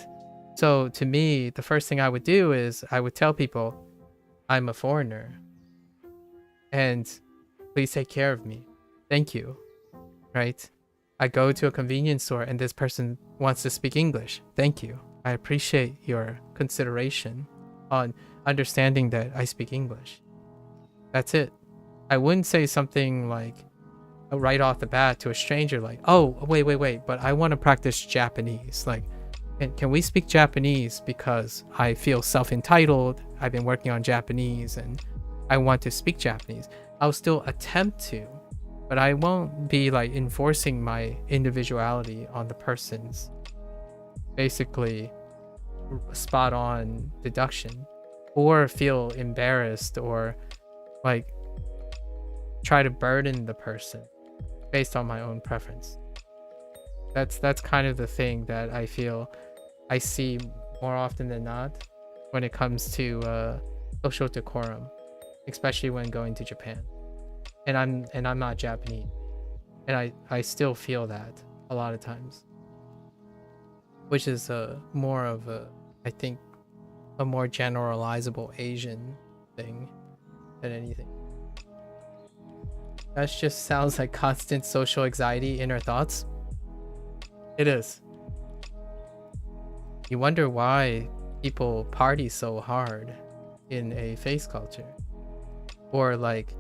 Speaker 1: So to me, the first thing I would do is I would tell people, I'm a foreigner, and please take care of me. Thank you, right? I go to a convenience store and this person wants to speak English. Thank you. I appreciate your consideration on understanding that I speak English. That's it. I wouldn't say something like right off the bat to a stranger like, oh, wait, but I want to practice Japanese. Like, can we speak Japanese because I feel self-entitled? I've been working on Japanese and I want to speak Japanese. I'll still attempt to, but I won't be like enforcing my individuality on the person's basically spot on deduction, or feel embarrassed or like try to burden the person based on my own preference. That's kind of the thing that I feel I see more often than not when it comes to social decorum, especially when going to Japan. And I'm not Japanese, and I still feel that a lot of times, which is more of I think a more generalizable Asian thing than anything. That just sounds like constant social anxiety. Inner thoughts. It is. You wonder why people party so hard in a face culture, or like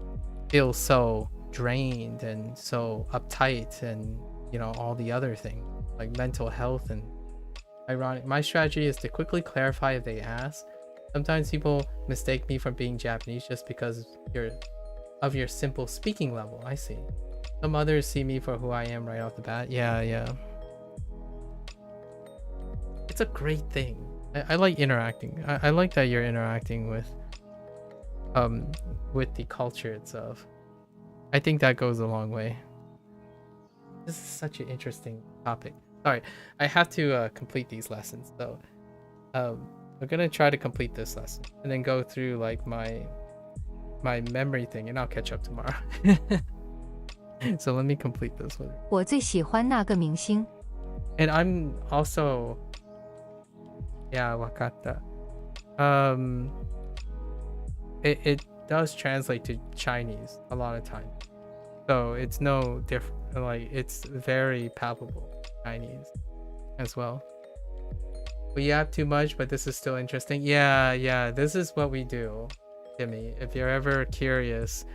Speaker 1: feel so drained and so uptight, and you know, all the other things like mental health and ironic. My strategy is to quickly clarify if they ask. Sometimes people mistake me for being Japanese just because of your simple speaking level. I see. Some others see me for who I am right off the bat. Yeah. It's a great thing. I like interacting. I like that you're interacting with the culture itself. I think that goes a long way. This is such an interesting topic. Sorry, I have to complete these lessons. So we're gonna try to complete this lesson and then go through like my memory thing, and I'll catch up tomorrow. So let me complete this one.
Speaker 3: 我最喜欢那个明星。
Speaker 1: And I'm also, yeah, wakata. It does translate to Chinese a lot of times, so it's no different. Like, it's very palpable Chinese as well. We have too much, but this is still interesting. Yeah, this is what we do, Timmy. If you're ever curious,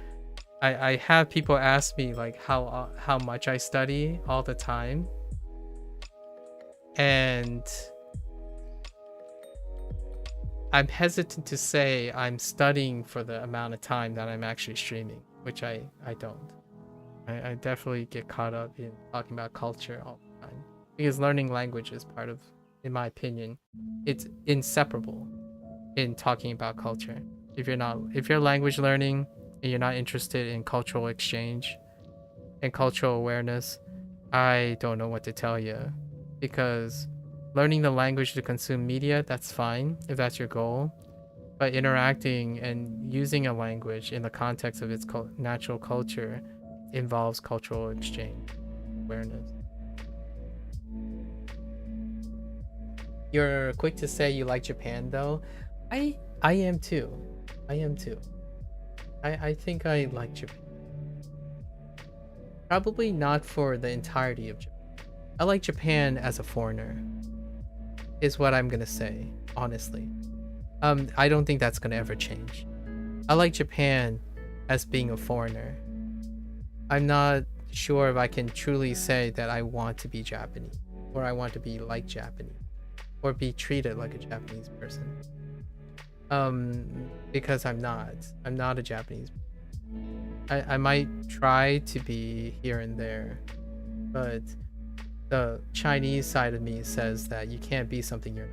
Speaker 1: I have people ask me like how much I study all the time, and I'm hesitant to say I'm studying for the amount of time that I'm actually streaming, which I don't. I definitely get caught up in talking about culture all the time, because learning language is part of, in my opinion, it's inseparable in talking about culture. If you're language learning and you're not interested in cultural exchange and cultural awareness, I don't know what to tell you. Because learning the language to consume media, that's fine if that's your goal, but interacting and using a language in the context of its natural culture involves cultural exchange awareness. You're quick to say you like Japan though. I am too. I think I like Japan. Probably not for the entirety of Japan. I like Japan as a foreigner, is what I'm gonna say, honestly. I don't think that's gonna ever change. I like Japan as being a foreigner. I'm not sure if I can truly say that I want to be Japanese, or I want to be like Japanese, or be treated like a Japanese person. Because I'm not a Japanese. I might try to be here and there, but the Chinese side of me says that you can't be something you're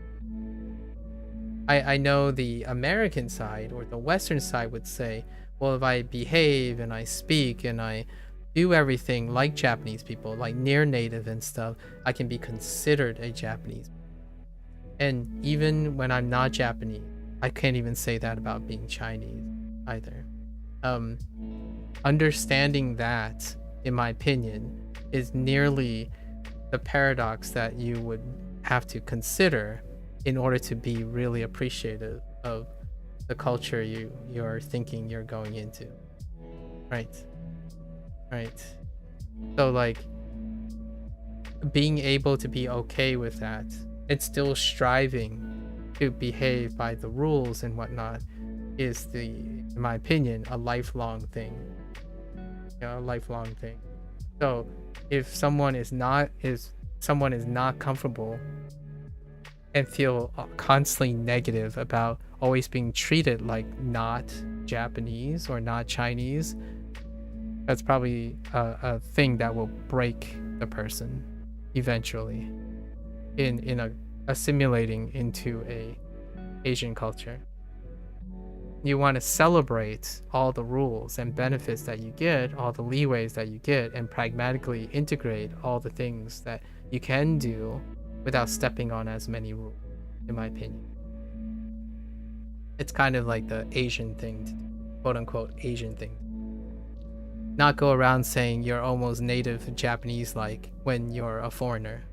Speaker 1: not. I know the American side or the Western side would say, well, if I behave and I speak and I do everything like Japanese people, like near native and stuff, I can be considered a Japanese. And even when I'm not Japanese, I can't even say that about being Chinese either. Understanding that, in my opinion, is nearly the paradox that you would have to consider in order to be really appreciative of the culture you're thinking you're going into. Right. So like, being able to be okay with that and still striving to behave by the rules and whatnot is in my opinion, a lifelong thing. A lifelong thing. So if someone is not comfortable and feel constantly negative about always being treated like not Japanese or not Chinese, that's probably a thing that will break the person eventually in assimilating into a Asian culture. You want to celebrate all the rules and benefits that you get, all the leeways that you get, and pragmatically integrate all the things that you can do without stepping on as many rules, in my opinion. It's kind of like the Asian thing, quote unquote Asian thing. Not go around saying you're almost native Japanese like when you're a foreigner,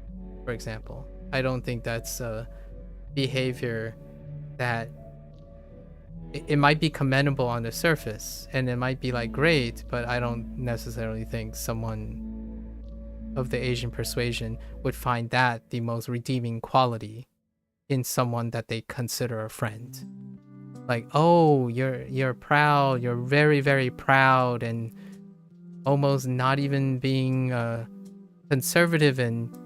Speaker 1: for example. I don't think that's a behavior that it might be commendable on the surface and it might be like great, but I don't necessarily think someone of the Asian persuasion would find that the most redeeming quality in someone that they consider a friend. Like, oh, you're proud, you're very, very proud, and almost not even being conservative and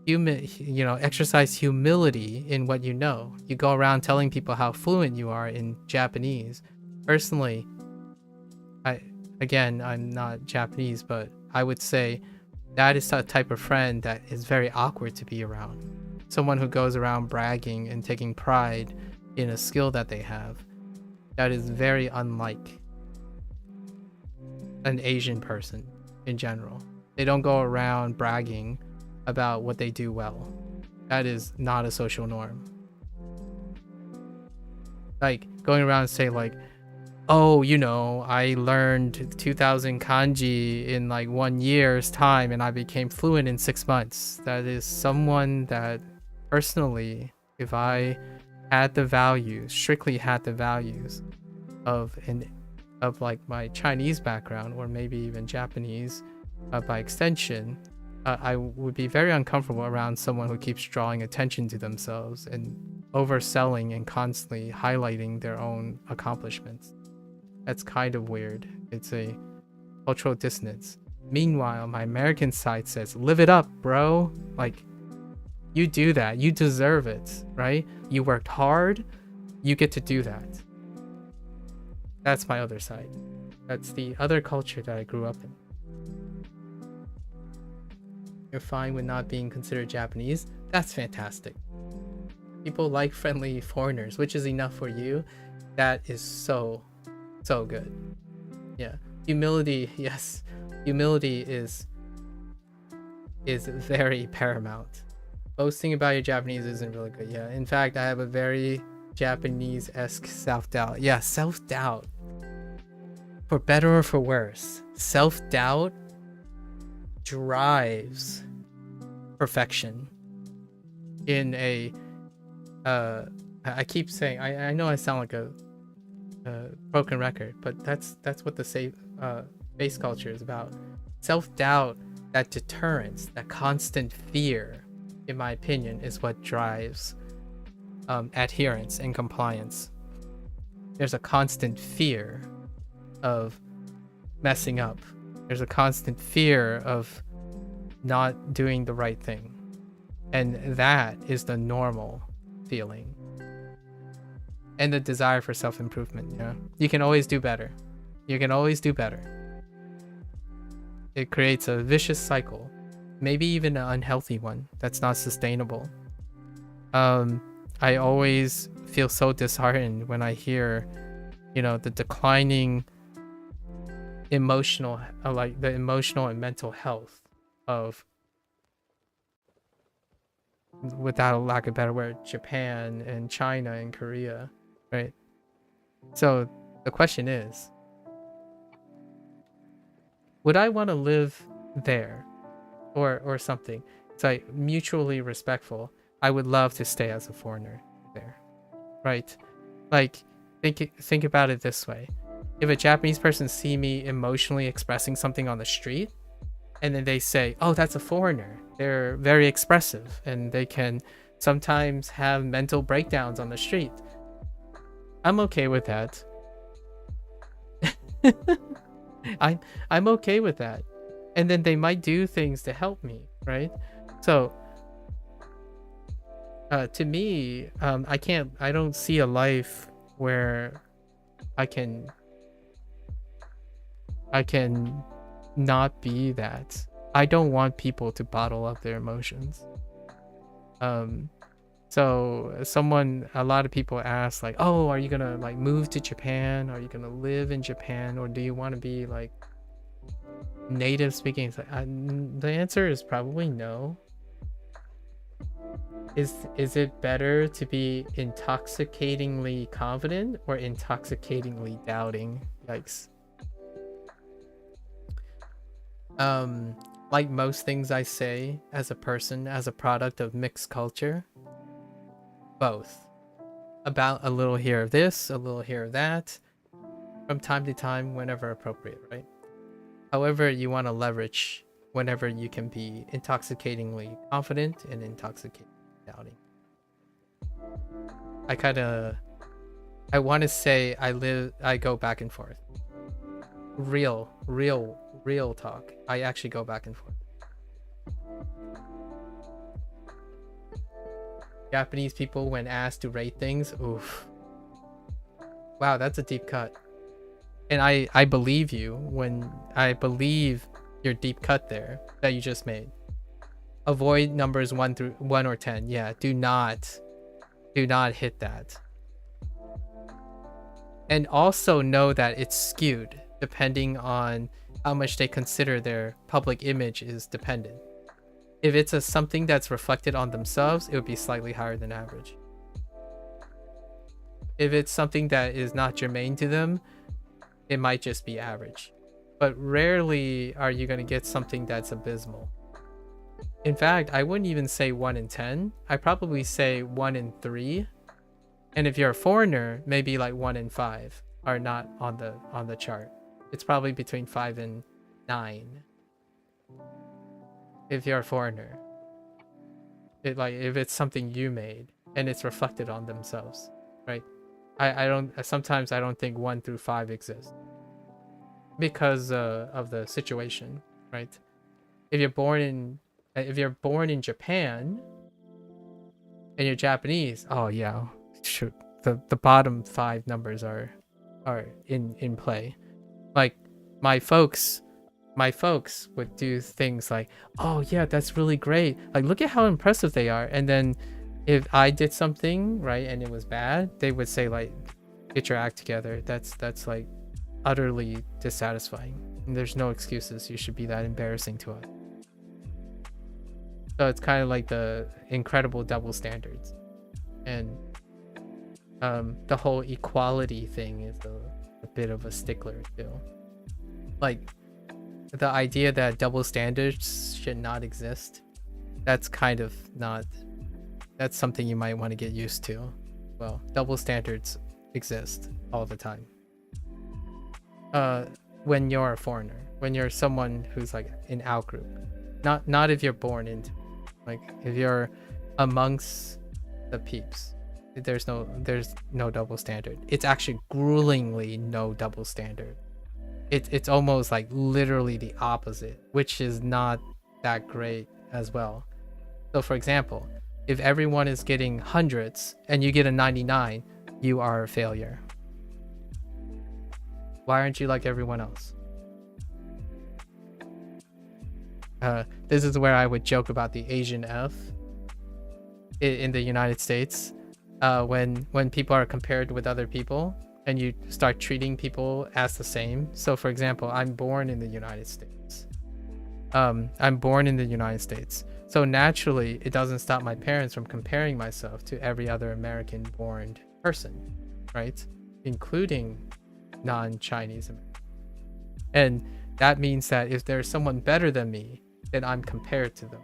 Speaker 1: exercise humility in what you know. You go around telling people how fluent you are in Japanese. Personally, I'm not Japanese, but I would say that is a type of friend that is very awkward to be around. Someone who goes around bragging and taking pride in a skill that they have. That is very unlike an Asian person in general. They don't go around bragging about what they do well. That is not a social norm. Like going around and say like, oh, I learned 2000 kanji in like 1 year's time and I became fluent in 6 months. That is someone that personally, if I had the values, strictly had the values of like my Chinese background, or maybe even Japanese by extension, I would be very uncomfortable around someone who keeps drawing attention to themselves and overselling and constantly highlighting their own accomplishments. That's kind of weird. It's a cultural dissonance. Meanwhile, my American side says, live it up, bro. Like, you do that. You deserve it, right? You worked hard. You get to do that. That's my other side. That's the other culture that I grew up in. You're fine with not being considered Japanese? That's fantastic. People like friendly foreigners, which is enough for you. That is so good. Yeah. Humility, yes. Humility is very paramount. Boasting about your Japanese isn't really good. Yeah. In fact, I have a very Japanese-esque self-doubt. Yeah, self-doubt. For better or for worse, self-doubt drives perfection in a I keep saying, I know I sound like a broken record, but that's what the base culture is about. Self-doubt, that deterrence, that constant fear, in my opinion, is what drives adherence and compliance. There's a constant fear of messing up. There's a constant fear of not doing the right thing. And that is the normal feeling. And the desire for self-improvement, You can always do better. You can always do better. It creates a vicious cycle. Maybe even an unhealthy one that's not sustainable. I always feel so disheartened when I hear, the declining emotional and mental health of, without a lack of a better word, Japan and China and Korea, right? So the question is, would I want to live there or something? It's like mutually respectful. I would love to stay as a foreigner there, right? Like, think about it this way. If a Japanese person see me emotionally expressing something on the street, and then they say, oh, that's a foreigner. They're very expressive, and they can sometimes have mental breakdowns on the street. I'm okay with that. I'm okay with that. And then they might do things to help me, right? So to me, I don't see a life where I can not be that. I don't want people to bottle up their emotions. So a lot of people ask like, oh, are you gonna like move to Japan? Are you gonna live in Japan? Or do you want to be like native speaking? It's like, the answer is probably no. Is it better to be intoxicatingly confident or intoxicatingly doubting? Yikes. Like most things I say as a person, as a product of mixed culture, both. About a little here of this, a little here of that, from time to time, whenever appropriate, right? However you want to leverage whenever you can be intoxicatingly confident and intoxicatingly doubting. I want to say I go back and forth. Real talk. I actually go back and forth. Japanese people, when asked to rate things, oof. Wow, that's a deep cut. And I believe you when I believe your deep cut there that you just made. Avoid numbers 1 or 10. Yeah, do not hit that. And also know that it's skewed depending on how much they consider their public image is dependent. If it's something that's reflected on themselves, it would be slightly higher than average. If it's something that is not germane to them, it might just be average. But rarely are you going to get something that's abysmal. In fact, I wouldn't even say 1 in 10. I'd probably say 1 in 3. And if you're a foreigner, maybe like 1 in 5 are not on the chart. It's probably between 5 and 9. If you're a foreigner, if it's something you made and it's reflected on themselves, right? Sometimes I don't think 1 through 5 exist because of the situation, right? If you're born in Japan and you're Japanese, oh yeah, shoot, the bottom 5 numbers are in play. Like my folks would do things like, oh yeah, that's really great, like look at how impressive they are. And then if I did something right and it was bad, they would say like, get your act together. That's like utterly dissatisfying, and there's no excuses. You should be that embarrassing to us. So it's kind of like the incredible double standards. And the whole equality thing is a bit of a stickler too. Like the idea that double standards should not exist, that's kind of not, that's something you might want to get used to. Well, double standards exist all the time. When you're a foreigner, when you're someone who's like in out group, not if you're born into, like if you're amongst the peeps, there's no double standard. It's actually gruelingly no double standard. It's almost like literally the opposite, which is not that great as well. So for example, if everyone is getting hundreds and you get a 99, you are a failure. Why aren't you like everyone else? This is where I would joke about the Asian F in the United States. When people are compared with other people and you start treating people as the same. So for example, I'm born in the United States. So naturally, it doesn't stop my parents from comparing myself to every other American born person, right? Including non-Chinese American. And that means that if there's someone better than me, then I'm compared to them.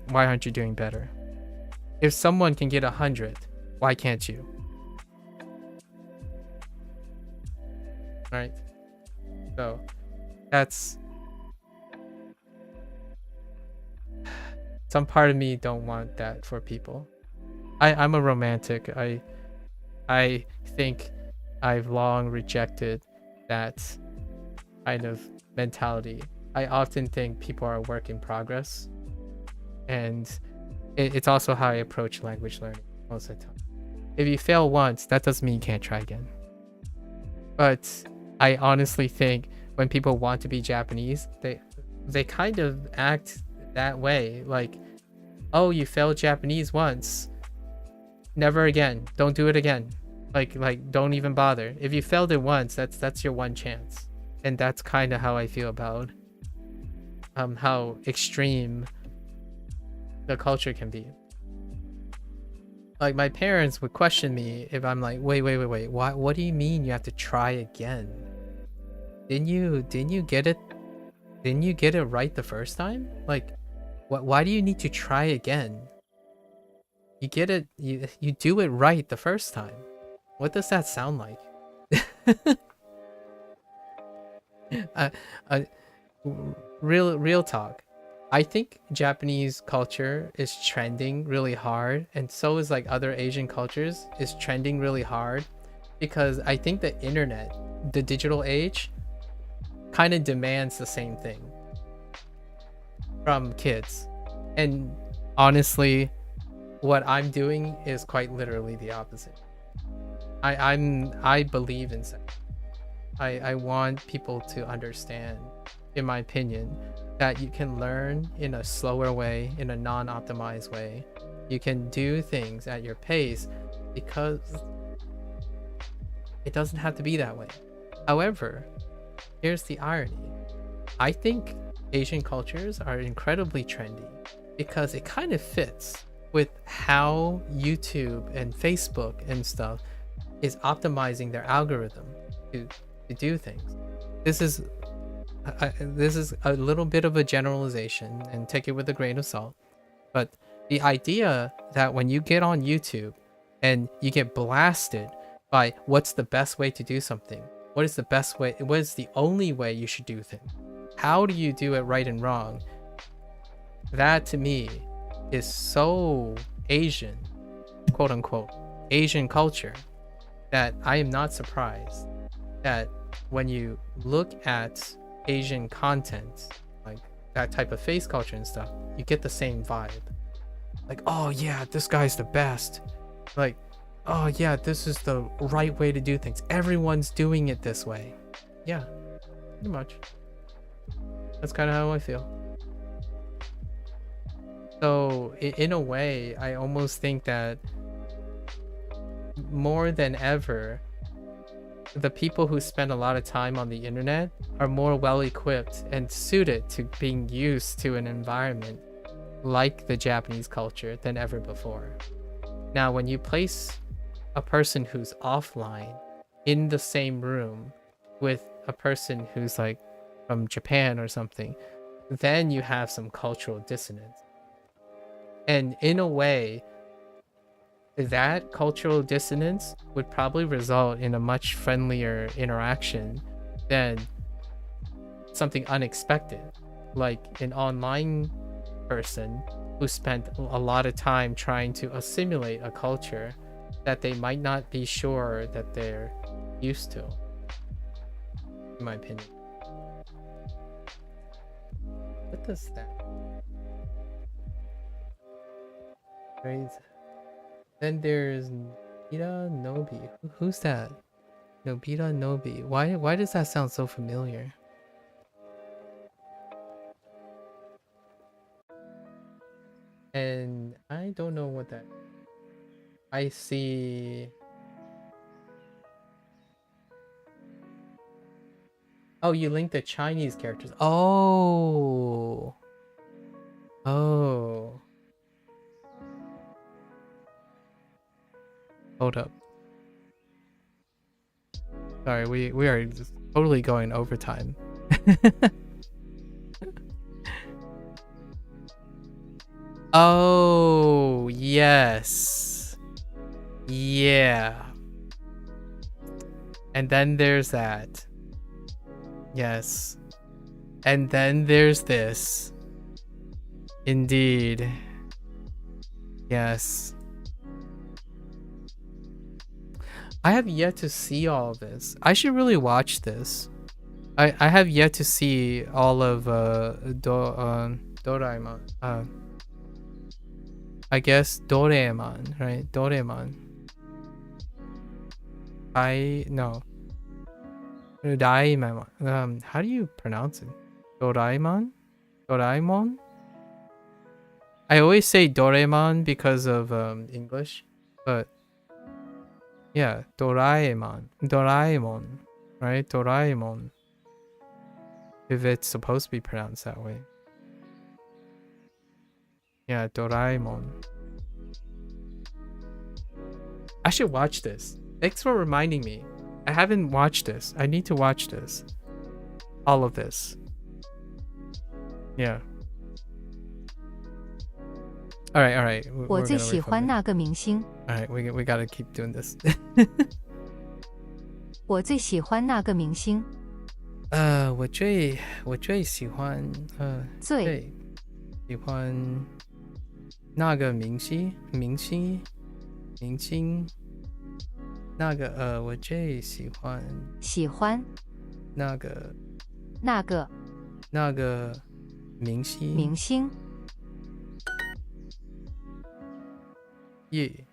Speaker 1: Why aren't you doing better? If someone can get 100, why can't you? Right? So that's, some part of me don't want that for people. I'm a romantic. I think I've long rejected that kind of mentality. I often think people are a work in progress, and it's also how I approach language learning most of the time. If you fail once, that doesn't mean you can't try again. But I honestly think when people want to be Japanese, they kind of act that way. Like, oh, you failed Japanese once, never again, don't do it again. Like don't even bother. If you failed it once, that's your one chance. And that's kind of how I feel about how extreme the culture can be. Like my parents would question me if I'm like, wait, what do you mean you have to try again? Didn't you get it right the first time? Like why do you need to try again? You get it, you do it right the first time. What does that sound like? real talk. I think Japanese culture is trending really hard, and so is like other Asian cultures is trending really hard, because I think the internet, the digital age, kind of demands the same thing from kids. And honestly, what I'm doing is quite literally the opposite. I believe in sex. I want people to understand, in my opinion, that you can learn in a slower way, in a non-optimized way. You can do things at your pace because it doesn't have to be that way. However, here's the irony. I think Asian cultures are incredibly trendy because it kind of fits with how YouTube and Facebook and stuff is optimizing their algorithm to do things. This is a little bit of a generalization, and take it with a grain of salt, but the idea that when you get on YouTube and you get blasted by what's the best way to do something, what is the best way, what is the only way you should do things, how do you do it right and wrong, that to me is so Asian, quote unquote Asian culture, that I am not surprised that when you look at Asian content, like that type of face culture and stuff, you get the same vibe. Like, oh yeah, this guy's the best. Like, oh yeah, this is the right way to do things. Everyone's doing it this way. Yeah, pretty much. That's kind of how I feel. So in a way, I almost think that more than ever, the people who spend a lot of time on the internet are more well equipped and suited to being used to an environment like the Japanese culture than ever before. Now, when you place a person who's offline in the same room with a person who's like from Japan or something, then you have some cultural dissonance. And in a way, that cultural dissonance would probably result in a much friendlier interaction than something unexpected, like an online person who spent a lot of time trying to assimilate a culture that they might not be sure that they're used to, in my opinion. What does that phrase? Then there's Nobita Nobi. Who's that? Nobita Nobi. Why does that sound so familiar? And I don't know what that. I see. Oh, you linked the Chinese characters. Oh. Oh. Hold up. Sorry, we are just totally going overtime. Oh, yes. Yeah. And then there's that. Yes. And then there's this. Indeed. Yes. I have yet to see all of this. I should really watch this. I have yet to see all of Doraemon. I guess Doraemon, right? Doraemon. No. Doraemon. How do you pronounce it? Doraemon? Doraemon? I always say Doraemon because of English, but yeah, Doraemon. Doraemon, right? Doraemon. If it's supposed to be pronounced that way. Yeah, Doraemon. I should watch this. Thanks for reminding me. I haven't watched this. I need to watch this. All of this. Yeah. Alright, alright. Alright, we gotta keep doing this.
Speaker 3: 我最喜欢那个明星。
Speaker 1: 我最喜欢最喜欢那个明星那个我最喜欢那个明星玉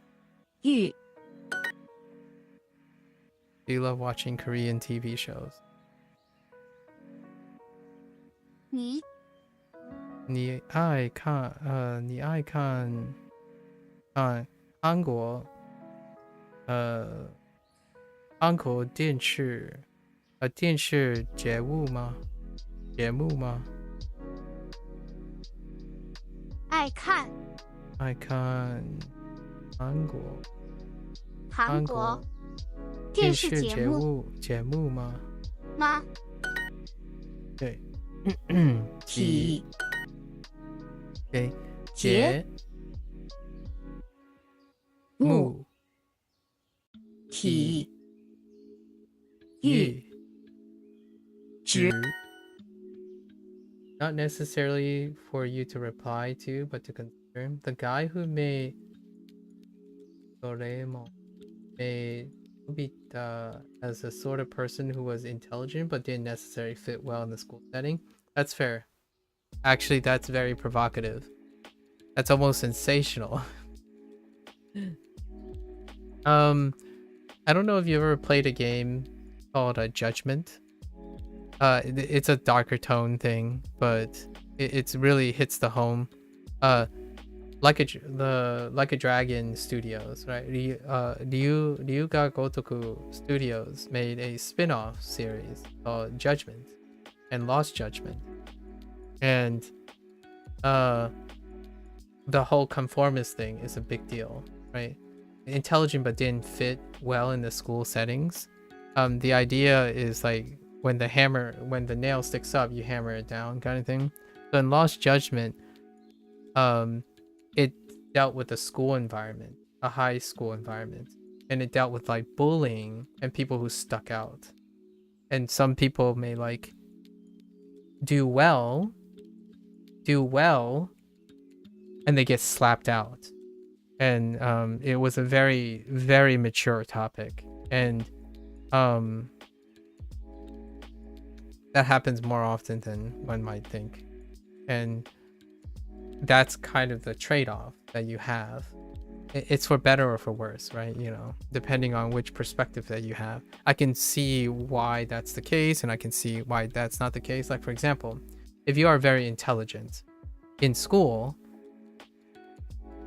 Speaker 1: Do you love watching Korean TV shows? 你爱看韩国电视节目吗？
Speaker 7: 爱看
Speaker 1: 韩国电视节目吗？对。体对节目体育直 Not necessarily for you to reply to, but to confirm. The guy who made Doraemon made Nobita as a sort of person who was intelligent but didn't necessarily fit well in the school setting. That's fair. Actually, that's very provocative. That's almost sensational. I don't know if you ever played a game called Judgment. It's a darker tone thing, but it's really hits the home. Like a Dragon Studios, right? Ryuga Gotoku Studios made a spin-off series called Judgment and Lost Judgment, and the whole conformist thing is a big deal, right? Intelligent but didn't fit well in the school settings. The idea is like when the nail sticks up, you hammer it down, kind of thing. So in Lost Judgment, it dealt with a school environment, a high school environment, and it dealt with like bullying and people who stuck out. And some people may like do well, and they get slapped out. And it was a very, very mature topic, and that happens more often than one might think. And that's kind of the trade-off that you have. It's for better or for worse, right? You know, depending on which perspective that you have. I can see why that's the case, and I can see why that's not the case. Like, for example, if you are very intelligent in school,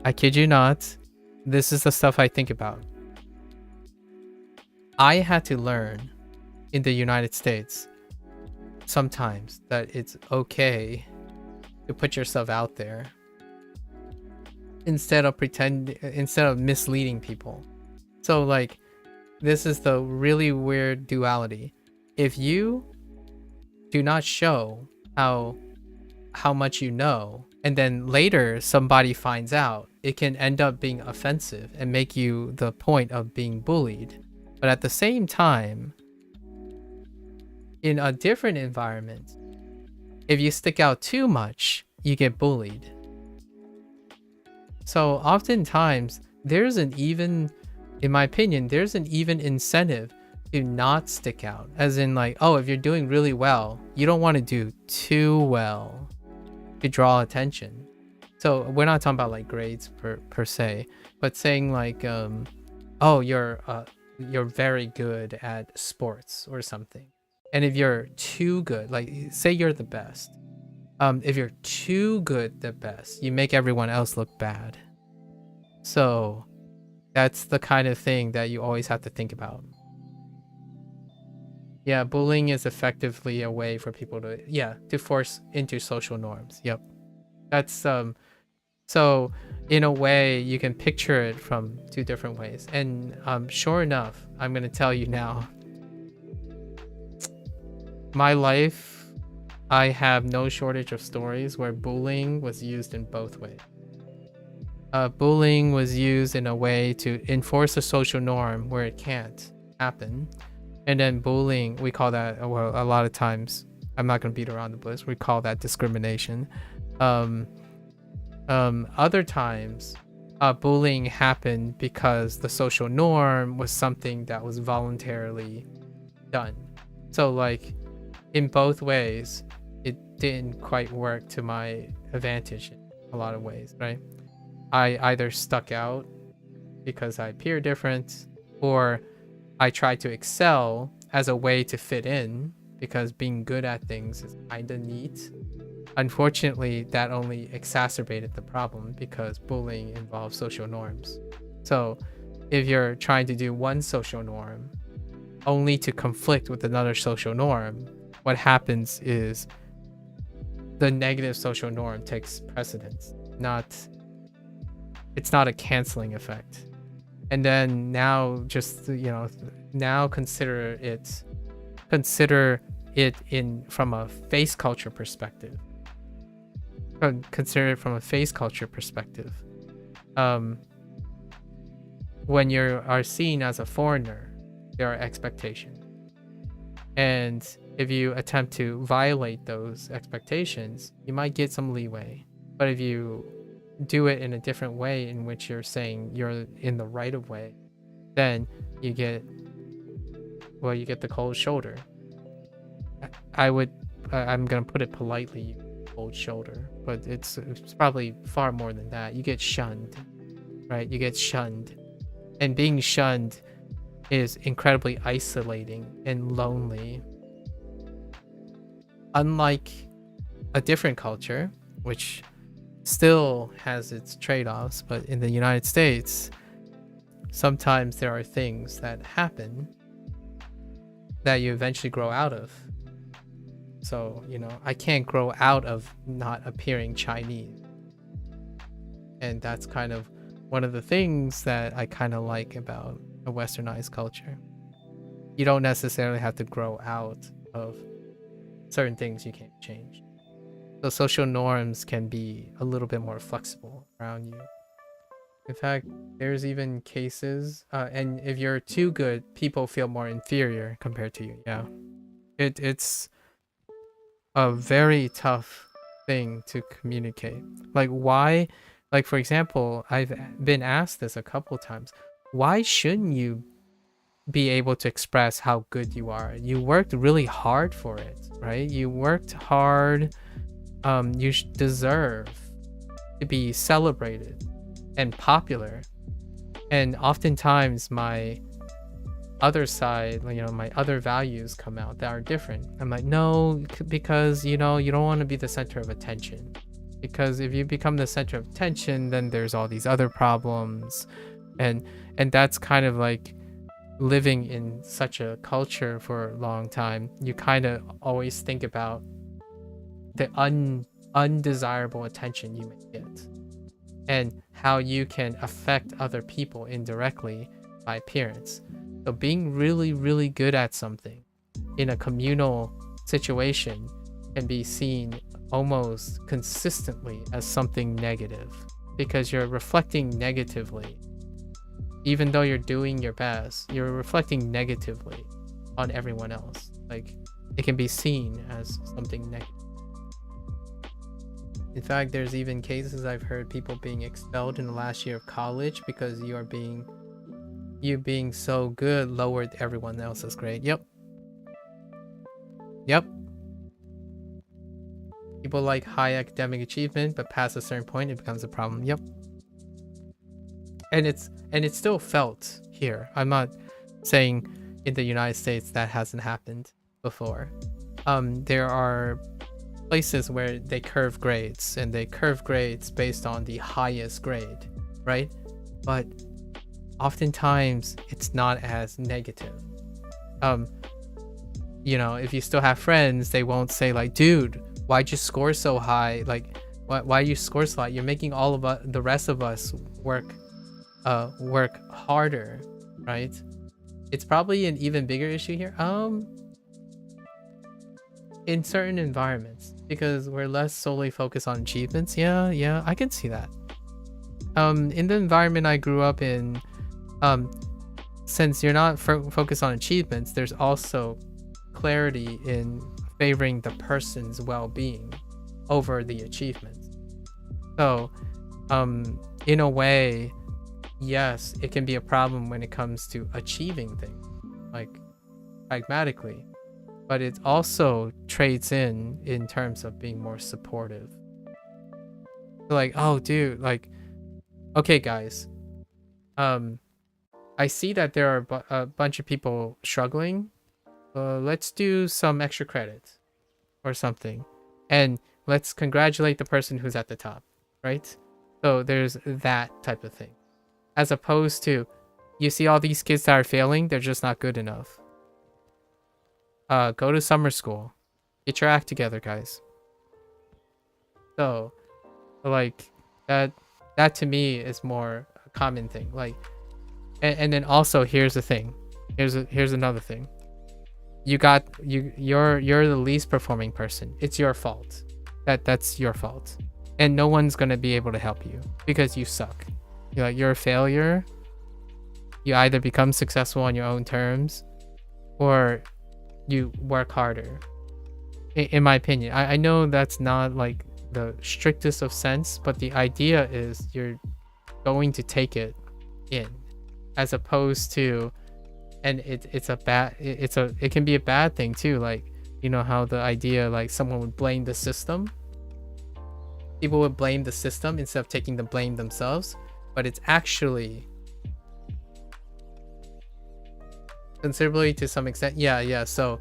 Speaker 1: I kid you not, this is the stuff I think about. I had to learn in the United States sometimes that it's okay to put yourself out there instead of misleading people. So like, this is the really weird duality. If you do not show how much you know, and then later somebody finds out, it can end up being offensive and make you the point of being bullied. But at the same time, in a different environment, if you stick out too much, you get bullied. So oftentimes, in my opinion, there's an even incentive to not stick out. As in like, oh, if you're doing really well, you don't want to do too well to draw attention. So we're not talking about like grades per se, but saying like, oh, you're very good at sports or something. And if you're too good, like say you're the best, if you're too good the best, you make everyone else look bad. So that's the kind of thing that you always have to think about. Yeah, bullying is effectively a way for people to force into social norms. Yep. That's so in a way you can picture it from two different ways. And sure enough, I'm gonna tell you now, my life, I have no shortage of stories where bullying was used in both ways. Bullying was used in a way to enforce a social norm where it can't happen. And then bullying, we call that, well, a lot of times, I'm not going to beat around the bush, we call that discrimination. Other times, bullying happened because the social norm was something that was voluntarily done. So like in both ways, it didn't quite work to my advantage in a lot of ways, right? I either stuck out because I appear different, or I tried to excel as a way to fit in because being good at things is kind of neat. Unfortunately, that only exacerbated the problem because bullying involves social norms. So if you're trying to do one social norm only to conflict with another social norm, what happens is the negative social norm takes precedence. It's not a canceling effect. And then now now consider it from a face culture perspective. Consider it from a face culture perspective. When you are seen as a foreigner, there are expectations. And if you attempt to violate those expectations, you might get some leeway. But if you do it in a different way in which you're saying you're in the right of way, then you get the cold shoulder. I'm gonna put it politely, cold shoulder, but it's probably far more than that. You get shunned, right? You get shunned, and being shunned is incredibly isolating and lonely. Unlike a different culture, which still has its trade-offs, but in the United States, sometimes there are things that happen that you eventually grow out of. So, I can't grow out of not appearing Chinese. And that's kind of one of the things that I kind of like about a westernized culture. You don't necessarily have to grow out of certain things you can't change. So social norms can be a little bit more flexible around you. In fact, there's even cases, and if you're too good, people feel more inferior compared to you. Yeah, it's a very tough thing to communicate. Like why? Like for example, I've been asked this a couple times. Why shouldn't you be able to express how good you are? You worked really hard for it, right? You worked hard. You deserve to be celebrated and popular. And oftentimes my other side, my other values come out that are different. I'm like, no, because you don't want to be the center of attention. Because if you become the center of attention, then there's all these other problems. And that's kind of like living in such a culture for a long time. You kind of always think about the undesirable attention you may get and how you can affect other people indirectly by appearance. So being really, really good at something in a communal situation can be seen almost consistently as something negative because you're reflecting negatively. Even though you're doing your best, you're reflecting negatively on everyone else. Like it can be seen as something negative. In fact, there's even cases I've heard people being expelled in the last year of college because you being so good lowered everyone else's grade. Yep. People like high academic achievement, but past a certain point, it becomes a problem. Yep. And it's still felt here. I'm not saying in the United States that hasn't happened before. There are places where they curve grades, and they curve grades based on the highest grade, right? But oftentimes it's not as negative. If you still have friends, they won't say like, dude, why'd you score so high? Like, why you score so high? You're making all of us, the rest of us work harder, right? It's probably an even bigger issue here. In certain environments, because we're less solely focused on achievements. Yeah, I can see that. In the environment I grew up in, since you're not focused on achievements, there's also clarity in favoring the person's well-being over the achievements. So in a way, yes, it can be a problem when it comes to achieving things, like pragmatically, but it also trades in terms of being more supportive. Like, oh dude, like, okay guys, I see that there are a bunch of people struggling. Let's do some extra credit or something, and let's congratulate the person who's at the top, right? So there's that type of thing, as opposed to, you see all these kids that are failing, they're just not good enough. Go to summer school, get your act together, guys. So like that to me is more a common thing. Like, and then also, here's the thing, here's another thing. You're the least performing person. It's your fault. That's your fault, and no one's gonna be able to help you because you suck. You're a failure. You either become successful on your own terms, or you work harder. In my opinion, I know that's not like the strictest of sense, but the idea is you're going to take it in, as opposed to, and it can be a bad thing too. Like, you know how the idea, like, someone would blame the system. People would blame the system instead of taking the blame themselves, but it's actually considerably, to some extent, yeah. So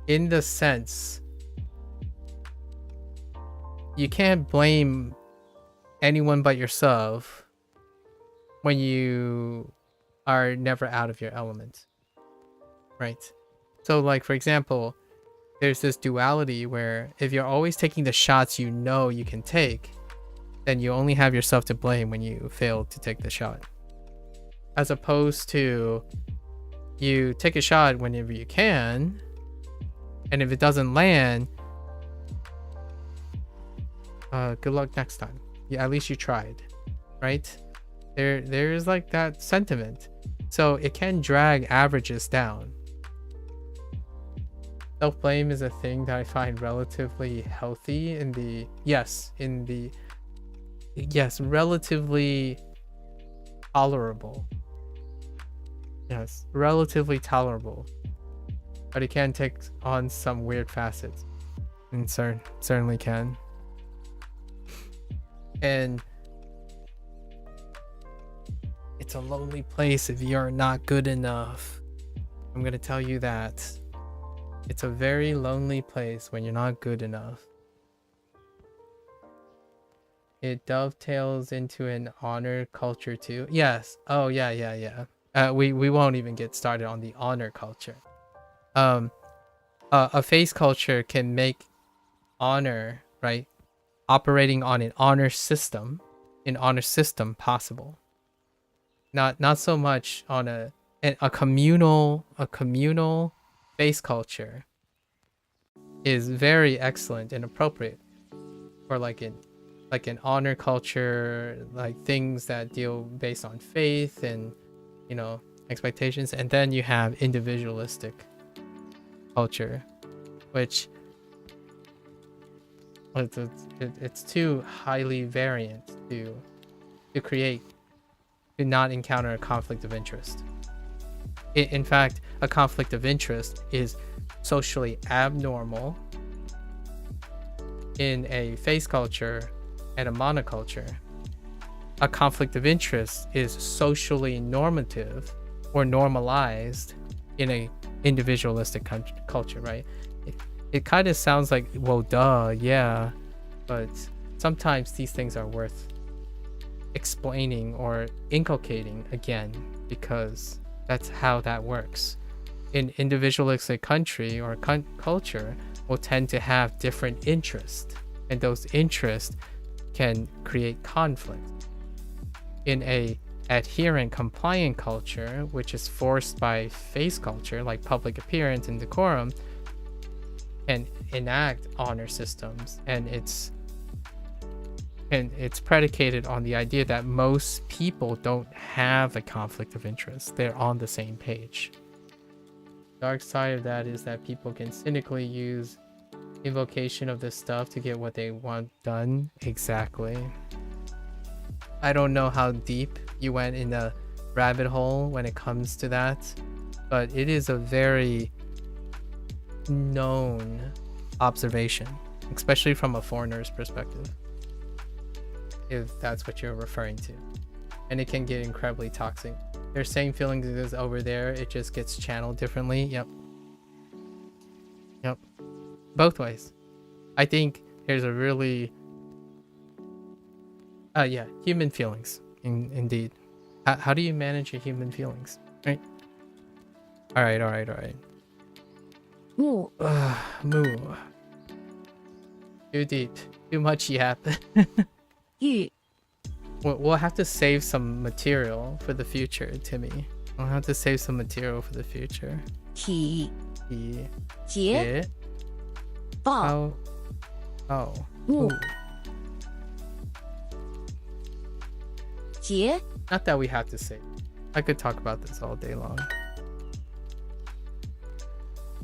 Speaker 1: in the sense, you can't blame anyone but yourself when you are never out of your element, right? So like, for example, there's this duality where if you're always taking the shots you know you can take, then you only have yourself to blame when you fail to take the shot, as opposed to you take a shot whenever you can, and if it doesn't land, good luck next time. Yeah, at least you tried, right? There's like that sentiment, so it can drag averages down. Self-blame is a thing that I find relatively healthy relatively tolerable. Yes, relatively tolerable, but it can take on some weird facets, and certainly can. And it's a lonely place if you're not good enough. I'm gonna tell you that. It's a very lonely place when you're not good enough. It dovetails into an honor culture too. Yes. Oh yeah. We won't even get started on the honor culture. A face culture can make honor, right, operating on an honor system possible. Not so much on a communal face culture is very excellent and appropriate for like an honor culture, like things that deal based on faith and, you know, expectations. And then you have individualistic culture, which it's too highly variant to not encounter a conflict of interest. In fact, a conflict of interest is socially abnormal in a face culture and a monoculture. A conflict of interest is socially normative or normalized in a individualistic culture, right? It kind of sounds like, well, duh, yeah, but sometimes these things are worth explaining or inculcating again, because that's how that works. In individualistic country or culture will tend to have different interests, and those interests can create conflict. In a adherent, compliant culture, which is forced by face culture, like public appearance and decorum, can enact honor systems, and it's And it's predicated on the idea that most people don't have a conflict of interest. They're on the same page. Dark side of that is that people can cynically use invocation of this stuff to get what they want done. Exactly. I don't know how deep you went in the rabbit hole when it comes to that, but it is a very known observation, especially from a foreigner's perspective, if that's what you're referring to. And it can get incredibly toxic. There's same feelings as over there, it just gets channeled differently. Yep. Both ways. I think there's a really human feelings. Indeed. How do you manage your human feelings? Right? Alright.
Speaker 8: Moo.
Speaker 1: Moo. Too deep. Too much yap. We'll have to save some material for the future, Timmy. We'll have to save some material for the future.
Speaker 8: He.
Speaker 1: Oh.
Speaker 8: Moo.
Speaker 1: Not that we have to save. I could talk about this all day long.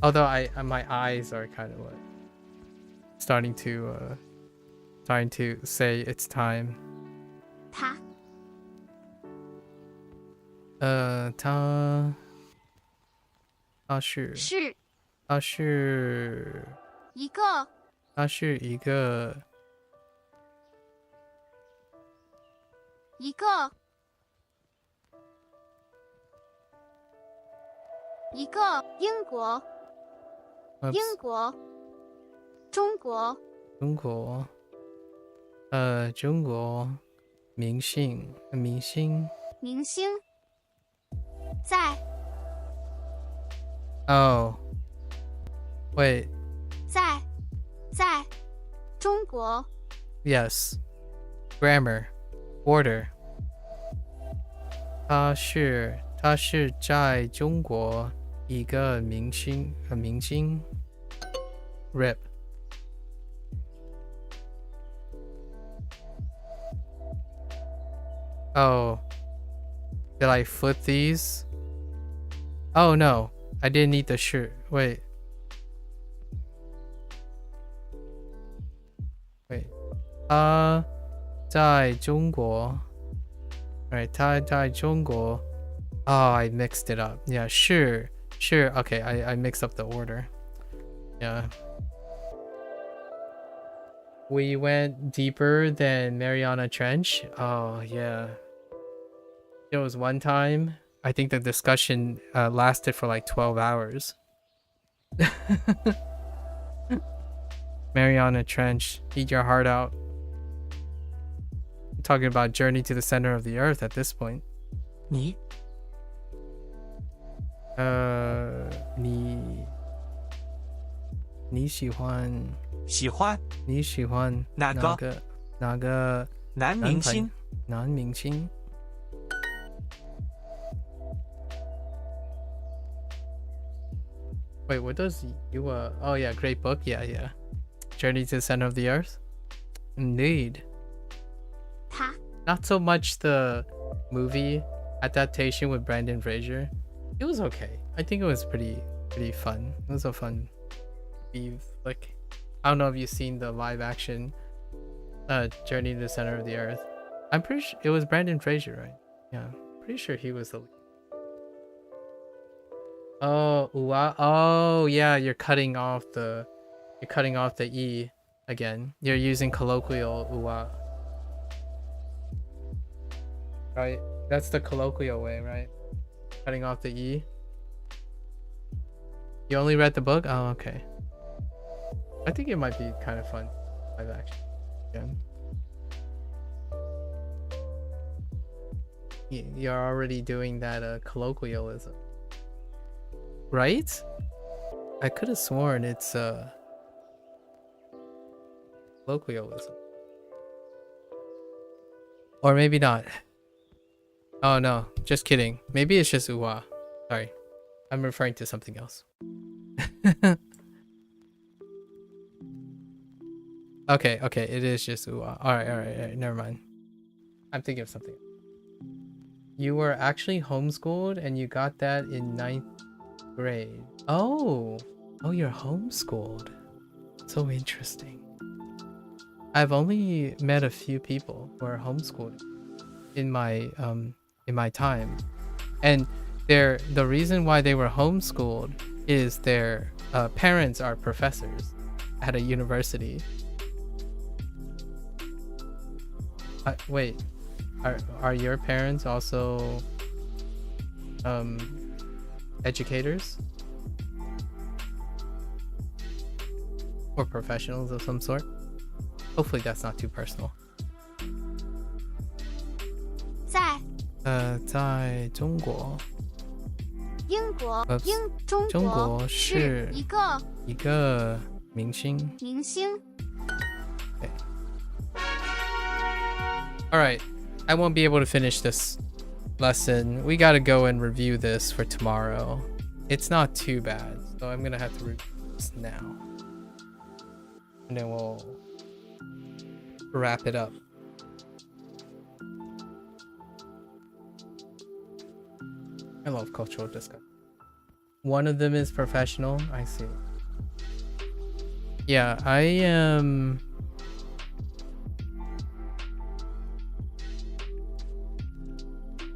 Speaker 1: Although my eyes are kind of like starting to say it's time.
Speaker 7: Ta.
Speaker 1: 它是
Speaker 7: 一个
Speaker 1: 它是一个
Speaker 7: 英国中国
Speaker 1: 中国明星
Speaker 7: 在
Speaker 1: Oh wait
Speaker 7: 在中国
Speaker 1: Yes Grammar Order 他是在中国一个明星 Rip Oh did I flip these? Oh no I didn't need the shirt. Wait. Right. 在中国 Right. 他在中国 Oh, I mixed it up. Yeah, sure. Okay, I mixed up the order. Yeah. We went deeper than Mariana Trench. Oh, yeah. There was one time, I think the discussion lasted for like 12 hours. Mariana Trench, eat your heart out. I'm talking about Journey to the Center of the Earth at this point.
Speaker 5: 你
Speaker 1: 你喜欢
Speaker 5: 哪个男明星？
Speaker 1: 男明星 Wait, what does you oh yeah, great book. Yeah. Journey to the Center of the Earth. Indeed. Not so much the movie adaptation with Brandon Fraser. It was okay. I think it was pretty fun. It was a fun like I don't know if you've seen the live action Journey to the Center of the Earth. I'm pretty sure it was Brandon Fraser, right? Yeah, pretty sure he was the lead. Oh, wow. Oh, yeah, you're cutting off the E again. You're using colloquial uwa. Right? That's the colloquial way, right? Cutting off the E. You only read the book? Oh, okay. I think it might be kind of fun live action. Yeah. You're already doing that colloquialism. Right? I could have sworn it's colloquialism. Or maybe not. Oh no, just kidding. Maybe it's just uwa. Sorry. I'm referring to something else. Okay, it is just Ua. Alright, never mind. I'm thinking of something. You were actually homeschooled and you got that in 9th grade. Oh, you're homeschooled. So interesting. I've only met a few people who are homeschooled in my time. And the reason why they were homeschooled is their parents are professors at a university. Wait, are your parents also educators or professionals of some sort? Hopefully that's not too personal. 在中国，中国是一个明星。Okay. All right, I won't be able to finish this lesson. We gotta go and review this for tomorrow. It's not too bad, so I'm gonna have to review this now, and then we'll wrap it up. I love cultural discussion. One of them is professional. I see. Yeah, I am.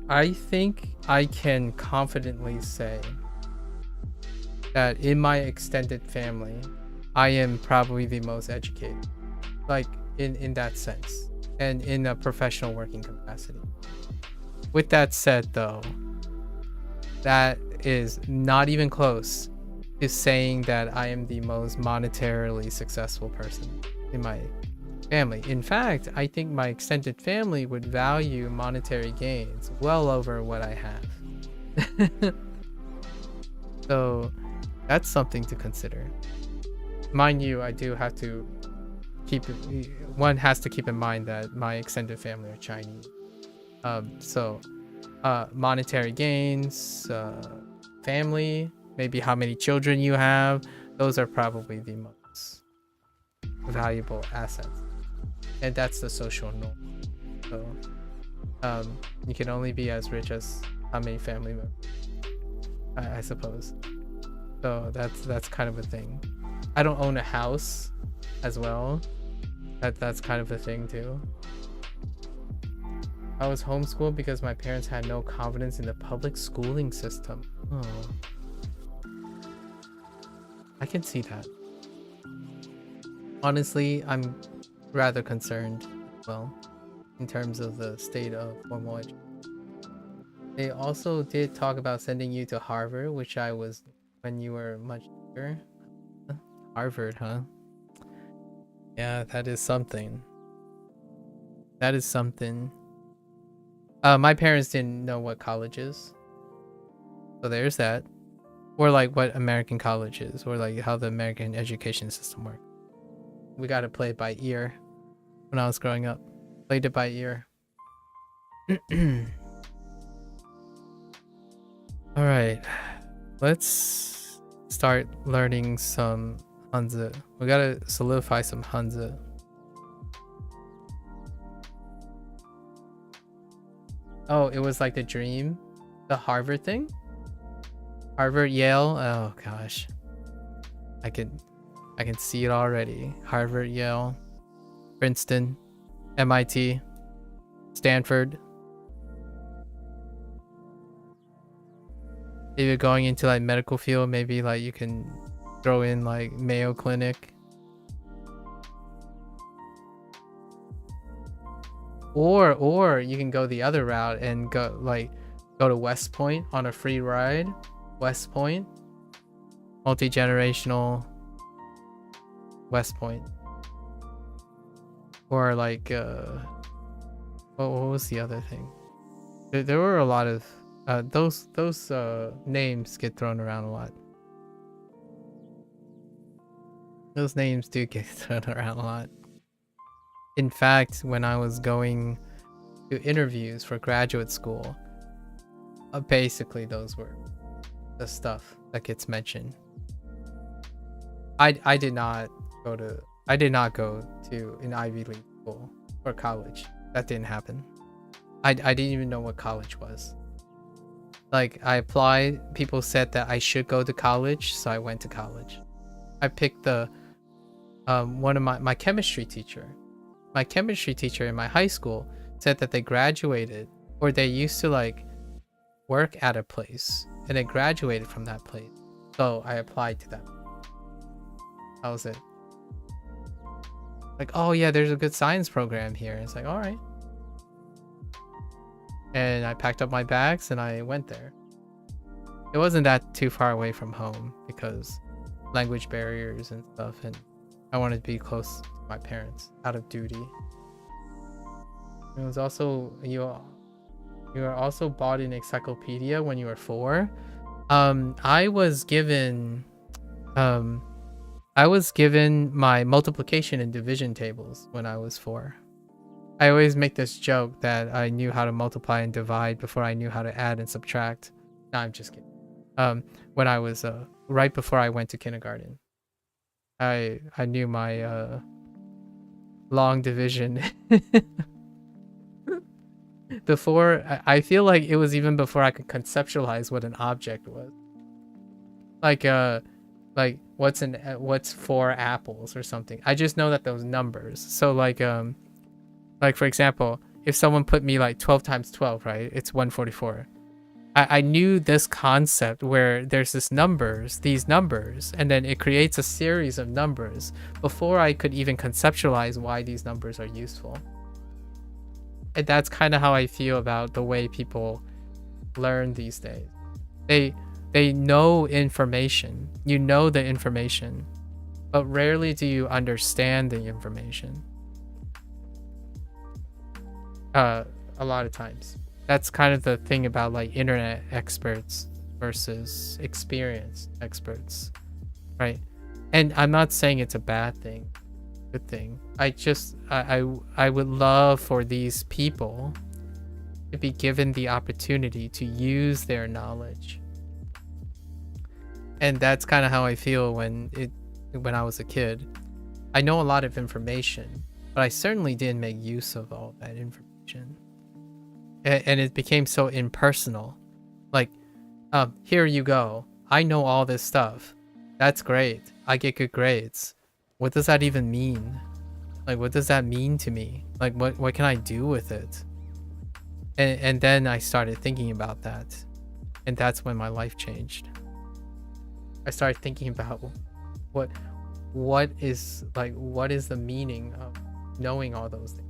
Speaker 1: I think I can confidently say that in my extended family, I am probably the most educated, like in that sense, and in a professional working capacity. With that said, though, that is not even close to saying that I am the most monetarily successful person in my family. In fact, I think my extended family would value monetary gains well over what I have. So that's something to consider. Mind you, I do have to one has to keep in mind that my extended family are Chinese. Monetary gains, family, maybe how many children you have, those are probably the most valuable assets. And that's the social norm. So you can only be as rich as how many family members, I suppose. So that's kind of a thing. I don't own a house as well. That's kind of a thing too. I was homeschooled because my parents had no confidence in the public schooling system. Oh, I can see that. Honestly, I'm rather concerned, well, in terms of the state of formal education. They also did talk about sending you to Harvard, which I was when you were much younger. Harvard, huh? Yeah, that is something. That is something. My parents didn't know what college is, so there's that. Or like what American college is, or like how the American education system works. We got to play it by ear. When I was growing up, played it by ear. All right, let's start learning some Hanzi. We gotta solidify some Hanzi. Oh, it was like the dream, the Harvard thing. Harvard, Yale. Oh gosh, I can see it already. Harvard, Yale, Princeton, MIT, Stanford. If you're going into like medical field, maybe like you can throw in like Mayo Clinic. Or you can go the other route and go to West Point on a free ride. West Point, multi-generational West Point. Or like what was the other thing? There were a lot of those names get thrown around a lot. Those names do get thrown around a lot. In fact, when I was going to interviews for graduate school, basically those were the stuff that gets mentioned. I did not go to I did not go to an Ivy League school or college. That didn't happen. I didn't even know what college was. Like, I applied, people said that I should go to college, so I went to college. I picked the one of my chemistry teacher. My chemistry teacher in my high school said that they graduated, or they used to like work at a place, and they graduated from that place. So I applied to that. That was it. Like, oh yeah, there's a good science program here. It's like, all right. And I packed up my bags and I went there. It wasn't that too far away from home because language barriers and stuff, and I wanted to be close to my parents out of duty. It was also, you were also bought an encyclopedia when you were 4. I was given my multiplication and division tables when I was 4. I always make this joke that I knew how to multiply and divide before I knew how to add and subtract. No, I'm just kidding. When I was right before I went to kindergarten, I knew my long division. Before, I feel like it was even before I could conceptualize what an object was. Like what's 4 apples or something. I just know that those numbers. So like for example, if someone put me like 12 times 12, right? It's 144. I knew this concept where there's these numbers, and then it creates a series of numbers before I could even conceptualize why these numbers are useful. And that's kind of how I feel about the way people learn these days. They know information. You know the information, but rarely do you understand the information. A lot of times. That's kind of the thing about like internet experts versus experienced experts, right? And I'm not saying it's a bad thing, good thing. I would love for these people to be given the opportunity to use their knowledge. And that's kind of how I feel when I was a kid. I know a lot of information, but I certainly didn't make use of all that information. And it became so impersonal. Like, here you go. I know all this stuff. That's great. I get good grades. What does that even mean? Like, what does that mean to me? Like, what can I do with it? And then I started thinking about that. And that's when my life changed. I started thinking about what is the meaning of knowing all those things.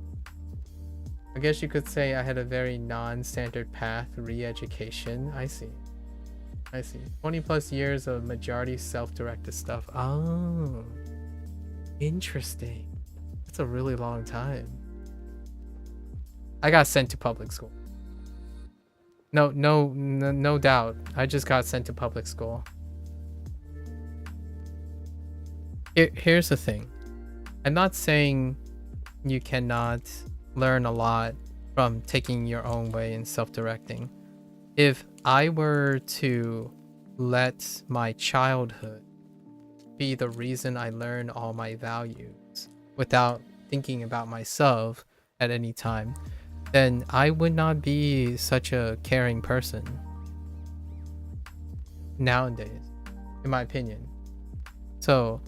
Speaker 1: I guess you could say I had a very non-standard path re-education. I see. 20 plus years of majority self-directed stuff. Oh, interesting. That's a really long time. I got sent to public school. No doubt. I just got sent to public school. Here's the thing. I'm not saying you cannot learn a lot from taking your own way and self-directing. If I were to let my childhood be the reason I learn all my values without thinking about myself at any time, then I would not be such a caring person nowadays, in my opinion. So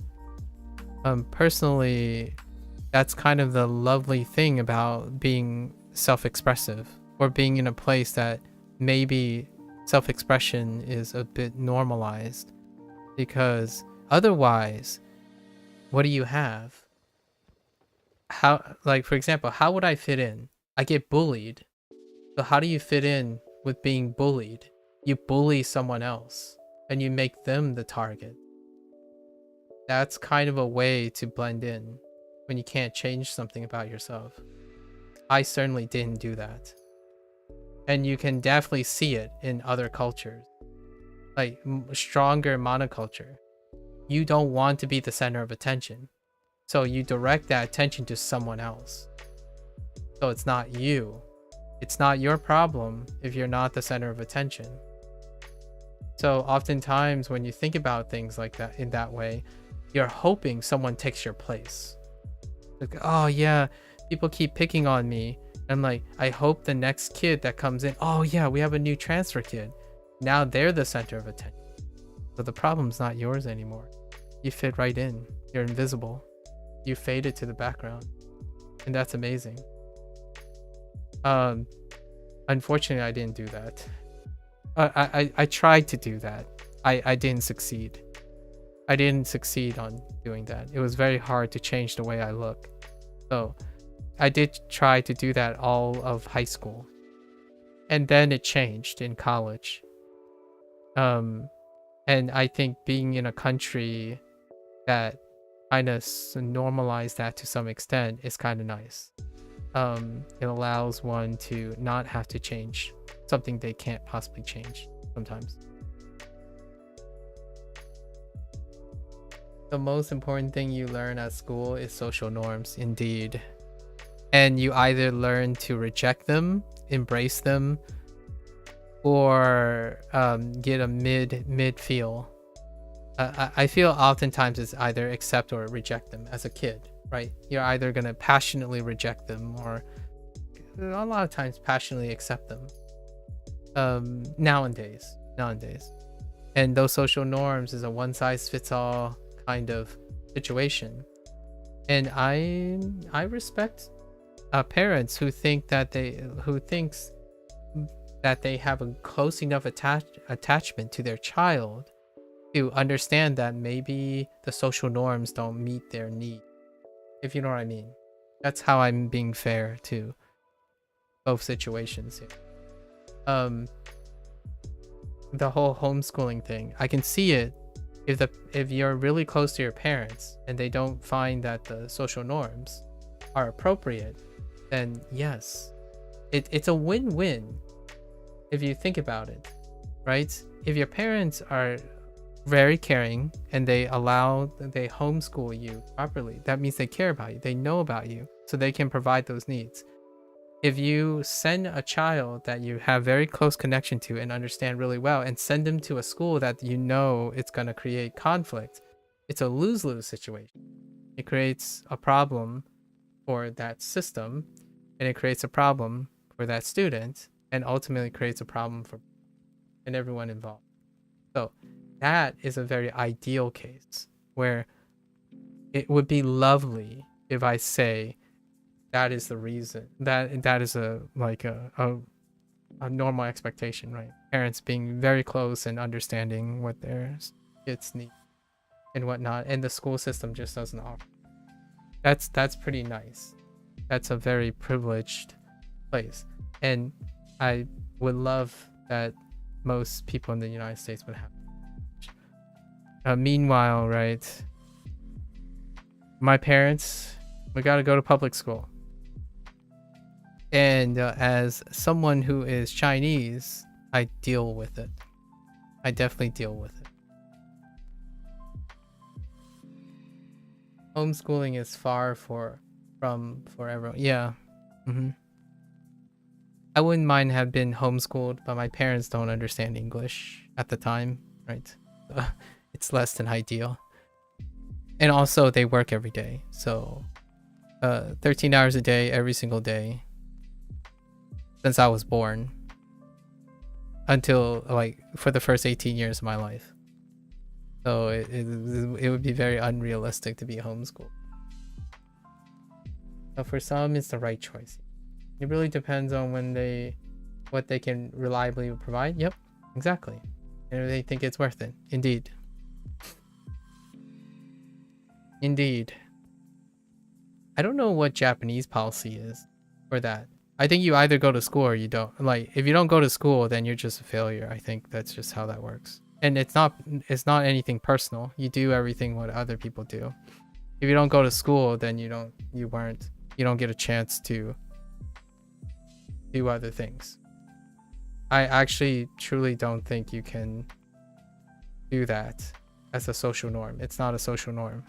Speaker 1: personally, that's kind of the lovely thing about being self-expressive, or being in a place that maybe self-expression is a bit normalized, because otherwise, what do you have? How, like, for example, how would I fit in? I get bullied. So how do you fit in with being bullied? You bully someone else and you make them the target. That's kind of a way to blend in when you can't change something about yourself. I certainly didn't do that. And you can definitely see it in other cultures. Like stronger monoculture. You don't want to be the center of attention. So you direct that attention to someone else. So it's not you. It's not your problem if you're not the center of attention. So oftentimes when you think about things like that in that way, you're hoping someone takes your place. Like, oh yeah, people keep picking on me. I'm like, I hope the next kid that comes in, oh yeah, we have a new transfer kid. Now they're the center of attention. So the problem's not yours anymore. You fit right in. You're invisible. You faded to the background. And that's amazing. Unfortunately, I didn't do that. I tried to do that. I didn't succeed. I didn't succeed on doing that. It was very hard to change the way I look. So I did try to do that all of high school. And then it changed in college. And I think being in a country that kind of normalize that to some extent is kind of nice. It allows one to not have to change something they can't possibly change sometimes. The most important thing you learn at school is social norms, indeed. And you either learn to reject them, embrace them, or get a mid feel. I feel oftentimes it's either accept or reject them as a kid, right? You're either gonna passionately reject them or a lot of times passionately accept them. Nowadays. And those social norms is a one size fits all kind of situation. And I respect parents who thinks that they have a close enough attachment to their child to understand that maybe the social norms don't meet their need, if you know what I mean. That's how I'm being fair to both situations here. The whole homeschooling thing, I can see it. If you're really close to your parents and they don't find that the social norms are appropriate, then yes, it's a win-win if you think about it, right? If your parents are very caring and they homeschool you properly, that means they care about you, they know about you, so they can provide those needs. If you send a child that you have very close connection to and understand really well and send them to a school that you know it's going to create conflict, it's a lose-lose situation. It creates a problem for that system, and it creates a problem for that student, and ultimately creates a problem for and everyone involved. So that is a very ideal case where it would be lovely if I say that is the reason, that is a normal expectation, right? Parents being very close and understanding what their kids need and whatnot, and the school system just doesn't offer. That's pretty nice. That's a very privileged place, and I would love that most people in the United States would have. Meanwhile, right, my parents, we got to go to public school. And as someone who is Chinese, I deal with it. I definitely deal with it. Homeschooling is far from everyone. Yeah. I wouldn't mind have been homeschooled, but my parents don't understand English at the time, right? It's less than ideal. And also they work every day. So 13 hours a day, every single day, since I was born, until for the first 18 years of my life. So it would be very unrealistic to be homeschooled. But for some, it's the right choice. It really depends on what they can reliably provide. Yep, exactly. And if they think it's worth it. Indeed. I don't know what Japanese policy is for that. I think you either go to school or you don't. If you don't go to school, then you're just a failure. I think that's just how that works. And it's not anything personal. You do everything what other people do. If you don't go to school, then you don't get a chance to do other things. I actually truly don't think you can do that as a social norm. It's not a social norm.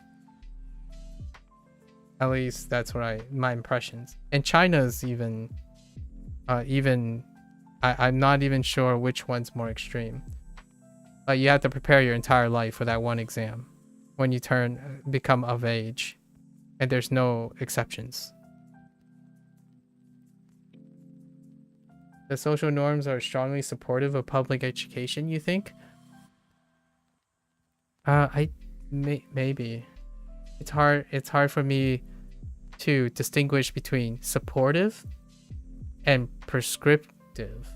Speaker 1: At least that's what my impressions. And China's even I'm not even sure which one's more extreme. But you have to prepare your entire life for that one exam when you become of age. and there's no exceptions. The social norms are strongly supportive of public education, you think? Maybe. It's hard for me to distinguish between supportive and prescriptive.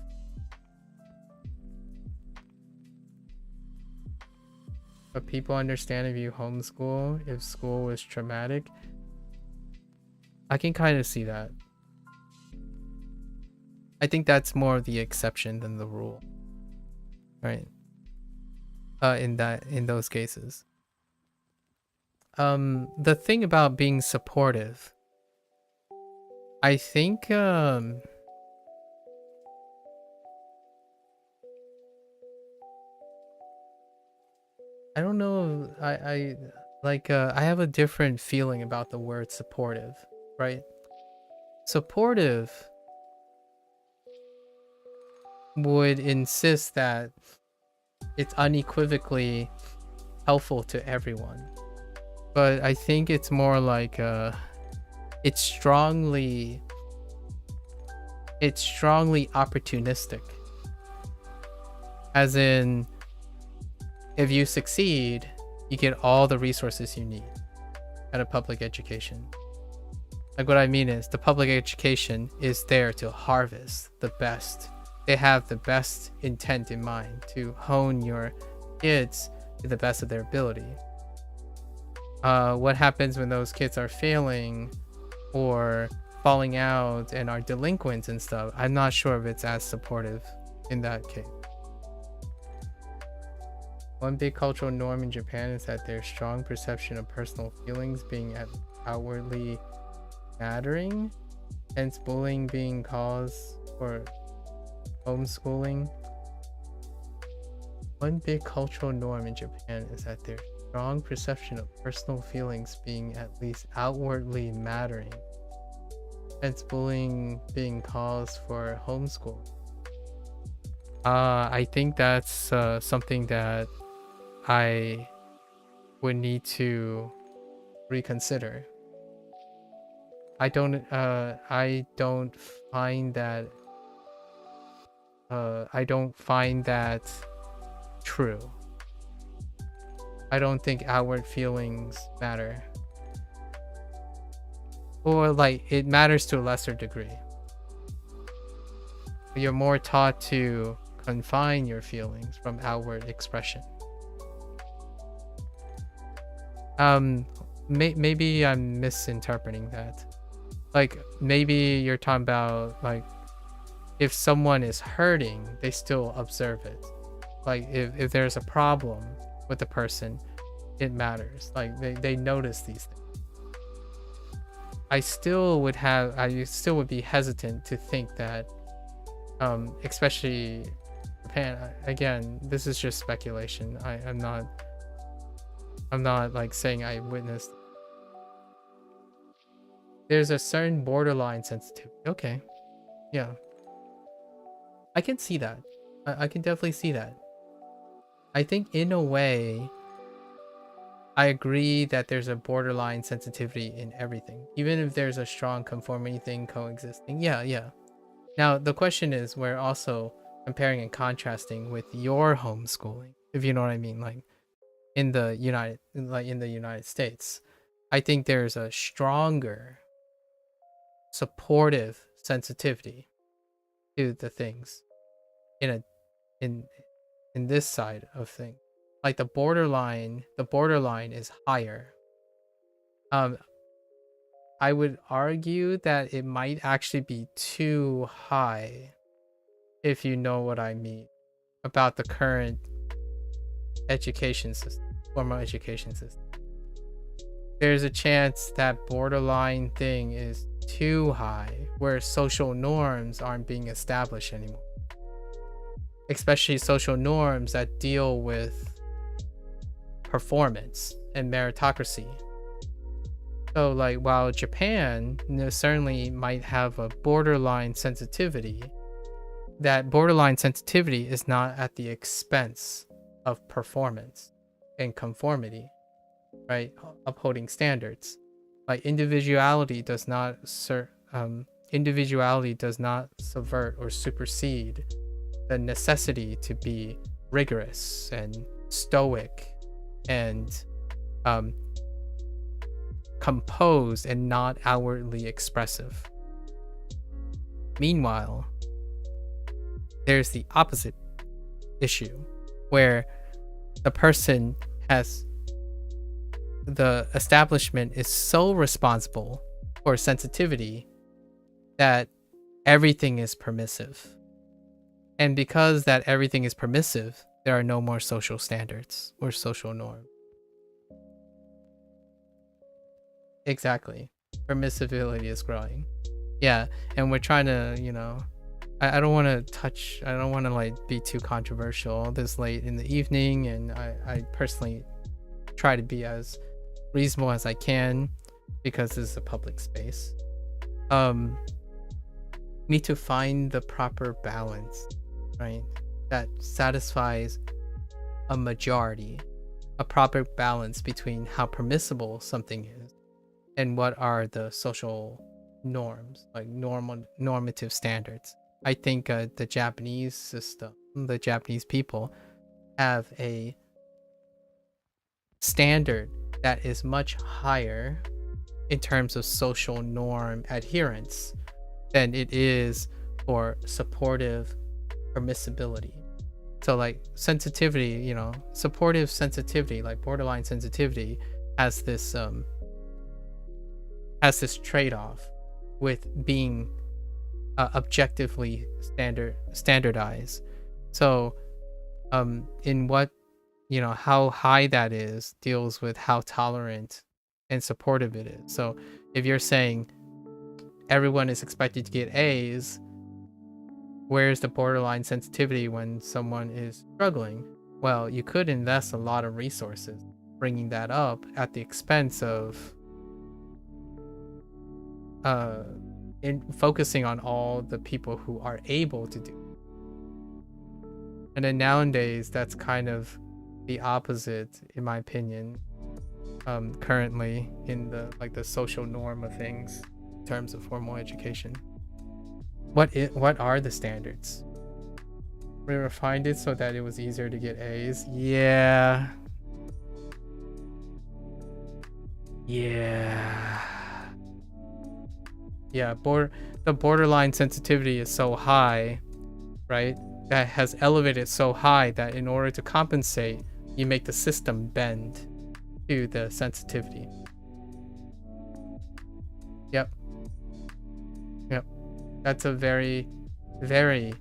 Speaker 1: But people understand if you homeschool, if school was traumatic. I can kind of see that. I think that's more of the exception than the rule. Right? In those cases. The thing about being supportive, I think I don't know. I have a different feeling about the word supportive, right? Supportive would insist that it's unequivocally helpful to everyone. But I think it's more like it's strongly opportunistic. As in, if you succeed, you get all the resources you need at a public education. Like, what I mean is, the public education is there to harvest the best. They have the best intent in mind to hone your kids to the best of their ability. What happens when those kids are failing or falling out and are delinquents and stuff? I'm not sure if it's as supportive in that case. One big cultural norm in Japan is that there's strong perception of personal feelings being outwardly mattering, hence bullying being cause for homeschooling. One big cultural norm in Japan is that there's strong perception of personal feelings being at least outwardly mattering, hence bullying being cause for homeschooling. I think that's something that I would need to reconsider. I don't find that true. I don't think outward feelings matter. Or like, it matters to a lesser degree. You're more taught to confine your feelings from outward expression. Maybe I'm misinterpreting that. Like, maybe you're talking about, like, if someone is hurting, they still observe it. Like, if there's a problem with the person, it matters. Like, they notice these things. I still would be hesitant to think that, especially Japan. Again, this is just speculation. I'm not like saying I witnessed. There's a certain borderline sensitivity. Okay. Yeah. I can see that. I can definitely see that. I think in a way, I agree that there's a borderline sensitivity in everything. Even if there's a strong conformity thing coexisting. Yeah. Now, the question is, we're also comparing and contrasting with your homeschooling, if you know what I mean. Like, in the United States, I think there's a stronger supportive sensitivity to the things in this side of things. Like, the borderline is higher. I would argue that it might actually be too high, if you know what I mean, about the current education system, formal education system. There's a chance that borderline thing is too high, where social norms aren't being established anymore. Especially social norms that deal with performance and meritocracy. So, like, while Japan certainly might have a borderline sensitivity, that borderline sensitivity is not at the expense of performance and conformity, right? Upholding standards. Like individuality does not subvert or supersede the necessity to be rigorous and stoic and composed and not outwardly expressive. Meanwhile, there's the opposite issue where the establishment is so responsible for sensitivity that everything is permissive. And because that everything is permissive, there are no more social standards or social norms. Exactly. Permissibility is growing. Yeah, and we're trying to, I don't want to like be too controversial this late in the evening, and I personally try to be as reasonable as I can because this is a public space. Need to find the proper balance, right? That satisfies a majority, a proper balance between how permissible something is and what are the social norms, like normative standards. I think the Japanese system, the Japanese people have a standard that is much higher in terms of social norm adherence than it is for supportive permissibility. So like sensitivity, supportive sensitivity, like borderline sensitivity has this trade-off with being objectively standardized. So in what, how high that is deals with how tolerant and supportive it is. So if you're saying everyone is expected to get A's, where's the borderline sensitivity when someone is struggling? Well, you could invest a lot of resources bringing that up at the expense of in focusing on all the people who are able to do it. And then nowadays that's kind of the opposite, in my opinion, currently in the social norm of things in terms of formal education. What are the standards? We refined it so that it was easier to get A's. Yeah. The borderline sensitivity is so high, right? That has elevated so high that in order to compensate, you make the system bend to the sensitivity. Yep. That's a very, very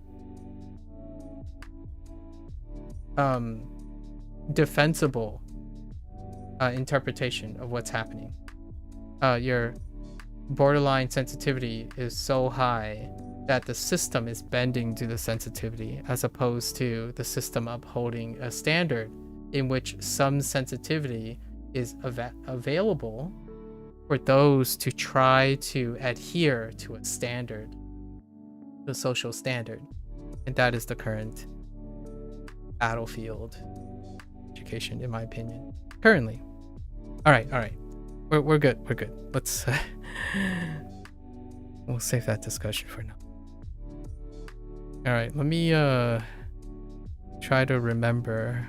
Speaker 1: defensible interpretation of what's happening. Your borderline sensitivity is so high that the system is bending to the sensitivity, as opposed to the system upholding a standard in which some sensitivity is available for those to try to adhere to a standard, the social standard. And that is the current battlefield education, in my opinion, currently. All right. We're good. Let's we'll save that discussion for now. All right, let me try to remember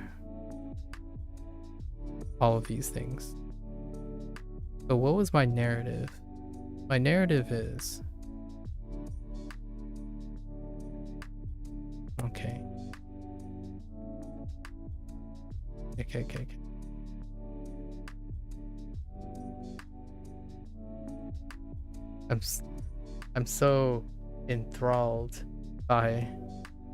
Speaker 1: all of these things. So what was my narrative? My narrative is okay. I'm so enthralled by,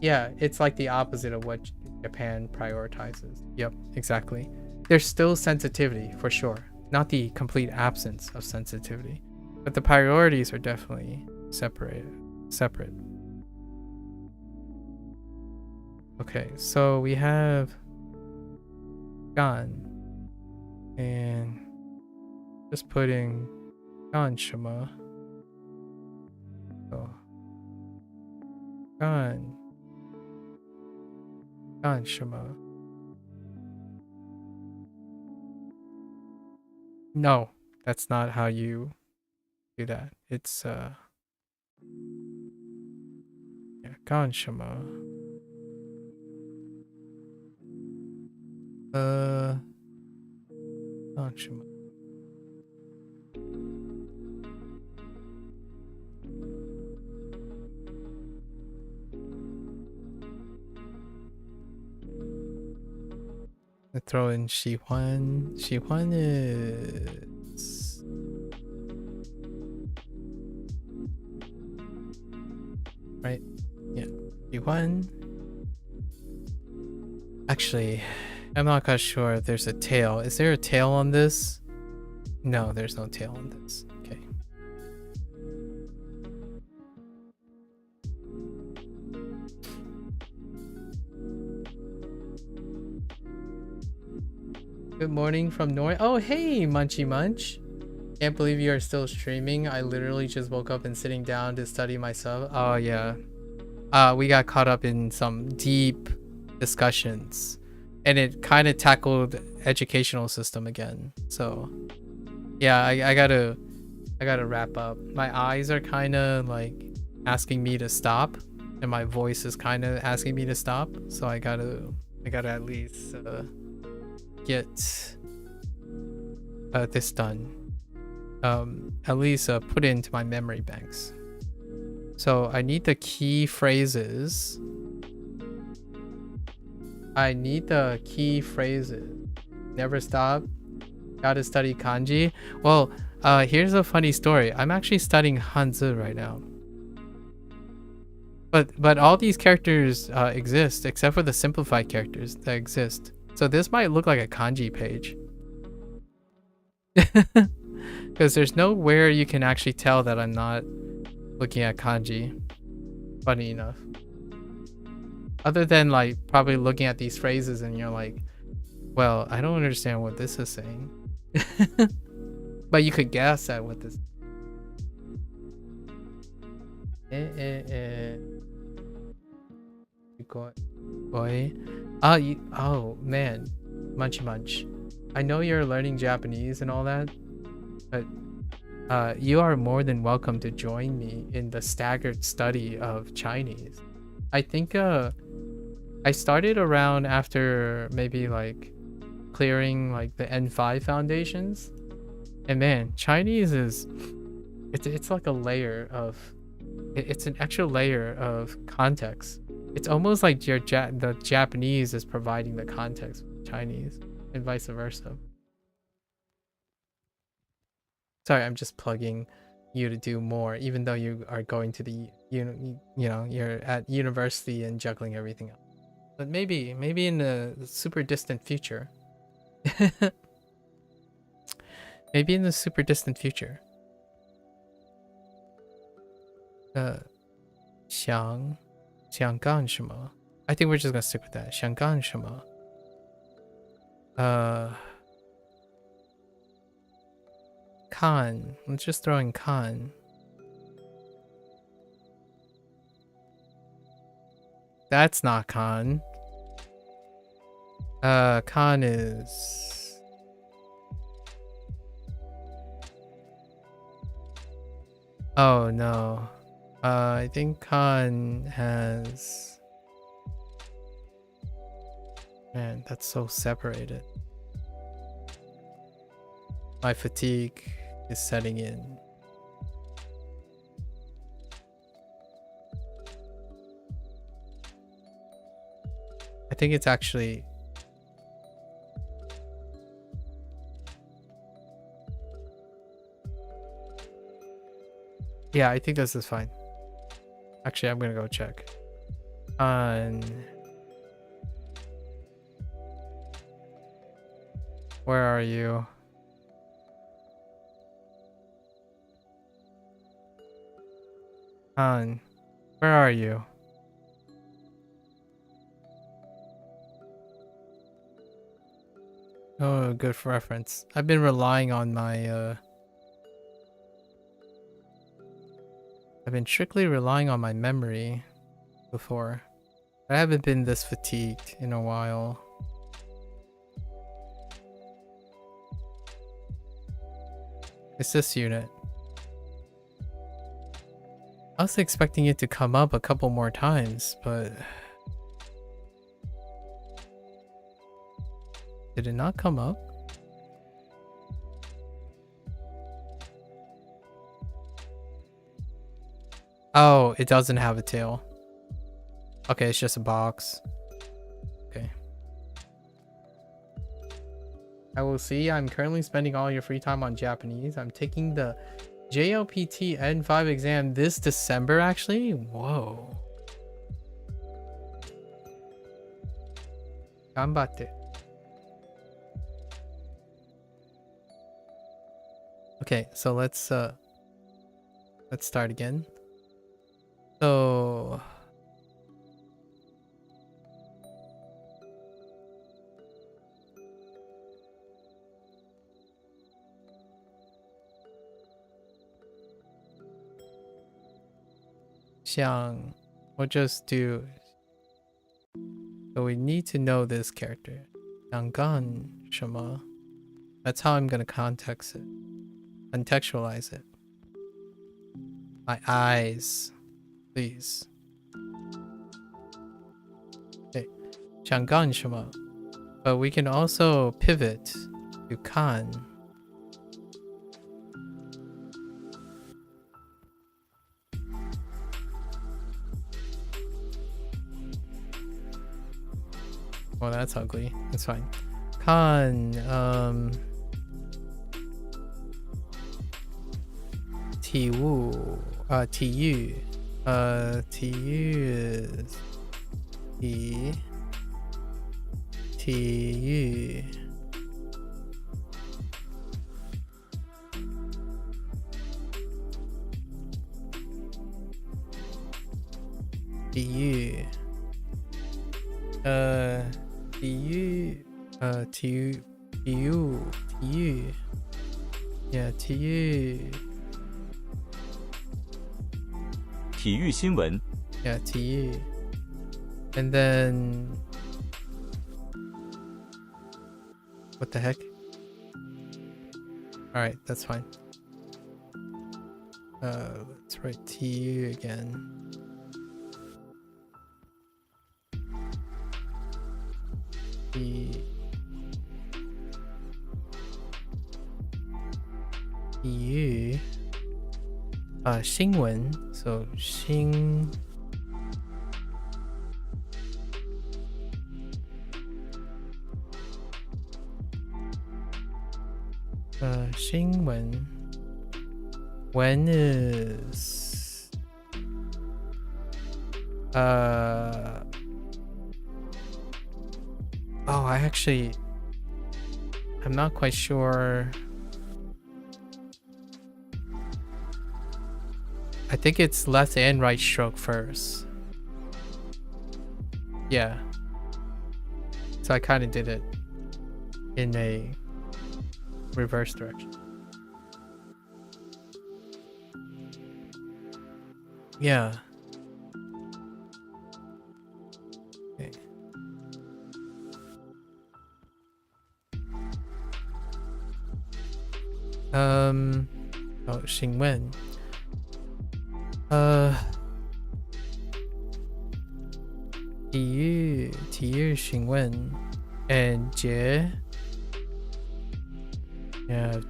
Speaker 1: it's like the opposite of what Japan prioritizes. Yep, exactly. There's still sensitivity for sure, not the complete absence of sensitivity, but the priorities are definitely separate. Okay, so we have Gan and just putting Gan Shima. So Gan Shima. No, That's not how you do that. It's yeah, 干什么？干什么？ I throw in 喜欢. 喜欢 is right. Yeah. 喜欢. Actually, I'm not quite sure if there's a tail. Is there a tail on this? No, there's no tail on this. Okay. Good morning from Norway. Oh, hey, Munchy Munch. Can't believe you are still streaming. I literally just woke up and sitting down to study myself. Oh, yeah. We got caught up in some deep discussions. And it kind of tackled educational system again. So, yeah, I gotta wrap up. My eyes are kind of like asking me to stop. And my voice is kind of asking me to stop. So I gotta at least... get this done. At least put it into my memory banks. So I need the key phrases. Never stop. Gotta study kanji. Well, here's a funny story. I'm actually studying Hanzi right now. But all these characters exist except for the simplified characters that exist. So this might look like a kanji page. Because there's nowhere you can actually tell that I'm not looking at kanji. Funny enough. Other than like probably looking at these phrases and you're like, well, I don't understand what this is saying. But you could guess at what this... Boy. Oh man, Munchy Munch. I know you're learning Japanese and all that, but you are more than welcome to join me in the staggered study of Chinese. I think I started around after maybe like clearing like the N5 foundations, and man, Chinese is it's like a layer of it's an extra layer of context. It's almost like the Japanese is providing the context with Chinese and vice versa. Sorry, I'm just plugging you to do more, even though you are going to the you know you're at university and juggling everything else. But maybe in the super distant future. Maybe in the super distant future. 想干什么? I think we're just gonna stick with that. 想干什么? Kan. Let's just throw in kan. That's not kan. Kan is... Oh no. I think kan has... Man, that's so separated. My fatigue is setting in. I think it's actually... Yeah, I think this is fine. Actually, I'm gonna go check. Where are you? Where are you? Oh, good for reference. I've been relying on my I've been strictly relying on my memory before. I haven't been this fatigued in a while. It's this unit. I was expecting it to come up a couple more times, but... Did it not come up? Oh, it doesn't have a tail. Okay, it's just a box. Okay. I will see. I'm currently spending all your free time on Japanese. I'm taking the JLPT N5 exam this December, actually? Whoa. Ganbatte. Okay, so let's start again. So... we'll just do... So we need to know this character. 想干什么? That's how I'm gonna contextualize it. My eyes, please. Okay, 想干什么? But we can also pivot to 看. Well, that's ugly. It's fine. 看,体育,
Speaker 11: 体育新闻
Speaker 1: Yeah, 体育. And then... What the heck? Alright, that's fine. Let's write TU again. TU. 新闻. So, 新闻. When is oh, I'm not quite sure. I think it's left and right stroke first. Yeah. So I kind of did it in a reverse direction. Yeah. Okay. Oh, Xingwen. 体育询问 and 节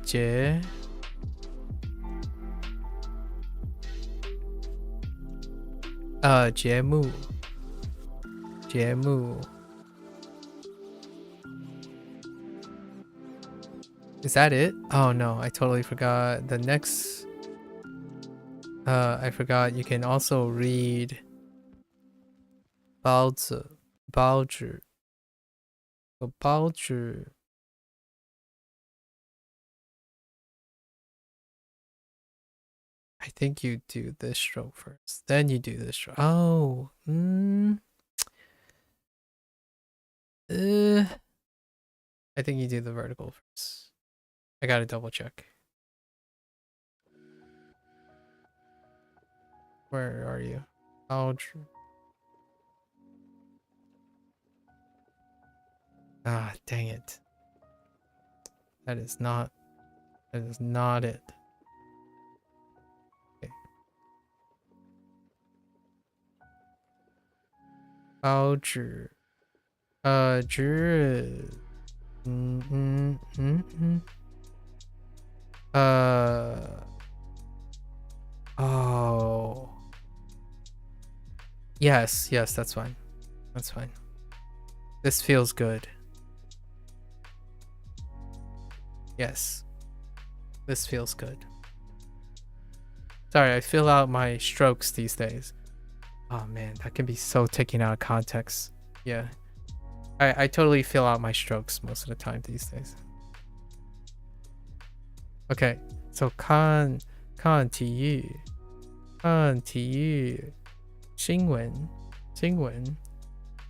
Speaker 1: 节目 Is that it? Oh no, I totally forgot. The next I forgot you can also read 包子 I think you do this stroke first, then you do this stroke. Oh, I think you do the vertical first. I gotta double check. Where are you? Ah, dang it. That is not it. 包纸 纸 oh yes, that's fine. That's fine. This feels good. Yes. This feels good. Sorry, I fill out my strokes these days. Oh man, that can be so taken out of context. Yeah. I totally fill out my strokes most of the time these days. Okay, so 看体育新闻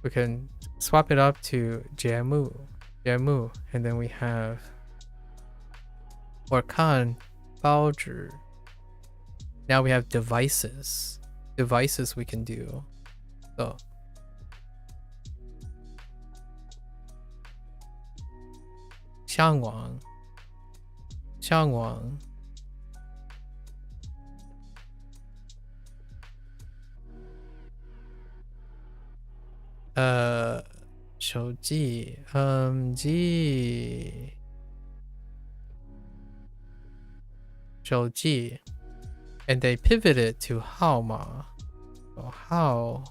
Speaker 1: we can swap it up to 节目 and then we have or 看报纸 now we have devices we can do. So 向往 手机 手机 and they pivoted to 号码 so how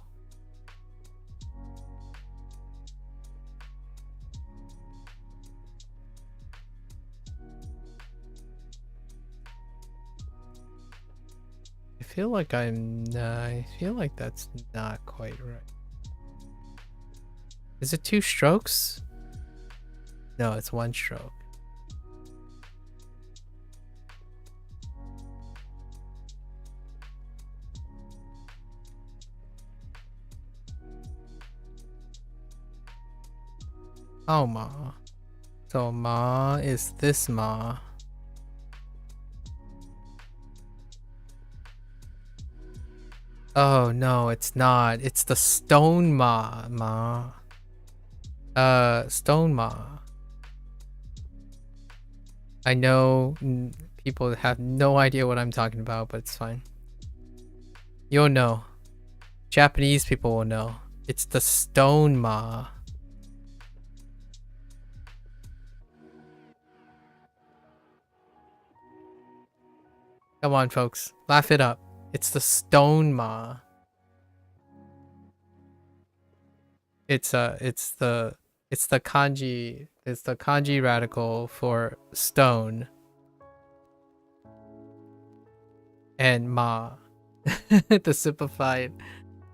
Speaker 1: I feel like that's not quite right. Is it 2 strokes? No, it's 1 stroke. Oh, ma. So ma is this ma. Oh no, it's not. It's the stone ma. Stone ma. I know people have no idea what I'm talking about, but it's fine. You'll know. Japanese people will know. It's the stone ma. Come on, folks. Laugh it up. It's the stone ma. It's the kanji radical for stone. And ma. The simplified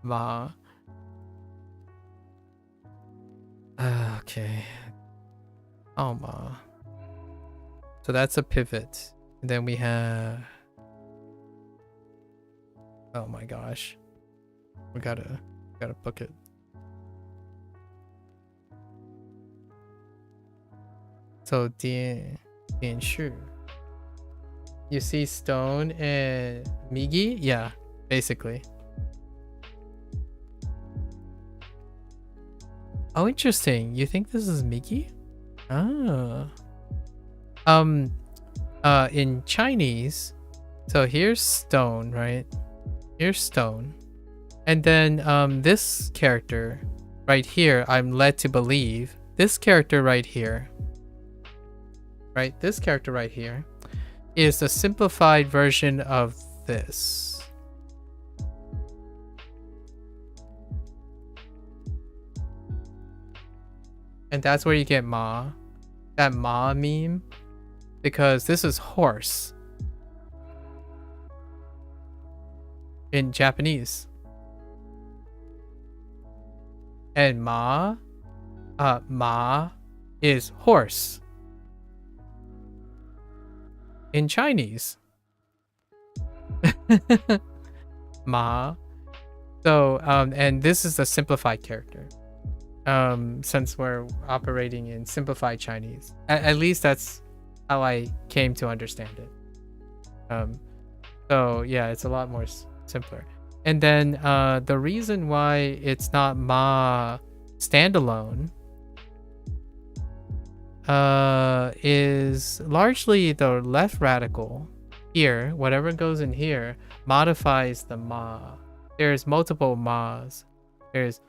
Speaker 1: ma. Okay. Oh ma. So that's a pivot. And then we have, oh my gosh. We gotta book it. So 电视. You see stone and migi? Yeah, basically. Oh, interesting. You think this is migi? Ah. In Chinese, so here's stone, right? Here's stone. And then this character right here, I'm led to believe this character right here, right? This character right here is a simplified version of this. And that's where you get ma, that ma meme, because this is horse in Japanese. And ma is horse in Chinese. Ma. So and this is a simplified character. Since we're operating in simplified Chinese. At least that's how I came to understand it. So yeah, it's a lot more simpler. And then the reason why it's not ma standalone is largely the left radical here, whatever goes in here, modifies the ma. There's multiple ma's. There's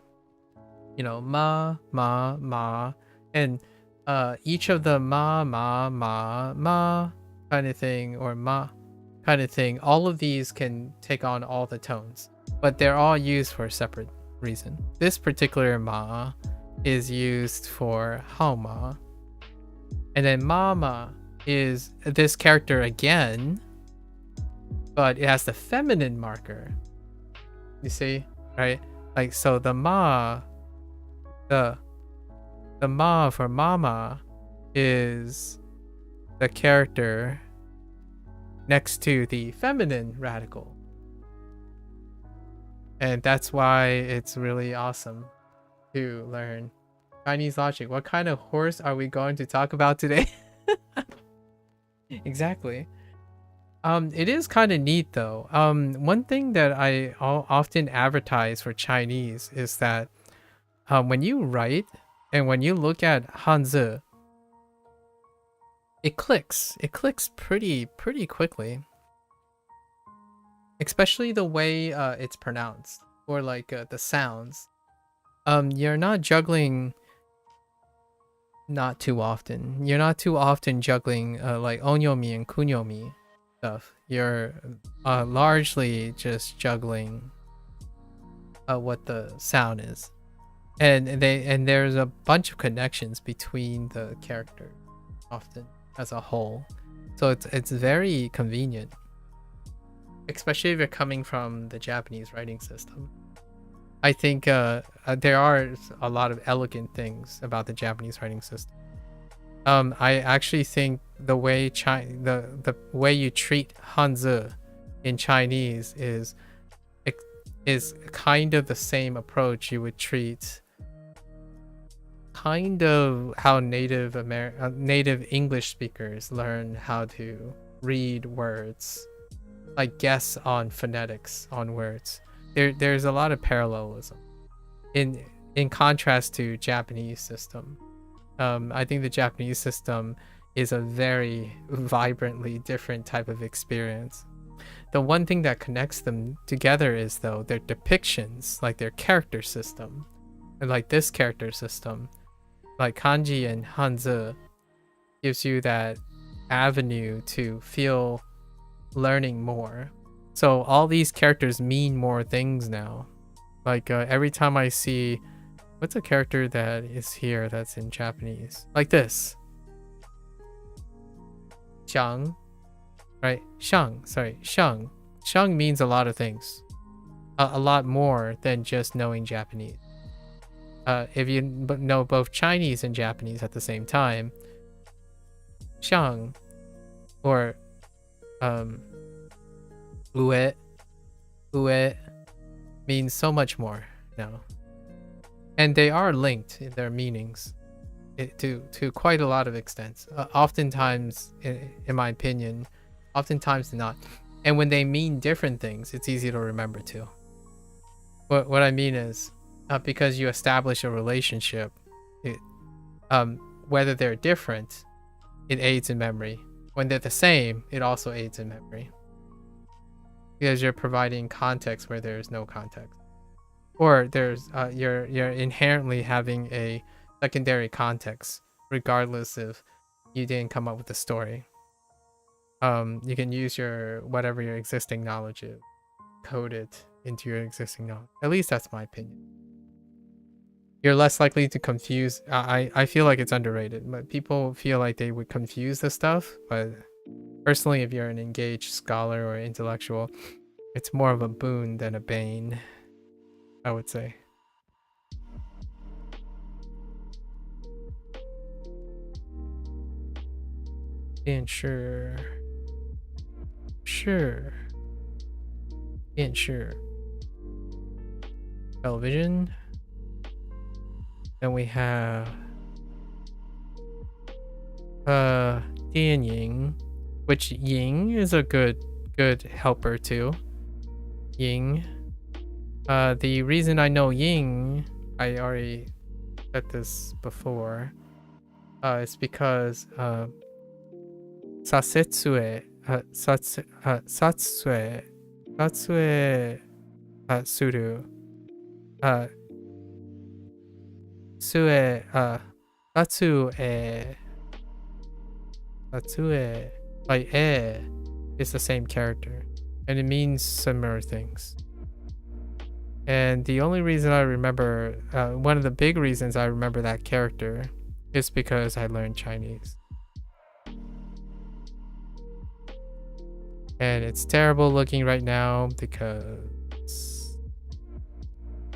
Speaker 1: you know, ma, ma, ma, and each of the ma, ma, ma, ma kind of thing, or ma kind of thing, all of these can take on all the tones, but they're all used for a separate reason. This particular ma is used for hao ma, and then mama is this character again, but it has the feminine marker. You see, right? Like, so the ma, the ma for mama is the character next to the feminine radical. And that's why it's really awesome to learn Chinese logic. What kind of horse are we going to talk about today? Exactly. It is kind of neat though. One thing that I often advertise for Chinese is that when you write and when you look at Hanzi, it clicks. It clicks pretty quickly. Especially the way it's pronounced, or like the sounds. You're not juggling not too often. You're not too often juggling like onyomi and kunyomi stuff. You're largely just juggling what the sound is, and there's a bunch of connections between the character often as a whole, so it's very convenient, especially if you're coming from the Japanese writing system. I think there are a lot of elegant things about the Japanese writing system. I actually think the way the way you treat Hanzi in Chinese is kind of the same approach you would treat kind of how native English speakers learn how to read words, like guess on phonetics on words. There's a lot of parallelism in contrast to Japanese system. I think the Japanese system is a very vibrantly different type of experience. The one thing that connects them together is though their depictions, like their character system, and like this character system, like kanji and Hanzi, gives you that avenue to feel learning more. So all these characters mean more things now. Like every time I see, what's a character that is here that's in Japanese? Like this. Xiang, right? Shang, sorry, Shang. Shang means a lot of things. A lot more than just knowing Japanese. If you know both Chinese and Japanese at the same time, Shang, or Ue means so much more now. And they are linked in their meanings to quite a lot of extents. Oftentimes, in my opinion, oftentimes not. And when they mean different things, it's easy to remember too. What I mean is, because you establish a relationship, whether they're different, it aids in memory. When they're the same, it also aids in memory. Because you're providing context where there's no context. Or there's you're inherently having a secondary context, regardless if you didn't come up with the story. You can use your whatever your existing knowledge is, code it into your existing knowledge. At least that's my opinion. You're less likely to confuse. I feel like it's underrated, but people feel like they would confuse the stuff. But personally, if you're an engaged scholar or intellectual, it's more of a boon than a bane, I would say. And sure. Television. Then we have 电影, which Ying is a good helper too. Ying. The reason I know Ying, I already said this before, it's because Satsue suru. Sue, Atsue, like is the same character, and it means similar things. And the only reason I remember, one of the big reasons I remember that character is because I learned Chinese. And it's terrible looking right now because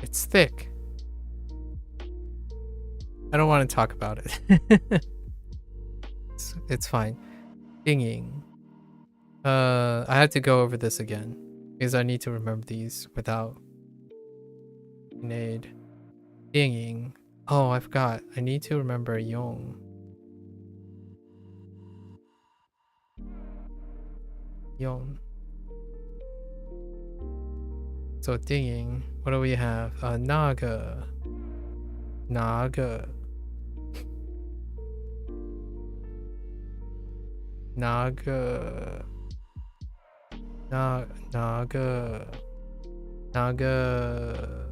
Speaker 1: it's thick. I don't want to talk about it. It's fine. Dinging. I had to go over this again because I need to remember these without aid. Dinging. Oh, I forgot. I need to remember Yong. Yong. So dinging. What do we have? Naga. Naga. Naga. Naga. Naga.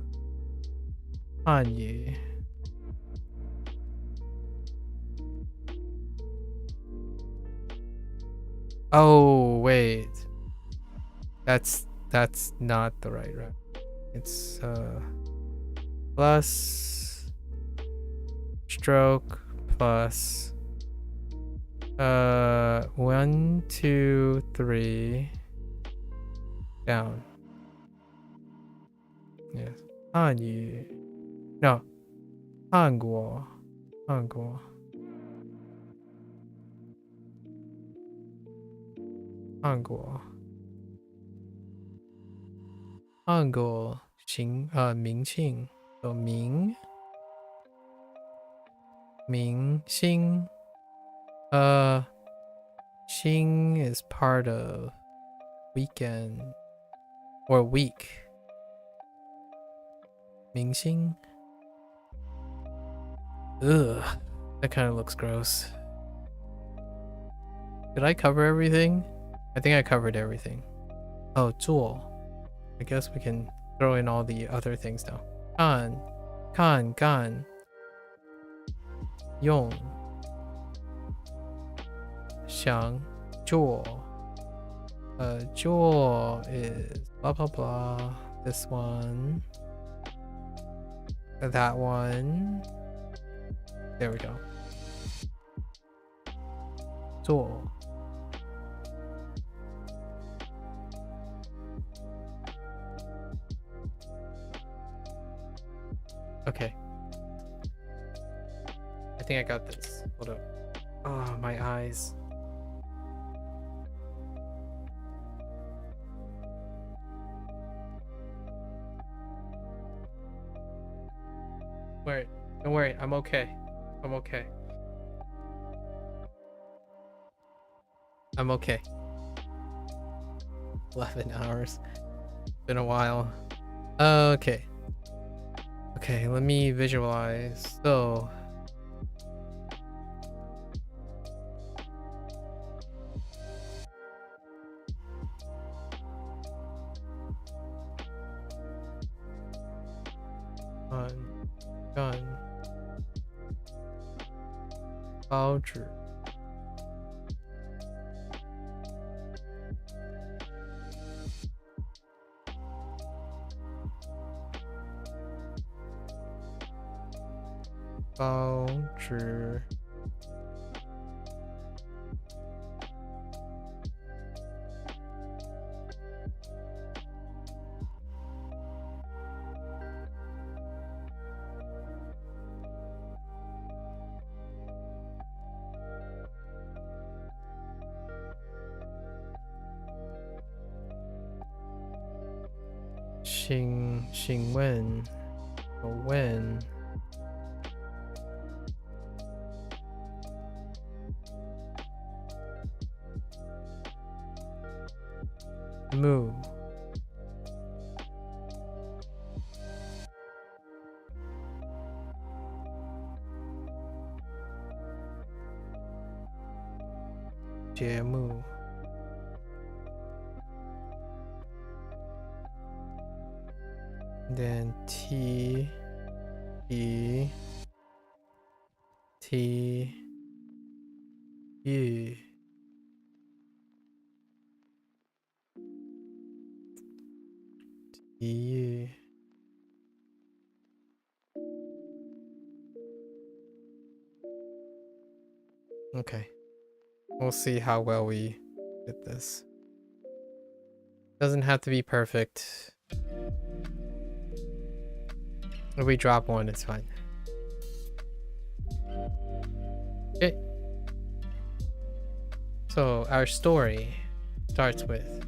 Speaker 1: Anye. Oh wait. That's not the right route. It's plus stroke plus 1, 2, 3 down. Yes. 汉语 No. 韩国 韩国 韩国 韩国 明庆 So 明星 Xing is part of weekend or week. 明星 Ugh, that kind of looks gross. Did I cover everything? I think I covered everything. Oh, 做 I guess we can throw in all the other things now. 看 干 用 想 做 做 is blah blah blah. This one, that one. There we go. 做 Okay. I think I got this. Hold up. Oh, my eyes. Don't worry. I'm okay. I'm okay. I'm okay. 11 hours. Been a while. Okay. Okay, let me visualize. So gun 包纸包纸请问 when move节目 then T E T U T U. Okay. We'll see how well we get this. Doesn't have to be perfect. If we drop one, it's fine. Okay. So our story starts with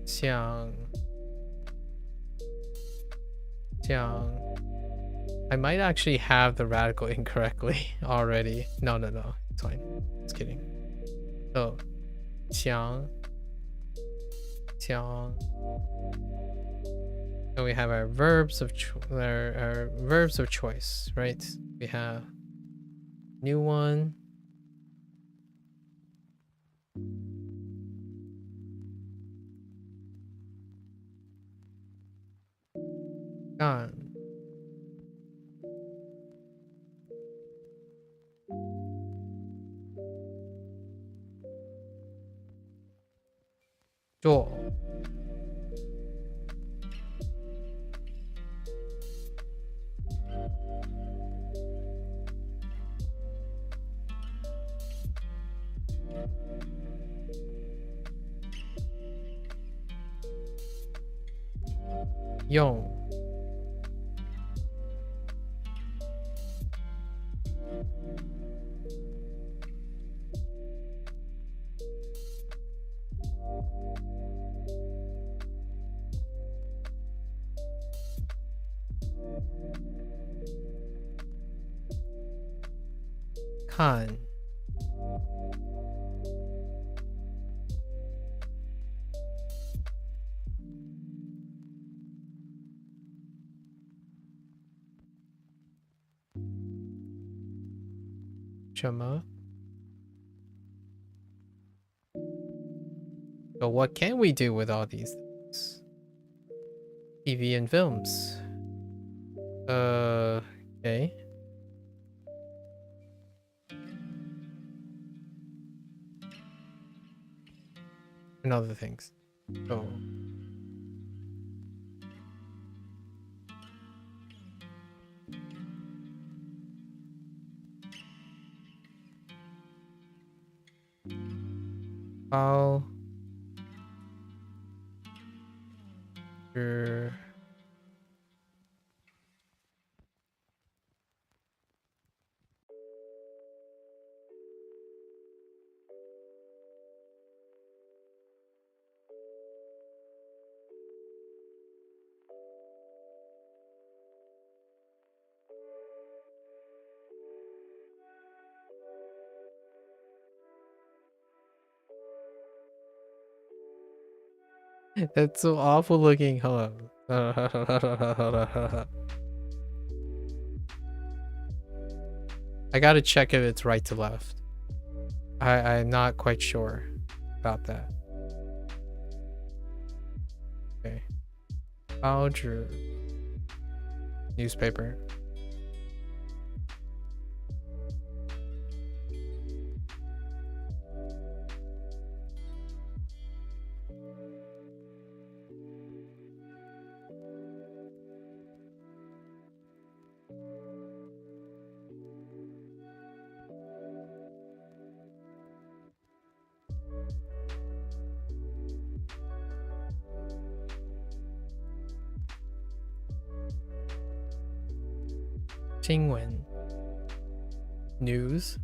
Speaker 1: Xiang. I might actually have the radical incorrectly already. No, it's fine. Just kidding. So, Xiang. So we have our verbs of our verbs of choice, right? We have new one. Gone. 做 用 看 什么 So what can we do with all these things? TV and films. Okay. And other things. So how That's so awful looking. Hold on. I gotta check if it's right to left. I'm not quite sure about that. Okay. 报纸 newspaper. Penguin. News.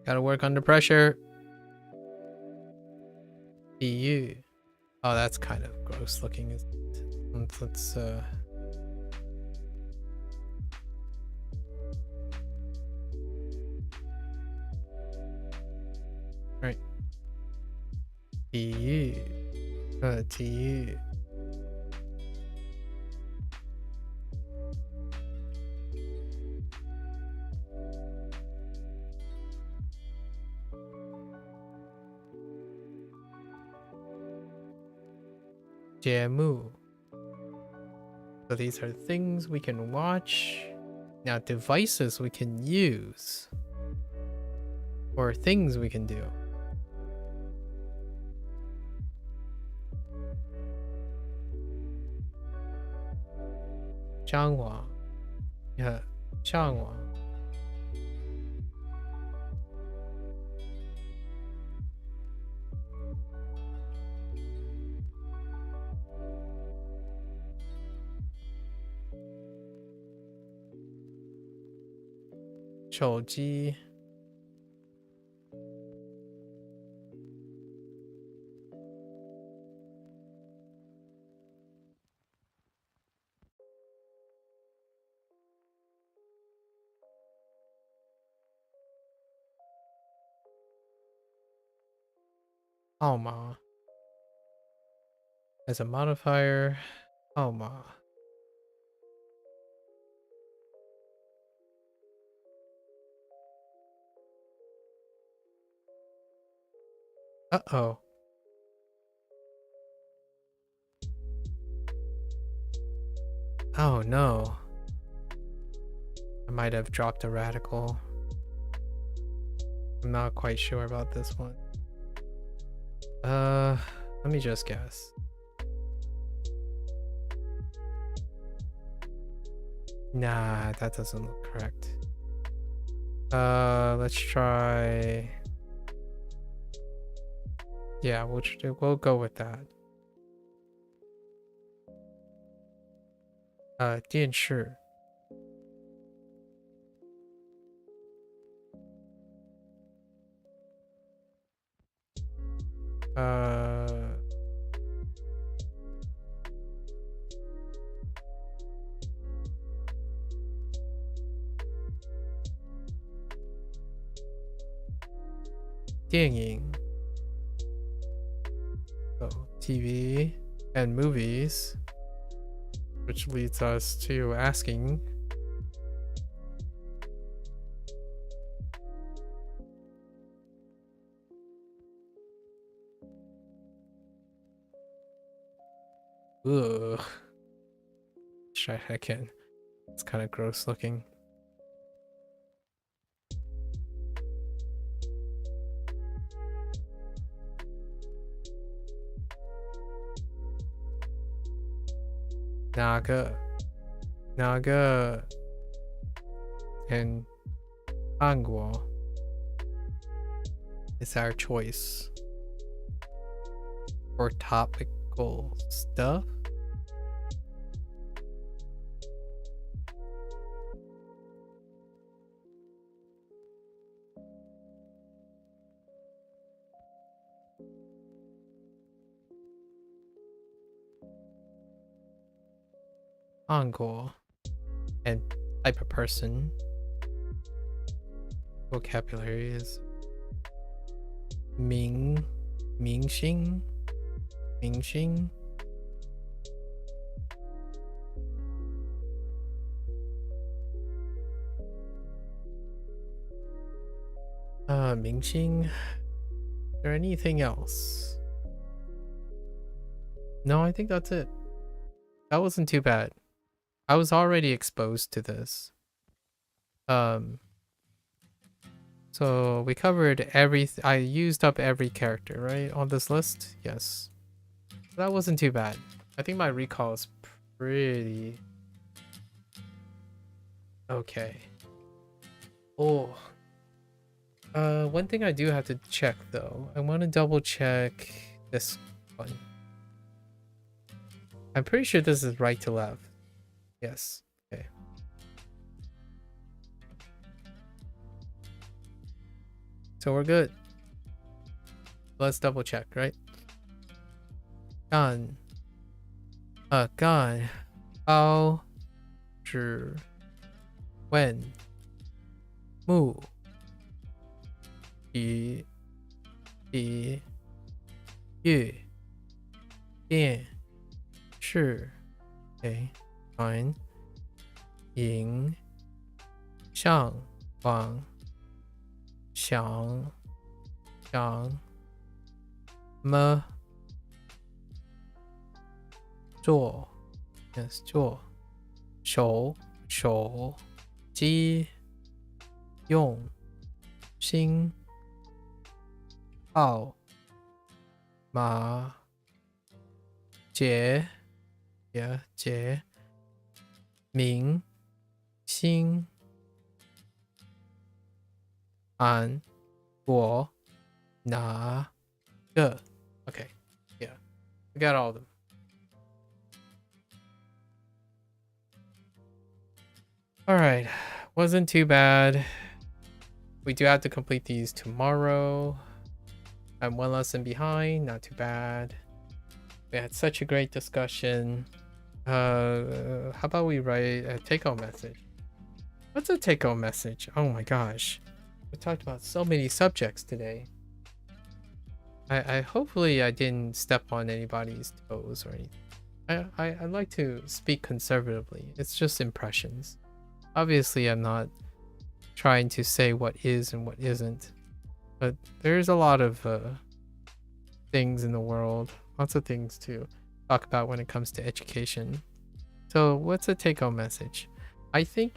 Speaker 1: Gotta work under pressure. EU. Oh, that's kind of gross looking. Let's Right. 体育，体育。节目. So these are things we can watch. Now devices we can use. Or things we can do. Zhanghua. Yeah, Zhanghua. Chouji. Alma. As a modifier, Alma. Uh-oh. Oh no. I might have dropped a radical. I'm not quite sure about this one. Let me just guess. Nah, that doesn't look correct. Let's try. Yeah, we'll go with that. 电视. Uh, 电影. So, TV and movies, which leads us to asking, ugh. Try again. It's kind of gross looking. Naga and Angwo is our choice for topical stuff. Angwo and type of person. Vocabulary is Mingxing. Mingxing. Mingxing. Is there anything else? No, I think that's it. That wasn't too bad. I was already exposed to this. So we covered I used up every character, right, on this list? Yes. That wasn't too bad. I think my recall is pretty okay. Oh. One thing I do have to check though. I want to double check this one. I'm pretty sure this is right to left. Yes. Okay. So we're good. Let's double check, right? Gan. Gan. Bao. Zhi. Wen. Mu. Yi. 比喻电视 okay fine 影上网想么做 yes 做手机用心号码解明星俺我哪个 okay yeah I got all of them. All right, wasn't too bad. We do have to complete these tomorrow. I'm one lesson behind, not too bad. We had such a great discussion. How about we write a take-home message? What's a take-home message? Oh my gosh. We talked about so many subjects today. I hopefully I didn't step on anybody's toes or anything. I like to speak conservatively. It's just impressions. Obviously, I'm not trying to say what is and what isn't, but there's a lot of things in the world, lots of things to talk about when it comes to education. So what's a take-home message? I think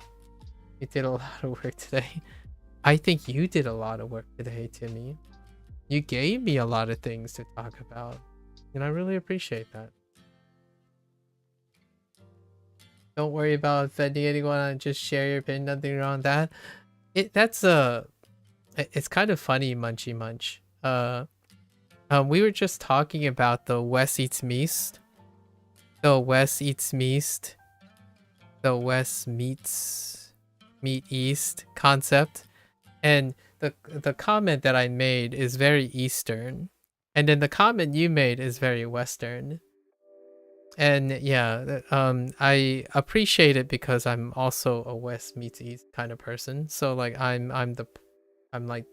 Speaker 1: you did a lot of work today. I think you did a lot of work today, Timmy. You gave me a lot of things to talk about, and I really appreciate that. Don't worry about offending anyone. Just share your opinion. Nothing wrong with that. It's kind of funny, Munchy Munch. We were just talking about the West eats Meast. The West eats Meast. The West meets meet East concept, and the comment that I made is very Eastern, and then the comment you made is very Western. And yeah, I appreciate it because I'm also a West meets East kind of person. So like I'm like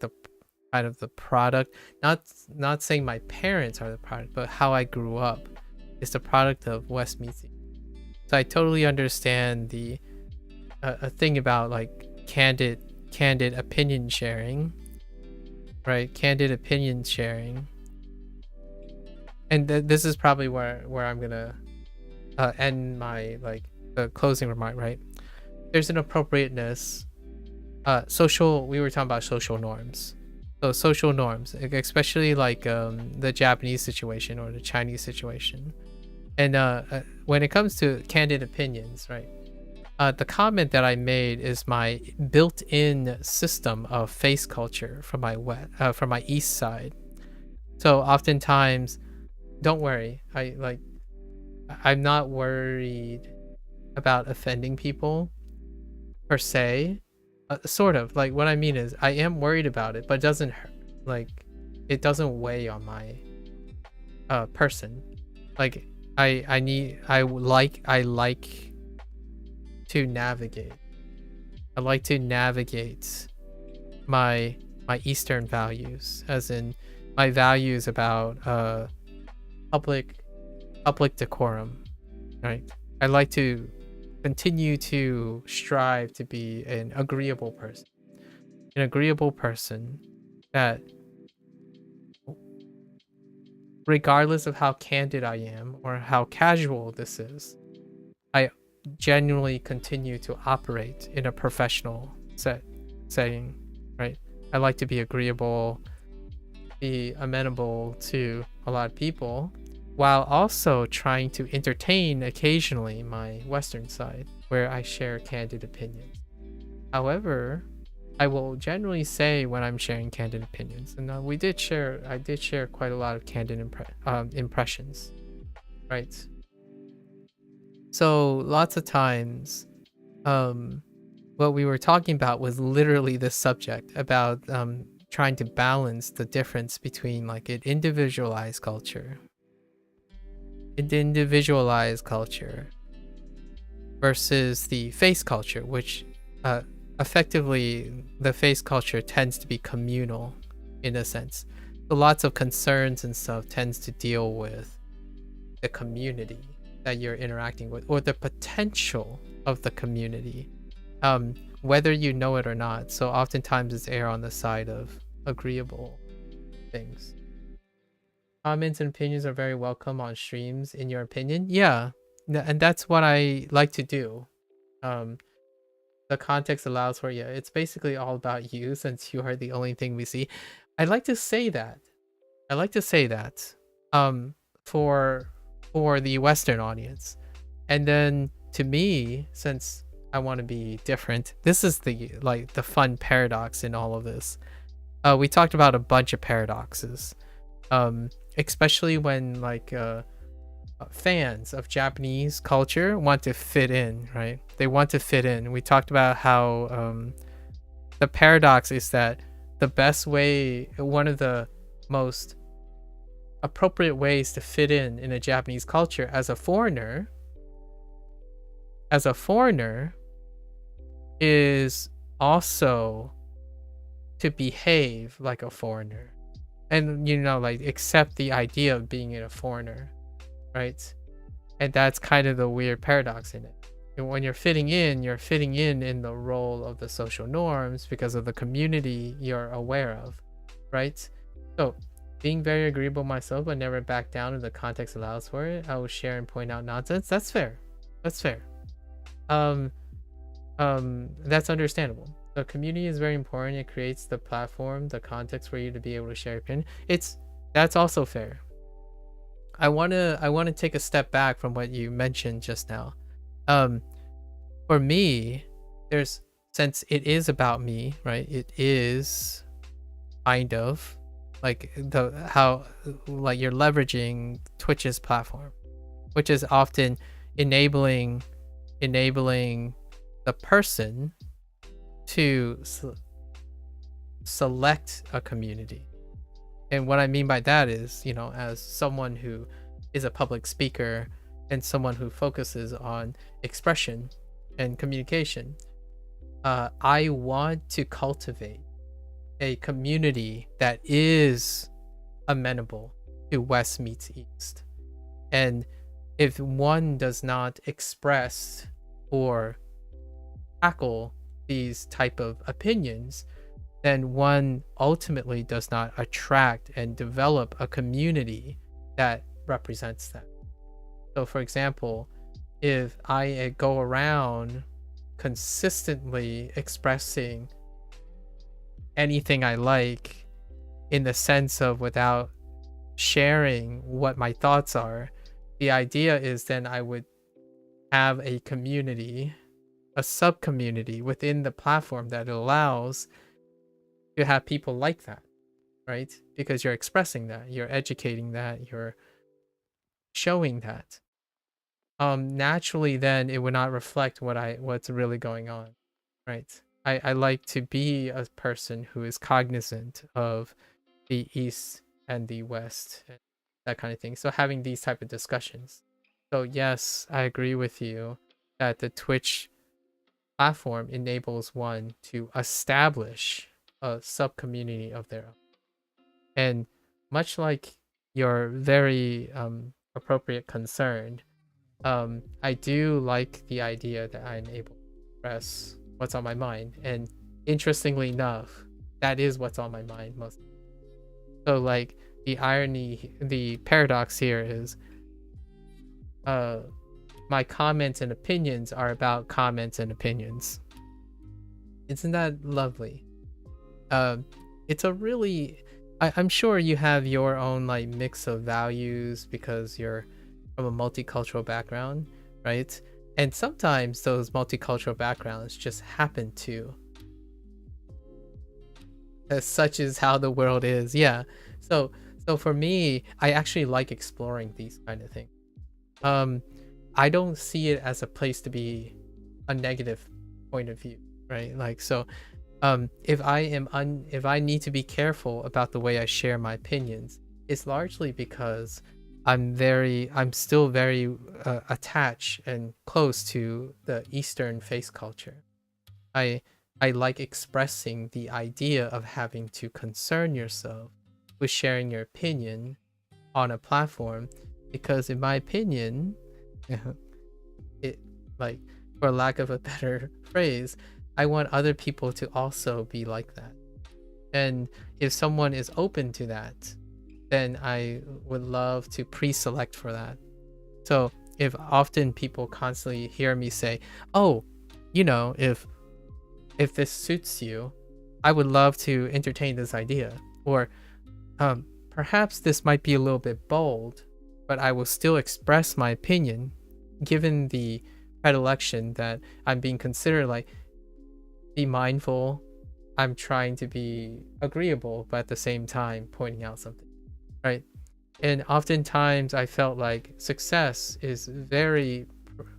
Speaker 1: the kind of the product, not saying my parents are the product, but how I grew up is the product of West meets East. So I totally understand the a thing about like candid opinion sharing, right? Candid opinion sharing. And this is probably where I'm gonna end my like the closing remark, right? There's an appropriateness. We were talking about social norms. So social norms, especially like the Japanese situation or the Chinese situation. And when it comes to candid opinions, right? The comment that I made is my built-in system of face culture from my east side. So oftentimes, don't worry, I'm not worried about offending people per se. Sort of like what I mean is I am worried about it, but it doesn't hurt, like it doesn't weigh on my person. Like I like to navigate. I like to navigate my Eastern values, as in my values about public decorum, right? I like to continue to strive to be an agreeable person that, regardless of how candid I am or how casual this is, I genuinely continue to operate in a professional setting, right? I like to be agreeable, be amenable to a lot of people, while also trying to entertain occasionally my Western side, where I share candid opinions. However, I will generally say when I'm sharing candid opinions, and I did share quite a lot of candid impressions, right? So lots of times, what we were talking about was literally this subject about trying to balance the difference between like an individualized culture versus the face culture, which effectively the face culture tends to be communal in a sense. So lots of concerns and stuff tends to deal with the community that you're interacting with, or the potential of the community, whether you know it or not. So oftentimes it's err on the side of agreeable things. Comments and opinions are very welcome on streams, in your opinion. Yeah, and that's what I like to do. The context allows for, yeah, it's basically all about you, since you are the only thing we see. I like to say that for the Western audience. And then to me, since I want to be different, this is the fun paradox in all of this. We talked about a bunch of paradoxes, especially when fans of Japanese culture want to fit in, right? They want to fit in. We talked about how the paradox is that the best way, one of the most appropriate ways to fit in a Japanese culture as a foreigner is also to behave like a foreigner, and accept the idea of being a foreigner, right? And that's kind of the weird paradox in it. And when you're fitting in in the role of the social norms because of the community you're aware of, right? So being very agreeable myself but never back down if the context allows for it. I will share and point out nonsense. That's fair. That's understandable. The community is very important. It creates the platform, the context for you to be able to share your opinion. That's also fair. I wanna take a step back from what you mentioned just now. For me, since it is about me, right? It is kind of how you're leveraging Twitch's platform, which is often enabling the person to select a community. And what I mean by that is, as someone who is a public speaker and someone who focuses on expression and communication, I want to cultivate a community that is amenable to West meets East. And if one does not express or tackle these type of opinions, then one ultimately does not attract and develop a community that represents that. So for example, if I go around consistently expressing anything I like in the sense of without sharing what my thoughts are, the idea is then I would have a community, a sub-community within the platform that allows to have people like that, right? Because you're expressing that, you're educating that, you're showing that. Naturally then it would not reflect what's really going on, right? I like to be a person who is cognizant of the East and the West, and that kind of thing. So having these type of discussions. So yes, I agree with you that the Twitch platform enables one to establish a sub-community of their own. And much like your very appropriate concern, I do like the idea that I'm able to express what's on my mind. And interestingly enough, that is what's on my mind most. So the irony, the paradox here is my comments and opinions are about comments and opinions. Isn't that lovely? It's a really, I'm sure you have your own mix of values because you're from a multicultural background, right? And sometimes those multicultural backgrounds just happen to, as such is how the world is. Yeah. So for me, I actually like exploring these kind of things. I don't see it as a place to be a negative point of view, right? If I need to be careful about the way I share my opinions, it's largely because I'm still very attached and close to the Eastern face culture. I like expressing the idea of having to concern yourself with sharing your opinion on a platform, because in my opinion, it, like, for lack of a better phrase, I want other people to also be like that. And if someone is open to that, then I would love to pre-select for that. So if often people constantly hear me say, oh, if this suits you, I would love to entertain this idea. Or perhaps this might be a little bit bold, but I will still express my opinion given the predilection that I'm being considered, like, be mindful. I'm trying to be agreeable, but at the same time pointing out something, right? And oftentimes I felt like success is very,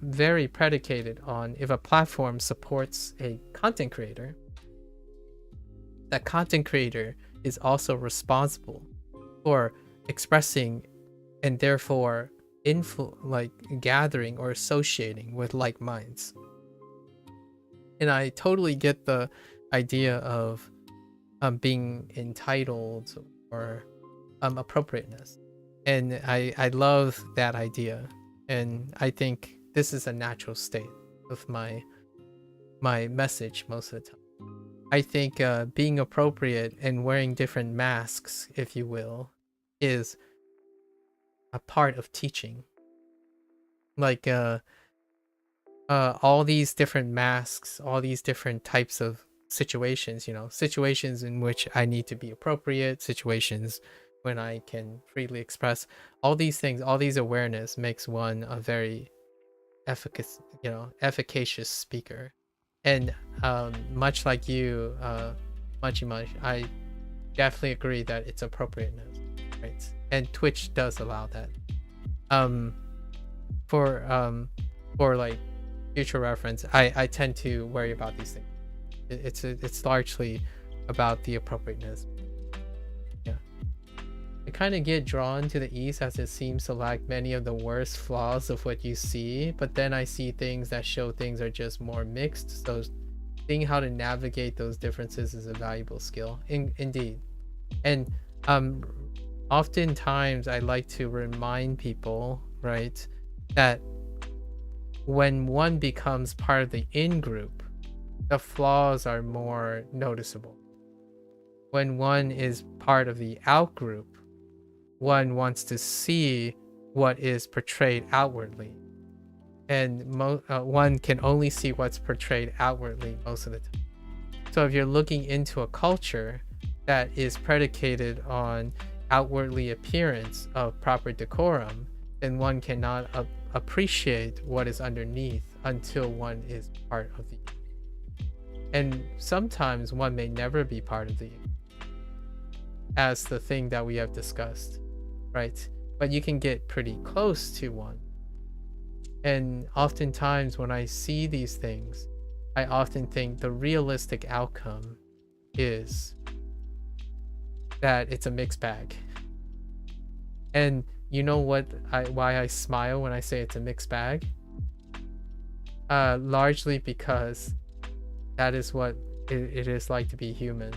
Speaker 1: very predicated on if a platform supports a content creator, that content creator is also responsible for expressing and therefore gathering or associating with like minds. And I totally get the idea of being entitled or appropriateness, and I love that idea, and I think this is a natural state of my message most of the time. I think being appropriate and wearing different masks, if you will, is a part of teaching. Like all these different masks, all these different types of situations, situations in which I need to be appropriate, situations when I can freely express, all these things, all these awareness makes one a very efficacious speaker. And much like you, Much, I definitely agree that it's appropriateness, right? And Twitch does allow that. For like future reference, I tend to worry about these things. It's largely about the appropriateness. Yeah, I kind of get drawn to the East as it seems to lack many of the worst flaws of what you see, but then I see things that show things are just more mixed. So seeing how to navigate those differences is a valuable skill. Indeed. And oftentimes I like to remind people, right, that when one becomes part of the in-group, the flaws are more noticeable. When one is part of the out-group, one wants to see what is portrayed outwardly. And one can only see what's portrayed outwardly most of the time. So if you're looking into a culture that is predicated on outwardly appearance of proper decorum, then one cannot appreciate what is underneath until one is part of the. And sometimes one may never be part of the, as the thing that we have discussed, right? But you can get pretty close to one. And oftentimes when I see these things, I often think the realistic outcome is that it's a mixed bag. And you know what? Why I smile when I say it's a mixed bag? Largely because that is what it is like to be human.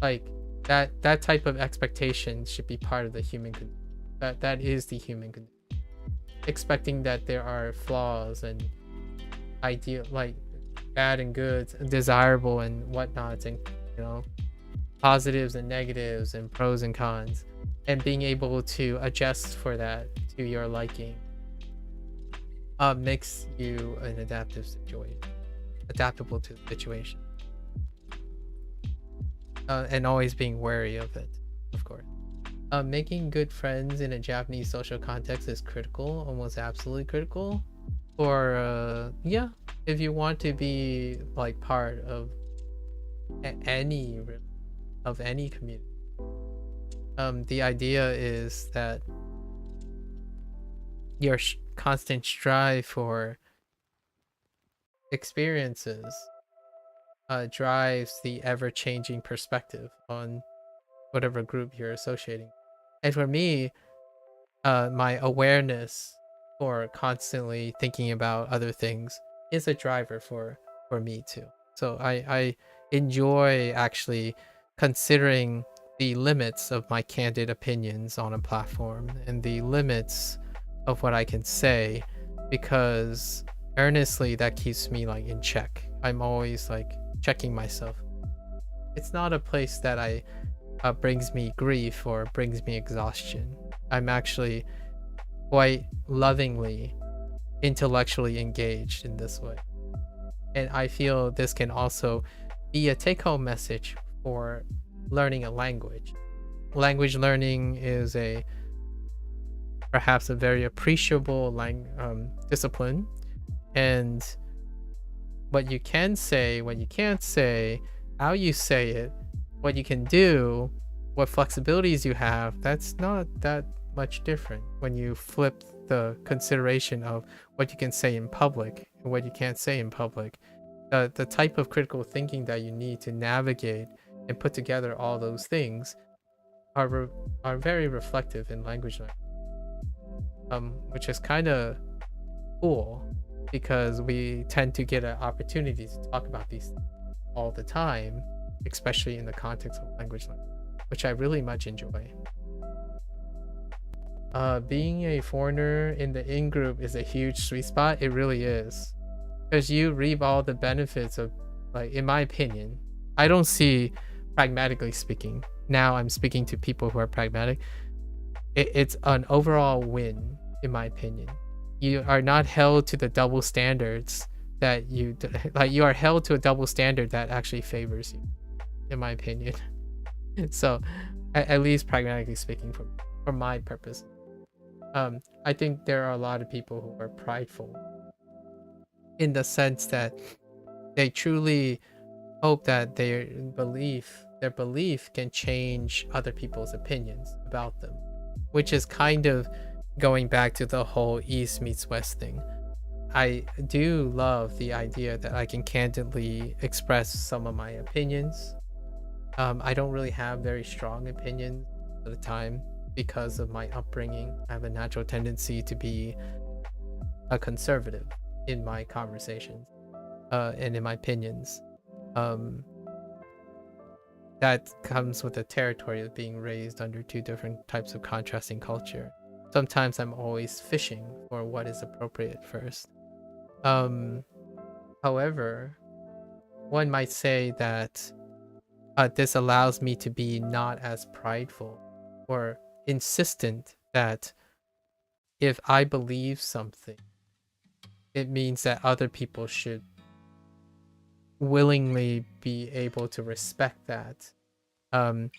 Speaker 1: Like that type of expectation should be part of the human condition. That is the human condition. Expecting that there are flaws and ideal, like bad and good, desirable and whatnots, and positives and negatives and pros and cons, and being able to adjust for that to your liking makes you an adaptable to the situation, and always being wary of it, of course. Making good friends in a Japanese social context is critical, almost absolutely critical. Or if you want to be like part of any community, the idea is that your constant strive for experiences drives the ever-changing perspective on whatever group you're associating. And for me, my awareness for constantly thinking about other things is a driver for me too. So I enjoy actually considering the limits of my candid opinions on a platform and the limits of what I can say, because earnestly that keeps me like in check. I'm always like checking myself. It's not a place that I brings me grief or brings me exhaustion. I'm actually quite lovingly intellectually engaged in this way, and I feel this can also be a take-home message for learning a language. Language learning is perhaps a very appreciable discipline, and what you can say, what you can't say, how you say it, what you can do, what flexibilities you have, that's not that much different when you flip the consideration of what you can say in public and what you can't say in public. The type of critical thinking that you need to navigate and put together all those things are very reflective in language learning, which is kind of cool, because we tend to get an opportunity to talk about these things all the time, especially in the context of language learning, which I really much enjoy. Being a foreigner in the in-group is a huge sweet spot. It really is, because you reap all the benefits of, like, in my opinion, I don't see, pragmatically speaking, now I'm speaking to people who are pragmatic, it's an overall win, in my opinion. You are not held to the double standards that you are held to a double standard that actually favors you, in my opinion. So at least pragmatically speaking, for my purpose, I think there are a lot of people who are prideful in the sense that they truly hope that their belief can change other people's opinions about them, which is kind of going back to the whole East meets West thing. I do love the idea that I can candidly express some of my opinions. I don't really have very strong opinions at the time because of my upbringing. I have a natural tendency to be a conservative in my conversations and in my opinions. That comes with the territory of being raised under two different types of contrasting culture. Sometimes I'm always fishing for what is appropriate first. However, one might say that this allows me to be not as prideful or insistent that if I believe something, it means that other people should willingly be able to respect that. The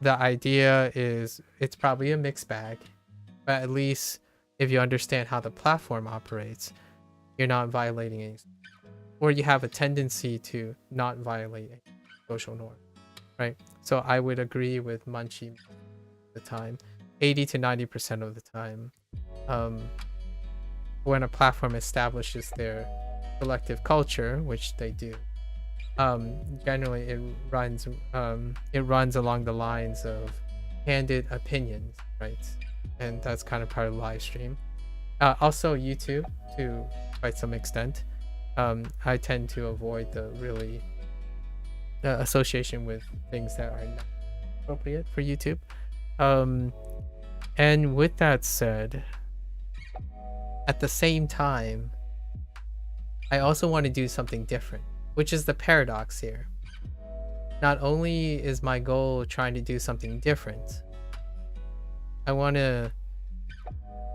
Speaker 1: idea is it's probably a mixed bag, but at least if you understand how the platform operates, you're not violating any, or you have a tendency to not violate any social norm, right? So I would agree with Munchie the time, 80 to 90% of the time, when a platform establishes their collective culture, which they do, generally it runs along the lines of candid opinions, right? And that's kind of part of the live stream. Also YouTube to quite some extent. I tend to avoid the really association with things that are not appropriate for YouTube. And with that said, at the same time, I also want to do something different, which is the paradox here. Not only is my goal trying to do something different, I want to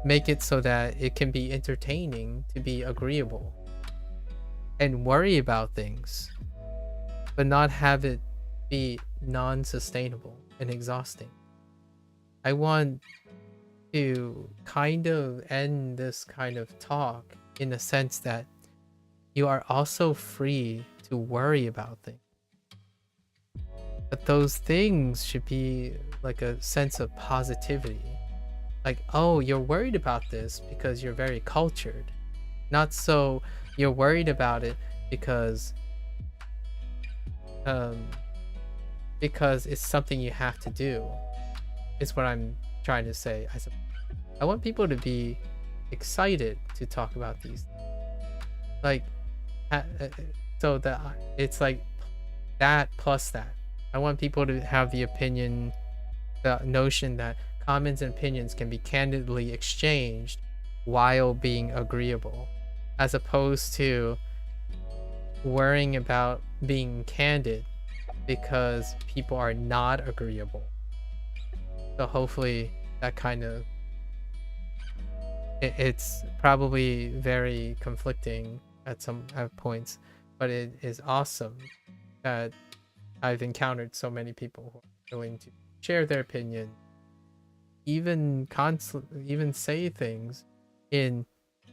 Speaker 1: make it so that it can be entertaining to be agreeable and worry about things, but not have it be non-sustainable and exhausting. I want to kind of end this kind of talk in the sense that you are also free to worry about things, but those things should be like a sense of positivity. Like, oh, you're worried about this because you're very cultured, not so you're worried about it because it's something you have to do, is what I'm trying to say. I want people to be excited to talk about these things. Like, so that it's like that plus that, I want people to have the opinion, the notion that comments and opinions can be candidly exchanged while being agreeable, as opposed to worrying about being candid because people are not agreeable. So hopefully that kind of, it's probably very conflicting at points, but it is awesome that I've encountered so many people who are willing to share their opinion, even say things in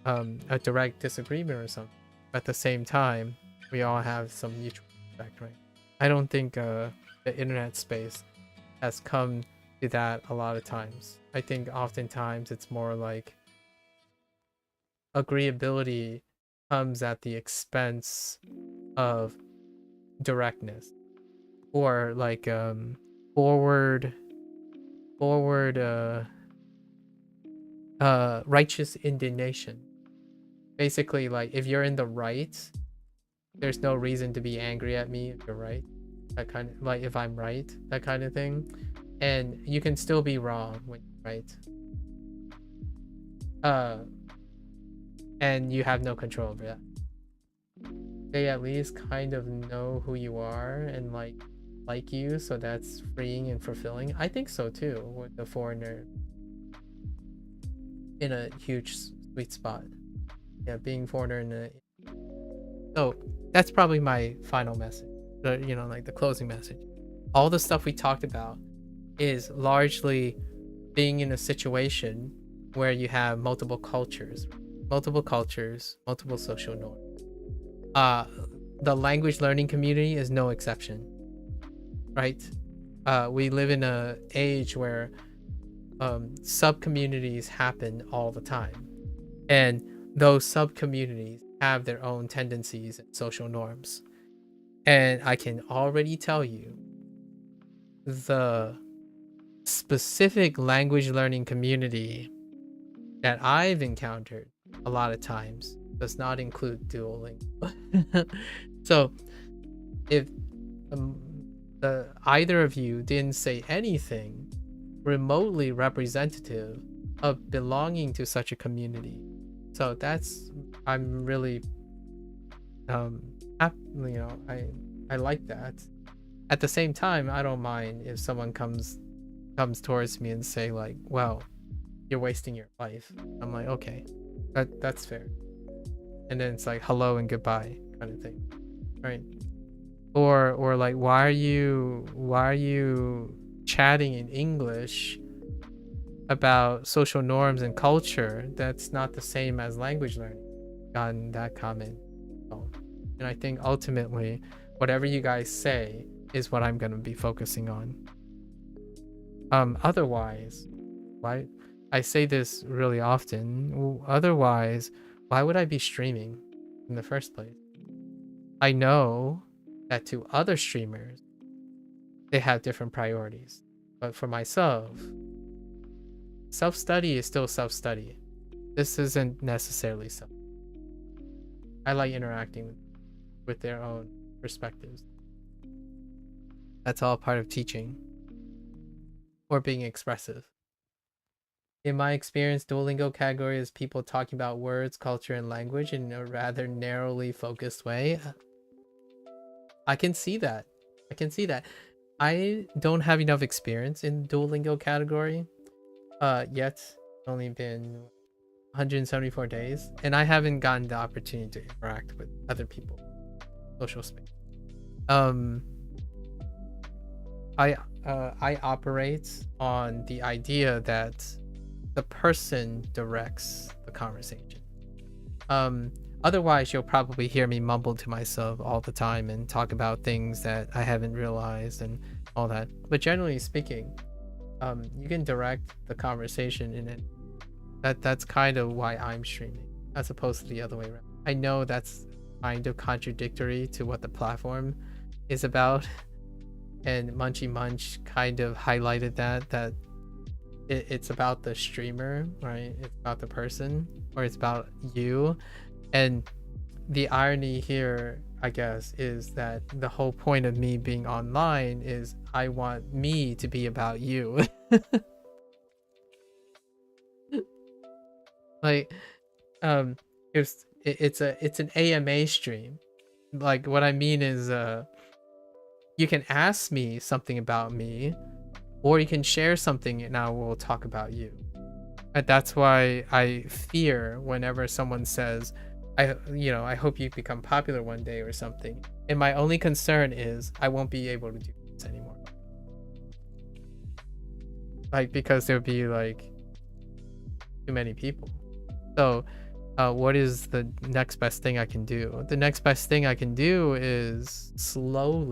Speaker 1: a direct disagreement or something. At the same time, we all have some mutual respect, right? I don't think the internet space has come to that a lot of times. I think oftentimes it's more like agreeability comes at the expense of directness, or like forward righteous indignation. Basically, like, if you're in the right, there's no reason to be angry at me if you're right. That kind of, like, if I'm right, that kind of thing. And you can still be wrong when you're right. And you have no control over that. They at least kind of know who you are and like you, so that's freeing and fulfilling. I think so too, with the foreigner in a huge sweet spot. Yeah, being foreigner in a... So that's probably my final message, you know, like the closing message. All the stuff we talked about is largely being in a situation where you have multiple cultures, multiple social norms. The language learning community is no exception, right? We live in an age where sub-communities happen all the time, and those sub-communities have their own tendencies and social norms. And I can already tell you, the specific language learning community that I've encountered a lot of times does not include Duolingo. So if either of you didn't say anything remotely representative of belonging to such a community, so that's, I'm really you know, I like that. At the same time, I don't mind if someone comes towards me and say like, well, you're wasting your life. I'm like, okay, that's fair. And then it's like hello and goodbye kind of thing, right? Or like, why are you chatting in English about social norms and culture? That's not the same as language learning. Gotten that comment. And I think ultimately, whatever you guys say is what I'm going to be focusing on. Otherwise, why, I say this really often, otherwise, why would I be streaming in the first place? I know that to other streamers, they have different priorities. But for myself, self-study is still self-study. This isn't necessarily self. I like interacting with their own perspectives. That's all part of teaching or being expressive. In my experience, Duolingo category is people talking about words, culture, and language in a rather narrowly focused way. I can see that. I don't have enough experience in Duolingo category yet. It's only been 174 days, and I haven't gotten the opportunity to interact with other people. Social space. I operate on the idea that the person directs the conversation. Otherwise, you'll probably hear me mumble to myself all the time and talk about things that I haven't realized and all that. But generally speaking, you can direct the conversation in it. That's kind of why I'm streaming, as opposed to the other way around. I know that's kind of contradictory to what the platform is about, and Munchy Munch kind of highlighted that it's about the streamer, right? It's about the person, or it's about you. And the irony here, I guess, is that the whole point of me being online is I want me to be about you. Like, it's an AMA stream. Like, what I mean is, you can ask me something about me, or you can share something and I will talk about you. And that's why I fear whenever someone says, I hope you become popular one day or something. And my only concern is I won't be able to do this anymore. Like, because there'll be like too many people. So what is the next best thing I can do? The next best thing I can do is slowly